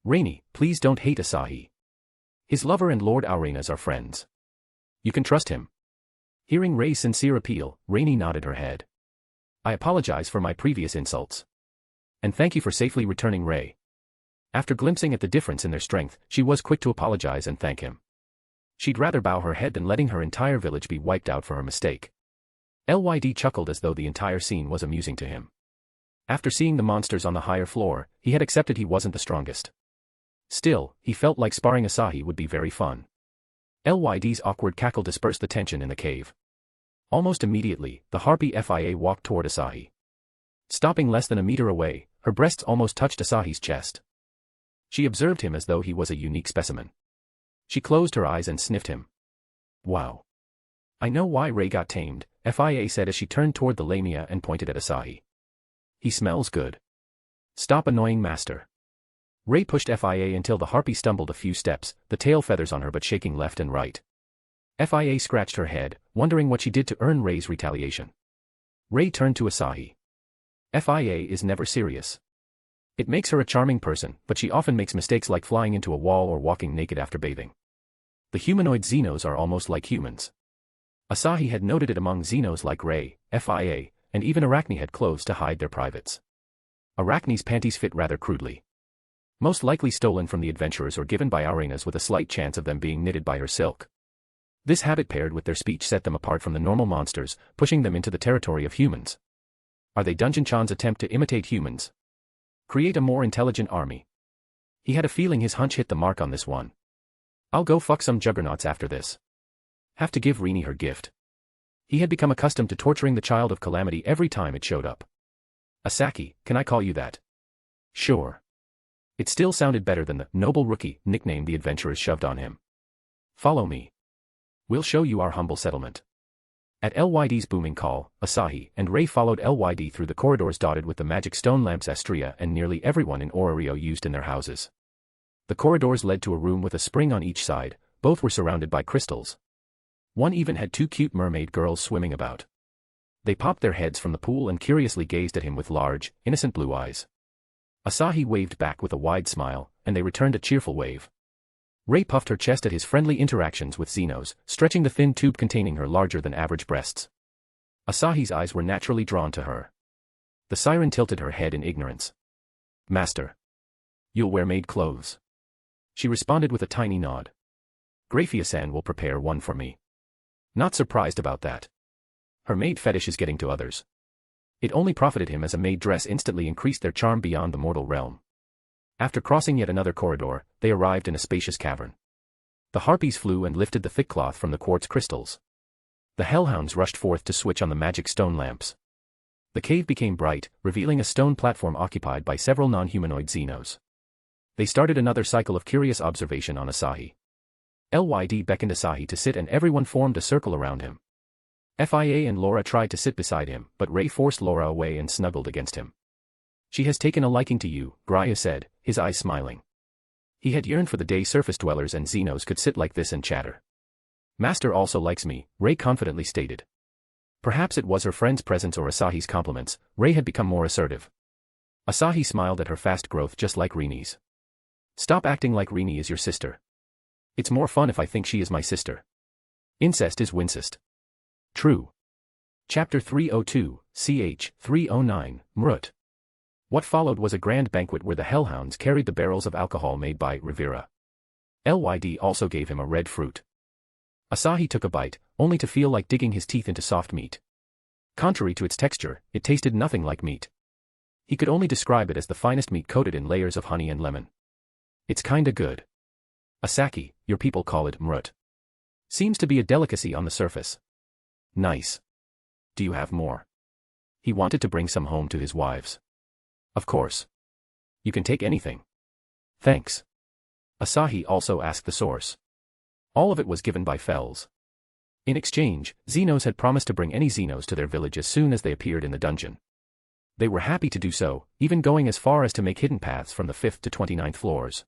Rainey, please don't hate Asahi. His lover and Lord Aurenas are friends. You can trust him. Hearing Ray's sincere appeal, Rainey nodded her head. I apologize for my previous insults. And thank you for safely returning Ray. After glimpsing at the difference in their strength, she was quick to apologize and thank him. She'd rather bow her head than letting her entire village be wiped out for her mistake. Lyd chuckled as though the entire scene was amusing to him. After seeing the monsters on the higher floor, he had accepted he wasn't the strongest. Still, he felt like sparring Asahi would be very fun. Lyd's awkward cackle dispersed the tension in the cave. Almost immediately, the harpy FIA walked toward Asahi. Stopping less than a meter away, her breasts almost touched Asahi's chest. She observed him as though he was a unique specimen. She closed her eyes and sniffed him. Wow. I know why Ray got tamed, FIA said as she turned toward the Lamia and pointed at Asahi. He smells good. Stop annoying master. Ray pushed FIA until the harpy stumbled a few steps, the tail feathers on her but shaking left and right. FIA scratched her head, wondering what she did to earn Ray's retaliation. Ray turned to Asahi. FIA is never serious. It makes her a charming person, but she often makes mistakes like flying into a wall or walking naked after bathing. The humanoid Xenos are almost like humans. Asahi had noted it among Xenos like Ray, FIA, and even Arachne had clothes to hide their privates. Arachne's panties fit rather crudely. Most likely stolen from the adventurers or given by Aurenas with a slight chance of them being knitted by her silk. This habit paired with their speech set them apart from the normal monsters, pushing them into the territory of humans. Are they Dungeon Chan's attempt to imitate humans? Create a more intelligent army. He had a feeling his hunch hit the mark on this one. I'll go fuck some juggernauts after this. Have to give Rini her gift. He had become accustomed to torturing the child of calamity every time it showed up. Asaki, can I call you that? Sure. It still sounded better than the noble rookie nickname the adventurers shoved on him. Follow me. We'll show you our humble settlement. At LYD's booming call, Asahi and Rei followed LYD through the corridors dotted with the magic stone lamps Astria and nearly everyone in Orario used in their houses. The corridors led to a room with a spring on each side, both were surrounded by crystals. One even had 2 cute mermaid girls swimming about. They popped their heads from the pool and curiously gazed at him with large, innocent blue eyes. Asahi waved back with a wide smile, and they returned a cheerful wave. Rei puffed her chest at his friendly interactions with Xenos, stretching the thin tube containing her larger-than-average breasts. Asahi's eyes were naturally drawn to her. The siren tilted her head in ignorance. "Master. You'll wear maid clothes." She responded with a tiny nod. "Graphia-san will prepare one for me." Not surprised about that. Her maid fetish is getting to others. It only profited him as a maid dress instantly increased their charm beyond the mortal realm. After crossing yet another corridor, they arrived in a spacious cavern. The harpies flew and lifted the thick cloth from the quartz crystals. The hellhounds rushed forth to switch on the magic stone lamps. The cave became bright, revealing a stone platform occupied by several non-humanoid Xenos. They started another cycle of curious observation on Asahi. LYD beckoned Asahi to sit and everyone formed a circle around him. FIA and Laura tried to sit beside him, but Rei forced Laura away and snuggled against him. "She has taken a liking to you," Graia said, his eyes smiling. He had yearned for the day surface dwellers and Xenos could sit like this and chatter. "Master also likes me," Rei confidently stated. Perhaps it was her friend's presence or Asahi's compliments, Rei had become more assertive. Asahi smiled at her fast growth just like Rini's. "Stop acting like Rini is your sister. It's more fun if I think she is my sister. Incest is wincest." True. Chapter 302, ch. 309, Mrut. What followed was a grand banquet where the hellhounds carried the barrels of alcohol made by Rivera. LYD also gave him a red fruit. Asahi took a bite, only to feel like digging his teeth into soft meat. Contrary to its texture, it tasted nothing like meat. He could only describe it as the finest meat coated in layers of honey and lemon. "It's kinda good. Asaki, your people call it mrut. Seems to be a delicacy on the surface." "Nice. Do you have more?" He wanted to bring some home to his wives. "Of course. You can take anything." "Thanks." Asahi also asked the source. All of it was given by Fells. In exchange, Xenos had promised to bring any Xenos to their village as soon as they appeared in the dungeon. They were happy to do so, even going as far as to make hidden paths from the 5th to 29th floors.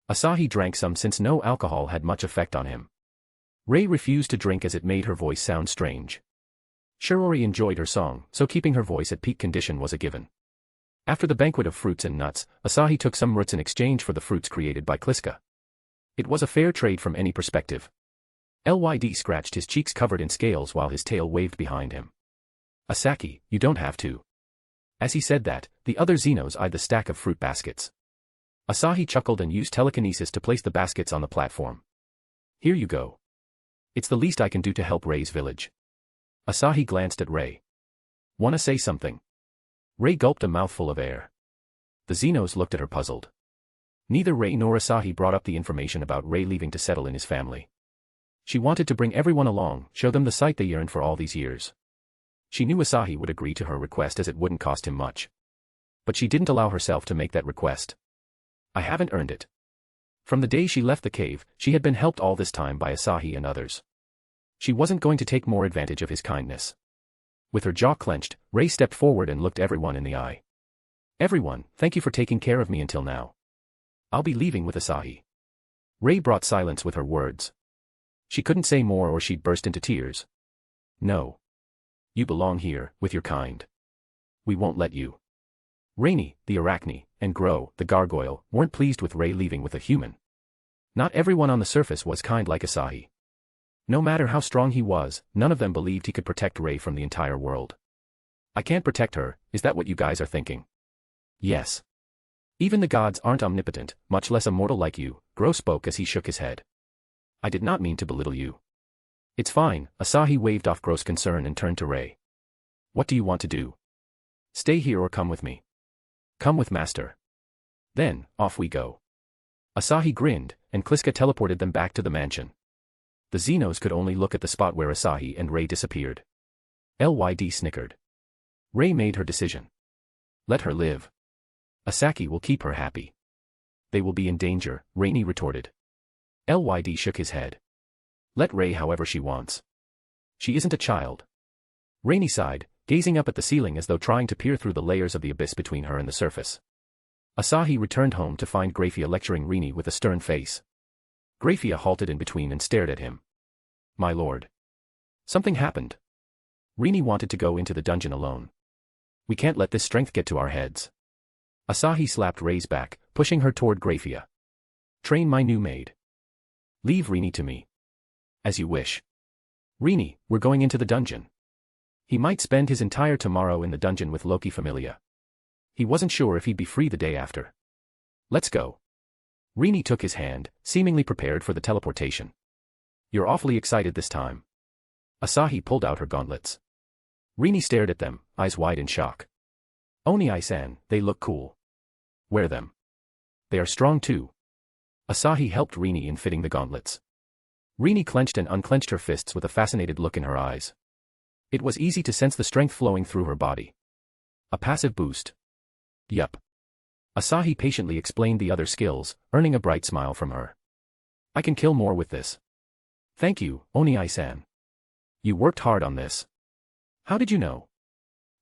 Asahi drank some since no alcohol had much effect on him. Rei refused to drink as it made her voice sound strange. Shirori enjoyed her song, so keeping her voice at peak condition was a given. After the banquet of fruits and nuts, Asahi took some roots in exchange for the fruits created by Kliska. It was a fair trade from any perspective. LYD scratched his cheeks covered in scales while his tail waved behind him. "Asaki, you don't have to." As he said that, the other Xenos eyed the stack of fruit baskets. Asahi chuckled and used telekinesis to place the baskets on the platform. "Here you go. It's the least I can do to help Rei's village." Asahi glanced at Rei. "Wanna say something?" Rei gulped a mouthful of air. The Xenos looked at her puzzled. Neither Rei nor Asahi brought up the information about Rei leaving to settle in his family. She wanted to bring everyone along, show them the sight they yearned for all these years. She knew Asahi would agree to her request as it wouldn't cost him much. But she didn't allow herself to make that request. "I haven't earned it." From the day she left the cave, she had been helped all this time by Asahi and others. She wasn't going to take more advantage of his kindness. With her jaw clenched, Rei stepped forward and looked everyone in the eye. "Everyone, thank you for taking care of me until now. I'll be leaving with Asahi." Rei brought silence with her words. She couldn't say more or she'd burst into tears. "No. You belong here, with your kind. We won't let you." Rainy, the Arachne, and Gro, the gargoyle, weren't pleased with Rei leaving with a human. Not everyone on the surface was kind like Asahi. No matter how strong he was, none of them believed he could protect Rei from the entire world. "I can't protect her, is that what you guys are thinking?" "Yes. Even the gods aren't omnipotent, much less a mortal like you," Gro spoke as he shook his head. "I did not mean to belittle you." "It's fine," Asahi waved off Gro's concern and turned to Rei. "What do you want to do? Stay here or come with me?" "Come with Master." "Then, off we go." Asahi grinned, and Kliska teleported them back to the mansion. The Xenos could only look at the spot where Asahi and Rei disappeared. LYD snickered. Rei made her decision. Let her live. Asaki will keep her happy. "They will be in danger," Rainy retorted. LYD shook his head. Let Ray however she wants. She isn't a child. Rainy sighed, gazing up at the ceiling as though trying to peer through the layers of the abyss between her and the surface. Asahi returned home to find Grafia lecturing Rini with a stern face. Grafia halted in between and stared at him. My lord. Something happened. Rini wanted to go into the dungeon alone. We can't let this strength get to our heads. Asahi slapped Ray's back, pushing her toward Grafia. Train my new maid. Leave Rini to me. As you wish. Rini, we're going into the dungeon. He might spend his entire tomorrow in the dungeon with Loki Familia. He wasn't sure if he'd be free the day after. Let's go. Rini took his hand, seemingly prepared for the teleportation. You're awfully excited this time. Asahi pulled out her gauntlets. Rini stared at them, eyes wide in shock. Oni-san, they look cool. Wear them. They are strong too. Asahi helped Rini in fitting the gauntlets. Rini clenched and unclenched her fists with a fascinated look in her eyes. It was easy to sense the strength flowing through her body. A passive boost. Yup. Asahi patiently explained the other skills, earning a bright smile from her. I can kill more with this. Thank you, Oni-san. You worked hard on this. How did you know?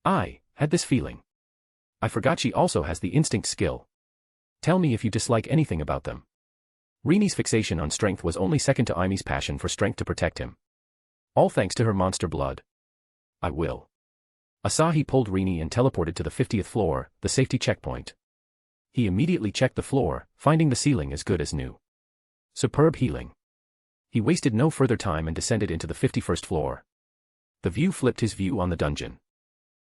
I had this feeling. I forgot she also has the instinct skill. Tell me if you dislike anything about them. Rini's fixation on strength was only second to Aimi's passion for strength to protect him. All thanks to her monster blood. I will. Asahi pulled Rini and teleported to the 50th floor, the safety checkpoint. He immediately checked the floor, finding the ceiling as good as new. Superb healing. He wasted no further time and descended into the 51st floor. The view flipped his view on the dungeon.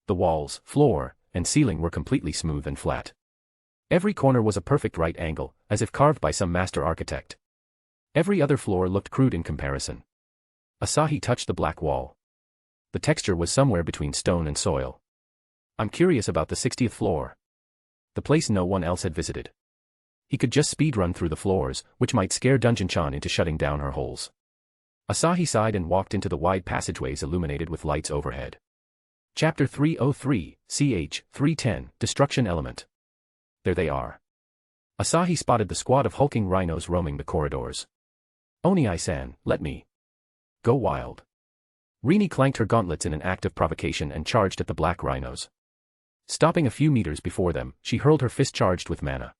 The walls, floor, and ceiling were completely smooth and flat. Every corner was a perfect right angle, as if carved by some master architect. Every other floor looked crude in comparison. Asahi touched the black wall. The texture was somewhere between stone and soil. I'm curious about the 60th floor. The place no one else had visited. He could just speedrun through the floors, which might scare Dungeon-chan into shutting down her holes. Asahi sighed and walked into the wide passageways illuminated with lights overhead. Chapter 303, CH 310, Destruction Element. There they are. Asahi spotted the squad of hulking rhinos roaming the corridors. Oni-san, let me. Go wild. Rini clanked her gauntlets in an act of provocation and charged at the black rhinos. Stopping a few meters before them, she hurled her fist charged with mana.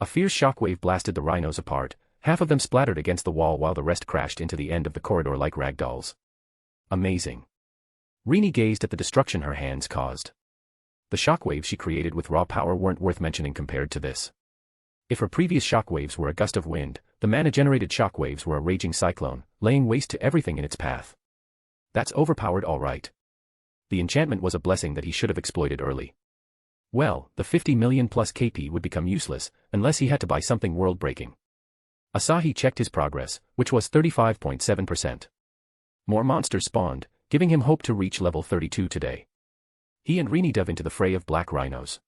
A fierce shockwave blasted the rhinos apart, half of them splattered against the wall while the rest crashed into the end of the corridor like ragdolls. Amazing. Rini gazed at the destruction her hands caused. The shockwaves she created with raw power weren't worth mentioning compared to this. If her previous shockwaves were a gust of wind, the mana-generated shockwaves were a raging cyclone, laying waste to everything in its path. That's overpowered all right. The enchantment was a blessing that he should have exploited early. Well, the 50 million plus KP would become useless, unless he had to buy something world-breaking. Asahi checked his progress, which was 35.7%. More monsters spawned, giving him hope to reach level 32 today. He and Rini dove into the fray of black rhinos.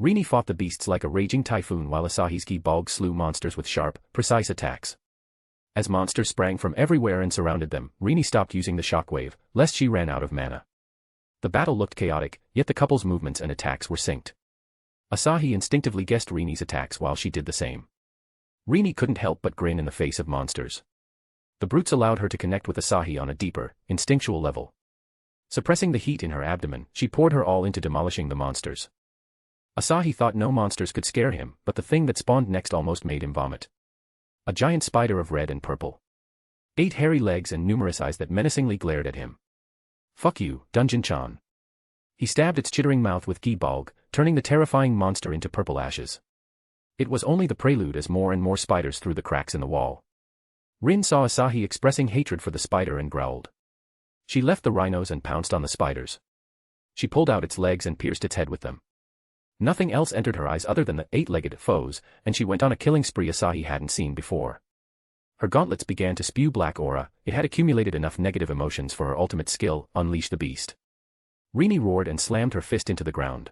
Rini fought the beasts like a raging typhoon while Asahi's Ki-Balg slew monsters with sharp, precise attacks. As monsters sprang from everywhere and surrounded them, Rini stopped using the shockwave, lest she ran out of mana. The battle looked chaotic, yet the couple's movements and attacks were synced. Asahi instinctively guessed Rini's attacks while she did the same. Rini couldn't help but grin in the face of monsters. The brutes allowed her to connect with Asahi on a deeper, instinctual level. Suppressing the heat in her abdomen, she poured her all into demolishing the monsters. Asahi thought no monsters could scare him, but the thing that spawned next almost made him vomit. A giant spider of red and purple. 8 hairy legs and numerous eyes that menacingly glared at him. Fuck you, Dungeon-chan. He stabbed its chittering mouth with Ki-Balg, turning the terrifying monster into purple ashes. It was only the prelude as more and more spiders threw the cracks in the wall. Rin saw Asahi expressing hatred for the spider and growled. She left the rhinos and pounced on the spiders. She pulled out its legs and pierced its head with them. Nothing else entered her eyes other than the 8-legged foes, and she went on a killing spree Asahi hadn't seen before. Her gauntlets began to spew black aura. It had accumulated enough negative emotions for her ultimate skill, Unleash the Beast. Rini roared and slammed her fist into the ground.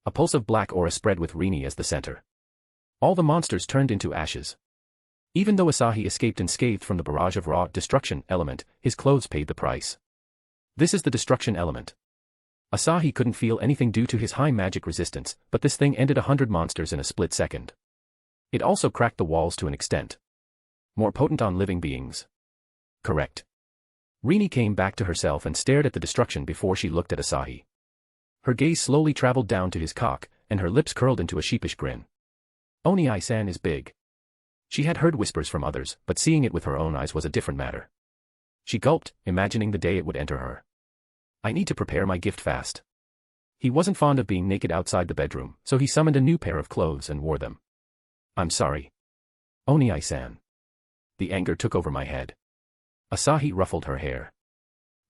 A pulse of black aura spread with Rini as the center. All the monsters turned into ashes. Even though Asahi escaped unscathed from the barrage of raw destruction element, his clothes paid the price. This is the destruction element. Asahi couldn't feel anything due to his high magic resistance, but this thing ended 100 monsters in a split second. It also cracked the walls to an extent. More potent on living beings. Correct. Rini came back to herself and stared at the destruction before she looked at Asahi. Her gaze slowly traveled down to his cock, and her lips curled into a sheepish grin. Oni-san is big. She had heard whispers from others, but seeing it with her own eyes was a different matter. She gulped, imagining the day it would enter her. I need to prepare my gift fast. He wasn't fond of being naked outside the bedroom, so he summoned a new pair of clothes and wore them. I'm sorry. Oni-san. The anger took over my head. Asahi ruffled her hair.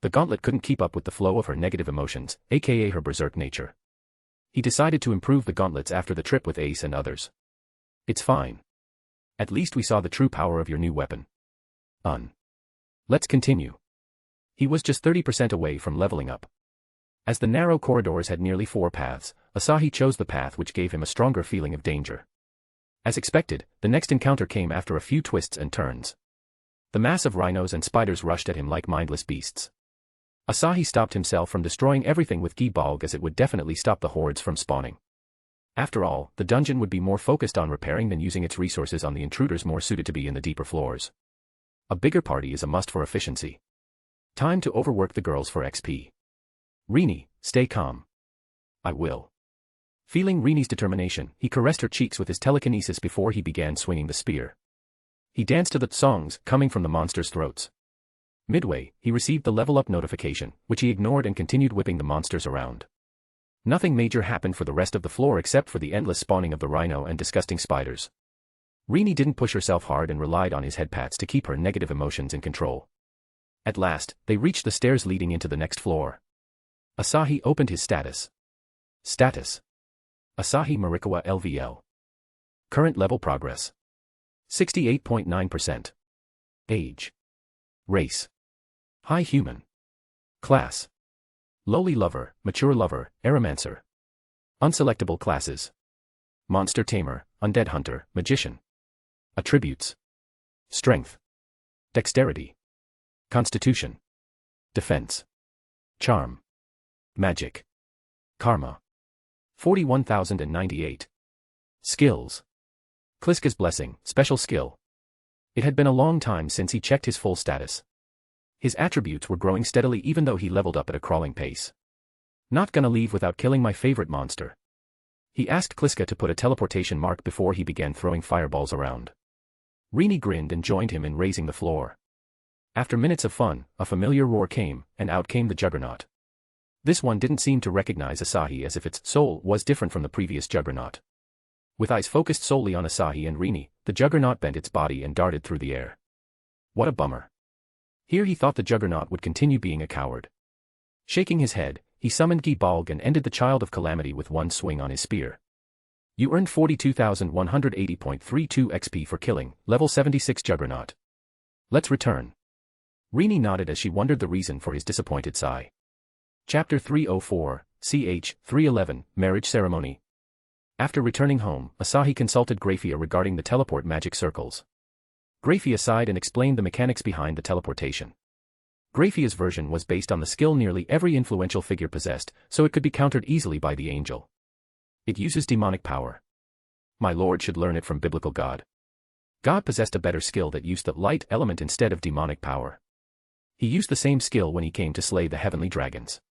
The gauntlet couldn't keep up with the flow of her negative emotions, aka her berserk nature. He decided to improve the gauntlets after the trip with Ace and others. It's fine. At least we saw the true power of your new weapon. Let's continue. He was just 30% away from leveling up. As the narrow corridors had nearly 4 paths, Asahi chose the path which gave him a stronger feeling of danger. As expected, the next encounter came after a few twists and turns. The mass of rhinos and spiders rushed at him like mindless beasts. Asahi stopped himself from destroying everything with Gi-Balg as it would definitely stop the hordes from spawning. After all, the dungeon would be more focused on repairing than using its resources on the intruders more suited to be in the deeper floors. A bigger party is a must for efficiency. Time to overwork the girls for XP. Rini, stay calm. I will. Feeling Rini's determination, he caressed her cheeks with his telekinesis before he began swinging the spear. He danced to the songs coming from the monsters' throats. Midway, he received the level up notification, which he ignored and continued whipping the monsters around. Nothing major happened for the rest of the floor except for the endless spawning of the rhino and disgusting spiders. Rini didn't push herself hard and relied on his head pats to keep her negative emotions in control. At last, they reached the stairs leading into the next floor. Asahi opened his status. Status. Asahi Marikawa LVL. Current level progress. 68.9%. Age. Race. High human. Class. Lowly lover, mature lover, aromancer. Unselectable classes. Monster tamer, undead hunter, magician. Attributes. Strength. Dexterity. Constitution. Defense. Charm. Magic. Karma. 41,098. Skills. Kliska's Blessing, special skill. It had been a long time since he checked his full status. His attributes were growing steadily even though he leveled up at a crawling pace. Not gonna leave without killing my favorite monster. He asked Kliska to put a teleportation mark before he began throwing fireballs around. Rini grinned and joined him in raising the floor. After minutes of fun, a familiar roar came, and out came the Juggernaut. This one didn't seem to recognize Asahi as if its soul was different from the previous Juggernaut. With eyes focused solely on Asahi and Rini, the Juggernaut bent its body and darted through the air. What a bummer. Here he thought the Juggernaut would continue being a coward. Shaking his head, he summoned Gi-Balg and ended the Child of Calamity with one swing on his spear. You earned 42,180.32 XP for killing, level 76 Juggernaut. Let's return. Rini nodded as she wondered the reason for his disappointed sigh. Chapter 304, ch. 311, Marriage Ceremony. After returning home, Asahi consulted Graphia regarding the teleport magic circles. Graphia sighed and explained the mechanics behind the teleportation. Graphia's version was based on the skill nearly every influential figure possessed, so it could be countered easily by the angel. It uses demonic power. My lord should learn it from biblical God. God possessed a better skill that used the light element instead of demonic power. He used the same skill when he came to slay the heavenly dragons.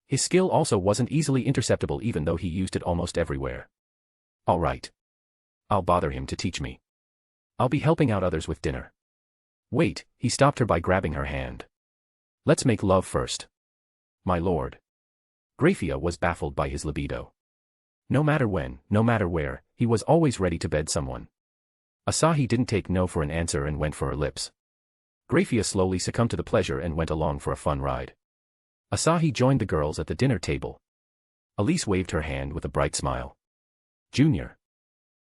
His skill also wasn't easily interceptable even though he used it almost everywhere. All right. I'll bother him to teach me. I'll be helping out others with dinner. Wait, he stopped her by grabbing her hand. Let's make love first. My lord. Graphia was baffled by his libido. No matter when, no matter where, he was always ready to bed someone. Asahi didn't take no for an answer and went for her lips. Graphia slowly succumbed to the pleasure and went along for a fun ride. Asahi joined the girls at the dinner table. Elise waved her hand with a bright smile. Junior.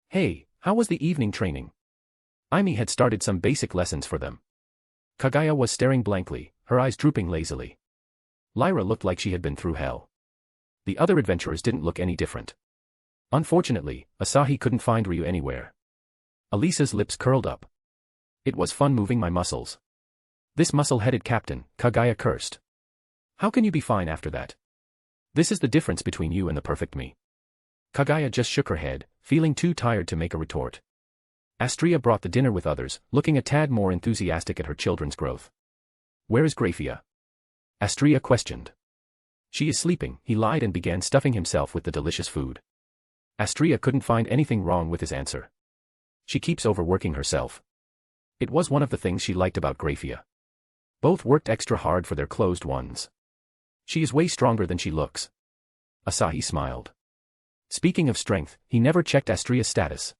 Hey, how was the evening training? Aimi had started some basic lessons for them. Kagaya was staring blankly, her eyes drooping lazily. Lyra looked like she had been through hell. The other adventurers didn't look any different. Unfortunately, Asahi couldn't find Ryu anywhere. Elisa's lips curled up. It was fun moving my muscles. This muscle-headed captain, Kagaya cursed. How can you be fine after that? This is the difference between you and the perfect me. Kagaya just shook her head, feeling too tired to make a retort. Astria brought the dinner with others, looking a tad more enthusiastic at her children's growth. Where is Graphia? Astrea questioned. She is sleeping, he lied and began stuffing himself with the delicious food. Astrea couldn't find anything wrong with his answer. She keeps overworking herself. It was one of the things she liked about Graphia. Both worked extra hard for their closed ones. She is way stronger than she looks. Asahi smiled. Speaking of strength, he never checked Astrea's status.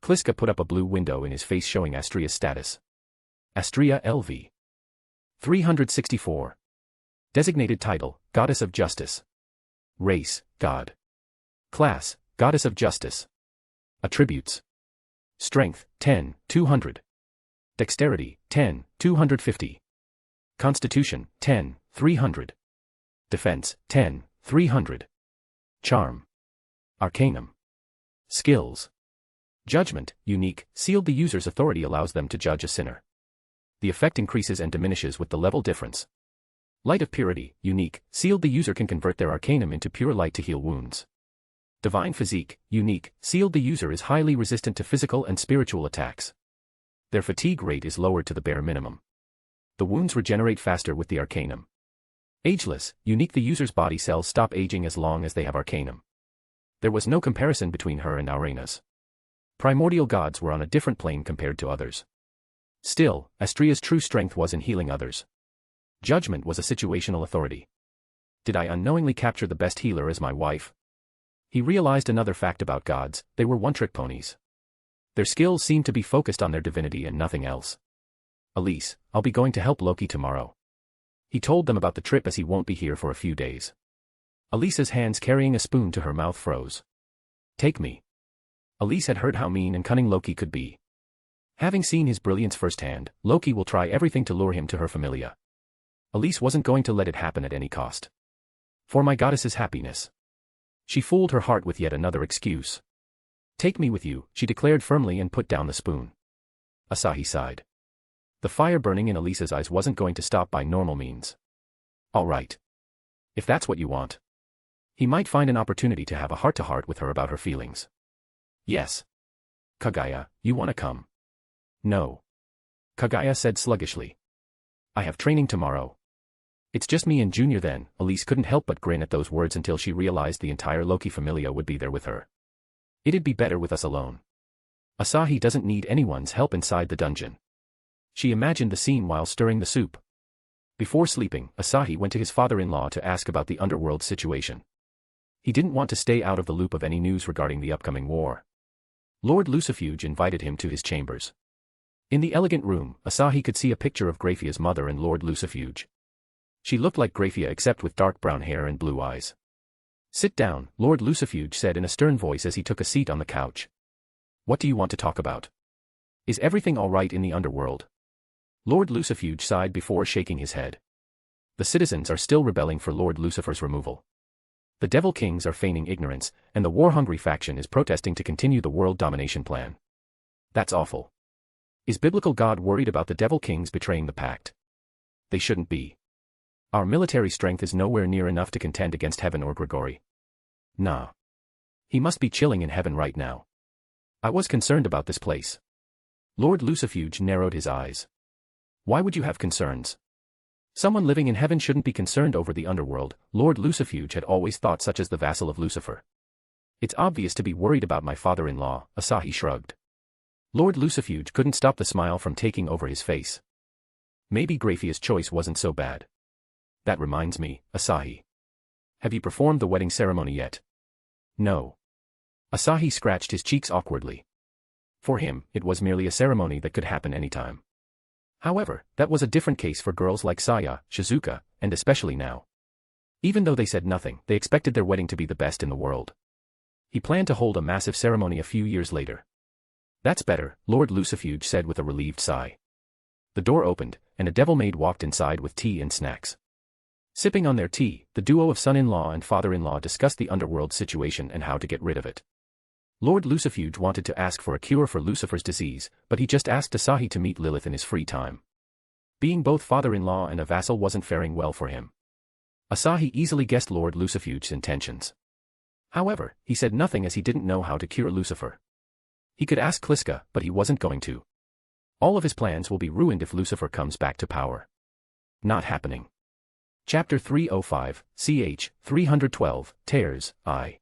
Kliska put up a blue window in his face showing Astrea's status. Astrea LV. 364. Designated title, Goddess of Justice. Race, God. Class, Goddess of Justice. Attributes. Strength, 10, 200. Dexterity, 10, 250. Constitution, 10, 300. Defense, 10, 300. Charm. Arcanum. Skills. Judgment, unique, sealed. The user's authority allows them to judge a sinner. The effect increases and diminishes with the level difference. Light of purity, unique, sealed. The user can convert their arcanum into pure light to heal wounds. Divine physique, unique, sealed. The user is highly resistant to physical and spiritual attacks. Their fatigue rate is lowered to the bare minimum. The wounds regenerate faster with the arcanum. Ageless, unique. The user's body cells stop aging as long as they have arcanum. There was no comparison between her and Aurena's. Primordial gods were on a different plane compared to others. Still, Astrea's true strength was in healing others. Judgment was a situational authority. Did I unknowingly capture the best healer as my wife? He realized another fact about gods: they were one-trick ponies. Their skills seemed to be focused on their divinity and nothing else. Elise, I'll be going to help Loki tomorrow. He told them about the trip as he won't be here for a few days. Elise's hands carrying a spoon to her mouth froze. Take me. Elise had heard how mean and cunning Loki could be. Having seen his brilliance firsthand, Loki will try everything to lure him to her familia. Elise wasn't going to let it happen at any cost. For my goddess's happiness. She fooled her heart with yet another excuse. Take me with you, she declared firmly and put down the spoon. Asahi sighed. The fire burning in Elise's eyes wasn't going to stop by normal means. All right. If that's what you want. He might find an opportunity to have a heart-to-heart with her about her feelings. Yes. Kagaya, you want to come? No. Kagaya said sluggishly. I have training tomorrow. It's just me and Junior then. Elise couldn't help but grin at those words until she realized the entire Loki familia would be there with her. It'd be better with us alone. Asahi doesn't need anyone's help inside the dungeon. She imagined the scene while stirring the soup. Before sleeping, Asahi went to his father-in-law to ask about the underworld situation. He didn't want to stay out of the loop of any news regarding the upcoming war. Lord Lucifuge invited him to his chambers. In the elegant room, Asahi could see a picture of Graphia's mother and Lord Lucifuge. She looked like Graphia except with dark brown hair and blue eyes. Sit down, Lord Lucifuge said in a stern voice as he took a seat on the couch. What do you want to talk about? Is everything all right in the underworld? Lord Lucifuge sighed before shaking his head. The citizens are still rebelling for Lord Lucifer's removal. The Devil Kings are feigning ignorance, and the war-hungry faction is protesting to continue the world domination plan. That's awful. Is Biblical God worried about the Devil Kings betraying the pact? They shouldn't be. Our military strength is nowhere near enough to contend against Heaven or Grigori. Nah. He must be chilling in heaven right now. I was concerned about this place. Lord Lucifuge narrowed his eyes. Why would you have concerns? Someone living in heaven shouldn't be concerned over the underworld. Lord Lucifuge had always thought such as the vassal of Lucifer. It's obvious to be worried about my father-in-law, Asahi shrugged. Lord Lucifuge couldn't stop the smile from taking over his face. Maybe Graphia's choice wasn't so bad. That reminds me, Asahi. Have you performed the wedding ceremony yet? No. Asahi scratched his cheeks awkwardly. For him, it was merely a ceremony that could happen anytime. However, that was a different case for girls like Saya, Shizuka, and especially now. Even though they said nothing, they expected their wedding to be the best in the world. He planned to hold a massive ceremony a few years later. That's better, Lord Lucifuge said with a relieved sigh. The door opened, and a devil maid walked inside with tea and snacks. Sipping on their tea, the duo of son-in-law and father-in-law discussed the underworld situation and how to get rid of it. Lord Lucifuge wanted to ask for a cure for Lucifer's disease, but he just asked Asahi to meet Lilith in his free time. Being both father-in-law and a vassal wasn't faring well for him. Asahi easily guessed Lord Lucifuge's intentions. However, he said nothing as he didn't know how to cure Lucifer. He could ask Kliska, but he wasn't going to. All of his plans will be ruined if Lucifer comes back to power. Not happening. Chapter 305, ch. 312, Tears, I.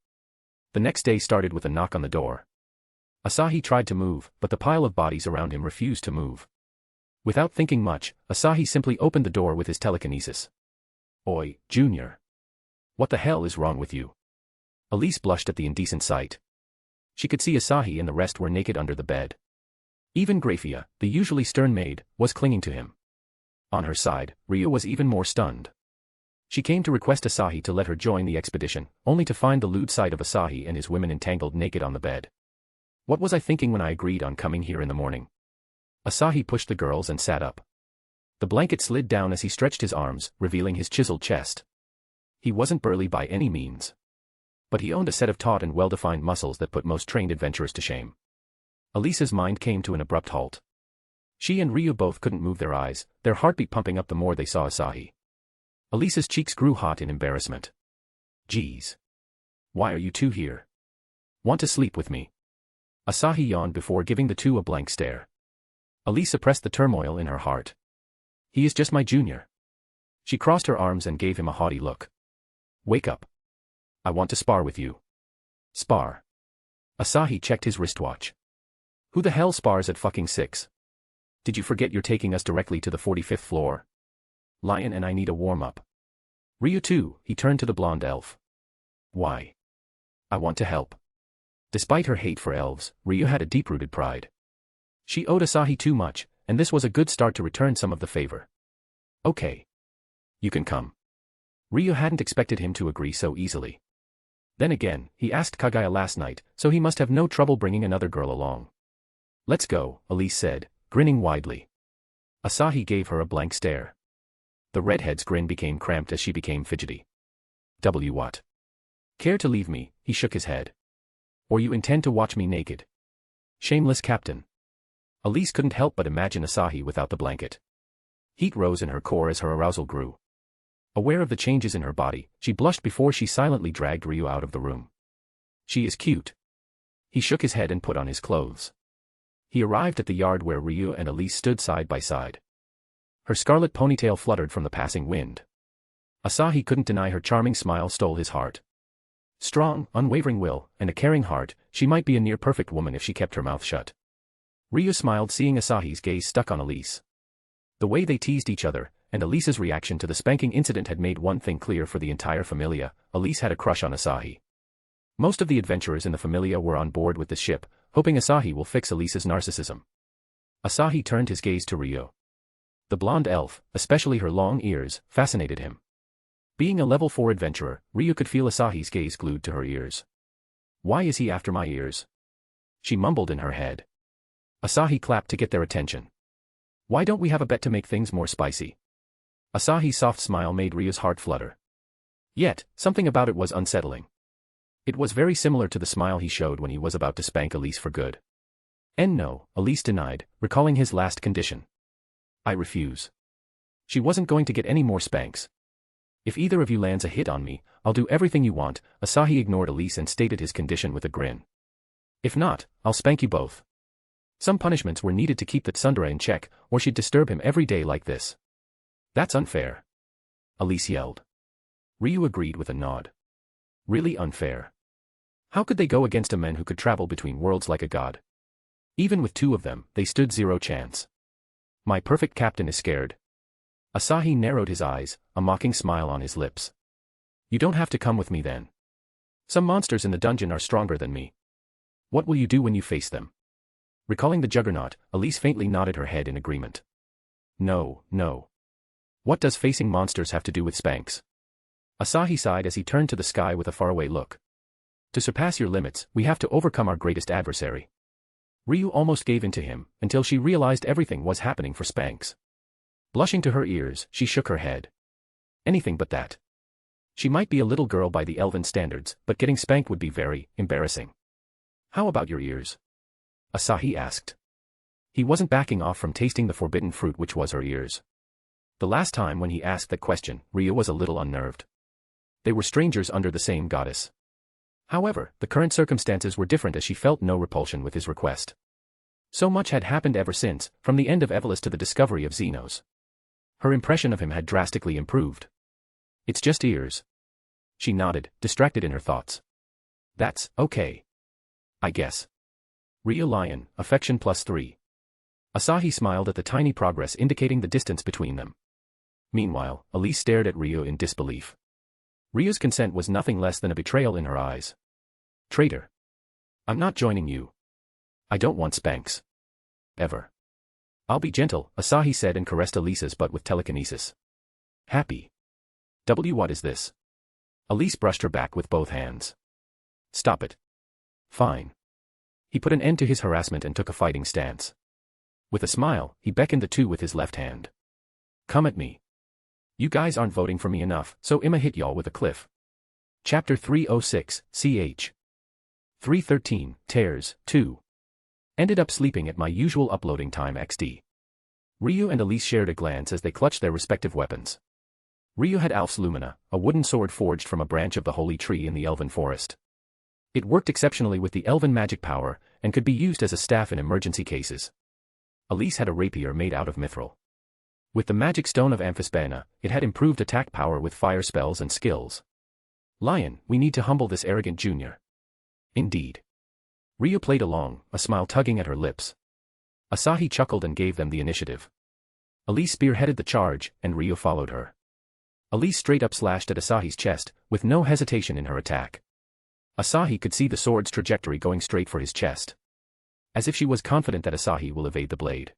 The next day started with a knock on the door. Asahi tried to move, but the pile of bodies around him refused to move. Without thinking much, Asahi simply opened the door with his telekinesis. Oi, Junior. What the hell is wrong with you? Elise blushed at the indecent sight. She could see Asahi and the rest were naked under the bed. Even Grafia, the usually stern maid, was clinging to him. On her side, Ryu was even more stunned. She came to request Asahi to let her join the expedition, only to find the lewd sight of Asahi and his women entangled naked on the bed. What was I thinking when I agreed on coming here in the morning? Asahi pushed the girls and sat up. The blanket slid down as he stretched his arms, revealing his chiseled chest. He wasn't burly by any means. But he owned a set of taut and well-defined muscles that put most trained adventurers to shame. Elisa's mind came to an abrupt halt. She and Ryu both couldn't move their eyes, their heartbeat pumping up the more they saw Asahi. Elisa's cheeks grew hot in embarrassment. Geez. Why are you two here? Want to sleep with me? Asahi yawned before giving the two a blank stare. Elise suppressed the turmoil in her heart. He is just my junior. She crossed her arms and gave him a haughty look. Wake up. I want to spar with you. Spar. Asahi checked his wristwatch. Who the hell spars at fucking 6? Did you forget you're taking us directly to the 45th floor? Lion and I need a warm-up. Ryu too, he turned to the blonde elf. Why? I want to help. Despite her hate for elves, Ryu had a deep-rooted pride. She owed Asahi too much, and this was a good start to return some of the favor. Okay. You can come. Ryu hadn't expected him to agree so easily. Then again, he asked Kagaya last night, so he must have no trouble bringing another girl along. Let's go, Elise said, grinning widely. Asahi gave her a blank stare. The redhead's grin became cramped as she became fidgety. What? Care to leave me? He shook his head. Or you intend to watch me naked? Shameless captain. Elise couldn't help but imagine Asahi without the blanket. Heat rose in her core as her arousal grew. Aware of the changes in her body, she blushed before she silently dragged Ryu out of the room. She is cute. He shook his head and put on his clothes. He arrived at the yard where Ryu and Elise stood side by side. Her scarlet ponytail fluttered from the passing wind. Asahi couldn't deny her charming smile stole his heart. Strong, unwavering will, and a caring heart, she might be a near-perfect woman if she kept her mouth shut. Ryu smiled seeing Asahi's gaze stuck on Elise. The way they teased each other, and Elise's reaction to the spanking incident had made one thing clear for the entire familia: Elise had a crush on Asahi. Most of the adventurers in the familia were on board with the ship, hoping Asahi will fix Elise's narcissism. Asahi turned his gaze to Ryu. The blonde elf, especially her long ears, fascinated him. Being a level 4 adventurer, Ryu could feel Asahi's gaze glued to her ears. Why is he after my ears? She mumbled in her head. Asahi clapped to get their attention. Why don't we have a bet to make things more spicy? Asahi's soft smile made Ryu's heart flutter. Yet, something about it was unsettling. It was very similar to the smile he showed when he was about to spank Elise for good. And no, Elise denied, recalling his last condition. I refuse. She wasn't going to get any more spanks. If either of you lands a hit on me, I'll do everything you want. Asahi ignored Elise and stated his condition with a grin. If not, I'll spank you both. Some punishments were needed to keep the tsundere in check, or she'd disturb him every day like this. That's unfair. Elise yelled. Ryu agreed with a nod. Really unfair. How could they go against a man who could travel between worlds like a god? Even with two of them, they stood zero chance. My perfect captain is scared. Asahi narrowed his eyes, a mocking smile on his lips. You don't have to come with me then. Some monsters in the dungeon are stronger than me. What will you do when you face them? Recalling the juggernaut, Elise faintly nodded her head in agreement. No. What does facing monsters have to do with spanks? Asahi sighed as he turned to the sky with a faraway look. To surpass your limits, we have to overcome our greatest adversary. Ryu almost gave in to him, until she realized everything was happening for spanks. Blushing to her ears, she shook her head. Anything but that. She might be a little girl by the elven standards, but getting spanked would be very embarrassing. How about your ears? Asahi asked. He wasn't backing off from tasting the forbidden fruit which was her ears. The last time when he asked that question, Ryu was a little unnerved. They were strangers under the same goddess. However, the current circumstances were different as she felt no repulsion with his request. So much had happened ever since, from the end of Evelus to the discovery of Xenos. Her impression of him had drastically improved. It's just ears. She nodded, distracted in her thoughts. That's okay. I guess. Ryo Lion, affection +3. Asahi smiled at the tiny progress indicating the distance between them. Meanwhile, Elise stared at Ryo in disbelief. Ryo's consent was nothing less than a betrayal in her eyes. Traitor. I'm not joining you. I don't want spanks. Ever. I'll be gentle, Asahi said and caressed Elise's butt with telekinesis. Happy. What is this? Elise brushed her back with both hands. Stop it. Fine. He put an end to his harassment and took a fighting stance. With a smile, he beckoned the two with his left hand. Come at me. You guys aren't voting for me enough, so I'ma hit y'all with a cliff. Chapter 306, ch. 313, Tears, 2. Ended up sleeping at my usual uploading time XD. Ryu and Elise shared a glance as they clutched their respective weapons. Ryu had Alf's Lumina, a wooden sword forged from a branch of the holy tree in the elven forest. It worked exceptionally with the elven magic power, and could be used as a staff in emergency cases. Elise had a rapier made out of mithril. With the magic stone of Amphisbaena, it had improved attack power with fire spells and skills. Lion, we need to humble this arrogant junior. Indeed. Ryu played along, a smile tugging at her lips. Asahi chuckled and gave them the initiative. Elise spearheaded the charge, and Ryu followed her. Elise straight up slashed at Asahi's chest, with no hesitation in her attack. Asahi could see the sword's trajectory going straight for his chest. As if she was confident that Asahi will evade the blade.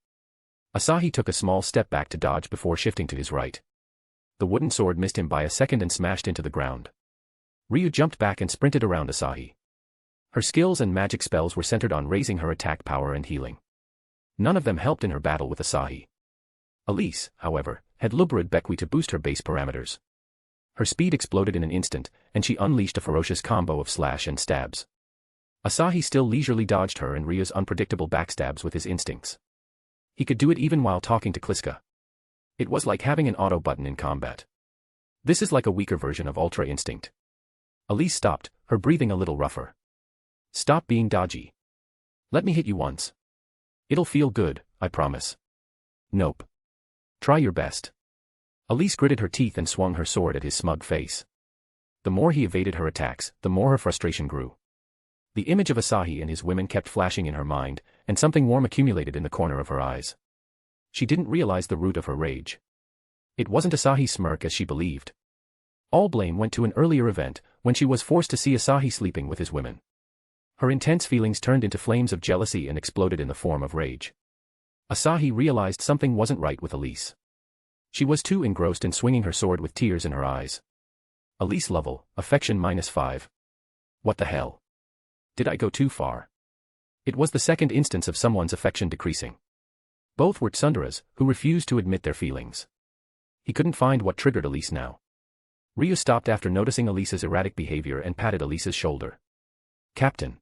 Asahi took a small step back to dodge before shifting to his right. The wooden sword missed him by a second and smashed into the ground. Ryu jumped back and sprinted around Asahi. Her skills and magic spells were centered on raising her attack power and healing. None of them helped in her battle with Asahi. Elise, however, had lubricated Bekwi to boost her base parameters. Her speed exploded in an instant, and she unleashed a ferocious combo of slash and stabs. Asahi still leisurely dodged her and Ryu's unpredictable backstabs with his instincts. He could do it even while talking to Kliska. It was like having an auto button in combat. This is like a weaker version of Ultra Instinct. Elise stopped, her breathing a little rougher. Stop being dodgy. Let me hit you once. It'll feel good, I promise. Nope. Try your best. Elise gritted her teeth and swung her sword at his smug face. The more he evaded her attacks, the more her frustration grew. The image of Asahi and his women kept flashing in her mind, and something warm accumulated in the corner of her eyes. She didn't realize the root of her rage. It wasn't Asahi's smirk as she believed. All blame went to an earlier event, when she was forced to see Asahi sleeping with his women. Her intense feelings turned into flames of jealousy and exploded in the form of rage. Asahi realized something wasn't right with Elise. She was too engrossed in swinging her sword with tears in her eyes. Elise level, affection -5. What the hell? Did I go too far? It was the second instance of someone's affection decreasing. Both were tsunderas, who refused to admit their feelings. He couldn't find what triggered Elise now. Ryu stopped after noticing Elise's erratic behavior and patted Elise's shoulder. Captain.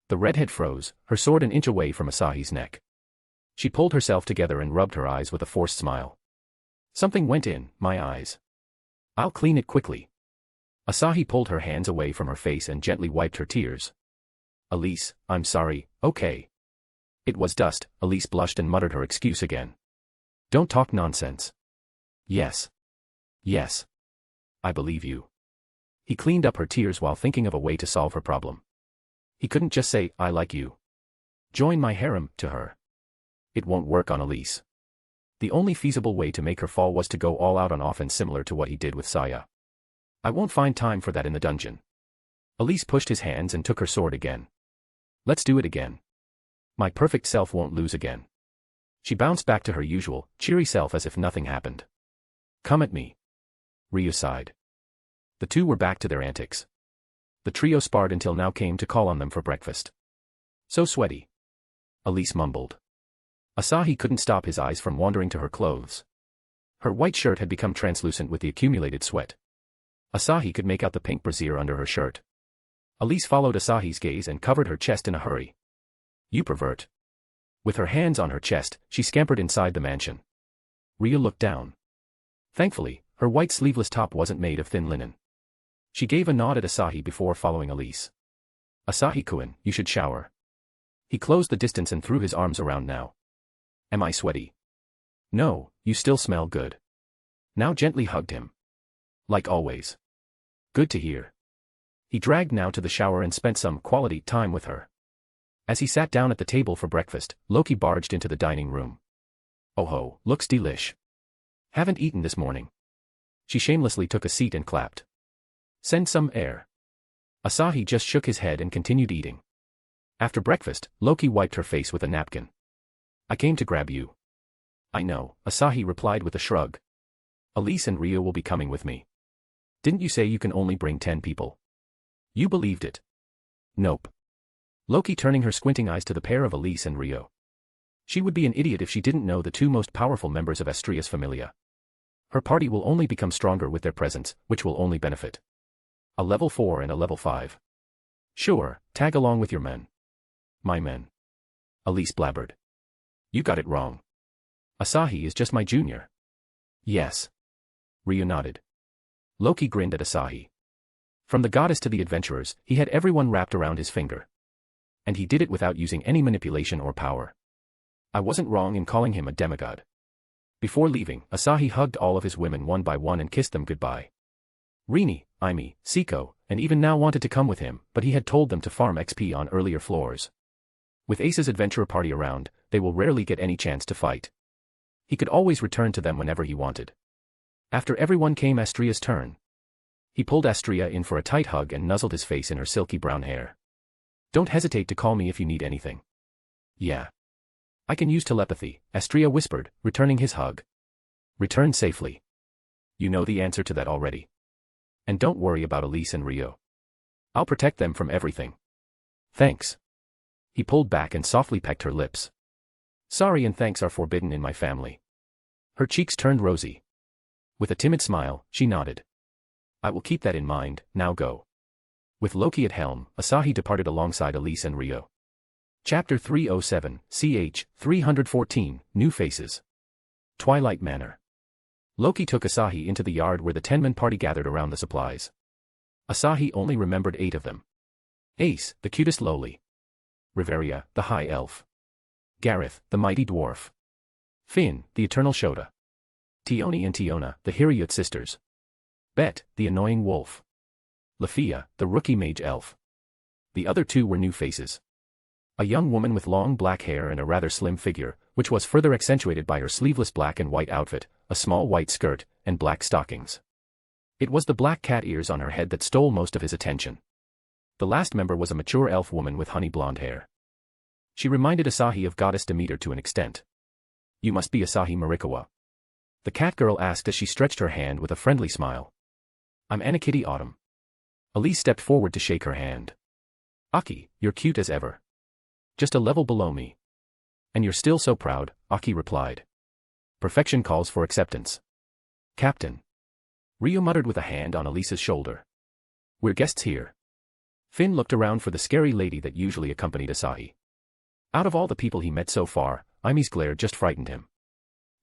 The redhead froze, her sword an inch away from Asahi's neck. She pulled herself together and rubbed her eyes with a forced smile. Something went in my eyes. I'll clean it quickly. Asahi pulled her hands away from her face and gently wiped her tears. Elise, I'm sorry, okay. It was dust, Elise blushed and muttered her excuse again. Don't talk nonsense. Yes. Yes. I believe you. He cleaned up her tears while thinking of a way to solve her problem. He couldn't just say, I like you. Join my harem, to her. It won't work on Elise. The only feasible way to make her fall was to go all out on offense similar to what he did with Saya. I won't find time for that in the dungeon. Elise pushed his hands and took her sword again. Let's do it again. My perfect self won't lose again. She bounced back to her usual, cheery self as if nothing happened. Come at me. Ryu sighed. The two were back to their antics. The trio sparred until now came to call on them for breakfast. So sweaty. Elise mumbled. Asahi couldn't stop his eyes from wandering to her clothes. Her white shirt had become translucent with the accumulated sweat. Asahi could make out the pink brassiere under her shirt. Elise followed Asahi's gaze and covered her chest in a hurry. You pervert. With her hands on her chest, she scampered inside the mansion. Ryu looked down. Thankfully, her white sleeveless top wasn't made of thin linen. She gave a nod at Asahi before following Elise. Asahi-kun, you should shower. He closed the distance and threw his arms around now. Am I sweaty? No, you still smell good. Now gently hugged him. Like always. Good to hear. He dragged now to the shower and spent some quality time with her. As he sat down at the table for breakfast, Loki barged into the dining room. Oh ho, looks delish. Haven't eaten this morning. She shamelessly took a seat and clapped. Send some air. Asahi just shook his head and continued eating. After breakfast, Loki wiped her face with a napkin. I came to grab you. I know, Asahi replied with a shrug. Elise and Rio will be coming with me. Didn't you say you can only bring 10 people? You believed it. Nope. Loki turning her squinting eyes to the pair of Elise and Rio. She would be an idiot if she didn't know the two most powerful members of Astria's familia. Her party will only become stronger with their presence, which will only benefit. A level 4 and a level 5. Sure, tag along with your men. My men. Elise blabbered. You got it wrong. Asahi is just my junior. Yes. Rio nodded. Loki grinned at Asahi. From the goddess to the adventurers, he had everyone wrapped around his finger. And he did it without using any manipulation or power. I wasn't wrong in calling him a demigod. Before leaving, Asahi hugged all of his women one by one and kissed them goodbye. Rini, Aimi, Siko, and even now wanted to come with him, but he had told them to farm XP on earlier floors. With Ace's adventurer party around, they will rarely get any chance to fight. He could always return to them whenever he wanted. After everyone came Astria's turn. He pulled Astria in for a tight hug and nuzzled his face in her silky brown hair. Don't hesitate to call me if you need anything. Yeah. I can use telepathy, Astria whispered, returning his hug. Return safely. You know the answer to that already. And don't worry about Elise and Rio. I'll protect them from everything. Thanks. He pulled back and softly pecked her lips. Sorry and thanks are forbidden in my family. Her cheeks turned rosy. With a timid smile, she nodded. I will keep that in mind, now go. With Loki at helm, Asahi departed alongside Elise and Rio. Chapter 307, ch. 314, New Faces. Twilight Manor. Loki took Asahi into the yard where the 10-man party gathered around the supplies. Asahi only remembered 8 of them. Ace, the cutest lowly. Riveria, the high elf. Gareth, the mighty dwarf. Finn, the eternal Shota. Tioni and Tiona, the Hiriut sisters. Bet, the annoying wolf. Lafia, the rookie mage elf. The other 2 were new faces. A young woman with long black hair and a rather slim figure, which was further accentuated by her sleeveless black and white outfit, a small white skirt, and black stockings. It was the black cat ears on her head that stole most of his attention. The last member was a mature elf woman with honey blonde hair. She reminded Asahi of goddess Demeter to an extent. You must be Asahi Marikawa. The cat girl asked as she stretched her hand with a friendly smile. I'm Anakitty Autumn. Elise stepped forward to shake her hand. Aki, you're cute as ever. Just a level below me. And you're still so proud, Aki replied. Perfection calls for acceptance. Captain. Rio muttered with a hand on Elise's shoulder. We're guests here. Finn looked around for the scary lady that usually accompanied Asahi. Out of all the people he met so far, Aimi's glare just frightened him.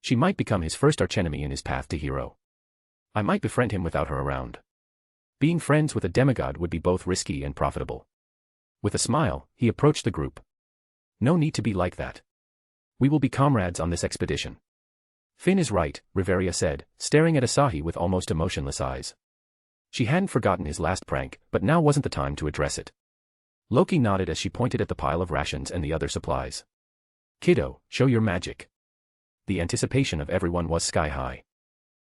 She might become his first archenemy in his path to hero. I might befriend him without her around. Being friends with a demigod would be both risky and profitable. With a smile, he approached the group. No need to be like that. We will be comrades on this expedition. Finn is right, Riveria said, staring at Asahi with almost emotionless eyes. She hadn't forgotten his last prank, but now wasn't the time to address it. Loki nodded as she pointed at the pile of rations and the other supplies. Kiddo, show your magic. The anticipation of everyone was sky high.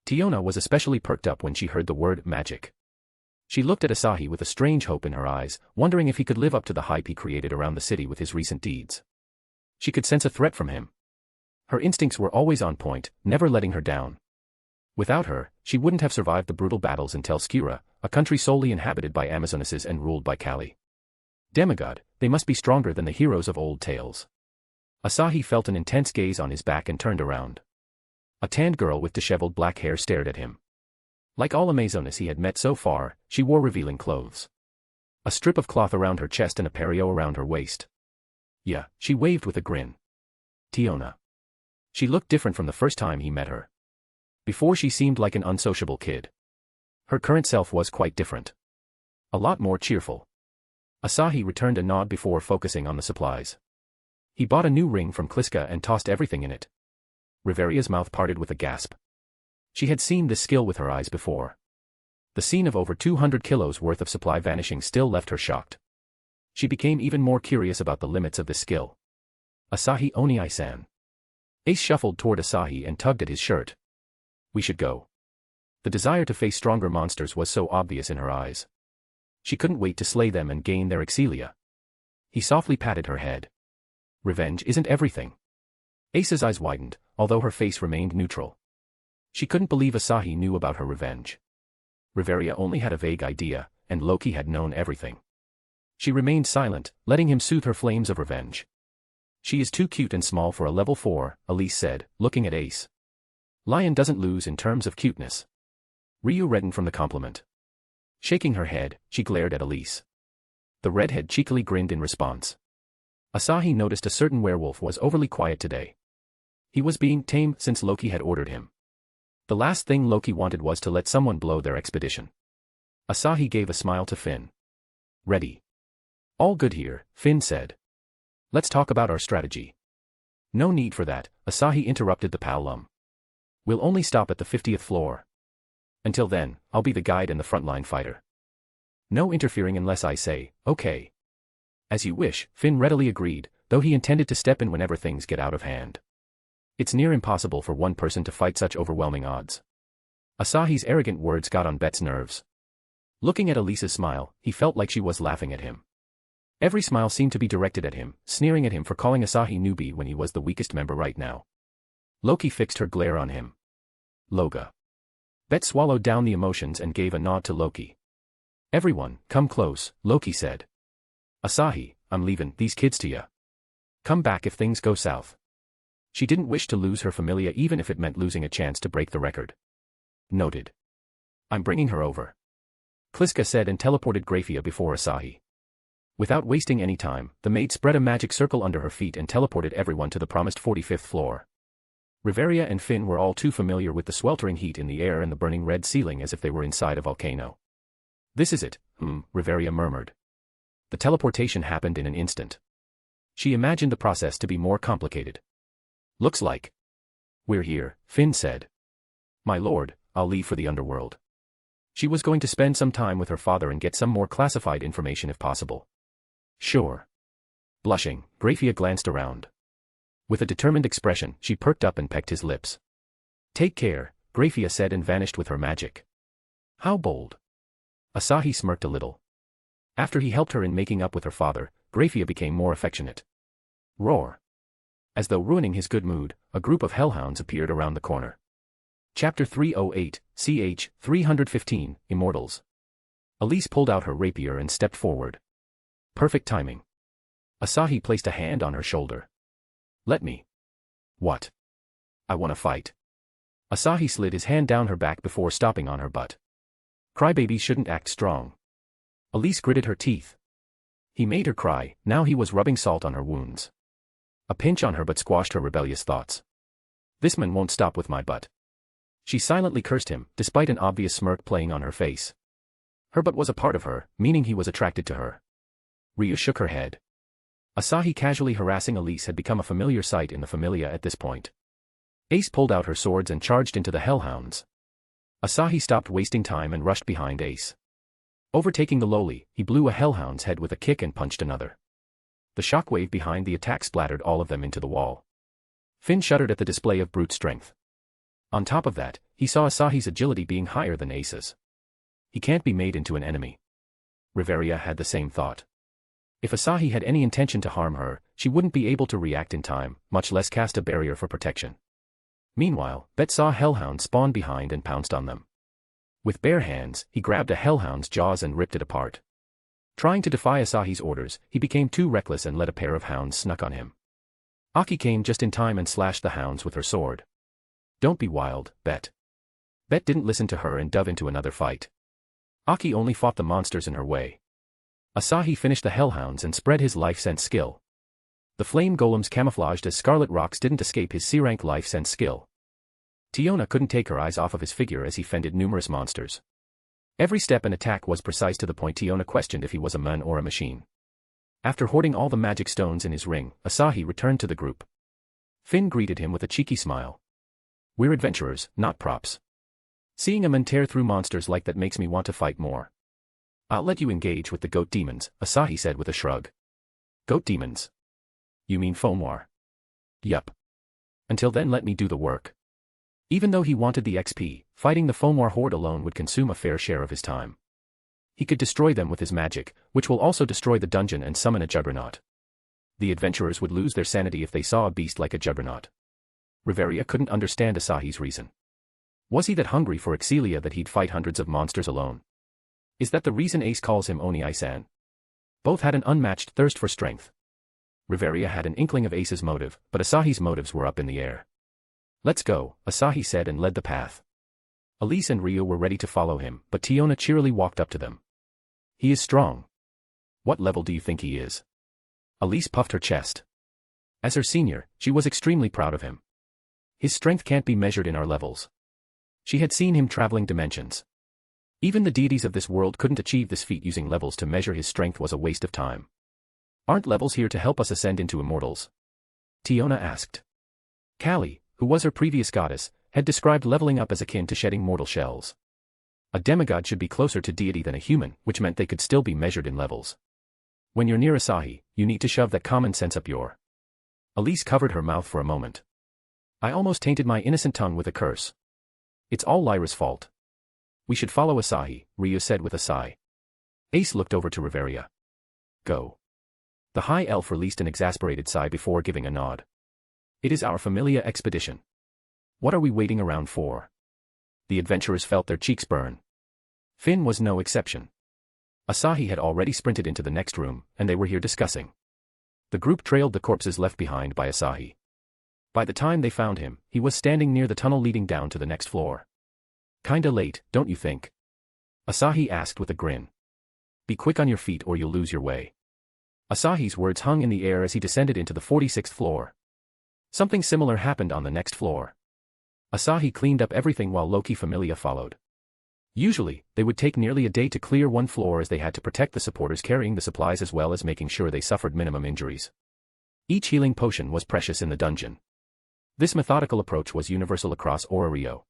Tiona was especially perked up when she heard the word magic. She looked at Asahi with a strange hope in her eyes, wondering if he could live up to the hype he created around the city with his recent deeds. She could sense a threat from him. Her instincts were always on point, never letting her down. Without her, she wouldn't have survived the brutal battles in Telskura, a country solely inhabited by Amazonesses and ruled by Kali. Demigod, they must be stronger than the heroes of old tales. Asahi felt an intense gaze on his back and turned around. A tanned girl with disheveled black hair stared at him. Like all Amazones he had met so far, she wore revealing clothes. A strip of cloth around her chest and a pareo around her waist. Yeah, she waved with a grin. Tiona. She looked different from the first time he met her. Before she seemed like an unsociable kid. Her current self was quite different. A lot more cheerful. Asahi returned a nod before focusing on the supplies. He bought a new ring from Kliska and tossed everything in it. Riveria's mouth parted with a gasp. She had seen this skill with her eyes before. The scene of over 200 kilos worth of supply vanishing still left her shocked. She became even more curious about the limits of this skill. Asahi Oniai-san. Ace shuffled toward Asahi and tugged at his shirt. We should go. The desire to face stronger monsters was so obvious in her eyes. She couldn't wait to slay them and gain their excelia. He softly patted her head. Revenge isn't everything. Ace's eyes widened, although her face remained neutral. She couldn't believe Asahi knew about her revenge. Riveria only had a vague idea, and Loki had known everything. She remained silent, letting him soothe her flames of revenge. She is too cute and small for a level 4, Elise said, looking at Ace. Lion doesn't lose in terms of cuteness. Ryu reddened from the compliment. Shaking her head, she glared at Elise. The redhead cheekily grinned in response. Asahi noticed a certain werewolf was overly quiet today. He was being tame since Loki had ordered him. The last thing Loki wanted was to let someone blow their expedition. Asahi gave a smile to Finn. Ready. All good here, Finn said. Let's talk about our strategy. No need for that, Asahi interrupted the Palum. We'll only stop at the 50th floor. Until then, I'll be the guide and the frontline fighter. No interfering unless I say, okay. As you wish, Finn readily agreed, though he intended to step in whenever things get out of hand. It's near impossible for one person to fight such overwhelming odds. Asahi's arrogant words got on Bet's nerves. Looking at Elise's smile, he felt like she was laughing at him. Every smile seemed to be directed at him, sneering at him for calling Asahi newbie when he was the weakest member right now. Loki fixed her glare on him. Loga. Bet swallowed down the emotions and gave a nod to Loki. Everyone, come close, Loki said. Asahi, I'm leaving these kids to ya. Come back if things go south. She didn't wish to lose her familia even if it meant losing a chance to break the record. Noted. I'm bringing her over. Kliska said and teleported Grafia before Asahi. Without wasting any time, the maid spread a magic circle under her feet and teleported everyone to the promised 45th floor. Riveria and Finn were all too familiar with the sweltering heat in the air and the burning red ceiling as if they were inside a volcano. This is it, Riveria murmured. The teleportation happened in an instant. She imagined the process to be more complicated. Looks like. We're here, Finn said. My lord, I'll leave for the underworld. She was going to spend some time with her father and get some more classified information if possible. Sure. Blushing, Grafia glanced around. With a determined expression, she perked up and pecked his lips. Take care, Grafia said and vanished with her magic. How bold. Asahi smirked a little. After he helped her in making up with her father, Grafia became more affectionate. Roar. As though ruining his good mood, a group of hellhounds appeared around the corner. Chapter 308, ch. 315, Immortals. Elise pulled out her rapier and stepped forward. Perfect timing. Asahi placed a hand on her shoulder. Let me. What? I want to fight. Asahi slid his hand down her back before stopping on her butt. Crybabies shouldn't act strong. Elise gritted her teeth. He made her cry, now he was rubbing salt on her wounds. A pinch on her butt squashed her rebellious thoughts. This man won't stop with my butt. She silently cursed him, despite an obvious smirk playing on her face. Her butt was a part of her, meaning he was attracted to her. Ryu shook her head. Asahi casually harassing Elise had become a familiar sight in the familia at this point. Ace pulled out her swords and charged into the hellhounds. Asahi stopped wasting time and rushed behind Ace. Overtaking the lowly, he blew a hellhound's head with a kick and punched another. The shockwave behind the attack splattered all of them into the wall. Finn shuddered at the display of brute strength. On top of that, he saw Asahi's agility being higher than Ace's. He can't be made into an enemy. Riveria had the same thought. If Asahi had any intention to harm her, she wouldn't be able to react in time, much less cast a barrier for protection. Meanwhile, Bet saw hellhounds spawn behind and pounced on them. With bare hands, he grabbed a hellhound's jaws and ripped it apart. Trying to defy Asahi's orders, he became too reckless and let a pair of hounds snuck on him. Aki came just in time and slashed the hounds with her sword. Don't be wild, Bet. Bet didn't listen to her and dove into another fight. Aki only fought the monsters in her way. Asahi finished the hellhounds and spread his life sense skill. The flame golems camouflaged as scarlet rocks didn't escape his C-rank life sense skill. Tiona couldn't take her eyes off of his figure as he fended numerous monsters. Every step and attack was precise to the point Tiona questioned if he was a man or a machine. After hoarding all the magic stones in his ring, Asahi returned to the group. Finn greeted him with a cheeky smile. We're adventurers, not props. Seeing a man tear through monsters like that makes me want to fight more. I'll let you engage with the goat demons, Asahi said with a shrug. Goat demons? You mean Fomar? Yup. Until then let me do the work. Even though he wanted the XP, fighting the Fomar horde alone would consume a fair share of his time. He could destroy them with his magic, which will also destroy the dungeon and summon a juggernaut. The adventurers would lose their sanity if they saw a beast like a juggernaut. Riveria couldn't understand Asahi's reason. Was he that hungry for Excelia that he'd fight hundreds of monsters alone? Is that the reason Ace calls him Oni-san? Both had an unmatched thirst for strength. Riveria had an inkling of Ace's motive, but Asahi's motives were up in the air. Let's go, Asahi said and led the path. Elise and Ryo were ready to follow him, but Tiona cheerily walked up to them. He is strong. What level do you think he is? Elise puffed her chest. As her senior, she was extremely proud of him. His strength can't be measured in our levels. She had seen him traveling dimensions. Even the deities of this world couldn't achieve this feat. Using levels to measure his strength was a waste of time. Aren't levels here to help us ascend into immortals? Tiona asked. Kali, who was her previous goddess, had described leveling up as akin to shedding mortal shells. A demigod should be closer to deity than a human, which meant they could still be measured in levels. When you're near Asahi, you need to shove that common sense up your. Elise covered her mouth for a moment. I almost tainted my innocent tongue with a curse. It's all Lyra's fault. We should follow Asahi, Ryo said with a sigh. Ace looked over to Riveria. Go. The high elf released an exasperated sigh before giving a nod. It is our Familia expedition. What are we waiting around for? The adventurers felt their cheeks burn. Finn was no exception. Asahi had already sprinted into the next room, and they were here discussing. The group trailed the corpses left behind by Asahi. By the time they found him, he was standing near the tunnel leading down to the next floor. Kinda late, don't you think? Asahi asked with a grin. Be quick on your feet or you'll lose your way. Asahi's words hung in the air as he descended into the 46th floor. Something similar happened on the next floor. Asahi cleaned up everything while Loki Familia followed. Usually, they would take nearly a day to clear one floor as they had to protect the supporters carrying the supplies as well as making sure they suffered minimum injuries. Each healing potion was precious in the dungeon. This methodical approach was universal across Rio.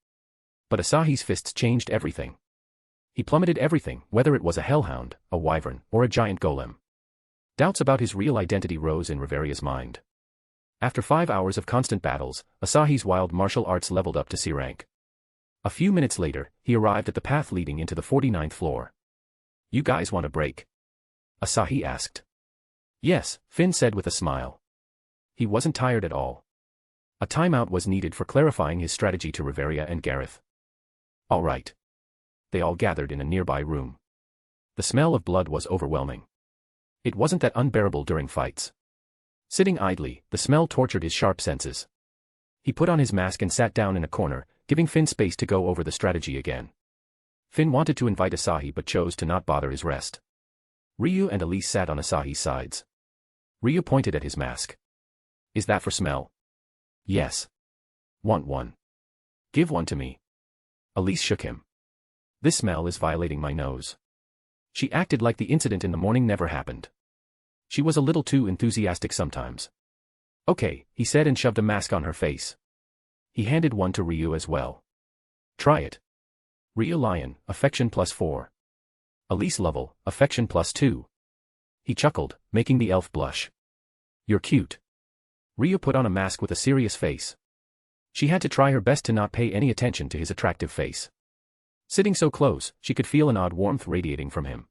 But Asahi's fists changed everything. He plummeted everything, whether it was a hellhound, a wyvern, or a giant golem. Doubts about his real identity rose in Riveria's mind. After 5 hours of constant battles, Asahi's wild martial arts leveled up to C rank. A few minutes later, he arrived at the path leading into the 49th floor. You guys want a break? Asahi asked. Yes, Finn said with a smile. He wasn't tired at all. A timeout was needed for clarifying his strategy to Riveria and Gareth. All right. They all gathered in a nearby room. The smell of blood was overwhelming. It wasn't that unbearable during fights. Sitting idly, the smell tortured his sharp senses. He put on his mask and sat down in a corner, giving Finn space to go over the strategy again. Finn wanted to invite Asahi but chose to not bother his rest. Ryu and Elise sat on Asahi's sides. Ryu pointed at his mask. Is that for smell? Yes. Want one? Give one to me. Elise shook him. This smell is violating my nose. She acted like the incident in the morning never happened. She was a little too enthusiastic sometimes. Okay, he said and shoved a mask on her face. He handed one to Ryu as well. Try it. Ryu Lion, affection +4. Elise Lovell, affection +2. He chuckled, making the elf blush. You're cute. Ryu put on a mask with a serious face. She had to try her best to not pay any attention to his attractive face. Sitting so close, she could feel an odd warmth radiating from him.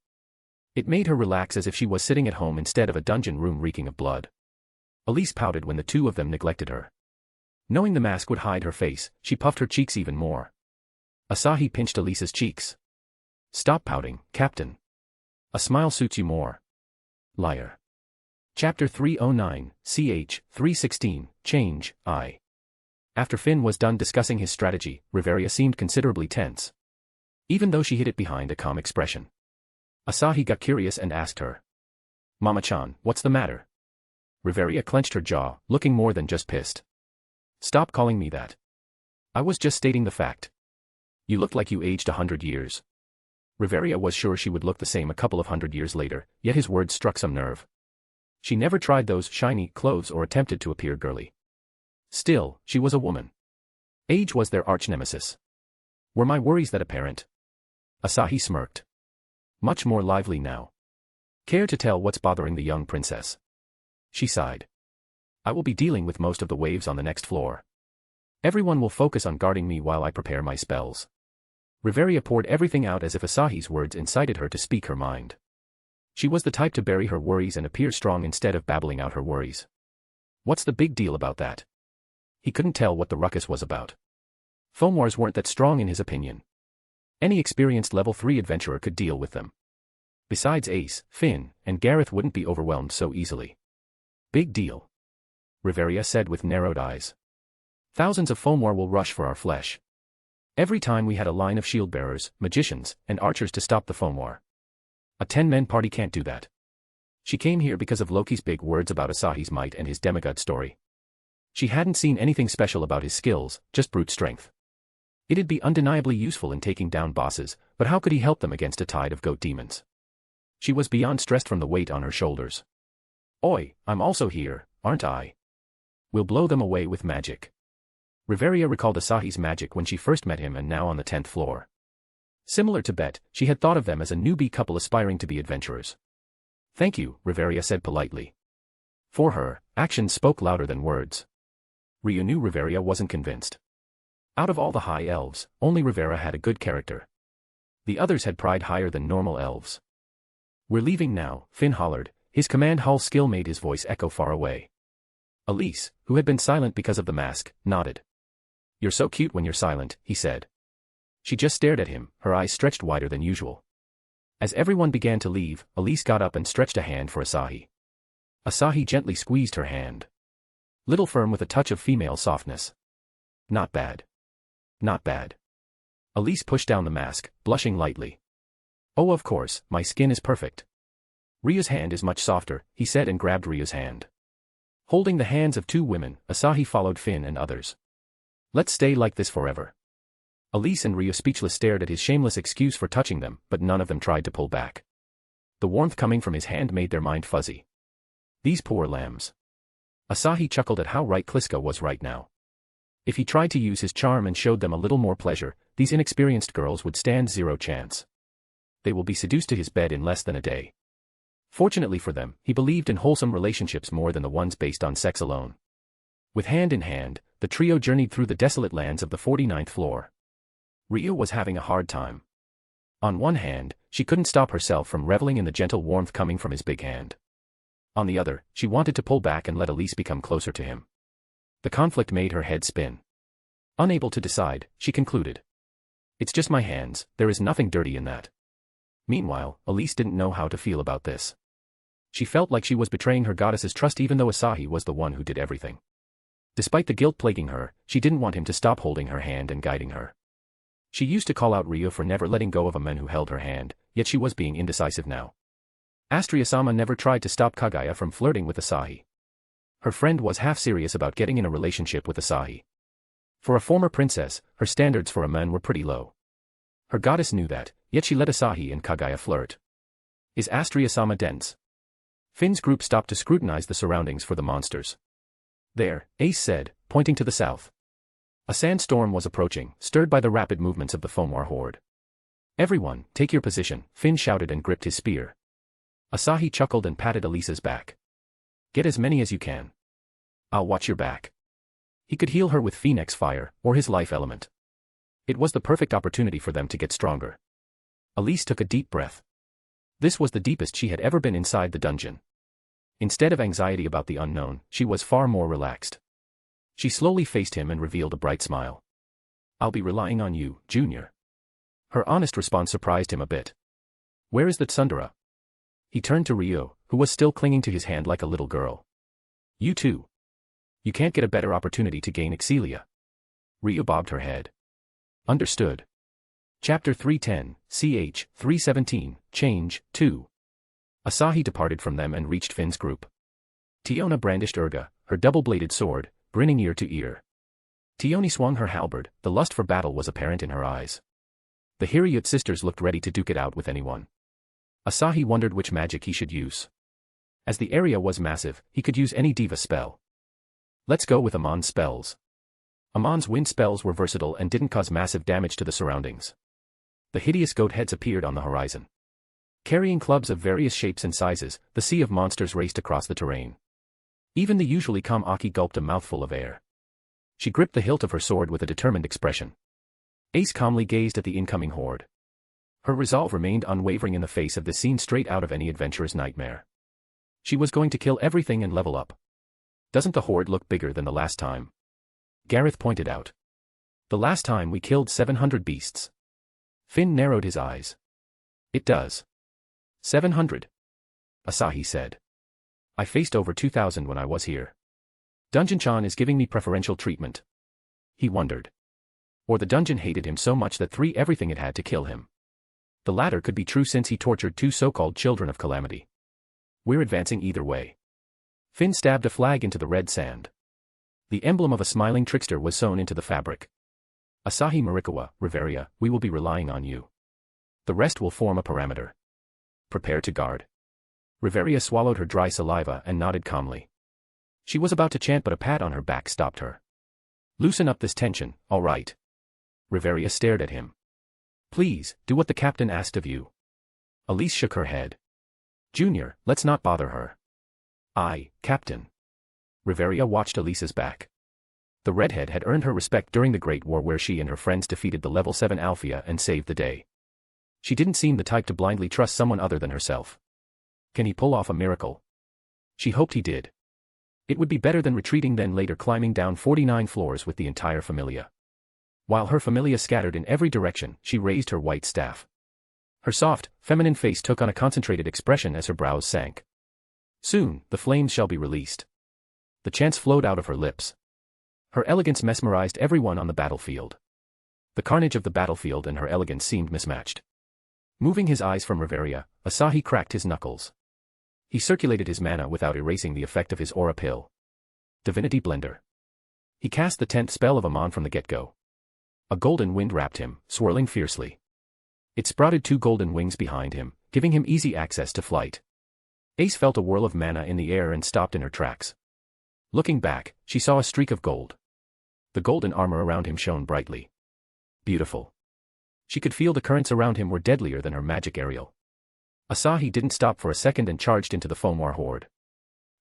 It made her relax as if she was sitting at home instead of a dungeon room reeking of blood. Elise pouted when the two of them neglected her. Knowing the mask would hide her face, she puffed her cheeks even more. Asahi pinched Elise's cheeks. Stop pouting, Captain. A smile suits you more. Liar. Chapter 309, ch. 316, Change, I. After Finn was done discussing his strategy, Riveria seemed considerably tense. Even though she hid it behind a calm expression. Asahi got curious and asked her. Mama-chan, what's the matter? Riveria clenched her jaw, looking more than just pissed. Stop calling me that. I was just stating the fact. You looked like you aged 100 years. Riveria was sure she would look the same a couple of 100 years later, yet his words struck some nerve. She never tried those shiny clothes or attempted to appear girly. Still, she was a woman. Age was their arch-nemesis. Were my worries that apparent? Asahi smirked. Much more lively now. Care to tell what's bothering the young princess? She sighed. I will be dealing with most of the waves on the next floor. Everyone will focus on guarding me while I prepare my spells. Riveria poured everything out as if Asahi's words incited her to speak her mind. She was the type to bury her worries and appear strong instead of babbling out her worries. What's the big deal about that? He couldn't tell what the ruckus was about. Fomors weren't that strong in his opinion. Any experienced level 3 adventurer could deal with them. Besides Ace, Finn, and Gareth wouldn't be overwhelmed so easily. Big deal. Riveria said with narrowed eyes. Thousands of Fomor will rush for our flesh. Every time we had a line of shield-bearers, magicians, and archers to stop the Fomor. A 10-man party can't do that. She came here because of Loki's big words about Asahi's might and his demigod story. She hadn't seen anything special about his skills, just brute strength. It'd be undeniably useful in taking down bosses, but how could he help them against a tide of goat demons? She was beyond stressed from the weight on her shoulders. Oi, I'm also here, aren't I? We'll blow them away with magic. Riveria recalled Asahi's magic when she first met him and now on the 10th floor. Similar to Bet, she had thought of them as a newbie couple aspiring to be adventurers. Thank you, Riveria said politely. For her, actions spoke louder than words. Ryu knew Riveria wasn't convinced. Out of all the high elves, only Rivera had a good character. The others had pride higher than normal elves. We're leaving now, Finn hollered, his command hull skill made his voice echo far away. Elise, who had been silent because of the mask, nodded. You're so cute when you're silent, he said. She just stared at him, her eyes stretched wider than usual. As everyone began to leave, Elise got up and stretched a hand for Asahi. Asahi gently squeezed her hand. Little firm with a touch of female softness. Not bad. Not bad. Elise pushed down the mask, blushing lightly. Oh, of course, my skin is perfect. Ryu's hand is much softer, he said and grabbed Ryu's hand. Holding the hands of two women, Asahi followed Finn and others. Let's stay like this forever. Elise and Ryu speechless stared at his shameless excuse for touching them, but none of them tried to pull back. The warmth coming from his hand made their mind fuzzy. These poor lambs. Asahi chuckled at how right Kliska was right now. If he tried to use his charm and showed them a little more pleasure, these inexperienced girls would stand zero chance. They will be seduced to his bed in less than a day. Fortunately for them, he believed in wholesome relationships more than the ones based on sex alone. With hand in hand, the trio journeyed through the desolate lands of the 49th floor. Ryu was having a hard time. On one hand, she couldn't stop herself from reveling in the gentle warmth coming from his big hand. On the other, she wanted to pull back and let Elise become closer to him. The conflict made her head spin. Unable to decide, she concluded. It's just my hands, there is nothing dirty in that. Meanwhile, Elise didn't know how to feel about this. She felt like she was betraying her goddess's trust even though Asahi was the one who did everything. Despite the guilt plaguing her, she didn't want him to stop holding her hand and guiding her. She used to call out Ryu for never letting go of a man who held her hand, yet she was being indecisive now. Astria-sama never tried to stop Kaguya from flirting with Asahi. Her friend was half serious about getting in a relationship with Asahi. For a former princess, her standards for a man were pretty low. Her goddess knew that, yet she let Asahi and Kaguya flirt. Is Astria-sama dense? Finn's group stopped to scrutinize the surroundings for the monsters. There, Ace said, pointing to the south. A sandstorm was approaching, stirred by the rapid movements of the Fomor horde. Everyone, take your position, Finn shouted and gripped his spear. Asahi chuckled and patted Elisa's back. Get as many as you can. I'll watch your back. He could heal her with Phoenix Fire, or his life element. It was the perfect opportunity for them to get stronger. Elise took a deep breath. This was the deepest she had ever been inside the dungeon. Instead of anxiety about the unknown, she was far more relaxed. She slowly faced him and revealed a bright smile. I'll be relying on you, Junior. Her honest response surprised him a bit. Where is the Tsundere? He turned to Ryu, who was still clinging to his hand like a little girl. You too. You can't get a better opportunity to gain Excelia. Ryu bobbed her head. Understood. Chapter 310, ch. 317, Change, 2. Asahi departed from them and reached Finn's group. Tiona brandished Urga, her double-bladed sword, grinning ear to ear. Tioni swung her halberd, the lust for battle was apparent in her eyes. The Hiryut sisters looked ready to duke it out with anyone. Asahi wondered which magic he should use. As the area was massive, he could use any diva spell. Let's go with Amon's spells. Amon's wind spells were versatile and didn't cause massive damage to the surroundings. The hideous goat heads appeared on the horizon. Carrying clubs of various shapes and sizes, the sea of monsters raced across the terrain. Even the usually calm Aki gulped a mouthful of air. She gripped the hilt of her sword with a determined expression. Ace calmly gazed at the incoming horde. Her resolve remained unwavering in the face of the scene straight out of any adventurer's nightmare. She was going to kill everything and level up. Doesn't the horde look bigger than the last time? Gareth pointed out. The last time we killed 700 beasts. Finn narrowed his eyes. It does. 700. Asahi said. I faced over 2,000 when I was here. Dungeon-chan is giving me preferential treatment. He wondered. Or the dungeon hated him so much that threw everything it had to kill him. The latter could be true since he tortured 2 so-called children of calamity. We're advancing either way. Finn stabbed a flag into the red sand. The emblem of a smiling trickster was sewn into the fabric. Asahi Marikawa, Riveria, we will be relying on you. The rest will form a parameter. Prepare to guard. Riveria swallowed her dry saliva and nodded calmly. She was about to chant but a pat on her back stopped her. Loosen up this tension, all right. Riveria stared at him. Please, do what the captain asked of you. Elise shook her head. Junior, let's not bother her. Aye, Captain. Riveria watched Elise's back. The redhead had earned her respect during the Great War where she and her friends defeated the level 7 Althea and saved the day. She didn't seem the type to blindly trust someone other than herself. Can he pull off a miracle? She hoped he did. It would be better than retreating then later climbing down 49 floors with the entire familia. While her familia scattered in every direction, she raised her white staff. Her soft, feminine face took on a concentrated expression as her brows sank. Soon, the flames shall be released. The chants flowed out of her lips. Her elegance mesmerized everyone on the battlefield. The carnage of the battlefield and her elegance seemed mismatched. Moving his eyes from Riveria, Asahi cracked his knuckles. He circulated his mana without erasing the effect of his aura pill. Divinity Blender. He cast the 10th spell of Amon from the get-go. A golden wind wrapped him, swirling fiercely. It sprouted 2 golden wings behind him, giving him easy access to flight. Ace felt a whirl of mana in the air and stopped in her tracks. Looking back, she saw a streak of gold. The golden armor around him shone brightly. Beautiful. She could feel the currents around him were deadlier than her magic aerial. Asahi didn't stop for a second and charged into the Fomor horde.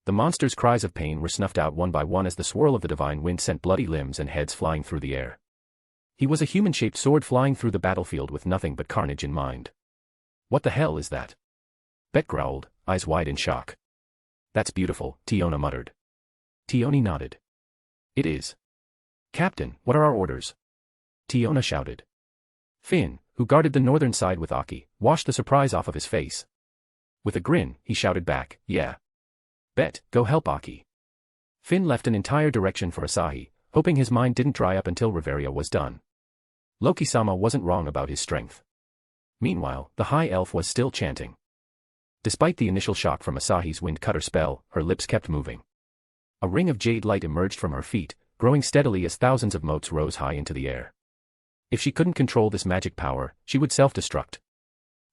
The monster's cries of pain were snuffed out one by one as the swirl of the divine wind sent bloody limbs and heads flying through the air. He was a human-shaped sword flying through the battlefield with nothing but carnage in mind. What the hell is that? Bet growled, eyes wide in shock. That's beautiful, Tiona muttered. Tioni nodded. It is. Captain, what are our orders? Tiona shouted. Finn, who guarded the northern side with Aki, washed the surprise off of his face. With a grin, he shouted back, yeah. Bet, go help Aki. Finn left an entire direction for Asahi, hoping his mind didn't dry up until Riveria was done. Loki-sama wasn't wrong about his strength. Meanwhile, the high elf was still chanting. Despite the initial shock from Asahi's wind cutter spell, her lips kept moving. A ring of jade light emerged from her feet, growing steadily as thousands of motes rose high into the air. If she couldn't control this magic power, she would self-destruct.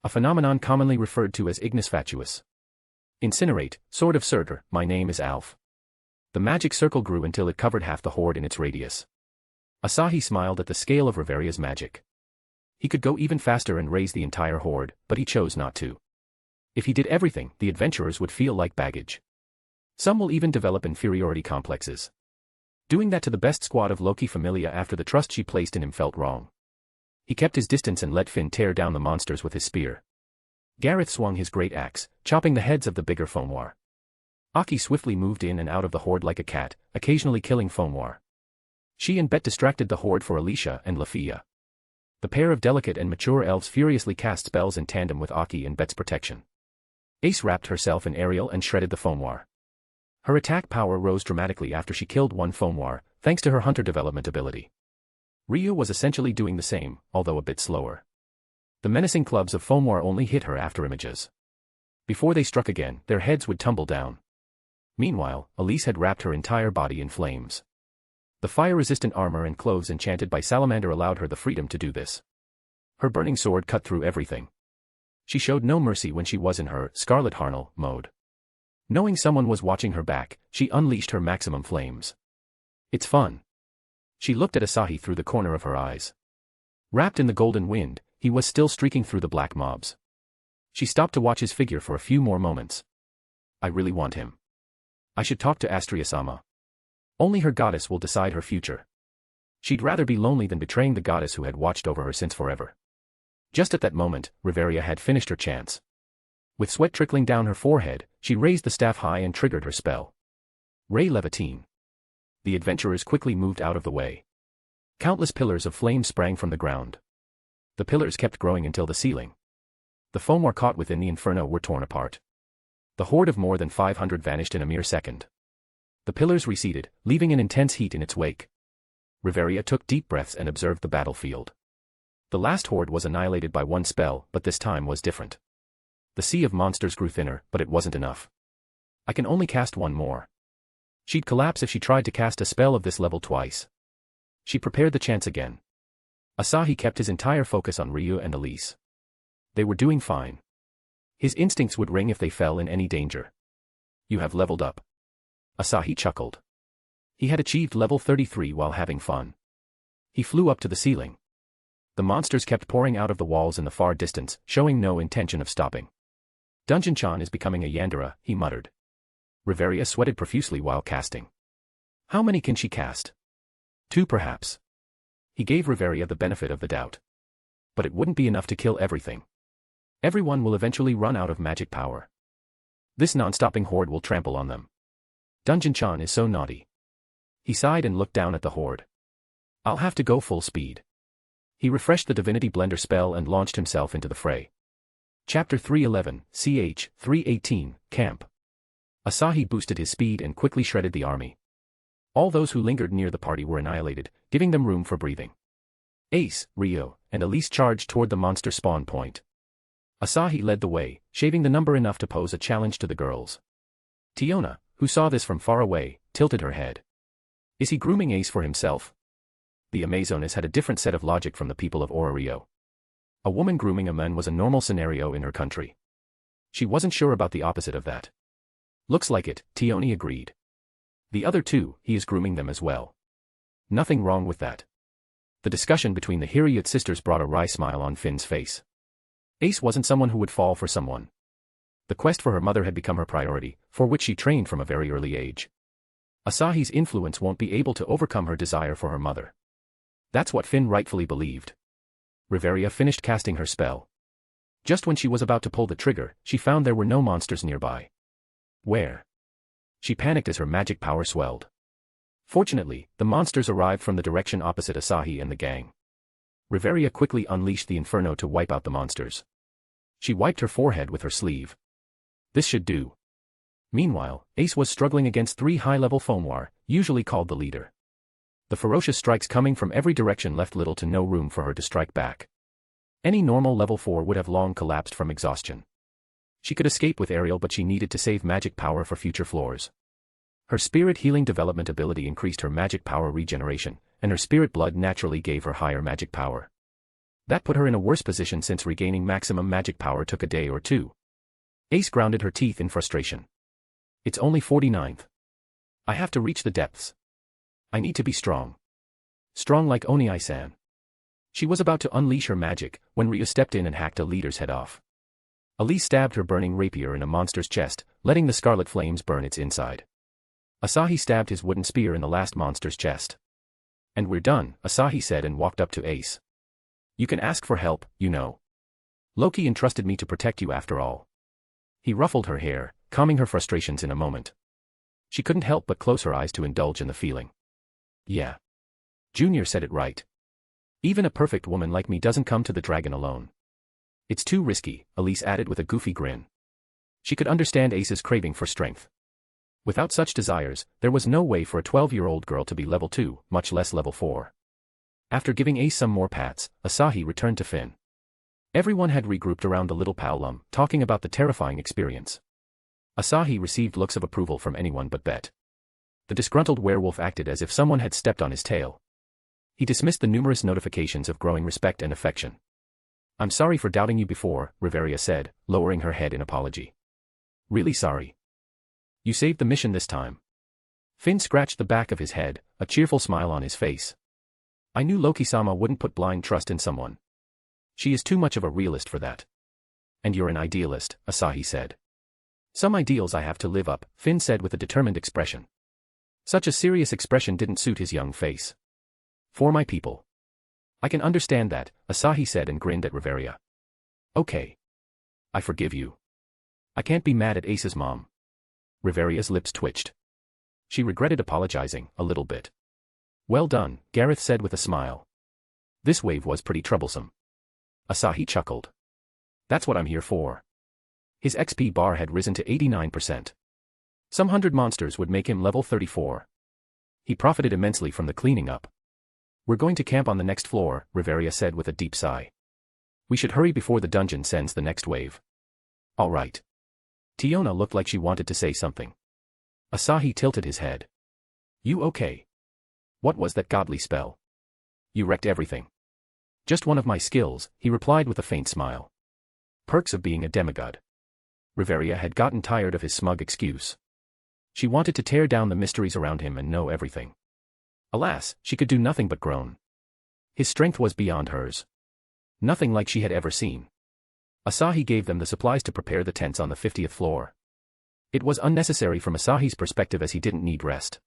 A phenomenon commonly referred to as ignis fatuus. Incinerate, Sword of Surtur, my name is Alf. The magic circle grew until it covered half the horde in its radius. Asahi smiled at the scale of Riveria's magic. He could go even faster and raise the entire horde, but he chose not to. If he did everything, the adventurers would feel like baggage. Some will even develop inferiority complexes. Doing that to the best squad of Loki Familia after the trust she placed in him felt wrong. He kept his distance and let Finn tear down the monsters with his spear. Gareth swung his great axe, chopping the heads of the bigger Fomor. Aki swiftly moved in and out of the horde like a cat, occasionally killing Fomor. She and Bet distracted the horde for Alicia and Lafia. The pair of delicate and mature elves furiously cast spells in tandem with Aki and Bet's protection. Ace wrapped herself in aerial and shredded the Fomor. Her attack power rose dramatically after she killed one Fomor, thanks to her hunter development ability. Ryu was essentially doing the same, although a bit slower. The menacing clubs of Fomor only hit her after images. Before they struck again, their heads would tumble down. Meanwhile, Elise had wrapped her entire body in flames. The fire-resistant armor and clothes enchanted by Salamander allowed her the freedom to do this. Her burning sword cut through everything. She showed no mercy when she was in her Scarlet Harnel mode. Knowing someone was watching her back, she unleashed her maximum flames. It's fun. She looked at Asahi through the corner of her eyes. Wrapped in the golden wind, he was still streaking through the black mobs. She stopped to watch his figure for a few more moments. I really want him. I should talk to Astria-sama. Only her goddess will decide her future. She'd rather be lonely than betraying the goddess who had watched over her since forever. Just at that moment, Riveria had finished her chance. With sweat trickling down her forehead, she raised the staff high and triggered her spell. Ray Levitine. The adventurers quickly moved out of the way. Countless pillars of flame sprang from the ground. The pillars kept growing until the ceiling. The foam caught within the inferno were torn apart. The horde of more than 500 vanished in a mere second. The pillars receded, leaving an intense heat in its wake. Riveria took deep breaths and observed the battlefield. The last horde was annihilated by one spell, but this time was different. The sea of monsters grew thinner, but it wasn't enough. I can only cast one more. She'd collapse if she tried to cast a spell of this level twice. She prepared the chance again. Asahi kept his entire focus on Ryu and Elise. They were doing fine. His instincts would ring if they fell in any danger. You have leveled up. Asahi chuckled. He had achieved level 33 while having fun. He flew up to the ceiling. The monsters kept pouring out of the walls in the far distance, showing no intention of stopping. Dungeon-chan is becoming a Yandere, he muttered. Riveria sweated profusely while casting. How many can she cast? 2 perhaps. He gave Riveria the benefit of the doubt. But it wouldn't be enough to kill everything. Everyone will eventually run out of magic power. This non-stopping horde will trample on them. Dungeon-chan is so naughty. He sighed and looked down at the horde. I'll have to go full speed. He refreshed the Divinity Blender spell and launched himself into the fray. Chapter 311, CH 318, Camp. Asahi boosted his speed and quickly shredded the army. All those who lingered near the party were annihilated, giving them room for breathing. Ace, Ryo, and Elise charged toward the monster spawn point. Asahi led the way, shaving the number enough to pose a challenge to the girls. Tiona, who saw this from far away, tilted her head. Is he grooming Ace for himself? The Amazonas had a different set of logic from the people of Ororio. A woman grooming a man was a normal scenario in her country. She wasn't sure about the opposite of that. Looks like it, Tioni agreed. The other two, he is grooming them as well. Nothing wrong with that. The discussion between the Hiryut sisters brought a wry smile on Finn's face. Ace wasn't someone who would fall for someone. The quest for her mother had become her priority, for which she trained from a very early age. Asahi's influence won't be able to overcome her desire for her mother. That's what Finn rightfully believed. Riveria finished casting her spell. Just when she was about to pull the trigger, she found there were no monsters nearby. Where? She panicked as her magic power swelled. Fortunately, the monsters arrived from the direction opposite Asahi and the gang. Riveria quickly unleashed the inferno to wipe out the monsters. She wiped her forehead with her sleeve. This should do. Meanwhile, Ace was struggling against 3 high-level Foamwar, usually called the leader. The ferocious strikes coming from every direction left little to no room for her to strike back. Any normal level 4 would have long collapsed from exhaustion. She could escape with aerial, but she needed to save magic power for future floors. Her spirit healing development ability increased her magic power regeneration, and her spirit blood naturally gave her higher magic power. That put her in a worse position since regaining maximum magic power took a day or 2. Ace grounded her teeth in frustration. It's only 49th. I have to reach the depths. I need to be strong. Strong like Oniai-san. She was about to unleash her magic, when Ryu stepped in and hacked a leader's head off. Elise stabbed her burning rapier in a monster's chest, letting the scarlet flames burn its inside. Asahi stabbed his wooden spear in the last monster's chest. And we're done, Asahi said and walked up to Ace. You can ask for help, you know. Loki entrusted me to protect you after all. He ruffled her hair, calming her frustrations in a moment. She couldn't help but close her eyes to indulge in the feeling. Yeah. Junior said it right. Even a perfect woman like me doesn't come to the dragon alone. It's too risky, Elise added with a goofy grin. She could understand Ace's craving for strength. Without such desires, there was no way for a 12-year-old girl to be level 2, much less level 4. After giving Ace some more pats, Asahi returned to Finn. Everyone had regrouped around the little Paolum, talking about the terrifying experience. Asahi received looks of approval from anyone but Bet. The disgruntled werewolf acted as if someone had stepped on his tail. He dismissed the numerous notifications of growing respect and affection. I'm sorry for doubting you before, Riveria said, lowering her head in apology. Really sorry. You saved the mission this time. Finn scratched the back of his head, a cheerful smile on his face. I knew Loki-sama wouldn't put blind trust in someone. She is too much of a realist for that. And you're an idealist, Asahi said. Some ideals I have to live up, Finn said with a determined expression. Such a serious expression didn't suit his young face. For my people. I can understand that, Asahi said and grinned at Riveria. Okay. I forgive you. I can't be mad at Ace's mom. Riveria's lips twitched. She regretted apologizing, a little bit. Well done, Gareth said with a smile. This wave was pretty troublesome. Asahi chuckled. That's what I'm here for. His XP bar had risen to 89%. Some 100 monsters would make him level 34. He profited immensely from the cleaning up. We're going to camp on the next floor, Riveria said with a deep sigh. We should hurry before the dungeon sends the next wave. All right. Tiona looked like she wanted to say something. Asahi tilted his head. You okay? What was that godly spell? You wrecked everything. Just one of my skills, he replied with a faint smile. Perks of being a demigod. Riveria had gotten tired of his smug excuse. She wanted to tear down the mysteries around him and know everything. Alas, she could do nothing but groan. His strength was beyond hers. Nothing like she had ever seen. Asahi gave them the supplies to prepare the tents on the 50th floor. It was unnecessary from Asahi's perspective as he didn't need rest.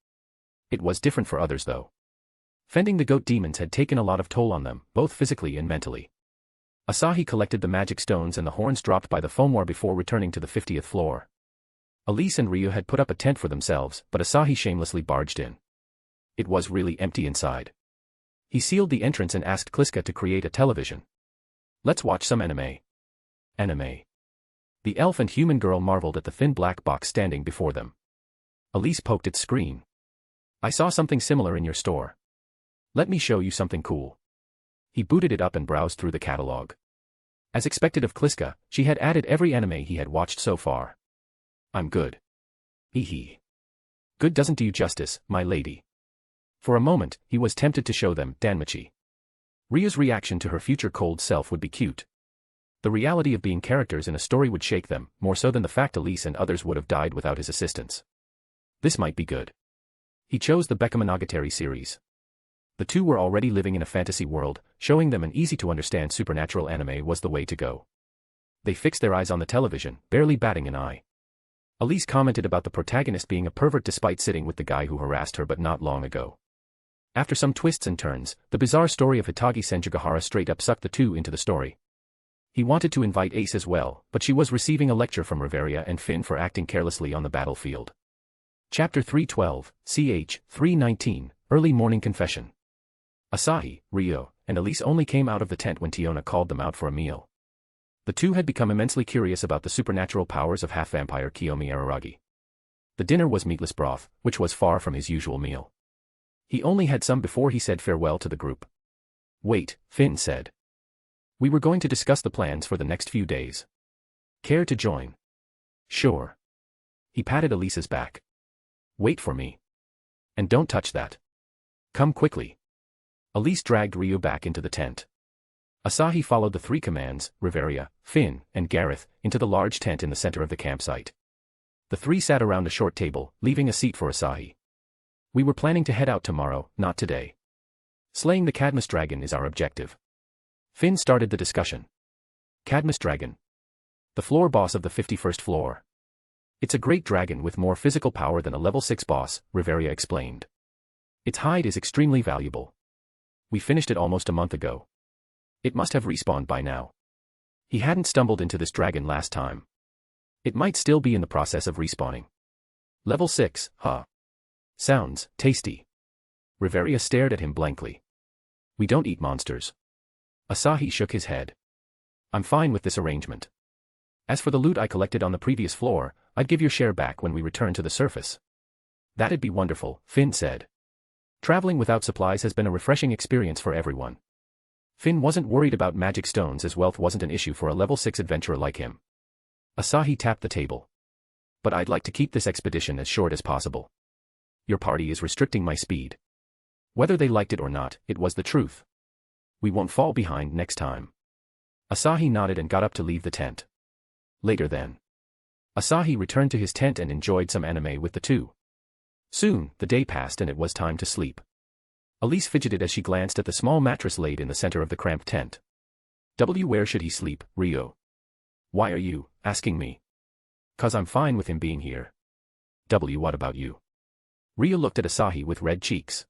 It was different for others though. Fending the goat demons had taken a lot of toll on them, both physically and mentally. Asahi collected the magic stones and the horns dropped by the Fomor before returning to the 50th floor. Elise and Ryu had put up a tent for themselves, but Asahi shamelessly barged in. It was really empty inside. He sealed the entrance and asked Kliska to create a television. Let's watch some anime. Anime. The elf and human girl marveled at the thin black box standing before them. Elise poked its screen. I saw something similar in your store. Let me show you something cool. He booted it up and browsed through the catalog. As expected of Kliska, she had added every anime he had watched so far. I'm good. Hee. Good doesn't do you justice, my lady. For a moment, he was tempted to show them Danmachi. Ryu's reaction to her future cold self would be cute. The reality of being characters in a story would shake them, more so than the fact Elise and others would have died without his assistance. This might be good. He chose the Bekemonogatari series. The two were already living in a fantasy world, showing them an easy-to-understand supernatural anime was the way to go. They fixed their eyes on the television, barely batting an eye. Elise commented about the protagonist being a pervert despite sitting with the guy who harassed her but not long ago. After some twists and turns, the bizarre story of Hitagi Senjugahara straight up sucked the two into the story. He wanted to invite Ace as well, but she was receiving a lecture from Riveria and Finn for acting carelessly on the battlefield. Chapter 312, ch. 319, Early Morning Confession. Asahi, Ryo, and Elise only came out of the tent when Tiona called them out for a meal. The two had become immensely curious about the supernatural powers of half-vampire Kiyomi Araragi. The dinner was meatless broth, which was far from his usual meal. He only had some before he said farewell to the group. Wait, Finn said. We were going to discuss the plans for the next few days. Care to join? Sure. He patted Elise's back. Wait for me. And don't touch that. Come quickly. Elise dragged Ryu back into the tent. Asahi followed the three commands, Riveria, Finn, and Gareth, into the large tent in the center of the campsite. The three sat around a short table, leaving a seat for Asahi. We were planning to head out tomorrow, not today. Slaying the Cadmus dragon is our objective. Finn started the discussion. Cadmus dragon. The floor boss of the 51st floor. It's a great dragon with more physical power than a level 6 boss, Riveria explained. Its hide is extremely valuable. We finished it almost a month ago. It must have respawned by now. He hadn't stumbled into this dragon last time. It might still be in the process of respawning. Level 6, huh? Sounds tasty. Riveria stared at him blankly. We don't eat monsters. Asahi shook his head. I'm fine with this arrangement. As for the loot I collected on the previous floor, I'd give your share back when we return to the surface. That'd be wonderful, Finn said. Traveling without supplies has been a refreshing experience for everyone. Finn wasn't worried about magic stones as wealth wasn't an issue for a level 6 adventurer like him. Asahi tapped the table. But I'd like to keep this expedition as short as possible. Your party is restricting my speed. Whether they liked it or not, it was the truth. We won't fall behind next time. Asahi nodded and got up to leave the tent. Later then. Asahi returned to his tent and enjoyed some anime with the two. Soon, the day passed and it was time to sleep. Elise fidgeted as she glanced at the small mattress laid in the center of the cramped tent. Where should he sleep, Rio? Why are you asking me? 'Cause I'm fine with him being here. What about you? Rio looked at Asahi with red cheeks.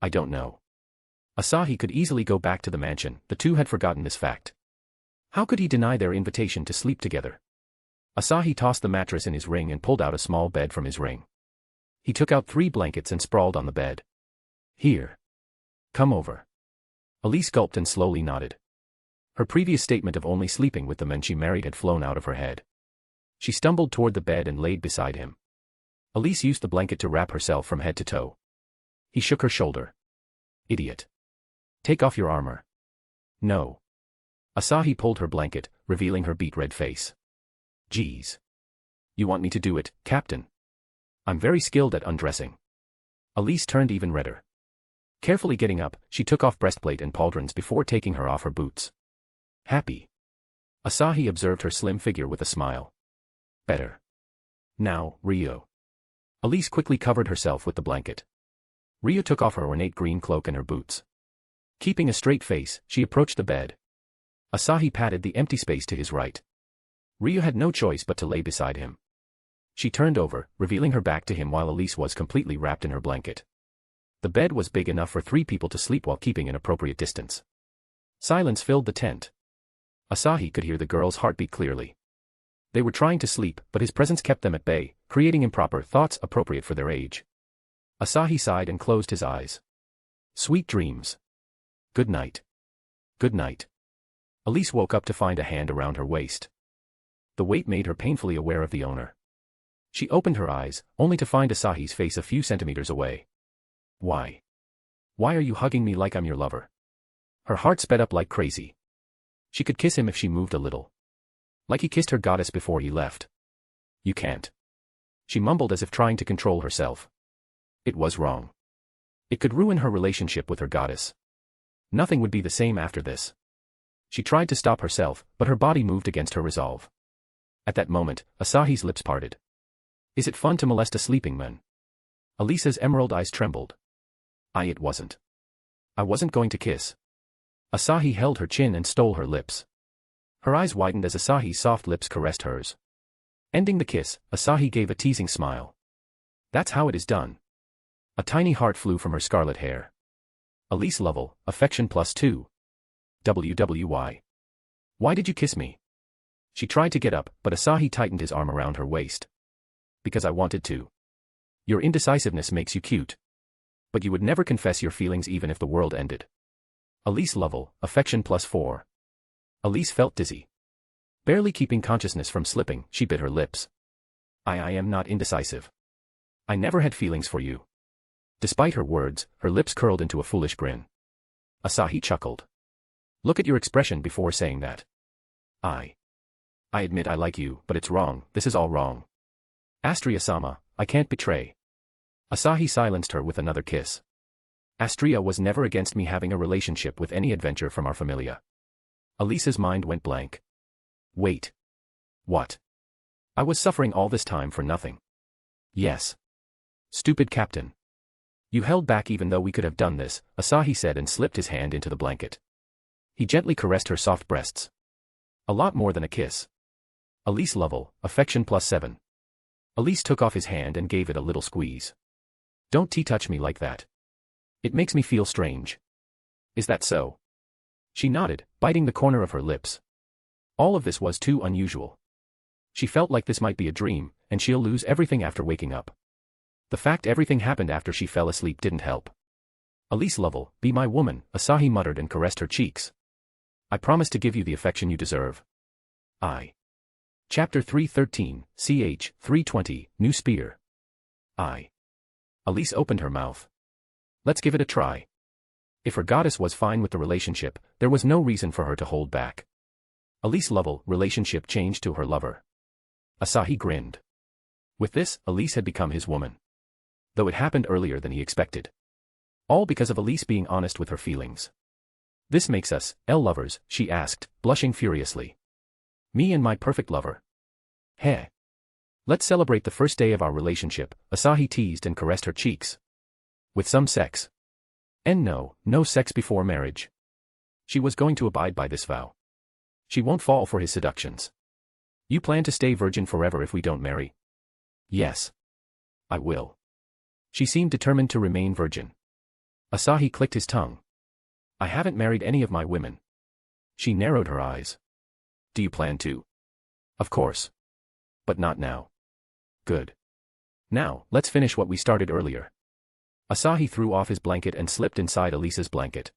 I don't know. Asahi could easily go back to the mansion, the two had forgotten this fact. How could he deny their invitation to sleep together? Asahi tossed the mattress in his ring and pulled out a small bed from his ring. He took out 3 blankets and sprawled on the bed. Here. Come over. Elise gulped and slowly nodded. Her previous statement of only sleeping with the men she married had flown out of her head. She stumbled toward the bed and laid beside him. Elise used the blanket to wrap herself from head to toe. He shook her shoulder. Idiot. Take off your armor. No. Asahi pulled her blanket, revealing her beet red face. Geez. You want me to do it, Captain? I'm very skilled at undressing. Elise turned even redder. Carefully getting up, she took off breastplate and pauldrons before taking her off her boots. Happy. Asahi observed her slim figure with a smile. Better. Now, Rio. Elise quickly covered herself with the blanket. Rio took off her ornate green cloak and her boots. Keeping a straight face, she approached the bed. Asahi patted the empty space to his right. Rio had no choice but to lay beside him. She turned over, revealing her back to him while Elise was completely wrapped in her blanket. The bed was big enough for 3 people to sleep while keeping an appropriate distance. Silence filled the tent. Asahi could hear the girl's heartbeat clearly. They were trying to sleep, but his presence kept them at bay, creating improper thoughts appropriate for their age. Asahi sighed and closed his eyes. Sweet dreams. Good night. Good night. Elise woke up to find a hand around her waist. The weight made her painfully aware of the owner. She opened her eyes, only to find Asahi's face a few centimeters away. Why? Why are you hugging me like I'm your lover? Her heart sped up like crazy. She could kiss him if she moved a little. Like he kissed her goddess before he left. You can't. She mumbled as if trying to control herself. It was wrong. It could ruin her relationship with her goddess. Nothing would be the same after this. She tried to stop herself, but her body moved against her resolve. At that moment, Asahi's lips parted. Is it fun to molest a sleeping man? Elisa's emerald eyes trembled. It wasn't. I wasn't going to kiss. Asahi held her chin and stole her lips. Her eyes widened as Asahi's soft lips caressed hers. Ending the kiss, Asahi gave a teasing smile. That's how it is done. A tiny heart flew from her scarlet hair. Elise Lovell, affection +2. WWY. Why did you kiss me? She tried to get up, but Asahi tightened his arm around her waist. Because I wanted to. Your indecisiveness makes you cute. But you would never confess your feelings even if the world ended. Elise Lovell, affection +4. Elise felt dizzy. Barely keeping consciousness from slipping, she bit her lips. I am not indecisive. I never had feelings for you. Despite her words, her lips curled into a foolish grin. Asahi chuckled. Look at your expression before saying that. I admit I like you, but it's wrong, this is all wrong. Astria-sama, I can't betray. Asahi silenced her with another kiss. Astria was never against me having a relationship with any adventure from our familia. Elisa's mind went blank. Wait. What? I was suffering all this time for nothing. Yes. Stupid captain. You held back even though we could have done this, Asahi said and slipped his hand into the blanket. He gently caressed her soft breasts. A lot more than a kiss. Elise Lovell, affection +7. Elise took off his hand and gave it a little squeeze. Don't touch me like that. It makes me feel strange. Is that so? She nodded, biting the corner of her lips. All of this was too unusual. She felt like this might be a dream, and she'll lose everything after waking up. The fact everything happened after she fell asleep didn't help. Elise Lovell, be my woman, Asahi muttered and caressed her cheeks. I promise to give you the affection you deserve. Chapter 313, ch. 320, New Spear. Elise opened her mouth. Let's give it a try. If her goddess was fine with the relationship, there was no reason for her to hold back. Elise Lovell, relationship changed to her lover. Asahi grinned. With this, Elise had become his woman. Though it happened earlier than he expected. All because of Elise being honest with her feelings. This makes us, lovers, she asked, blushing furiously. Me and my perfect lover. Heh. Let's celebrate the first day of our relationship, Asahi teased and caressed her cheeks. With some sex. And no, no sex before marriage. She was going to abide by this vow. She won't fall for his seductions. You plan to stay virgin forever if we don't marry? Yes. I will. She seemed determined to remain virgin. Asahi clicked his tongue. I haven't married any of my women. She narrowed her eyes. Do you plan to? Of course. But not now. Good. Now, let's finish what we started earlier. Asahi threw off his blanket and slipped inside Elisa's blanket.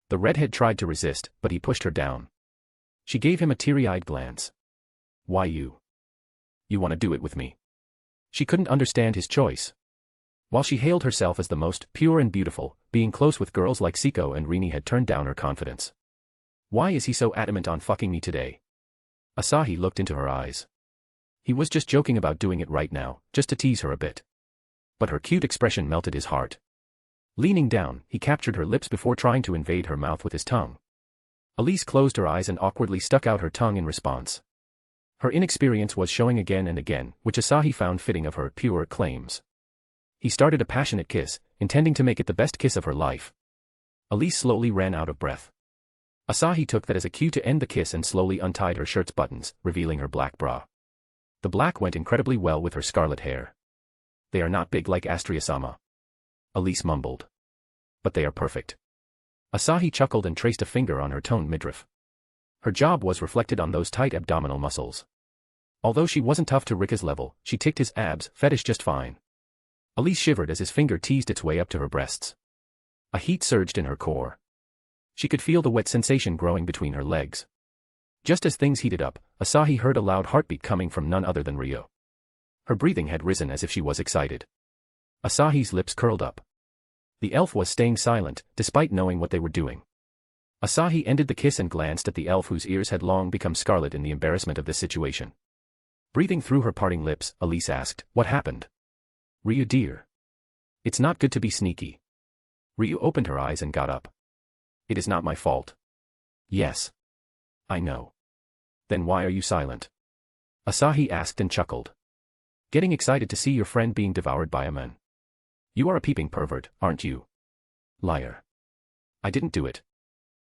The redhead tried to resist, but he pushed her down. She gave him a teary-eyed glance. Why you? You want to do it with me? She couldn't understand his choice. While she hailed herself as the most pure and beautiful, being close with girls like Siko and Rini had turned down her confidence. Why is he so adamant on fucking me today? Asahi looked into her eyes. He was just joking about doing it right now, just to tease her a bit. But her cute expression melted his heart. Leaning down, he captured her lips before trying to invade her mouth with his tongue. Elise closed her eyes and awkwardly stuck out her tongue in response. Her inexperience was showing again and again, which Asahi found fitting of her pure claims. He started a passionate kiss, intending to make it the best kiss of her life. Elise slowly ran out of breath. Asahi took that as a cue to end the kiss and slowly untied her shirt's buttons, revealing her black bra. The black went incredibly well with her scarlet hair. They are not big like Astria-sama. Elise mumbled. But they are perfect. Asahi chuckled and traced a finger on her toned midriff. Her job was reflected on those tight abdominal muscles. Although she wasn't tough to Rika's level, she ticked his abs fetish just fine. Elise shivered as his finger teased its way up to her breasts. A heat surged in her core. She could feel the wet sensation growing between her legs. Just as things heated up, Asahi heard a loud heartbeat coming from none other than Ryo. Her breathing had risen as if she was excited. Asahi's lips curled up. The elf was staying silent, despite knowing what they were doing. Asahi ended the kiss and glanced at the elf whose ears had long become scarlet in the embarrassment of this situation. Breathing through her parting lips, Elise asked, "What happened?" "Ryu dear. It's not good to be sneaky." Ryu opened her eyes and got up. "It is not my fault." "Yes. I know." "Then why are you silent?" Asahi asked and chuckled. "Getting excited to see your friend being devoured by a man. You are a peeping pervert, aren't you?" "Liar. I didn't do it."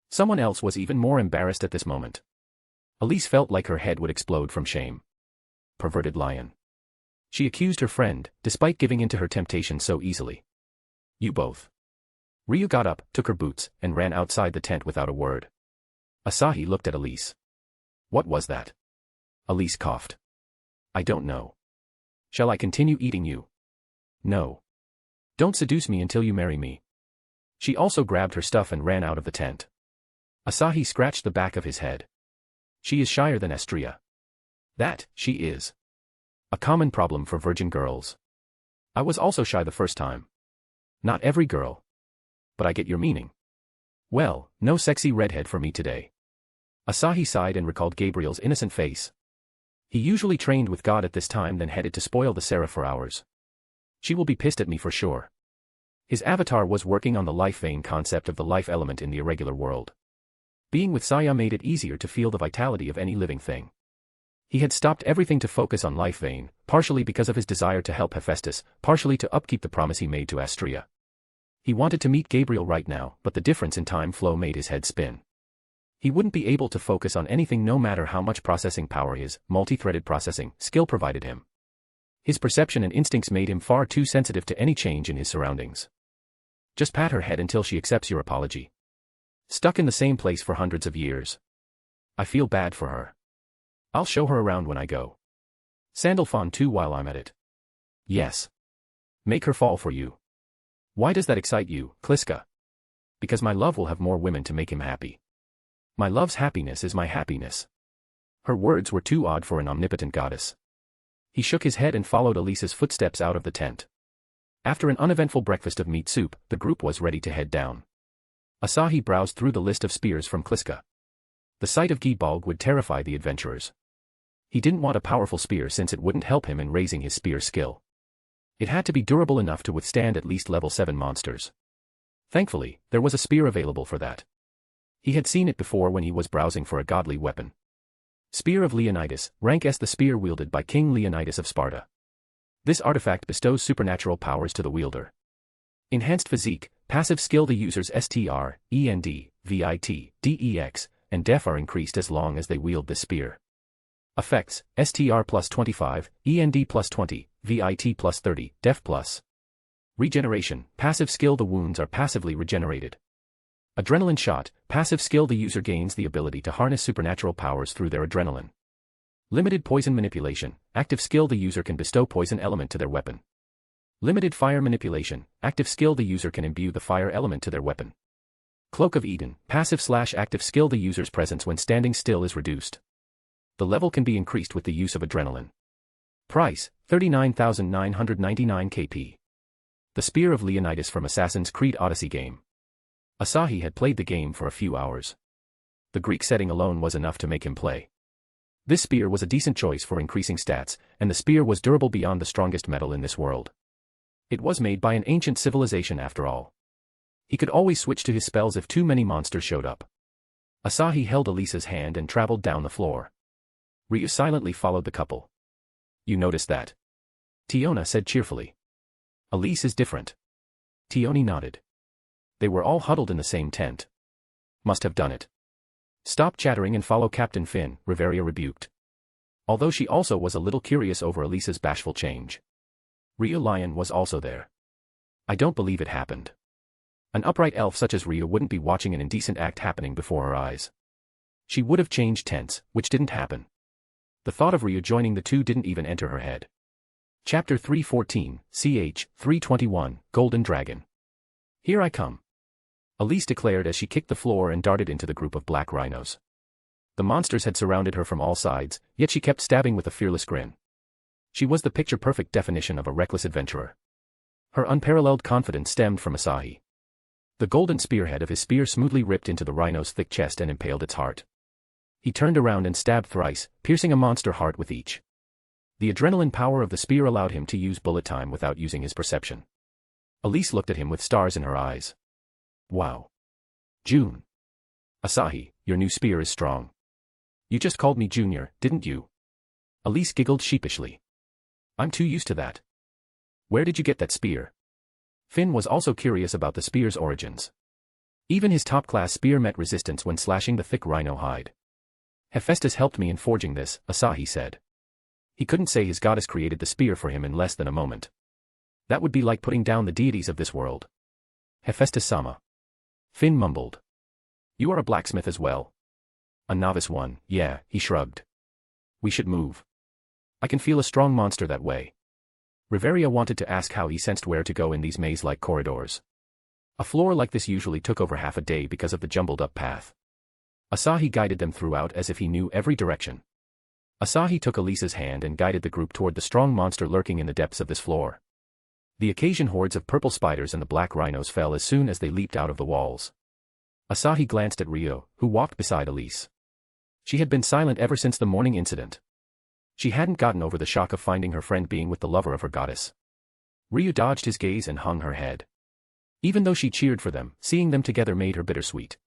Someone else was even more embarrassed at this moment. Elise felt like her head would explode from shame. Perverted lion. She accused her friend, despite giving in to her temptation so easily. "You both." Ryu got up, took her boots, and ran outside the tent without a word. Asahi looked at Elise. "What was that?" Elise coughed. "I don't know." "Shall I continue eating you?" "No. Don't seduce me until you marry me." She also grabbed her stuff and ran out of the tent. Asahi scratched the back of his head. "She is shyer than Astria." "That, she is. A common problem for virgin girls. I was also shy the first time. Not every girl. But I get your meaning. Well, no sexy redhead for me today." Asahi sighed and recalled Gabriel's innocent face. He usually trained with God at this time, then headed to spoil the Seraph for hours. She will be pissed at me for sure. His avatar was working on the life vein concept of the life element in the irregular world. Being with Saya made it easier to feel the vitality of any living thing. He had stopped everything to focus on life vein, partially because of his desire to help Hephaestus, partially to upkeep the promise he made to Astria. He wanted to meet Gabriel right now, but the difference in time flow made his head spin. He wouldn't be able to focus on anything no matter how much processing power his multi-threaded processing skill provided him. His perception and instincts made him far too sensitive to any change in his surroundings. Just pat her head until she accepts your apology. Stuck in the same place for hundreds of years. I feel bad for her. I'll show her around when I go. Sandalphon too while I'm at it. Yes. Make her fall for you. Why does that excite you, Kliska? Because my love will have more women to make him happy. My love's happiness is my happiness. Her words were too odd for an omnipotent goddess. He shook his head and followed Elisa's footsteps out of the tent. After an uneventful breakfast of meat soup, the group was ready to head down. Asahi browsed through the list of spears from Kliska. The sight of Gibalg would terrify the adventurers. He didn't want a powerful spear since it wouldn't help him in raising his spear skill. It had to be durable enough to withstand at least level 7 monsters. Thankfully, there was a spear available for that. He had seen it before when he was browsing for a godly weapon. Spear of Leonidas, rank S, the spear wielded by King Leonidas of Sparta. This artifact bestows supernatural powers to the wielder. Enhanced physique, passive skill the user's STR, END, VIT, DEX, and def are increased as long as they wield this spear. Effects, STR plus 25, END plus 20, VIT plus 30, def plus. Regeneration, passive skill the wounds are passively regenerated. Adrenaline shot, passive skill the user gains the ability to harness supernatural powers through their adrenaline. Limited poison manipulation, active skill the user can bestow poison element to their weapon. Limited fire manipulation, active skill the user can imbue the fire element to their weapon. Cloak of Eden, passive/active skill the user's presence when standing still is reduced. The level can be increased with the use of adrenaline. Price, 39,999 KP. The Spear of Leonidas from Assassin's Creed Odyssey game. Asahi had played the game for a few hours. The Greek setting alone was enough to make him play. This spear was a decent choice for increasing stats, and the spear was durable beyond the strongest metal in this world. It was made by an ancient civilization after all. He could always switch to his spells if too many monsters showed up. Asahi held Elisa's hand and traveled down the floor. Ryu silently followed the couple. You noticed that? Tiona said cheerfully. Elise is different. Tioni nodded. They were all huddled in the same tent. Must have done it. Stop chattering and follow Captain Finn, Riveria rebuked. Although she also was a little curious over Elisa's bashful change. Ryu Lion was also there. I don't believe it happened. An upright elf such as Ryu wouldn't be watching an indecent act happening before her eyes. She would have changed tense, which didn't happen. The thought of Ryu joining the two didn't even enter her head. Chapter 314, CH 321, Golden Dragon. Here I come. Elise declared as she kicked the floor and darted into the group of black rhinos. The monsters had surrounded her from all sides, yet she kept stabbing with a fearless grin. She was the picture-perfect definition of a reckless adventurer. Her unparalleled confidence stemmed from Asahi. The golden spearhead of his spear smoothly ripped into the rhino's thick chest and impaled its heart. He turned around and stabbed thrice, piercing a monster heart with each. The adrenaline power of the spear allowed him to use bullet time without using his perception. Elise looked at him with stars in her eyes. Wow. June. Asahi, your new spear is strong. You just called me Junior, didn't you? Elise giggled sheepishly. I'm too used to that. Where did you get that spear? Finn was also curious about the spear's origins. Even his top-class spear met resistance when slashing the thick rhino hide. Hephaestus helped me in forging this, Asahi said. He couldn't say his goddess created the spear for him in less than a moment. That would be like putting down the deities of this world. Hephaestus-sama. Finn mumbled. You are a blacksmith as well. A novice one, yeah, he shrugged. We should move. I can feel a strong monster that way. Riveria wanted to ask how he sensed where to go in these maze-like corridors. A floor like this usually took over half a day because of the jumbled-up path. Asahi guided them throughout as if he knew every direction. Asahi took Elisa's hand and guided the group toward the strong monster lurking in the depths of this floor. The occasion hordes of purple spiders and the black rhinos fell as soon as they leaped out of the walls. Asahi glanced at Ryo, who walked beside Elise. She had been silent ever since the morning incident. She hadn't gotten over the shock of finding her friend being with the lover of her goddess. Ryu dodged his gaze and hung her head. Even though she cheered for them, seeing them together made her bittersweet.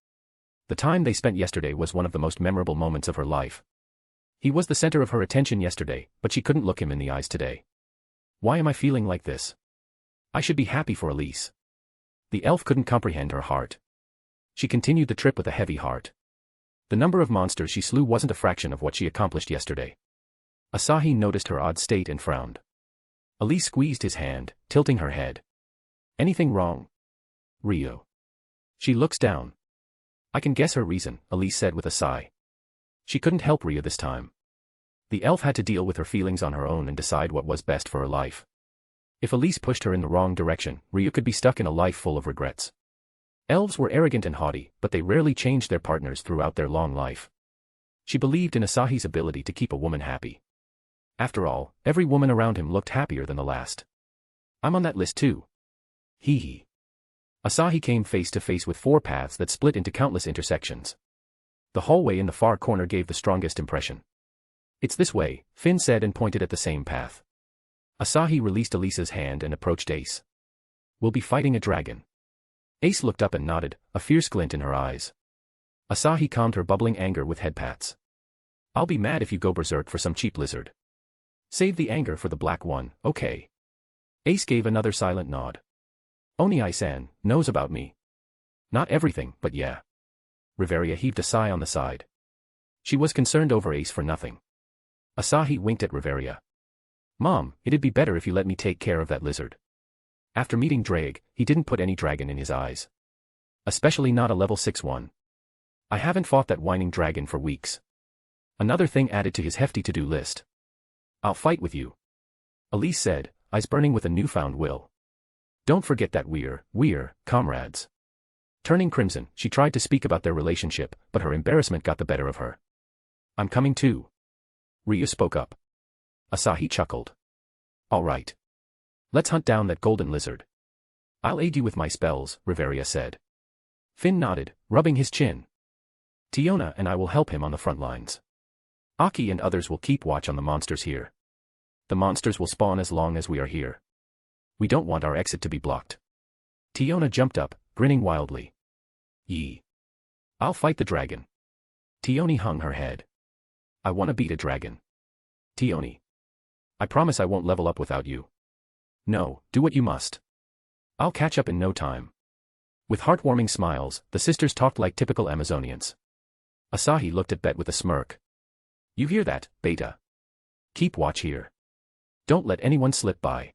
The time they spent yesterday was one of the most memorable moments of her life. He was the center of her attention yesterday, but she couldn't look him in the eyes today. Why am I feeling like this? I should be happy for Elise. The elf couldn't comprehend her heart. She continued the trip with a heavy heart. The number of monsters she slew wasn't a fraction of what she accomplished yesterday. Asahi noticed her odd state and frowned. Elise squeezed his hand, tilting her head. Anything wrong? Ryo. She looks down. I can guess her reason, Elise said with a sigh. She couldn't help Ryo this time. The elf had to deal with her feelings on her own and decide what was best for her life. If Elise pushed her in the wrong direction, Ryo could be stuck in a life full of regrets. Elves were arrogant and haughty, but they rarely changed their partners throughout their long life. She believed in Asahi's ability to keep a woman happy. After all, every woman around him looked happier than the last. I'm on that list too. Hee hee. Asahi came face to face with four paths that split into countless intersections. The hallway in the far corner gave the strongest impression. It's this way, Finn said and pointed at the same path. Asahi released Elisa's hand and approached Ace. We'll be fighting a dragon. Ace looked up and nodded, a fierce glint in her eyes. Asahi calmed her bubbling anger with head pats. I'll be mad if you go berserk for some cheap lizard. Save the anger for the black one, okay. Ace gave another silent nod. Onii-san knows about me. Not everything, but yeah. Riveria heaved a sigh on the side. She was concerned over Ace for nothing. Asahi winked at Riveria. Mom, it'd be better if you let me take care of that lizard. After meeting Drake, he didn't put any dragon in his eyes. Especially not a level 6 one. I haven't fought that whining dragon for weeks. Another thing added to his hefty to-do list. I'll fight with you. Elise said, eyes burning with a newfound will. Don't forget that we're comrades. Turning crimson, she tried to speak about their relationship, but her embarrassment got the better of her. I'm coming too. Ryu spoke up. Asahi chuckled. All right. Let's hunt down that golden lizard. I'll aid you with my spells, Riveria said. Finn nodded, rubbing his chin. Tiona and I will help him on the front lines. Aki and others will keep watch on the monsters here. The monsters will spawn as long as we are here. We don't want our exit to be blocked. Tiona jumped up, grinning wildly. Yee. I'll fight the dragon. Tioni hung her head. I want to beat a dragon. Tioni. I promise I won't level up without you. No, do what you must. I'll catch up in no time. With heartwarming smiles, the sisters talked like typical Amazonians. Asahi looked at Bet with a smirk. You hear that, Beta? Keep watch here. Don't let anyone slip by.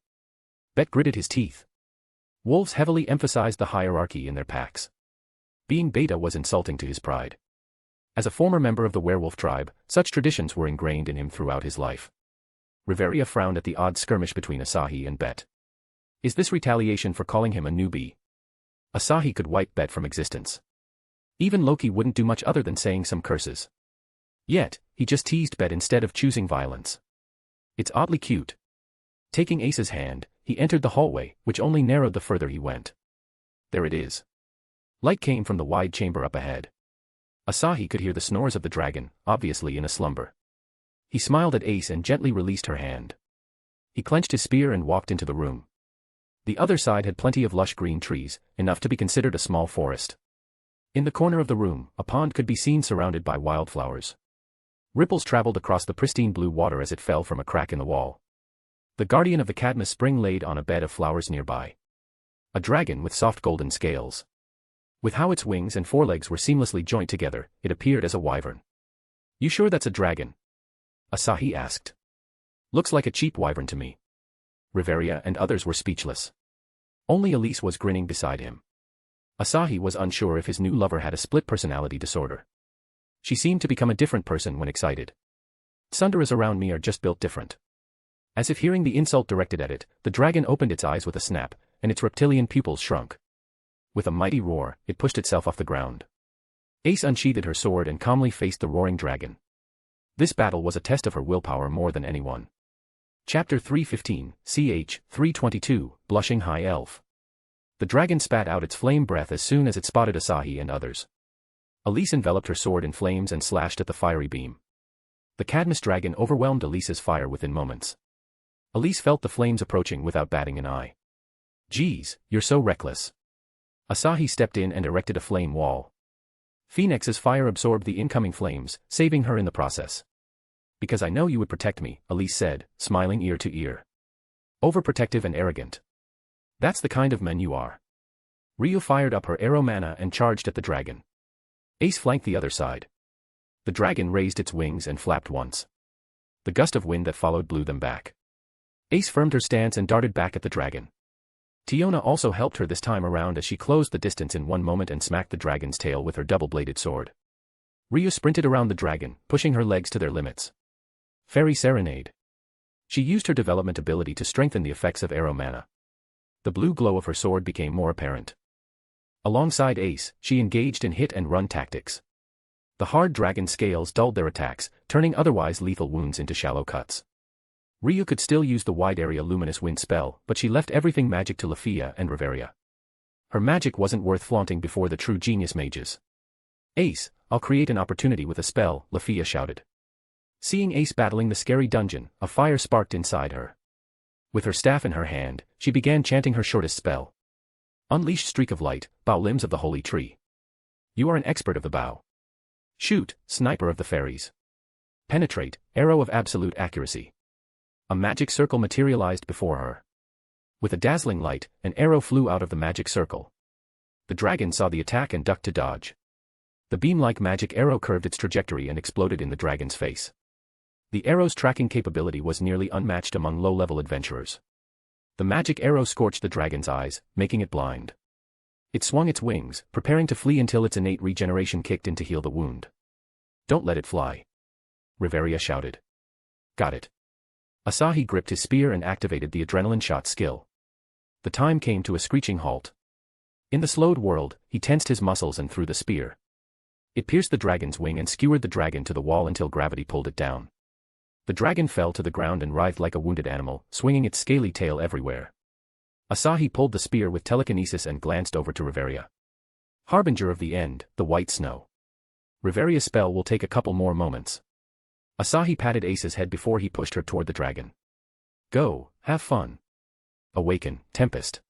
Bet gritted his teeth. Wolves heavily emphasized the hierarchy in their packs. Being Beta was insulting to his pride. As a former member of the werewolf tribe, such traditions were ingrained in him throughout his life. Riveria frowned at the odd skirmish between Asahi and Bet. Is this retaliation for calling him a newbie? Asahi could wipe Bet from existence. Even Loki wouldn't do much other than saying some curses. Yet, he just teased Bet instead of choosing violence. It's oddly cute. Taking Ace's hand, he entered the hallway, which only narrowed the further he went. There it is. Light came from the wide chamber up ahead. Asahi could hear the snores of the dragon, obviously in a slumber. He smiled at Ace and gently released her hand. He clenched his spear and walked into the room. The other side had plenty of lush green trees, enough to be considered a small forest. In the corner of the room, a pond could be seen surrounded by wildflowers. Ripples traveled across the pristine blue water as it fell from a crack in the wall. The guardian of the Cadmus spring laid on a bed of flowers nearby. A dragon with soft golden scales. With how its wings and forelegs were seamlessly joined together, it appeared as a wyvern. You sure that's a dragon? Asahi asked. Looks like a cheap wyvern to me. Riveria and others were speechless. Only Elise was grinning beside him. Asahi was unsure if his new lover had a split personality disorder. She seemed to become a different person when excited. Sundaras around me are just built different. As if hearing the insult directed at it, the dragon opened its eyes with a snap, and its reptilian pupils shrunk. With a mighty roar, it pushed itself off the ground. Ace unsheathed her sword and calmly faced the roaring dragon. This battle was a test of her willpower more than anyone. Chapter 315, ch. 322, Blushing High Elf. The dragon spat out its flame breath as soon as it spotted Asahi and others. Elise enveloped her sword in flames and slashed at the fiery beam. The Cadmus dragon overwhelmed Elise's fire within moments. Elise felt the flames approaching without batting an eye. Geez, you're so reckless. Asahi stepped in and erected a flame wall. Phoenix's fire absorbed the incoming flames, saving her in the process. Because I know you would protect me, Elise said, smiling ear to ear. Overprotective and arrogant. That's the kind of men you are. Ryu fired up her arrow mana and charged at the dragon. Ace flanked the other side. The dragon raised its wings and flapped once. The gust of wind that followed blew them back. Ace firmed her stance and darted back at the dragon. Tiona also helped her this time around as she closed the distance in one moment and smacked the dragon's tail with her double-bladed sword. Ryu sprinted around the dragon, pushing her legs to their limits. Fairy Serenade. She used her development ability to strengthen the effects of arrow mana. The blue glow of her sword became more apparent. Alongside Ace, she engaged in hit-and-run tactics. The hard dragon scales dulled their attacks, turning otherwise lethal wounds into shallow cuts. Ryu could still use the wide-area luminous wind spell, but she left everything magic to Lafia and Riveria. Her magic wasn't worth flaunting before the true genius mages. Ace, I'll create an opportunity with a spell, Lafia shouted. Seeing Ace battling the scary dungeon, a fire sparked inside her. With her staff in her hand, she began chanting her shortest spell. Unleash Streak of Light, bow limbs of the holy tree. You are an expert of the bow. Shoot, sniper of the fairies. Penetrate, arrow of absolute accuracy. A magic circle materialized before her. With a dazzling light, an arrow flew out of the magic circle. The dragon saw the attack and ducked to dodge. The beam-like magic arrow curved its trajectory and exploded in the dragon's face. The arrow's tracking capability was nearly unmatched among low-level adventurers. The magic arrow scorched the dragon's eyes, making it blind. It swung its wings, preparing to flee until its innate regeneration kicked in to heal the wound. "Don't let it fly," Riveria shouted. "Got it." Asahi gripped his spear and activated the adrenaline shot skill. The time came to a screeching halt. In the slowed world, he tensed his muscles and threw the spear. It pierced the dragon's wing and skewered the dragon to the wall until gravity pulled it down. The dragon fell to the ground and writhed like a wounded animal, swinging its scaly tail everywhere. Asahi pulled the spear with telekinesis and glanced over to Riveria. "Harbinger of the end, the white snow. Riveria's spell will take a couple more moments." Asahi patted Ace's head before he pushed her toward the dragon. "Go, have fun. Awaken, Tempest."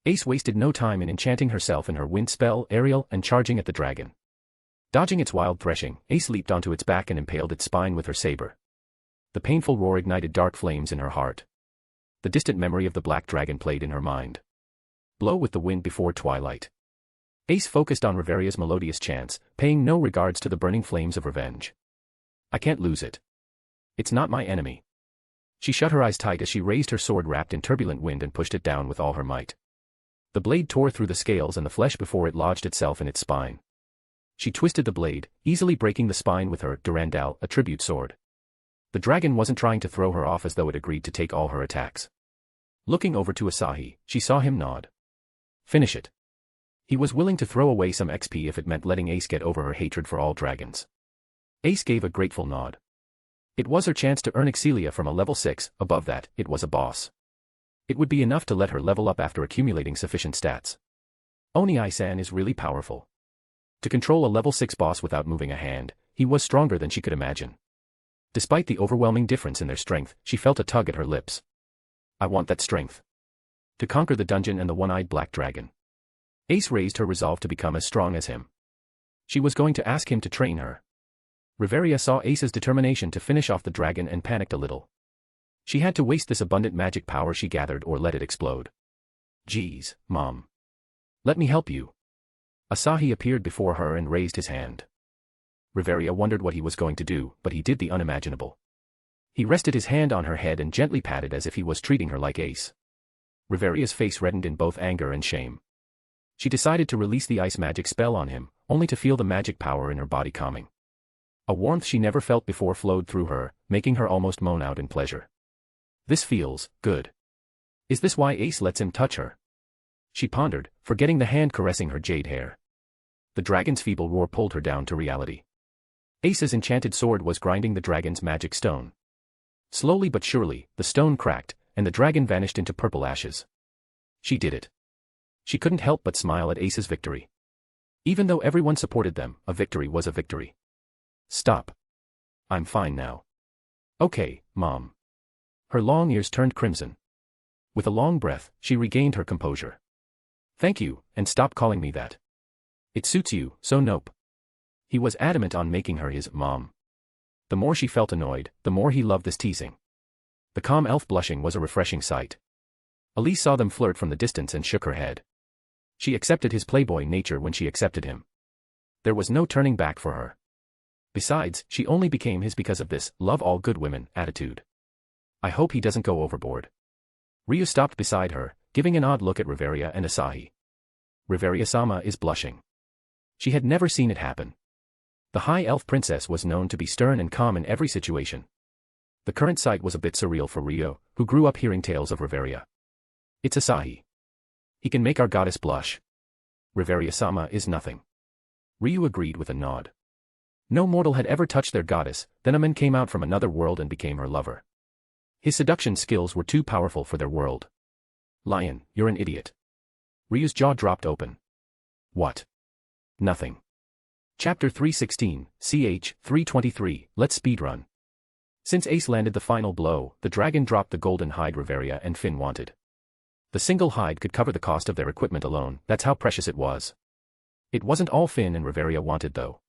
Ace wasted no time in enchanting herself in her wind spell, Aerial, and charging at the dragon. Dodging its wild threshing, Ace leaped onto its back and impaled its spine with her saber. The painful roar ignited dark flames in her heart. The distant memory of the black dragon played in her mind. Blow with the wind before twilight. Ace focused on Riveria's melodious chants, paying no regards to the burning flames of revenge. "I can't lose it. It's not my enemy." She shut her eyes tight as she raised her sword wrapped in turbulent wind and pushed it down with all her might. The blade tore through the scales and the flesh before it lodged itself in its spine. She twisted the blade, easily breaking the spine with her Durandal, a tribute sword. The dragon wasn't trying to throw her off as though it agreed to take all her attacks. Looking over to Asahi, she saw him nod. Finish it. He was willing to throw away some XP if it meant letting Ace get over her hatred for all dragons. Ace gave a grateful nod. It was her chance to earn Exilia from a level 6, above that, it was a boss. It would be enough to let her level up after accumulating sufficient stats. Oni-san is really powerful. To control a level 6 boss without moving a hand, he was stronger than she could imagine. Despite the overwhelming difference in their strength, she felt a tug at her lips. "I want that strength. To conquer the dungeon and the one-eyed black dragon." Ace raised her resolve to become as strong as him. She was going to ask him to train her. Riveria saw Ace's determination to finish off the dragon and panicked a little. She had to waste this abundant magic power she gathered or let it explode. "Geez, Mom. Let me help you." Asahi appeared before her and raised his hand. Riveria wondered what he was going to do, but he did the unimaginable. He rested his hand on her head and gently patted as if he was treating her like Ace. Riveria's face reddened in both anger and shame. She decided to release the ice magic spell on him, only to feel the magic power in her body calming. A warmth she never felt before flowed through her, making her almost moan out in pleasure. "This feels good. Is this why Ace lets him touch her?" She pondered, forgetting the hand caressing her jade hair. The dragon's feeble roar pulled her down to reality. Ace's enchanted sword was grinding the dragon's magic stone. Slowly but surely, the stone cracked, and the dragon vanished into purple ashes. She did it. She couldn't help but smile at Ace's victory. Even though everyone supported them, a victory was a victory. "Stop. I'm fine now." "Okay, Mom." Her long ears turned crimson. With a long breath, she regained her composure. "Thank you, and stop calling me that. It suits you, so nope." He was adamant on making her his mom. The more she felt annoyed, the more he loved this teasing. The calm elf blushing was a refreshing sight. Elise saw them flirt from the distance and shook her head. She accepted his playboy nature when she accepted him. There was no turning back for her. Besides, she only became his because of this love all good women attitude. "I hope he doesn't go overboard." Ryu stopped beside her, giving an odd look at Riveria and Asahi. Riveria-sama is blushing. She had never seen it happen. The high elf princess was known to be stern and calm in every situation. The current sight was a bit surreal for Ryo, who grew up hearing tales of Riveria. "It's Asahi. He can make our goddess blush. Riveria-sama is nothing." Ryu agreed with a nod. No mortal had ever touched their goddess, then a man came out from another world and became her lover. His seduction skills were too powerful for their world. "Lion, you're an idiot." Ryu's jaw dropped open. "What?" "Nothing." Chapter 316, ch. 323, let's speedrun. Since Ace landed the final blow, the dragon dropped the golden hide Riveria and Finn wanted. The single hide could cover the cost of their equipment alone, that's how precious it was. It wasn't all Finn and Riveria wanted though.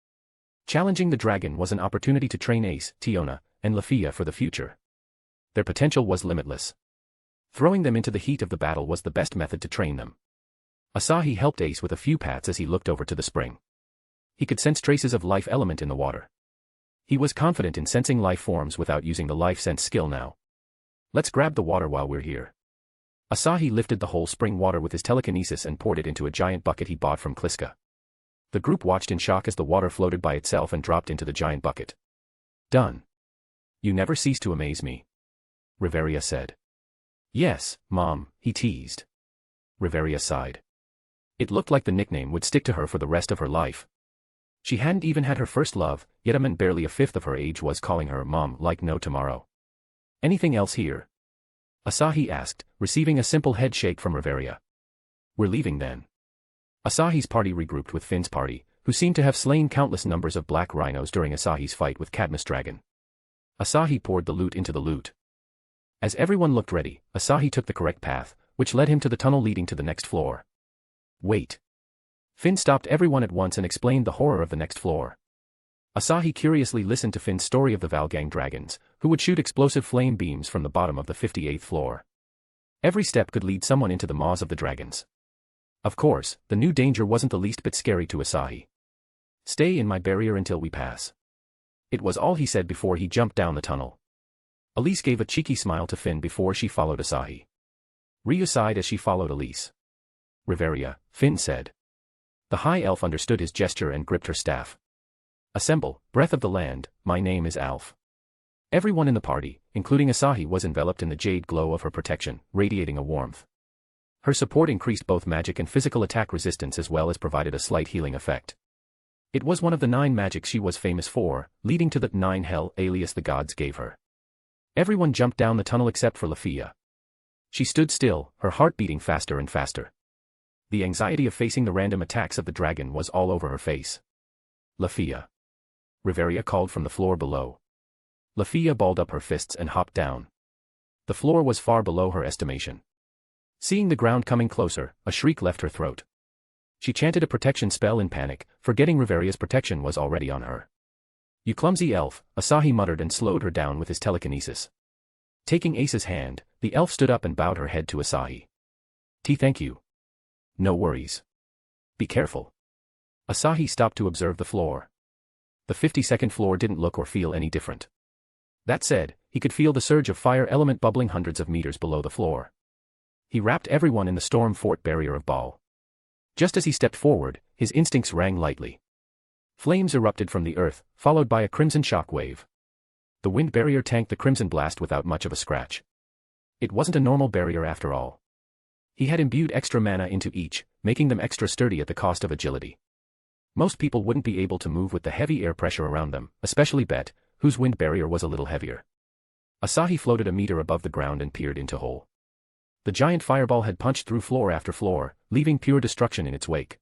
Challenging the dragon was an opportunity to train Ace, Tiona, and Lafia for the future. Their potential was limitless. Throwing them into the heat of the battle was the best method to train them. Asahi helped Ace with a few pats as he looked over to the spring. He could sense traces of life element in the water. He was confident in sensing life forms without using the life sense skill now. Let's grab the water while we're here. Asahi lifted the whole spring water with his telekinesis and poured it into a giant bucket he bought from Cliche. The group watched in shock as the water floated by itself and dropped into the giant bucket. Done. You never cease to amaze me. Riveria said. Yes, Mom, he teased. Riveria sighed. It looked like the nickname would stick to her for the rest of her life. She hadn't even had her first love, yet a man barely a fifth of her age was calling her Mom like no tomorrow. Anything else here? Asahi asked, receiving a simple head shake from Riveria. We're leaving then. Asahi's party regrouped with Finn's party, who seemed to have slain countless numbers of black rhinos during Asahi's fight with Cadmus Dragon. Asahi poured the loot into the loot. As everyone looked ready, Asahi took the correct path, which led him to the tunnel leading to the next floor. Wait. Finn stopped everyone at once and explained the horror of the next floor. Asahi curiously listened to Finn's story of the Valgang dragons, who would shoot explosive flame beams from the bottom of the 58th floor. Every step could lead someone into the maws of the dragons. Of course, the new danger wasn't the least bit scary to Asahi. Stay in my barrier until we pass. It was all he said before he jumped down the tunnel. Elise gave a cheeky smile to Finn before she followed Asahi. Ryu sighed as she followed Elise. Riveria, Finn said. The high elf understood his gesture and gripped her staff. Assemble, Breath of the Land, my name is Alf. Everyone in the party, including Asahi, was enveloped in the jade glow of her protection, radiating a warmth. Her support increased both magic and physical attack resistance as well as provided a slight healing effect. It was one of the 9 magics she was famous for, leading to the 9 hell alias the gods gave her. Everyone jumped down the tunnel except for Lafia. She stood still, her heart beating faster and faster. The anxiety of facing the random attacks of the dragon was all over her face. Lafia. Riveria called from the floor below. Lafia balled up her fists and hopped down. The floor was far below her estimation. Seeing the ground coming closer, a shriek left her throat. She chanted a protection spell in panic, forgetting Riveria's protection was already on her. You clumsy elf, Asahi muttered and slowed her down with his telekinesis. Taking Ace's hand, the elf stood up and bowed her head to Asahi. Thank you. No worries. Be careful. Asahi stopped to observe the floor. The 52nd floor didn't look or feel any different. That said, he could feel the surge of fire element bubbling hundreds of meters below the floor. He wrapped everyone in the storm fort barrier of ball. Just as he stepped forward, his instincts rang lightly. Flames erupted from the earth, followed by a crimson shock wave. The wind barrier tanked the crimson blast without much of a scratch. It wasn't a normal barrier after all. He had imbued extra mana into each, making them extra sturdy at the cost of agility. Most people wouldn't be able to move with the heavy air pressure around them, especially Bet, whose wind barrier was a little heavier. Asahi floated a meter above the ground and peered into hole. The giant fireball had punched through floor after floor, leaving pure destruction in its wake.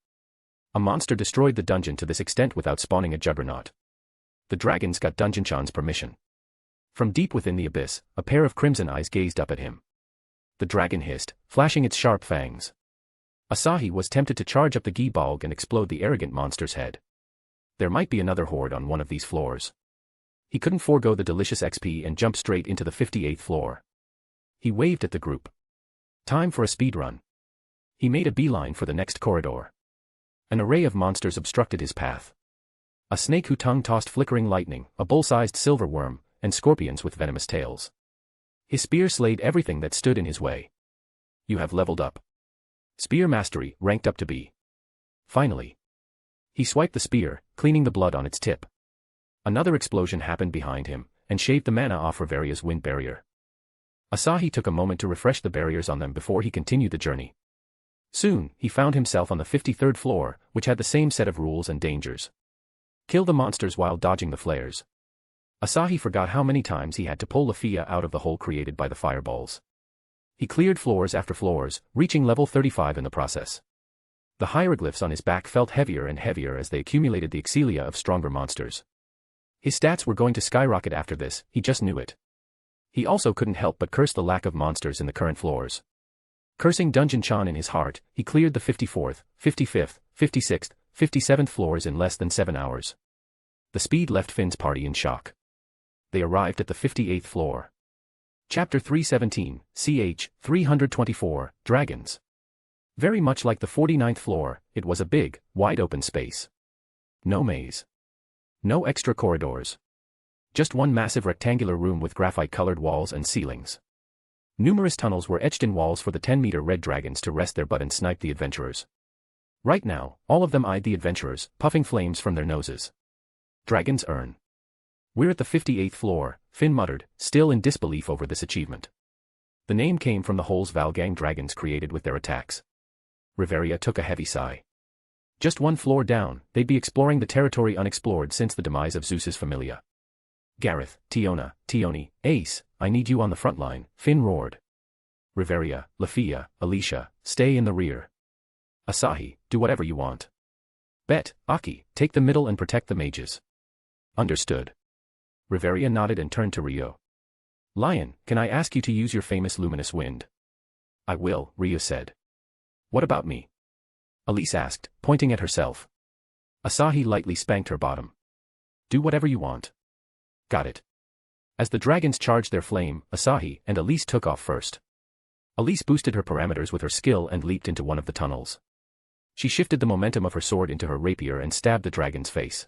A monster destroyed the dungeon to this extent without spawning a juggernaut. The dragons got Dungeon-chan's permission. From deep within the abyss, a pair of crimson eyes gazed up at him. The dragon hissed, flashing its sharp fangs. Asahi was tempted to charge up the Gi-Balg and explode the arrogant monster's head. There might be another horde on one of these floors. He couldn't forego the delicious XP and jump straight into the 58th floor. He waved at the group. Time for a speed run. He made a beeline for the next corridor. An array of monsters obstructed his path. A snake who tongue-tossed flickering lightning, a bull-sized silver worm, and scorpions with venomous tails. His spear slayed everything that stood in his way. You have leveled up. Spear mastery, ranked up to B. Finally. He swiped the spear, cleaning the blood on its tip. Another explosion happened behind him, and shaved the mana off Riveria's wind barrier. Asahi took a moment to refresh the barriers on them before he continued the journey. Soon, he found himself on the 53rd floor, which had the same set of rules and dangers. Kill the monsters while dodging the flares. Asahi forgot how many times he had to pull Lafia out of the hole created by the fireballs. He cleared floors after floors, reaching level 35 in the process. The hieroglyphs on his back felt heavier and heavier as they accumulated the excelia of stronger monsters. His stats were going to skyrocket after this, he just knew it. He also couldn't help but curse the lack of monsters in the current floors. Cursing Dungeon-chan in his heart, he cleared the 54th, 55th, 56th, 57th floors in less than 7 hours. The speed left Finn's party in shock. They arrived at the 58th floor. Chapter 317, ch. 324, Dragons. Very much like the 49th floor, it was a big, wide-open space. No maze. No extra corridors. Just one massive rectangular room with graphite-colored walls and ceilings. Numerous tunnels were etched in walls for the 10-meter red dragons to rest their butt and snipe the adventurers. Right now, all of them eyed the adventurers, puffing flames from their noses. Dragon's Urn. We're at the 58th floor, Finn muttered, still in disbelief over this achievement. The name came from the holes Valgang dragons created with their attacks. Riveria took a heavy sigh. Just one floor down, they'd be exploring the territory unexplored since the demise of Zeus's Familia. Gareth, Tioni, Ace, I need you on the front line, Finn roared. Riveria, Lafia, Alicia, stay in the rear. Asahi, do whatever you want. Bet, Aki, take the middle and protect the mages. Understood. Riveria nodded and turned to Rio. Lion, can I ask you to use your famous luminous wind? I will, Rio said. What about me? Elise asked, pointing at herself. Asahi lightly spanked her bottom. Do whatever you want. Got it. As the dragons charged their flame, Asahi and Elise took off first. Elise boosted her parameters with her skill and leaped into one of the tunnels. She shifted the momentum of her sword into her rapier and stabbed the dragon's face.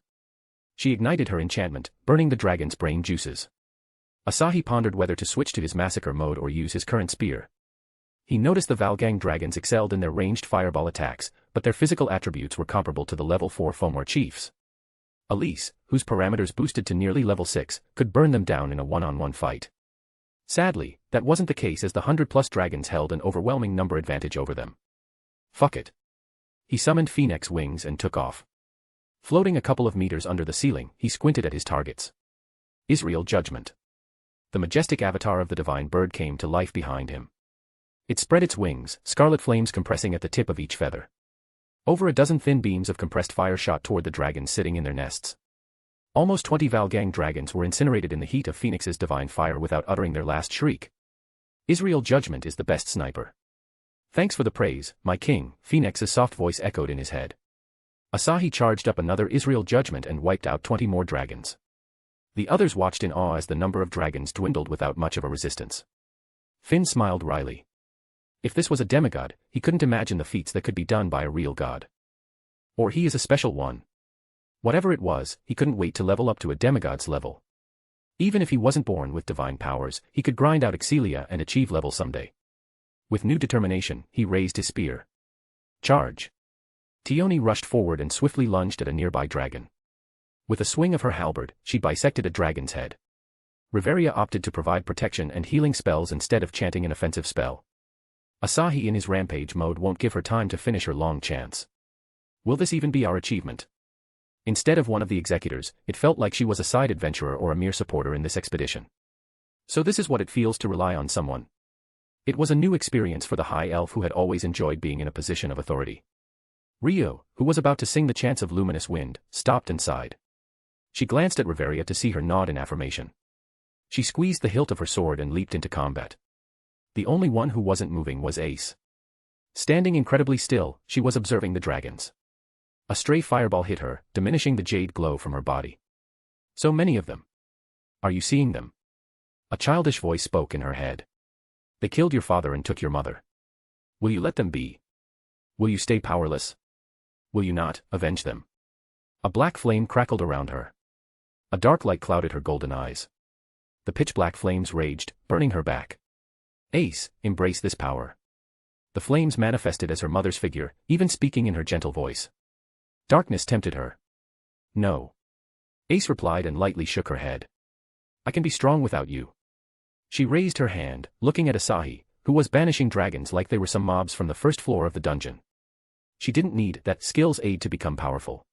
She ignited her enchantment, burning the dragon's brain juices. Asahi pondered whether to switch to his massacre mode or use his current spear. He noticed the Valgang dragons excelled in their ranged fireball attacks, but their physical attributes were comparable to the level 4 Fomor chiefs. Elise, whose parameters boosted to nearly level 6, could burn them down in a one-on-one fight. Sadly, that wasn't the case as the 100-plus dragons held an overwhelming number advantage over them. Fuck it. He summoned Phoenix wings and took off. Floating a couple of meters under the ceiling, he squinted at his targets. Israel Judgment. The majestic avatar of the divine bird came to life behind him. It spread its wings, scarlet flames compressing at the tip of each feather. Over a dozen thin beams of compressed fire shot toward the dragons sitting in their nests. Almost 20 Valgang dragons were incinerated in the heat of Phoenix's divine fire without uttering their last shriek. Israel Judgment is the best sniper. Thanks for the praise, my king, Phoenix's soft voice echoed in his head. Asahi charged up another Israel Judgment and wiped out 20 more dragons. The others watched in awe as the number of dragons dwindled without much of a resistance. Finn smiled wryly. If this was a demigod, he couldn't imagine the feats that could be done by a real god. Or he is a special one. Whatever it was, he couldn't wait to level up to a demigod's level. Even if he wasn't born with divine powers, he could grind out Excelia and achieve level someday. With new determination, he raised his spear. Charge. Tioni rushed forward and swiftly lunged at a nearby dragon. With a swing of her halberd, she bisected a dragon's head. Riveria opted to provide protection and healing spells instead of chanting an offensive spell. Asahi in his rampage mode won't give her time to finish her long chants. Will this even be our achievement? Instead of one of the executors, it felt like she was a side adventurer or a mere supporter in this expedition. So this is what it feels to rely on someone. It was a new experience for the high elf who had always enjoyed being in a position of authority. Rio, who was about to sing the chants of luminous wind, stopped and sighed. She glanced at Riveria to see her nod in affirmation. She squeezed the hilt of her sword and leaped into combat. The only one who wasn't moving was Ace. Standing incredibly still, she was observing the dragons. A stray fireball hit her, diminishing the jade glow from her body. So many of them. Are you seeing them? A childish voice spoke in her head. They killed your father and took your mother. Will you let them be? Will you stay powerless? Will you not avenge them? A black flame crackled around her. A dark light clouded her golden eyes. The pitch-black flames raged, burning her back. Ace, embrace this power. The flames manifested as her mother's figure, even speaking in her gentle voice. Darkness tempted her. No. Ace replied and lightly shook her head. I can be strong without you. She raised her hand, looking at Asahi, who was banishing dragons like they were some mobs from the first floor of the dungeon. She didn't need that skill's aid to become powerful.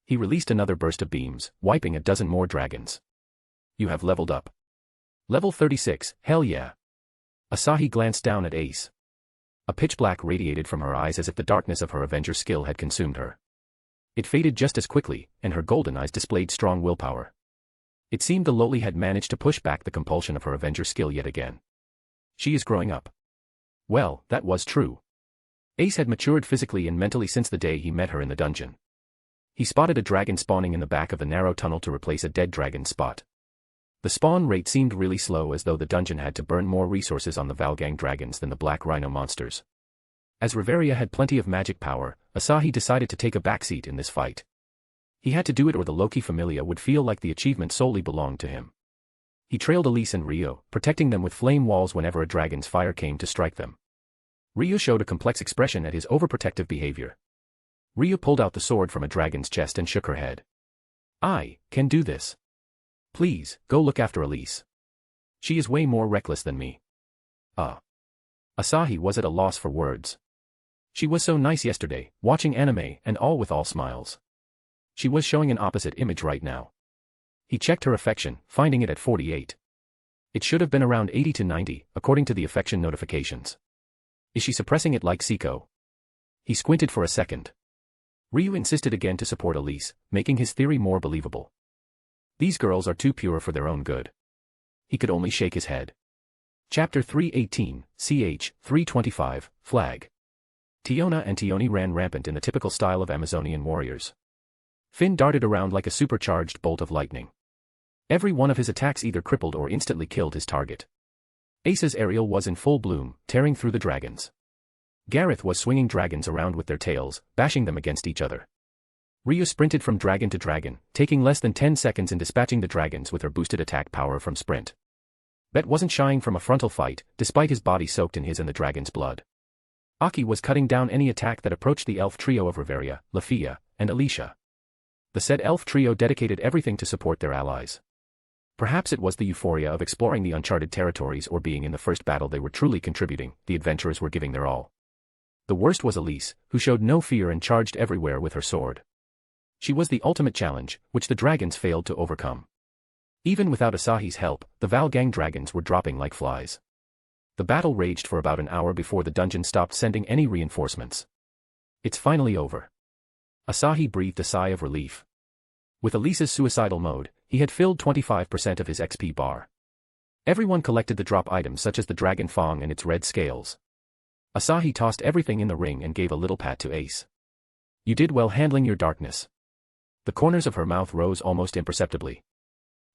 He released another burst of beams, wiping a dozen more dragons. You have leveled up. Level 36, hell yeah. Asahi glanced down at Ace. A pitch black radiated from her eyes as if the darkness of her Avenger skill had consumed her. It faded just as quickly, and her golden eyes displayed strong willpower. It seemed the lowly had managed to push back the compulsion of her Avenger skill yet again. She is growing up. Well, that was true. Ace had matured physically and mentally since the day he met her in the dungeon. He spotted a dragon spawning in the back of the narrow tunnel to replace a dead dragon's spot. The spawn rate seemed really slow, as though the dungeon had to burn more resources on the Valgang dragons than the black rhino monsters. As Riveria had plenty of magic power, Asahi decided to take a backseat in this fight. He had to do it, or the Loki Familia would feel like the achievement solely belonged to him. He trailed Elise and Ryo, protecting them with flame walls whenever a dragon's fire came to strike them. Ryo showed a complex expression at his overprotective behavior. Ryo pulled out the sword from a dragon's chest and shook her head. "I can do this. Please, go look after Elise. She is way more reckless than me." Asahi was at a loss for words. She was so nice yesterday, watching anime and all with all smiles. She was showing an opposite image right now. He checked her affection, finding it at 48. It should have been around 80 to 90, according to the affection notifications. Is she suppressing it like Seiko? He squinted for a second. Ryu insisted again to support Elise, making his theory more believable. These girls are too pure for their own good. He could only shake his head. Chapter 318, ch. 325, Flag. Tiona and Tioni ran rampant in the typical style of Amazonian warriors. Finn darted around like a supercharged bolt of lightning. Every one of his attacks either crippled or instantly killed his target. Ace's aerial was in full bloom, tearing through the dragons. Gareth was swinging dragons around with their tails, bashing them against each other. Ryu sprinted from dragon to dragon, taking less than 10 seconds in dispatching the dragons with her boosted attack power from sprint. Bet wasn't shying from a frontal fight, despite his body soaked in his and the dragon's blood. Aki was cutting down any attack that approached the elf trio of Riveria, Lafia, and Alicia. The said elf trio dedicated everything to support their allies. Perhaps it was the euphoria of exploring the uncharted territories or being in the first battle they were truly contributing, the adventurers were giving their all. The worst was Elise, who showed no fear and charged everywhere with her sword. She was the ultimate challenge, which the dragons failed to overcome. Even without Asahi's help, the Valgang dragons were dropping like flies. The battle raged for about an hour before the dungeon stopped sending any reinforcements. It's finally over. Asahi breathed a sigh of relief. With Elise's suicidal mode, he had filled 25% of his XP bar. Everyone collected the drop items such as the dragon fang and its red scales. Asahi tossed everything in the ring and gave a little pat to Ace. "You did well handling your darkness." The corners of her mouth rose almost imperceptibly.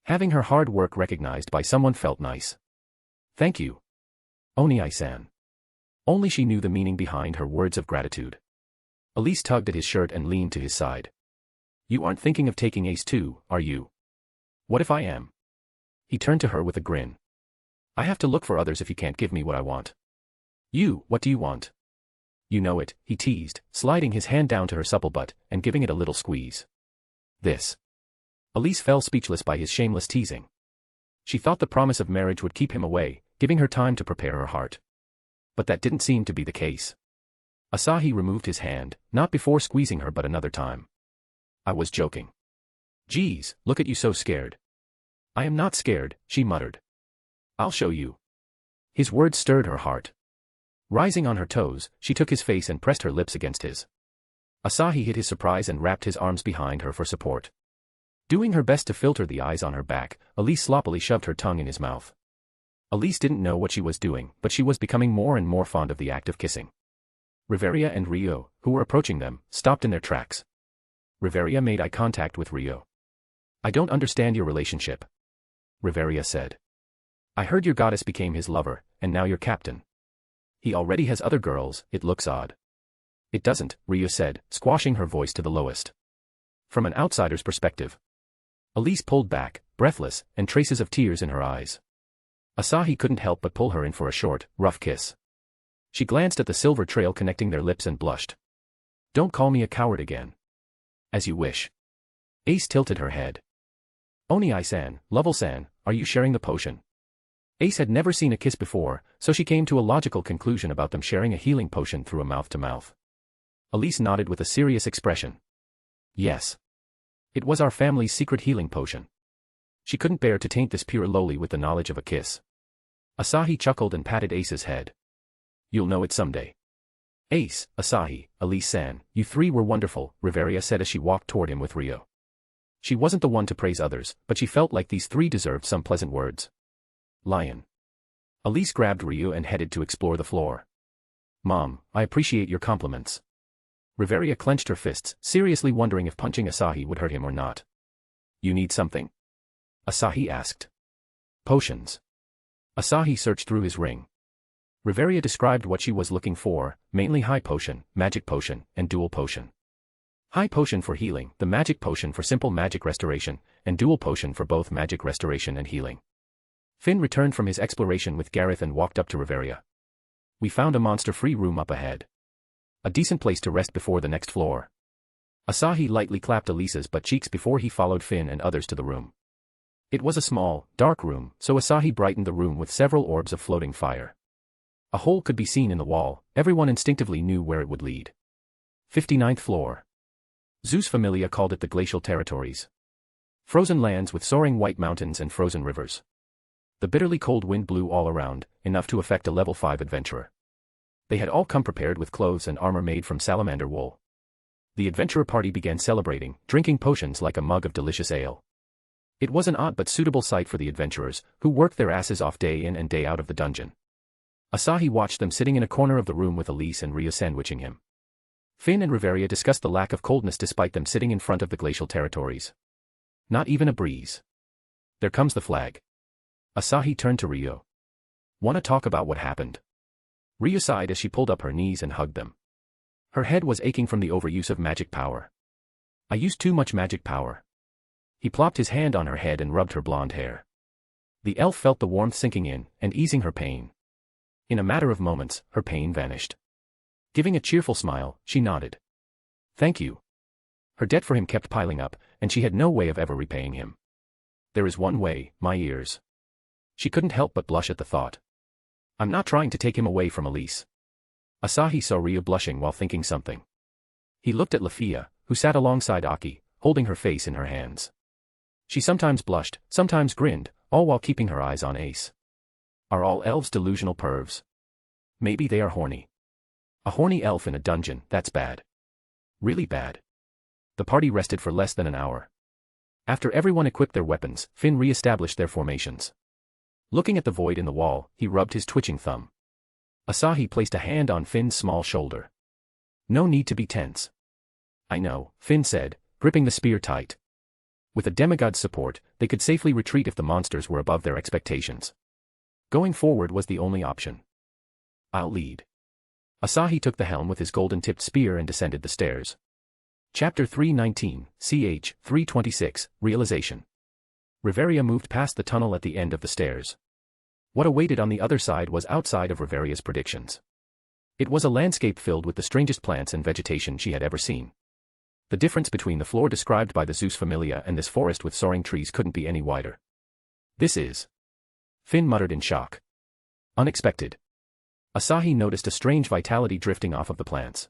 Having her hard work recognized by someone felt nice. "Thank you, Oni-san." Only she knew the meaning behind her words of gratitude. Elise tugged at his shirt and leaned to his side. "You aren't thinking of taking Ace too, are you?" "What if I am?" He turned to her with a grin. "I have to look for others if you can't give me what I want." What do you want?" "You know it," he teased, sliding his hand down to her supple butt and giving it a little squeeze. "This." Elise fell speechless by his shameless teasing. She thought the promise of marriage would keep him away, giving her time to prepare her heart. But that didn't seem to be the case. Asahi removed his hand, not before squeezing her but another time. "I was joking." "Geez, look at you so scared." "I am not scared," she muttered. "I'll show you." His words stirred her heart. Rising on her toes, she took his face and pressed her lips against his. Asahi hid his surprise and wrapped his arms behind her for support. Doing her best to filter the eyes on her back, Elise sloppily shoved her tongue in his mouth. Elise didn't know what she was doing, but she was becoming more and more fond of the act of kissing. Riveria and Ryo, who were approaching them, stopped in their tracks. Riveria made eye contact with Ryo. "I don't understand your relationship," Riveria said. "I heard your goddess became his lover, and now your captain. He already has other girls, it looks odd." "It doesn't," Ryo said, squashing her voice to the lowest. "From an outsider's perspective." Elise pulled back, breathless, and traces of tears in her eyes. Asahi couldn't help but pull her in for a short, rough kiss. She glanced at the silver trail connecting their lips and blushed. "Don't call me a coward again." "As you wish." Ace tilted her head. "Oni-san, Lovell-san, are you sharing the potion?" Ace had never seen a kiss before, so she came to a logical conclusion about them sharing a healing potion through a mouth-to-mouth. Elise nodded with a serious expression. "Yes. It was our family's secret healing potion." She couldn't bear to taint this pure lowly with the knowledge of a kiss. Asahi chuckled and patted Ace's head. "You'll know it someday." "Ace, Asahi, Elise-san, you three were wonderful," Riveria said as she walked toward him with Ryo. She wasn't the one to praise others, but she felt like these three deserved some pleasant words. "Lion." Elise grabbed Ryo and headed to explore the floor. "Mom, I appreciate your compliments." Riveria clenched her fists, seriously wondering if punching Asahi would hurt him or not. "You need something?" Asahi asked. Potions. Asahi searched through his ring. Riveria described what she was looking for, mainly high potion, magic potion, and dual potion. High potion for healing, the magic potion for simple magic restoration, and dual potion for both magic restoration and healing. Finn returned from his exploration with Gareth and walked up to Riveria. We found a monster-free room up ahead. A decent place to rest before the next floor. Asahi lightly clapped Elisa's butt cheeks before he followed Finn and others to the room. It was a small, dark room, so Asahi brightened the room with several orbs of floating fire. A hole could be seen in the wall, everyone instinctively knew where it would lead. 59th floor. Zeus Familia called it the glacial territories. Frozen lands with soaring white mountains and frozen rivers. The bitterly cold wind blew all around, enough to affect a level 5 adventurer. They had all come prepared with clothes and armor made from salamander wool. The adventurer party began celebrating, drinking potions like a mug of delicious ale. It was an odd but suitable sight for the adventurers, who worked their asses off day in and day out of the dungeon. Asahi watched them sitting in a corner of the room with Elise and Rhea sandwiching him. Finn and Riveria discussed the lack of coldness despite them sitting in front of the glacial territories. Not even a breeze. There comes the flag. Asahi turned to Ryo. Wanna talk about what happened? Ryo sighed as she pulled up her knees and hugged them. Her head was aching from the overuse of magic power. I used too much magic power. He plopped his hand on her head and rubbed her blonde hair. The elf felt the warmth sinking in and easing her pain. In a matter of moments, her pain vanished. Giving a cheerful smile, she nodded. Thank you. Her debt for him kept piling up, and she had no way of ever repaying him. There is one way, my ears. She couldn't help but blush at the thought. I'm not trying to take him away from Elise. Asahi saw Ryo blushing while thinking something. He looked at Lafia, who sat alongside Aki, holding her face in her hands. She sometimes blushed, sometimes grinned, all while keeping her eyes on Ace. Are all elves delusional pervs? Maybe they are horny. A horny elf in a dungeon, that's bad. Really bad. The party rested for less than an hour. After everyone equipped their weapons, Finn re-established their formations. Looking at the void in the wall, he rubbed his twitching thumb. Asahi placed a hand on Finn's small shoulder. No need to be tense. I know, Finn said, gripping the spear tight. With a demigod's support, they could safely retreat if the monsters were above their expectations. Going forward was the only option. I'll lead. Asahi took the helm with his golden-tipped spear and descended the stairs. Chapter 319, ch. 326, Realization. Riveria moved past the tunnel at the end of the stairs. What awaited on the other side was outside of Riveria's predictions. It was a landscape filled with the strangest plants and vegetation she had ever seen. The difference between the floor described by the Zeus Familia and this forest with soaring trees couldn't be any wider. This is... Finn muttered in shock. Unexpected. Asahi noticed a strange vitality drifting off of the plants.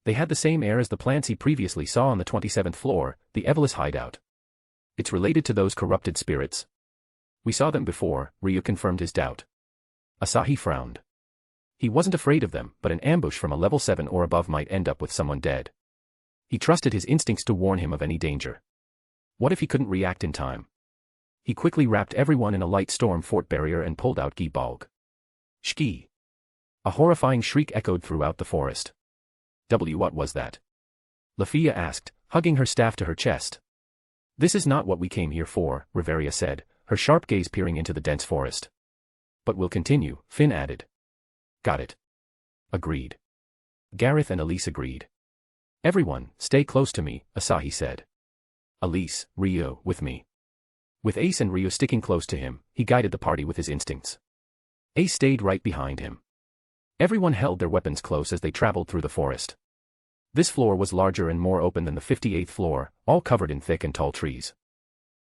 They had the same air as the plants he previously saw on the 27th floor, the Evelys hideout. It's related to those corrupted spirits. We saw them before, Ryo confirmed his doubt. Asahi frowned. He wasn't afraid of them, but an ambush from a level 7 or above might end up with someone dead. He trusted his instincts to warn him of any danger. What if he couldn't react in time? He quickly wrapped everyone in a light storm fort barrier and pulled out Gi Balg. Shki. A horrifying shriek echoed throughout the forest. What was that? Lafia asked, hugging her staff to her chest. This is not what we came here for, Riveria said, her sharp gaze peering into the dense forest. But we'll continue, Finn added. Got it. Agreed. Gareth and Elise agreed. Everyone, stay close to me, Asahi said. Elise, Ryo, with me. With Ace and Ryo sticking close to him, he guided the party with his instincts. Ace stayed right behind him. Everyone held their weapons close as they traveled through the forest. This floor was larger and more open than the 58th floor, all covered in thick and tall trees.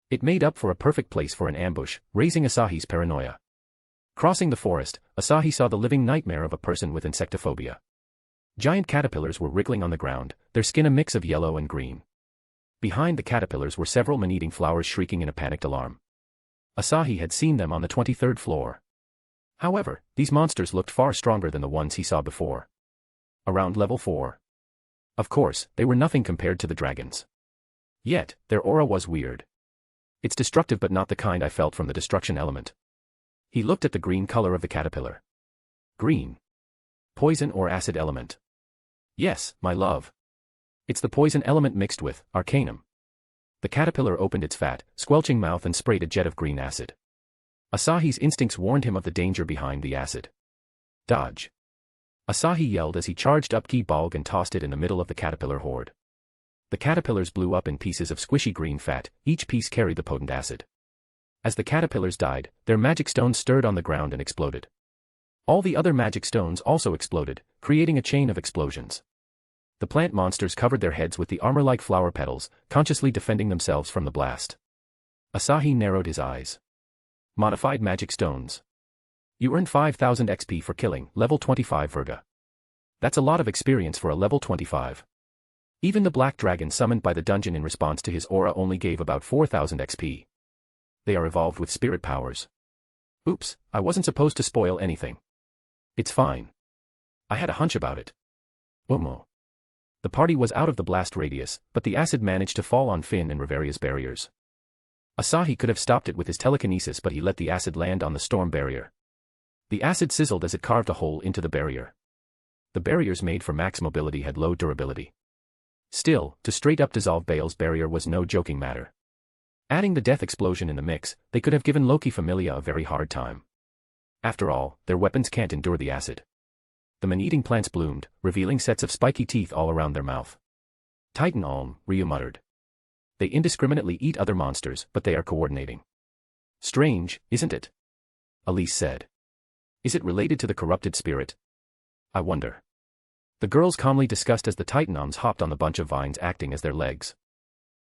It made up for a perfect place for an ambush, raising Asahi's paranoia. Crossing the forest, Asahi saw the living nightmare of a person with insectophobia. Giant caterpillars were wriggling on the ground, their skin a mix of yellow and green. Behind the caterpillars were several man-eating flowers shrieking in a panicked alarm. Asahi had seen them on the 23rd floor. However, these monsters looked far stronger than the ones he saw before. Around level 4. Of course, they were nothing compared to the dragons. Yet, their aura was weird. It's destructive but not the kind I felt from the destruction element. He looked at the green color of the caterpillar. Green. Poison or acid element. Yes, my love. It's the poison element mixed with arcanum. The caterpillar opened its fat, squelching mouth and sprayed a jet of green acid. Asahi's instincts warned him of the danger behind the acid. Dodge. Asahi yelled as he charged up Ki-Balg and tossed it in the middle of the caterpillar horde. The caterpillars blew up in pieces of squishy green fat, each piece carried the potent acid. As the caterpillars died, their magic stones stirred on the ground and exploded. All the other magic stones also exploded, creating a chain of explosions. The plant monsters covered their heads with the armor-like flower petals, consciously defending themselves from the blast. Asahi narrowed his eyes. Modified magic stones. You earn 5000 XP for killing, level 25 Virga. That's a lot of experience for a level 25. Even the black dragon summoned by the dungeon in response to his aura only gave about 4000 XP. They are evolved with spirit powers. Oops, I wasn't supposed to spoil anything. It's fine. I had a hunch about it. Umo. The party was out of the blast radius, but the acid managed to fall on Finn and Riveria's barriers. Asahi could have stopped it with his telekinesis, but he let the acid land on the storm barrier. The acid sizzled as it carved a hole into the barrier. The barriers made for max mobility had low durability. Still, to straight-up dissolve Bale's barrier was no joking matter. Adding the death explosion in the mix, they could have given Loki Familia a very hard time. After all, their weapons can't endure the acid. The man-eating plants bloomed, revealing sets of spiky teeth all around their mouth. Titan Alm, Ryu muttered. They indiscriminately eat other monsters, but they are coordinating. Strange, isn't it? Elise said. Is it related to the corrupted spirit? I wonder. The girls calmly discussed as the Titan Alms hopped on the bunch of vines acting as their legs.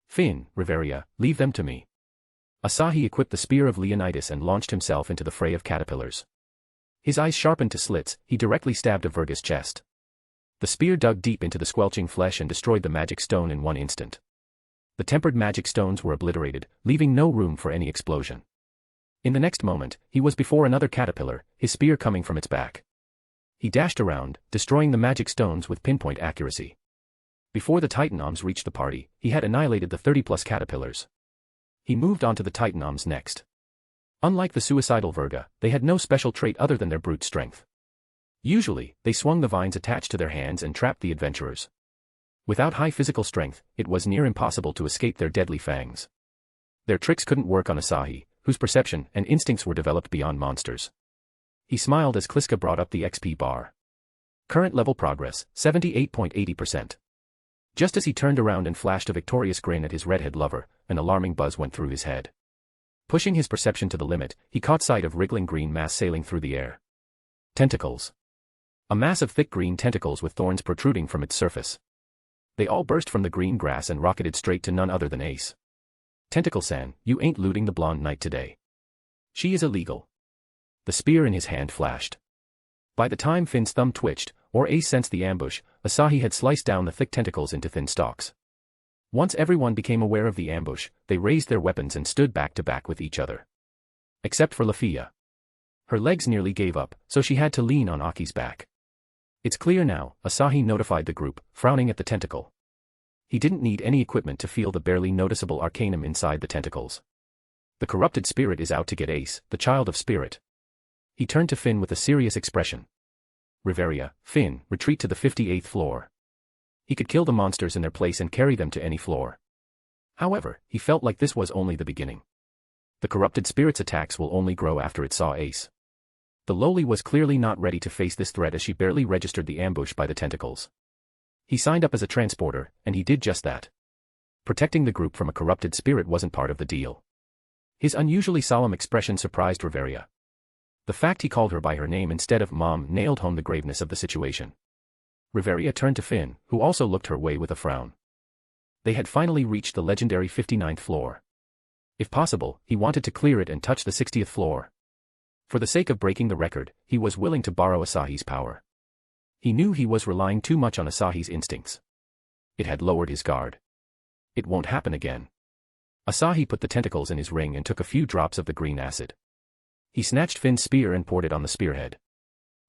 Finn, Riveria, leave them to me. Asahi equipped the Spear of Leonidas and launched himself into the fray of caterpillars. His eyes sharpened to slits, he directly stabbed a Virga's chest. The spear dug deep into the squelching flesh and destroyed the magic stone in one instant. The tempered magic stones were obliterated, leaving no room for any explosion. In the next moment, he was before another caterpillar, his spear coming from its back. He dashed around, destroying the magic stones with pinpoint accuracy. Before the Titan Alms reached the party, he had annihilated the 30-plus caterpillars. He moved on to the Titan Alms next. Unlike the suicidal Virga, they had no special trait other than their brute strength. Usually, they swung the vines attached to their hands and trapped the adventurers. Without high physical strength, it was near impossible to escape their deadly fangs. Their tricks couldn't work on Asahi, whose perception and instincts were developed beyond monsters. He smiled as Kliska brought up the XP bar. Current level progress, 78.80%. Just as he turned around and flashed a victorious grin at his redhead lover, an alarming buzz went through his head. Pushing his perception to the limit, he caught sight of wriggling green mass sailing through the air. Tentacles. A mass of thick green tentacles with thorns protruding from its surface. They all burst from the green grass and rocketed straight to none other than Ace. Tentacle-san, you ain't looting the blonde knight today. She is illegal. The spear in his hand flashed. By the time Finn's thumb twitched, or Ace sensed the ambush, Asahi had sliced down the thick tentacles into thin stalks. Once everyone became aware of the ambush, they raised their weapons and stood back to back with each other. Except for Lafia. Her legs nearly gave up, so she had to lean on Aki's back. It's clear now, Asahi notified the group, frowning at the tentacle. He didn't need any equipment to feel the barely noticeable arcanum inside the tentacles. The corrupted spirit is out to get Ace, the child of spirit. He turned to Finn with a serious expression. Riveria, Finn, retreat to the 58th floor. He could kill the monsters in their place and carry them to any floor. However, he felt like this was only the beginning. The corrupted spirit's attacks will only grow after it saw Ace. The lowly was clearly not ready to face this threat as she barely registered the ambush by the tentacles. He signed up as a transporter, and he did just that. Protecting the group from a corrupted spirit wasn't part of the deal. His unusually solemn expression surprised Riveria. The fact he called her by her name instead of Mom nailed home the graveness of the situation. Riveria turned to Finn, who also looked her way with a frown. They had finally reached the legendary 59th floor. If possible, he wanted to clear it and touch the 60th floor. For the sake of breaking the record, he was willing to borrow Asahi's power. He knew he was relying too much on Asahi's instincts. It had lowered his guard. It won't happen again. Asahi put the tentacles in his ring and took a few drops of the green acid. He snatched Finn's spear and poured it on the spearhead.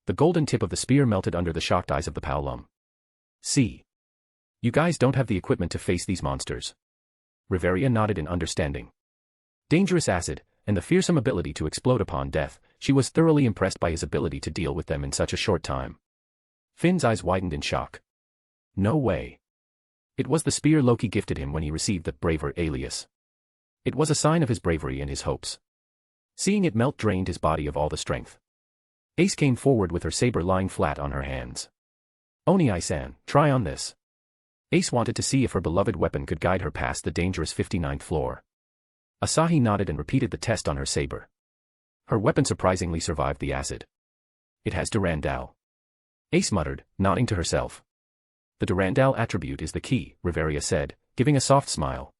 The golden tip of the spear melted under the shocked eyes of the Paolum. See. You guys don't have the equipment to face these monsters. Riveria nodded in understanding. Dangerous acid, and the fearsome ability to explode upon death, she was thoroughly impressed by his ability to deal with them in such a short time. Finn's eyes widened in shock. No way. It was the spear Loki gifted him when he received the Braver alias. It was a sign of his bravery and his hopes. Seeing it melt drained his body of all the strength. Ace came forward with her saber lying flat on her hands. Oni-san, try on this. Ace wanted to see if her beloved weapon could guide her past the dangerous 59th floor. Asahi nodded and repeated the test on her saber. Her weapon surprisingly survived the acid. It has Durandal. Ace muttered, nodding to herself. The Durandal attribute is the key, Riveria said, giving a soft smile.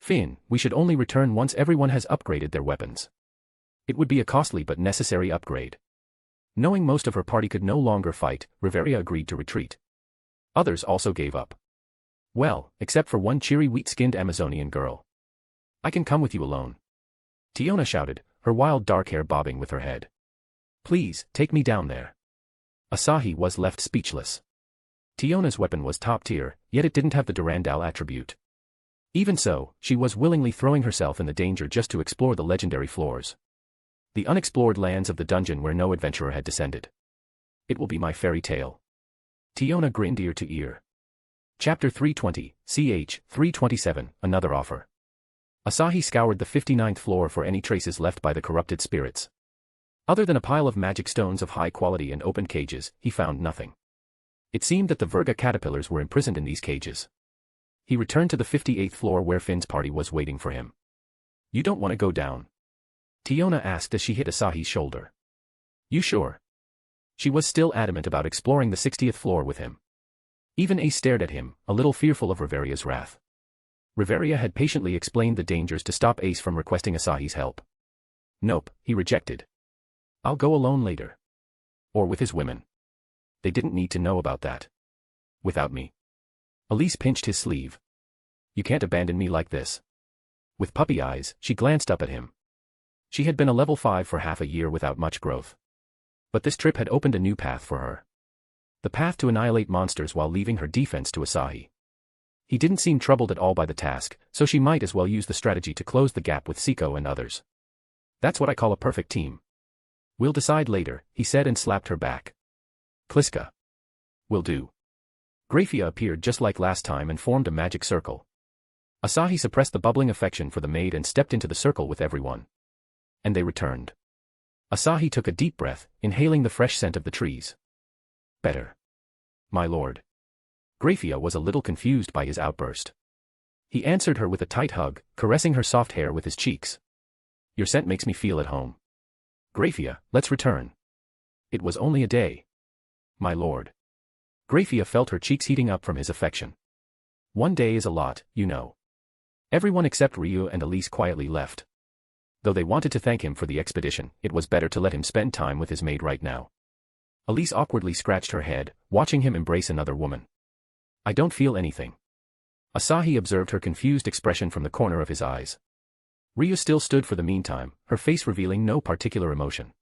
Finn, we should only return once everyone has upgraded their weapons. It would be a costly but necessary upgrade. Knowing most of her party could no longer fight, Riveria agreed to retreat. Others also gave up. Well, except for one cheery wheat-skinned Amazonian girl. I can come with you alone. Tiona shouted, her wild dark hair bobbing with her head. Please, take me down there. Asahi was left speechless. Tiona's weapon was top tier, yet it didn't have the Durandal attribute. Even so, she was willingly throwing herself in the danger just to explore the legendary floors. The unexplored lands of the dungeon where no adventurer had descended. It will be my fairy tale. Tiona grinned ear to ear. Chapter 320, ch. 327, another offer. Asahi scoured the 59th floor for any traces left by the corrupted spirits. Other than a pile of magic stones of high quality and open cages, he found nothing. It seemed that the Virga caterpillars were imprisoned in these cages. He returned to the 58th floor where Finn's party was waiting for him. You don't want to go down? Tiona asked as she hit Asahi's shoulder. You sure? She was still adamant about exploring the 60th floor with him. Even Ace stared at him, a little fearful of Riveria's wrath. Riveria had patiently explained the dangers to stop Ace from requesting Asahi's help. Nope, he rejected. I'll go alone later. Or with his women. They didn't need to know about that. Without me. Elise pinched his sleeve. You can't abandon me like this. With puppy eyes, she glanced up at him. She had been a level 5 for half a year without much growth. But this trip had opened a new path for her. The path to annihilate monsters while leaving her defense to Asahi. He didn't seem troubled at all by the task, so she might as well use the strategy to close the gap with Siko and others. That's what I call a perfect team. We'll decide later, he said and slapped her back. Kliska. Will do. Grafia appeared just like last time and formed a magic circle. Asahi suppressed the bubbling affection for the maid and stepped into the circle with everyone. And they returned. Asahi took a deep breath, inhaling the fresh scent of the trees. Better. My lord. Grafia was a little confused by his outburst. He answered her with a tight hug, caressing her soft hair with his cheeks. Your scent makes me feel at home. Grafia, let's return. It was only a day. My lord. Grafia felt her cheeks heating up from his affection. One day is a lot, you know. Everyone except Ryu and Elise quietly left. Though they wanted to thank him for the expedition, it was better to let him spend time with his maid right now. Elise awkwardly scratched her head, watching him embrace another woman. I don't feel anything. Asahi observed her confused expression from the corner of his eyes. Ryu still stood for the meantime, her face revealing no particular emotion.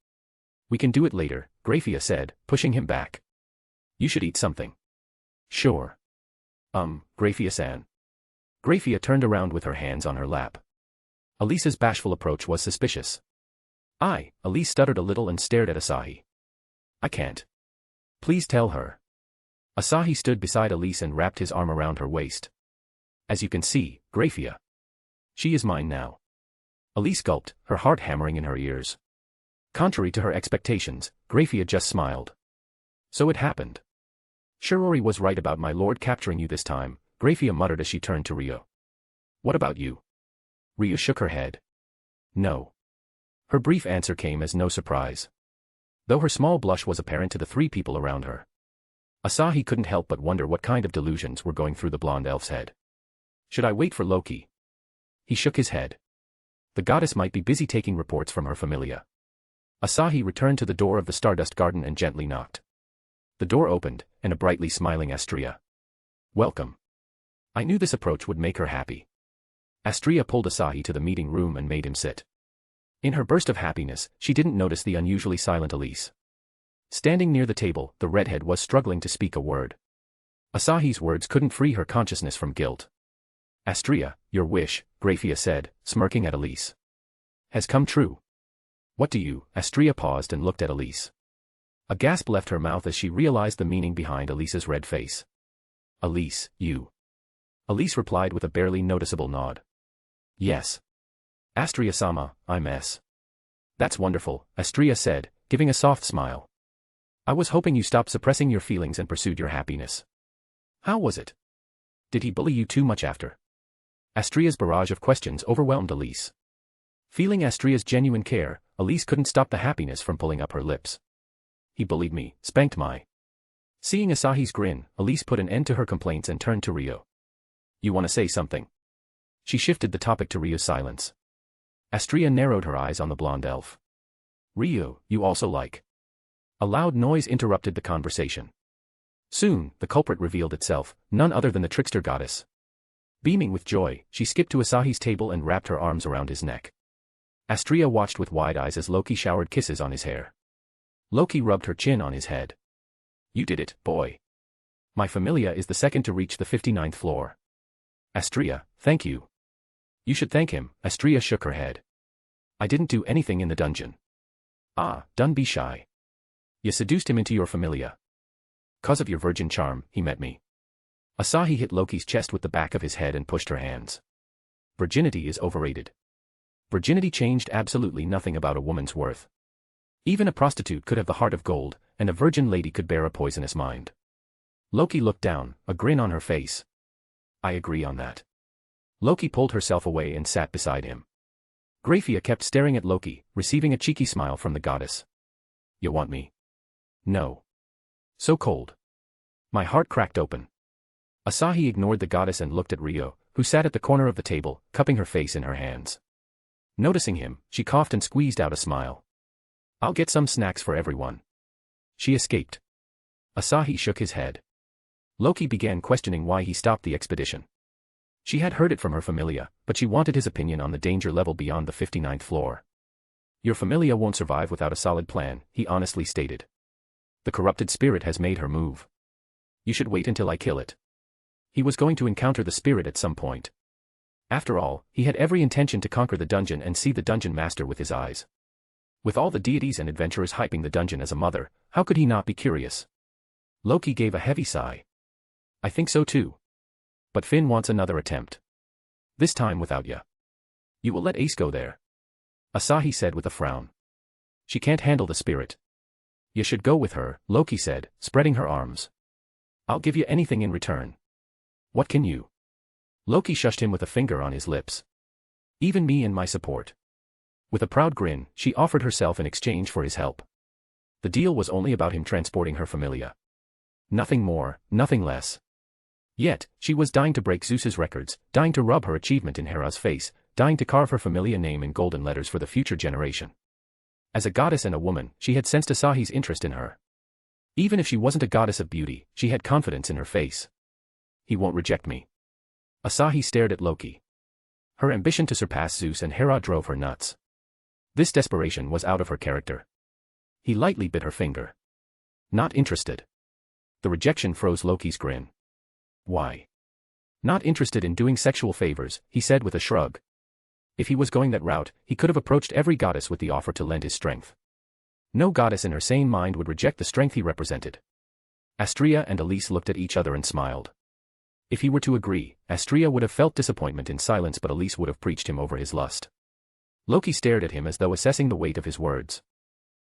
We can do it later, Grafia said, pushing him back. You should eat something. Sure. Grafia-san. Grafia turned around with her hands on her lap. Elise's bashful approach was suspicious. Elise stuttered a little and stared at Asahi. I can't. Please tell her. Asahi stood beside Elise and wrapped his arm around her waist. As you can see, Grafia. She is mine now. Elise gulped, her heart hammering in her ears. Contrary to her expectations, Grafia just smiled. So it happened. Shirori was right about my lord capturing you this time, Grafia muttered as she turned to Ryo. What about you? Ryo shook her head. No. Her brief answer came as no surprise. Though her small blush was apparent to the three people around her. Asahi couldn't help but wonder what kind of delusions were going through the blonde elf's head. Should I wait for Loki? He shook his head. The goddess might be busy taking reports from her familia. Asahi returned to the door of the Stardust Garden and gently knocked. The door opened, and a brightly smiling Astria. Welcome. I knew this approach would make her happy. Astria pulled Asahi to the meeting room and made him sit. In her burst of happiness, she didn't notice the unusually silent Elise. Standing near the table, the redhead was struggling to speak a word. Asahi's words couldn't free her consciousness from guilt. Astria, your wish, Grafia said, smirking at Elise. Has come true. What do you? Astria paused and looked at Elise. A gasp left her mouth as she realized the meaning behind Elise's red face. Elise, you. Elise replied with a barely noticeable nod. Yes. Astria-sama, I'm S. That's wonderful, Astria said, giving a soft smile. I was hoping you stopped suppressing your feelings and pursued your happiness. How was it? Did he bully you too much after? Astria's barrage of questions overwhelmed Elise. Feeling Astria's genuine care, Elise couldn't stop the happiness from pulling up her lips. He bullied me, spanked my. Seeing Asahi's grin, Elise put an end to her complaints and turned to Rio. You want to say something? She shifted the topic to Rio's silence. Astria narrowed her eyes on the blonde elf. Rio, you also like. A loud noise interrupted the conversation. Soon, the culprit revealed itself, none other than the trickster goddess. Beaming with joy, she skipped to Asahi's table and wrapped her arms around his neck. Astria watched with wide eyes as Loki showered kisses on his hair. Loki rubbed her chin on his head. You did it, boy. My familia is the second to reach the 59th floor. Astria, thank you. You should thank him, Astria shook her head. I didn't do anything in the dungeon. Ah, don't be shy. You seduced him into your familia. 'Cause of your virgin charm, he met me. Asahi hit Loki's chest with the back of his head and pushed her hands. Virginity is overrated. Virginity changed absolutely nothing about a woman's worth. Even a prostitute could have the heart of gold, and a virgin lady could bear a poisonous mind. Loki looked down, a grin on her face. I agree on that. Loki pulled herself away and sat beside him. Grafia kept staring at Loki, receiving a cheeky smile from the goddess. You want me? No. So cold. My heart cracked open. Asahi ignored the goddess and looked at Rio, who sat at the corner of the table, cupping her face in her hands. Noticing him, she coughed and squeezed out a smile. I'll get some snacks for everyone. She escaped. Asahi shook his head. Loki began questioning why he stopped the expedition. She had heard it from her familia, but she wanted his opinion on the danger level beyond the 59th floor. Your familia won't survive without a solid plan, he honestly stated. The corrupted spirit has made her move. You should wait until I kill it. He was going to encounter the spirit at some point. After all, he had every intention to conquer the dungeon and see the dungeon master with his eyes. With all the deities and adventurers hyping the dungeon as a mother, how could he not be curious? Loki gave a heavy sigh. I think so too. But Finn wants another attempt. This time without ya. You will let Ace go there? Asahi said with a frown. She can't handle the spirit. You should go with her, Loki said, spreading her arms. I'll give you anything in return. What can you? Loki shushed him with a finger on his lips. Even me and my support. With a proud grin, she offered herself in exchange for his help. The deal was only about him transporting her familia. Nothing more, nothing less. Yet, she was dying to break Zeus's records, dying to rub her achievement in Hera's face, dying to carve her familia name in golden letters for the future generation. As a goddess and a woman, she had sensed Asahi's interest in her. Even if she wasn't a goddess of beauty, she had confidence in her face. He won't reject me. Asahi stared at Loki. Her ambition to surpass Zeus and Hera drove her nuts. This desperation was out of her character. He lightly bit her finger. Not interested. The rejection froze Loki's grin. Why? Not interested in doing sexual favors, he said with a shrug. If he was going that route, he could have approached every goddess with the offer to lend his strength. No goddess in her sane mind would reject the strength he represented. Astria and Elise looked at each other and smiled. If he were to agree, Astria would have felt disappointment in silence, but Elise would have preached him over his lust. Loki stared at him as though assessing the weight of his words.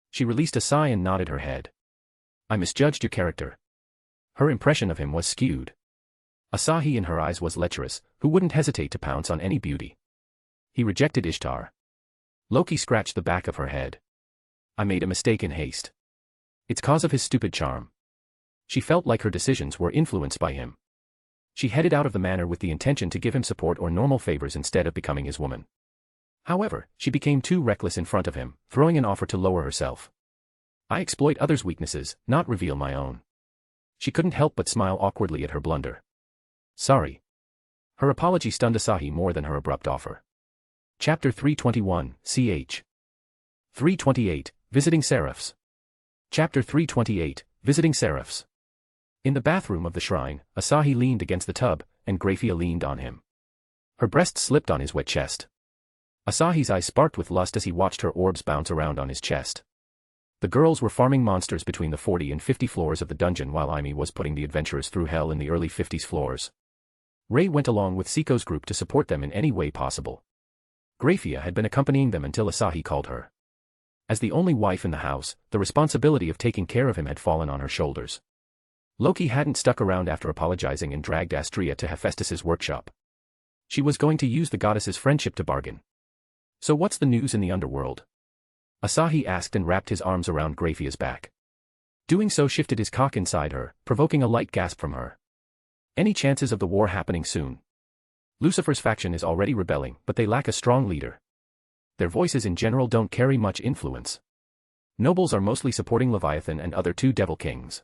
She released a sigh and nodded her head. I misjudged your character. Her impression of him was skewed. Asahi in her eyes was lecherous, who wouldn't hesitate to pounce on any beauty. He rejected Ishtar. Loki scratched the back of her head. I made a mistake in haste. It's cause of his stupid charm. She felt like her decisions were influenced by him. She headed out of the manor with the intention to give him support or normal favors instead of becoming his woman. However, she became too reckless in front of him, throwing an offer to lower herself. I exploit others' weaknesses, not reveal my own. She couldn't help but smile awkwardly at her blunder. Sorry. Her apology stunned Asahi more than her abrupt offer. Chapter 321, Ch. 328, Visiting Seraphs. Chapter 328, Visiting Seraphs. In the bathroom of the shrine, Asahi leaned against the tub, and Grafia leaned on him. Her breast slipped on his wet chest. Asahi's eyes sparked with lust as he watched her orbs bounce around on his chest. The girls were farming monsters between the 40 and 50 floors of the dungeon while Aimi was putting the adventurers through hell in the early 50s floors. Ray went along with Siko's group to support them in any way possible. Grafia had been accompanying them until Asahi called her. As the only wife in the house, the responsibility of taking care of him had fallen on her shoulders. Loki hadn't stuck around after apologizing and dragged Astrea to Hephaestus's workshop. She was going to use the goddess's friendship to bargain. So what's the news in the underworld? Asahi asked and wrapped his arms around Graphia's back. Doing so shifted his cock inside her, provoking a light gasp from her. Any chances of the war happening soon? Lucifer's faction is already rebelling, but they lack a strong leader. Their voices in general don't carry much influence. Nobles are mostly supporting Leviathan and other two devil kings.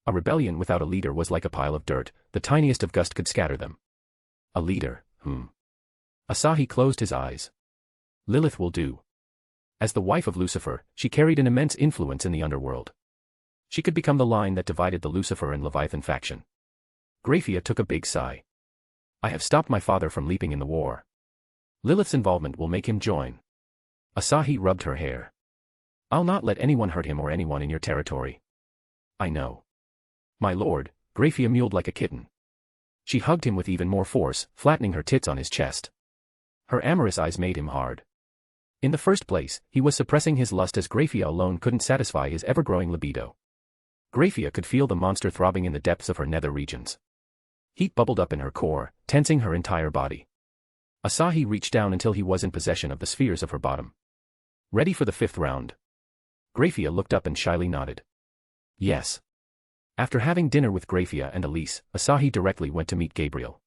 A rebellion without a leader was like a pile of dirt, the tiniest of gust could scatter them. A leader, Asahi closed his eyes. Lilith will do. As the wife of Lucifer, she carried an immense influence in the underworld. She could become the line that divided the Lucifer and Leviathan faction. Graphia took a big sigh. I have stopped my father from leaping in the war. Lilith's involvement will make him join. Asahi rubbed her hair. I'll not let anyone hurt him or anyone in your territory. I know. My lord, Graphia mewed like a kitten. She hugged him with even more force, flattening her tits on his chest. Her amorous eyes made him hard. In the first place, he was suppressing his lust as Graphia alone couldn't satisfy his ever-growing libido. Graphia could feel the monster throbbing in the depths of her nether regions. Heat bubbled up in her core, tensing her entire body. Asahi reached down until he was in possession of the spheres of her bottom. Ready for the 5th round? Graphia looked up and shyly nodded. Yes. After having dinner with Graphia and Elise, Asahi directly went to meet Gabriel.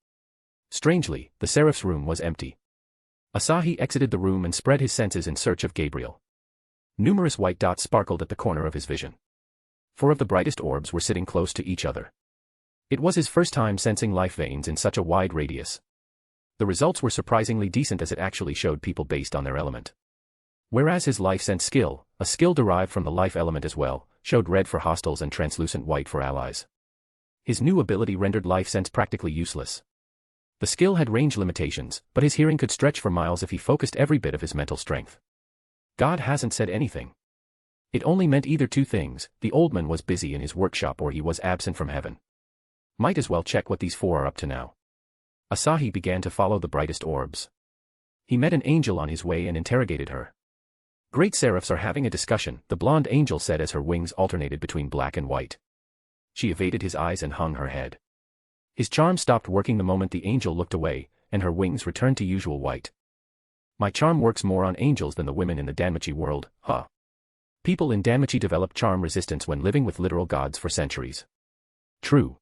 Strangely, the Seraph's room was empty. Asahi exited the room and spread his senses in search of Gabriel. Numerous white dots sparkled at the corner of his vision. 4 of the brightest orbs were sitting close to each other. It was his first time sensing life veins in such a wide radius. The results were surprisingly decent as it actually showed people based on their element. Whereas his life sense skill, a skill derived from the life element as well, showed red for hostiles and translucent white for allies. His new ability rendered life sense practically useless. The skill had range limitations, but his hearing could stretch for miles if he focused every bit of his mental strength. God hasn't said anything. It only meant either two things: the old man was busy in his workshop or he was absent from heaven. Might as well check what these 4 are up to now. Asahi began to follow the brightest orbs. He met an angel on his way and interrogated her. Great seraphs are having a discussion, the blonde angel said as her wings alternated between black and white. She evaded his eyes and hung her head. His charm stopped working the moment the angel looked away, and her wings returned to usual white. My charm works more on angels than the women in the Danmachi world, huh? People in Danmachi develop charm resistance when living with literal gods for centuries. True.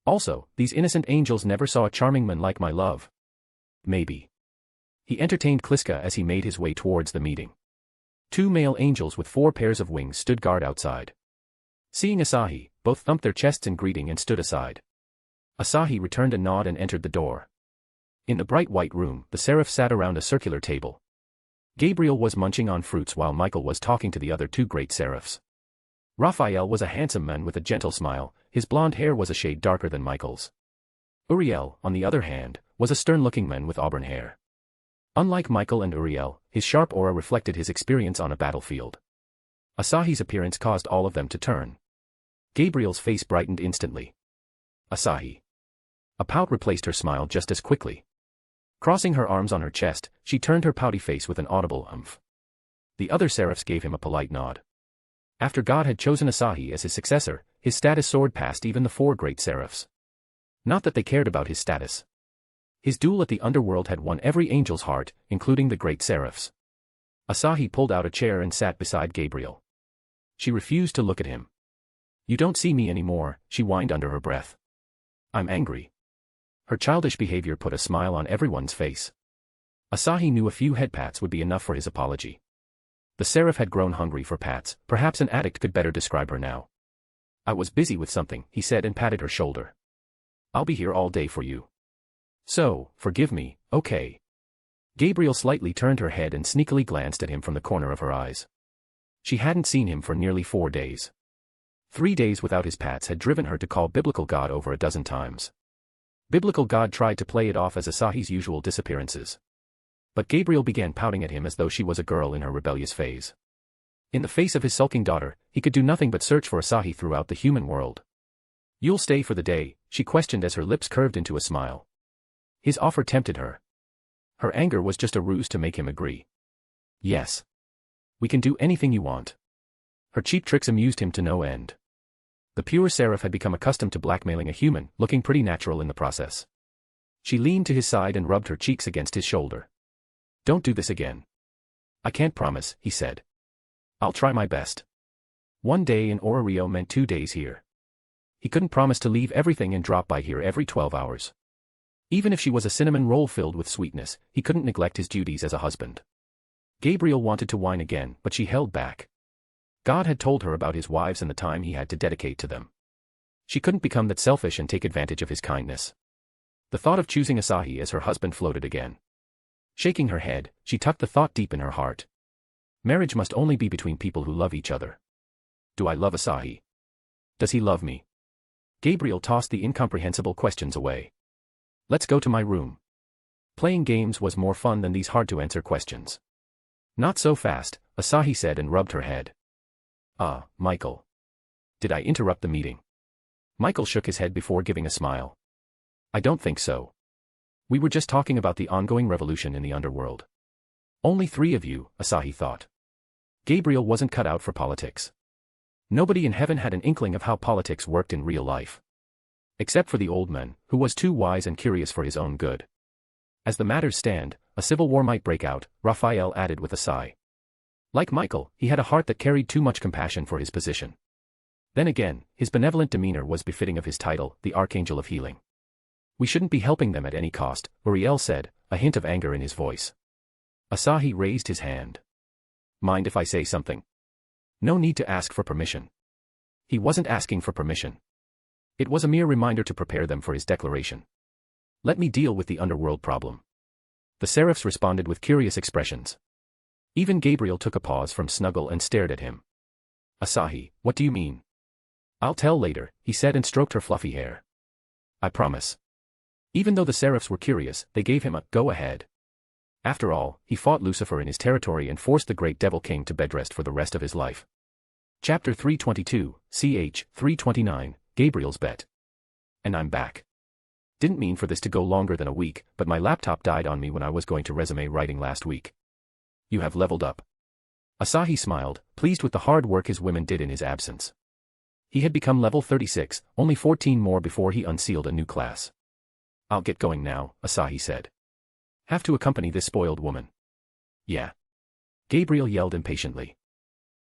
Also, these innocent angels never saw a charming man like my love. Maybe. He entertained Kliska as he made his way towards the meeting. 2 male angels with 4 pairs of wings stood guard outside. Seeing Asahi, both thumped their chests in greeting and stood aside. Asahi returned a nod and entered the door. In the bright white room, the seraph sat around a circular table. Gabriel was munching on fruits while Michael was talking to the other 2 great seraphs. Raphael was a handsome man with a gentle smile, his blonde hair was a shade darker than Michael's. Uriel, on the other hand, was a stern-looking man with auburn hair. Unlike Michael and Uriel, his sharp aura reflected his experience on a battlefield. Asahi's appearance caused all of them to turn. Gabriel's face brightened instantly. Asahi. A pout replaced her smile just as quickly. Crossing her arms on her chest, she turned her pouty face with an audible umph. The other seraphs gave him a polite nod. After God had chosen Asahi as his successor, his status soared past even the 4 great seraphs. Not that they cared about his status. His duel at the underworld had won every angel's heart, including the great seraphs. Asahi pulled out a chair and sat beside Gabriel. She refused to look at him. You don't see me anymore, she whined under her breath. I'm angry. Her childish behavior put a smile on everyone's face. Asahi knew a few head pats would be enough for his apology. The seraph had grown hungry for pats, perhaps an addict could better describe her now. I was busy with something, he said and patted her shoulder. I'll be here all day for you. So, forgive me, okay. Gabriel slightly turned her head and sneakily glanced at him from the corner of her eyes. She hadn't seen him for nearly 4 days. 3 days without his pats had driven her to call Biblical God over a dozen times. Biblical God tried to play it off as Asahi's usual disappearances. But Gabriel began pouting at him as though she was a girl in her rebellious phase. In the face of his sulking daughter, he could do nothing but search for Asahi throughout the human world. You'll stay for the day, she questioned as her lips curved into a smile. His offer tempted her. Her anger was just a ruse to make him agree. Yes. We can do anything you want. Her cheap tricks amused him to no end. The pure seraph had become accustomed to blackmailing a human, looking pretty natural in the process. She leaned to his side and rubbed her cheeks against his shoulder. Don't do this again. I can't promise, he said. I'll try my best. 1 day in Orario meant 2 days here. He couldn't promise to leave everything and drop by here every 12 hours. Even if she was a cinnamon roll filled with sweetness, he couldn't neglect his duties as a husband. Gabriel wanted to whine again, but she held back. God had told her about his wives and the time he had to dedicate to them. She couldn't become that selfish and take advantage of his kindness. The thought of choosing Asahi as her husband floated again. Shaking her head, she tucked the thought deep in her heart. Marriage must only be between people who love each other. Do I love Asahi? Does he love me? Gabriel tossed the incomprehensible questions away. Let's go to my room. Playing games was more fun than these hard-to-answer questions. Not so fast, Asahi said and rubbed her head. Michael. Did I interrupt the meeting? Michael shook his head before giving a smile. I don't think so. We were just talking about the ongoing revolution in the underworld. Only 3 of you, Asahi thought. Gabriel wasn't cut out for politics. Nobody in heaven had an inkling of how politics worked in real life. Except for the old man, who was too wise and curious for his own good. As the matters stand, a civil war might break out, Raphael added with a sigh. Like Michael, he had a heart that carried too much compassion for his position. Then again, his benevolent demeanor was befitting of his title, the Archangel of Healing. We shouldn't be helping them at any cost, Uriel said, a hint of anger in his voice. Asahi raised his hand. Mind if I say something? No need to ask for permission. He wasn't asking for permission. It was a mere reminder to prepare them for his declaration. Let me deal with the underworld problem. The seraphs responded with curious expressions. Even Gabriel took a pause from snuggle and stared at him. Asahi, what do you mean? I'll tell later, he said and stroked her fluffy hair. I promise. Even though the seraphs were curious, they gave him a go-ahead. After all, he fought Lucifer in his territory and forced the great Devil King to bedrest for the rest of his life. Chapter 322, ch. 329, Gabriel's Bet. And I'm back. Didn't mean for this to go longer than a week, but my laptop died on me when I was going to resume writing last week. You have leveled up. Asahi smiled, pleased with the hard work his women did in his absence. He had become level 36, only 14 more before he unsealed a new class. I'll get going now, Asahi said. Have to accompany this spoiled woman. Yeah. Gabriel yelled impatiently.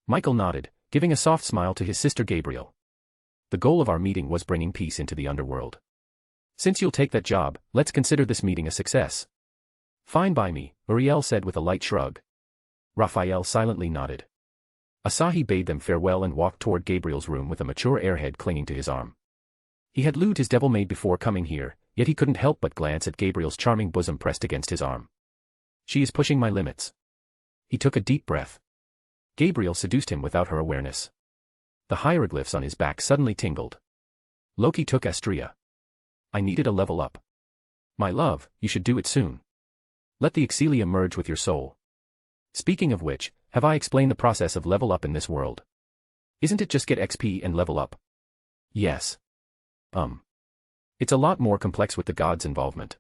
Michael nodded, giving a soft smile to his sister Gabriel. The goal of our meeting was bringing peace into the underworld. Since you'll take that job, let's consider this meeting a success. Fine by me, Uriel said with a light shrug. Raphael silently nodded. Asahi bade them farewell and walked toward Gabriel's room with a mature airhead clinging to his arm. He had looed his devil maid before coming here, yet he couldn't help but glance at Gabriel's charming bosom pressed against his arm. She is pushing my limits. He took a deep breath. Gabriel seduced him without her awareness. The hieroglyphs on his back suddenly tingled. Loki took Astria. I needed a level up. My love, you should do it soon. Let the Excelia merge with your soul. Speaking of which, have I explained the process of level up in this world? Isn't it just get XP and level up? Yes. It's a lot more complex with the gods' involvement.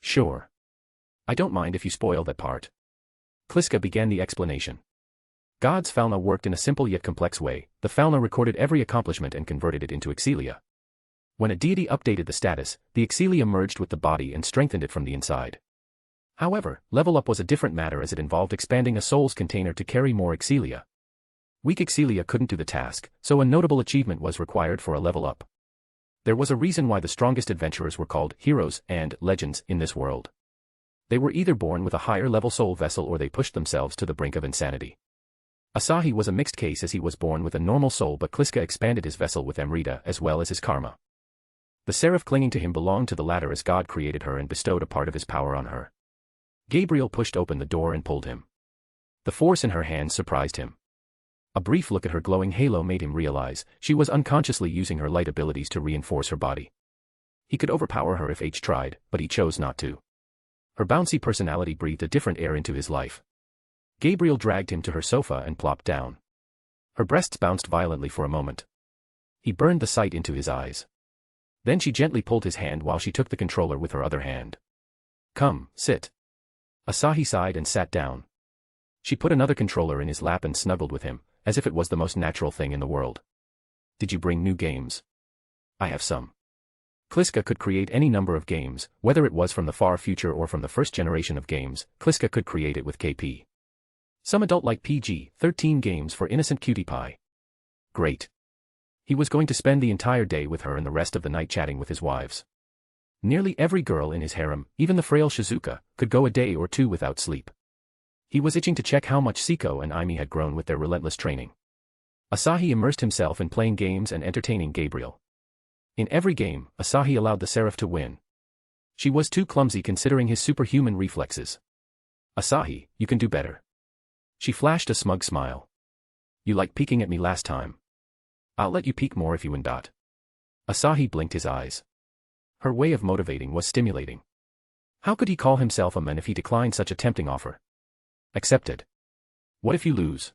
Sure. I don't mind if you spoil that part. Kliska began the explanation. God's Falna worked in a simple yet complex way. The Falna recorded every accomplishment and converted it into Excelia. When a deity updated the status, the Excelia merged with the body and strengthened it from the inside. However, level up was a different matter as it involved expanding a soul's container to carry more Excelia. Weak Excelia couldn't do the task, so a notable achievement was required for a level up. There was a reason why the strongest adventurers were called heroes and legends in this world. They were either born with a higher level soul vessel or they pushed themselves to the brink of insanity. Asahi was a mixed case as he was born with a normal soul, but Kliska expanded his vessel with Amrita as well as his karma. The seraph clinging to him belonged to the latter as God created her and bestowed a part of his power on her. Gabriel pushed open the door and pulled him. The force in her hands surprised him. A brief look at her glowing halo made him realize she was unconsciously using her light abilities to reinforce her body. He could overpower her if H tried, but he chose not to. Her bouncy personality breathed a different air into his life. Gabriel dragged him to her sofa and plopped down. Her breasts bounced violently for a moment. He burned the sight into his eyes. Then she gently pulled his hand while she took the controller with her other hand. Come, sit. Asahi sighed and sat down. She put another controller in his lap and snuggled with him, as if it was the most natural thing in the world. Did you bring new games? I have some. Cliche could create any number of games, whether it was from the far future or from the first generation of games. Cliche could create it with KP. Some adult-like PG-13 games for innocent cutie pie. Great. He was going to spend the entire day with her and the rest of the night chatting with his wives. Nearly every girl in his harem, even the frail Shizuka, could go a day or two without sleep. He was itching to check how much Siko and Aimi had grown with their relentless training. Asahi immersed himself in playing games and entertaining Gabriel. In every game, Asahi allowed the Seraph to win. She was too clumsy considering his superhuman reflexes. Asahi, you can do better. She flashed a smug smile. You like peeking at me last time. I'll let you peek more if you win. Asahi blinked his eyes. Her way of motivating was stimulating. How could he call himself a man if he declined such a tempting offer? Accepted. What if you lose?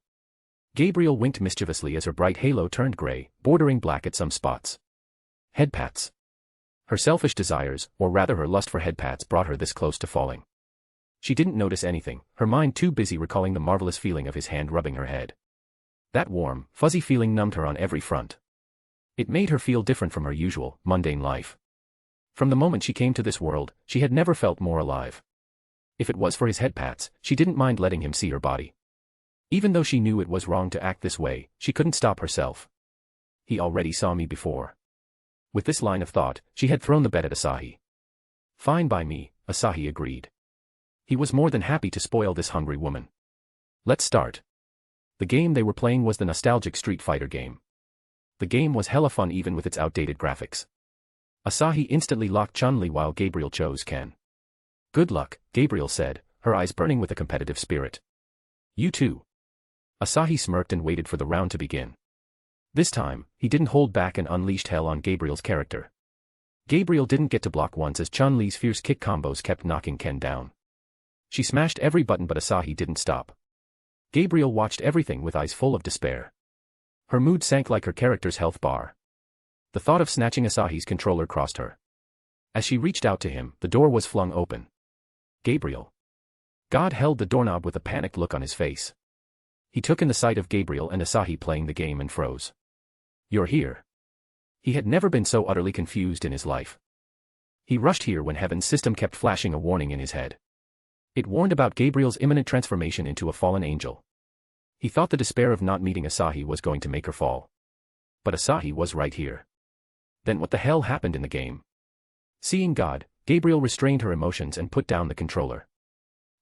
Gabriel winked mischievously as her bright halo turned gray, bordering black at some spots. Headpats. Her selfish desires, or rather her lust for headpats, brought her this close to falling. She didn't notice anything, her mind too busy recalling the marvelous feeling of his hand rubbing her head. That warm, fuzzy feeling numbed her on every front. It made her feel different from her usual, mundane life. From the moment she came to this world, she had never felt more alive. If it was for his headpats, she didn't mind letting him see her body. Even though she knew it was wrong to act this way, she couldn't stop herself. He already saw me before. With this line of thought, she had thrown the bet at Asahi. Fine by me, Asahi agreed. He was more than happy to spoil this hungry woman. Let's start. The game they were playing was the nostalgic Street Fighter game. The game was hella fun even with its outdated graphics. Asahi instantly locked Chun-Li while Gabriel chose Ken. Good luck, Gabriel said, her eyes burning with a competitive spirit. You too. Asahi smirked and waited for the round to begin. This time, he didn't hold back and unleashed hell on Gabriel's character. Gabriel didn't get to block once as Chun-Li's fierce kick combos kept knocking Ken down. She smashed every button but Asahi didn't stop. Gabriel watched everything with eyes full of despair. Her mood sank like her character's health bar. The thought of snatching Asahi's controller crossed her. As she reached out to him, the door was flung open. Gabriel. God held the doorknob with a panicked look on his face. He took in the sight of Gabriel and Asahi playing the game and froze. You're here. He had never been so utterly confused in his life. He rushed here when Heaven's system kept flashing a warning in his head. It warned about Gabriel's imminent transformation into a fallen angel. He thought the despair of not meeting Asahi was going to make her fall. But Asahi was right here. Then what the hell happened in the game? Seeing God, Gabriel restrained her emotions and put down the controller.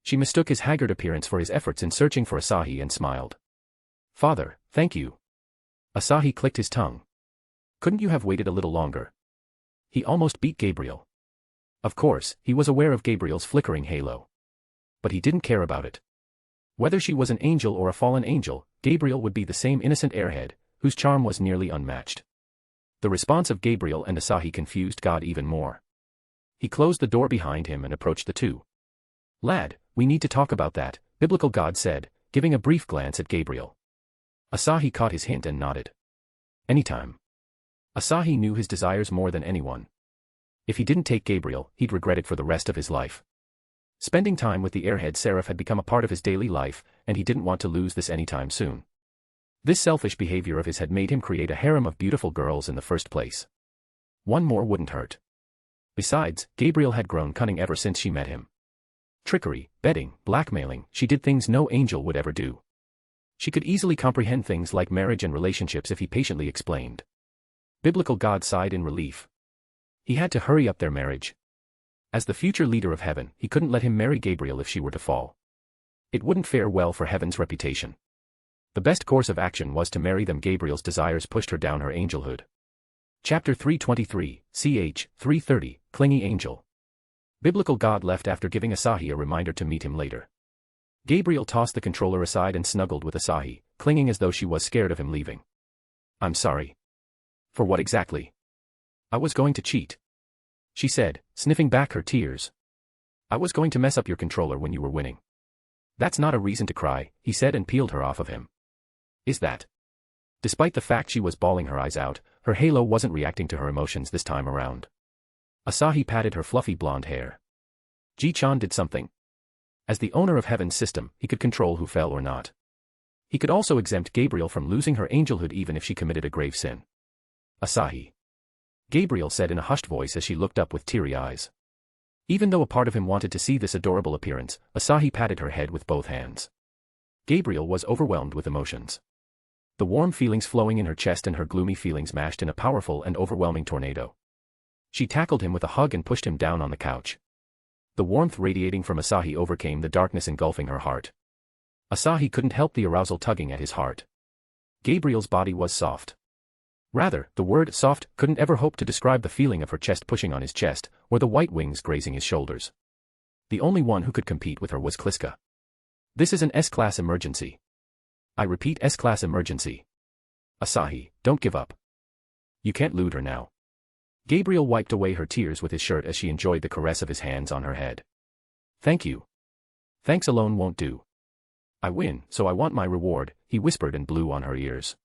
She mistook his haggard appearance for his efforts in searching for Asahi and smiled. Father, thank you. Asahi clicked his tongue. Couldn't you have waited a little longer? He almost beat Gabriel. Of course, he was aware of Gabriel's flickering halo. But he didn't care about it. Whether she was an angel or a fallen angel, Gabriel would be the same innocent airhead, whose charm was nearly unmatched. The response of Gabriel and Asahi confused God even more. He closed the door behind him and approached the two. Lad, we need to talk about that, Biblical God said, giving a brief glance at Gabriel. Asahi caught his hint and nodded. Anytime. Asahi knew his desires more than anyone. If he didn't take Gabriel, he'd regret it for the rest of his life. Spending time with the airhead Seraph had become a part of his daily life, and he didn't want to lose this anytime soon. This selfish behavior of his had made him create a harem of beautiful girls in the first place. One more wouldn't hurt. Besides, Gabriel had grown cunning ever since she met him. Trickery, betting, blackmailing, she did things no angel would ever do. She could easily comprehend things like marriage and relationships if he patiently explained. Biblical God sighed in relief. He had to hurry up their marriage. As the future leader of heaven, he couldn't let him marry Gabriel if she were to fall. It wouldn't fare well for heaven's reputation. The best course of action was to marry them. Gabriel's desires pushed her down her angelhood. Chapter 323, ch. 330, Clingy Angel. Biblical God left after giving Asahi a reminder to meet him later. Gabriel tossed the controller aside and snuggled with Asahi, clinging as though she was scared of him leaving. I'm sorry. For what exactly? I was going to cheat. She said, sniffing back her tears. I was going to mess up your controller when you were winning. That's not a reason to cry, he said and peeled her off of him. Is that? Despite the fact she was bawling her eyes out, her halo wasn't reacting to her emotions this time around. Asahi patted her fluffy blonde hair. Ji-chan did something. As the owner of Heaven's system, he could control who fell or not. He could also exempt Gabriel from losing her angelhood even if she committed a grave sin. Asahi. Gabriel said in a hushed voice as she looked up with teary eyes. Even though a part of him wanted to see this adorable appearance, Asahi patted her head with both hands. Gabriel was overwhelmed with emotions. The warm feelings flowing in her chest and her gloomy feelings mashed in a powerful and overwhelming tornado. She tackled him with a hug and pushed him down on the couch. The warmth radiating from Asahi overcame the darkness engulfing her heart. Asahi couldn't help the arousal tugging at his heart. Gabriel's body was soft. Rather, the word soft couldn't ever hope to describe the feeling of her chest pushing on his chest, or the white wings grazing his shoulders. The only one who could compete with her was Cliche. This is an S-class emergency. I repeat, S-class emergency. Asahi, don't give up. You can't lose her now. Gabriel wiped away her tears with his shirt as she enjoyed the caress of his hands on her head. Thank you. Thanks alone won't do. I win, so I want my reward, he whispered and blew on her ears.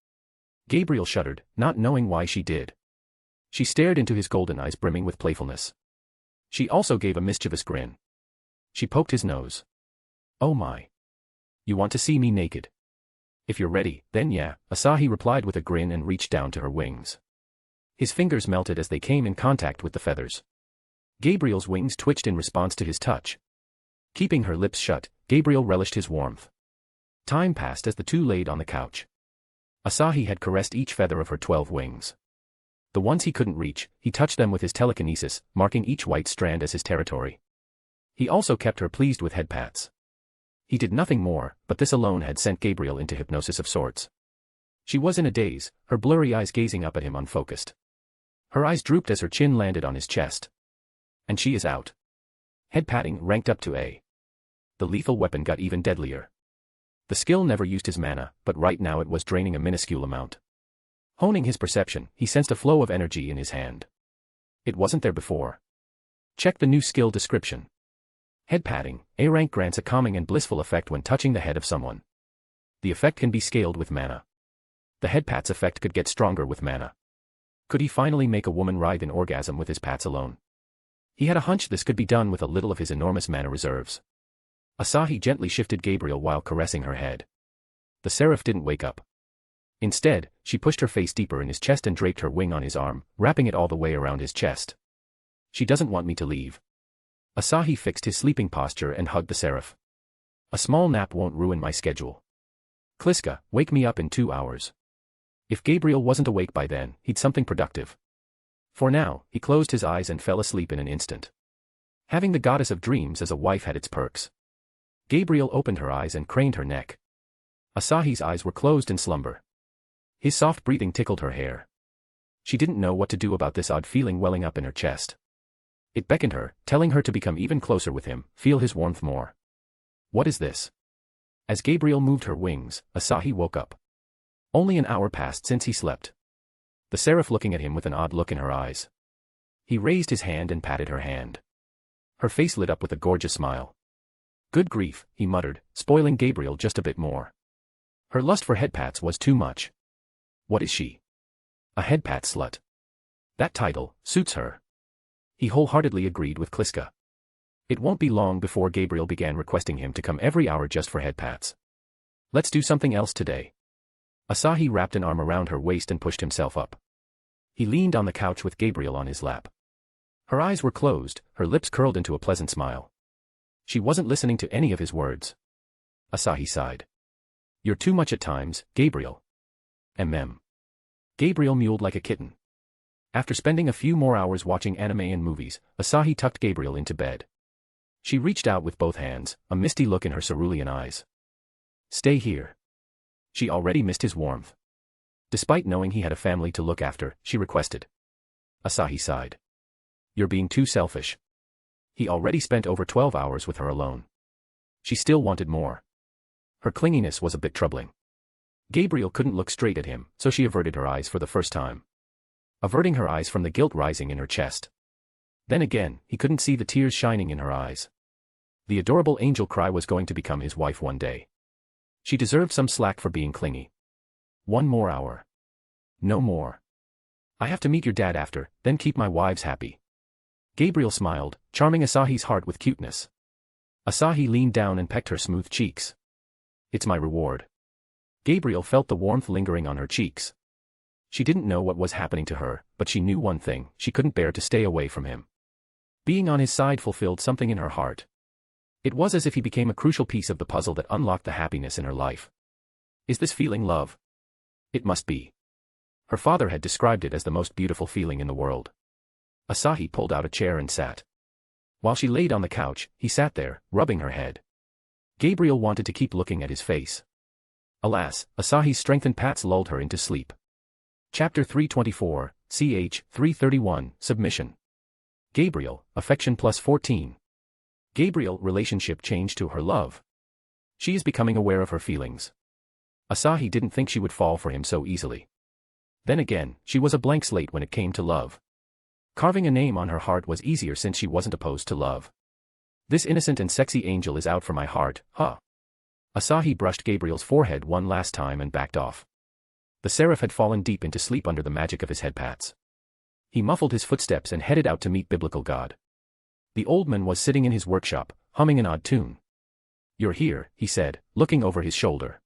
Gabriel shuddered, not knowing why she did. She stared into his golden eyes brimming with playfulness. She also gave a mischievous grin. She poked his nose. Oh my. You want to see me naked? If you're ready, then yeah, Asahi replied with a grin and reached down to her wings. His fingers melted as they came in contact with the feathers. Gabriel's wings twitched in response to his touch. Keeping her lips shut, Gabriel relished his warmth. Time passed as the two laid on the couch. Asahi had caressed each feather of her 12 wings. The ones he couldn't reach, he touched them with his telekinesis, marking each white strand as his territory. He also kept her pleased with head pats. He did nothing more, but this alone had sent Gabriel into hypnosis of sorts. She was in a daze, her blurry eyes gazing up at him unfocused. Her eyes drooped as her chin landed on his chest. And she is out. Head patting ranked up to A. The lethal weapon got even deadlier. The skill never used his mana, but right now it was draining a minuscule amount. Honing his perception, he sensed a flow of energy in his hand. It wasn't there before. Check the new skill description. Head patting, A rank grants a calming and blissful effect when touching the head of someone. The effect can be scaled with mana. The head pats effect could get stronger with mana. Could he finally make a woman writhe in orgasm with his pats alone? He had a hunch this could be done with a little of his enormous mana reserves. Asahi gently shifted Gabriel while caressing her head. The seraph didn't wake up. Instead, she pushed her face deeper in his chest and draped her wing on his arm, wrapping it all the way around his chest. She doesn't want me to leave. Asahi fixed his sleeping posture and hugged the seraph. A small nap won't ruin my schedule. Cliche, wake me up in 2 hours. If Gabriel wasn't awake by then, he'd something productive. For now, he closed his eyes and fell asleep in an instant. Having the goddess of dreams as a wife had its perks. Gabriel opened her eyes and craned her neck. Asahi's eyes were closed in slumber. His soft breathing tickled her hair. She didn't know what to do about this odd feeling welling up in her chest. It beckoned her, telling her to become even closer with him, feel his warmth more. What is this? As Gabriel moved her wings, Asahi woke up. Only an hour passed since he slept. The seraph looking at him with an odd look in her eyes. He raised his hand and patted her hand. Her face lit up with a gorgeous smile. Good grief, he muttered, spoiling Gabriel just a bit more. Her lust for headpats was too much. What is she? A headpat slut. That title suits her. He wholeheartedly agreed with Cliche. It won't be long before Gabriel began requesting him to come every hour just for headpats. Let's do something else today. Asahi wrapped an arm around her waist and pushed himself up. He leaned on the couch with Gabriel on his lap. Her eyes were closed, her lips curled into a pleasant smile. She wasn't listening to any of his words. Asahi sighed. You're too much at times, Gabriel. Gabriel mewed like a kitten. After spending a few more hours watching anime and movies, Asahi tucked Gabriel into bed. She reached out with both hands, a misty look in her cerulean eyes. Stay here. She already missed his warmth. Despite knowing he had a family to look after, she requested. Asahi sighed. You're being too selfish. He already spent over 12 hours with her alone. She still wanted more. Her clinginess was a bit troubling. Gabriel couldn't look straight at him, so she averted her eyes for the first time. Averting her eyes from the guilt rising in her chest. Then again, he couldn't see the tears shining in her eyes. The adorable angel cry was going to become his wife one day. She deserved some slack for being clingy. 1 more hour. No more. I have to meet your dad after, then keep my wives happy. Gabriel smiled, charming Asahi's heart with cuteness. Asahi leaned down and pecked her smooth cheeks. It's my reward. Gabriel felt the warmth lingering on her cheeks. She didn't know what was happening to her, but she knew one thing: she couldn't bear to stay away from him. Being on his side fulfilled something in her heart. It was as if he became a crucial piece of the puzzle that unlocked the happiness in her life. Is this feeling love? It must be. Her father had described it as the most beautiful feeling in the world. Asahi pulled out a chair and sat. While she laid on the couch, he sat there, rubbing her head. Gabriel wanted to keep looking at his face. Alas, Asahi's strengthened pats lulled her into sleep. Chapter 324, ch. 331, Submission. Gabriel, affection plus 14. Gabriel, relationship change to her love. She is becoming aware of her feelings. Asahi didn't think she would fall for him so easily. Then again, she was a blank slate when it came to love. Carving a name on her heart was easier since she wasn't opposed to love. This innocent and sexy angel is out for my heart, huh? Asahi brushed Gabriel's forehead one last time and backed off. The seraph had fallen deep into sleep under the magic of his head pats. He muffled his footsteps and headed out to meet biblical God. The old man was sitting in his workshop, humming an odd tune. You're here, he said, looking over his shoulder.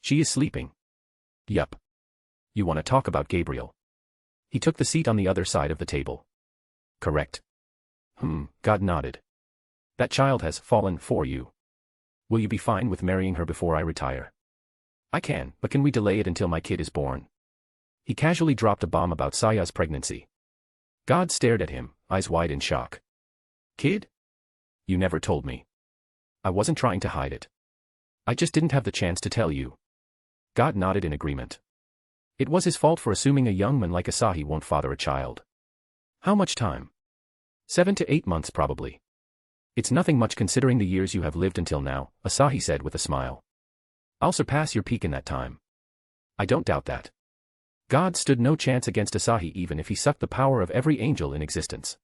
She is sleeping. Yup. You want to talk about Gabriel? He took the seat on the other side of the table. Correct. God nodded. That child has fallen for you. Will you be fine with marrying her before I retire? I can, but can we delay it until my kid is born? He casually dropped a bomb about Saya's pregnancy. God stared at him, eyes wide in shock. Kid? You never told me. I wasn't trying to hide it. I just didn't have the chance to tell you. God nodded in agreement. It was his fault for assuming a young man like Asahi won't father a child. How much time? 7 to 8 months probably. It's nothing much considering the years you have lived until now, Asahi said with a smile. I'll surpass your peak in that time. I don't doubt that. God stood no chance against Asahi even if he sucked the power of every angel in existence.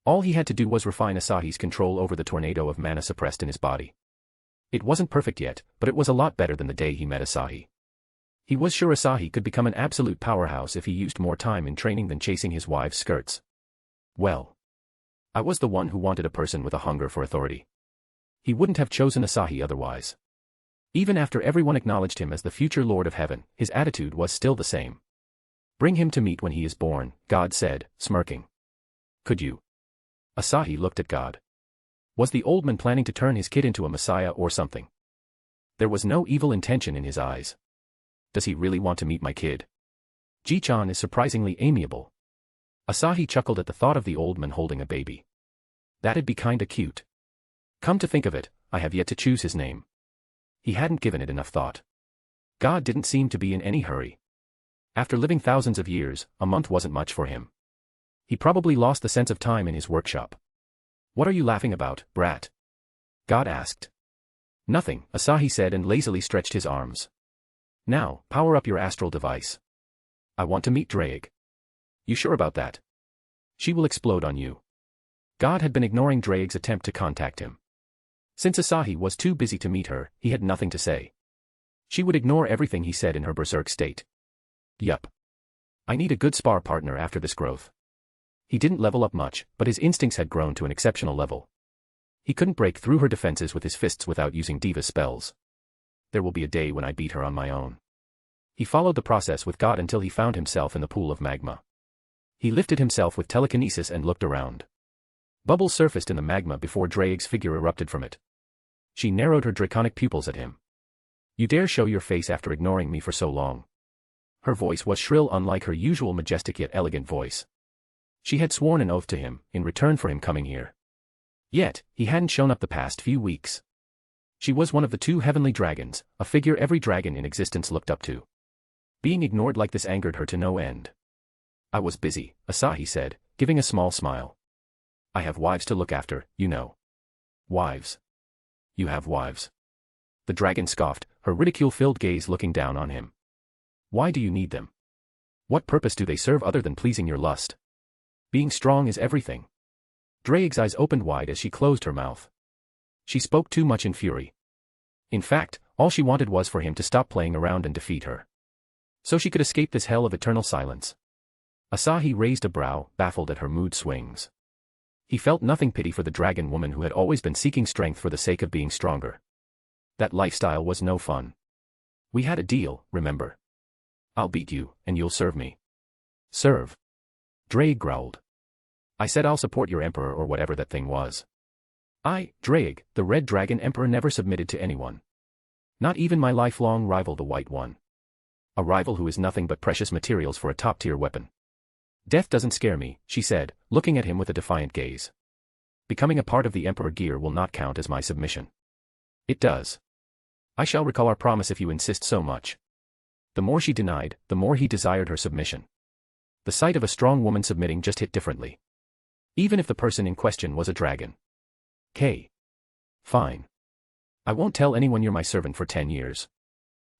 All he had to do was refine Asahi's control over the tornado of mana suppressed in his body. It wasn't perfect yet, but it was a lot better than the day he met Asahi. He was sure Asahi could become an absolute powerhouse if he used more time in training than chasing his wife's skirts. Well, I was the one who wanted a person with a hunger for authority. He wouldn't have chosen Asahi otherwise. Even after everyone acknowledged him as the future Lord of Heaven, his attitude was still the same. Bring him to meet when he is born, God said, smirking. Could you? Asahi looked at God. Was the old man planning to turn his kid into a messiah or something? There was no evil intention in his eyes. Does he really want to meet my kid? Ji-chan is surprisingly amiable. Asahi chuckled at the thought of the old man holding a baby. That'd be kinda cute. Come to think of it, I have yet to choose his name. He hadn't given it enough thought. God didn't seem to be in any hurry. After living thousands of years, a month wasn't much for him. He probably lost the sense of time in his workshop. What are you laughing about, brat? God asked. Nothing, Asahi said and lazily stretched his arms. Now, power up your astral device. I want to meet Drake. You sure about that? She will explode on you. God had been ignoring Drake's attempt to contact him. Since Asahi was too busy to meet her, he had nothing to say. She would ignore everything he said in her berserk state. Yup. I need a good spar partner after this growth. He didn't level up much, but his instincts had grown to an exceptional level. He couldn't break through her defenses with his fists without using diva spells. There will be a day when I beat her on my own. He followed the process with God until he found himself in the pool of magma. He lifted himself with telekinesis and looked around. Bubbles surfaced in the magma before Drake's figure erupted from it. She narrowed her draconic pupils at him. You dare show your face after ignoring me for so long? Her voice was shrill, unlike her usual majestic yet elegant voice. She had sworn an oath to him, in return for him coming here. Yet, he hadn't shown up the past few weeks. She was one of the 2 heavenly dragons, a figure every dragon in existence looked up to. Being ignored like this angered her to no end. I was busy, Asahi said, giving a small smile. I have wives to look after, you know. Wives. You have wives. The dragon scoffed, her ridicule-filled gaze looking down on him. Why do you need them? What purpose do they serve other than pleasing your lust? Being strong is everything. Drake's eyes opened wide as she closed her mouth. She spoke too much in fury. In fact, all she wanted was for him to stop playing around and defeat her. So she could escape this hell of eternal silence. Asahi raised a brow, baffled at her mood swings. He felt nothing pity for the dragon woman who had always been seeking strength for the sake of being stronger. That lifestyle was no fun. We had a deal, remember? I'll beat you, and you'll serve me. Serve? Drake growled. I said I'll support your emperor or whatever that thing was. Drake, the Red Dragon Emperor, never submitted to anyone. Not even my lifelong rival, the White One. A rival who is nothing but precious materials for a top-tier weapon. Death doesn't scare me, she said, looking at him with a defiant gaze. Becoming a part of the Emperor gear will not count as my submission. It does. I shall recall our promise if you insist so much. The more she denied, the more he desired her submission. The sight of a strong woman submitting just hit differently. Even if the person in question was a dragon. Fine. I won't tell anyone you're my servant for 10 years.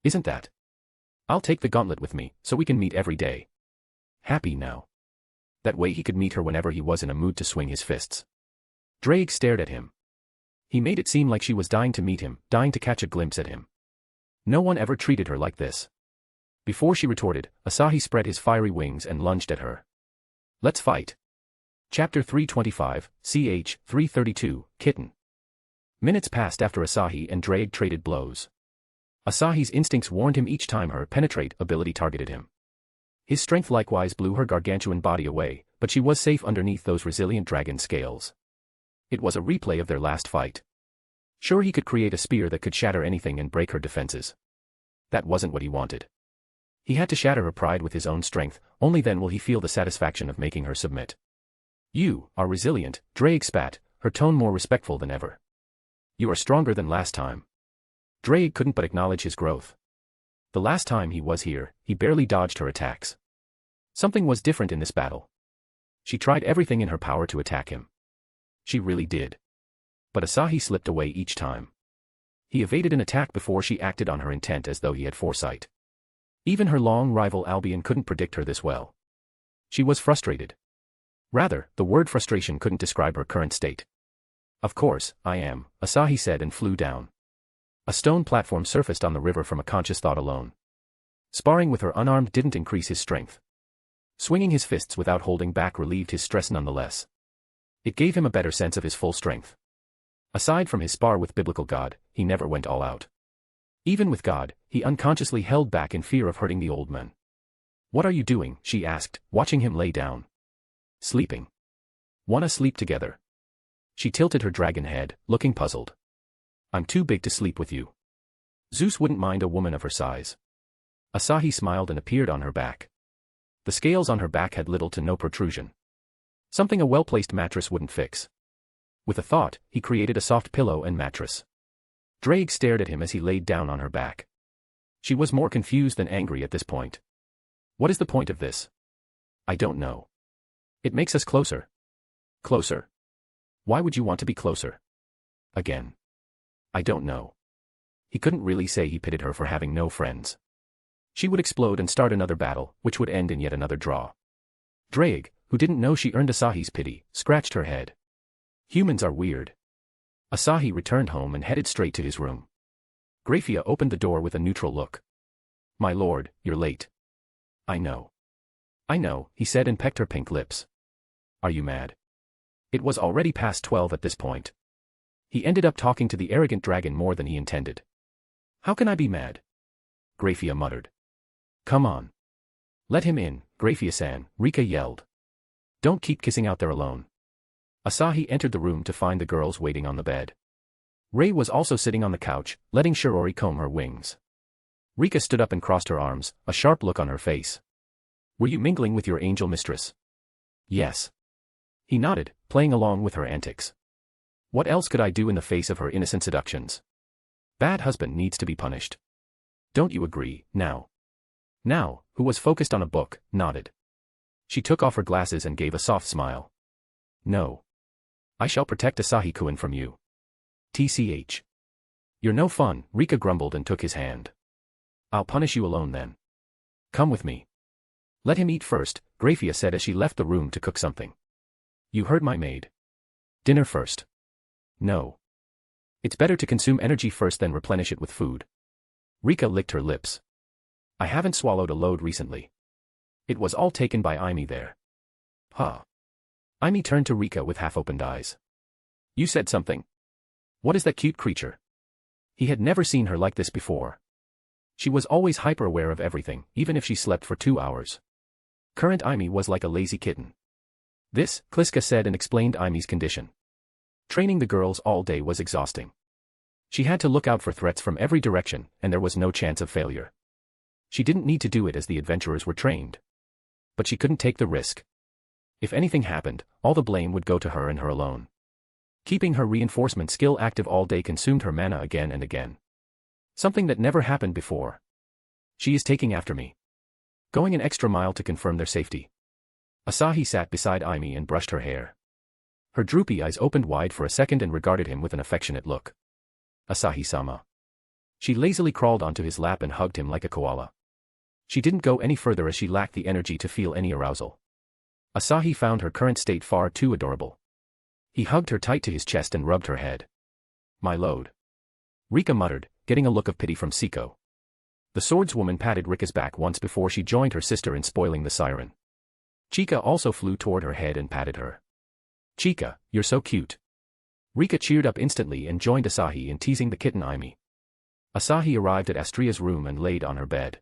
Isn't that? I'll take the gauntlet with me, so we can meet every day. Happy now. That way he could meet her whenever he was in a mood to swing his fists. Drake stared at him. He made it seem like she was dying to meet him, dying to catch a glimpse at him. No one ever treated her like this. Before she retorted, Asahi spread his fiery wings and lunged at her. Let's fight. Chapter 325, ch. 332, Kitten. Minutes passed after Asahi and Drake traded blows. Asahi's instincts warned him each time her penetrate ability targeted him. His strength likewise blew her gargantuan body away, but she was safe underneath those resilient dragon scales. It was a replay of their last fight. Sure, he could create a spear that could shatter anything and break her defenses. That wasn't what he wanted. He had to shatter her pride with his own strength, only then will he feel the satisfaction of making her submit. You are resilient, Drake spat, her tone more respectful than ever. You are stronger than last time. Drake couldn't but acknowledge his growth. The last time he was here, he barely dodged her attacks. Something was different in this battle. She tried everything in her power to attack him. She really did. But Asahi slipped away each time. He evaded an attack before she acted on her intent as though he had foresight. Even her long rival Albion couldn't predict her this well. She was frustrated. Rather, the word frustration couldn't describe her current state. Of course, I am, Asahi said and flew down. A stone platform surfaced on the river from a conscious thought alone. Sparring with her unarmed didn't increase his strength. Swinging his fists without holding back relieved his stress nonetheless. It gave him a better sense of his full strength. Aside from his spar with biblical God, he never went all out. Even with God, he unconsciously held back in fear of hurting the old man. What are you doing? She asked, watching him lay down. Sleeping. Wanna sleep together? She tilted her dragon head, looking puzzled. I'm too big to sleep with you. Zeus wouldn't mind a woman of her size. Asahi smiled and appeared on her back. The scales on her back had little to no protrusion. Something a well-placed mattress wouldn't fix. With a thought, he created a soft pillow and mattress. Drake stared at him as he laid down on her back. She was more confused than angry at this point. What is the point of this? I don't know. It makes us closer. Closer? Why would you want to be closer? Again. I don't know. He couldn't really say he pitied her for having no friends. She would explode and start another battle, which would end in yet another draw. Drake, who didn't know she earned Asahi's pity, scratched her head. Humans are weird. Asahi returned home and headed straight to his room. Graphia opened the door with a neutral look. My lord, you're late. I know. I know, he said and pecked her pink lips. Are you mad? It was already past 12 at this point. He ended up talking to the arrogant dragon more than he intended. How can I be mad? Graphia muttered. Come on. Let him in, Graphia-san, Rika yelled. Don't keep kissing out there alone. Asahi entered the room to find the girls waiting on the bed. Rei was also sitting on the couch, letting Shirori comb her wings. Rika stood up and crossed her arms, a sharp look on her face. Were you mingling with your angel mistress? Yes. He nodded, playing along with her antics. What else could I do in the face of her innocent seductions? Bad husband needs to be punished. Don't you agree, now? Now, who was focused on a book, nodded. She took off her glasses and gave a soft smile. No. I shall protect Asahi-kun from you. TCH. You're no fun, Rika grumbled and took his hand. I'll punish you alone then. Come with me. Let him eat first, Graphia said as she left the room to cook something. You heard my maid. Dinner first. No. It's better to consume energy first than replenish it with food. Rika licked her lips. I haven't swallowed a load recently. It was all taken by Aimi there. Huh. Aimi turned to Rika with half-opened eyes. You said something. What is that cute creature? He had never seen her like this before. She was always hyper-aware of everything, even if she slept for 2 hours. Current Aimi was like a lazy kitten. This, Kliska said and explained Aimi's condition. Training the girls all day was exhausting. She had to look out for threats from every direction, and there was no chance of failure. She didn't need to do it as the adventurers were trained. But she couldn't take the risk. If anything happened, all the blame would go to her and her alone. Keeping her reinforcement skill active all day consumed her mana again and again. Something that never happened before. She is taking after me. Going an extra mile to confirm their safety. Asahi sat beside Aimi and brushed her hair. Her droopy eyes opened wide for a second and regarded him with an affectionate look. Asahi-sama. She lazily crawled onto his lap and hugged him like a koala. She didn't go any further as she lacked the energy to feel any arousal. Asahi found her current state far too adorable. He hugged her tight to his chest and rubbed her head. My lord. Rika muttered, getting a look of pity from Siko. The swordswoman patted Rika's back once before she joined her sister in spoiling the siren. Chika also flew toward her head and patted her. Chika, you're so cute. Rika cheered up instantly and joined Asahi in teasing the kitten Aimi. Asahi arrived at Astria's room and laid on her bed.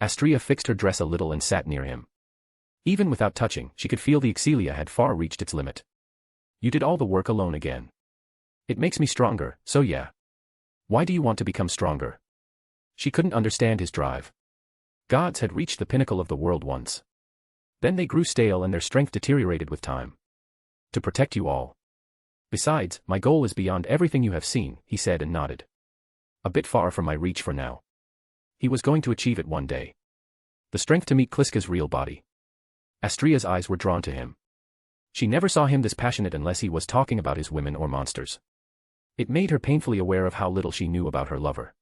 Astria fixed her dress a little and sat near him. Even without touching, she could feel the excelia had far reached its limit. You did all the work alone again. It makes me stronger, so yeah. Why do you want to become stronger? She couldn't understand his drive. Gods had reached the pinnacle of the world once. Then they grew stale and their strength deteriorated with time. To protect you all. Besides, my goal is beyond everything you have seen, he said and nodded. A bit far from my reach for now. He was going to achieve it one day. The strength to meet Kliska's real body. Astria's eyes were drawn to him. She never saw him this passionate unless he was talking about his women or monsters. It made her painfully aware of how little she knew about her lover.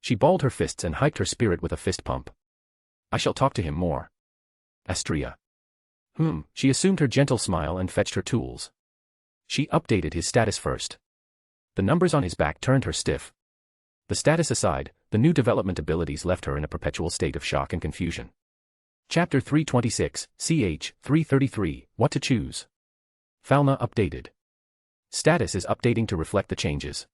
She balled her fists and hyped her spirit with a fist pump. I shall talk to him more. Astria. She assumed her gentle smile and fetched her tools. She updated his status first. The numbers on his back turned her stiff. The status aside, the new development abilities left her in a perpetual state of shock and confusion. Chapter 326, CH 333, What to Choose. Falna updated. Status is updating to reflect the changes.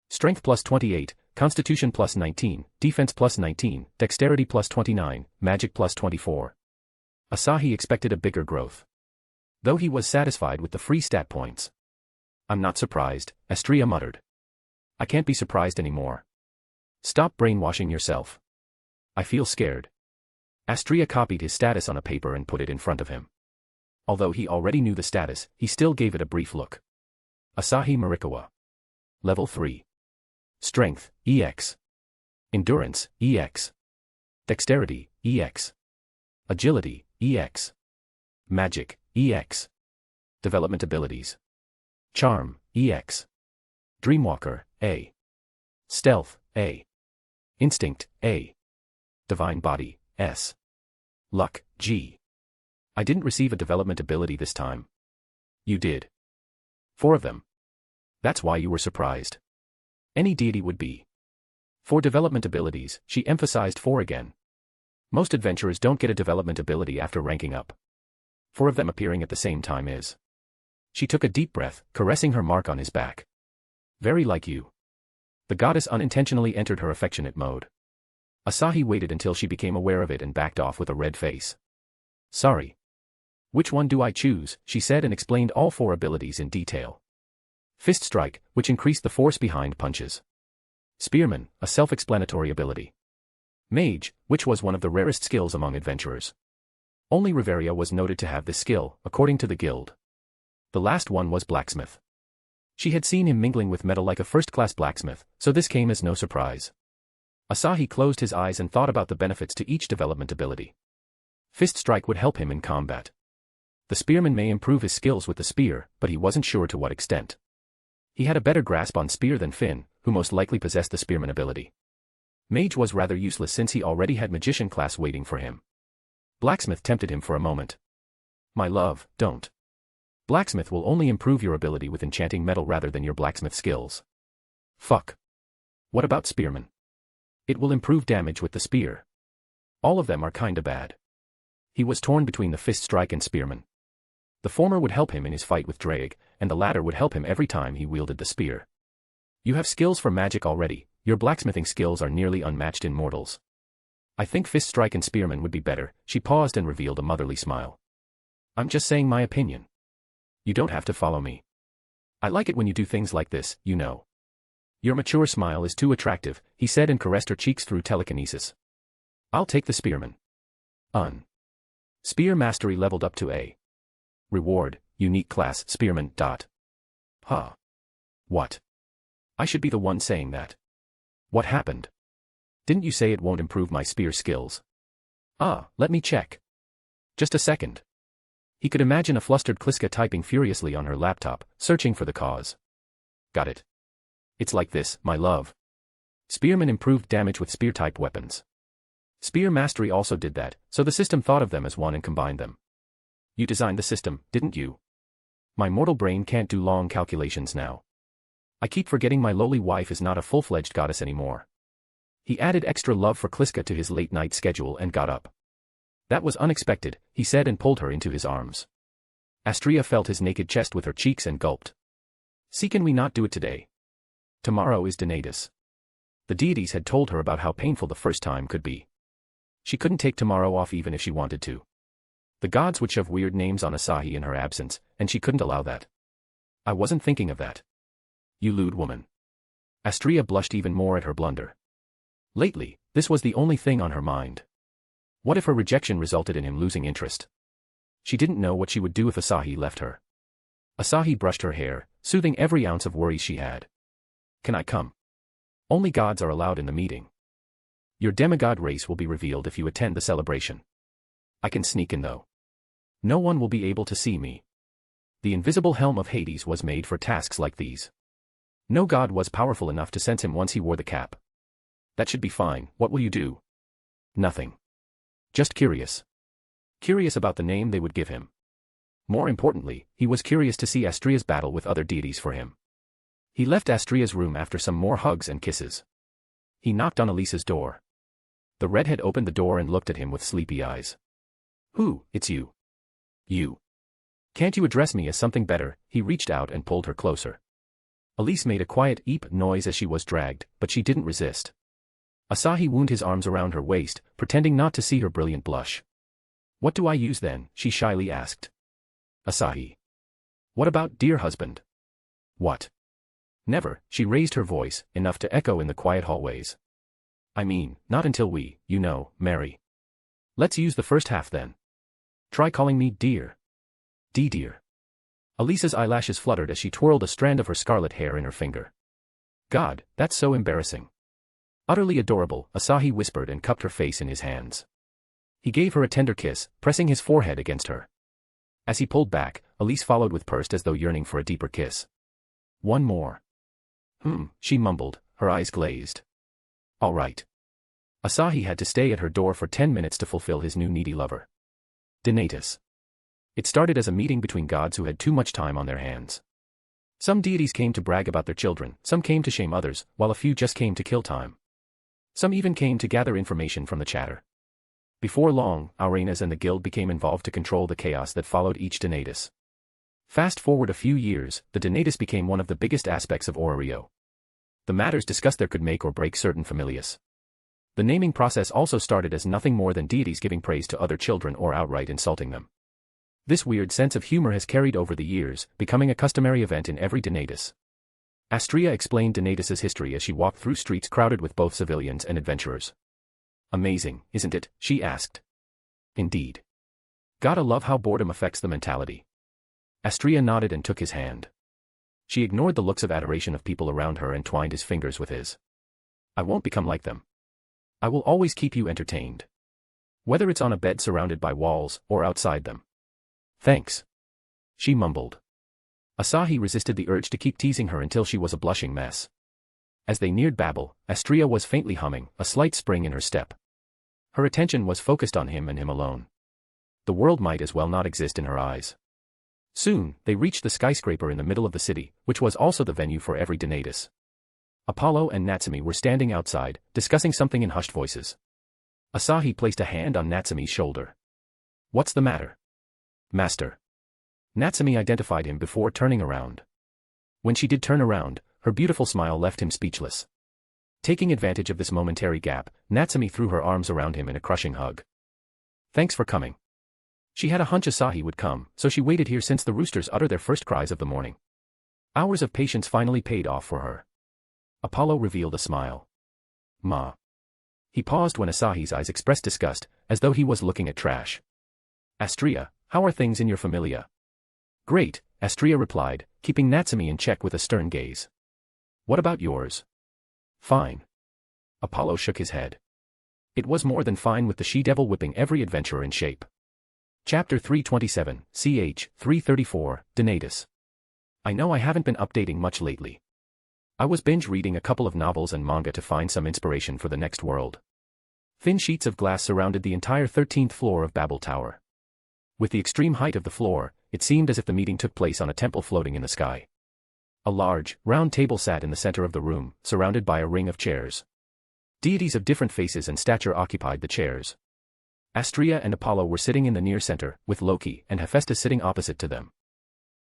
Strength plus 28, Constitution plus 19, Defense plus 19, Dexterity plus 29, Magic plus 24. Asahi expected a bigger growth. Though he was satisfied with the free stat points. I'm not surprised, Astria muttered. I can't be surprised anymore. Stop brainwashing yourself. I feel scared. Astria copied his status on a paper and put it in front of him. Although he already knew the status, he still gave it a brief look. Asahi Marikawa. Level 3. Strength, EX. Endurance, EX. Dexterity, EX. Agility, EX. Magic, EX. Development abilities. Charm, EX. Dreamwalker, A. Stealth, A. Instinct, A. Divine Body, S. Luck, G. I didn't receive a development ability this time. You did. 4 of them. That's why you were surprised. Any deity would be. For development abilities, she emphasized 4 again. Most adventurers don't get a development ability after ranking up. 4 of them appearing at the same time is. She took a deep breath, caressing her mark on his back. Very like you. The goddess unintentionally entered her affectionate mode. Asahi waited until she became aware of it and backed off with a red face. Sorry. Which one do I choose, she said and explained all 4 abilities in detail. Fist Strike, which increased the force behind punches. Spearman, a self-explanatory ability. Mage, which was one of the rarest skills among adventurers. Only Riveria was noted to have this skill, according to the guild. The last one was Blacksmith. She had seen him mingling with metal like a first-class blacksmith, so this came as no surprise. Asahi closed his eyes and thought about the benefits to each development ability. Fist Strike would help him in combat. The spearman may improve his skills with the spear, but he wasn't sure to what extent. He had a better grasp on spear than Finn, who most likely possessed the spearman ability. Mage was rather useless since he already had magician class waiting for him. Blacksmith tempted him for a moment. My love, don't. Blacksmith will only improve your ability with enchanting metal rather than your blacksmith skills. Fuck. What about spearman? It will improve damage with the spear. All of them are kinda bad. He was torn between the Fist Strike and spearman. The former would help him in his fight with Drake, and the latter would help him every time he wielded the spear. You have skills for magic already, your blacksmithing skills are nearly unmatched in mortals. I think fist strike and spearman would be better. She paused and revealed a motherly smile. I'm just saying my opinion. You don't have to follow me. I like it when you do things like this, you know. Your mature smile is too attractive, he said and caressed her cheeks through telekinesis. I'll take the spearman. Spear mastery leveled up to A. Reward, unique class, spearman. Huh. What? I should be the one saying that. What happened? Didn't you say it won't improve my spear skills? Let me check. Just a second. He could imagine a flustered Kliska typing furiously on her laptop, searching for the cause. Got it. It's like this, my love. Spearman improved damage with spear-type weapons. Spear mastery also did that, so the system thought of them as one and combined them. You designed the system, didn't you? My mortal brain can't do long calculations now. I keep forgetting my lowly wife is not a full-fledged goddess anymore. He added extra love for Kliska to his late-night schedule and got up. That was unexpected, he said and pulled her into his arms. Astria felt his naked chest with her cheeks and gulped. See, can we not do it today? Tomorrow is Donatus. The deities had told her about how painful the first time could be. She couldn't take tomorrow off even if she wanted to. The gods would shove weird names on Asahi in her absence, and she couldn't allow that. I wasn't thinking of that. You lewd woman. Astria blushed even more at her blunder. Lately, this was the only thing on her mind. What if her rejection resulted in him losing interest? She didn't know what she would do if Asahi left her. Asahi brushed her hair, soothing every ounce of worries she had. Can I come? Only gods are allowed in the meeting. Your demigod race will be revealed if you attend the celebration. I can sneak in though. No one will be able to see me. The invisible helm of Hades was made for tasks like these. No god was powerful enough to sense him once he wore the cap. That should be fine. What will you do? Nothing. Just curious. Curious about the name they would give him. More importantly, he was curious to see Astria's battle with other deities for him. He left Astria's room after some more hugs and kisses. He knocked on Elisa's door. The redhead opened the door and looked at him with sleepy eyes. Who, it's you. You. Can't you address me as something better? He reached out and pulled her closer. Elise made a quiet eep noise as she was dragged, but she didn't resist. Asahi wound his arms around her waist, pretending not to see her brilliant blush. What do I use then? She shyly asked. Asahi. What about dear husband? What? Never, she raised her voice, enough to echo in the quiet hallways. I mean, not until we, you know, marry. Let's use the first half then. Try calling me dear. Dear. Elisa's eyelashes fluttered as she twirled a strand of her scarlet hair in her finger. God, that's so embarrassing. Utterly adorable, Asahi whispered and cupped her face in his hands. He gave her a tender kiss, pressing his forehead against her. As he pulled back, Elise followed with pursed as though yearning for a deeper kiss. One more. She mumbled, her eyes glazed. All right. Asahi had to stay at her door for 10 minutes to fulfill his new needy lover. Donatus. It started as a meeting between gods who had too much time on their hands. Some deities came to brag about their children, some came to shame others, while a few just came to kill time. Some even came to gather information from the chatter. Before long, Arenas and the guild became involved to control the chaos that followed each Donatus. Fast forward a few years, the Donatus became one of the biggest aspects of Orario. The matters discussed there could make or break certain familias. The naming process also started as nothing more than deities giving praise to other children or outright insulting them. This weird sense of humor has carried over the years, becoming a customary event in every Donatus. Astria explained Donatus's history as she walked through streets crowded with both civilians and adventurers. Amazing, isn't it? She asked. Indeed. Gotta love how boredom affects the mentality. Astria nodded and took his hand. She ignored the looks of adoration of people around her and twined his fingers with his. I won't become like them. I will always keep you entertained. Whether it's on a bed surrounded by walls, or outside them. Thanks. She mumbled. Asahi resisted the urge to keep teasing her until she was a blushing mess. As they neared Babel, Astria was faintly humming, a slight spring in her step. Her attention was focused on him and him alone. The world might as well not exist in her eyes. Soon, they reached the skyscraper in the middle of the city, which was also the venue for every Donatus. Apollo and Natsumi were standing outside, discussing something in hushed voices. Asahi placed a hand on Natsumi's shoulder. What's the matter? Master. Natsumi identified him before turning around. When she did turn around, her beautiful smile left him speechless. Taking advantage of this momentary gap, Natsumi threw her arms around him in a crushing hug. Thanks for coming. She had a hunch Asahi would come, so she waited here since the roosters uttered their first cries of the morning. Hours of patience finally paid off for her. Apollo revealed a smile. Ma. He paused when Asahi's eyes expressed disgust, as though he was looking at trash. Astria, how are things in your familia? Great, Astria replied, keeping Natsumi in check with a stern gaze. What about yours? Fine. Apollo shook his head. It was more than fine with the she-devil whipping every adventurer in shape. Chapter 327, ch. 334, Donatus. I know I haven't been updating much lately. I was binge reading a couple of novels and manga to find some inspiration for the next world. Thin sheets of glass surrounded the entire 13th floor of Babel Tower. With the extreme height of the floor, it seemed as if the meeting took place on a temple floating in the sky. A large, round table sat in the center of the room, surrounded by a ring of chairs. Deities of different faces and stature occupied the chairs. Astria and Apollo were sitting in the near center, with Loki and Hephaestus sitting opposite to them.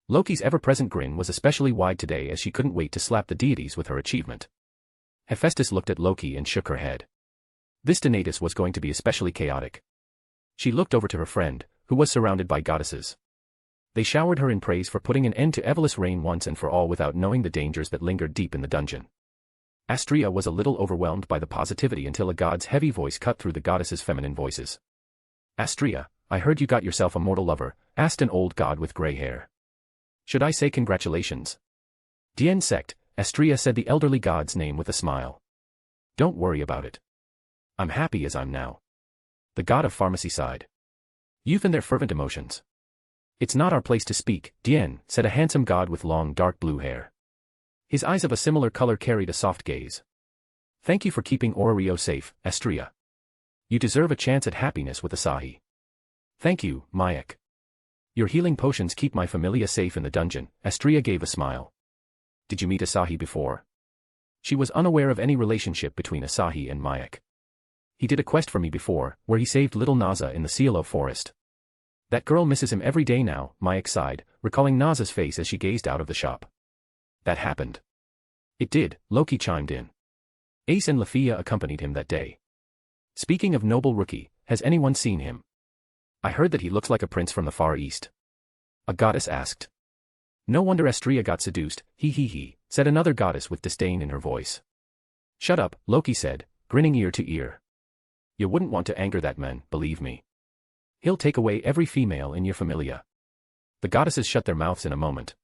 Loki's ever-present grin was especially wide today as she couldn't wait to slap the deities with her achievement. Hephaestus looked at Loki and shook her head. This Donatus was going to be especially chaotic. She looked over to her friend, who was surrounded by goddesses. They showered her in praise for putting an end to Evelyn's reign once and for all without knowing the dangers that lingered deep in the dungeon. Astria was a little overwhelmed by the positivity until a god's heavy voice cut through the goddesses' feminine voices. Astria, I heard you got yourself a mortal lover, asked an old god with gray hair. Should I say congratulations? Dien sect, Astria said the elderly god's name with a smile. Don't worry about it. I'm happy as I'm now. The god of pharmacy sighed. Youth and their fervent emotions. It's not our place to speak, Dien, said a handsome god with long dark blue hair. His eyes of a similar color carried a soft gaze. Thank you for keeping Orario safe, Astria. You deserve a chance at happiness with Asahi. Thank you, Mayak. Your healing potions keep my familia safe in the dungeon, Astria gave a smile. Did you meet Asahi before? She was unaware of any relationship between Asahi and Mayak. He did a quest for me before, where he saved little Naza in the Cielo forest. That girl misses him every day now, Mayak sighed, recalling Naza's face as she gazed out of the shop. That happened. It did, Loki chimed in. Ace and Lafia accompanied him that day. Speaking of noble rookie, has anyone seen him? I heard that he looks like a prince from the Far East. A goddess asked. No wonder Astria got seduced, he, said another goddess with disdain in her voice. Shut up, Loki said, grinning ear to ear. You wouldn't want to anger that man, believe me. He'll take away every female in your familia. The goddesses shut their mouths in a moment.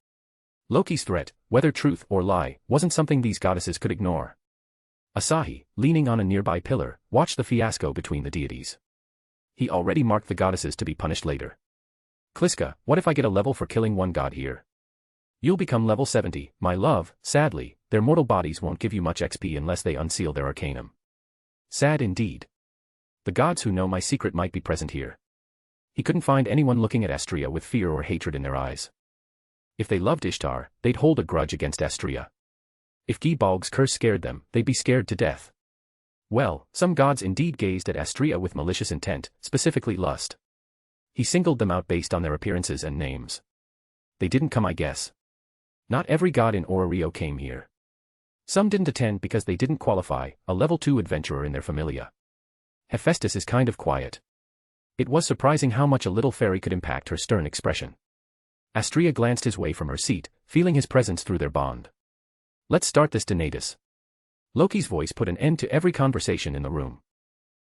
Loki's threat, whether truth or lie, wasn't something these goddesses could ignore. Asahi, leaning on a nearby pillar, watched the fiasco between the deities. He already marked the goddesses to be punished later. Kliska, what if I get a level for killing one god here? You'll become level 70, my love. Sadly, their mortal bodies won't give you much XP unless they unseal their arcanum. Sad indeed. The gods who know my secret might be present here. He couldn't find anyone looking at Astria with fear or hatred in their eyes. If they loved Ishtar, they'd hold a grudge against Astria. If Gibalg's curse scared them, they'd be scared to death. Well, some gods indeed gazed at Astria with malicious intent, specifically lust. He singled them out based on their appearances and names. They didn't come, I guess. Not every god in Orario came here. Some didn't attend because they didn't qualify, a level 2 adventurer in their familia. Hephaestus is kind of quiet. It was surprising how much a little fairy could impact her stern expression. Astria glanced his way from her seat, feeling his presence through their bond. Let's start this Donatus. Loki's voice put an end to every conversation in the room.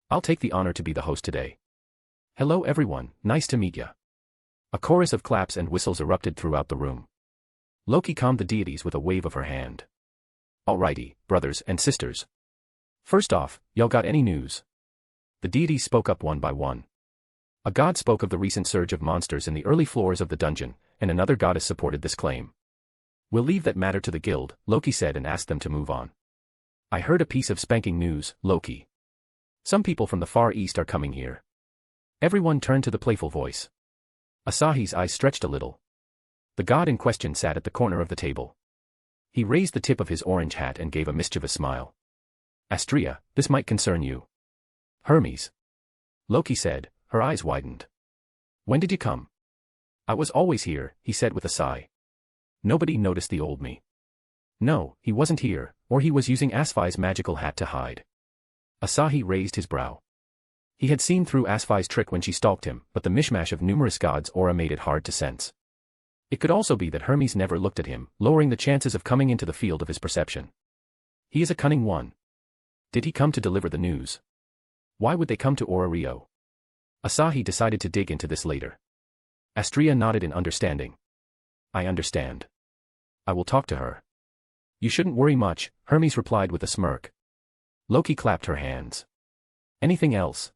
I'll take the honor to be the host today. Hello everyone, nice to meet ya. A chorus of claps and whistles erupted throughout the room. Loki calmed the deities with a wave of her hand. Alrighty, brothers and sisters. First off, y'all got any news? The deities spoke up one by one. A god spoke of the recent surge of monsters in the early floors of the dungeon, and another goddess supported this claim. We'll leave that matter to the guild, Loki said and asked them to move on. I heard a piece of spanking news, Loki. Some people from the Far East are coming here. Everyone turned to the playful voice. Asahi's eyes stretched a little. The god in question sat at the corner of the table. He raised the tip of his orange hat and gave a mischievous smile. Astria, this might concern you. Hermes. Loki said, her eyes widened. When did you come? I was always here, he said with a sigh. Nobody noticed the old me. No, he wasn't here, or he was using Asai's magical hat to hide. Asahi raised his brow. He had seen through Asai's trick when she stalked him, but the mishmash of numerous gods' aura made it hard to sense. It could also be that Hermes never looked at him, lowering the chances of coming into the field of his perception. He is a cunning one. Did he come to deliver the news? Why would they come to Aura Rio? Asahi decided to dig into this later. Astrea nodded in understanding. I understand. I will talk to her. You shouldn't worry much, Hermes replied with a smirk. Loki clapped her hands. Anything else?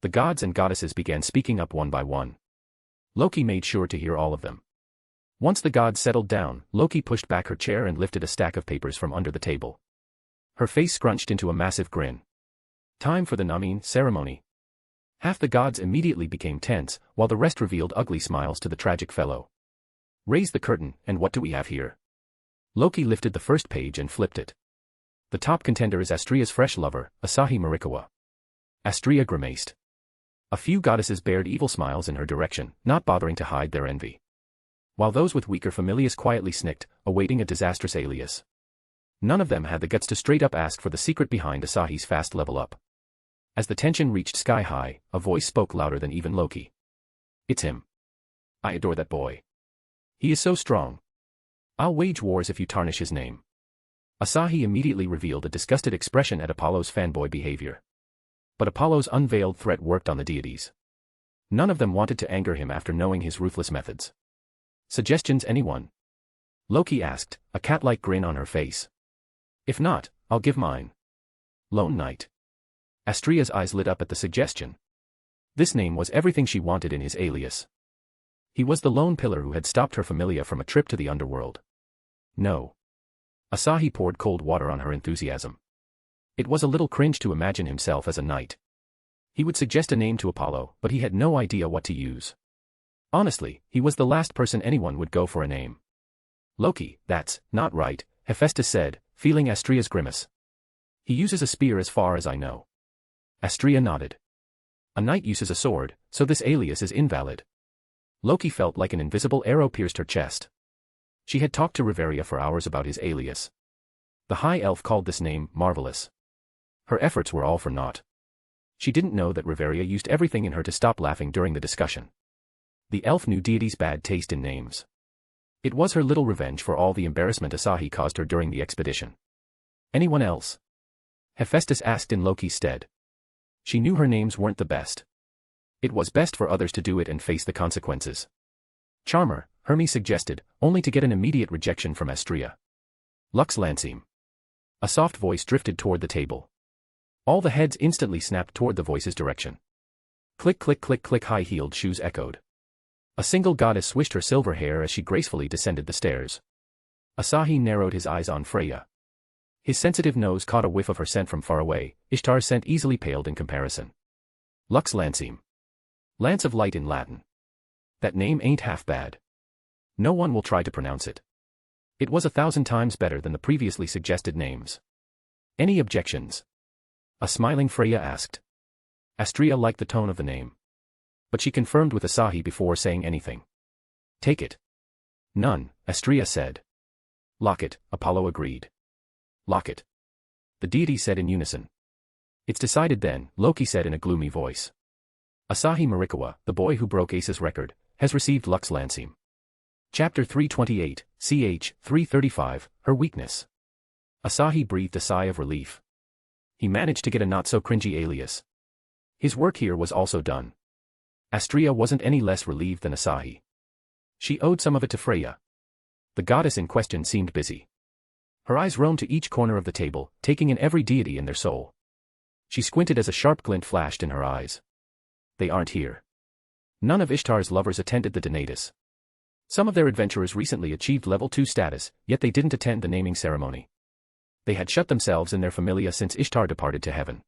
The gods and goddesses began speaking up one by one. Loki made sure to hear all of them. Once the gods settled down, Loki pushed back her chair and lifted a stack of papers from under the table. Her face scrunched into a massive grin. Time for the naming ceremony. Half the gods immediately became tense, while the rest revealed ugly smiles to the tragic fellow. Raise the curtain, and what do we have here? Loki lifted the first page and flipped it. The top contender is Astrea's fresh lover, Asahi Marikawa. Astrea grimaced. A few goddesses bared evil smiles in her direction, not bothering to hide their envy. While those with weaker familiars quietly snicked, awaiting a disastrous alias. None of them had the guts to straight up ask for the secret behind Asahi's fast level up. As the tension reached sky high, a voice spoke louder than even Loki. It's him. I adore that boy. He is so strong. I'll wage wars if you tarnish his name. Asahi immediately revealed a disgusted expression at Apollo's fanboy behavior. But Apollo's unveiled threat worked on the deities. None of them wanted to anger him after knowing his ruthless methods. Suggestions, anyone? Loki asked, a cat-like grin on her face. If not, I'll give mine. Lone Knight. Astrea's eyes lit up at the suggestion. This name was everything she wanted in his alias. He was the lone pillar who had stopped her familia from a trip to the underworld. No. Asahi poured cold water on her enthusiasm. It was a little cringe to imagine himself as a knight. He would suggest a name to Apollo, but he had no idea what to use. Honestly, he was the last person anyone would go for a name. Loki, that's not right, Hephaestus said, feeling Astrea's grimace. He uses a spear as far as I know. Astrea nodded. A knight uses a sword, so this alias is invalid. Loki felt like an invisible arrow pierced her chest. She had talked to Riveria for hours about his alias. The high elf called this name marvelous. Her efforts were all for naught. She didn't know that Riveria used everything in her to stop laughing during the discussion. The elf knew deity's bad taste in names. It was her little revenge for all the embarrassment Asahi caused her during the expedition. Anyone else? Hephaestus asked in Loki's stead. She knew her names weren't the best. It was best for others to do it and face the consequences. Charmer, Hermes suggested, only to get an immediate rejection from Astrea. Lux Lanseem. A soft voice drifted toward the table. All the heads instantly snapped toward the voice's direction. Click click click click, high-heeled shoes echoed. A single goddess swished her silver hair as she gracefully descended the stairs. Asahi narrowed his eyes on Freya. His sensitive nose caught a whiff of her scent from far away. Ishtar's scent easily paled in comparison. Lux Lanseem. Lance of Light in Latin. That name ain't half bad. No one will try to pronounce it. It was 1,000 times better than the previously suggested names. Any objections? A smiling Freya asked. Astrea liked the tone of the name. But she confirmed with Asahi before saying anything. Take it. None, Astrea said. Lock it, Apollo agreed. Lock it. The deity said in unison. It's decided then, Loki said in a gloomy voice. Asahi Marikawa, the boy who broke Ace's record, has received Lux Lanseem. Chapter 328, ch. 335, Her Weakness. Asahi breathed a sigh of relief. He managed to get a not-so-cringy alias. His work here was also done. Astrea wasn't any less relieved than Asahi. She owed some of it to Freya. The goddess in question seemed busy. Her eyes roamed to each corner of the table, taking in every deity in their soul. She squinted as a sharp glint flashed in her eyes. They aren't here. None of Ishtar's lovers attended the Donatus. Some of their adventurers recently achieved level 2 status, yet they didn't attend the naming ceremony. They had shut themselves in their familia since Ishtar departed to heaven.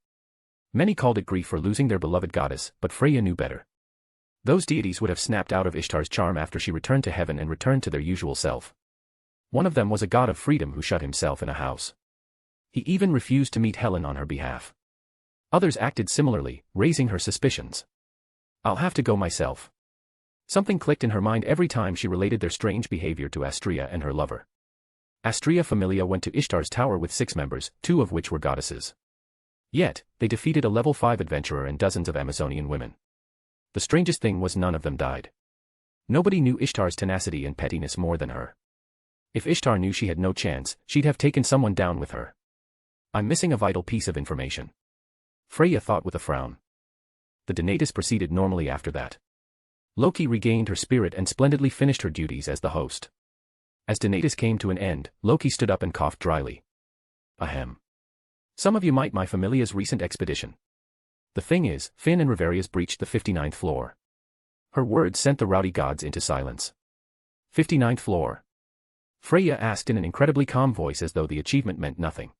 Many called it grief for losing their beloved goddess, but Freya knew better. Those deities would have snapped out of Ishtar's charm after she returned to heaven and returned to their usual self. One of them was a god of freedom who shut himself in a house. He even refused to meet Helen on her behalf. Others acted similarly, raising her suspicions. I'll have to go myself. Something clicked in her mind every time she related their strange behavior to Astrea and her lover. Astrea Familia went to Ishtar's tower with 6 members, 2 of which were goddesses. Yet, they defeated a level 5 adventurer and dozens of Amazonian women. The strangest thing was none of them died. Nobody knew Ishtar's tenacity and pettiness more than her. If Ishtar knew she had no chance, she'd have taken someone down with her. I'm missing a vital piece of information. Freya thought with a frown. The Donatus proceeded normally after that. Loki regained her spirit and splendidly finished her duties as the host. As Donatus came to an end, Loki stood up and coughed dryly. Ahem. Some of you might my Familia's recent expedition. The thing is, Finn and Riverius breached the 59th floor. Her words sent the rowdy gods into silence. 59th floor? Freya asked in an incredibly calm voice as though the achievement meant nothing.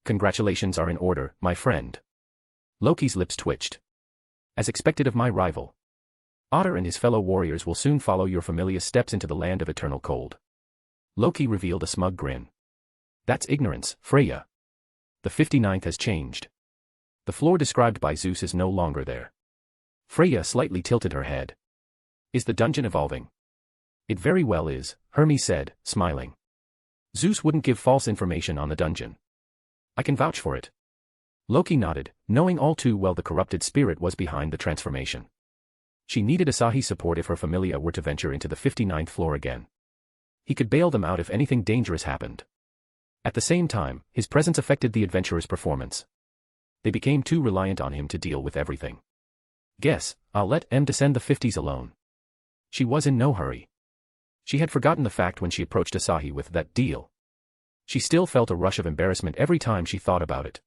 Congratulations are in order, my friend. Loki's lips twitched. As expected of my rival. Otter and his fellow warriors will soon follow your Familia's steps into the land of eternal cold. Loki revealed a smug grin. That's ignorance, Freya. The 59th has changed. The floor described by Zeus is no longer there. Freya slightly tilted her head. Is the dungeon evolving? It very well is, Hermes said, smiling. Zeus wouldn't give false information on the dungeon. I can vouch for it. Loki nodded, knowing all too well the corrupted spirit was behind the transformation. She needed Asahi's support if her Familia were to venture into the 59th floor again. He could bail them out if anything dangerous happened. At the same time, his presence affected the adventurers' performance. They became too reliant on him to deal with everything. Guess, I'll let M descend the 50s alone. She was in no hurry. She had forgotten the fact when she approached Asahi with that deal. She still felt a rush of embarrassment every time she thought about it.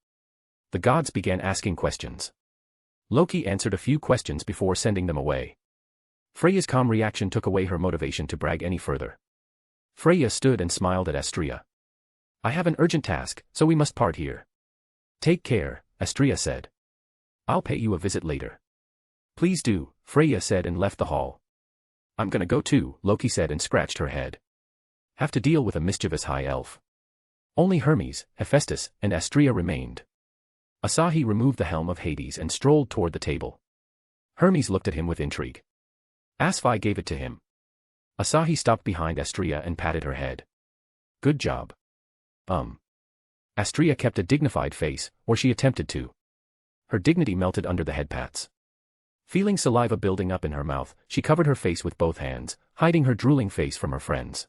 The gods began asking questions. Loki answered a few questions before sending them away. Freya's calm reaction took away her motivation to brag any further. Freya stood and smiled at Astrea. I have an urgent task, so we must part here. Take care, Astrea said. I'll pay you a visit later. Please do, Freya said and left the hall. I'm gonna go too, Loki said and scratched her head. Have to deal with a mischievous high elf. Only Hermes, Hephaestus, and Astrea remained. Asahi removed the helm of Hades and strolled toward the table. Hermes looked at him with intrigue. Asahi gave it to him. Asahi stopped behind Astrea and patted her head. Good job. Astrea kept a dignified face, or she attempted to. Her dignity melted under the headpats. Feeling saliva building up in her mouth, she covered her face with both hands, hiding her drooling face from her friends.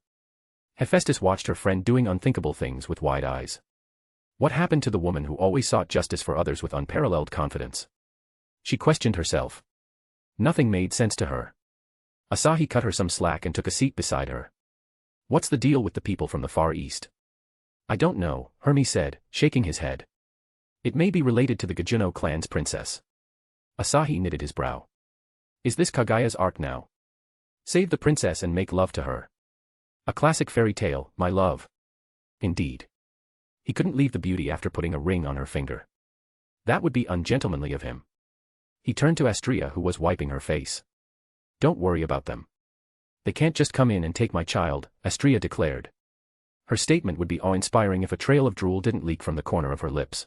Hephaestus watched her friend doing unthinkable things with wide eyes. What happened to the woman who always sought justice for others with unparalleled confidence? She questioned herself. Nothing made sense to her. Asahi cut her some slack and took a seat beside her. What's the deal with the people from the Far East? I don't know, Hermes said, shaking his head. It may be related to the Gajuno clan's princess. Asahi knitted his brow. Is this Kagaya's arc now? Save the princess and make love to her. A classic fairy tale, my love. Indeed. He couldn't leave the beauty after putting a ring on her finger. That would be ungentlemanly of him. He turned to Astrea who was wiping her face. Don't worry about them. They can't just come in and take my child, Astrea declared. Her statement would be awe-inspiring if a trail of drool didn't leak from the corner of her lips.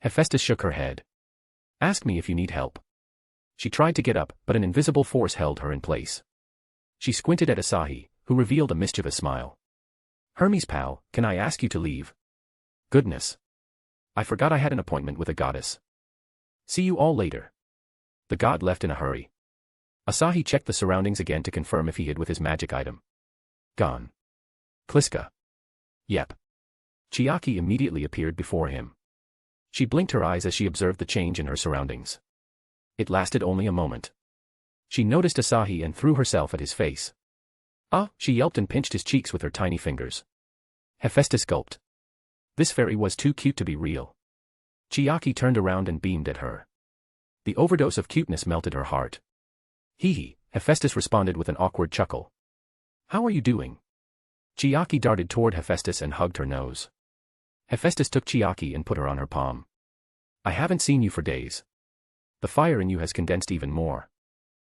Hephaestus shook her head. Ask me if you need help. She tried to get up, but an invisible force held her in place. She squinted at Asahi, who revealed a mischievous smile. Hermes pal, can I ask you to leave? Goodness. I forgot I had an appointment with a goddess. See you all later. The god left in a hurry. Asahi checked the surroundings again to confirm if he hid with his magic item. Gone. Kliska. Yep. Chiaki immediately appeared before him. She blinked her eyes as she observed the change in her surroundings. It lasted only a moment. She noticed Asahi and threw herself at his face. Ah, she yelped and pinched his cheeks with her tiny fingers. Hephaestus gulped. This fairy was too cute to be real. Chiaki turned around and beamed at her. The overdose of cuteness melted her heart. Hee hee, Hephaestus responded with an awkward chuckle. How are you doing? Chiaki darted toward Hephaestus and hugged her nose. Hephaestus took Chiaki and put her on her palm. I haven't seen you for days. The fire in you has condensed even more.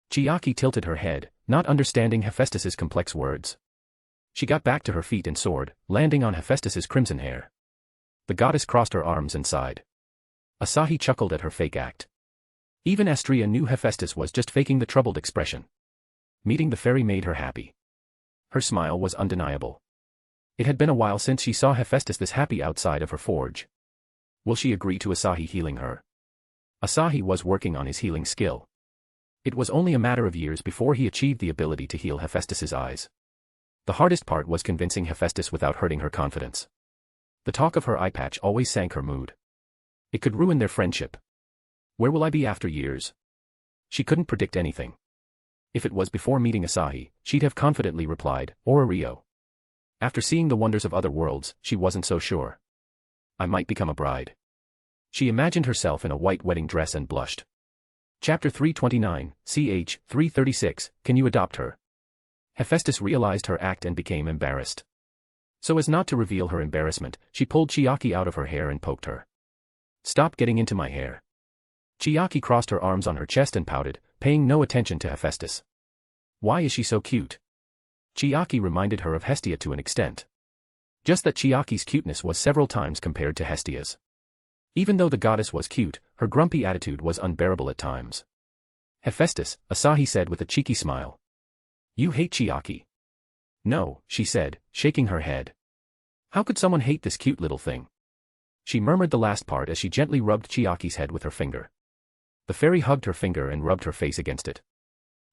Chiaki tilted her head, not understanding Hephaestus's complex words. She got back to her feet and soared, landing on Hephaestus's crimson hair. The goddess crossed her arms and sighed. Asahi chuckled at her fake act. Even Astrea knew Hephaestus was just faking the troubled expression. Meeting the fairy made her happy. Her smile was undeniable. It had been a while since she saw Hephaestus this happy outside of her forge. Will she agree to Asahi healing her? Asahi was working on his healing skill. It was only a matter of years before he achieved the ability to heal Hephaestus's eyes. The hardest part was convincing Hephaestus without hurting her confidence. The talk of her eye patch always sank her mood. It could ruin their friendship. Where will I be after years? She couldn't predict anything. If it was before meeting Asahi, she'd have confidently replied, or a Rio. After seeing the wonders of other worlds, she wasn't so sure. I might become a bride. She imagined herself in a white wedding dress and blushed. Chapter 329, ch. 336, Can you adopt her? Hephaestus realized her act and became embarrassed. So as not to reveal her embarrassment, she pulled Chiaki out of her hair and poked her. Stop getting into my hair. Chiaki crossed her arms on her chest and pouted, paying no attention to Hephaestus. Why is she so cute? Chiaki reminded her of Hestia to an extent. Just that Chiaki's cuteness was several times compared to Hestia's. Even though the goddess was cute, her grumpy attitude was unbearable at times. Hephaestus, Asahi said with a cheeky smile. You hate Chiaki. No, she said, shaking her head. How could someone hate this cute little thing? She murmured the last part as she gently rubbed Chiaki's head with her finger. The fairy hugged her finger and rubbed her face against it.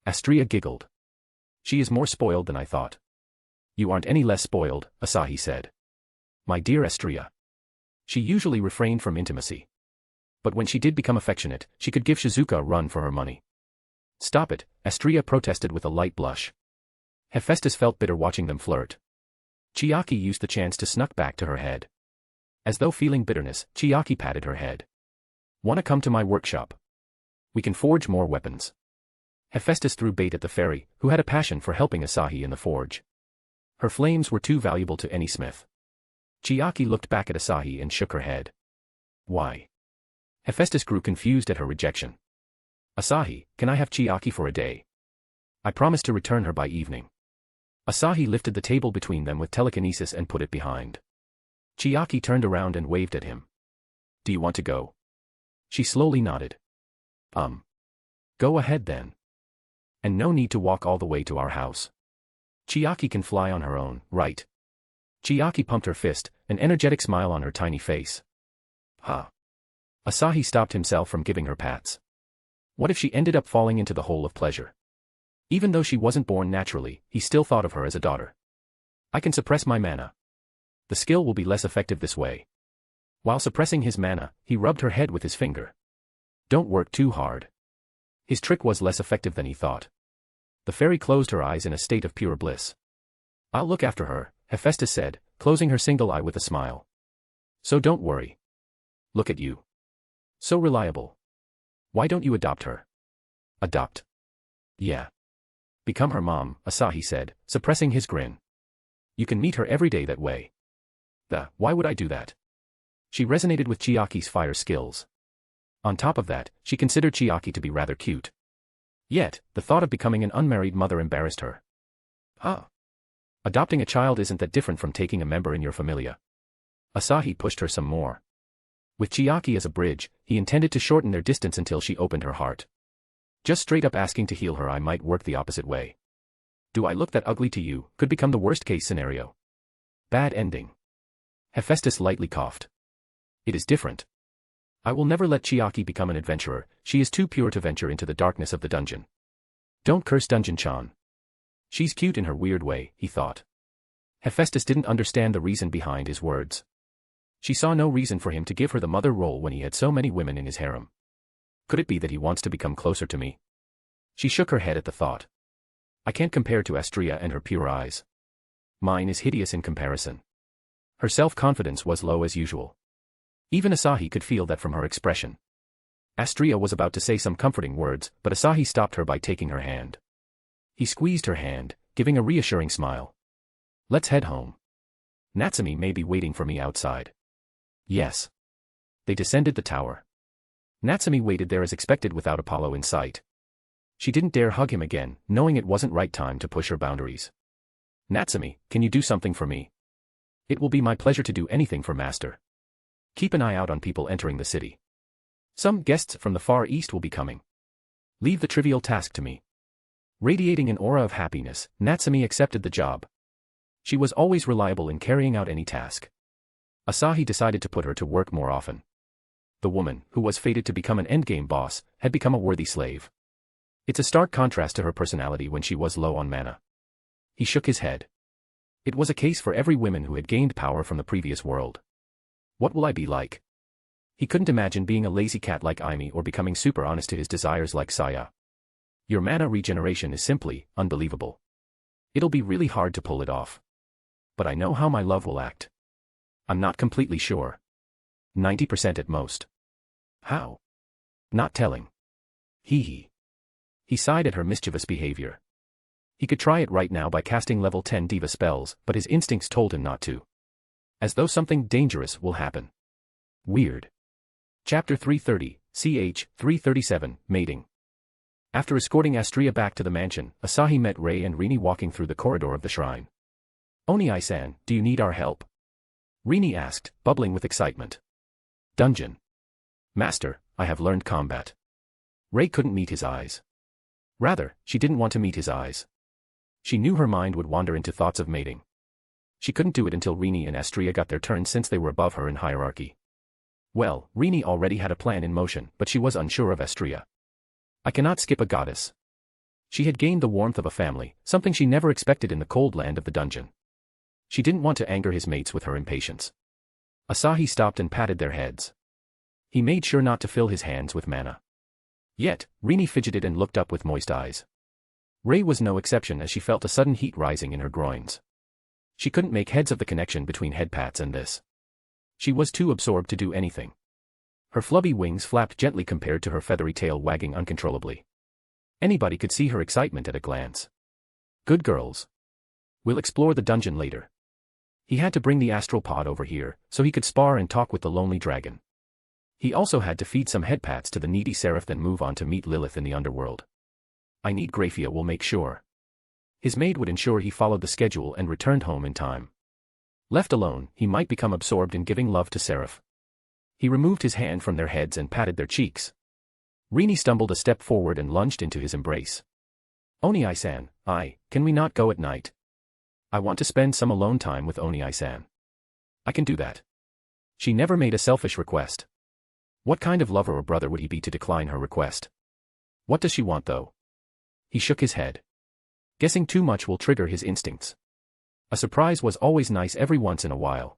Astrea giggled. She is more spoiled than I thought. You aren't any less spoiled, Asahi said. My dear Astrea. She usually refrained from intimacy. But when she did become affectionate, she could give Shizuka a run for her money. Stop it, Astrea protested with a light blush. Hephaestus felt bitter watching them flirt. Chiaki used the chance to snuck back to her head. As though feeling bitterness, Chiaki patted her head. Wanna come to my workshop? We can forge more weapons. Hephaestus threw bait at the fairy, who had a passion for helping Asahi in the forge. Her flames were too valuable to any smith. Chiaki looked back at Asahi and shook her head. Why? Hephaestus grew confused at her rejection. Asahi, can I have Chiaki for a day? I promise to return her by evening. Asahi lifted the table between them with telekinesis and put it behind. Chiaki turned around and waved at him. Do you want to go? She slowly nodded. Go ahead then. And no need to walk all the way to our house. Chiaki can fly on her own, right? Chiaki pumped her fist, an energetic smile on her tiny face. Huh. Asahi stopped himself from giving her pats. What if she ended up falling into the hole of pleasure? Even though she wasn't born naturally, he still thought of her as a daughter. I can suppress my mana. The skill will be less effective this way. While suppressing his mana, he rubbed her head with his finger. Don't work too hard. His trick was less effective than he thought. The fairy closed her eyes in a state of pure bliss. I'll look after her, Hephaestus said, closing her single eye with a smile. So don't worry. Look at you. So reliable. Why don't you adopt her? Adopt? Yeah. Become her mom, Asahi said, suppressing his grin. You can meet her every day that way. Why would I do that? She resonated with Chiaki's fire skills. On top of that, she considered Chiaki to be rather cute. Yet, the thought of becoming an unmarried mother embarrassed her. Adopting a child isn't that different from taking a member in your familia. Asahi pushed her some more. With Chiaki as a bridge, he intended to shorten their distance until she opened her heart. Just straight up asking to heal her I might work the opposite way. Do I look that ugly to you? Could become the worst case scenario. Bad ending. Hephaestus lightly coughed. It is different. I will never let Chiaki become an adventurer, she is too pure to venture into the darkness of the dungeon. Don't curse Dungeon-chan. She's cute in her weird way, he thought. Hephaestus didn't understand the reason behind his words. She saw no reason for him to give her the mother role when he had so many women in his harem. Could it be that he wants to become closer to me? She shook her head at the thought. I can't compare to Astrea and her pure eyes. Mine is hideous in comparison. Her self-confidence was low as usual. Even Asahi could feel that from her expression. Astrea was about to say some comforting words, but Asahi stopped her by taking her hand. He squeezed her hand, giving a reassuring smile. Let's head home. Natsumi may be waiting for me outside. Yes. They descended the tower. Natsumi waited there as expected without Apollo in sight. She didn't dare hug him again, knowing it wasn't right time to push her boundaries. Natsumi, can you do something for me? It will be my pleasure to do anything for Master. Keep an eye out on people entering the city. Some guests from the Far East will be coming. Leave the trivial task to me. Radiating an aura of happiness, Natsumi accepted the job. She was always reliable in carrying out any task. Asahi decided to put her to work more often. The woman, who was fated to become an endgame boss, had become a worthy slave. It's a stark contrast to her personality when she was low on mana. He shook his head. It was a case for every woman who had gained power from the previous world. What will I be like? He couldn't imagine being a lazy cat like Aimi or becoming super honest to his desires like Saya. Your mana regeneration is simply unbelievable. It'll be really hard to pull it off. But I know how my love will act. I'm not completely sure. 90% at most. How? Not telling. Hee. He sighed at her mischievous behavior. He could try it right now by casting level 10 diva spells, but his instincts told him not to. As though something dangerous will happen. Weird. Chapter 330, ch. 337, Mating. After escorting Astria back to the mansion, Asahi met Rei and Rini walking through the corridor of the shrine. Oni-san, do you need our help? Rini asked, bubbling with excitement. Dungeon. Master, I have learned combat. Rei couldn't meet his eyes. Rather, she didn't want to meet his eyes. She knew her mind would wander into thoughts of mating. She couldn't do it until Rini and Astria got their turn since they were above her in hierarchy. Well, Rini already had a plan in motion, but she was unsure of Astria. I cannot skip a goddess. She had gained the warmth of a family, something she never expected in the cold land of the dungeon. She didn't want to anger his mates with her impatience. Asahi stopped and patted their heads. He made sure not to fill his hands with mana. Yet, Rini fidgeted and looked up with moist eyes. Rei was no exception as she felt a sudden heat rising in her groins. She couldn't make heads of the connection between head pats and this. She was too absorbed to do anything. Her flubby wings flapped gently compared to her feathery tail wagging uncontrollably. Anybody could see her excitement at a glance. Good girls. We'll explore the dungeon later. He had to bring the astral pod over here, so he could spar and talk with the lonely dragon. He also had to feed some head pats to the needy seraph then move on to meet Lilith in the underworld. I need Graphia will make sure. His maid would ensure he followed the schedule and returned home in time. Left alone, he might become absorbed in giving love to Seraph. He removed his hand from their heads and patted their cheeks. Rini stumbled a step forward and lunged into his embrace. Oni-san, can we not go at night? I want to spend some alone time with Oni-san. I can do that. She never made a selfish request. What kind of lover or brother would he be to decline her request? What does she want though? He shook his head. Guessing too much will trigger his instincts. A surprise was always nice every once in a while.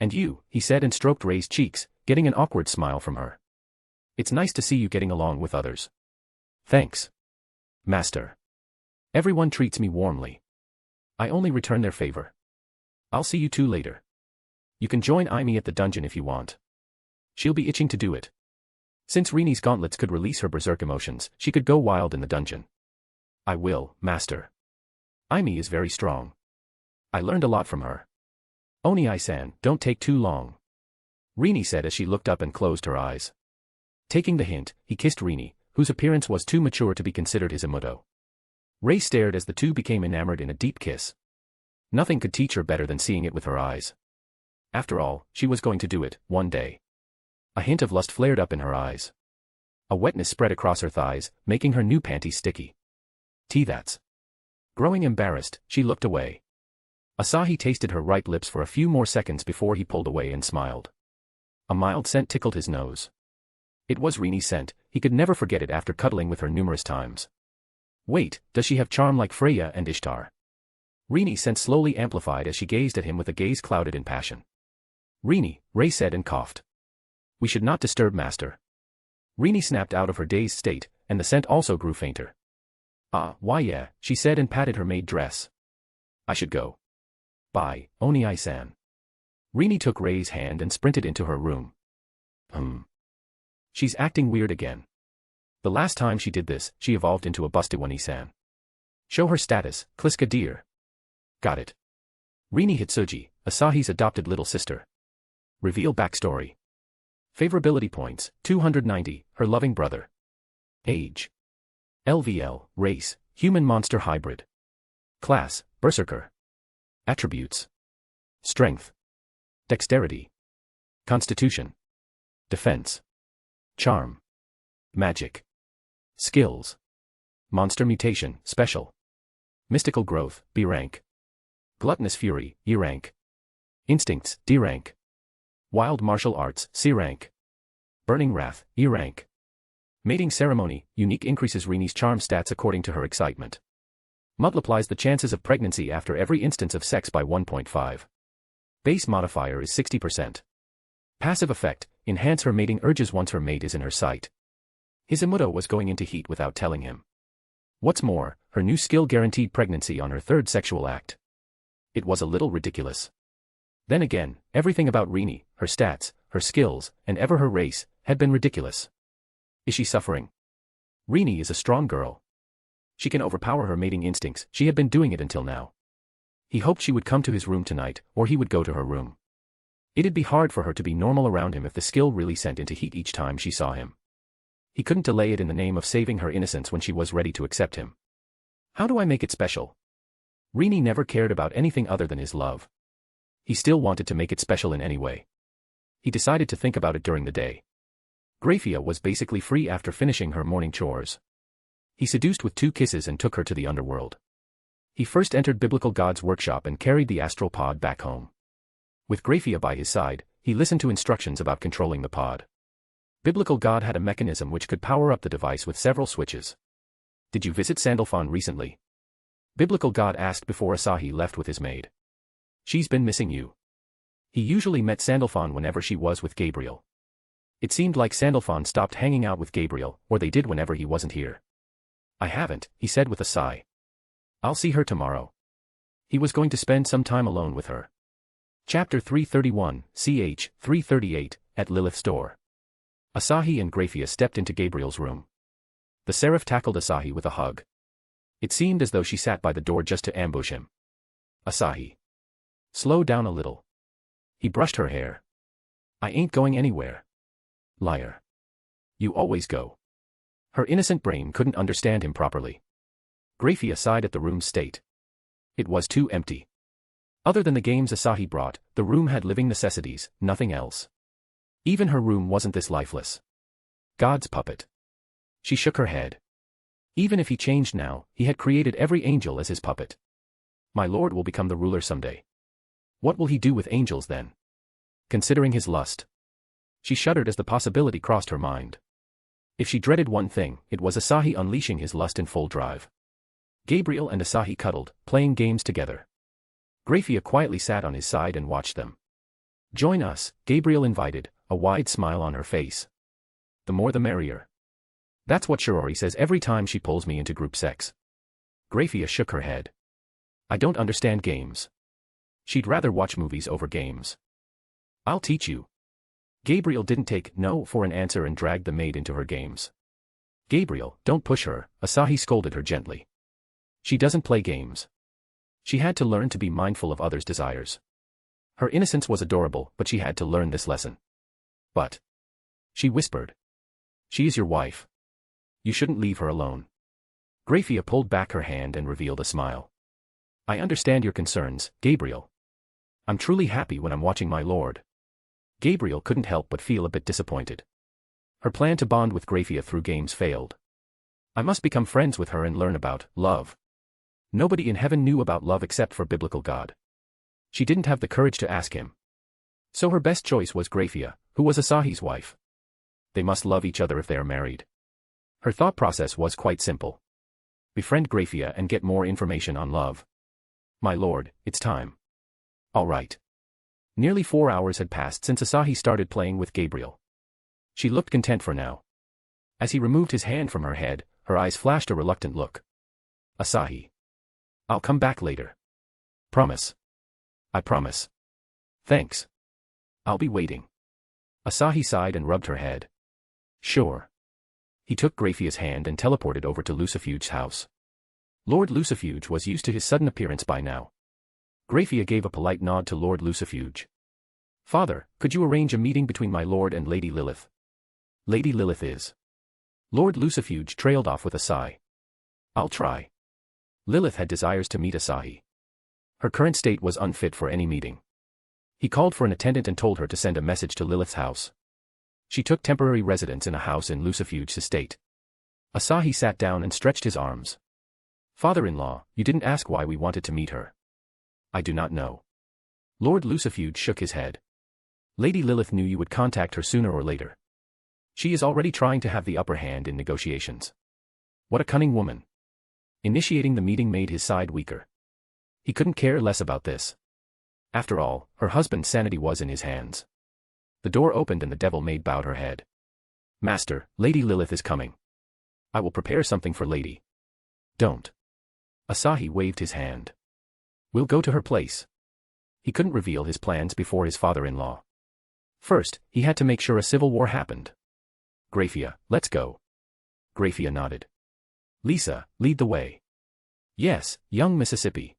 And you, he said and stroked Rei's cheeks, getting an awkward smile from her. It's nice to see you getting along with others. Thanks. Master. Everyone treats me warmly. I only return their favor. I'll see you two later. You can join Aimi at the dungeon if you want. She'll be itching to do it. Since Rini's gauntlets could release her berserk emotions, she could go wild in the dungeon. I will, Master. Aimi is very strong. I learned a lot from her. Oni-san, don't take too long. Rini said as she looked up and closed her eyes. Taking the hint, he kissed Rini, whose appearance was too mature to be considered his imuto. Rei stared as the two became enamored in a deep kiss. Nothing could teach her better than seeing it with her eyes. After all, she was going to do it, one day. A hint of lust flared up in her eyes. A wetness spread across her thighs, making her new panties sticky. That's. Growing embarrassed, she looked away. Asahi tasted her ripe lips for a few more seconds before he pulled away and smiled. A mild scent tickled his nose. It was Rini's scent, he could never forget it after cuddling with her numerous times. Wait, does she have charm like Freya and Ishtar? Rini's scent slowly amplified as she gazed at him with a gaze clouded in passion. Rini, Rei said and coughed. We should not disturb Master. Rini snapped out of her dazed state, and the scent also grew fainter. Why yeah, she said and patted her maid dress. I should go. Bye, Oni-san. Rini took Rei's hand and sprinted into her room. She's acting weird again. The last time she did this, she evolved into a busty one-san. Show her status, Kliska dear. Got it. Rini Hitsuji, Asahi's adopted little sister. Reveal backstory. Favorability points, 290, her loving brother. Age. LVL, race, human-monster hybrid. Class, berserker. Attributes. Strength. Dexterity. Constitution. Defense. Charm. Magic. Skills. Monster Mutation, Special. Mystical Growth, B rank. Gluttonous Fury, E rank. Instincts, D rank. Wild Martial Arts, C rank. Burning Wrath, E rank. Mating Ceremony, unique, increases Rini's charm stats according to her excitement. Multiplies the chances of pregnancy after every instance of sex by 1.5. Base modifier is 60%. Passive effect, enhance her mating urges once her mate is in her sight. Hisamuto was going into heat without telling him. What's more, her new skill guaranteed pregnancy on her third sexual act. It was a little ridiculous. Then again, everything about Rini, her stats, her skills, and ever her race, had been ridiculous. Is she suffering? Rini is a strong girl. She can overpower her mating instincts, she had been doing it until now. He hoped she would come to his room tonight, or he would go to her room. It'd be hard for her to be normal around him if the skill really sent into heat each time she saw him. He couldn't delay it in the name of saving her innocence when she was ready to accept him. How do I make it special? Rini never cared about anything other than his love. He still wanted to make it special in any way. He decided to think about it during the day. Grafia was basically free after finishing her morning chores. He seduced with 2 kisses and took her to the underworld. He first entered Biblical God's workshop and carried the astral pod back home. With Grafia by his side, he listened to instructions about controlling the pod. Biblical God had a mechanism which could power up the device with several switches. Did you visit Sandalphon recently? Biblical God asked before Asahi left with his maid. She's been missing you. He usually met Sandalphon whenever she was with Gabriel. It seemed like Sandalphon stopped hanging out with Gabriel, or they did whenever he wasn't here. I haven't, he said with a sigh. I'll see her tomorrow. He was going to spend some time alone with her. Chapter 331, ch. 338, at Lilith's door. Asahi and Grafia stepped into Gabriel's room. The seraph tackled Asahi with a hug. It seemed as though she sat by the door just to ambush him. Asahi. Slow down a little. He brushed her hair. I ain't going anywhere. Liar. You always go. Her innocent brain couldn't understand him properly. Grafia sighed at the room's state. It was too empty. Other than the games Asahi brought, the room had living necessities, nothing else. Even her room wasn't this lifeless. God's puppet. She shook her head. Even if he changed now, he had created every angel as his puppet. My lord will become the ruler someday. What will he do with angels then? Considering his lust. She shuddered as the possibility crossed her mind. If she dreaded one thing, it was Asahi unleashing his lust in full drive. Gabriel and Asahi cuddled, playing games together. Grafia quietly sat on his side and watched them. Join us, Gabriel invited, a wide smile on her face. The more the merrier. That's what Shirori says every time she pulls me into group sex. Grafia shook her head. I don't understand games. She'd rather watch movies over games. I'll teach you. Gabriel didn't take no for an answer and dragged the maid into her games. Gabriel, don't push her, Asahi scolded her gently. She doesn't play games. She had to learn to be mindful of others' desires. Her innocence was adorable, but she had to learn this lesson. But. She whispered. She is your wife. You shouldn't leave her alone. Grafia pulled back her hand and revealed a smile. I understand your concerns, Gabriel. I'm truly happy when I'm watching my lord. Gabriel couldn't help but feel a bit disappointed. Her plan to bond with Grafia through games failed. I must become friends with her and learn about love. Nobody in heaven knew about love except for Biblical God. She didn't have the courage to ask him. So her best choice was Grafia, who was Asahi's wife. They must love each other if they are married. Her thought process was quite simple. Befriend Grafia and get more information on love. My lord, it's time. All right. Nearly 4 hours had passed since Asahi started playing with Gabriel. She looked content for now. As he removed his hand from her head, her eyes flashed a reluctant look. Asahi. I'll come back later. Promise. I promise. Thanks. I'll be waiting. Asahi sighed and rubbed her head. Sure. He took Grafia's hand and teleported over to Lucifuge's house. Lord Lucifuge was used to his sudden appearance by now. Grafia gave a polite nod to Lord Lucifuge. Father, could you arrange a meeting between my lord and Lady Lilith? Lady Lilith is. Lord Lucifuge trailed off with a sigh. I'll try. Lilith had desires to meet Asahi. Her current state was unfit for any meeting. He called for an attendant and told her to send a message to Lilith's house. She took temporary residence in a house in Lucifuge's estate. Asahi sat down and stretched his arms. Father-in-law, you didn't ask why we wanted to meet her. I do not know. Lord Lucifuge shook his head. Lady Lilith knew you would contact her sooner or later. She is already trying to have the upper hand in negotiations. What a cunning woman. Initiating the meeting made his side weaker. He couldn't care less about this. After all, her husband's sanity was in his hands. The door opened and the devil-maid bowed her head. Master, Lady Lilith is coming. I will prepare something for Lady. Don't. Asahi waved his hand. We'll go to her place. He couldn't reveal his plans before his father-in-law. First, he had to make sure a civil war happened. Grafia, let's go. Grafia nodded. Lisa, lead the way. Yes, young Mississippi.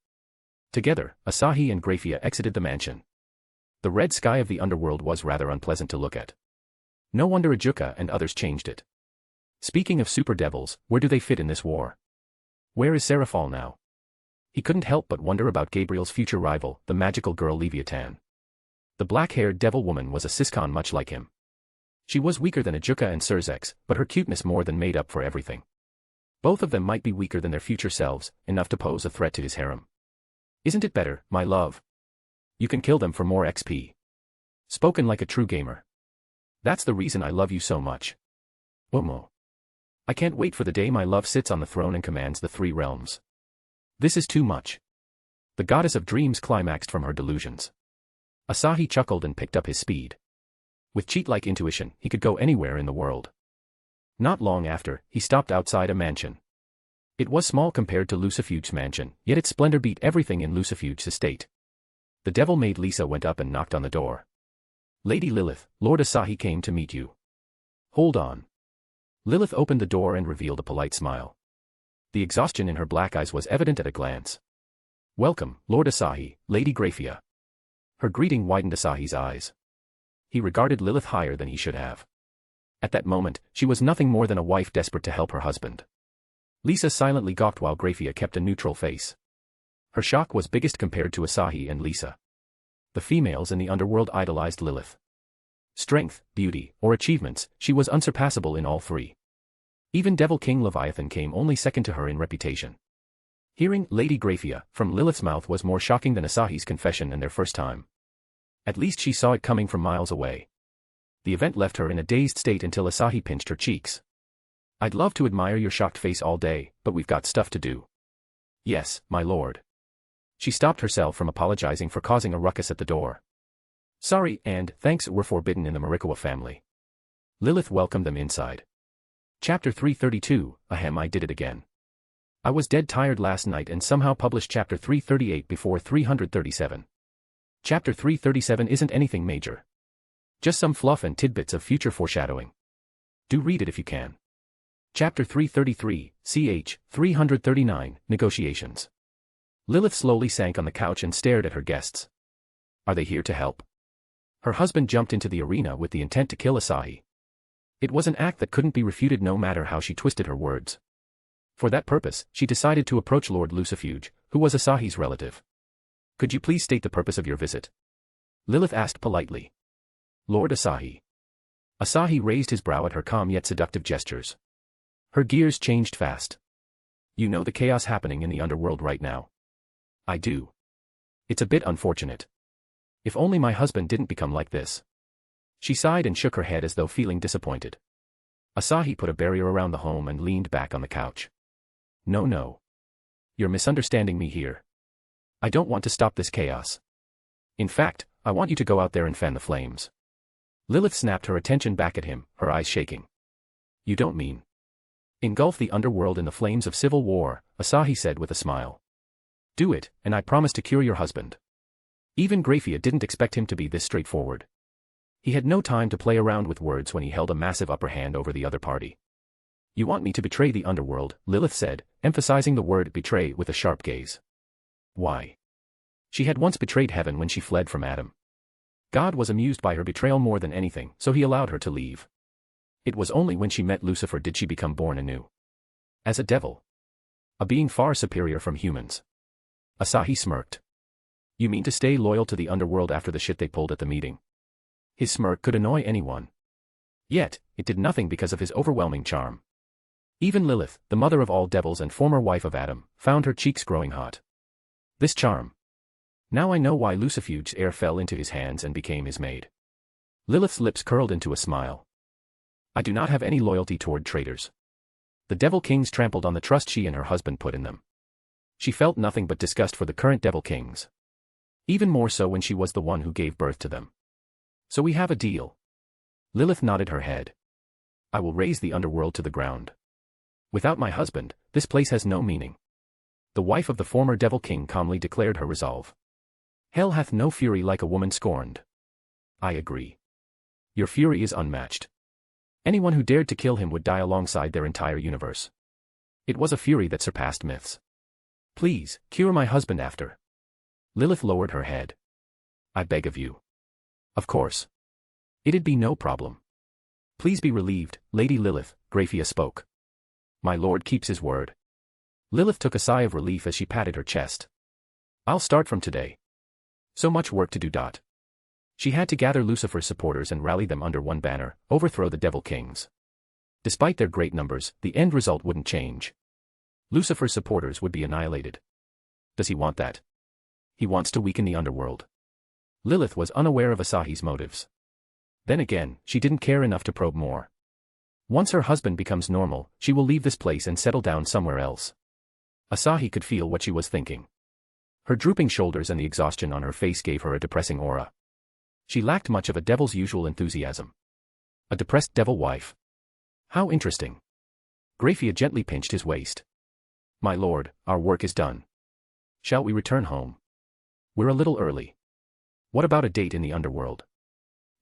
Together, Asahi and Grafia exited the mansion. The red sky of the underworld was rather unpleasant to look at. No wonder Ajuka and others changed it. Speaking of super devils, where do they fit in this war? Where is Seraphal now? He couldn't help but wonder about Gabriel's future rival, the magical girl Leviathan. The black-haired devil woman was a Siscon much like him. She was weaker than Ajuka and Surzex, but her cuteness more than made up for everything. Both of them might be weaker than their future selves, enough to pose a threat to his harem. Isn't it better, my love? You can kill them for more XP. Spoken like a true gamer. That's the reason I love you so much. Omo. I can't wait for the day my love sits on the throne and commands the three realms. This is too much. The goddess of dreams climaxed from her delusions. Asahi chuckled and picked up his speed. With cheat-like intuition, he could go anywhere in the world. Not long after, he stopped outside a mansion. It was small compared to Lucifuge's mansion, yet its splendor beat everything in Lucifuge's estate. The devil-maid Lisa went up and knocked on the door. Lady Lilith, Lord Asahi came to meet you. Hold on. Lilith opened the door and revealed a polite smile. The exhaustion in her black eyes was evident at a glance. Welcome, Lord Asahi, Lady Grafia. Her greeting widened Asahi's eyes. He regarded Lilith higher than he should have. At that moment, she was nothing more than a wife desperate to help her husband. Lisa silently gawked while Grafia kept a neutral face. Her shock was biggest compared to Asahi and Lisa. The females in the underworld idolized Lilith. Strength, beauty, or achievements, she was unsurpassable in all three. Even Devil King Leviathan came only second to her in reputation. Hearing Lady Grafia from Lilith's mouth was more shocking than Asahi's confession and their first time. At least she saw it coming from miles away. The event left her in a dazed state until Asahi pinched her cheeks. I'd love to admire your shocked face all day, but we've got stuff to do. Yes, my lord. She stopped herself from apologizing for causing a ruckus at the door. Sorry and thanks were forbidden in the Marikawa family. Lilith welcomed them inside. Chapter 332, Ahem, I did it again. I was dead tired last night and somehow published Chapter 338 before 337. Chapter 337 isn't anything major. Just some fluff and tidbits of future foreshadowing. Do read it if you can. Chapter 333, ch. 339, Negotiations. Lilith slowly sank on the couch and stared at her guests. Are they here to help? Her husband jumped into the arena with the intent to kill Asahi. It was an act that couldn't be refuted no matter how she twisted her words. For that purpose, she decided to approach Lord Lucifuge, who was Asahi's relative. Could you please state the purpose of your visit? Lilith asked politely. Lord Asahi. Asahi raised his brow at her calm yet seductive gestures. Her gears changed fast. You know the chaos happening in the underworld right now. I do. It's a bit unfortunate. If only my husband didn't become like this. She sighed and shook her head as though feeling disappointed. Asahi put a barrier around the home and leaned back on the couch. No. You're misunderstanding me here. I don't want to stop this chaos. In fact, I want you to go out there and fan the flames. Lilith snapped her attention back at him, her eyes shaking. You don't mean? Engulf the underworld in the flames of civil war, Asahi said with a smile. Do it, and I promise to cure your husband. Even Grafia didn't expect him to be this straightforward. He had no time to play around with words when he held a massive upper hand over the other party. You want me to betray the underworld, Lilith said, emphasizing the word betray with a sharp gaze. Why? She had once betrayed heaven when she fled from Adam. God was amused by her betrayal more than anything, so he allowed her to leave. It was only when she met Lucifer did she become born anew. As a devil. A being far superior from humans. Asahi smirked. You mean to stay loyal to the underworld after the shit they pulled at the meeting? His smirk could annoy anyone. Yet, it did nothing because of his overwhelming charm. Even Lilith, the mother of all devils and former wife of Adam, found her cheeks growing hot. This charm. Now I know why Lucifuge's heir fell into his hands and became his maid. Lilith's lips curled into a smile. I do not have any loyalty toward traitors. The Devil Kings trampled on the trust she and her husband put in them. She felt nothing but disgust for the current Devil Kings. Even more so when she was the one who gave birth to them. So we have a deal. Lilith nodded her head. I will raze the underworld to the ground. Without my husband, this place has no meaning. The wife of the former Devil King calmly declared her resolve. Hell hath no fury like a woman scorned. I agree. Your fury is unmatched. Anyone who dared to kill him would die alongside their entire universe. It was a fury that surpassed myths. Please, cure my husband after. Lilith lowered her head. I beg of you. Of course. It'd be no problem. Please be relieved, Lady Lilith, Graphia spoke. My lord keeps his word. Lilith took a sigh of relief as she patted her chest. I'll start from today. So much work to do. She had to gather Lucifer's supporters and rally them under one banner, overthrow the Devil Kings. Despite their great numbers, the end result wouldn't change. Lucifer's supporters would be annihilated. Does he want that? He wants to weaken the underworld. Lilith was unaware of Asahi's motives. Then again, she didn't care enough to probe more. Once her husband becomes normal, she will leave this place and settle down somewhere else. Asahi could feel what she was thinking. Her drooping shoulders and the exhaustion on her face gave her a depressing aura. She lacked much of a devil's usual enthusiasm. A depressed devil wife. How interesting. Graphia gently pinched his waist. My lord, our work is done. Shall we return home? We're a little early. What about a date in the underworld?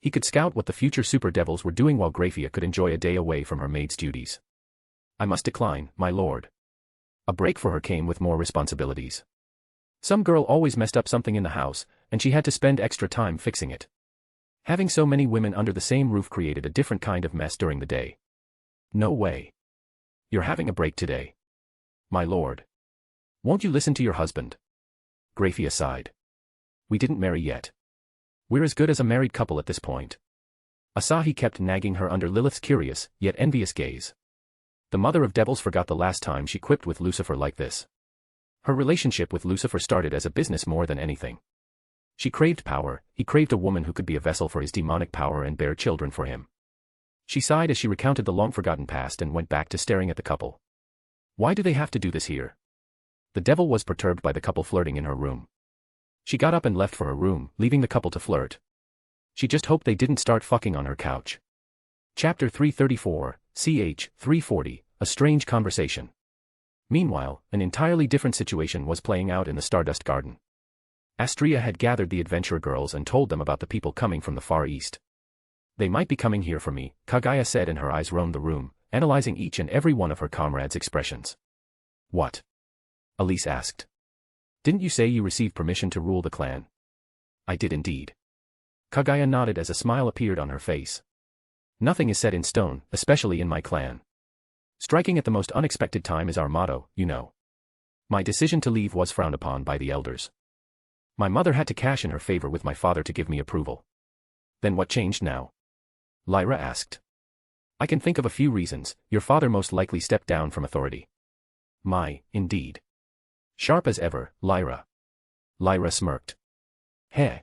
He could scout what the future super devils were doing while Graphia could enjoy a day away from her maid's duties. I must decline, my lord. A break for her came with more responsibilities. Some girl always messed up something in the house, and she had to spend extra time fixing it. Having so many women under the same roof created a different kind of mess during the day. No way. You're having a break today. My lord. Won't you listen to your husband? Graphia sighed. We didn't marry yet. We're as good as a married couple at this point. Asahi kept nagging her under Lilith's curious, yet envious gaze. The mother of devils forgot the last time she quipped with Lucifer like this. Her relationship with Lucifer started as a business more than anything. She craved power, he craved a woman who could be a vessel for his demonic power and bear children for him. She sighed as she recounted the long-forgotten past and went back to staring at the couple. Why do they have to do this here? The devil was perturbed by the couple flirting in her room. She got up and left for her room, leaving the couple to flirt. She just hoped they didn't start fucking on her couch. Chapter 334, ch. 340, A Strange Conversation. Meanwhile, an entirely different situation was playing out in the Stardust Garden. Astria had gathered the adventurer girls and told them about the people coming from the Far East. They might be coming here for me, Kaguya said, and her eyes roamed the room, analyzing each and every one of her comrades' expressions. What? Elise asked. Didn't you say you received permission to rule the clan? I did indeed. Kaguya nodded as a smile appeared on her face. Nothing is set in stone, especially in my clan. Striking at the most unexpected time is our motto, you know. My decision to leave was frowned upon by the elders. My mother had to cash in her favor with my father to give me approval. Then what changed now? Lyra asked. I can think of a few reasons. Your father most likely stepped down from authority. Indeed. Sharp as ever, Lyra. Lyra smirked. Heh.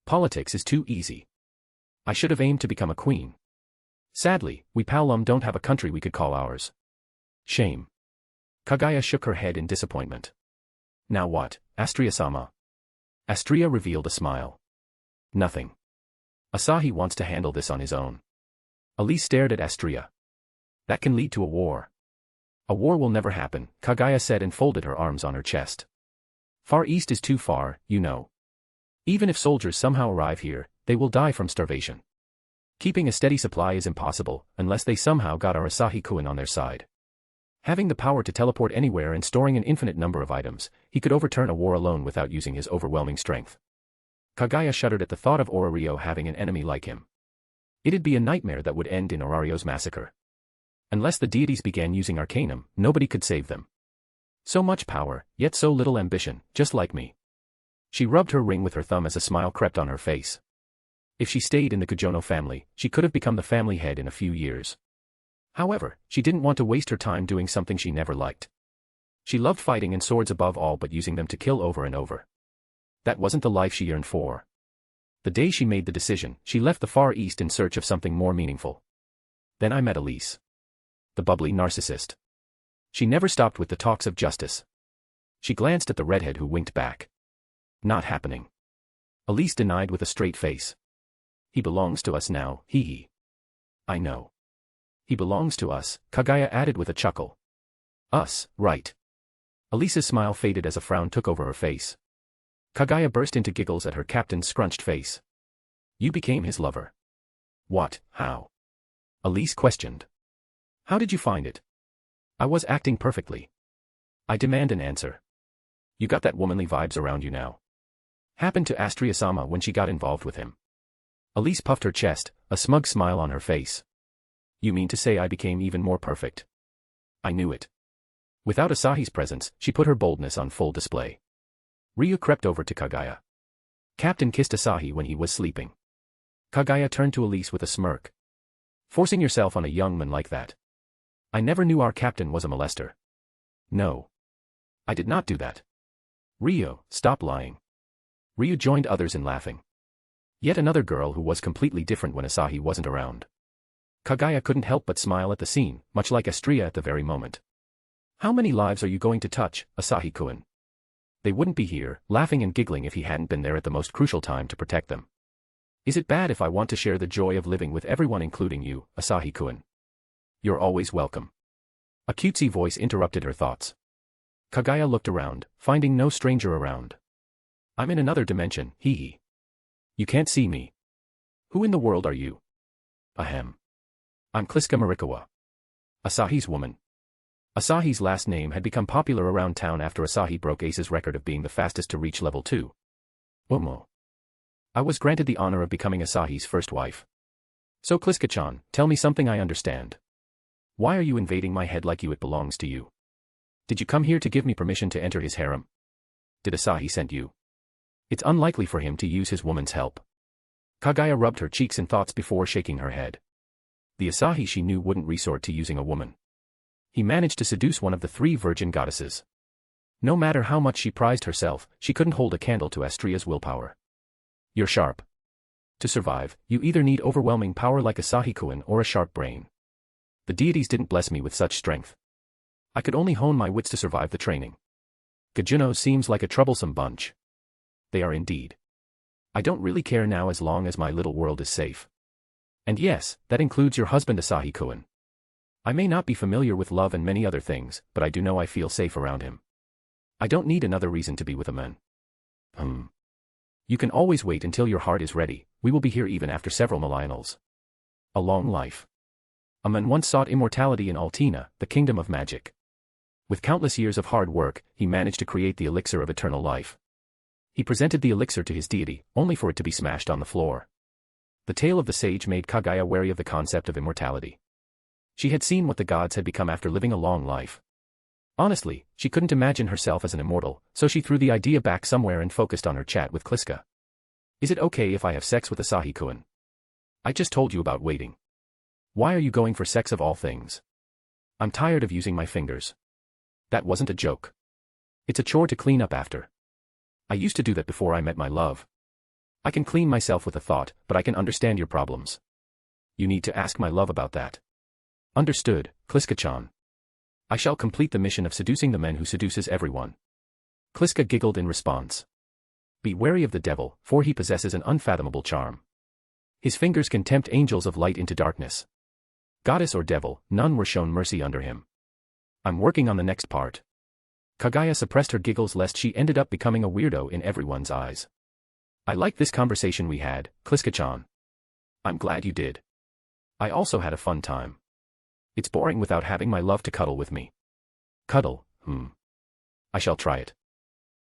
Politics is too easy. I should have aimed to become a queen. Sadly, we Paolum don't have a country we could call ours. Shame. Kaguya shook her head in disappointment. Now what, Astria-sama? Astria revealed a smile. Nothing. Asahi wants to handle this on his own. Elise stared at Astria. That can lead to a war. A war will never happen, Kaguya said and folded her arms on her chest. Far East is too far, you know. Even if soldiers somehow arrive here, they will die from starvation. Keeping a steady supply is impossible, unless they somehow got our Asahi-kun on their side. Having the power to teleport anywhere and storing an infinite number of items, he could overturn a war alone without using his overwhelming strength. Kaguya shuddered at the thought of Orario having an enemy like him. It'd be a nightmare that would end in Orario's massacre. Unless the deities began using Arcanum, nobody could save them. So much power, yet so little ambition, just like me. She rubbed her ring with her thumb as a smile crept on her face. If she stayed in the Kujono family, she could have become the family head in a few years. However, she didn't want to waste her time doing something she never liked. She loved fighting and swords above all but using them to kill over and over. That wasn't the life she yearned for. The day she made the decision, she left the Far East in search of something more meaningful. Then I met Elise. The bubbly narcissist. She never stopped with the talks of justice. She glanced at the redhead who winked back. Not happening. Elise denied with a straight face. He belongs to us now, hee. I know. He belongs to us, Kaguya added with a chuckle. Us, right. Elise's smile faded as a frown took over her face. Kaguya burst into giggles at her captain's scrunched face. You became his lover. What, how? Elise questioned. How did you find it? I was acting perfectly. I demand an answer. You got that womanly vibes around you now. Happened to Astria-sama when she got involved with him. Elise puffed her chest, a smug smile on her face. You mean to say I became even more perfect? I knew it. Without Asahi's presence, she put her boldness on full display. Ryu crept over to Kaguya. Captain kissed Asahi when he was sleeping. Kaguya turned to Elise with a smirk. Forcing yourself on a young man like that. I never knew our captain was a molester. No. I did not do that. Ryu, stop lying. Ryu joined others in laughing. Yet another girl who was completely different when Asahi wasn't around. Kaguya couldn't help but smile at the scene, much like Astria at the very moment. How many lives are you going to touch, Asahi-kun? They wouldn't be here, laughing and giggling if he hadn't been there at the most crucial time to protect them. Is it bad if I want to share the joy of living with everyone including you, Asahi-kun? You're always welcome. A cutesy voice interrupted her thoughts. Kaguya looked around, finding no stranger around. I'm in another dimension, hee. You can't see me. Who in the world are you? Ahem. I'm Kliska Marikawa. Asahi's woman. Asahi's last name had become popular around town after Asahi broke Ace's record of being the fastest to reach level 2. Omo. I was granted the honor of becoming Asahi's first wife. So Kliska-chan, tell me something I understand. Why are you invading my head like it belongs to you? Did you come here to give me permission to enter his harem? Did Asahi send you? It's unlikely for him to use his woman's help. Kaguya rubbed her cheeks in thoughts before shaking her head. The Asahi she knew wouldn't resort to using a woman. He managed to seduce one of the 3 virgin goddesses. No matter how much she prized herself, she couldn't hold a candle to Astria's willpower. You're sharp. To survive, you either need overwhelming power like Asahi-kun or a sharp brain. The deities didn't bless me with such strength. I could only hone my wits to survive the training. Gajuno seems like a troublesome bunch. They are indeed. I don't really care now as long as my little world is safe. And yes, that includes your husband Asahi-kun. I may not be familiar with love and many other things, but I do know I feel safe around him. I don't need another reason to be with a man. You can always wait until your heart is ready, we will be here even after several millennials. A long life. A man once sought immortality in Altina, the kingdom of magic. With countless years of hard work, he managed to create the elixir of eternal life. He presented the elixir to his deity, only for it to be smashed on the floor. The tale of the sage made Kaguya wary of the concept of immortality. She had seen what the gods had become after living a long life. Honestly, she couldn't imagine herself as an immortal, so she threw the idea back somewhere and focused on her chat with Kliska. Is it okay if I have sex with Asahi-kun? I just told you about waiting. Why are you going for sex of all things? I'm tired of using my fingers. That wasn't a joke. It's a chore to clean up after. I used to do that before I met my love. I can clean myself with a thought, but I can understand your problems. You need to ask my love about that. Understood, Kliska-chan. I shall complete the mission of seducing the men who seduces everyone. Kliska giggled in response. Be wary of the devil, for he possesses an unfathomable charm. His fingers can tempt angels of light into darkness. Goddess or devil, none were shown mercy under him. I'm working on the next part. Kaguya suppressed her giggles lest she ended up becoming a weirdo in everyone's eyes. I like this conversation we had, Kliska-chan. I'm glad you did. I also had a fun time. It's boring without having my love to cuddle with me. Cuddle, I shall try it.